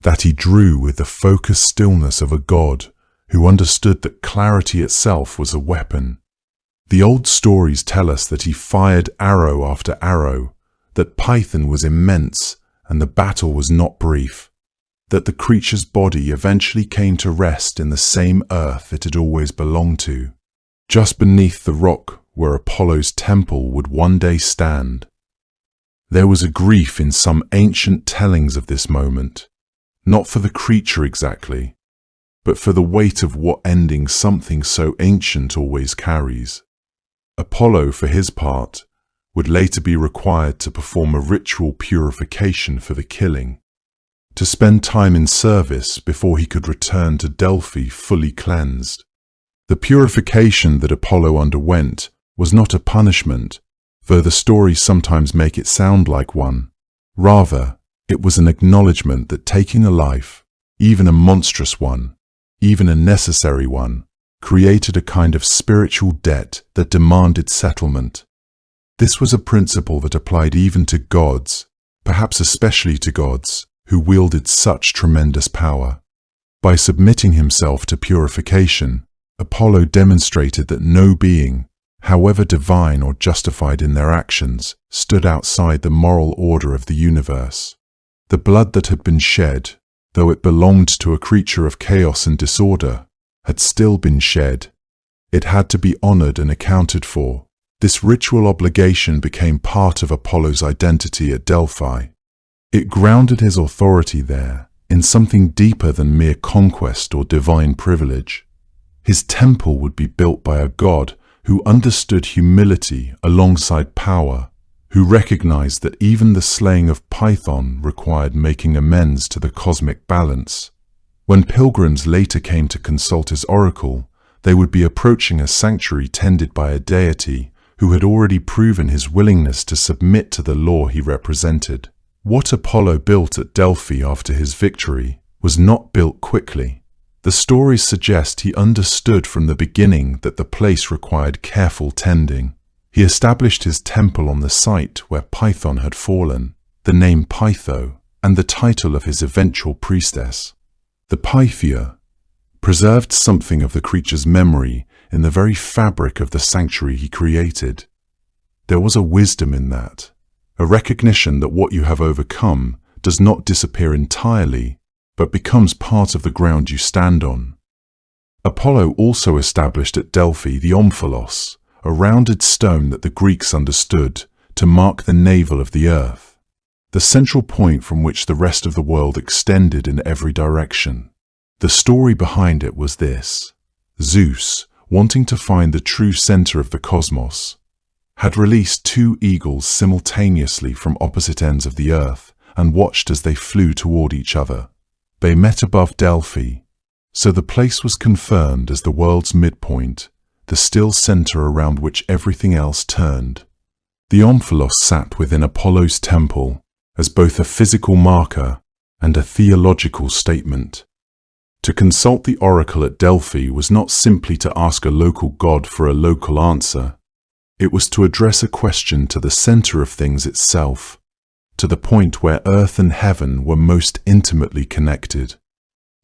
that he drew with the focused stillness of a god who understood that clarity itself was a weapon. The old stories tell us that he fired arrow after arrow, that Python was immense and the battle was not brief, that the creature's body eventually came to rest in the same earth it had always belonged to, just beneath the rock where Apollo's temple would one day stand. There was a grief in some ancient tellings of this moment, not for the creature exactly, but for the weight of what ending something so ancient always carries. Apollo, for his part, would later be required to perform a ritual purification for the killing, to spend time in service before he could return to Delphi fully cleansed. The purification that Apollo underwent was not a punishment, though the stories sometimes make it sound like one. Rather, it was an acknowledgement that taking a life, even a monstrous one, even a necessary one, created a kind of spiritual debt that demanded settlement. This was a principle that applied even to gods, perhaps especially to gods, who wielded such tremendous power. By submitting himself to purification, Apollo demonstrated that no being, however divine or justified in their actions, stood outside the moral order of the universe. The blood that had been shed, though it belonged to a creature of chaos and disorder, had still been shed. It had to be honored and accounted for. This ritual obligation became part of Apollo's identity at Delphi. It grounded his authority there in something deeper than mere conquest or divine privilege. His temple would be built by a god who understood humility alongside power, who recognized that even the slaying of Python required making amends to the cosmic balance. When pilgrims later came to consult his oracle, they would be approaching a sanctuary tended by a deity who had already proven his willingness to submit to the law he represented. What Apollo built at Delphi after his victory was not built quickly. The stories suggest he understood from the beginning that the place required careful tending. He established his temple on the site where Python had fallen, the name Pytho, and the title of his eventual priestess. The Pythia preserved something of the creature's memory in the very fabric of the sanctuary he created. There was a wisdom in that, a recognition that what you have overcome does not disappear entirely, but becomes part of the ground you stand on. Apollo also established at Delphi the omphalos, a rounded stone that the Greeks understood to mark the navel of the earth, the central point from which the rest of the world extended in every direction. The story behind it was this: Zeus, wanting to find the true center of the cosmos, had released two eagles simultaneously from opposite ends of the earth and watched as they flew toward each other. They met above Delphi, so the place was confirmed as the world's midpoint, the still center around which everything else turned. The omphalos sat within Apollo's temple as both a physical marker and a theological statement. To consult the oracle at Delphi was not simply to ask a local god for a local answer. It was to address a question to the center of things itself, to the point where earth and heaven were most intimately connected.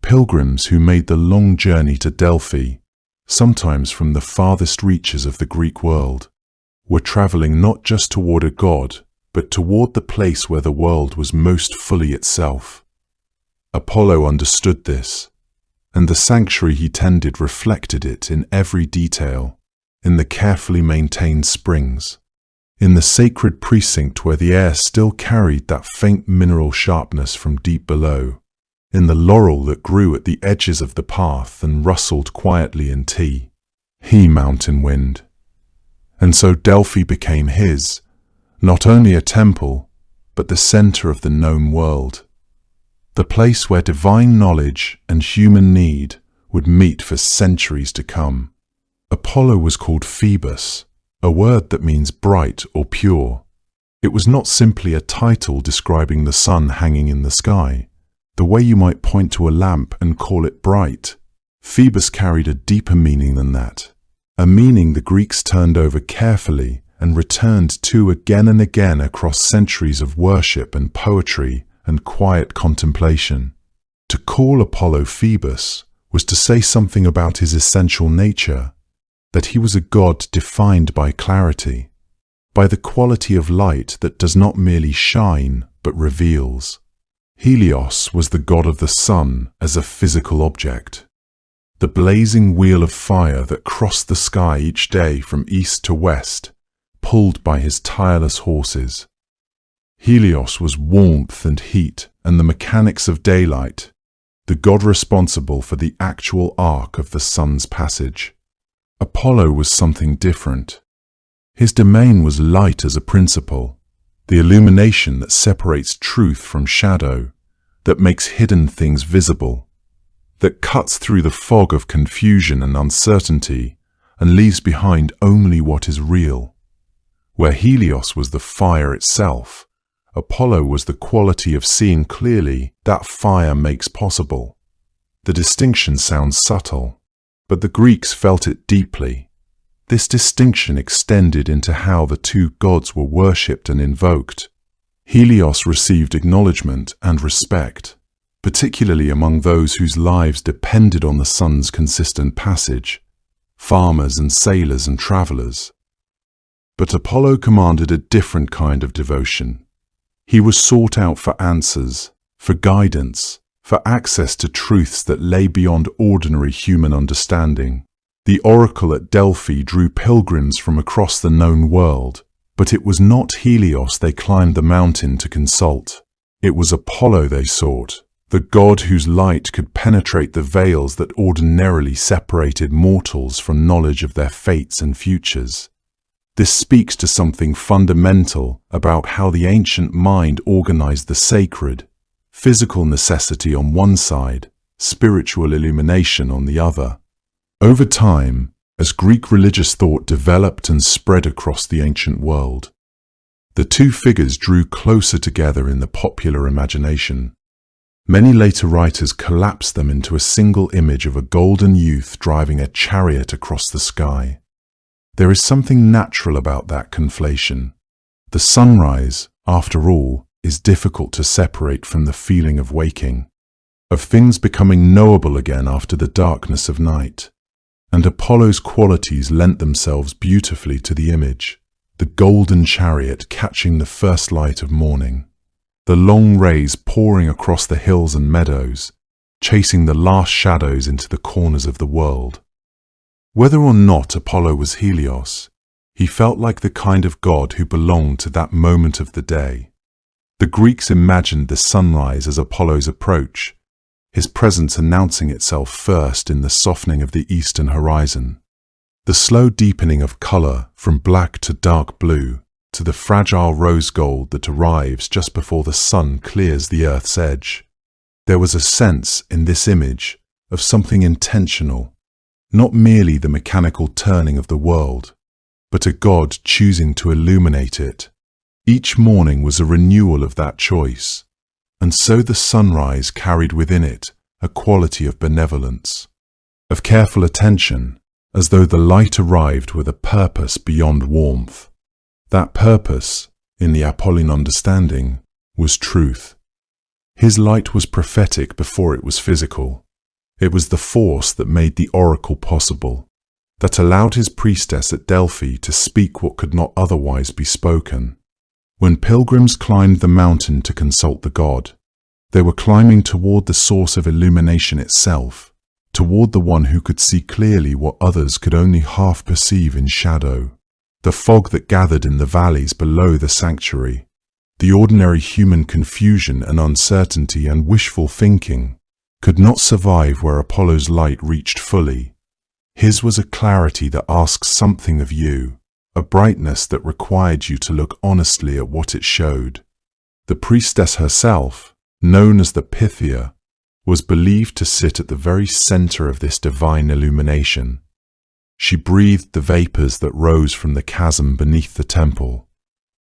Pilgrims who made the long journey to Delphi, sometimes from the farthest reaches of the Greek world, were traveling not just toward a god, but toward the place where the world was most fully itself. Apollo understood this, and the sanctuary he tended reflected it in every detail, in the carefully maintained springs, in the sacred precinct where the air still carried that faint mineral sharpness from deep below, in the laurel that grew at the edges of the path and rustled quietly in mountain wind. And so Delphi became his, not only a temple, but the center of the known world, the place where divine knowledge and human need would meet for centuries to come. Apollo was called Phoebus, a word that means bright or pure. It was not simply a title describing the sun hanging in the sky, the way you might point to a lamp and call it bright. Phoebus carried a deeper meaning than that, a meaning the Greeks turned over carefully and returned to again and again across centuries of worship and poetry and quiet contemplation. To call Apollo Phoebus was to say something about his essential nature, that he was a god defined by clarity, by the quality of light that does not merely shine but reveals. Helios was the god of the sun as a physical object, the blazing wheel of fire that crossed the sky each day from east to west, pulled by his tireless horses. Helios was warmth and heat and the mechanics of daylight, the god responsible for the actual arc of the sun's passage. Apollo was something different. His domain was light as a principle, the illumination that separates truth from shadow, that makes hidden things visible, that cuts through the fog of confusion and uncertainty and leaves behind only what is real. Where Helios was the fire itself, Apollo was the quality of seeing clearly that fire makes possible. The distinction sounds subtle, but the Greeks felt it deeply. This distinction extended into how the two gods were worshipped and invoked. Helios received acknowledgement and respect, particularly among those whose lives depended on the sun's consistent passage, farmers and sailors and travelers. But Apollo commanded a different kind of devotion. He was sought out for answers, for guidance, for access to truths that lay beyond ordinary human understanding. The oracle at Delphi drew pilgrims from across the known world, but it was not Helios they climbed the mountain to consult. It was Apollo they sought, the god whose light could penetrate the veils that ordinarily separated mortals from knowledge of their fates and futures. This speaks to something fundamental about how the ancient mind organized the sacred, physical necessity on one side, spiritual illumination on the other. Over time, as Greek religious thought developed and spread across the ancient world, the two figures drew closer together in the popular imagination. Many later writers collapsed them into a single image of a golden youth driving a chariot across the sky. There is something natural about that conflation. The sunrise, after all, is difficult to separate from the feeling of waking, of things becoming knowable again after the darkness of night. And Apollo's qualities lent themselves beautifully to the image, the golden chariot catching the first light of morning, the long rays pouring across the hills and meadows, chasing the last shadows into the corners of the world. Whether or not Apollo was Helios, he felt like the kind of god who belonged to that moment of the day. The Greeks imagined the sunrise as Apollo's approach, his presence announcing itself first in the softening of the eastern horizon, the slow deepening of color from black to dark blue, to the fragile rose gold that arrives just before the sun clears the earth's edge. There was a sense in this image of something intentional, not merely the mechanical turning of the world, but a god choosing to illuminate it. Each morning was a renewal of that choice, and so the sunrise carried within it a quality of benevolence, of careful attention, as though the light arrived with a purpose beyond warmth. That purpose, in the Apolline understanding, was truth. His light was prophetic before it was physical. It was the force that made the oracle possible, that allowed his priestess at Delphi to speak what could not otherwise be spoken. When pilgrims climbed the mountain to consult the god, they were climbing toward the source of illumination itself, toward the one who could see clearly what others could only half perceive in shadow. The fog that gathered in the valleys below the sanctuary, the ordinary human confusion and uncertainty and wishful thinking, could not survive where Apollo's light reached fully. His was a clarity that asks something of you, a brightness that required you to look honestly at what it showed. The priestess herself, known as the Pythia, was believed to sit at the very center of this divine illumination. She breathed the vapors that rose from the chasm beneath the temple,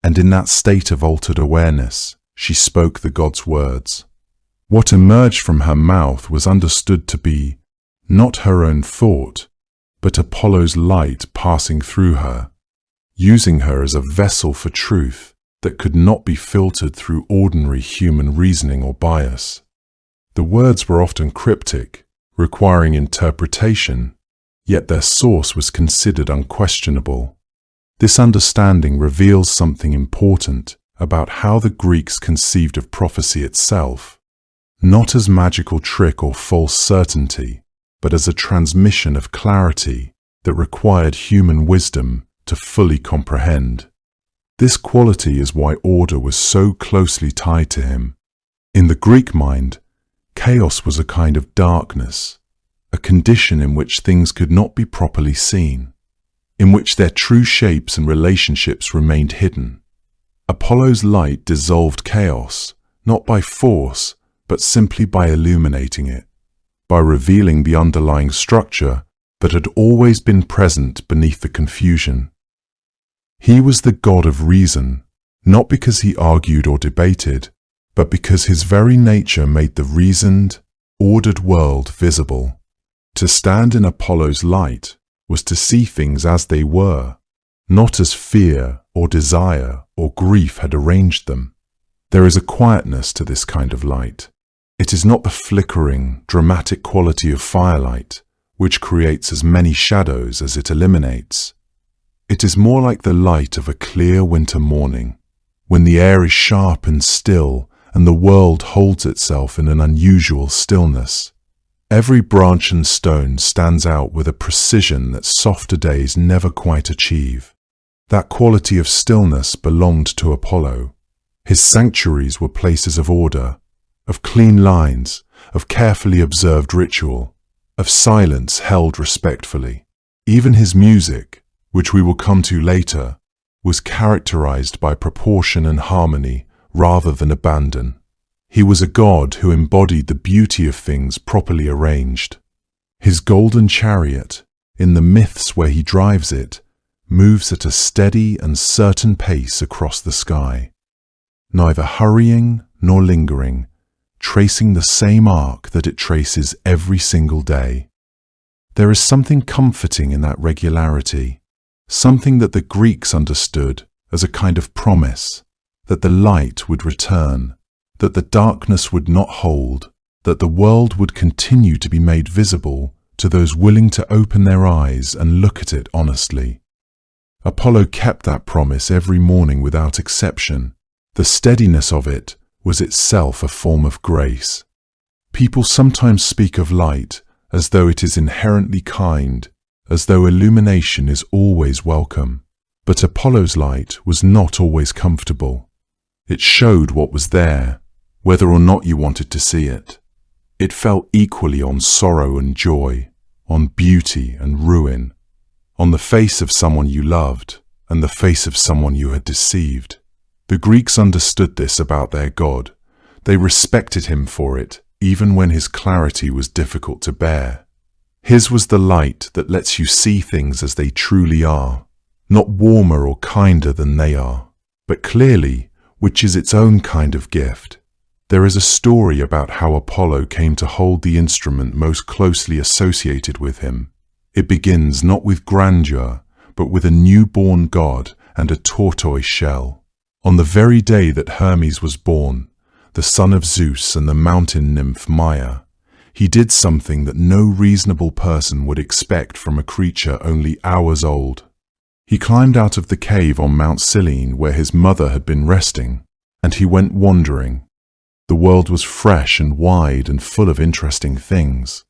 and in that state of altered awareness, she spoke the god's words. What emerged from her mouth was understood to be not her own thought, but Apollo's light passing through her, using her as a vessel for truth that could not be filtered through ordinary human reasoning or bias. The words were often cryptic, requiring interpretation, yet their source was considered unquestionable. This understanding reveals something important about how the Greeks conceived of prophecy itself, not as magical trick or false certainty, but as a transmission of clarity that required human wisdom to fully comprehend. This quality is why order was so closely tied to him. In the Greek mind, chaos was a kind of darkness, a condition in which things could not be properly seen, in which their true shapes and relationships remained hidden. Apollo's light dissolved chaos, not by force, but simply by illuminating it, by revealing the underlying structure that had always been present beneath the confusion. He was the god of reason, not because he argued or debated, but because his very nature made the reasoned, ordered world visible. To stand in Apollo's light was to see things as they were, not as fear or desire or grief had arranged them. There is a quietness to this kind of light. It is not the flickering, dramatic quality of firelight, which creates as many shadows as it eliminates. It is more like the light of a clear winter morning, when the air is sharp and still and the world holds itself in an unusual stillness. Every branch and stone stands out with a precision that softer days never quite achieve. That quality of stillness belonged to Apollo. His sanctuaries were places of order, of clean lines, of carefully observed ritual, of silence held respectfully. Even his music, which we will come to later, was characterized by proportion and harmony rather than abandon. He was a god who embodied the beauty of things properly arranged. His golden chariot, in the myths where he drives it, moves at a steady and certain pace across the sky, neither hurrying nor lingering, tracing the same arc that it traces every single day. There is something comforting in that regularity, something that the Greeks understood as a kind of promise, that the light would return, that the darkness would not hold, that the world would continue to be made visible to those willing to open their eyes and look at it honestly. Apollo kept that promise every morning without exception. The steadiness of it was itself a form of grace. People sometimes speak of light as though it is inherently kind, as though illumination is always welcome. But Apollo's light was not always comfortable. It showed what was there, whether or not you wanted to see it. It fell equally on sorrow and joy, on beauty and ruin, on the face of someone you loved and the face of someone you had deceived. The Greeks understood this about their god. They respected him for it, even when his clarity was difficult to bear. His was the light that lets you see things as they truly are, not warmer or kinder than they are, but clearly, which is its own kind of gift. There is a story about how Apollo came to hold the instrument most closely associated with him. It begins not with grandeur, but with a newborn god and a tortoise shell. On the very day that Hermes was born, the son of Zeus and the mountain nymph Maia, he did something that no reasonable person would expect from a creature only hours old. He climbed out of the cave on Mount Cyllene where his mother had been resting, and he went wandering. The world was fresh and wide and full of interesting things.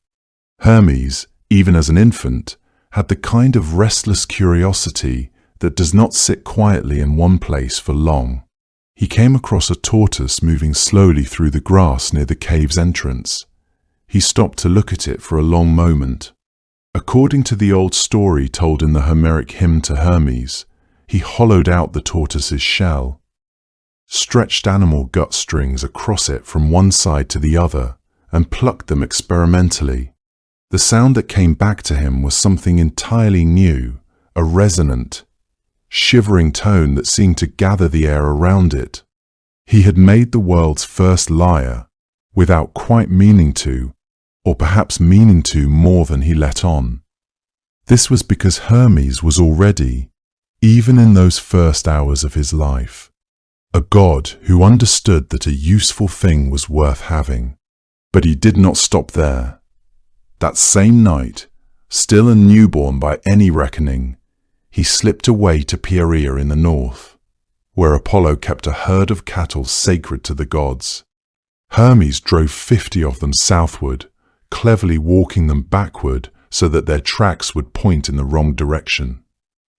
Hermes, even as an infant, had the kind of restless curiosity that does not sit quietly in one place for long. He came across a tortoise moving slowly through the grass near the cave's entrance. He stopped to look at it for a long moment. According to the old story told in the Homeric hymn to Hermes, he hollowed out the tortoise's shell, stretched animal gut strings across it from one side to the other, and plucked them experimentally. The sound that came back to him was something entirely new, a resonant, shivering tone that seemed to gather the air around it. He had made the world's first lyre, without quite meaning to, or perhaps meaning to more than he let on. This was because Hermes was already, even in those first hours of his life, a god who understood that a useful thing was worth having. But he did not stop there. That same night, still a newborn by any reckoning, he slipped away to Pieria in the north, where Apollo kept a herd of cattle sacred to the gods. Hermes drove 50 of them southward, cleverly walking them backward so that their tracks would point in the wrong direction.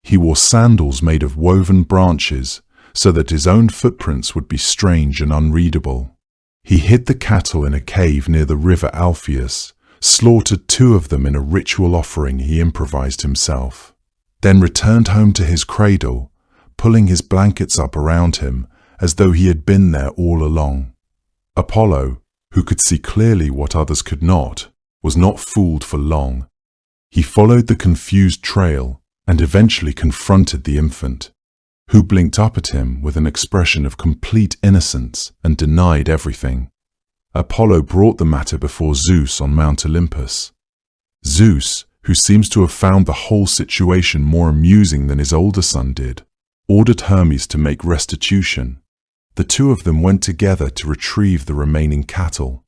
He wore sandals made of woven branches so that his own footprints would be strange and unreadable. He hid the cattle in a cave near the river Alpheus, slaughtered 2 of them in a ritual offering he improvised himself, then returned home to his cradle, pulling his blankets up around him as though he had been there all along. Apollo, who could see clearly what others could not, was not fooled for long. He followed the confused trail and eventually confronted the infant, who blinked up at him with an expression of complete innocence and denied everything. Apollo brought the matter before Zeus on Mount Olympus. Zeus, who seems to have found the whole situation more amusing than his older son did, ordered Hermes to make restitution. The 2 of them went together to retrieve the remaining cattle,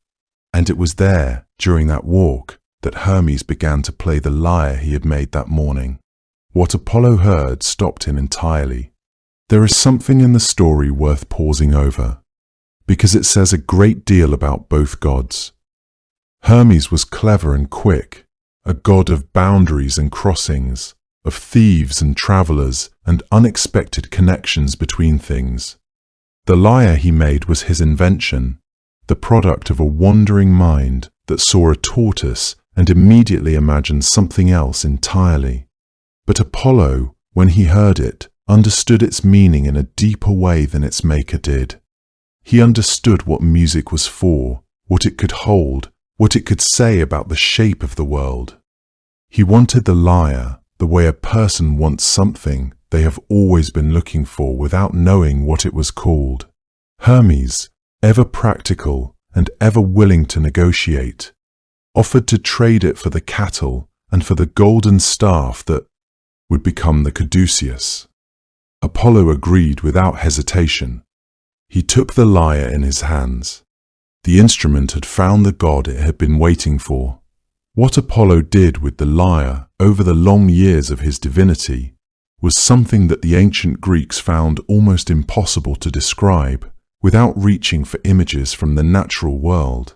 and it was there, during that walk, that Hermes began to play the lyre he had made that morning. What Apollo heard stopped him entirely. There is something in the story worth pausing over, because it says a great deal about both gods. Hermes was clever and quick, a god of boundaries and crossings, of thieves and travelers and unexpected connections between things. The lyre he made was his invention, the product of a wandering mind that saw a tortoise and immediately imagined something else entirely. But Apollo, when he heard it, understood its meaning in a deeper way than its maker did. He understood what music was for, what it could hold, what it could say about the shape of the world. He wanted the lyre the way a person wants something they have always been looking for without knowing what it was called. Hermes, ever practical and ever willing to negotiate, offered to trade it for the cattle and for the golden staff that would become the caduceus. Apollo agreed without hesitation. He took the lyre in his hands. The instrument had found the god it had been waiting for. What Apollo did with the lyre over the long years of his divinity was something that the ancient Greeks found almost impossible to describe without reaching for images from the natural world.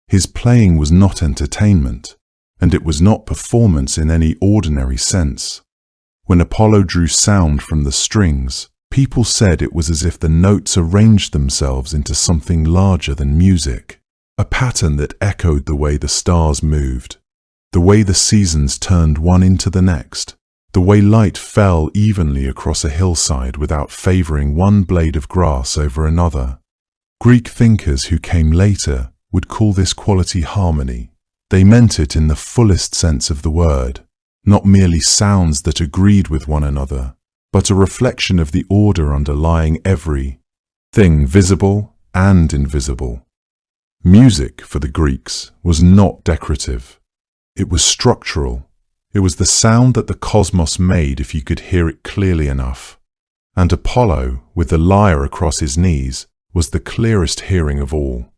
His playing was not entertainment, and it was not performance in any ordinary sense. When Apollo drew sound from the strings, people said it was as if the notes arranged themselves into something larger than music, a pattern that echoed the way the stars moved, the way the seasons turned one into the next, the way light fell evenly across a hillside without favoring one blade of grass over another. Greek thinkers who came later would call this quality harmony. They meant it in the fullest sense of the word, not merely sounds that agreed with one another, but a reflection of the order underlying every thing visible and invisible. Music, for the Greeks, was not decorative. It was structural. It was the sound that the cosmos made if you could hear it clearly enough. And Apollo, with the lyre across his knees, was the clearest hearing of all.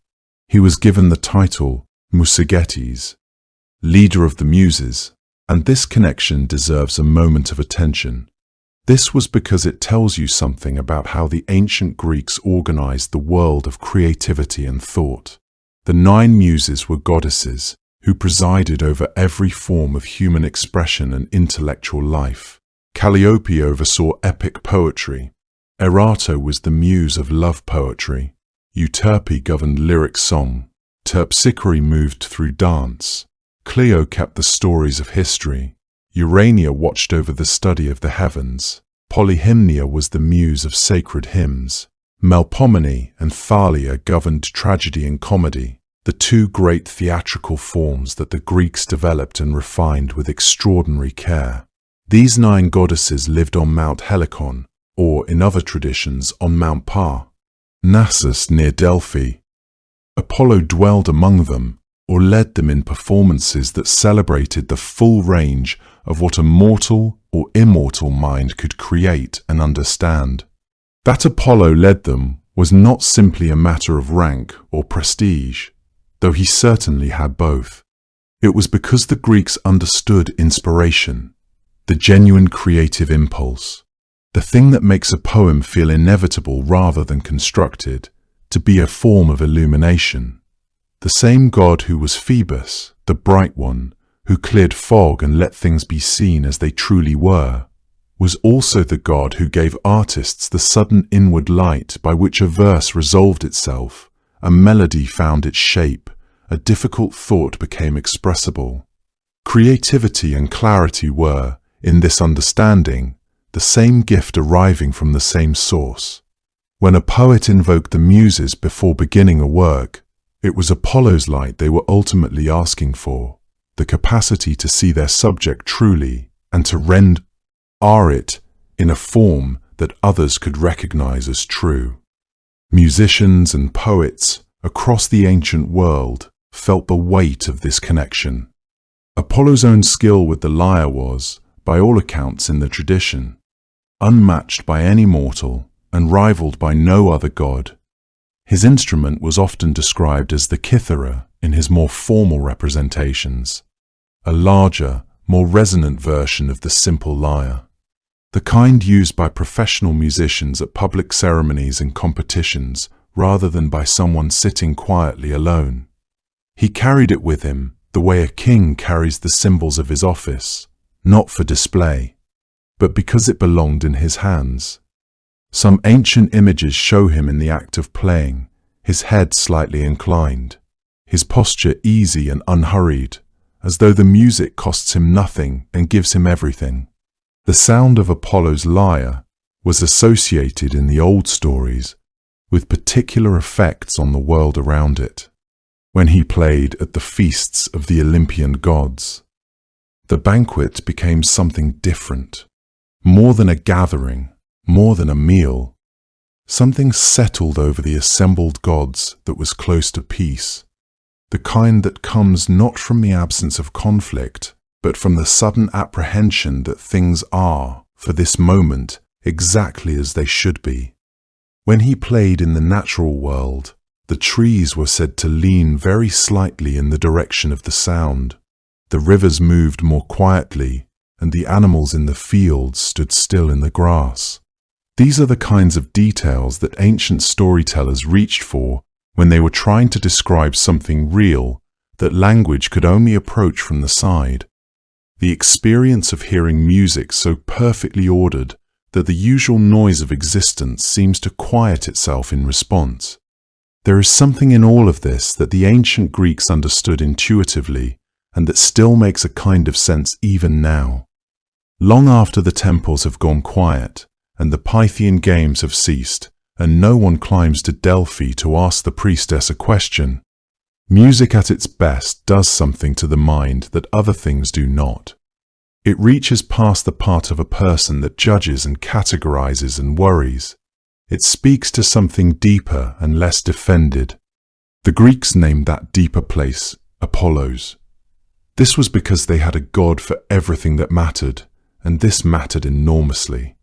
He was given the title Musagetes, leader of the Muses, and this connection deserves a moment of attention. This was because it tells you something about how the ancient Greeks organized the world of creativity and thought. The 9 Muses were goddesses who presided over every form of human expression and intellectual life. Calliope oversaw epic poetry. Erato was the muse of love poetry. Euterpe governed lyric song. Terpsichore moved through dance. Clio kept the stories of history. Urania watched over the study of the heavens. Polyhymnia was the muse of sacred hymns. Melpomene and Thalia governed tragedy and comedy. the two great theatrical forms that the Greeks developed and refined with extraordinary care. These 9 goddesses lived on Mount Helicon, or, in other traditions, on Mount Parnassus near Delphi. Apollo dwelled among them, or led them in performances that celebrated the full range of what a mortal or immortal mind could create and understand. That Apollo led them was not simply a matter of rank or prestige, though he certainly had both. It was because the Greeks understood inspiration, the genuine creative impulse, the thing that makes a poem feel inevitable rather than constructed, to be a form of illumination. The same god who was Phoebus, the bright one, who cleared fog and let things be seen as they truly were, was also the god who gave artists the sudden inward light by which a verse resolved itself, a melody found its shape, a difficult thought became expressible. Creativity and clarity were, in this understanding, the same gift arriving from the same source. When a poet invoked the muses before beginning a work, it was Apollo's light they were ultimately asking for, the capacity to see their subject truly and to render it in a form that others could recognize as true. Musicians and poets across the ancient world felt the weight of this connection. Apollo's own skill with the lyre was, by all accounts in the tradition, unmatched by any mortal and rivaled by no other god. His instrument was often described as the kithara in his more formal representations, a larger, more resonant version of the simple lyre, the kind used by professional musicians at public ceremonies and competitions rather than by someone sitting quietly alone. He carried it with him the way a king carries the symbols of his office, not for display, but because it belonged in his hands. Some ancient images show him in the act of playing, his head slightly inclined, his posture easy and unhurried, as though the music costs him nothing and gives him everything. The sound of Apollo's lyre was associated in the old stories with particular effects on the world around it. When he played at the feasts of the Olympian gods, the banquet became something different, more than a gathering, more than a meal. Something settled over the assembled gods that was close to peace, the kind that comes not from the absence of conflict, but from the sudden apprehension that things are, for this moment, exactly as they should be. When he played in the natural world, the trees were said to lean very slightly in the direction of the sound, the rivers moved more quietly, and the animals in the fields stood still in the grass. These are the kinds of details that ancient storytellers reached for when they were trying to describe something real that language could only approach from the side. The experience of hearing music so perfectly ordered that the usual noise of existence seems to quiet itself in response. There is something in all of this that the ancient Greeks understood intuitively and that still makes a kind of sense even now. Long after the temples have gone quiet and the Pythian games have ceased and no one climbs to Delphi to ask the priestess a question, music at its best does something to the mind that other things do not. It reaches past the part of a person that judges and categorizes and worries. It speaks to something deeper and less defended. The Greeks named that deeper place Apollos. This was because they had a god for everything that mattered, and this mattered enormously.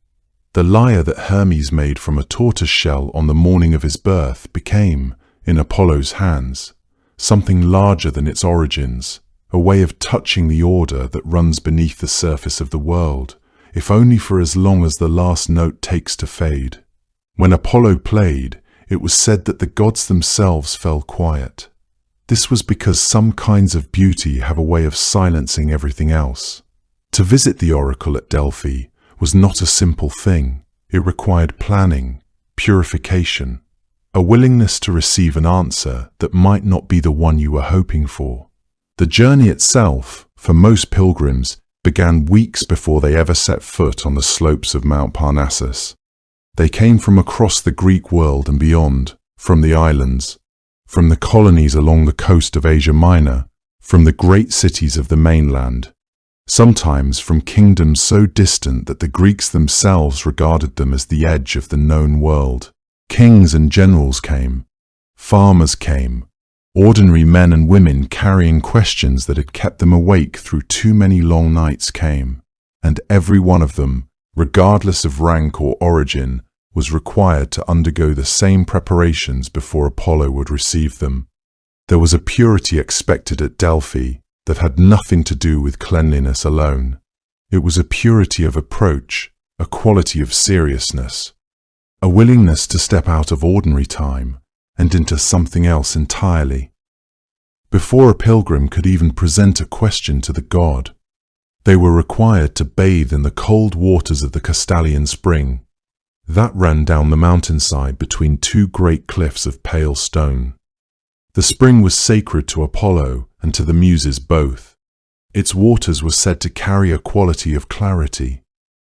The lyre that Hermes made from a tortoise shell on the morning of his birth became, in Apollo's hands, something larger than its origins, a way of touching the order that runs beneath the surface of the world, if only for as long as the last note takes to fade. When Apollo played, it was said that the gods themselves fell quiet. This was because some kinds of beauty have a way of silencing everything else. To visit the oracle at Delphi was not a simple thing. It required planning, purification, a willingness to receive an answer that might not be the one you were hoping for. The journey itself, for most pilgrims, began weeks before they ever set foot on the slopes of Mount Parnassus. They came from across the Greek world and beyond, from the islands, from the colonies along the coast of Asia Minor, from the great cities of the mainland, sometimes from kingdoms so distant that the Greeks themselves regarded them as the edge of the known world. Kings and generals came, farmers came, ordinary men and women carrying questions that had kept them awake through too many long nights came, and every one of them, regardless of rank or origin, was required to undergo the same preparations before Apollo would receive them. There was a purity expected at Delphi that had nothing to do with cleanliness alone. It was a purity of approach, a quality of seriousness, a willingness to step out of ordinary time and into something else entirely. Before a pilgrim could even present a question to the god, they were required to bathe in the cold waters of the Castalian spring that ran down the mountainside between two great cliffs of pale stone. The spring was sacred to Apollo and to the Muses both. Its waters were said to carry a quality of clarity,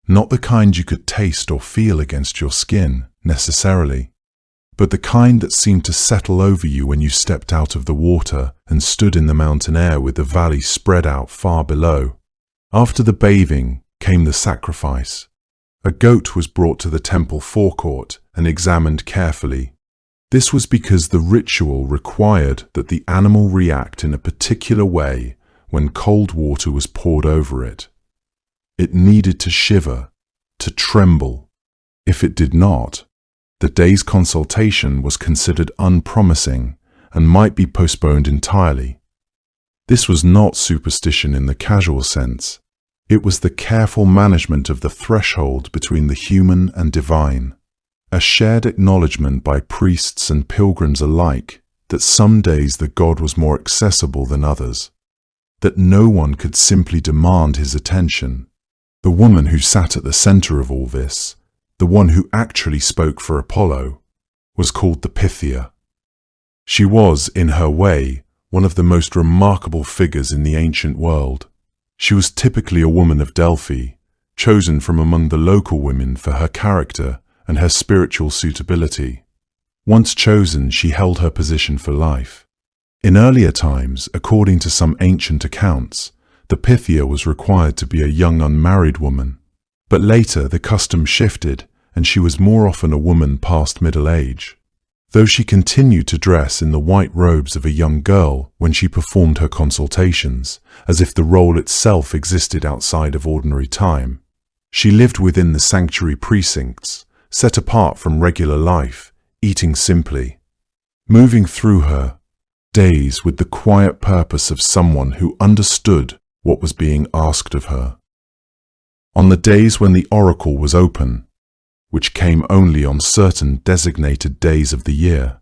not the kind you could taste or feel against your skin, necessarily, but the kind that seemed to settle over you when you stepped out of the water and stood in the mountain air with the valley spread out far below. After the bathing came the sacrifice. A goat was brought to the temple forecourt and examined carefully. This was because the ritual required that the animal react in a particular way when cold water was poured over it. It needed to shiver, to tremble. If it did not, the day's consultation was considered unpromising and might be postponed entirely. This was not superstition in the casual sense. It was the careful management of the threshold between the human and divine, a shared acknowledgement by priests and pilgrims alike that some days the god was more accessible than others, that no one could simply demand his attention. The woman who sat at the center of all this, the one who actually spoke for Apollo, was called the Pythia. She was, in her way, one of the most remarkable figures in the ancient world. She was typically a woman of Delphi, chosen from among the local women for her character and her spiritual suitability. Once chosen, she held her position for life. In earlier times, according to some ancient accounts, the Pythia was required to be a young unmarried woman, but later the custom shifted and she was more often a woman past middle age. Though she continued to dress in the white robes of a young girl when she performed her consultations, as if the role itself existed outside of ordinary time, she lived within the sanctuary precincts, set apart from regular life, eating simply, moving through her days with the quiet purpose of someone who understood what was being asked of her. On the days when the oracle was open, which came only on certain designated days of the year,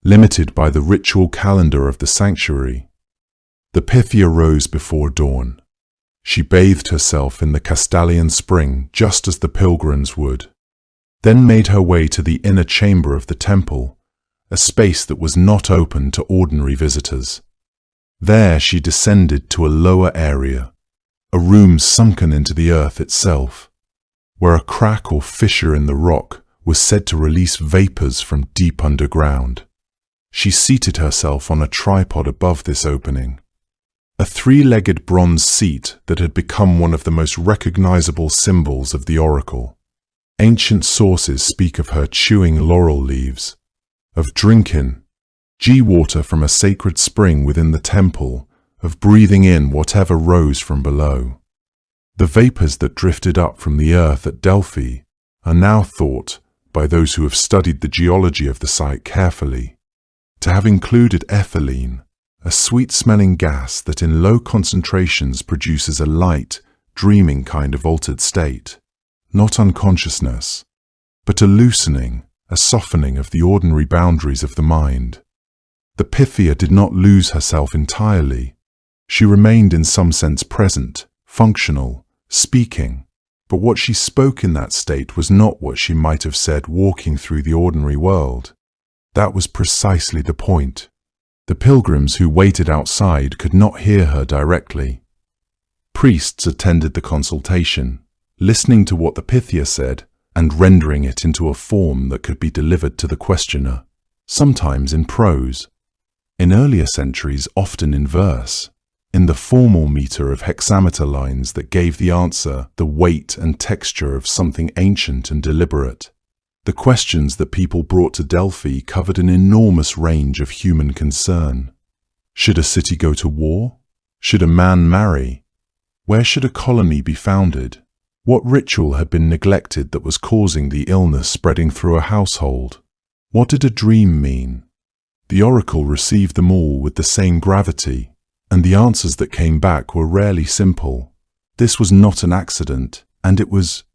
limited by the ritual calendar of the sanctuary, the Pythia rose before dawn. She bathed herself in the Castalian spring just as the pilgrims would, then made her way to the inner chamber of the temple, a space that was not open to ordinary visitors. There she descended to a lower area, a room sunken into the earth itself, where a crack or fissure in the rock was said to release vapors from deep underground. She seated herself on a tripod above this opening, a three-legged bronze seat that had become one of the most recognizable symbols of the oracle. Ancient sources speak of her chewing laurel leaves, of drinking G-water from a sacred spring within the temple, of breathing in whatever rose from below. The vapors that drifted up from the earth at Delphi are now thought, by those who have studied the geology of the site carefully, to have included ethylene, a sweet-smelling gas that in low concentrations produces a light, dreaming kind of altered state, not unconsciousness, but a loosening, a softening of the ordinary boundaries of the mind. The Pythia did not lose herself entirely. She remained in some sense present, functional, speaking, but what she spoke in that state was not what she might have said walking through the ordinary world. That was precisely the point. The pilgrims who waited outside could not hear her directly. Priests attended the consultation, listening to what the Pythia said and rendering it into a form that could be delivered to the questioner, sometimes in prose, in earlier centuries often in verse, in the formal meter of hexameter lines that gave the answer the weight and texture of something ancient and deliberate. The questions that people brought to Delphi covered an enormous range of human concern. Should a city go to war? Should a man marry? Where should a colony be founded? What ritual had been neglected that was causing the illness spreading through a household? What did a dream mean? The oracle received them all with the same gravity, and the answers that came back were rarely simple. This was not an accident, and it was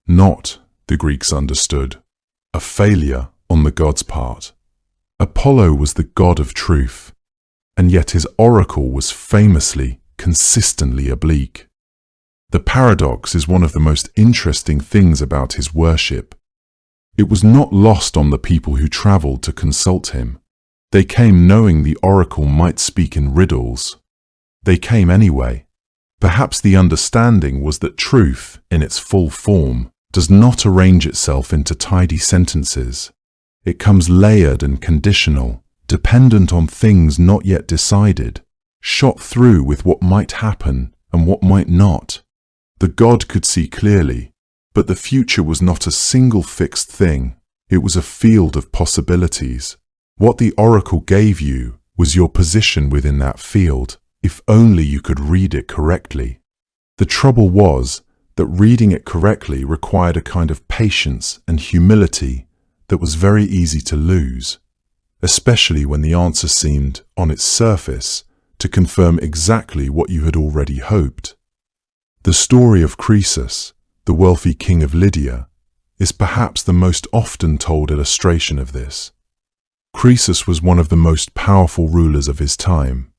not, the Greeks understood, a failure on the god's part. Apollo was the god of truth, and yet his oracle was famously, consistently oblique. The paradox is one of the most interesting things about his worship. It was not lost on the people who traveled to consult him. They came knowing the oracle might speak in riddles. They came anyway. Perhaps the understanding was that truth, in its full form, does not arrange itself into tidy sentences. It comes layered and conditional, dependent on things not yet decided, shot through with what might happen and what might not. The god could see clearly, but the future was not a single fixed thing. It was a field of possibilities. What the oracle gave you was your position within that field, if only you could read it correctly. The trouble was that reading it correctly required a kind of patience and humility that was very easy to lose, especially when the answer seemed, on its surface, to confirm exactly what you had already hoped. The story of Croesus, the wealthy king of Lydia, is perhaps the most often told illustration of this. Croesus was one of the most powerful rulers of his time,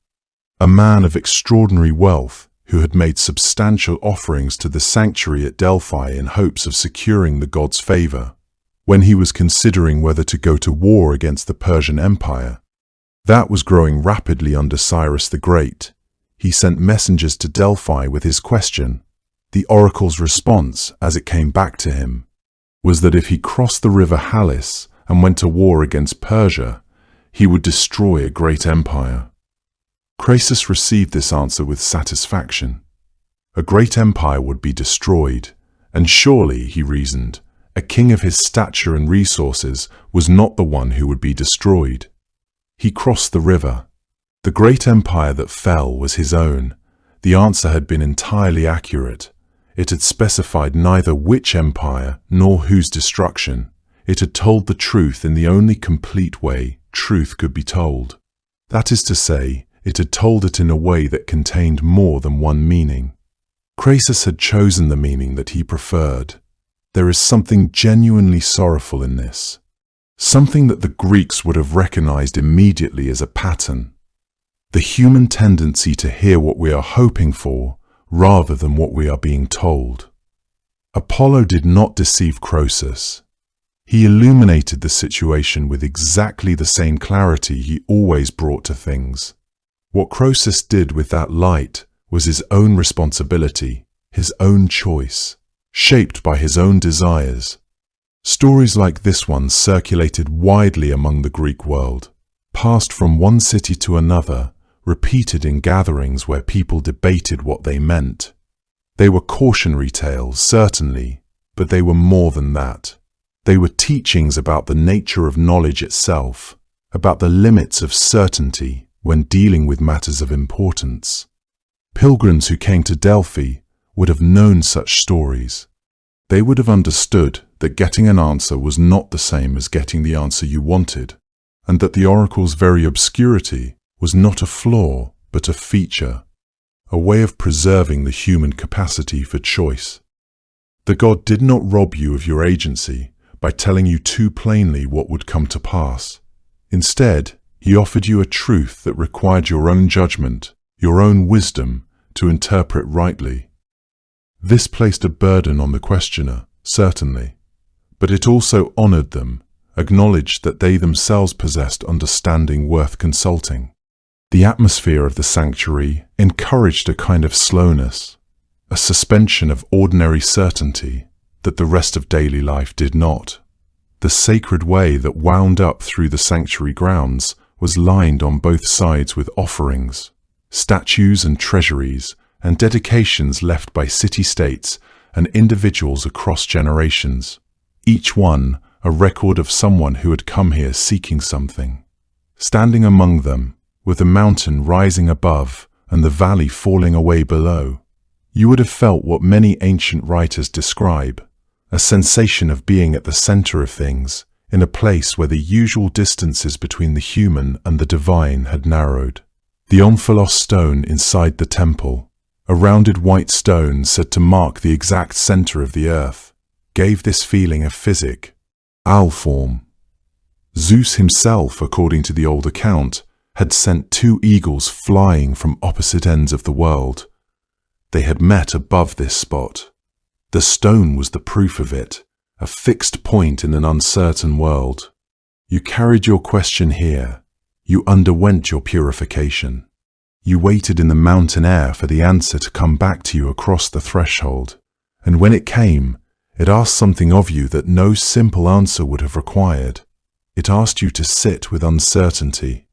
a man of extraordinary wealth who had made substantial offerings to the sanctuary at Delphi in hopes of securing the god's favor. When he was considering whether to go to war against the Persian Empire, that was growing rapidly under Cyrus the Great, he sent messengers to Delphi with his question. The oracle's response, as it came back to him, was that if he crossed the river Halys and went to war against Persia, he would destroy a great empire. Croesus received this answer with satisfaction. A great empire would be destroyed, and surely, he reasoned, a king of his stature and resources was not the one who would be destroyed. He crossed the river. The great empire that fell was his own. The answer had been entirely accurate. It had specified neither which empire nor whose destruction. It had told the truth in the only complete way truth could be told. That is to say, it had told it in a way that contained more than one meaning. Croesus had chosen the meaning that he preferred. There is something genuinely sorrowful in this, something that the Greeks would have recognized immediately as a pattern. The human tendency to hear what we are hoping for rather than what we are being told. Apollo did not deceive Croesus. He illuminated the situation with exactly the same clarity he always brought to things. What Croesus did with that light was his own responsibility, his own choice, shaped by his own desires. Stories like this one circulated widely among the Greek world, passed from one city to another, repeated in gatherings where people debated what they meant. They were cautionary tales, certainly, but they were more than that. They were teachings about the nature of knowledge itself, about the limits of certainty when dealing with matters of importance. Pilgrims who came to Delphi would have known such stories. They would have understood that getting an answer was not the same as getting the answer you wanted, and that the oracle's very obscurity was not a flaw but a feature, a way of preserving the human capacity for choice. The god did not rob you of your agency by telling you too plainly what would come to pass. Instead, he offered you a truth that required your own judgment, your own wisdom, to interpret rightly. This placed a burden on the questioner, certainly, but it also honored them, acknowledged that they themselves possessed understanding worth consulting. The atmosphere of the sanctuary encouraged a kind of slowness, a suspension of ordinary certainty that the rest of daily life did not. The sacred way that wound up through the sanctuary grounds was lined on both sides with offerings, statues and treasuries, and dedications left by city-states and individuals across generations, each one a record of someone who had come here seeking something. Standing among them, with the mountain rising above and the valley falling away below, you would have felt what many ancient writers describe, a sensation of being at the center of things, in a place where the usual distances between the human and the divine had narrowed. The omphalos stone inside the temple, a rounded white stone said to mark the exact center of the earth, gave this feeling of physic, owl form. Zeus himself, according to the old account, had sent 2 eagles flying from opposite ends of the world. They had met above this spot. The stone was the proof of it, a fixed point in an uncertain world. You carried your question here. You underwent your purification. You waited in the mountain air for the answer to come back to you across the threshold, and when it came, it asked something of you that no simple answer would have required. It asked you to sit with uncertainty,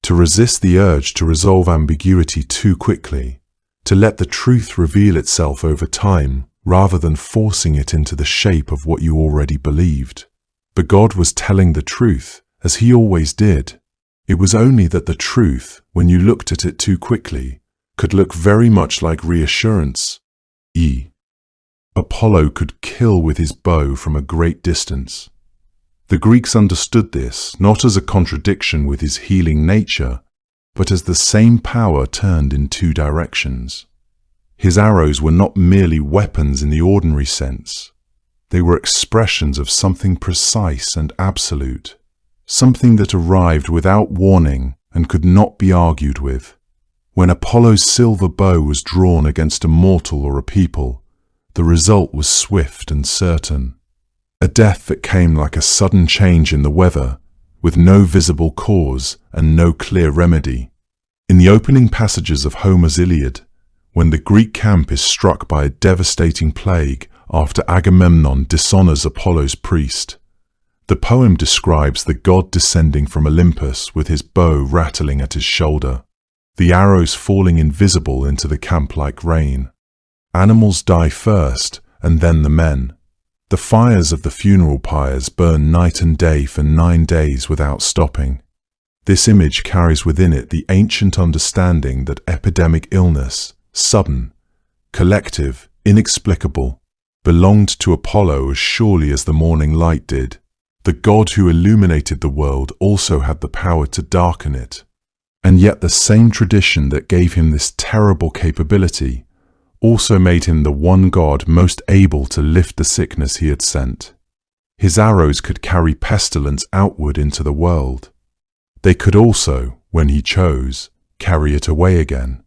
to resist the urge to resolve ambiguity too quickly, to let the truth reveal itself over time rather than forcing it into the shape of what you already believed. But God was telling the truth, as he always did. It was only that the truth, when you looked at it too quickly, could look very much like reassurance. Apollo could kill with his bow from a great distance. The Greeks understood this not as a contradiction with his healing nature, but as the same power turned in 2 directions. His arrows were not merely weapons in the ordinary sense. They were expressions of something precise and absolute, something that arrived without warning and could not be argued with. When Apollo's silver bow was drawn against a mortal or a people, the result was swift and certain. A death that came like a sudden change in the weather, with no visible cause and no clear remedy. In the opening passages of Homer's Iliad, when the Greek camp is struck by a devastating plague after Agamemnon dishonors Apollo's priest, the poem describes the god descending from Olympus with his bow rattling at his shoulder, the arrows falling invisible into the camp like rain. Animals die first, and then the men. The fires of the funeral pyres burn night and day for 9 days without stopping. This image carries within it the ancient understanding that epidemic illness, sudden, collective, inexplicable, belonged to Apollo as surely as the morning light did. The god who illuminated the world also had the power to darken it. And yet the same tradition that gave him this terrible capability also made him the one god most able to lift the sickness he had sent. His arrows could carry pestilence outward into the world. They could also, when he chose, carry it away again.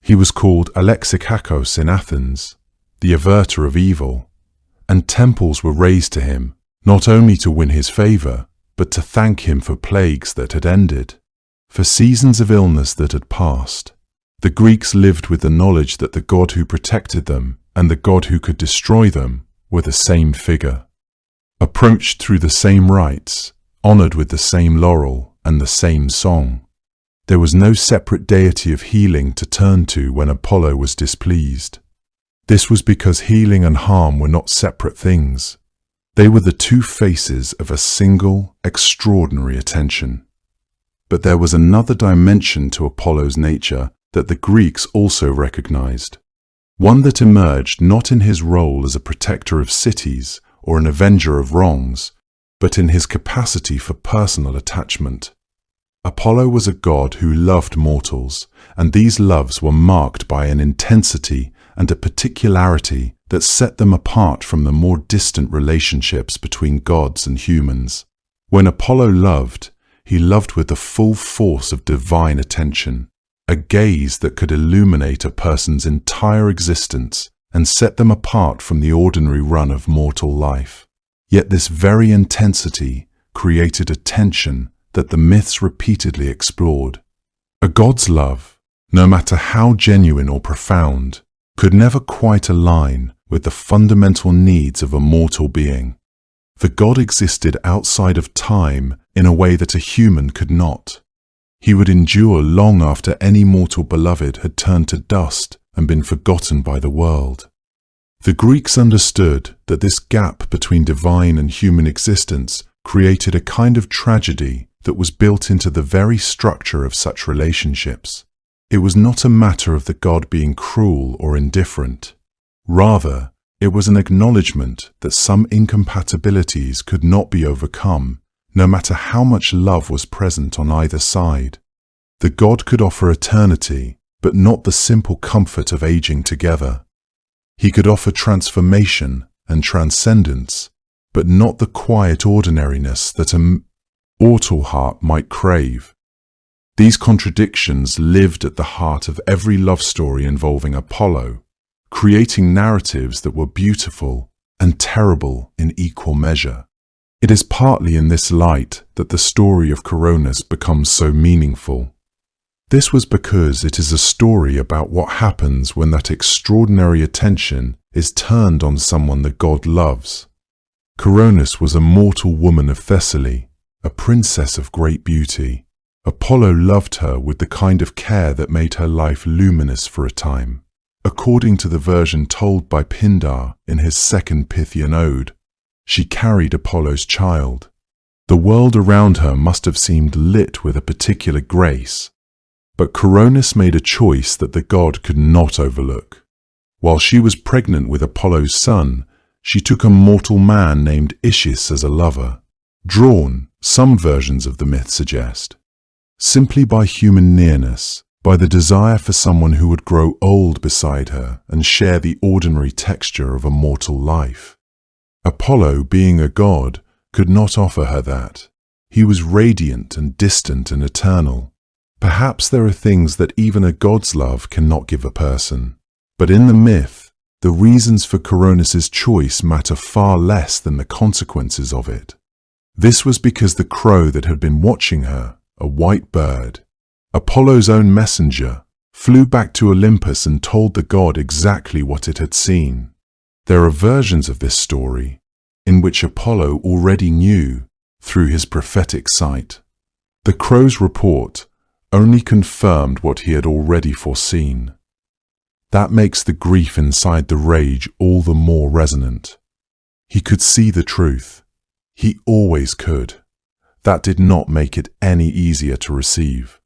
He was called Alexikakos in Athens, the averter of evil, and temples were raised to him, not only to win his favor, but to thank him for plagues that had ended, for seasons of illness that had passed. The Greeks lived with the knowledge that the god who protected them and the god who could destroy them were the same figure, approached through the same rites, honored with the same laurel and the same song. There was no separate deity of healing to turn to when Apollo was displeased. This was because healing and harm were not separate things. They were the 2 faces of a single, extraordinary attention. But there was another dimension to Apollo's nature that the Greeks also recognized, one that emerged not in his role as a protector of cities or an avenger of wrongs, but in his capacity for personal attachment. Apollo was a god who loved mortals, and these loves were marked by an intensity and a particularity that set them apart from the more distant relationships between gods and humans. When Apollo loved, he loved with the full force of divine attention, a gaze that could illuminate a person's entire existence and set them apart from the ordinary run of mortal life. Yet this very intensity created a tension that the myths repeatedly explored. A god's love, no matter how genuine or profound, could never quite align with the fundamental needs of a mortal being. The god existed outside of time in a way that a human could not. He would endure long after any mortal beloved had turned to dust and been forgotten by the world. The Greeks understood that this gap between divine and human existence created a kind of tragedy that was built into the very structure of such relationships. It was not a matter of the god being cruel or indifferent. Rather, it was an acknowledgement that some incompatibilities could not be overcome, no matter how much love was present on either side. The god could offer eternity, but not the simple comfort of aging together. He could offer transformation and transcendence, but not the quiet ordinariness that a mortal heart might crave. These contradictions lived at the heart of every love story involving Apollo, creating narratives that were beautiful and terrible in equal measure. It is partly in this light that the story of Coronis becomes so meaningful. This was because it is a story about what happens when that extraordinary attention is turned on someone the god loves. Coronis was a mortal woman of Thessaly, a princess of great beauty. Apollo loved her with the kind of care that made her life luminous for a time. According to the version told by Pindar in his second Pythian ode, she carried Apollo's child. The world around her must have seemed lit with a particular grace, but Coronis made a choice that the god could not overlook. While she was pregnant with Apollo's son, she took a mortal man named Ischys as a lover, drawn, some versions of the myth suggest, simply by human nearness, by the desire for someone who would grow old beside her and share the ordinary texture of a mortal life. Apollo, being a god, could not offer her that. He was radiant and distant and eternal. Perhaps there are things that even a god's love cannot give a person. But in the myth, the reasons for Coronis's choice matter far less than the consequences of it. This was because the crow that had been watching her, a white bird, Apollo's own messenger, flew back to Olympus and told the god exactly what it had seen. There are versions of this story in which Apollo already knew through his prophetic sight. The crow's report only confirmed what he had already foreseen. That makes the grief inside the rage all the more resonant. He could see the truth. He always could. That did not make it any easier to receive.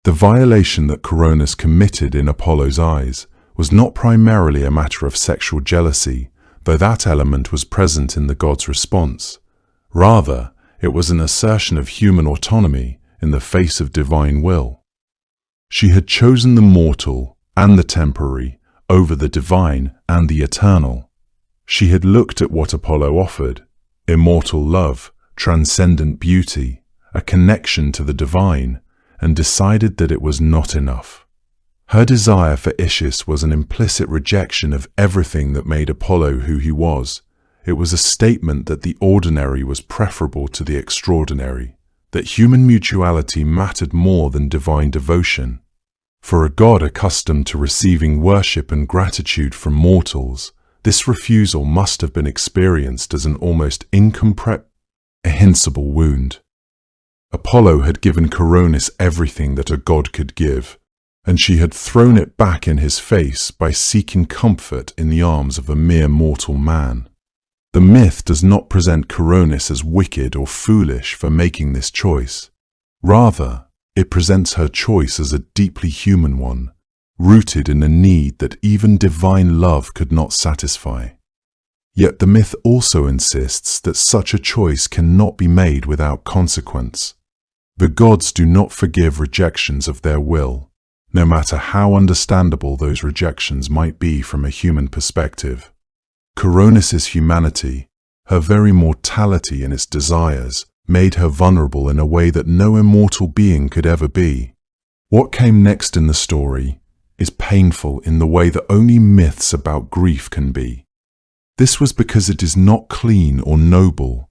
The violation that Coronis committed in Apollo's eyes was not primarily a matter of sexual jealousy, though that element was present in the god's response. Rather, it was an assertion of human autonomy in the face of divine will. She had chosen the mortal and the temporary over the divine and the eternal. She had looked at what Apollo offered: immortal love, transcendent beauty, a connection to the divine, and decided that it was not enough. Her desire for Ischys was an implicit rejection of everything that made Apollo who he was. It was a statement that the ordinary was preferable to the extraordinary, that human mutuality mattered more than divine devotion. For a god accustomed to receiving worship and gratitude from mortals, this refusal must have been experienced as an almost incomprehensible wound. Apollo had given Coronis everything that a god could give, and she had thrown it back in his face by seeking comfort in the arms of a mere mortal man. The myth does not present Coronis as wicked or foolish for making this choice. Rather, it presents her choice as a deeply human one, rooted in a need that even divine love could not satisfy. Yet the myth also insists that such a choice cannot be made without consequence. The gods do not forgive rejections of their will, no matter how understandable those rejections might be from a human perspective. Coronis's humanity, her very mortality in its desires, made her vulnerable in a way that no immortal being could ever be. What came next in the story is painful in the way that only myths about grief can be. This was because it is not clean or noble.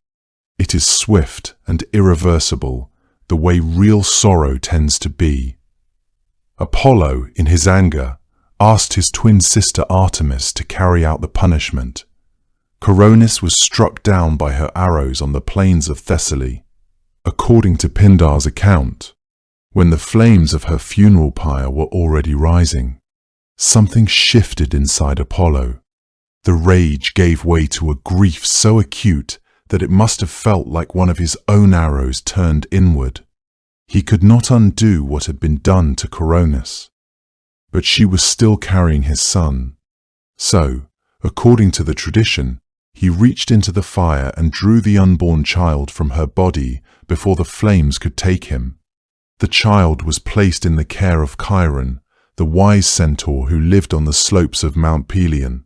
It is swift and irreversible, the way real sorrow tends to be. Apollo, in his anger, asked his twin sister Artemis to carry out the punishment. Coronis was struck down by her arrows on the plains of Thessaly. According to Pindar's account, when the flames of her funeral pyre were already rising, something shifted inside Apollo. The rage gave way to a grief so acute that it must have felt like one of his own arrows turned inward. He could not undo what had been done to Coronis. But she was still carrying his son. So, according to the tradition, he reached into the fire and drew the unborn child from her body before the flames could take him. The child was placed in the care of Chiron, the wise centaur who lived on the slopes of Mount Pelion,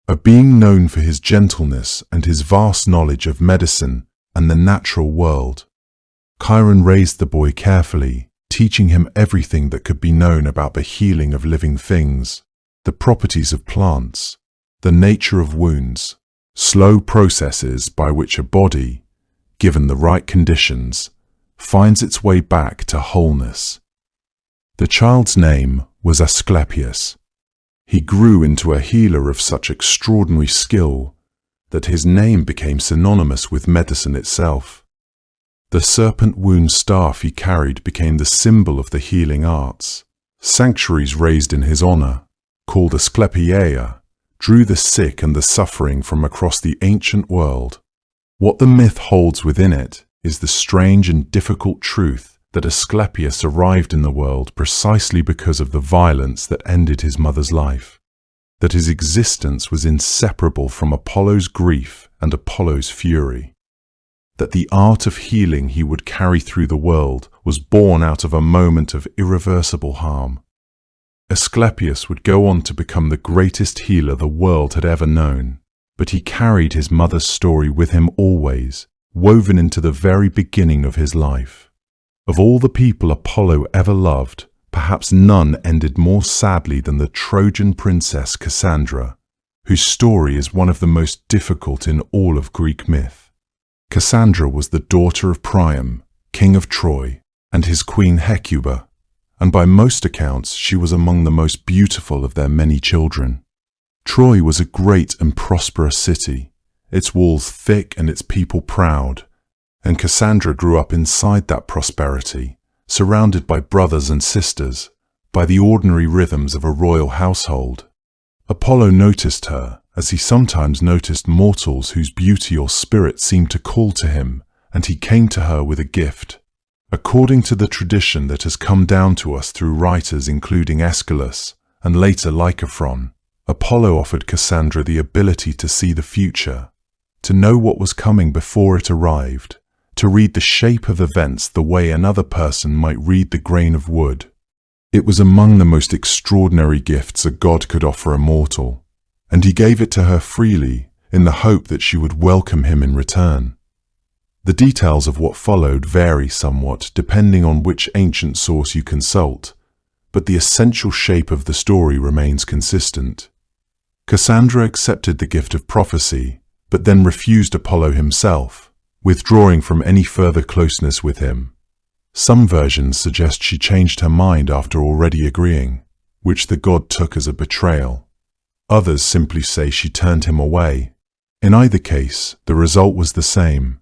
a being known for his gentleness and his vast knowledge of medicine and the natural world. Chiron raised the boy carefully, teaching him everything that could be known about the healing of living things, the properties of plants, the nature of wounds, slow processes by which a body, given the right conditions, finds its way back to wholeness. The child's name was Asclepius. He grew into a healer of such extraordinary skill that his name became synonymous with medicine itself. The serpent wound staff he carried became the symbol of the healing arts. Sanctuaries raised in his honor, called Asclepieia, drew the sick and the suffering from across the ancient world. What the myth holds within it is the strange and difficult truth that Asclepius arrived in the world precisely because of the violence that ended his mother's life, that his existence was inseparable from Apollo's grief and Apollo's fury, that the art of healing he would carry through the world was born out of a moment of irreversible harm. Asclepius would go on to become the greatest healer the world had ever known, but he carried his mother's story with him always, woven into the very beginning of his life. Of all the people Apollo ever loved, perhaps none ended more sadly than the Trojan princess Cassandra, whose story is one of the most difficult in all of Greek myth. Cassandra was the daughter of Priam, king of Troy, and his queen Hecuba, and by most accounts she was among the most beautiful of their many children. Troy was a great and prosperous city, its walls thick and its people proud, and Cassandra grew up inside that prosperity, surrounded by brothers and sisters, by the ordinary rhythms of a royal household. Apollo noticed her, as he sometimes noticed mortals whose beauty or spirit seemed to call to him, and he came to her with a gift. According to the tradition that has come down to us through writers including Aeschylus and later Lycophron, Apollo offered Cassandra the ability to see the future, to know what was coming before it arrived, to read the shape of events the way another person might read the grain of wood. It was among the most extraordinary gifts a god could offer a mortal, and he gave it to her freely in the hope that she would welcome him in return. The details of what followed vary somewhat depending on which ancient source you consult, but the essential shape of the story remains consistent. Cassandra accepted the gift of prophecy, but then refused Apollo himself, withdrawing from any further closeness with him. Some versions suggest she changed her mind after already agreeing, which the god took as a betrayal. Others simply say she turned him away. In either case, the result was the same.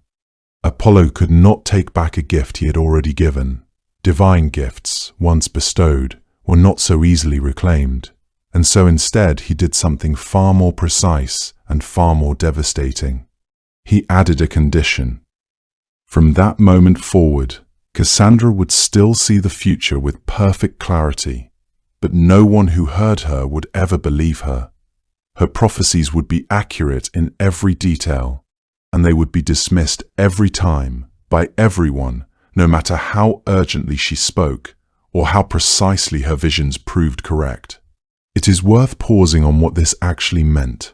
Apollo could not take back a gift he had already given. Divine gifts, once bestowed, were not so easily reclaimed, and so instead he did something far more precise and far more devastating. He added a condition. From that moment forward, Cassandra would still see the future with perfect clarity, but no one who heard her would ever believe her. Her prophecies would be accurate in every detail, and they would be dismissed every time by everyone, no matter how urgently she spoke or how precisely her visions proved correct. It is worth pausing on what this actually meant.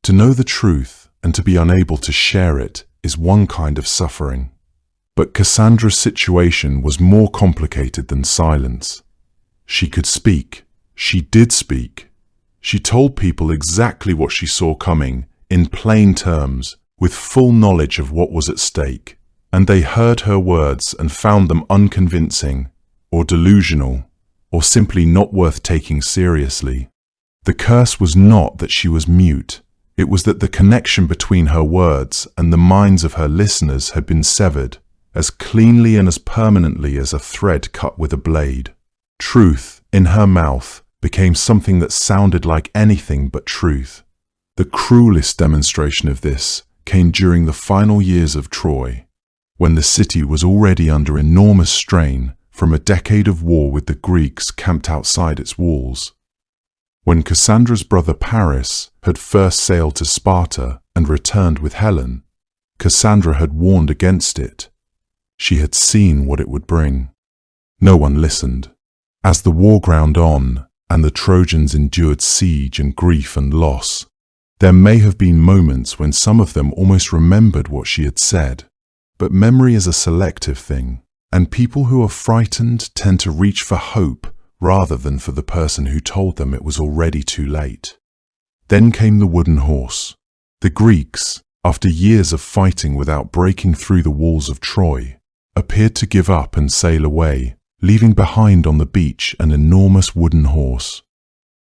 To know the truth and to be unable to share it is one kind of suffering. But Cassandra's situation was more complicated than silence. She could speak. She did speak. She told people exactly what she saw coming, in plain terms, with full knowledge of what was at stake, and they heard her words and found them unconvincing, or delusional, or simply not worth taking seriously. The curse was not that she was mute, it was that the connection between her words and the minds of her listeners had been severed, as cleanly and as permanently as a thread cut with a blade. Truth, in her mouth, became something that sounded like anything but truth. The cruelest demonstration of this came during the final years of Troy, when the city was already under enormous strain from a decade of war with the Greeks camped outside its walls. When Cassandra's brother Paris had first sailed to Sparta and returned with Helen, Cassandra had warned against it. She had seen what it would bring. No one listened. As the war ground on and the Trojans endured siege and grief and loss, there may have been moments when some of them almost remembered what she had said. But memory is a selective thing, and people who are frightened tend to reach for hope rather than for the person who told them it was already too late. Then came the wooden horse. The Greeks, after years of fighting without breaking through the walls of Troy, appeared to give up and sail away, leaving behind on the beach an enormous wooden horse.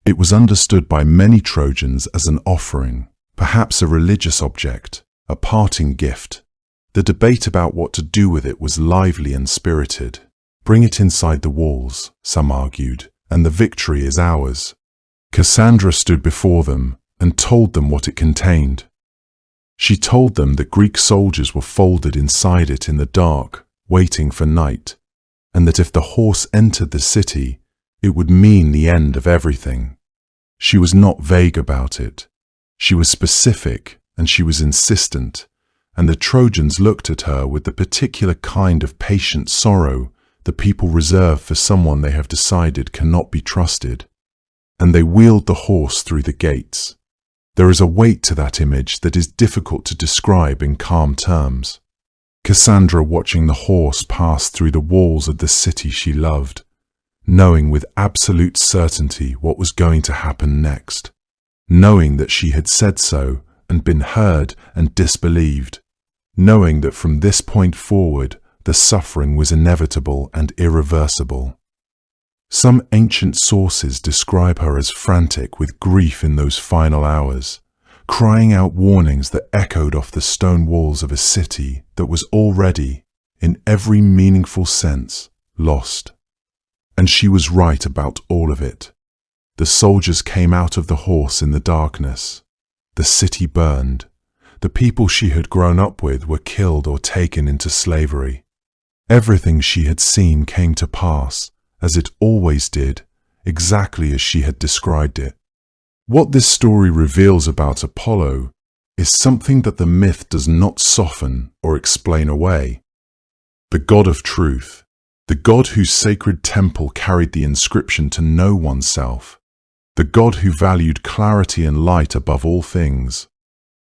It was understood by many Trojans as an offering, perhaps a religious object, a parting gift. The debate about what to do with it was lively and spirited. Bring it inside the walls, some argued, and the victory is ours. Cassandra stood before them and told them what it contained. She told them that Greek soldiers were folded inside it in the dark, waiting for night, and that if the horse entered the city, it would mean the end of everything. She was not vague about it. She was specific and she was insistent, and the Trojans looked at her with the particular kind of patient sorrow the people reserve for someone they have decided cannot be trusted. And they wheeled the horse through the gates. There is a weight to that image that is difficult to describe in calm terms. Cassandra watching the horse pass through the walls of the city she loved, knowing with absolute certainty what was going to happen next, knowing that she had said so and been heard and disbelieved, knowing that from this point forward the suffering was inevitable and irreversible. Some ancient sources describe her as frantic with grief in those final hours, crying out warnings that echoed off the stone walls of a city that was already, in every meaningful sense, lost. And she was right about all of it. The soldiers came out of the horse in the darkness. The city burned. The people she had grown up with were killed or taken into slavery. Everything she had seen came to pass, as it always did, exactly as she had described it. What this story reveals about Apollo is something that the myth does not soften or explain away. The god of truth, the god whose sacred temple carried the inscription to know oneself, the god who valued clarity and light above all things.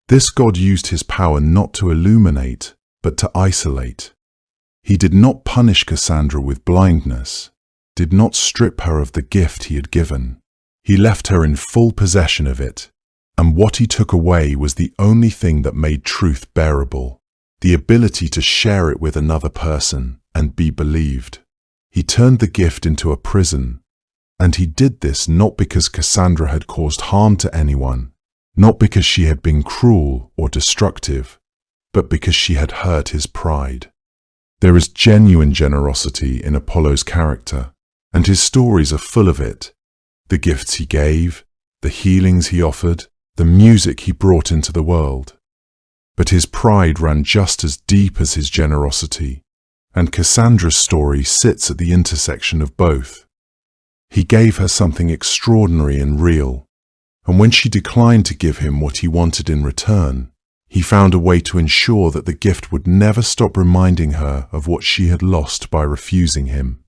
This god used his power not to illuminate, but to isolate. He did not punish Cassandra with blindness, did not strip her of the gift he had given. He left her in full possession of it, and what he took away was the only thing that made truth bearable, the ability to share it with another person and be believed. He turned the gift into a prison, and he did this not because Cassandra had caused harm to anyone, not because she had been cruel or destructive, but because she had hurt his pride. There is genuine generosity in Apollo's character, and his stories are full of it. The gifts he gave, the healings he offered, the music he brought into the world. But his pride ran just as deep as his generosity, and Cassandra's story sits at the intersection of both. He gave her something extraordinary and real, and when she declined to give him what he wanted in return, he found a way to ensure that the gift would never stop reminding her of what she had lost by refusing him.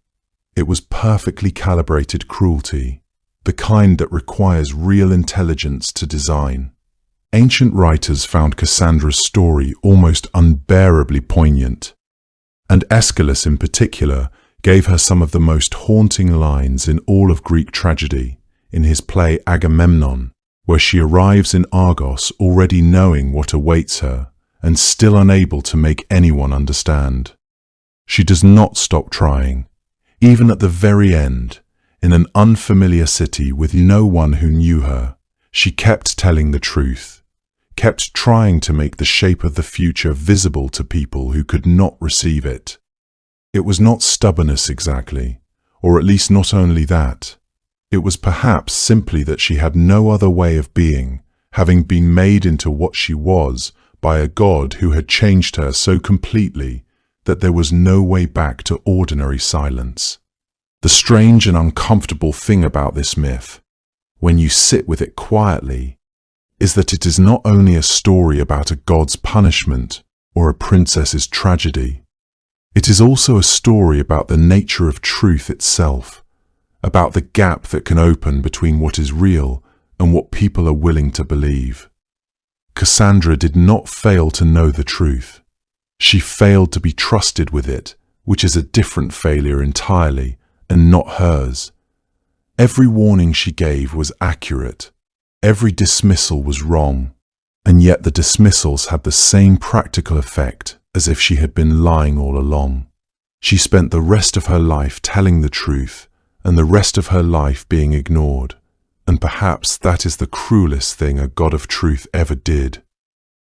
It was perfectly calibrated cruelty, the kind that requires real intelligence to design. Ancient writers found Cassandra's story almost unbearably poignant, and Aeschylus in particular gave her some of the most haunting lines in all of Greek tragedy in his play Agamemnon, where she arrives in Argos already knowing what awaits her and still unable to make anyone understand. She does not stop trying, even at the very end, in an unfamiliar city with no one who knew her. She kept telling the truth, kept trying to make the shape of the future visible to people who could not receive it. It was not stubbornness exactly, or at least not only that. It was perhaps simply that she had no other way of being, having been made into what she was by a god who had changed her so completely that there was no way back to ordinary silence. The strange and uncomfortable thing about this myth, when you sit with it quietly, is that it is not only a story about a god's punishment or a princess's tragedy. It is also a story about the nature of truth itself, about the gap that can open between what is real and what people are willing to believe. Cassandra did not fail to know the truth. She failed to be trusted with it, which is a different failure entirely, and not hers. Every warning she gave was accurate. Every dismissal was wrong, and yet the dismissals had the same practical effect as if she had been lying all along. She spent the rest of her life telling the truth, and the rest of her life being ignored, and perhaps that is the cruelest thing a god of truth ever did.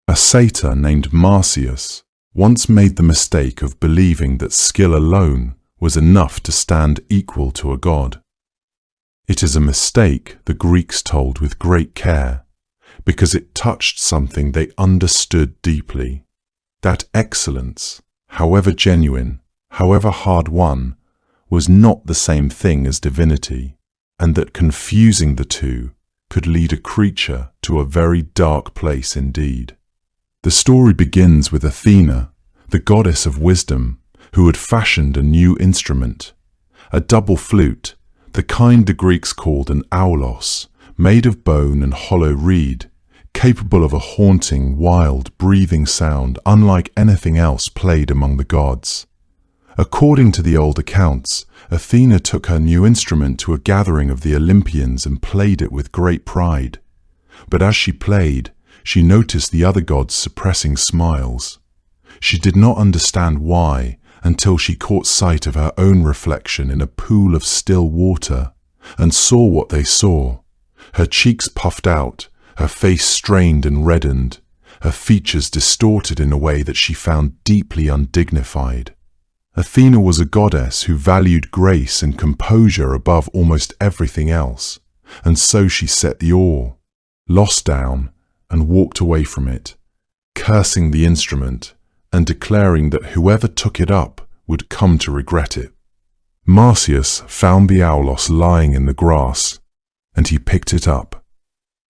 A satyr named Marsyas once made the mistake of believing that skill alone was enough to stand equal to a god. It is a mistake the Greeks told with great care, because it touched something they understood deeply, that excellence, however genuine, however hard-won, was not the same thing as divinity, and that confusing the two could lead a creature to a very dark place indeed. The story begins with Athena, the goddess of wisdom, who had fashioned a new instrument, a double flute, the kind the Greeks called an aulos, made of bone and hollow reed, capable of a haunting, wild, breathing sound unlike anything else played among the gods. According to the old accounts, Athena took her new instrument to a gathering of the Olympians and played it with great pride. But as she played, she noticed the other gods suppressing smiles. She did not understand why, until she caught sight of her own reflection in a pool of still water, and saw what they saw. Her cheeks puffed out, her face strained and reddened, her features distorted in a way that she found deeply undignified. Athena was a goddess who valued grace and composure above almost everything else, and so she set the oar, lost down, and walked away from it, cursing the instrument, and declaring that whoever took it up would come to regret it. Marsyas found the aulos lying in the grass, and he picked it up.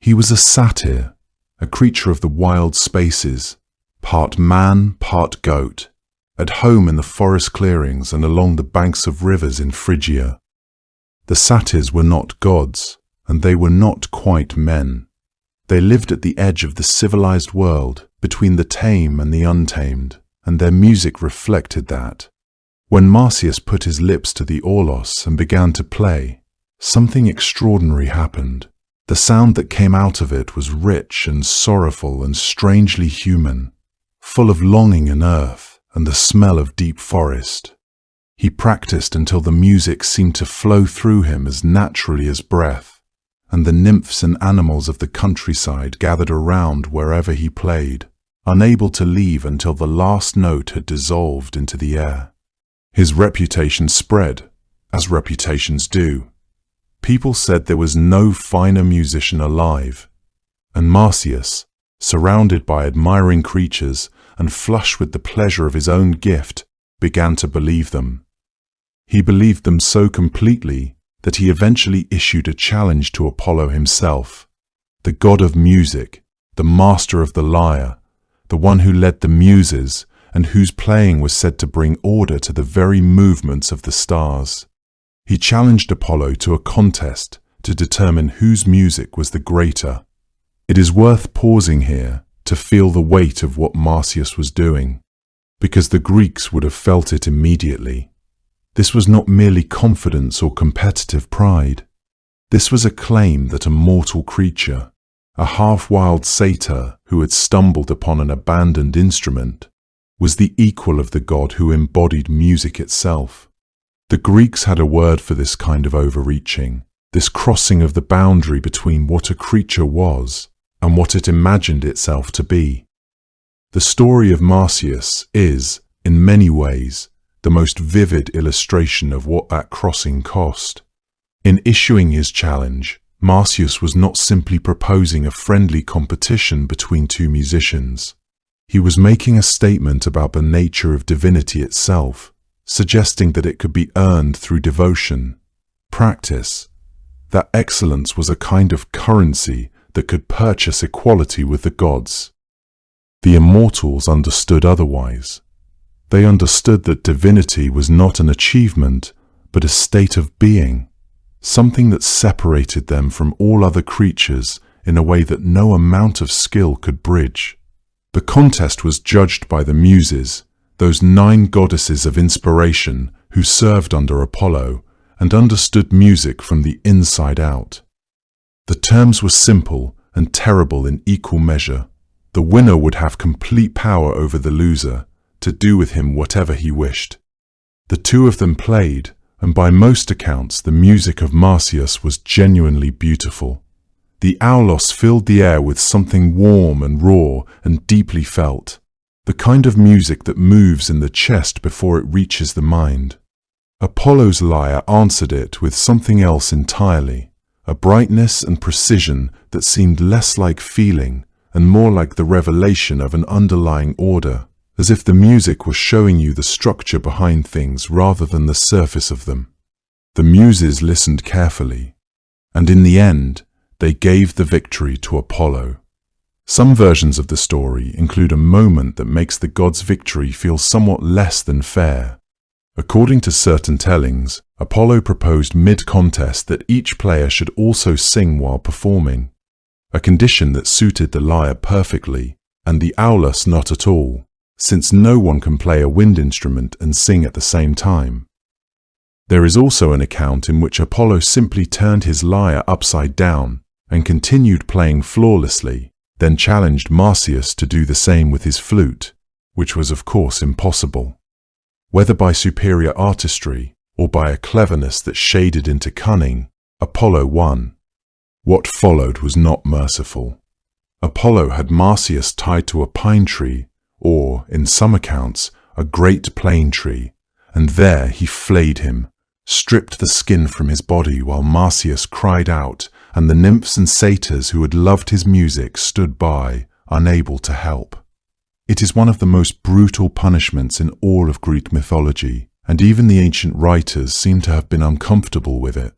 He was a satyr, a creature of the wild spaces, part man, part goat, at home in the forest clearings and along the banks of rivers in Phrygia. The satyrs were not gods, and they were not quite men. They lived at the edge of the civilized world, between the tame and the untamed, and their music reflected that. When Marsyas put his lips to the aulos and began to play, something extraordinary happened. The sound that came out of it was rich and sorrowful and strangely human, full of longing and earth and the smell of deep forest. He practiced until the music seemed to flow through him as naturally as breath, and the nymphs and animals of the countryside gathered around wherever he played, unable to leave until the last note had dissolved into the air. His reputation spread, as reputations do. People said there was no finer musician alive, and Marsyas, surrounded by admiring creatures and flushed with the pleasure of his own gift, began to believe them. He believed them so completely that he eventually issued a challenge to Apollo himself, the god of music, the master of the lyre, the one who led the muses and whose playing was said to bring order to the very movements of the stars. He challenged Apollo to a contest to determine whose music was the greater. It is worth pausing here to feel the weight of what Marsyas was doing, because the Greeks would have felt it immediately. This was not merely confidence or competitive pride. This was a claim that a mortal creature, a half-wild satyr who had stumbled upon an abandoned instrument, was the equal of the god who embodied music itself. The Greeks had a word for this kind of overreaching, this crossing of the boundary between what a creature was and what it imagined itself to be. The story of Marsyas is, in many ways, the most vivid illustration of what that crossing cost. In issuing his challenge, Marsyas was not simply proposing a friendly competition between two musicians. He was making a statement about the nature of divinity itself, suggesting that it could be earned through devotion, practice, that excellence was a kind of currency that could purchase equality with the gods. The immortals understood otherwise. They understood that divinity was not an achievement, but a state of being, something that separated them from all other creatures in a way that no amount of skill could bridge. The contest was judged by the Muses, those 9 goddesses of inspiration who served under Apollo and understood music from the inside out. The terms were simple and terrible in equal measure. The winner would have complete power over the loser, to do with him whatever he wished. The two of them played, and by most accounts the music of Marsyas was genuinely beautiful. The aulos filled the air with something warm and raw and deeply felt, the kind of music that moves in the chest before it reaches the mind. Apollo's lyre answered it with something else entirely, a brightness and precision that seemed less like feeling and more like the revelation of an underlying order, as if the music was showing you the structure behind things rather than the surface of them. The Muses listened carefully, and in the end, they gave the victory to Apollo. Some versions of the story include a moment that makes the god's victory feel somewhat less than fair. According to certain tellings, Apollo proposed mid-contest that each player should also sing while performing, a condition that suited the lyre perfectly, and the aulos not at all, since no one can play a wind instrument and sing at the same time. There is also an account in which Apollo simply turned his lyre upside down and continued playing flawlessly, then challenged Marsyas to do the same with his flute, which was of course impossible. Whether by superior artistry or by a cleverness that shaded into cunning, Apollo won. What followed was not merciful. Apollo had Marsyas tied to a pine tree, or, in some accounts, a great plane tree, and there he flayed him, stripped the skin from his body while Marsyas cried out, and the nymphs and satyrs who had loved his music stood by, unable to help. It is one of the most brutal punishments in all of Greek mythology, and even the ancient writers seem to have been uncomfortable with it.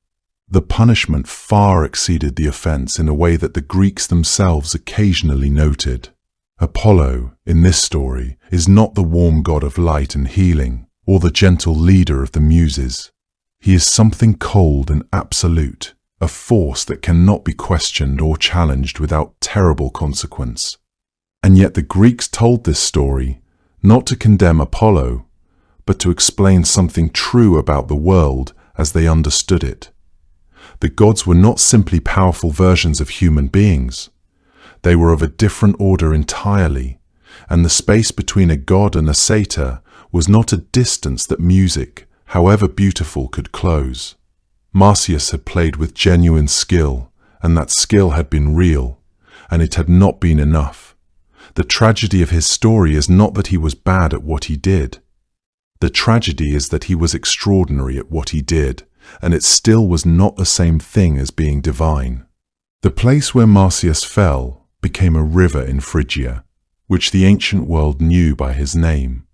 The punishment far exceeded the offense in a way that the Greeks themselves occasionally noted. Apollo, in this story, is not the warm god of light and healing, or the gentle leader of the Muses. He is something cold and absolute, a force that cannot be questioned or challenged without terrible consequence. And yet the Greeks told this story, not to condemn Apollo, but to explain something true about the world as they understood it. The gods were not simply powerful versions of human beings. They were of a different order entirely, and the space between a god and a satyr was not a distance that music, however beautiful, could close. Marsyas had played with genuine skill, and that skill had been real, and it had not been enough. The tragedy of his story is not that he was bad at what he did. The tragedy is that he was extraordinary at what he did, and it still was not the same thing as being divine. The place where Marsyas fell became a river in Phrygia, which the ancient world knew by his name.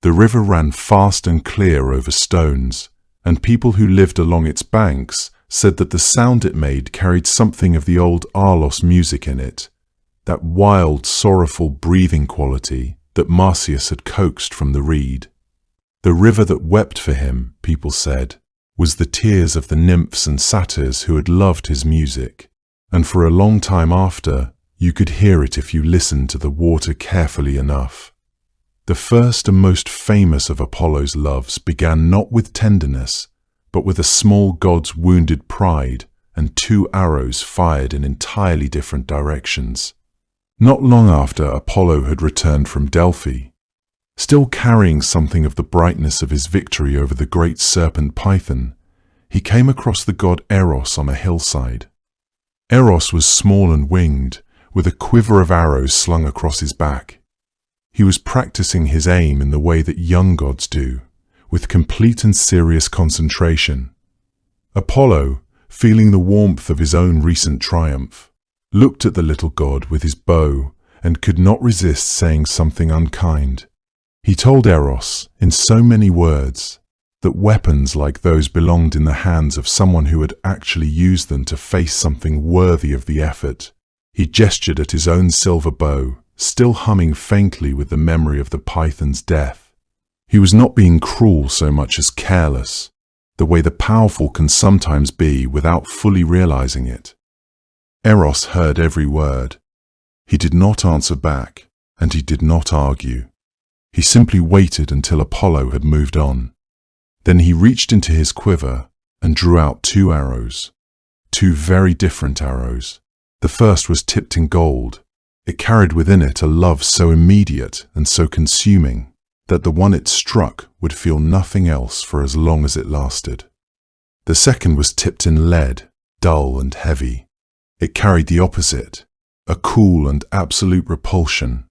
The river ran fast and clear over stones, and people who lived along its banks said that the sound it made carried something of the old aulos music in it, that wild, sorrowful breathing quality that Marsyas had coaxed from the reed. The river that wept for him, people said, was the tears of the nymphs and satyrs who had loved his music, and for a long time after, you could hear it if you listened to the water carefully enough. The first and most famous of Apollo's loves began not with tenderness, but with a small god's wounded pride and 2 arrows fired in entirely different directions. Not long after Apollo had returned from Delphi, still carrying something of the brightness of his victory over the great serpent Python, he came across the god Eros on a hillside. Eros was small and winged, with a quiver of arrows slung across his back. He was practicing his aim in the way that young gods do, with complete and serious concentration. Apollo, feeling the warmth of his own recent triumph, looked at the little god with his bow and could not resist saying something unkind. He told Eros, in so many words, that weapons like those belonged in the hands of someone who had actually used them to face something worthy of the effort. He gestured at his own silver bow, still humming faintly with the memory of the python's death. He was not being cruel so much as careless, the way the powerful can sometimes be without fully realizing it. Eros heard every word. He did not answer back, and he did not argue. He simply waited until Apollo had moved on. Then he reached into his quiver and drew out 2 arrows. 2 very different arrows. The first was tipped in gold. It carried within it a love so immediate and so consuming that the one it struck would feel nothing else for as long as it lasted. The second was tipped in lead, dull and heavy. It carried the opposite, a cool and absolute repulsion,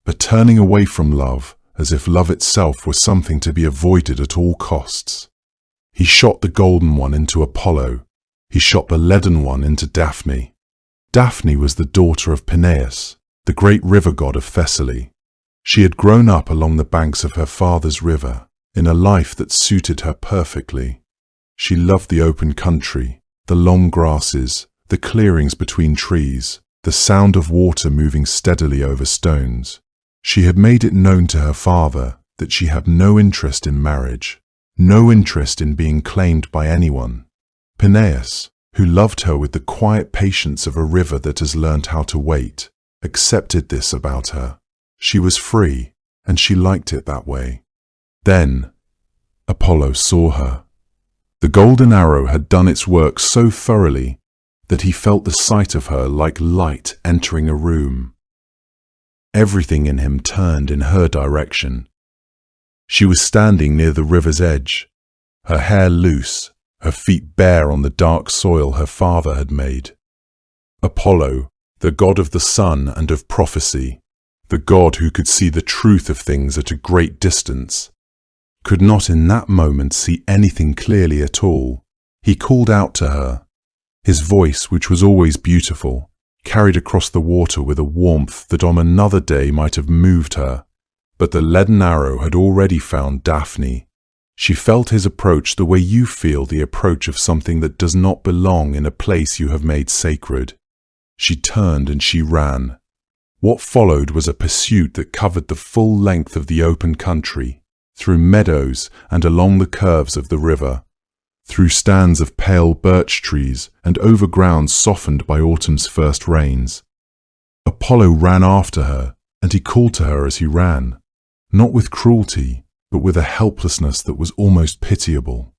a turning away from love as if love itself was something to be avoided at all costs. He shot the golden one into Apollo. He shot the leaden one into Daphne. Daphne was the daughter of Peneus, the great river god of Thessaly. She had grown up along the banks of her father's river, in a life that suited her perfectly. She loved the open country, the long grasses, the clearings between trees, the sound of water moving steadily over stones. She had made it known to her father that she had no interest in marriage, no interest in being claimed by anyone. Peneus, who loved her with the quiet patience of a river that has learned how to wait, accepted this about her. She was free, and she liked it that way. Then, Apollo saw her. The golden arrow had done its work so thoroughly that he felt the sight of her like light entering a room. Everything in him turned in her direction. She was standing near the river's edge, her hair loose, her feet bare on the dark soil her father had made. Apollo, the god of the sun and of prophecy, the god who could see the truth of things at a great distance, could not in that moment see anything clearly at all. He called out to her. His voice, which was always beautiful, carried across the water with a warmth that on another day might have moved her. But the leaden arrow had already found Daphne. She felt his approach the way you feel the approach of something that does not belong in a place you have made sacred. She turned and she ran. What followed was a pursuit that covered the full length of the open country, through meadows and along the curves of the river, through stands of pale birch trees and over ground softened by autumn's first rains. Apollo ran after her, and he called to her as he ran, not with cruelty, but with a helplessness that was almost pitiable.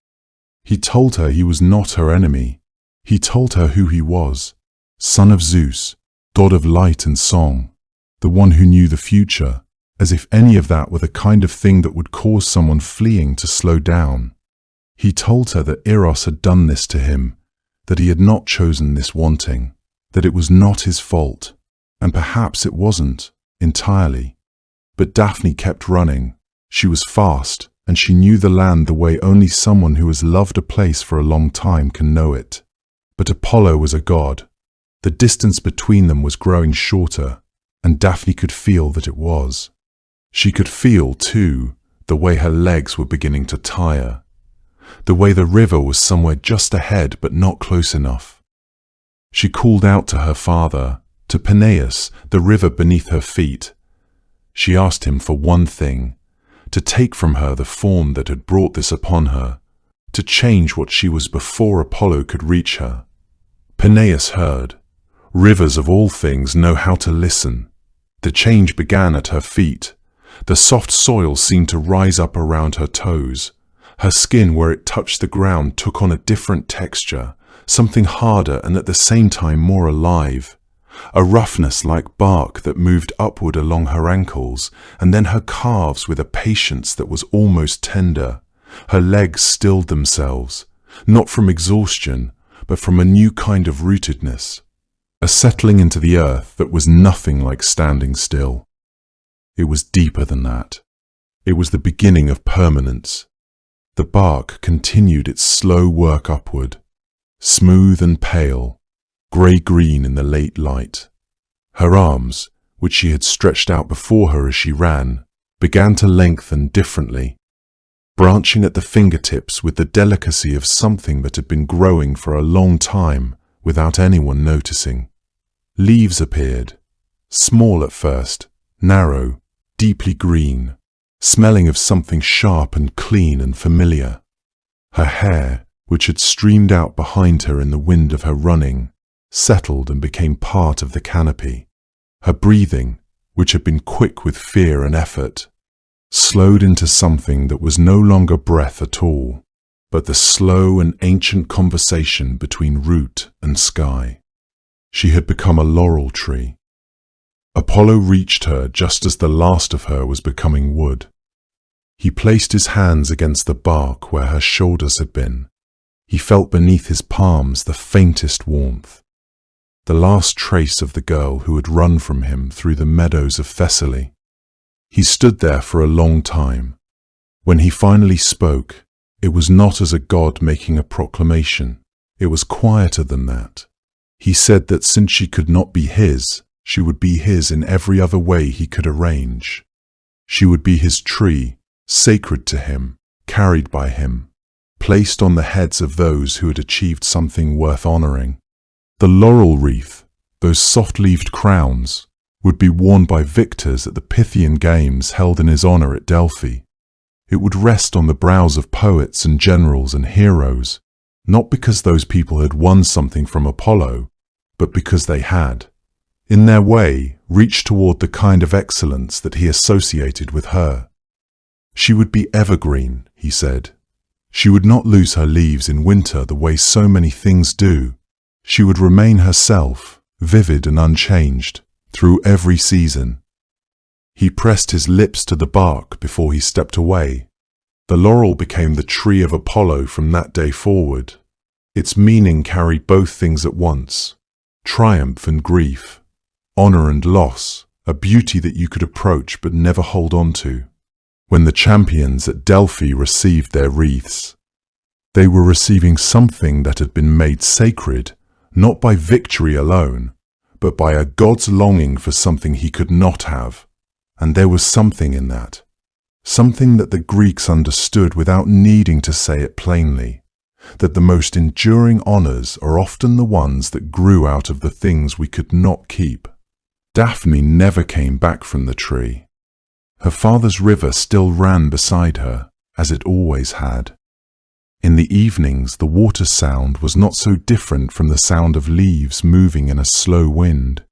He told her he was not her enemy. He told her who he was, son of Zeus, god of light and song, the one who knew the future, as if any of that were the kind of thing that would cause someone fleeing to slow down. He told her that Eros had done this to him, that he had not chosen this wanting, that it was not his fault, and perhaps it wasn't, entirely. But Daphne kept running. She was fast, and she knew the land the way only someone who has loved a place for a long time can know it. But Apollo was a god. The distance between them was growing shorter, and Daphne could feel that it was. She could feel, too, the way her legs were beginning to tire, the way the river was somewhere just ahead but not close enough. She called out to her father, to Peneus, the river beneath her feet. She asked him for one thing, to take from her the form that had brought this upon her, to change what she was before Apollo could reach her. Peneus heard. Rivers of all things know how to listen. The change began at her feet. The soft soil seemed to rise up around her toes. Her skin where it touched the ground took on a different texture, something harder and at the same time more alive. A roughness like bark that moved upward along her ankles, and then her calves with a patience that was almost tender. Her legs stilled themselves, not from exhaustion, but from a new kind of rootedness. a settling into the earth that was nothing like standing still. It was deeper than that. It was the beginning of permanence. The bark continued its slow work upward, smooth and pale, grey-green in the late light. Her arms, which she had stretched out before her as she ran, began to lengthen differently, branching at the fingertips with the delicacy of something that had been growing for a long time without anyone noticing. Leaves appeared, small at first, narrow, deeply green, smelling of something sharp and clean and familiar. Her hair, which had streamed out behind her in the wind of her running, settled and became part of the canopy. Her breathing, which had been quick with fear and effort, slowed into something that was no longer breath at all, but the slow and ancient conversation between root and sky. She had become a laurel tree. Apollo reached her just as the last of her was becoming wood. He placed his hands against the bark where her shoulders had been. He felt beneath his palms the faintest warmth, the last trace of the girl who had run from him through the meadows of Thessaly. He stood there for a long time. When he finally spoke, it was not as a god making a proclamation. It was quieter than that. He said that since she could not be his, she would be his in every other way he could arrange. She would be his tree, sacred to him, carried by him, placed on the heads of those who had achieved something worth honoring. The laurel wreath, those soft-leaved crowns, would be worn by victors at the Pythian games held in his honor at Delphi. It would rest on the brows of poets and generals and heroes, not because those people had won something from Apollo, but because they had, in their way, reached toward the kind of excellence that he associated with her. She would be evergreen, he said. She would not lose her leaves in winter the way so many things do. She would remain herself, vivid and unchanged, through every season. He pressed his lips to the bark before he stepped away. The laurel became the tree of Apollo from that day forward. Its meaning carried both things at once, triumph and grief, honor and loss, a beauty that you could approach but never hold on to. When the champions at Delphi received their wreaths, they were receiving something that had been made sacred, not by victory alone, but by a god's longing for something he could not have. And there was something in that, something that the Greeks understood without needing to say it plainly, that the most enduring honors are often the ones that grew out of the things we could not keep. Daphne never came back from the tree. Her father's river still ran beside her, as it always had. In the evenings, the water sound was not so different from the sound of leaves moving in a slow wind.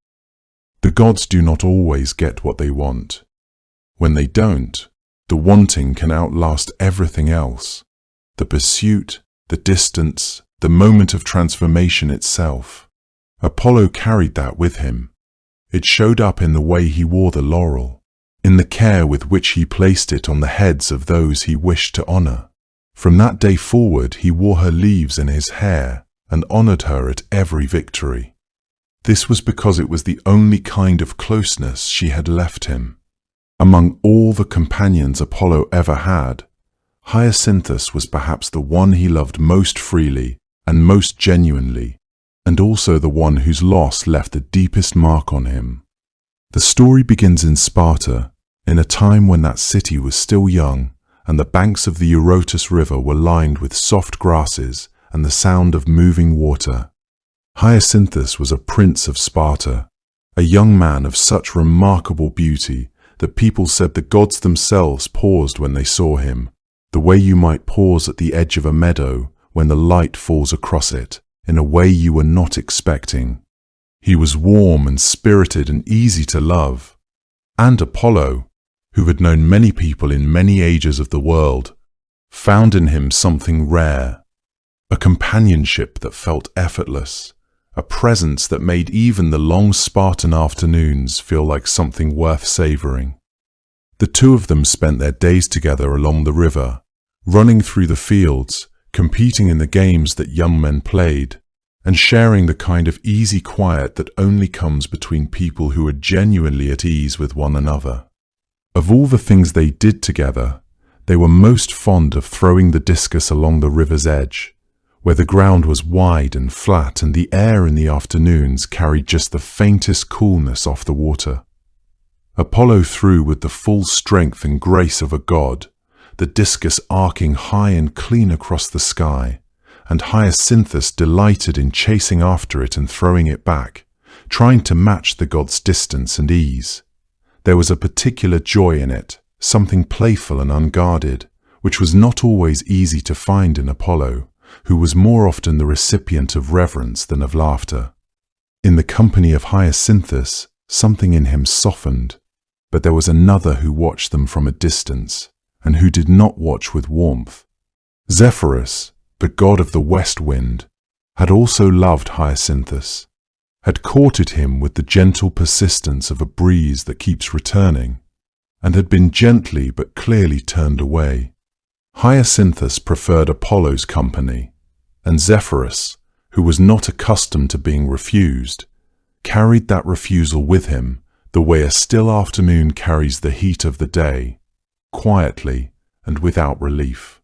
The gods do not always get what they want. When they don't, the wanting can outlast everything else. The pursuit, the distance, the moment of transformation itself. Apollo carried that with him. It showed up in the way he wore the laurel, in the care with which he placed it on the heads of those he wished to honor. From that day forward he wore her leaves in his hair and honored her at every victory. This was because it was the only kind of closeness she had left him. Among all the companions Apollo ever had, Hyacinthus was perhaps the one he loved most freely and most genuinely, and also the one whose loss left the deepest mark on him. The story begins in Sparta, in a time when that city was still young, and the banks of the Eurotas River were lined with soft grasses and the sound of moving water. Hyacinthus was a prince of Sparta, a young man of such remarkable beauty that people said the gods themselves paused when they saw him, the way you might pause at the edge of a meadow when the light falls across it, in a way you were not expecting. He was warm and spirited and easy to love. And Apollo, who had known many people in many ages of the world, found in him something rare, a companionship that felt effortless, a presence that made even the long Spartan afternoons feel like something worth savoring. The two of them spent their days together along the river, running through the fields, competing in the games that young men played, and sharing the kind of easy quiet that only comes between people who are genuinely at ease with one another. Of all the things they did together, they were most fond of throwing the discus along the river's edge, where the ground was wide and flat and the air in the afternoons carried just the faintest coolness off the water. Apollo threw with the full strength and grace of a god, the discus arcing high and clean across the sky, and Hyacinthus delighted in chasing after it and throwing it back, trying to match the god's distance and ease. There was a particular joy in it, something playful and unguarded, which was not always easy to find in Apollo, who was more often the recipient of reverence than of laughter. In the company of Hyacinthus, something in him softened, but there was another who watched them from a distance, and who did not watch with warmth. Zephyrus, the god of the west wind, had also loved Hyacinthus, had courted him with the gentle persistence of a breeze that keeps returning, and had been gently but clearly turned away. Hyacinthus preferred Apollo's company, and Zephyrus, who was not accustomed to being refused, carried that refusal with him the way a still afternoon carries the heat of the day, quietly and without relief.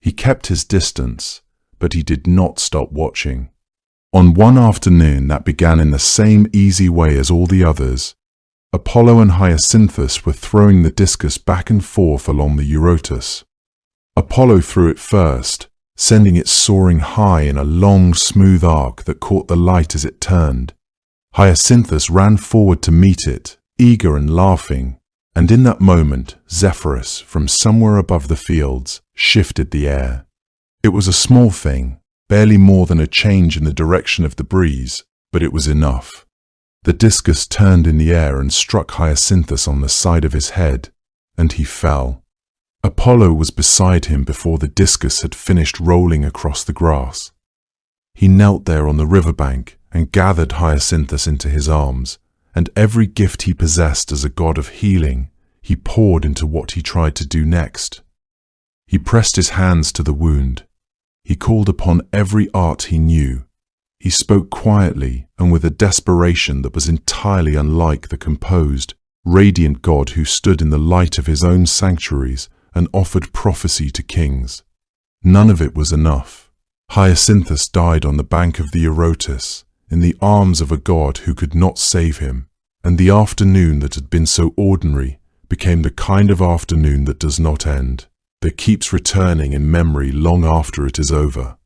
He kept his distance, but he did not stop watching. On one afternoon that began in the same easy way as all the others, Apollo and Hyacinthus were throwing the discus back and forth along the Eurotas. Apollo threw it first, sending it soaring high in a long, smooth arc that caught the light as it turned. Hyacinthus ran forward to meet it, eager and laughing, and in that moment Zephyrus, from somewhere above the fields, shifted the air. It was a small thing, barely more than a change in the direction of the breeze, but it was enough. The discus turned in the air and struck Hyacinthus on the side of his head, and he fell. Apollo was beside him before the discus had finished rolling across the grass. He knelt there on the riverbank and gathered Hyacinthus into his arms, and every gift he possessed as a god of healing he poured into what he tried to do next. He pressed his hands to the wound. He called upon every art he knew. He spoke quietly and with a desperation that was entirely unlike the composed, radiant god who stood in the light of his own sanctuaries and offered prophecy to kings. None of it was enough. Hyacinthus died on the bank of the Eurotas, in the arms of a god who could not save him, and the afternoon that had been so ordinary became the kind of afternoon that does not end, that keeps returning in memory long after it is over.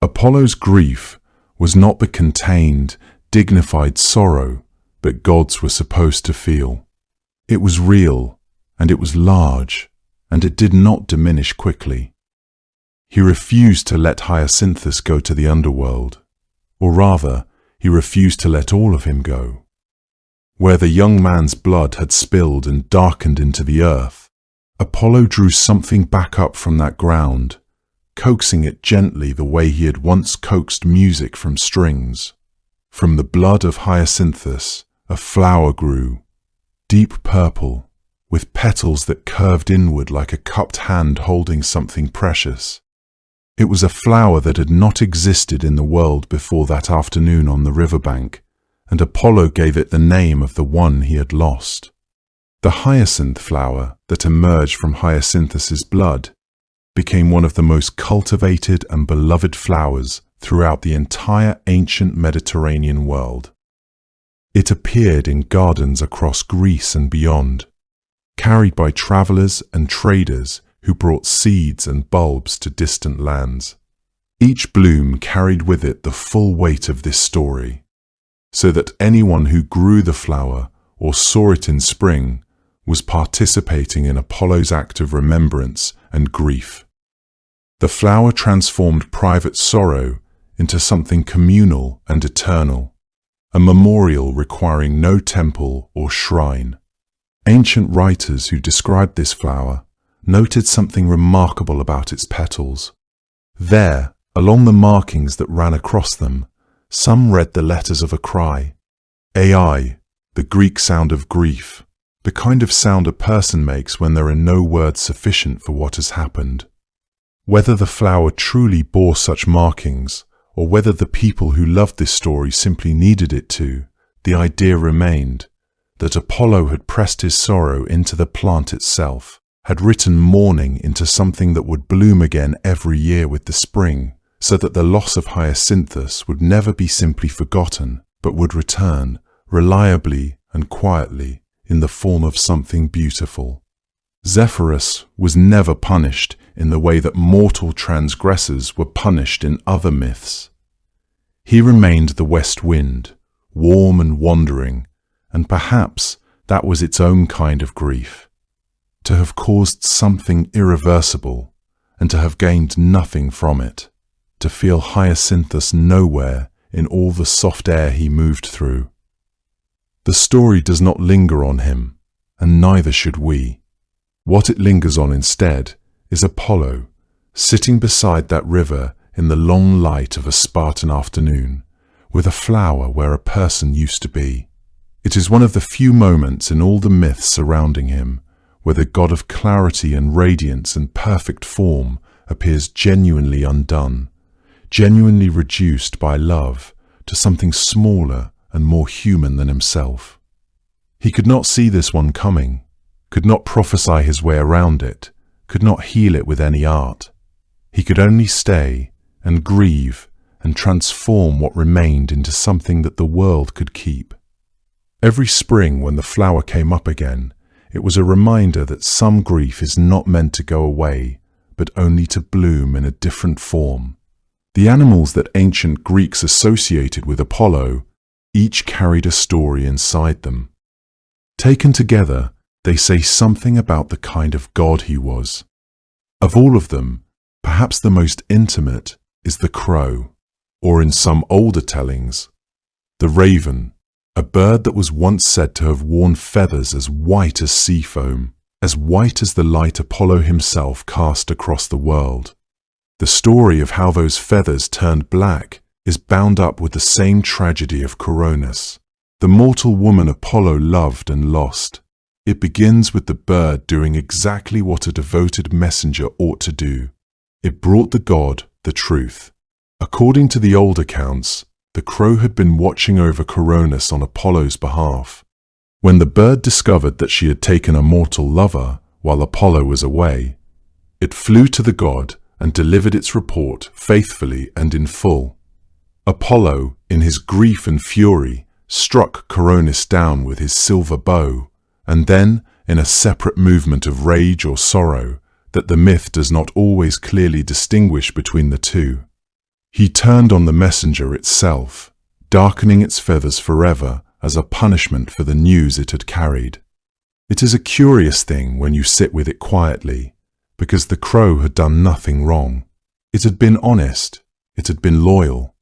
Apollo's grief was not the contained, dignified sorrow that gods were supposed to feel. It was real, and it was large, and it did not diminish quickly. He refused to let Hyacinthus go to the underworld, or rather, he refused to let all of him go. Where the young man's blood had spilled and darkened into the earth, Apollo drew something back up from that ground, coaxing it gently the way he had once coaxed music from strings. From the blood of Hyacinthus, a flower grew, deep purple, with petals that curved inward like a cupped hand holding something precious. It was a flower that had not existed in the world before that afternoon on the riverbank, and Apollo gave it the name of the one he had lost. The hyacinth flower that emerged from Hyacinthus's blood became one of the most cultivated and beloved flowers throughout the entire ancient Mediterranean world. It appeared in gardens across Greece and beyond, carried by travelers and traders who brought seeds and bulbs to distant lands. Each bloom carried with it the full weight of this story, so that anyone who grew the flower or saw it in spring was participating in Apollo's act of remembrance and grief. The flower transformed private sorrow into something communal and eternal, a memorial requiring no temple or shrine. Ancient writers who described this flower noted something remarkable about its petals. There, along the markings that ran across them, some read the letters of a cry. Ai, the Greek sound of grief, the kind of sound a person makes when there are no words sufficient for what has happened. Whether the flower truly bore such markings, or whether the people who loved this story simply needed it to, the idea remained that Apollo had pressed his sorrow into the plant itself, had written mourning into something that would bloom again every year with the spring, so that the loss of Hyacinthus would never be simply forgotten, but would return, reliably and quietly, in the form of something beautiful. Zephyrus was never punished in the way that mortal transgressors were punished in other myths. He remained the west wind, warm and wandering, and perhaps that was its own kind of grief. To have caused something irreversible, and to have gained nothing from it. To feel Hyacinthus nowhere in all the soft air he moved through. The story does not linger on him, and neither should we. What it lingers on instead is Apollo, sitting beside that river in the long light of a Spartan afternoon, with a flower where a person used to be. It is one of the few moments in all the myths surrounding him where the god of clarity and radiance and perfect form appears genuinely undone, genuinely reduced by love to something smaller and more human than himself. He could not see this one coming, could not prophesy his way around it, could not heal it with any art. He could only stay and grieve and transform what remained into something that the world could keep. Every spring when the flower came up again, it was a reminder that some grief is not meant to go away, but only to bloom in a different form. The animals that ancient Greeks associated with Apollo each carried a story inside them. Taken together, they say something about the kind of god he was. Of all of them, perhaps the most intimate is the crow, or in some older tellings, the raven, a bird that was once said to have worn feathers as white as sea foam, as white as the light Apollo himself cast across the world. The story of how those feathers turned black is bound up with the same tragedy of Coronis, the mortal woman Apollo loved and lost. It begins with the bird doing exactly what a devoted messenger ought to do. It brought the god the truth. According to the old accounts, the crow had been watching over Coronis on Apollo's behalf. When the bird discovered that she had taken a mortal lover while Apollo was away, it flew to the god and delivered its report faithfully and in full. Apollo, in his grief and fury, struck Coronis down with his silver bow, and then, in a separate movement of rage or sorrow that the myth does not always clearly distinguish between the two, he turned on the messenger itself, darkening its feathers forever as a punishment for the news it had carried. It is a curious thing when you sit with it quietly, because the crow had done nothing wrong. It had been honest, it had been loyal,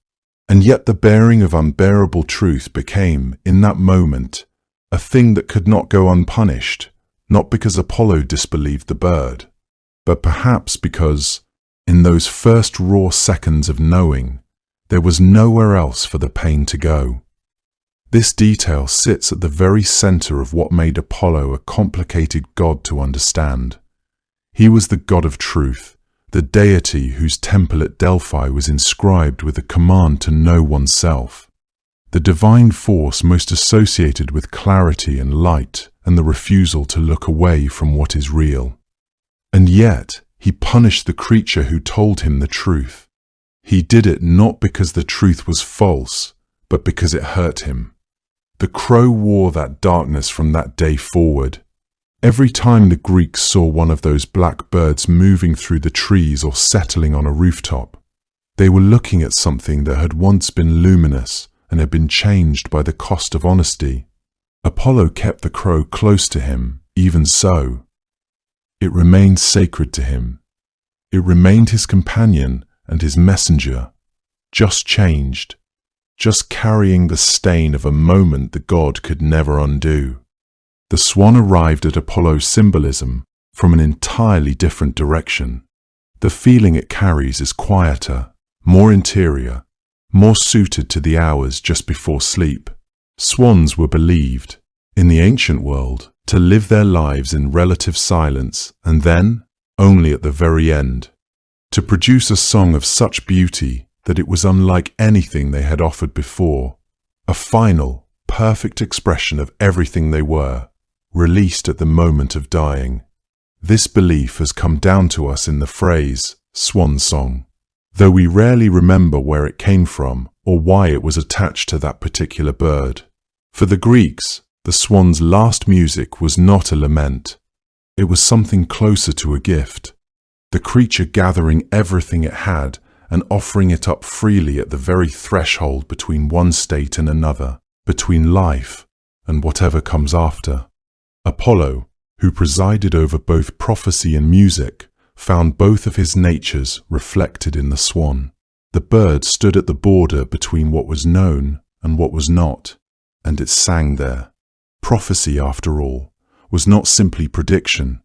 and yet the bearing of unbearable truth became, in that moment, a thing that could not go unpunished, not because Apollo disbelieved the bird, but perhaps because, in those first raw seconds of knowing, there was nowhere else for the pain to go. This detail sits at the very center of what made Apollo a complicated god to understand. He was the god of truth, the deity whose temple at Delphi was inscribed with the command to know oneself, the divine force most associated with clarity and light and the refusal to look away from what is real. And yet, he punished the creature who told him the truth. He did it not because the truth was false, but because it hurt him. The crow wore that darkness from that day forward. Every time the Greeks saw one of those black birds moving through the trees or settling on a rooftop, they were looking at something that had once been luminous and had been changed by the cost of honesty. Apollo kept the crow close to him, even so. It remained sacred to him. It remained his companion and his messenger, just changed, just carrying the stain of a moment the god could never undo. The swan arrived at Apollo's symbolism from an entirely different direction. The feeling it carries is quieter, more interior, more suited to the hours just before sleep. Swans were believed, in the ancient world, to live their lives in relative silence and then, only at the very end, to produce a song of such beauty that it was unlike anything they had offered before, a final, perfect expression of everything they were, released at the moment of dying. This belief has come down to us in the phrase, swan song, though we rarely remember where it came from or why it was attached to that particular bird. For the Greeks, the swan's last music was not a lament. It was something closer to a gift, the creature gathering everything it had and offering it up freely at the very threshold between one state and another, between life and whatever comes after. Apollo, who presided over both prophecy and music, found both of his natures reflected in the swan. The bird stood at the border between what was known and what was not, and it sang there. Prophecy, after all, was not simply prediction.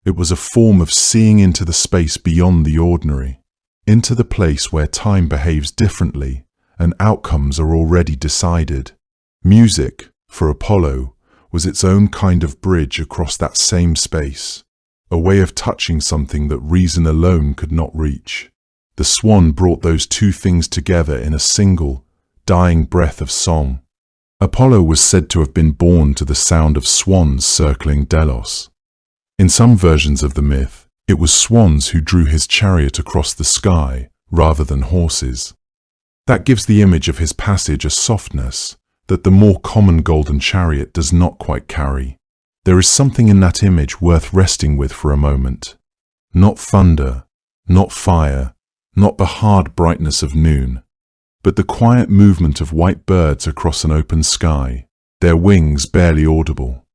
It was a form of seeing into the space beyond the ordinary, into the place where time behaves differently and outcomes are already decided. Music, for Apollo, was its own kind of bridge across that same space, a way of touching something that reason alone could not reach. The swan brought those two things together in a single, dying breath of song. Apollo was said to have been born to the sound of swans circling Delos. In some versions of the myth, it was swans who drew his chariot across the sky rather than horses. That gives the image of his passage a softness that the more common golden chariot does not quite carry. There is something in that image worth resting with for a moment. Not thunder, not fire, not the hard brightness of noon, but the quiet movement of white birds across an open sky, their wings barely audible,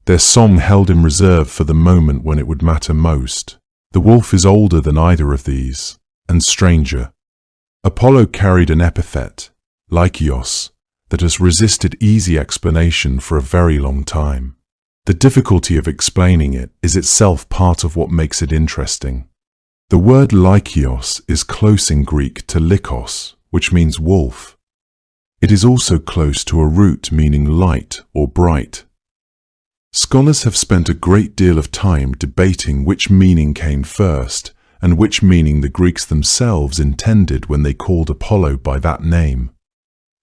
their song held in reserve for the moment when it would matter most. The wolf is older than either of these, and stranger. Apollo carried an epithet, Lykios, that has resisted easy explanation for a very long time. The difficulty of explaining it is itself part of what makes it interesting. The word Lykios is close in Greek to Lycos, which means wolf. It is also close to a root meaning light or bright. Scholars have spent a great deal of time debating which meaning came first and which meaning the Greeks themselves intended when they called Apollo by that name.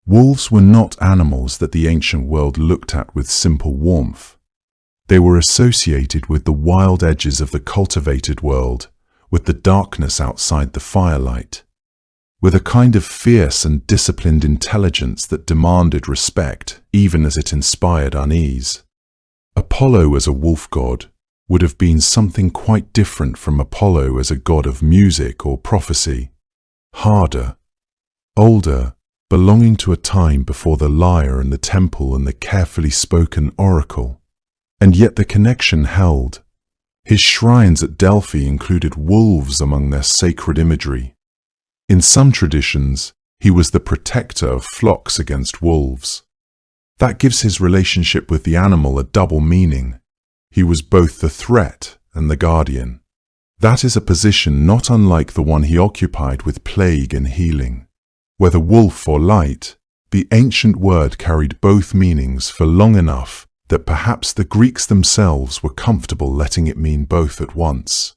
Wolves were not animals that the ancient world looked at with simple warmth. They were associated with the wild edges of the cultivated world, with the darkness outside the firelight, with a kind of fierce and disciplined intelligence that demanded respect, even as it inspired unease. Apollo as a wolf god would have been something quite different from Apollo as a god of music or prophecy. Harder, older, belonging to a time before the lyre and the temple and the carefully spoken oracle. And yet the connection held. His shrines at Delphi included wolves among their sacred imagery. In some traditions, he was the protector of flocks against wolves. That gives his relationship with the animal a double meaning. He was both the threat and the guardian. That is a position not unlike the one he occupied with plague and healing. Whether wolf or light, the ancient word carried both meanings for long enough that perhaps the Greeks themselves were comfortable letting it mean both at once.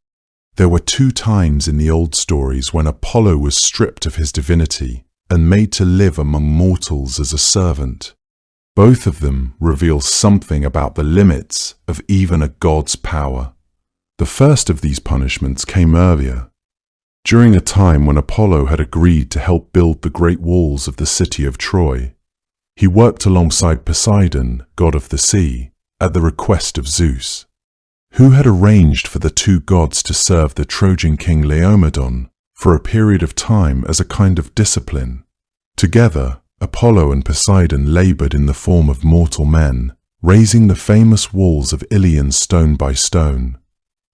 There were two times in the old stories when Apollo was stripped of his divinity and made to live among mortals as a servant. Both of them reveal something about the limits of even a god's power. The first of these punishments came earlier, during a time when Apollo had agreed to help build the great walls of the city of Troy. He worked alongside Poseidon, god of the sea, at the request of Zeus, who had arranged for the two gods to serve the Trojan king Laomedon for a period of time as a kind of discipline. Together, Apollo and Poseidon labored in the form of mortal men, raising the famous walls of Ilion stone by stone.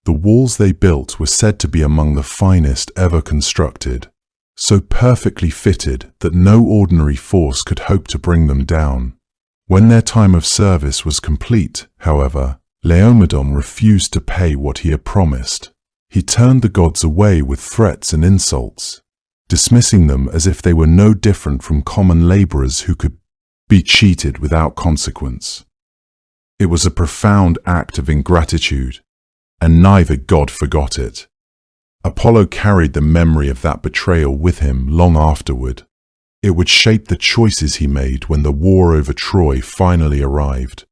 The walls they built were said to be among the finest ever constructed, so perfectly fitted that no ordinary force could hope to bring them down. When their time of service was complete, however, Laomedon refused to pay what he had promised. He turned the gods away with threats and insults, dismissing them as if they were no different from common laborers who could be cheated without consequence. It was a profound act of ingratitude, and neither god forgot it. Apollo carried the memory of that betrayal with him long afterward. It would shape the choices he made when the war over Troy finally arrived.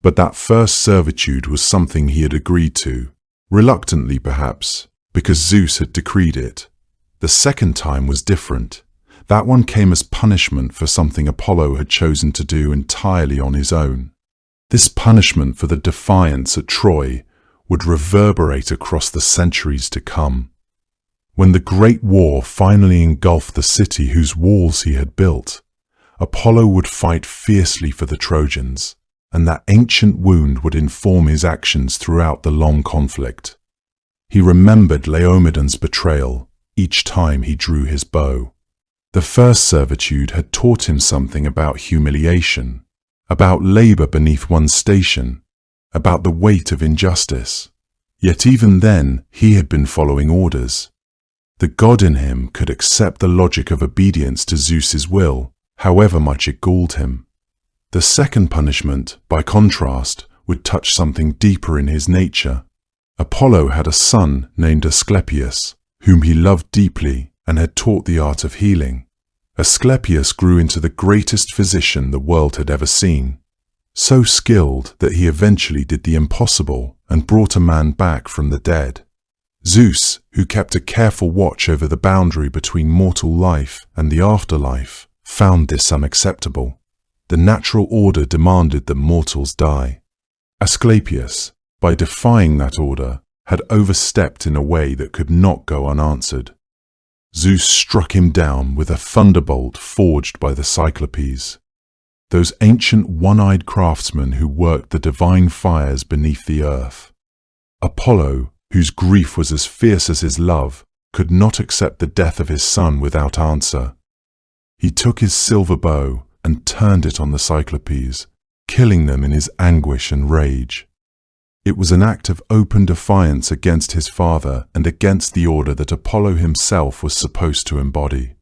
But that first servitude was something he had agreed to, reluctantly perhaps, because Zeus had decreed it. The second time was different. That one came as punishment for something Apollo had chosen to do entirely on his own. This punishment for the defiance at Troy would reverberate across the centuries to come. When the Great War finally engulfed the city whose walls he had built, Apollo would fight fiercely for the Trojans, and that ancient wound would inform his actions throughout the long conflict. He remembered Laomedon's betrayal each time he drew his bow. The first servitude had taught him something about humiliation, about labor beneath one's station, about the weight of injustice. Yet even then, he had been following orders. The god in him could accept the logic of obedience to Zeus's will, however much it galled him. The second punishment, by contrast, would touch something deeper in his nature. Apollo had a son named Asclepius, whom he loved deeply and had taught the art of healing. Asclepius grew into the greatest physician the world had ever seen, so skilled that he eventually did the impossible and brought a man back from the dead. Zeus, who kept a careful watch over the boundary between mortal life and the afterlife, found this unacceptable. The natural order demanded that mortals die. Asclepius, by defying that order, had overstepped in a way that could not go unanswered. Zeus struck him down with a thunderbolt forged by the Cyclopes, those ancient one-eyed craftsmen who worked the divine fires beneath the earth. Apollo, whose grief was as fierce as his love, could not accept the death of his son without answer. He took his silver bow and turned it on the Cyclopes, killing them in his anguish and rage. It was an act of open defiance against his father and against the order that Apollo himself was supposed to embody.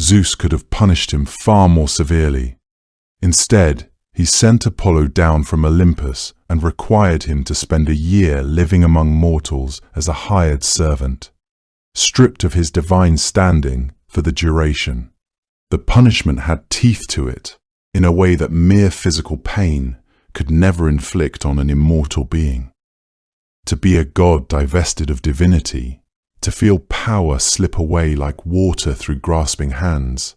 Zeus could have punished him far more severely. Instead, he sent Apollo down from Olympus and required him to spend a year living among mortals as a hired servant, stripped of his divine standing for the duration. The punishment had teeth to it, in a way that mere physical pain could never inflict on an immortal being. To be a god divested of divinity, to feel power slip away like water through grasping hands,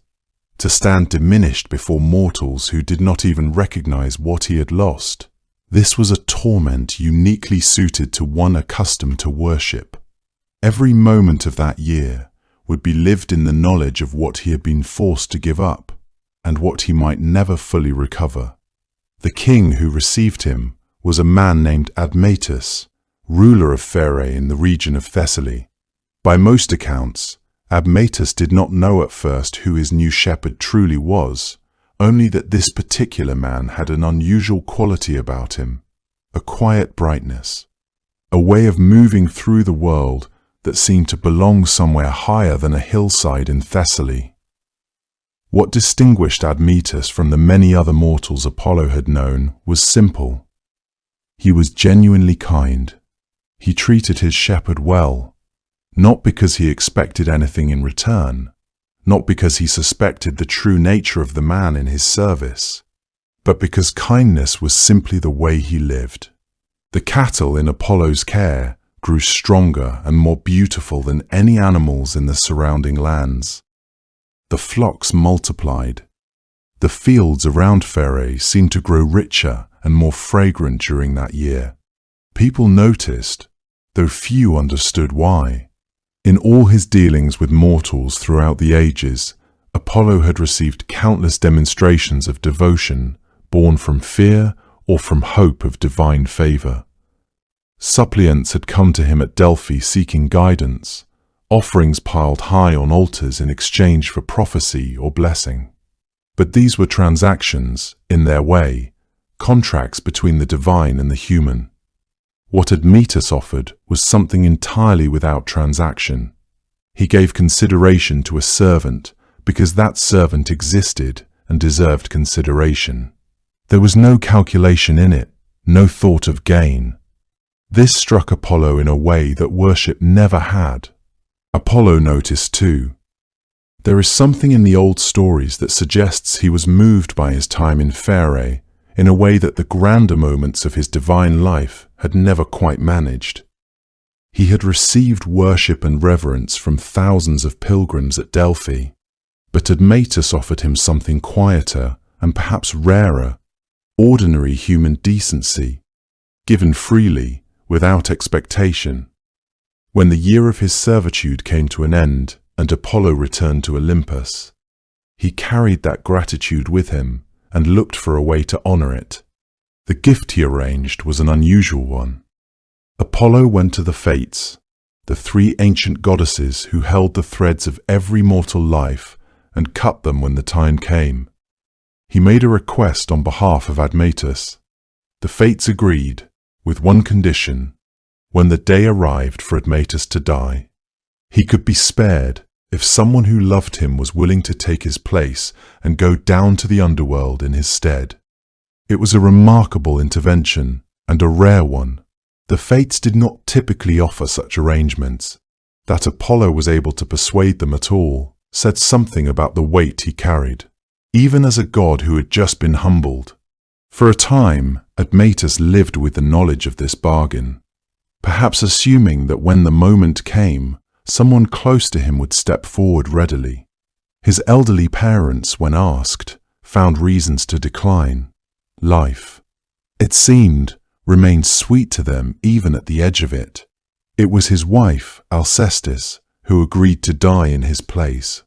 to stand diminished before mortals who did not even recognize what he had lost, this was a torment uniquely suited to one accustomed to worship. Every moment of that year would be lived in the knowledge of what he had been forced to give up, and what he might never fully recover. The king who received him was a man named Admetus, ruler of Pherae in the region of Thessaly. By most accounts, Admetus did not know at first who his new shepherd truly was, only that this particular man had an unusual quality about him, a quiet brightness, a way of moving through the world that seemed to belong somewhere higher than a hillside in Thessaly. What distinguished Admetus from the many other mortals Apollo had known was simple. He was genuinely kind. He treated his shepherd well, not because he expected anything in return, not because he suspected the true nature of the man in his service, but because kindness was simply the way he lived. The cattle in Apollo's care grew stronger and more beautiful than any animals in the surrounding lands. The flocks multiplied. The fields around Pherae seemed to grow richer and more fragrant during that year. People noticed, though few understood why. In all his dealings with mortals throughout the ages, Apollo had received countless demonstrations of devotion born from fear or from hope of divine favor. Suppliants had come to him at Delphi seeking guidance, offerings piled high on altars in exchange for prophecy or blessing. But these were transactions, in their way, contracts between the divine and the human. What Admetus offered was something entirely without transaction. He gave consideration to a servant because that servant existed and deserved consideration. There was no calculation in it, no thought of gain. This struck Apollo in a way that worship never had. Apollo noticed too. There is something in the old stories that suggests he was moved by his time in Pherae in a way that the grander moments of his divine life had never quite managed. He had received worship and reverence from thousands of pilgrims at Delphi, but Admetus offered him something quieter and perhaps rarer, ordinary human decency, given freely, without expectation. When the year of his servitude came to an end and Apollo returned to Olympus, he carried that gratitude with him and looked for a way to honor it. The gift he arranged was an unusual one. Apollo went to the Fates, the three ancient goddesses who held the threads of every mortal life, and cut them when the time came. He made a request on behalf of Admetus. The Fates agreed, with one condition: when the day arrived for Admetus to die, he could be spared if someone who loved him was willing to take his place and go down to the underworld in his stead. It was a remarkable intervention, and a rare one. The Fates did not typically offer such arrangements. That Apollo was able to persuade them at all said something about the weight he carried, even as a god who had just been humbled. For a time, Admetus lived with the knowledge of this bargain, perhaps assuming that when the moment came, someone close to him would step forward readily. His elderly parents, when asked, found reasons to decline. Life, it seemed, remained sweet to them even at the edge of it. It was his wife, Alcestis, who agreed to die in his place.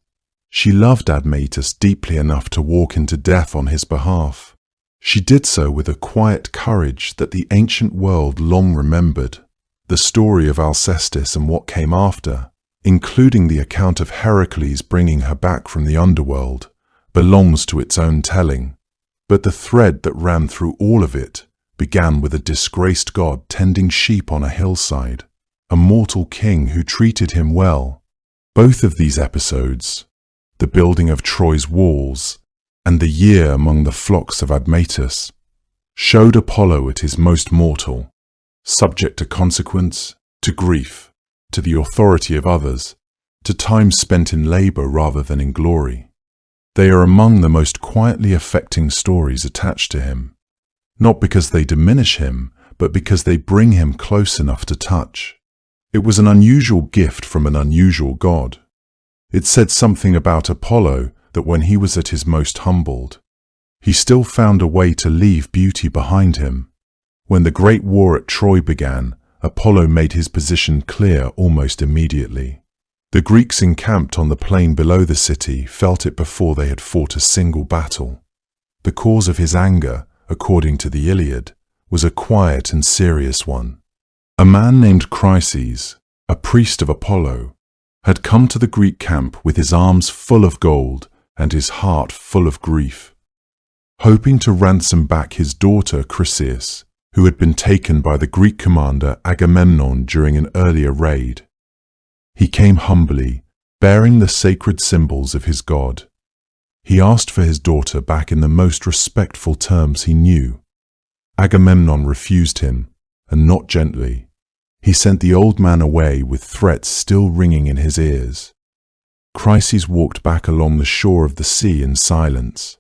She loved Admetus deeply enough to walk into death on his behalf. She did so with a quiet courage that the ancient world long remembered. The story of Alcestis and what came after, including the account of Heracles bringing her back from the underworld, belongs to its own telling. But the thread that ran through all of it began with a disgraced god tending sheep on a hillside, a mortal king who treated him well. Both of these episodes, the building of Troy's walls and the year among the flocks of Admetus, showed Apollo at his most mortal, subject to consequence, to grief, to the authority of others, to time spent in labor rather than in glory. They are among the most quietly affecting stories attached to him, not because they diminish him, but because they bring him close enough to touch. It was an unusual gift from an unusual god. It said something about Apollo that when he was at his most humbled, he still found a way to leave beauty behind him. When the great war at Troy began, Apollo made his position clear almost immediately. The Greeks encamped on the plain below the city felt it before they had fought a single battle. The cause of his anger, according to the Iliad, was a quiet and serious one. A man named Chryses, a priest of Apollo, had come to the Greek camp with his arms full of gold and his heart full of grief, hoping to ransom back his daughter Chryseis, who had been taken by the Greek commander Agamemnon during an earlier raid. He came humbly, bearing the sacred symbols of his god. He asked for his daughter back in the most respectful terms he knew. Agamemnon refused him, and not gently. He sent the old man away with threats still ringing in his ears. Chryses walked back along the shore of the sea in silence.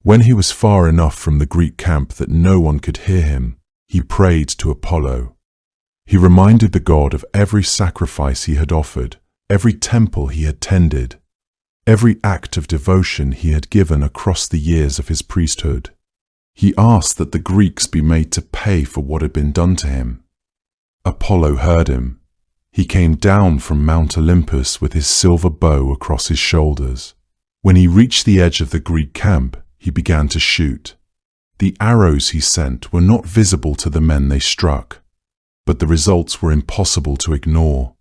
When he was far enough from the Greek camp that no one could hear him, he prayed to Apollo. He reminded the god of every sacrifice he had offered, every temple he had tended, every act of devotion he had given across the years of his priesthood. He asked that the Greeks be made to pay for what had been done to him. Apollo heard him. He came down from Mount Olympus with his silver bow across his shoulders. When he reached the edge of the Greek camp, he began to shoot. The arrows he sent were not visible to the men they struck, but the results were impossible to ignore.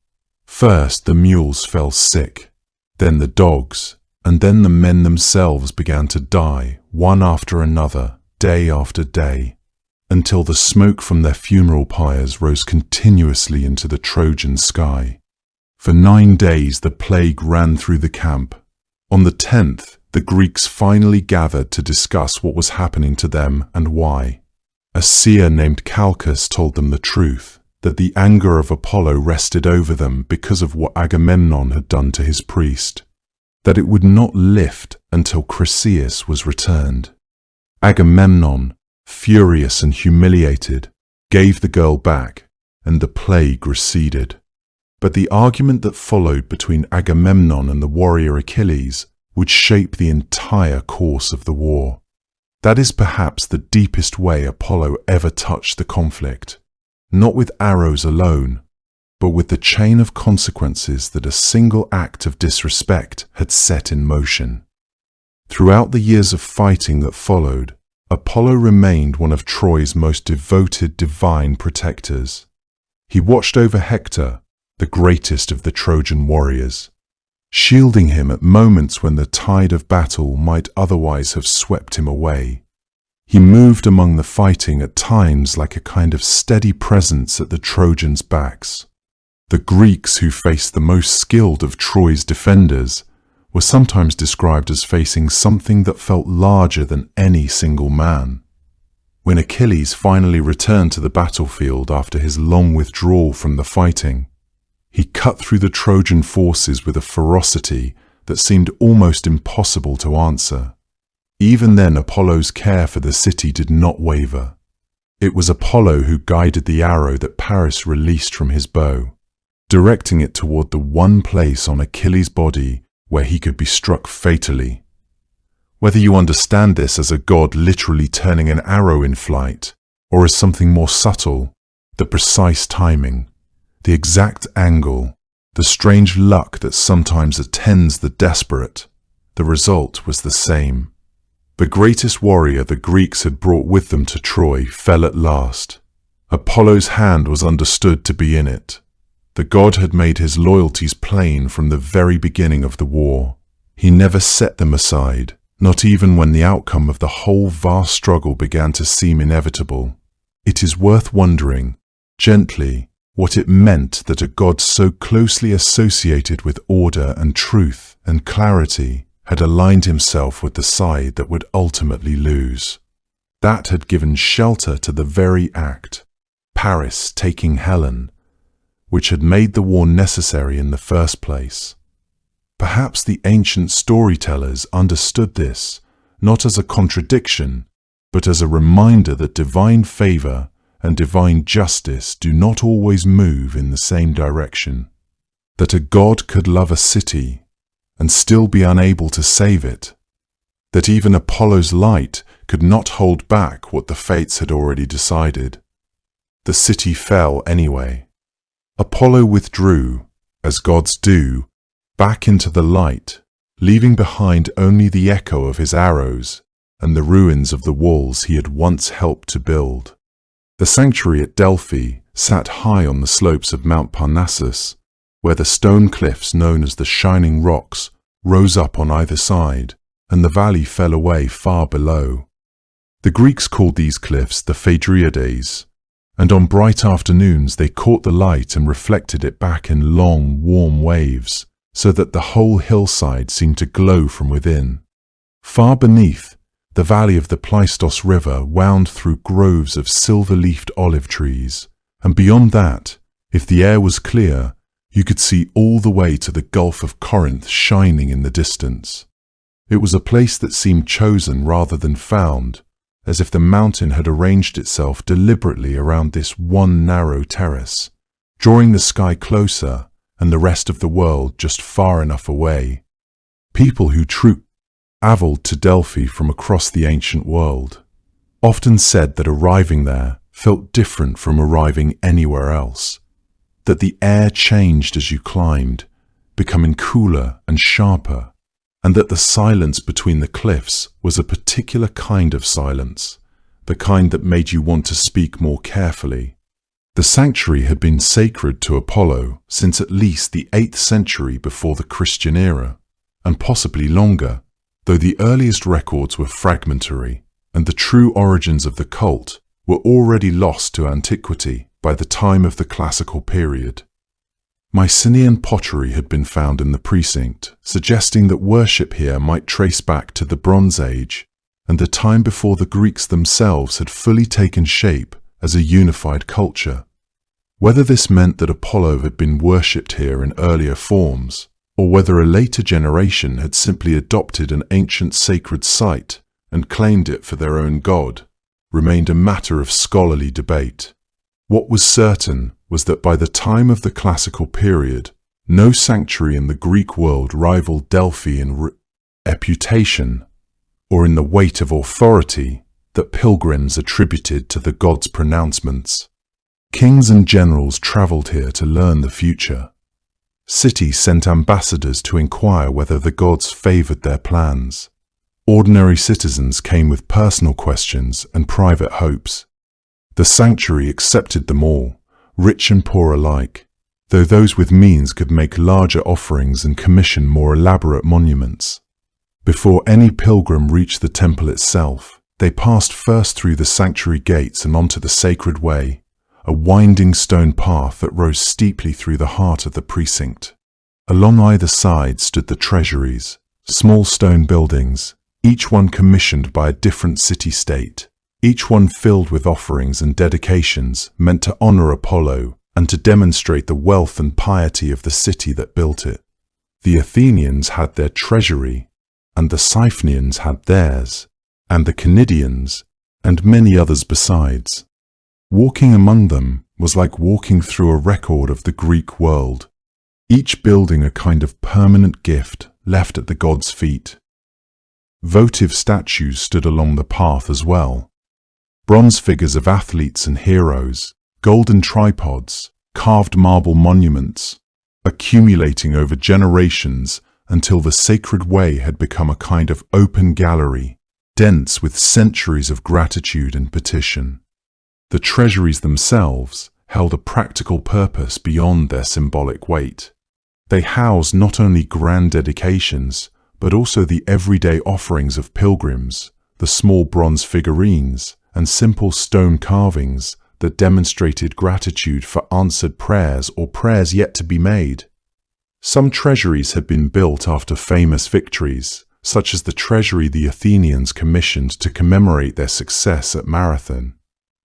First, the mules fell sick, then the dogs, and then the men themselves began to die, one after another, day after day, until the smoke from their funeral pyres rose continuously into the Trojan sky. For 9 days the plague ran through the camp. On the 10th, the Greeks finally gathered to discuss what was happening to them and why. A seer named Calchas told them the truth. that the anger of Apollo rested over them because of what Agamemnon had done to his priest, that it would not lift until Theseus was returned. Agamemnon, furious and humiliated, gave the girl back, and the plague receded. But the argument that followed between Agamemnon and the warrior Achilles would shape the entire course of the war. That is perhaps the deepest way Apollo ever touched the conflict, not with arrows alone, but with the chain of consequences that a single act of disrespect had set in motion. Throughout the years of fighting that followed, Apollo remained one of Troy's most devoted divine protectors. He watched over Hector, the greatest of the Trojan warriors, shielding him at moments when the tide of battle might otherwise have swept him away. He moved among the fighting at times like a kind of steady presence at the Trojans' backs. The Greeks, who faced the most skilled of Troy's defenders, were sometimes described as facing something that felt larger than any single man. When Achilles finally returned to the battlefield after his long withdrawal from the fighting, he cut through the Trojan forces with a ferocity that seemed almost impossible to answer. Even then, Apollo's care for the city did not waver. It was Apollo who guided the arrow that Paris released from his bow, directing it toward the one place on Achilles' body where he could be struck fatally. Whether you understand this as a god literally turning an arrow in flight, or as something more subtle, the precise timing, the exact angle, the strange luck that sometimes attends the desperate, the result was the same. The greatest warrior the Greeks had brought with them to Troy fell at last. Apollo's hand was understood to be in it. The god had made his loyalties plain from the very beginning of the war. He never set them aside, not even when the outcome of the whole vast struggle began to seem inevitable. It is worth wondering, gently, what it meant that a god so closely associated with order and truth and clarity had aligned himself with the side that would ultimately lose. That had given shelter to the very act, Paris taking Helen, which had made the war necessary in the first place. Perhaps the ancient storytellers understood this, not as a contradiction, but as a reminder that divine favor and divine justice do not always move in the same direction. That a god could love a city and still be unable to save it. That even Apollo's light could not hold back what the fates had already decided. The city fell anyway. Apollo withdrew, as gods do, back into the light, leaving behind only the echo of his arrows and the ruins of the walls he had once helped to build. The sanctuary at Delphi sat high on the slopes of Mount Parnassus, where the stone cliffs known as the Shining Rocks rose up on either side, and the valley fell away far below. The Greeks called these cliffs the Phaedriades, and on bright afternoons they caught the light and reflected it back in long, warm waves, so that the whole hillside seemed to glow from within. Far beneath, the valley of the Pleistos River wound through groves of silver-leafed olive trees, and beyond that, if the air was clear, you could see all the way to the Gulf of Corinth shining in the distance. It was a place that seemed chosen rather than found, as if the mountain had arranged itself deliberately around this one narrow terrace, drawing the sky closer and the rest of the world just far enough away. People who travelled to Delphi from across the ancient world often said that arriving there felt different from arriving anywhere else, that the air changed as you climbed, becoming cooler and sharper, and that the silence between the cliffs was a particular kind of silence, the kind that made you want to speak more carefully. The sanctuary had been sacred to Apollo since at least the 8th century before the Christian era, and possibly longer, though the earliest records were fragmentary, and the true origins of the cult were already lost to antiquity by the time of the classical period. Mycenaean pottery had been found in the precinct, suggesting that worship here might trace back to the Bronze Age and the time before the Greeks themselves had fully taken shape as a unified culture. Whether this meant that Apollo had been worshipped here in earlier forms, or whether a later generation had simply adopted an ancient sacred site and claimed it for their own god, remained a matter of scholarly debate. What was certain was that by the time of the classical period, no sanctuary in the Greek world rivaled Delphi in reputation or in the weight of authority that pilgrims attributed to the god's pronouncements. Kings and generals travelled here to learn the future. Cities sent ambassadors to inquire whether the gods favoured their plans. Ordinary citizens came with personal questions and private hopes. The sanctuary accepted them all, rich and poor alike, though those with means could make larger offerings and commission more elaborate monuments. Before any pilgrim reached the temple itself, they passed first through the sanctuary gates and onto the sacred way, a winding stone path that rose steeply through the heart of the precinct. Along either side stood the treasuries, small stone buildings, each one commissioned by a different city-state, each one filled with offerings and dedications meant to honor Apollo and to demonstrate the wealth and piety of the city that built it. The Athenians had their treasury, and the Siphonians had theirs, and the Cnidians, and many others besides. Walking among them was like walking through a record of the Greek world, each building a kind of permanent gift left at the gods' feet. Votive statues stood along the path as well. Bronze figures of athletes and heroes, golden tripods, carved marble monuments, accumulating over generations until the sacred way had become a kind of open gallery, dense with centuries of gratitude and petition. The treasuries themselves held a practical purpose beyond their symbolic weight. They housed not only grand dedications, but also the everyday offerings of pilgrims, the small bronze figurines, and simple stone carvings that demonstrated gratitude for answered prayers or prayers yet to be made. Some treasuries had been built after famous victories, such as the treasury the Athenians commissioned to commemorate their success at Marathon.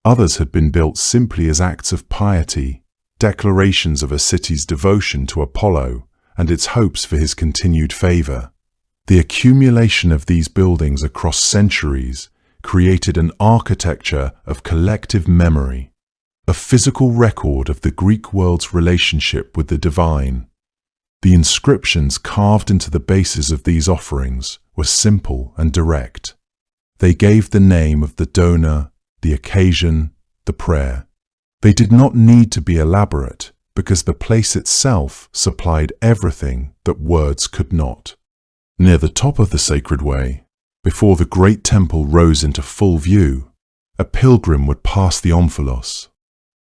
Others had been built simply as acts of piety, declarations of a city's devotion to Apollo and its hopes for his continued favor. The accumulation of these buildings across centuries created an architecture of collective memory, a physical record of the Greek world's relationship with the divine. The inscriptions carved into the bases of these offerings were simple and direct. They gave the name of the donor, the occasion, the prayer. They did not need to be elaborate because the place itself supplied everything that words could not. Near the top of the sacred way, before the great temple rose into full view, a pilgrim would pass the omphalos.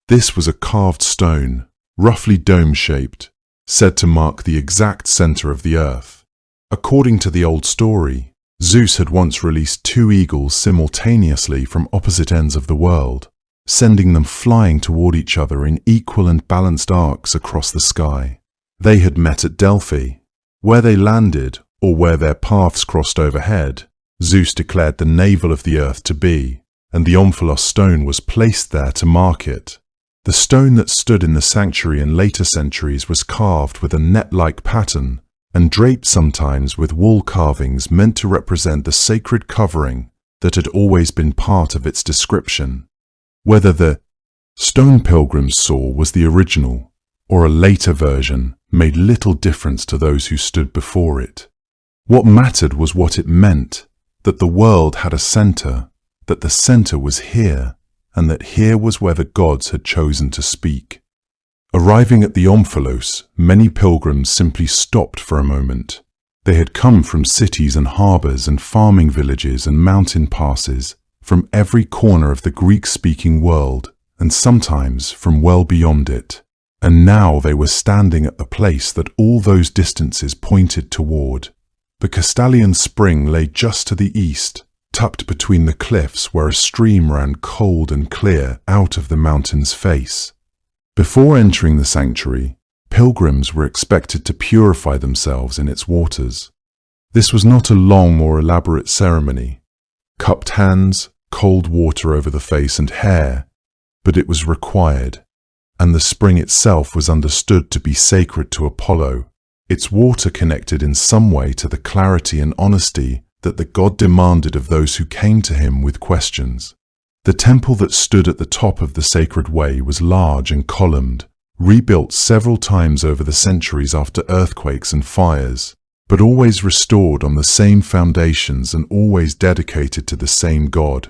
This was a carved stone, roughly dome-shaped, said to mark the exact center of the earth. According to the old story, Zeus had once released two eagles simultaneously from opposite ends of the world, sending them flying toward each other in equal and balanced arcs across the sky. They had met at Delphi. Where they landed, or where their paths crossed overhead, Zeus declared the navel of the earth to be, and the omphalos stone was placed there to mark it. The stone that stood in the sanctuary in later centuries was carved with a net-like pattern and draped sometimes with wool carvings meant to represent the sacred covering that had always been part of its description. Whether the stone pilgrims saw was the original or a later version made little difference to those who stood before it. What mattered was what it meant, that the world had a center, that the center was here, and that here was where the gods had chosen to speak. Arriving at the omphalos, many pilgrims simply stopped for a moment. They had come from cities and harbors and farming villages and mountain passes, from every corner of the Greek-speaking world, and sometimes from well beyond it. And now they were standing at the place that all those distances pointed toward. The Castalian spring lay just to the east, tucked between the cliffs where a stream ran cold and clear out of the mountain's face. Before entering the sanctuary, pilgrims were expected to purify themselves in its waters. This was not a long or elaborate ceremony. Cupped hands, cold water over the face and hair, but it was required. and the spring itself was understood to be sacred to Apollo, its water connected in some way to the clarity and honesty that the god demanded of those who came to him with questions. The temple that stood at the top of the sacred way was large and columned, rebuilt several times over the centuries after earthquakes and fires, but always restored on the same foundations and always dedicated to the same god.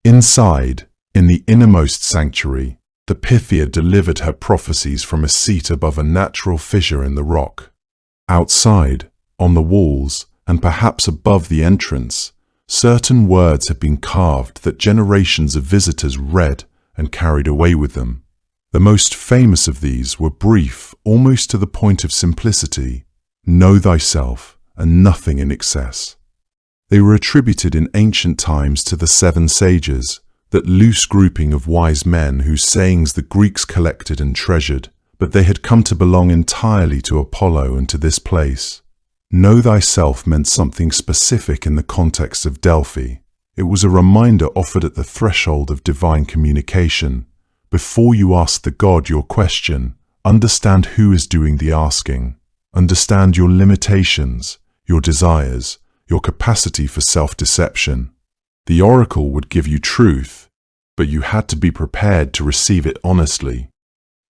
Inside, in the innermost sanctuary, the Pythia delivered her prophecies from a seat above a natural fissure in the rock. Outside, on the walls, and perhaps above the entrance, certain words had been carved that generations of visitors read and carried away with them. The most famous of these were brief, almost to the point of simplicity: "Know thyself, and nothing in excess." They were attributed in ancient times to the 7 sages, that loose grouping of wise men whose sayings the Greeks collected and treasured, but they had come to belong entirely to Apollo and to this place. Know thyself meant something specific in the context of Delphi. It was a reminder offered at the threshold of divine communication. Before you ask the god your question, understand who is doing the asking. Understand your limitations, your desires, your capacity for self-deception. The oracle would give you truth, but you had to be prepared to receive it honestly.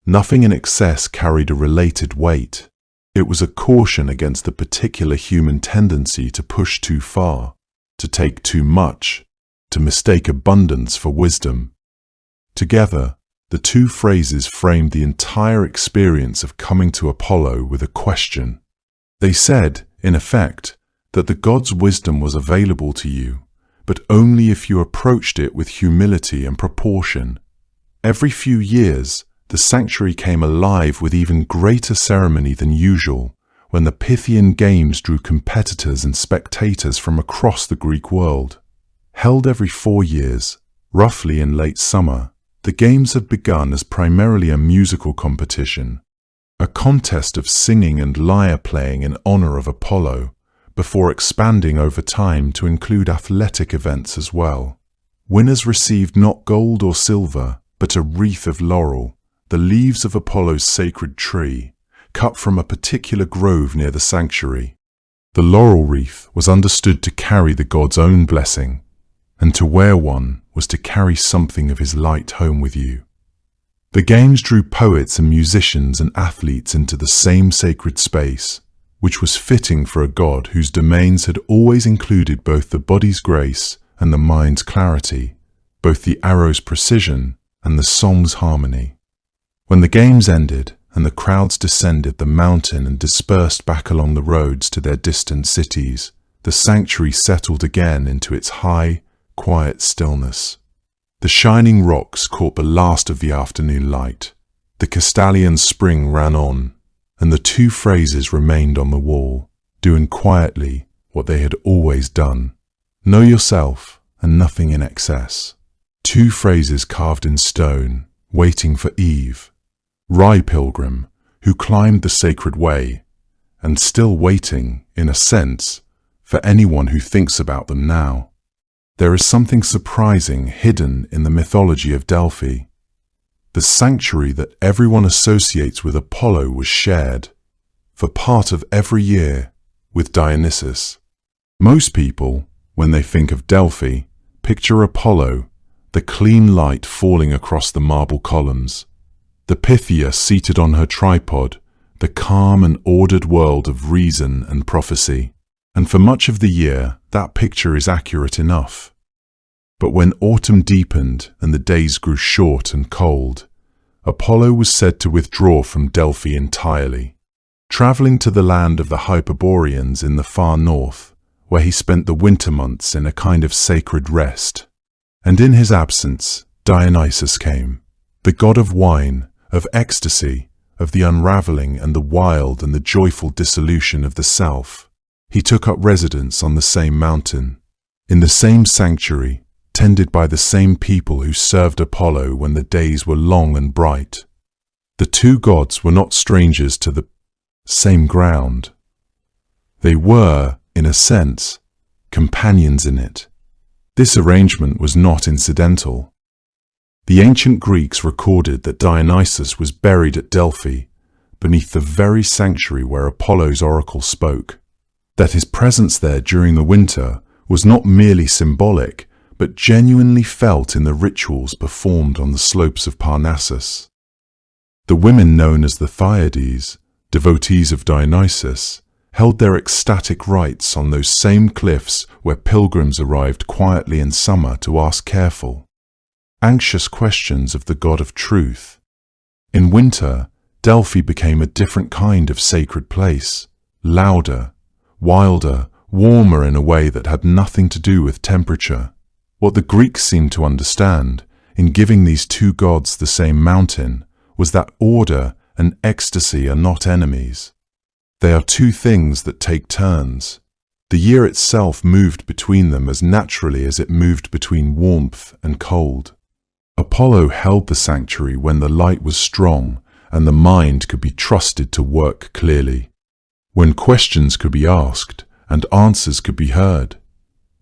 Nothing in excess carried a related weight. It was a caution against the particular human tendency to push too far, to take too much, to mistake abundance for wisdom. Together, the 2 phrases framed the entire experience of coming to Apollo with a question. They said, in effect, that the god's wisdom was available to you, but only if you approached it with humility and proportion. Every few years, the sanctuary came alive with even greater ceremony than usual, when the Pythian Games drew competitors and spectators from across the Greek world. Held every 4 years, roughly in late summer, the Games had begun as primarily a musical competition, a contest of singing and lyre playing in honor of Apollo, before expanding over time to include athletic events as well. Winners received not gold or silver, but a wreath of laurel, the leaves of Apollo's sacred tree, cut from a particular grove near the sanctuary. The laurel wreath was understood to carry the god's own blessing, and to wear one was to carry something of his light home with you. The Games drew poets and musicians and athletes into the same sacred space, which was fitting for a god whose domains had always included both the body's grace and the mind's clarity, both the arrow's precision and the song's harmony. When the Games ended and the crowds descended the mountain and dispersed back along the roads to their distant cities, the sanctuary settled again into its high, quiet stillness. The shining rocks caught the last of the afternoon light. The Castalian spring ran on, and the 2 phrases remained on the wall, doing quietly what they had always done. Know yourself, and nothing in excess. 2 phrases carved in stone, waiting for Eve, Rye pilgrim, who climbed the sacred way, and still waiting, in a sense, for anyone who thinks about them now. There is something surprising hidden in the mythology of Delphi. The sanctuary that everyone associates with Apollo was shared, for part of every year, with Dionysus. Most people, when they think of Delphi, picture Apollo, the clean light falling across the marble columns, the Pythia seated on her tripod, the calm and ordered world of reason and prophecy. And for much of the year, that picture is accurate enough. But when autumn deepened and the days grew short and cold, Apollo was said to withdraw from Delphi entirely, traveling to the land of the Hyperboreans in the far north, where he spent the winter months in a kind of sacred rest. And in his absence, Dionysus came, the god of wine, of ecstasy, of the unraveling and the wild and the joyful dissolution of the self. He took up residence on the same mountain, in the same sanctuary, tended by the same people who served Apollo when the days were long and bright. The 2 gods were not strangers to the same ground. They were, in a sense, companions in it. This arrangement was not incidental. The ancient Greeks recorded that Dionysus was buried at Delphi, beneath the very sanctuary where Apollo's oracle spoke. That his presence there during the winter was not merely symbolic, but genuinely felt in the rituals performed on the slopes of Parnassus. The women known as the Thyades, devotees of Dionysus, held their ecstatic rites on those same cliffs where pilgrims arrived quietly in summer to ask careful, anxious questions of the god of truth. In winter, Delphi became a different kind of sacred place, louder, wilder, warmer in a way that had nothing to do with temperature. What the Greeks seemed to understand, in giving these two gods the same mountain, was that order and ecstasy are not enemies. They are two things that take turns. The year itself moved between them as naturally as it moved between warmth and cold. Apollo held the sanctuary when the light was strong and the mind could be trusted to work clearly. When questions could be asked and answers could be heard.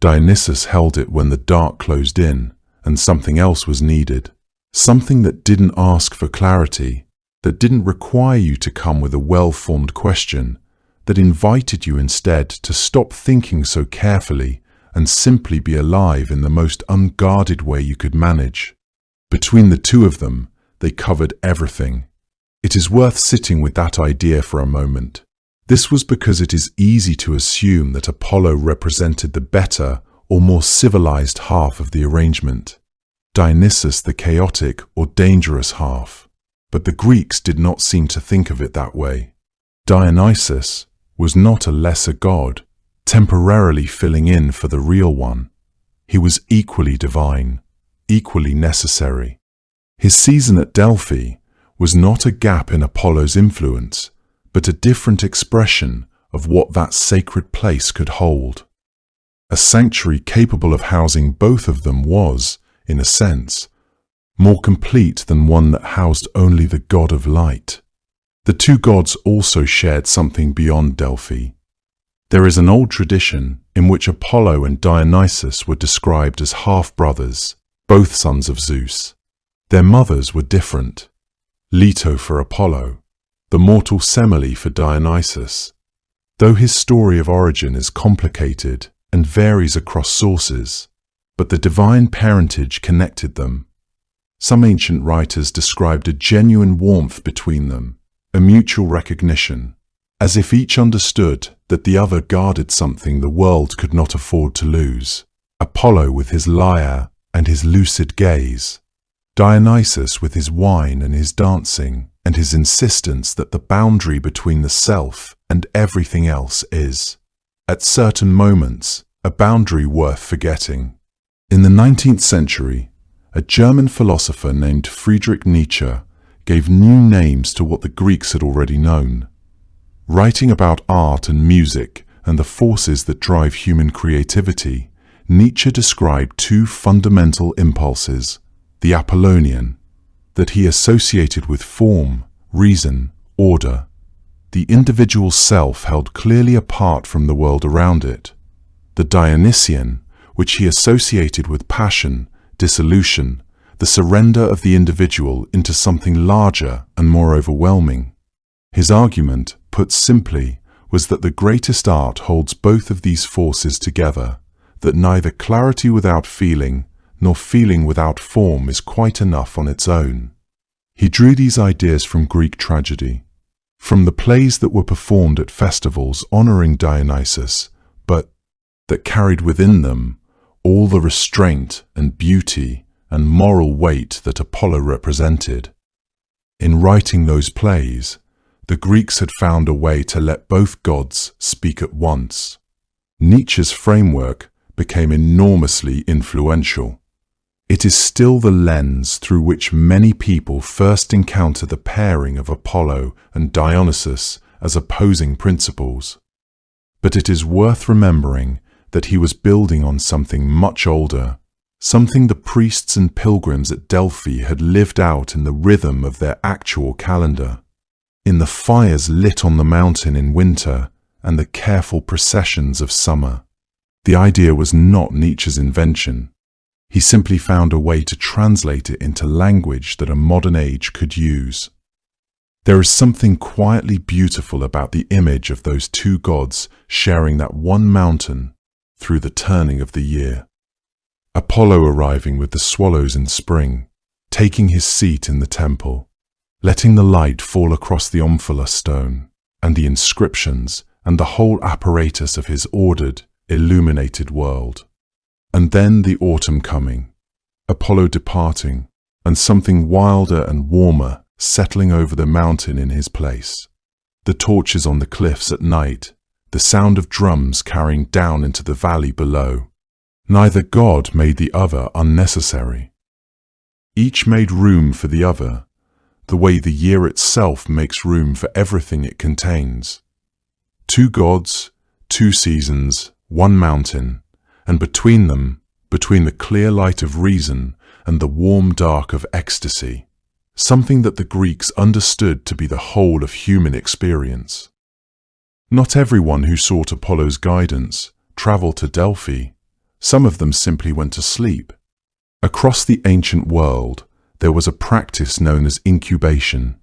Dionysus held it when the dark closed in and something else was needed. Something that didn't ask for clarity, that didn't require you to come with a well-formed question, that invited you instead to stop thinking so carefully and simply be alive in the most unguarded way you could manage. Between the two of them, they covered everything. It is worth sitting with that idea for a moment. This was because it is easy to assume that Apollo represented the better or more civilized half of the arrangement, Dionysus the chaotic or dangerous half. But the Greeks did not seem to think of it that way. Dionysus was not a lesser god, temporarily filling in for the real one. He was equally divine, equally necessary. His season at Delphi was not a gap in Apollo's influence, but a different expression of what that sacred place could hold. A sanctuary capable of housing both of them was, in a sense, more complete than one that housed only the god of light. The two gods also shared something beyond Delphi. There is an old tradition in which Apollo and Dionysus were described as half-brothers, both sons of Zeus. Their mothers were different. Leto for Apollo, the mortal Semele for Dionysus. Though his story of origin is complicated and varies across sources, but the divine parentage connected them. Some ancient writers described a genuine warmth between them, a mutual recognition, as if each understood that the other guarded something the world could not afford to lose. Apollo with his lyre and his lucid gaze, Dionysus with his wine and his dancing, and his insistence that the boundary between the self and everything else is, at certain moments, a boundary worth forgetting. In the 19th century, a German philosopher named Friedrich Nietzsche gave new names to what the Greeks had already known. Writing about art and music and the forces that drive human creativity, Nietzsche described two fundamental impulses, the Apollonian, that he associated with form, reason, order, the individual self held clearly apart from the world around it, the Dionysian, which he associated with passion, dissolution, the surrender of the individual into something larger and more overwhelming. His argument, put simply, was that the greatest art holds both of these forces together, that neither clarity without feeling nor feeling without form is quite enough on its own. He drew these ideas from Greek tragedy, from the plays that were performed at festivals honoring Dionysus, but that carried within them all the restraint and beauty and moral weight that Apollo represented. In writing those plays, the Greeks had found a way to let both gods speak at once. Nietzsche's framework became enormously influential. It is still the lens through which many people first encounter the pairing of Apollo and Dionysus as opposing principles. But it is worth remembering that he was building on something much older, something the priests and pilgrims at Delphi had lived out in the rhythm of their actual calendar, in the fires lit on the mountain in winter and the careful processions of summer. The idea was not Nietzsche's invention. He simply found a way to translate it into language that a modern age could use. There is something quietly beautiful about the image of those two gods sharing that one mountain through the turning of the year. Apollo arriving with the swallows in spring, taking his seat in the temple, letting the light fall across the omphala stone and the inscriptions and the whole apparatus of his ordered, illuminated world. And then the autumn coming, Apollo departing, and something wilder and warmer settling over the mountain in his place. The torches on the cliffs at night, the sound of drums carrying down into the valley below. Neither god made the other unnecessary. Each made room for the other, the way the year itself makes room for everything it contains. Two gods, two seasons, one mountain, and between them, between the clear light of reason and the warm dark of ecstasy, something that the Greeks understood to be the whole of human experience. Not everyone who sought Apollo's guidance traveled to Delphi. Some of them simply went to sleep. Across the ancient world, there was a practice known as incubation,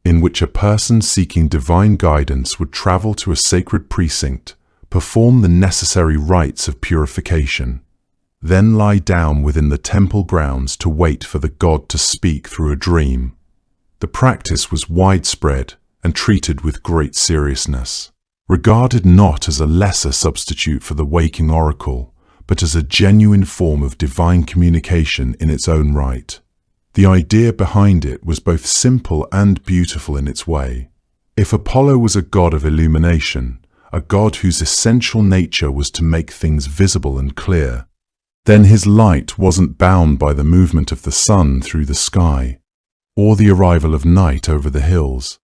in which a person seeking divine guidance would travel to a sacred precinct, perform the necessary rites of purification, then lie down within the temple grounds to wait for the god to speak through a dream. The practice was widespread and treated with great seriousness, regarded not as a lesser substitute for the waking oracle, but as a genuine form of divine communication in its own right. The idea behind it was both simple and beautiful in its way. If Apollo was a god of illumination, a god whose essential nature was to make things visible and clear, then his light wasn't bound by the movement of the sun through the sky, or the arrival of night over the hills.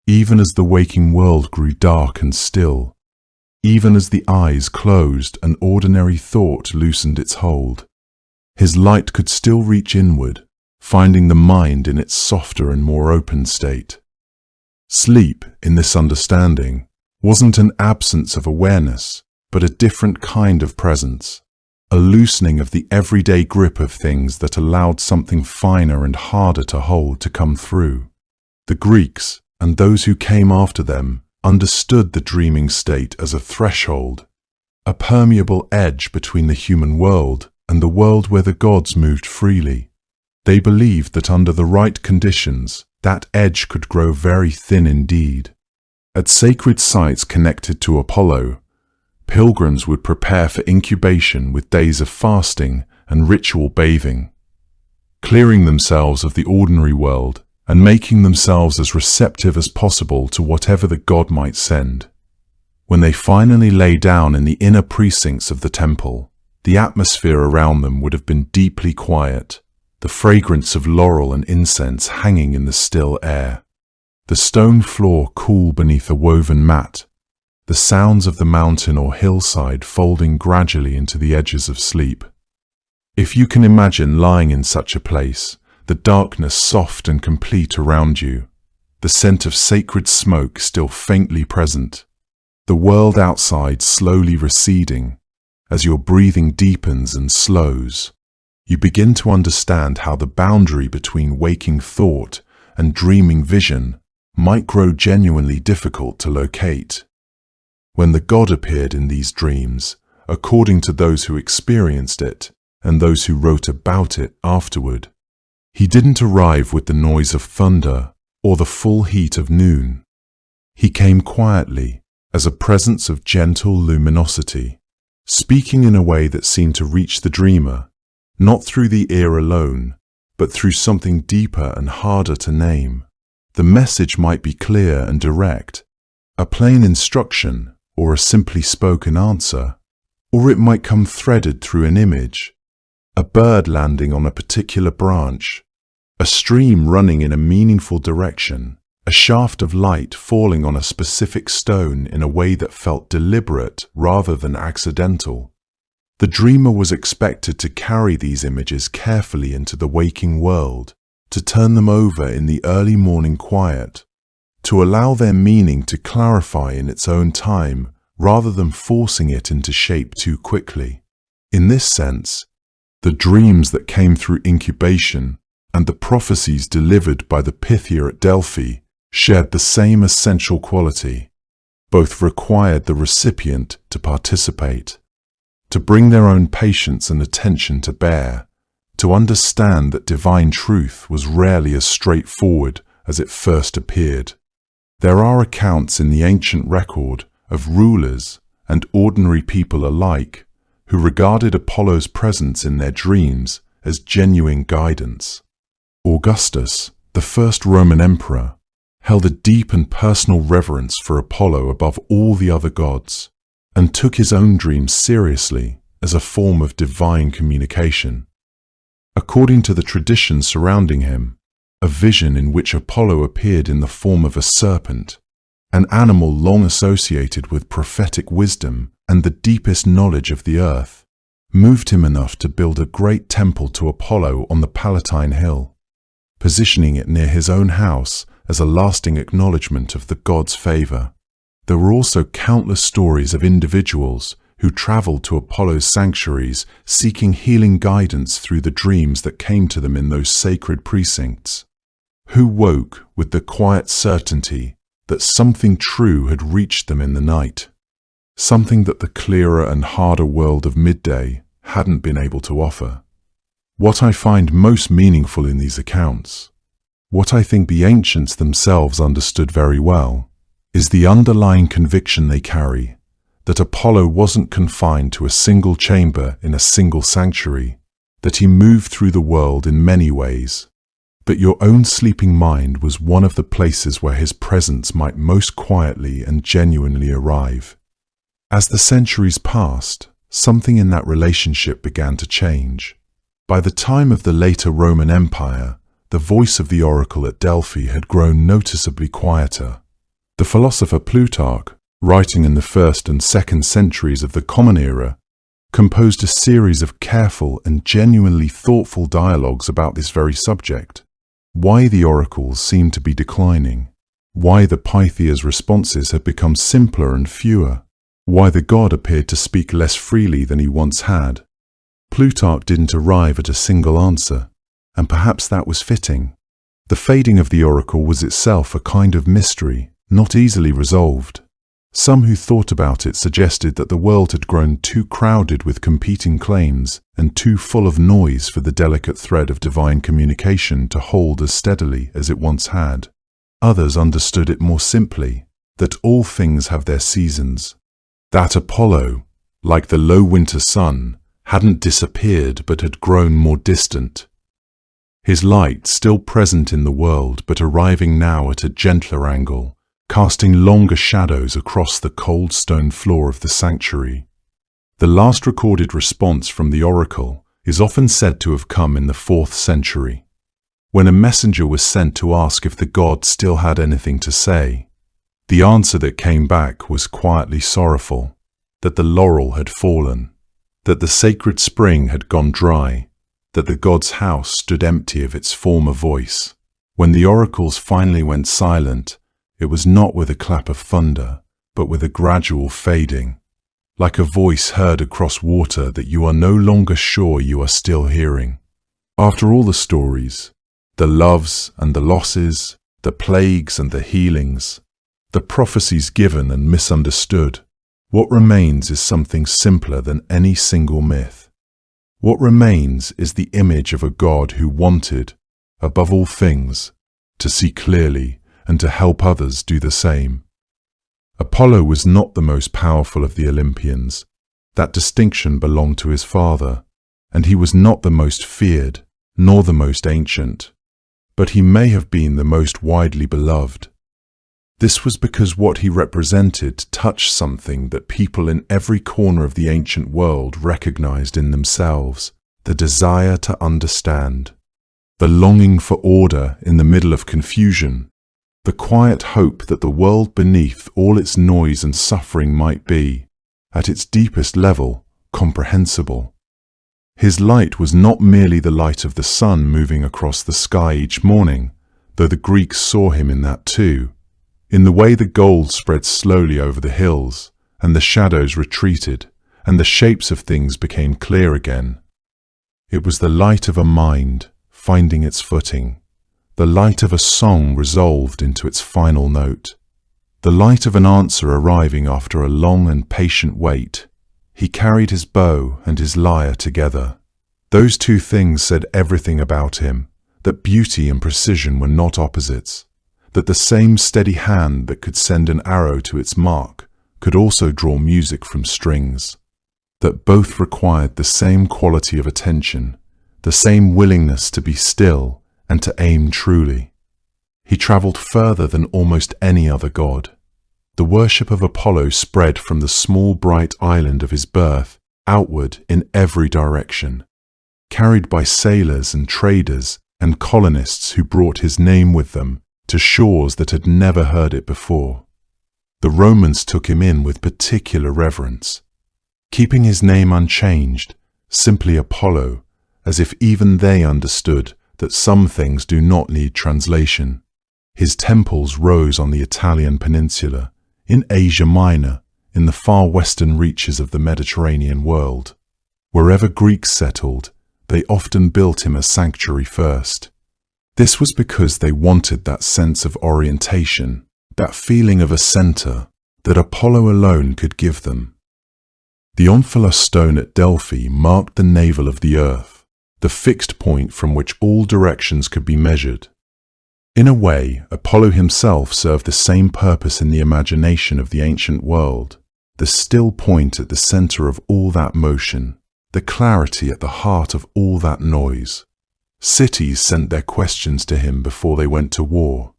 Even as the waking world grew dark and still, even as the eyes closed and ordinary thought loosened its hold, his light could still reach inward, finding the mind in its softer and more open state. Sleep, in this understanding, wasn't an absence of awareness, but a different kind of presence, a loosening of the everyday grip of things that allowed something finer and harder to hold to come through. The Greeks, and those who came after them, understood the dreaming state as a threshold, a permeable edge between the human world and the world where the gods moved freely. They believed that under the right conditions, that edge could grow very thin indeed. At sacred sites connected to Apollo, pilgrims would prepare for incubation with days of fasting and ritual bathing, clearing themselves of the ordinary world and making themselves as receptive as possible to whatever the god might send. When they finally lay down in the inner precincts of the temple, the atmosphere around them would have been deeply quiet, the fragrance of laurel and incense hanging in the still air, the stone floor cool beneath a woven mat, the sounds of the mountain or hillside folding gradually into the edges of sleep. If you can imagine lying in such a place, the darkness soft and complete around you, the scent of sacred smoke still faintly present, the world outside slowly receding, as your breathing deepens and slows, you begin to understand how the boundary between waking thought and dreaming vision might grow genuinely difficult to locate. When the god appeared in these dreams, according to those who experienced it and those who wrote about it afterward, he didn't arrive with the noise of thunder or the full heat of noon. He came quietly, as a presence of gentle luminosity, speaking in a way that seemed to reach the dreamer, not through the ear alone, but through something deeper and harder to name. The message might be clear and direct, a plain instruction or a simply spoken answer, or it might come threaded through an image, a bird landing on a particular branch, a stream running in a meaningful direction, a shaft of light falling on a specific stone in a way that felt deliberate rather than accidental. The dreamer was expected to carry these images carefully into the waking world, to turn them over in the early morning quiet, to allow their meaning to clarify in its own time rather than forcing it into shape too quickly. In this sense, The dreams that came through incubation and the prophecies delivered by the Pythia at Delphi shared the same essential quality. Both required the recipient to participate, to bring their own patience and attention to bear, to understand that divine truth was rarely as straightforward as it first appeared. There are accounts in the ancient record of rulers and ordinary people alike who regarded Apollo's presence in their dreams as genuine guidance. Augustus, the first Roman emperor, held a deep and personal reverence for Apollo above all the other gods, and took his own dreams seriously as a form of divine communication. According to the tradition surrounding him, a vision in which Apollo appeared in the form of a serpent, an animal long associated with prophetic wisdom and the deepest knowledge of the earth, moved him enough to build a great temple to Apollo on the Palatine Hill, positioning it near his own house as a lasting acknowledgement of the god's favor. There were also countless stories of individuals who traveled to Apollo's sanctuaries seeking healing guidance through the dreams that came to them in those sacred precincts, who woke with the quiet certainty that something true had reached them in the night, something that the clearer and harder world of midday hadn't been able to offer. What I find most meaningful in these accounts, what I think the ancients themselves understood very well, is the underlying conviction they carry that Apollo wasn't confined to a single chamber in a single sanctuary, that he moved through the world in many ways, that your own sleeping mind was one of the places where his presence might most quietly and genuinely arrive. As the centuries passed, something in that relationship began to change. By the time of the later Roman Empire, the voice of the oracle at Delphi had grown noticeably quieter. The philosopher Plutarch, writing in the 1st and 2nd centuries of the Common Era, composed a series of careful and genuinely thoughtful dialogues about this very subject. Why the oracles seemed to be declining, why the Pythia's responses had become simpler and fewer, why the god appeared to speak less freely than he once had. Plutarch didn't arrive at a single answer, and perhaps that was fitting. The fading of the oracle was itself a kind of mystery, not easily resolved. Some who thought about it suggested that the world had grown too crowded with competing claims and too full of noise for the delicate thread of divine communication to hold as steadily as it once had. Others understood it more simply, that all things have their seasons, that Apollo, like the low winter sun, hadn't disappeared but had grown more distant. His light still present in the world but arriving now at a gentler angle, casting longer shadows across the cold stone floor of the sanctuary. The last recorded response from the oracle is often said to have come in the 4th century, when a messenger was sent to ask if the god still had anything to say. The answer that came back was quietly sorrowful, that the laurel had fallen, that the sacred spring had gone dry, that the god's house stood empty of its former voice. When the oracles finally went silent, it was not with a clap of thunder, but with a gradual fading, like a voice heard across water that you are no longer sure you are still hearing. After all the stories, the loves and the losses, the plagues and the healings, the prophecies given and misunderstood, what remains is something simpler than any single myth. What remains is the image of a god who wanted, above all things, to see clearly and to help others do the same. Apollo was not the most powerful of the Olympians. That distinction belonged to his father, and he was not the most feared, nor the most ancient, but he may have been the most widely beloved. This was because what he represented touched something that people in every corner of the ancient world recognized in themselves: the desire to understand, the longing for order in the middle of confusion, the quiet hope that the world beneath all its noise and suffering might be, at its deepest level, comprehensible. His light was not merely the light of the sun moving across the sky each morning, though the Greeks saw him in that too, in the way the gold spread slowly over the hills, and the shadows retreated, and the shapes of things became clear again. It was the light of a mind finding its footing, the light of a song resolved into its final note, the light of an answer arriving after a long and patient wait. He carried his bow and his lyre together. Those two things said everything about him, that beauty and precision were not opposites, that the same steady hand that could send an arrow to its mark could also draw music from strings, that both required the same quality of attention, the same willingness to be still and to aim truly. He travelled further than almost any other god. The worship of Apollo spread from the small bright island of his birth outward in every direction, carried by sailors and traders and colonists who brought his name with them to shores that had never heard it before. The Romans took him in with particular reverence, keeping his name unchanged, simply Apollo, as if even they understood that some things do not need translation. His temples rose on the Italian peninsula, in Asia Minor, in the far western reaches of the Mediterranean world. Wherever Greeks settled, they often built him a sanctuary first. This was because they wanted that sense of orientation, that feeling of a center that Apollo alone could give them. The Omphalos stone at Delphi marked the navel of the earth, the fixed point from which all directions could be measured. In a way, Apollo himself served the same purpose in the imagination of the ancient world, the still point at the center of all that motion, the clarity at the heart of all that noise. Cities sent their questions to him before they went to war,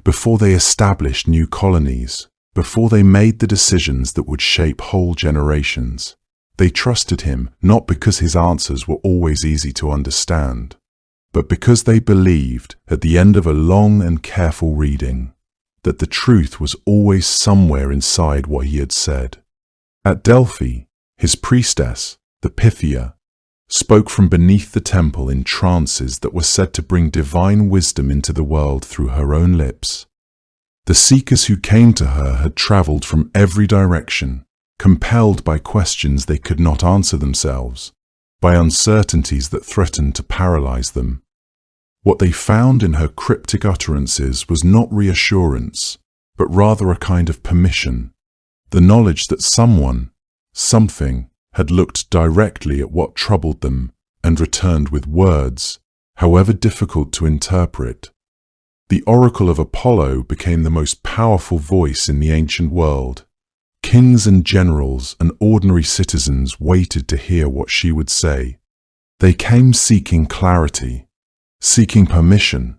before they established new colonies, before they made the decisions that would shape whole generations. They trusted him not because his answers were always easy to understand, but because they believed, at the end of a long and careful reading, that the truth was always somewhere inside what he had said. At Delphi, his priestess, the Pythia, spoke from beneath the temple in trances that were said to bring divine wisdom into the world through her own lips. The seekers who came to her had travelled from every direction, compelled by questions they could not answer themselves, by uncertainties that threatened to paralyze them. What they found in her cryptic utterances was not reassurance, but rather a kind of permission, the knowledge that someone, something, had looked directly at what troubled them and returned with words, however difficult to interpret. The oracle of Apollo became the most powerful voice in the ancient world. Kings and generals and ordinary citizens waited to hear what she would say. They came seeking clarity, seeking permission,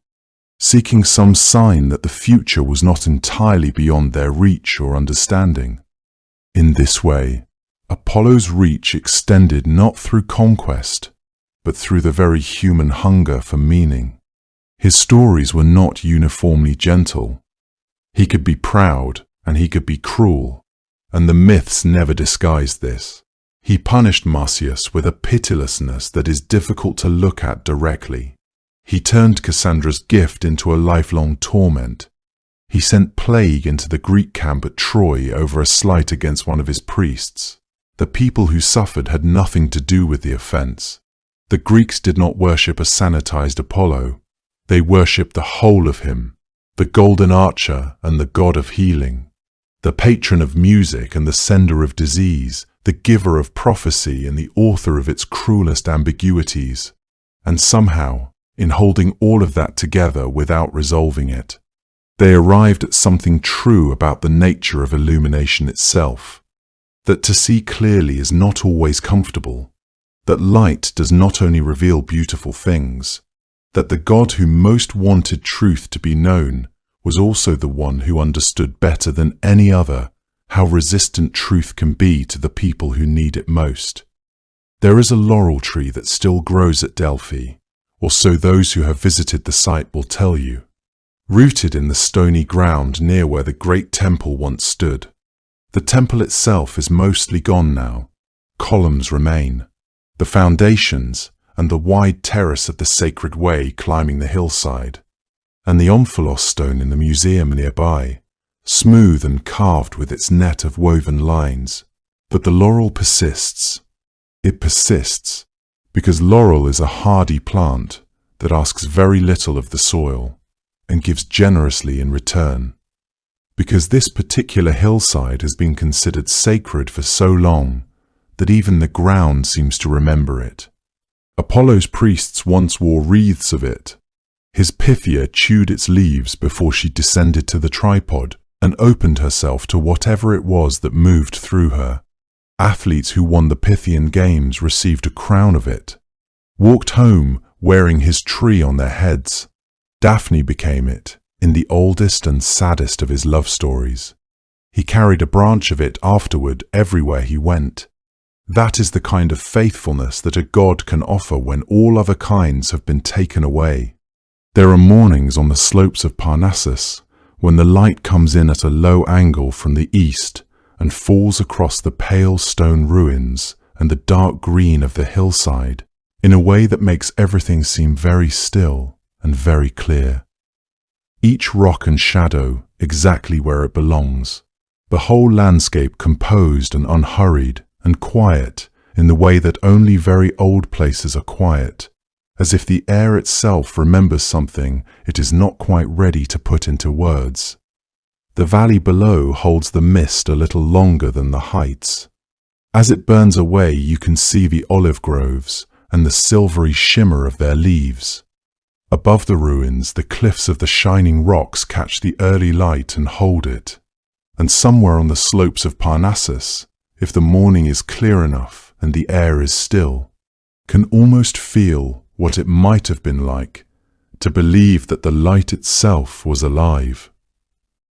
seeking some sign that the future was not entirely beyond their reach or understanding. In this way, Apollo's reach extended not through conquest, but through the very human hunger for meaning. His stories were not uniformly gentle. He could be proud and he could be cruel, and the myths never disguised this. He punished Marsyas with a pitilessness that is difficult to look at directly. He turned Cassandra's gift into a lifelong torment. He sent plague into the Greek camp at Troy over a slight against one of his priests. The people who suffered had nothing to do with the offense. The Greeks did not worship a sanitized Apollo. They worshipped the whole of him, the golden archer and the god of healing, the patron of music and the sender of disease, the giver of prophecy and the author of its cruelest ambiguities. And somehow, in holding all of that together without resolving it, they arrived at something true about the nature of illumination itself. That to see clearly is not always comfortable, that light does not only reveal beautiful things, that the God who most wanted truth to be known was also the one who understood better than any other how resistant truth can be to the people who need it most. There is a laurel tree that still grows at Delphi, or so those who have visited the site will tell you, rooted in the stony ground near where the great temple once stood. The temple itself is mostly gone now. Columns remain. The foundations and the wide terrace of the sacred way climbing the hillside, and the Omphalos stone in the museum nearby, smooth and carved with its net of woven lines. But the laurel persists. It persists Because laurel is a hardy plant that asks very little of the soil and gives generously in return. Because this particular hillside has been considered sacred for so long that even the ground seems to remember it. Apollo's priests once wore wreaths of it. His Pythia chewed its leaves before she descended to the tripod and opened herself to whatever it was that moved through her. Athletes who won the Pythian Games received a crown of it, walked home wearing his tree on their heads. Daphne became it in the oldest and saddest of his love stories. He carried a branch of it afterward everywhere he went. That is the kind of faithfulness that a god can offer when all other kinds have been taken away. There are mornings on the slopes of Parnassus when the light comes in at a low angle from the east and falls across the pale stone ruins and the dark green of the hillside in a way that makes everything seem very still and very clear. Each rock and shadow exactly where it belongs, the whole landscape composed and unhurried and quiet in the way that only very old places are quiet, as if the air itself remembers something it is not quite ready to put into words. The valley below holds the mist a little longer than the heights. As it burns away, you can see the olive groves and the silvery shimmer of their leaves. Above the ruins, the cliffs of the shining rocks catch the early light and hold it. And somewhere on the slopes of Parnassus, if the morning is clear enough and the air is still, can almost feel what it might have been like to believe that the light itself was alive.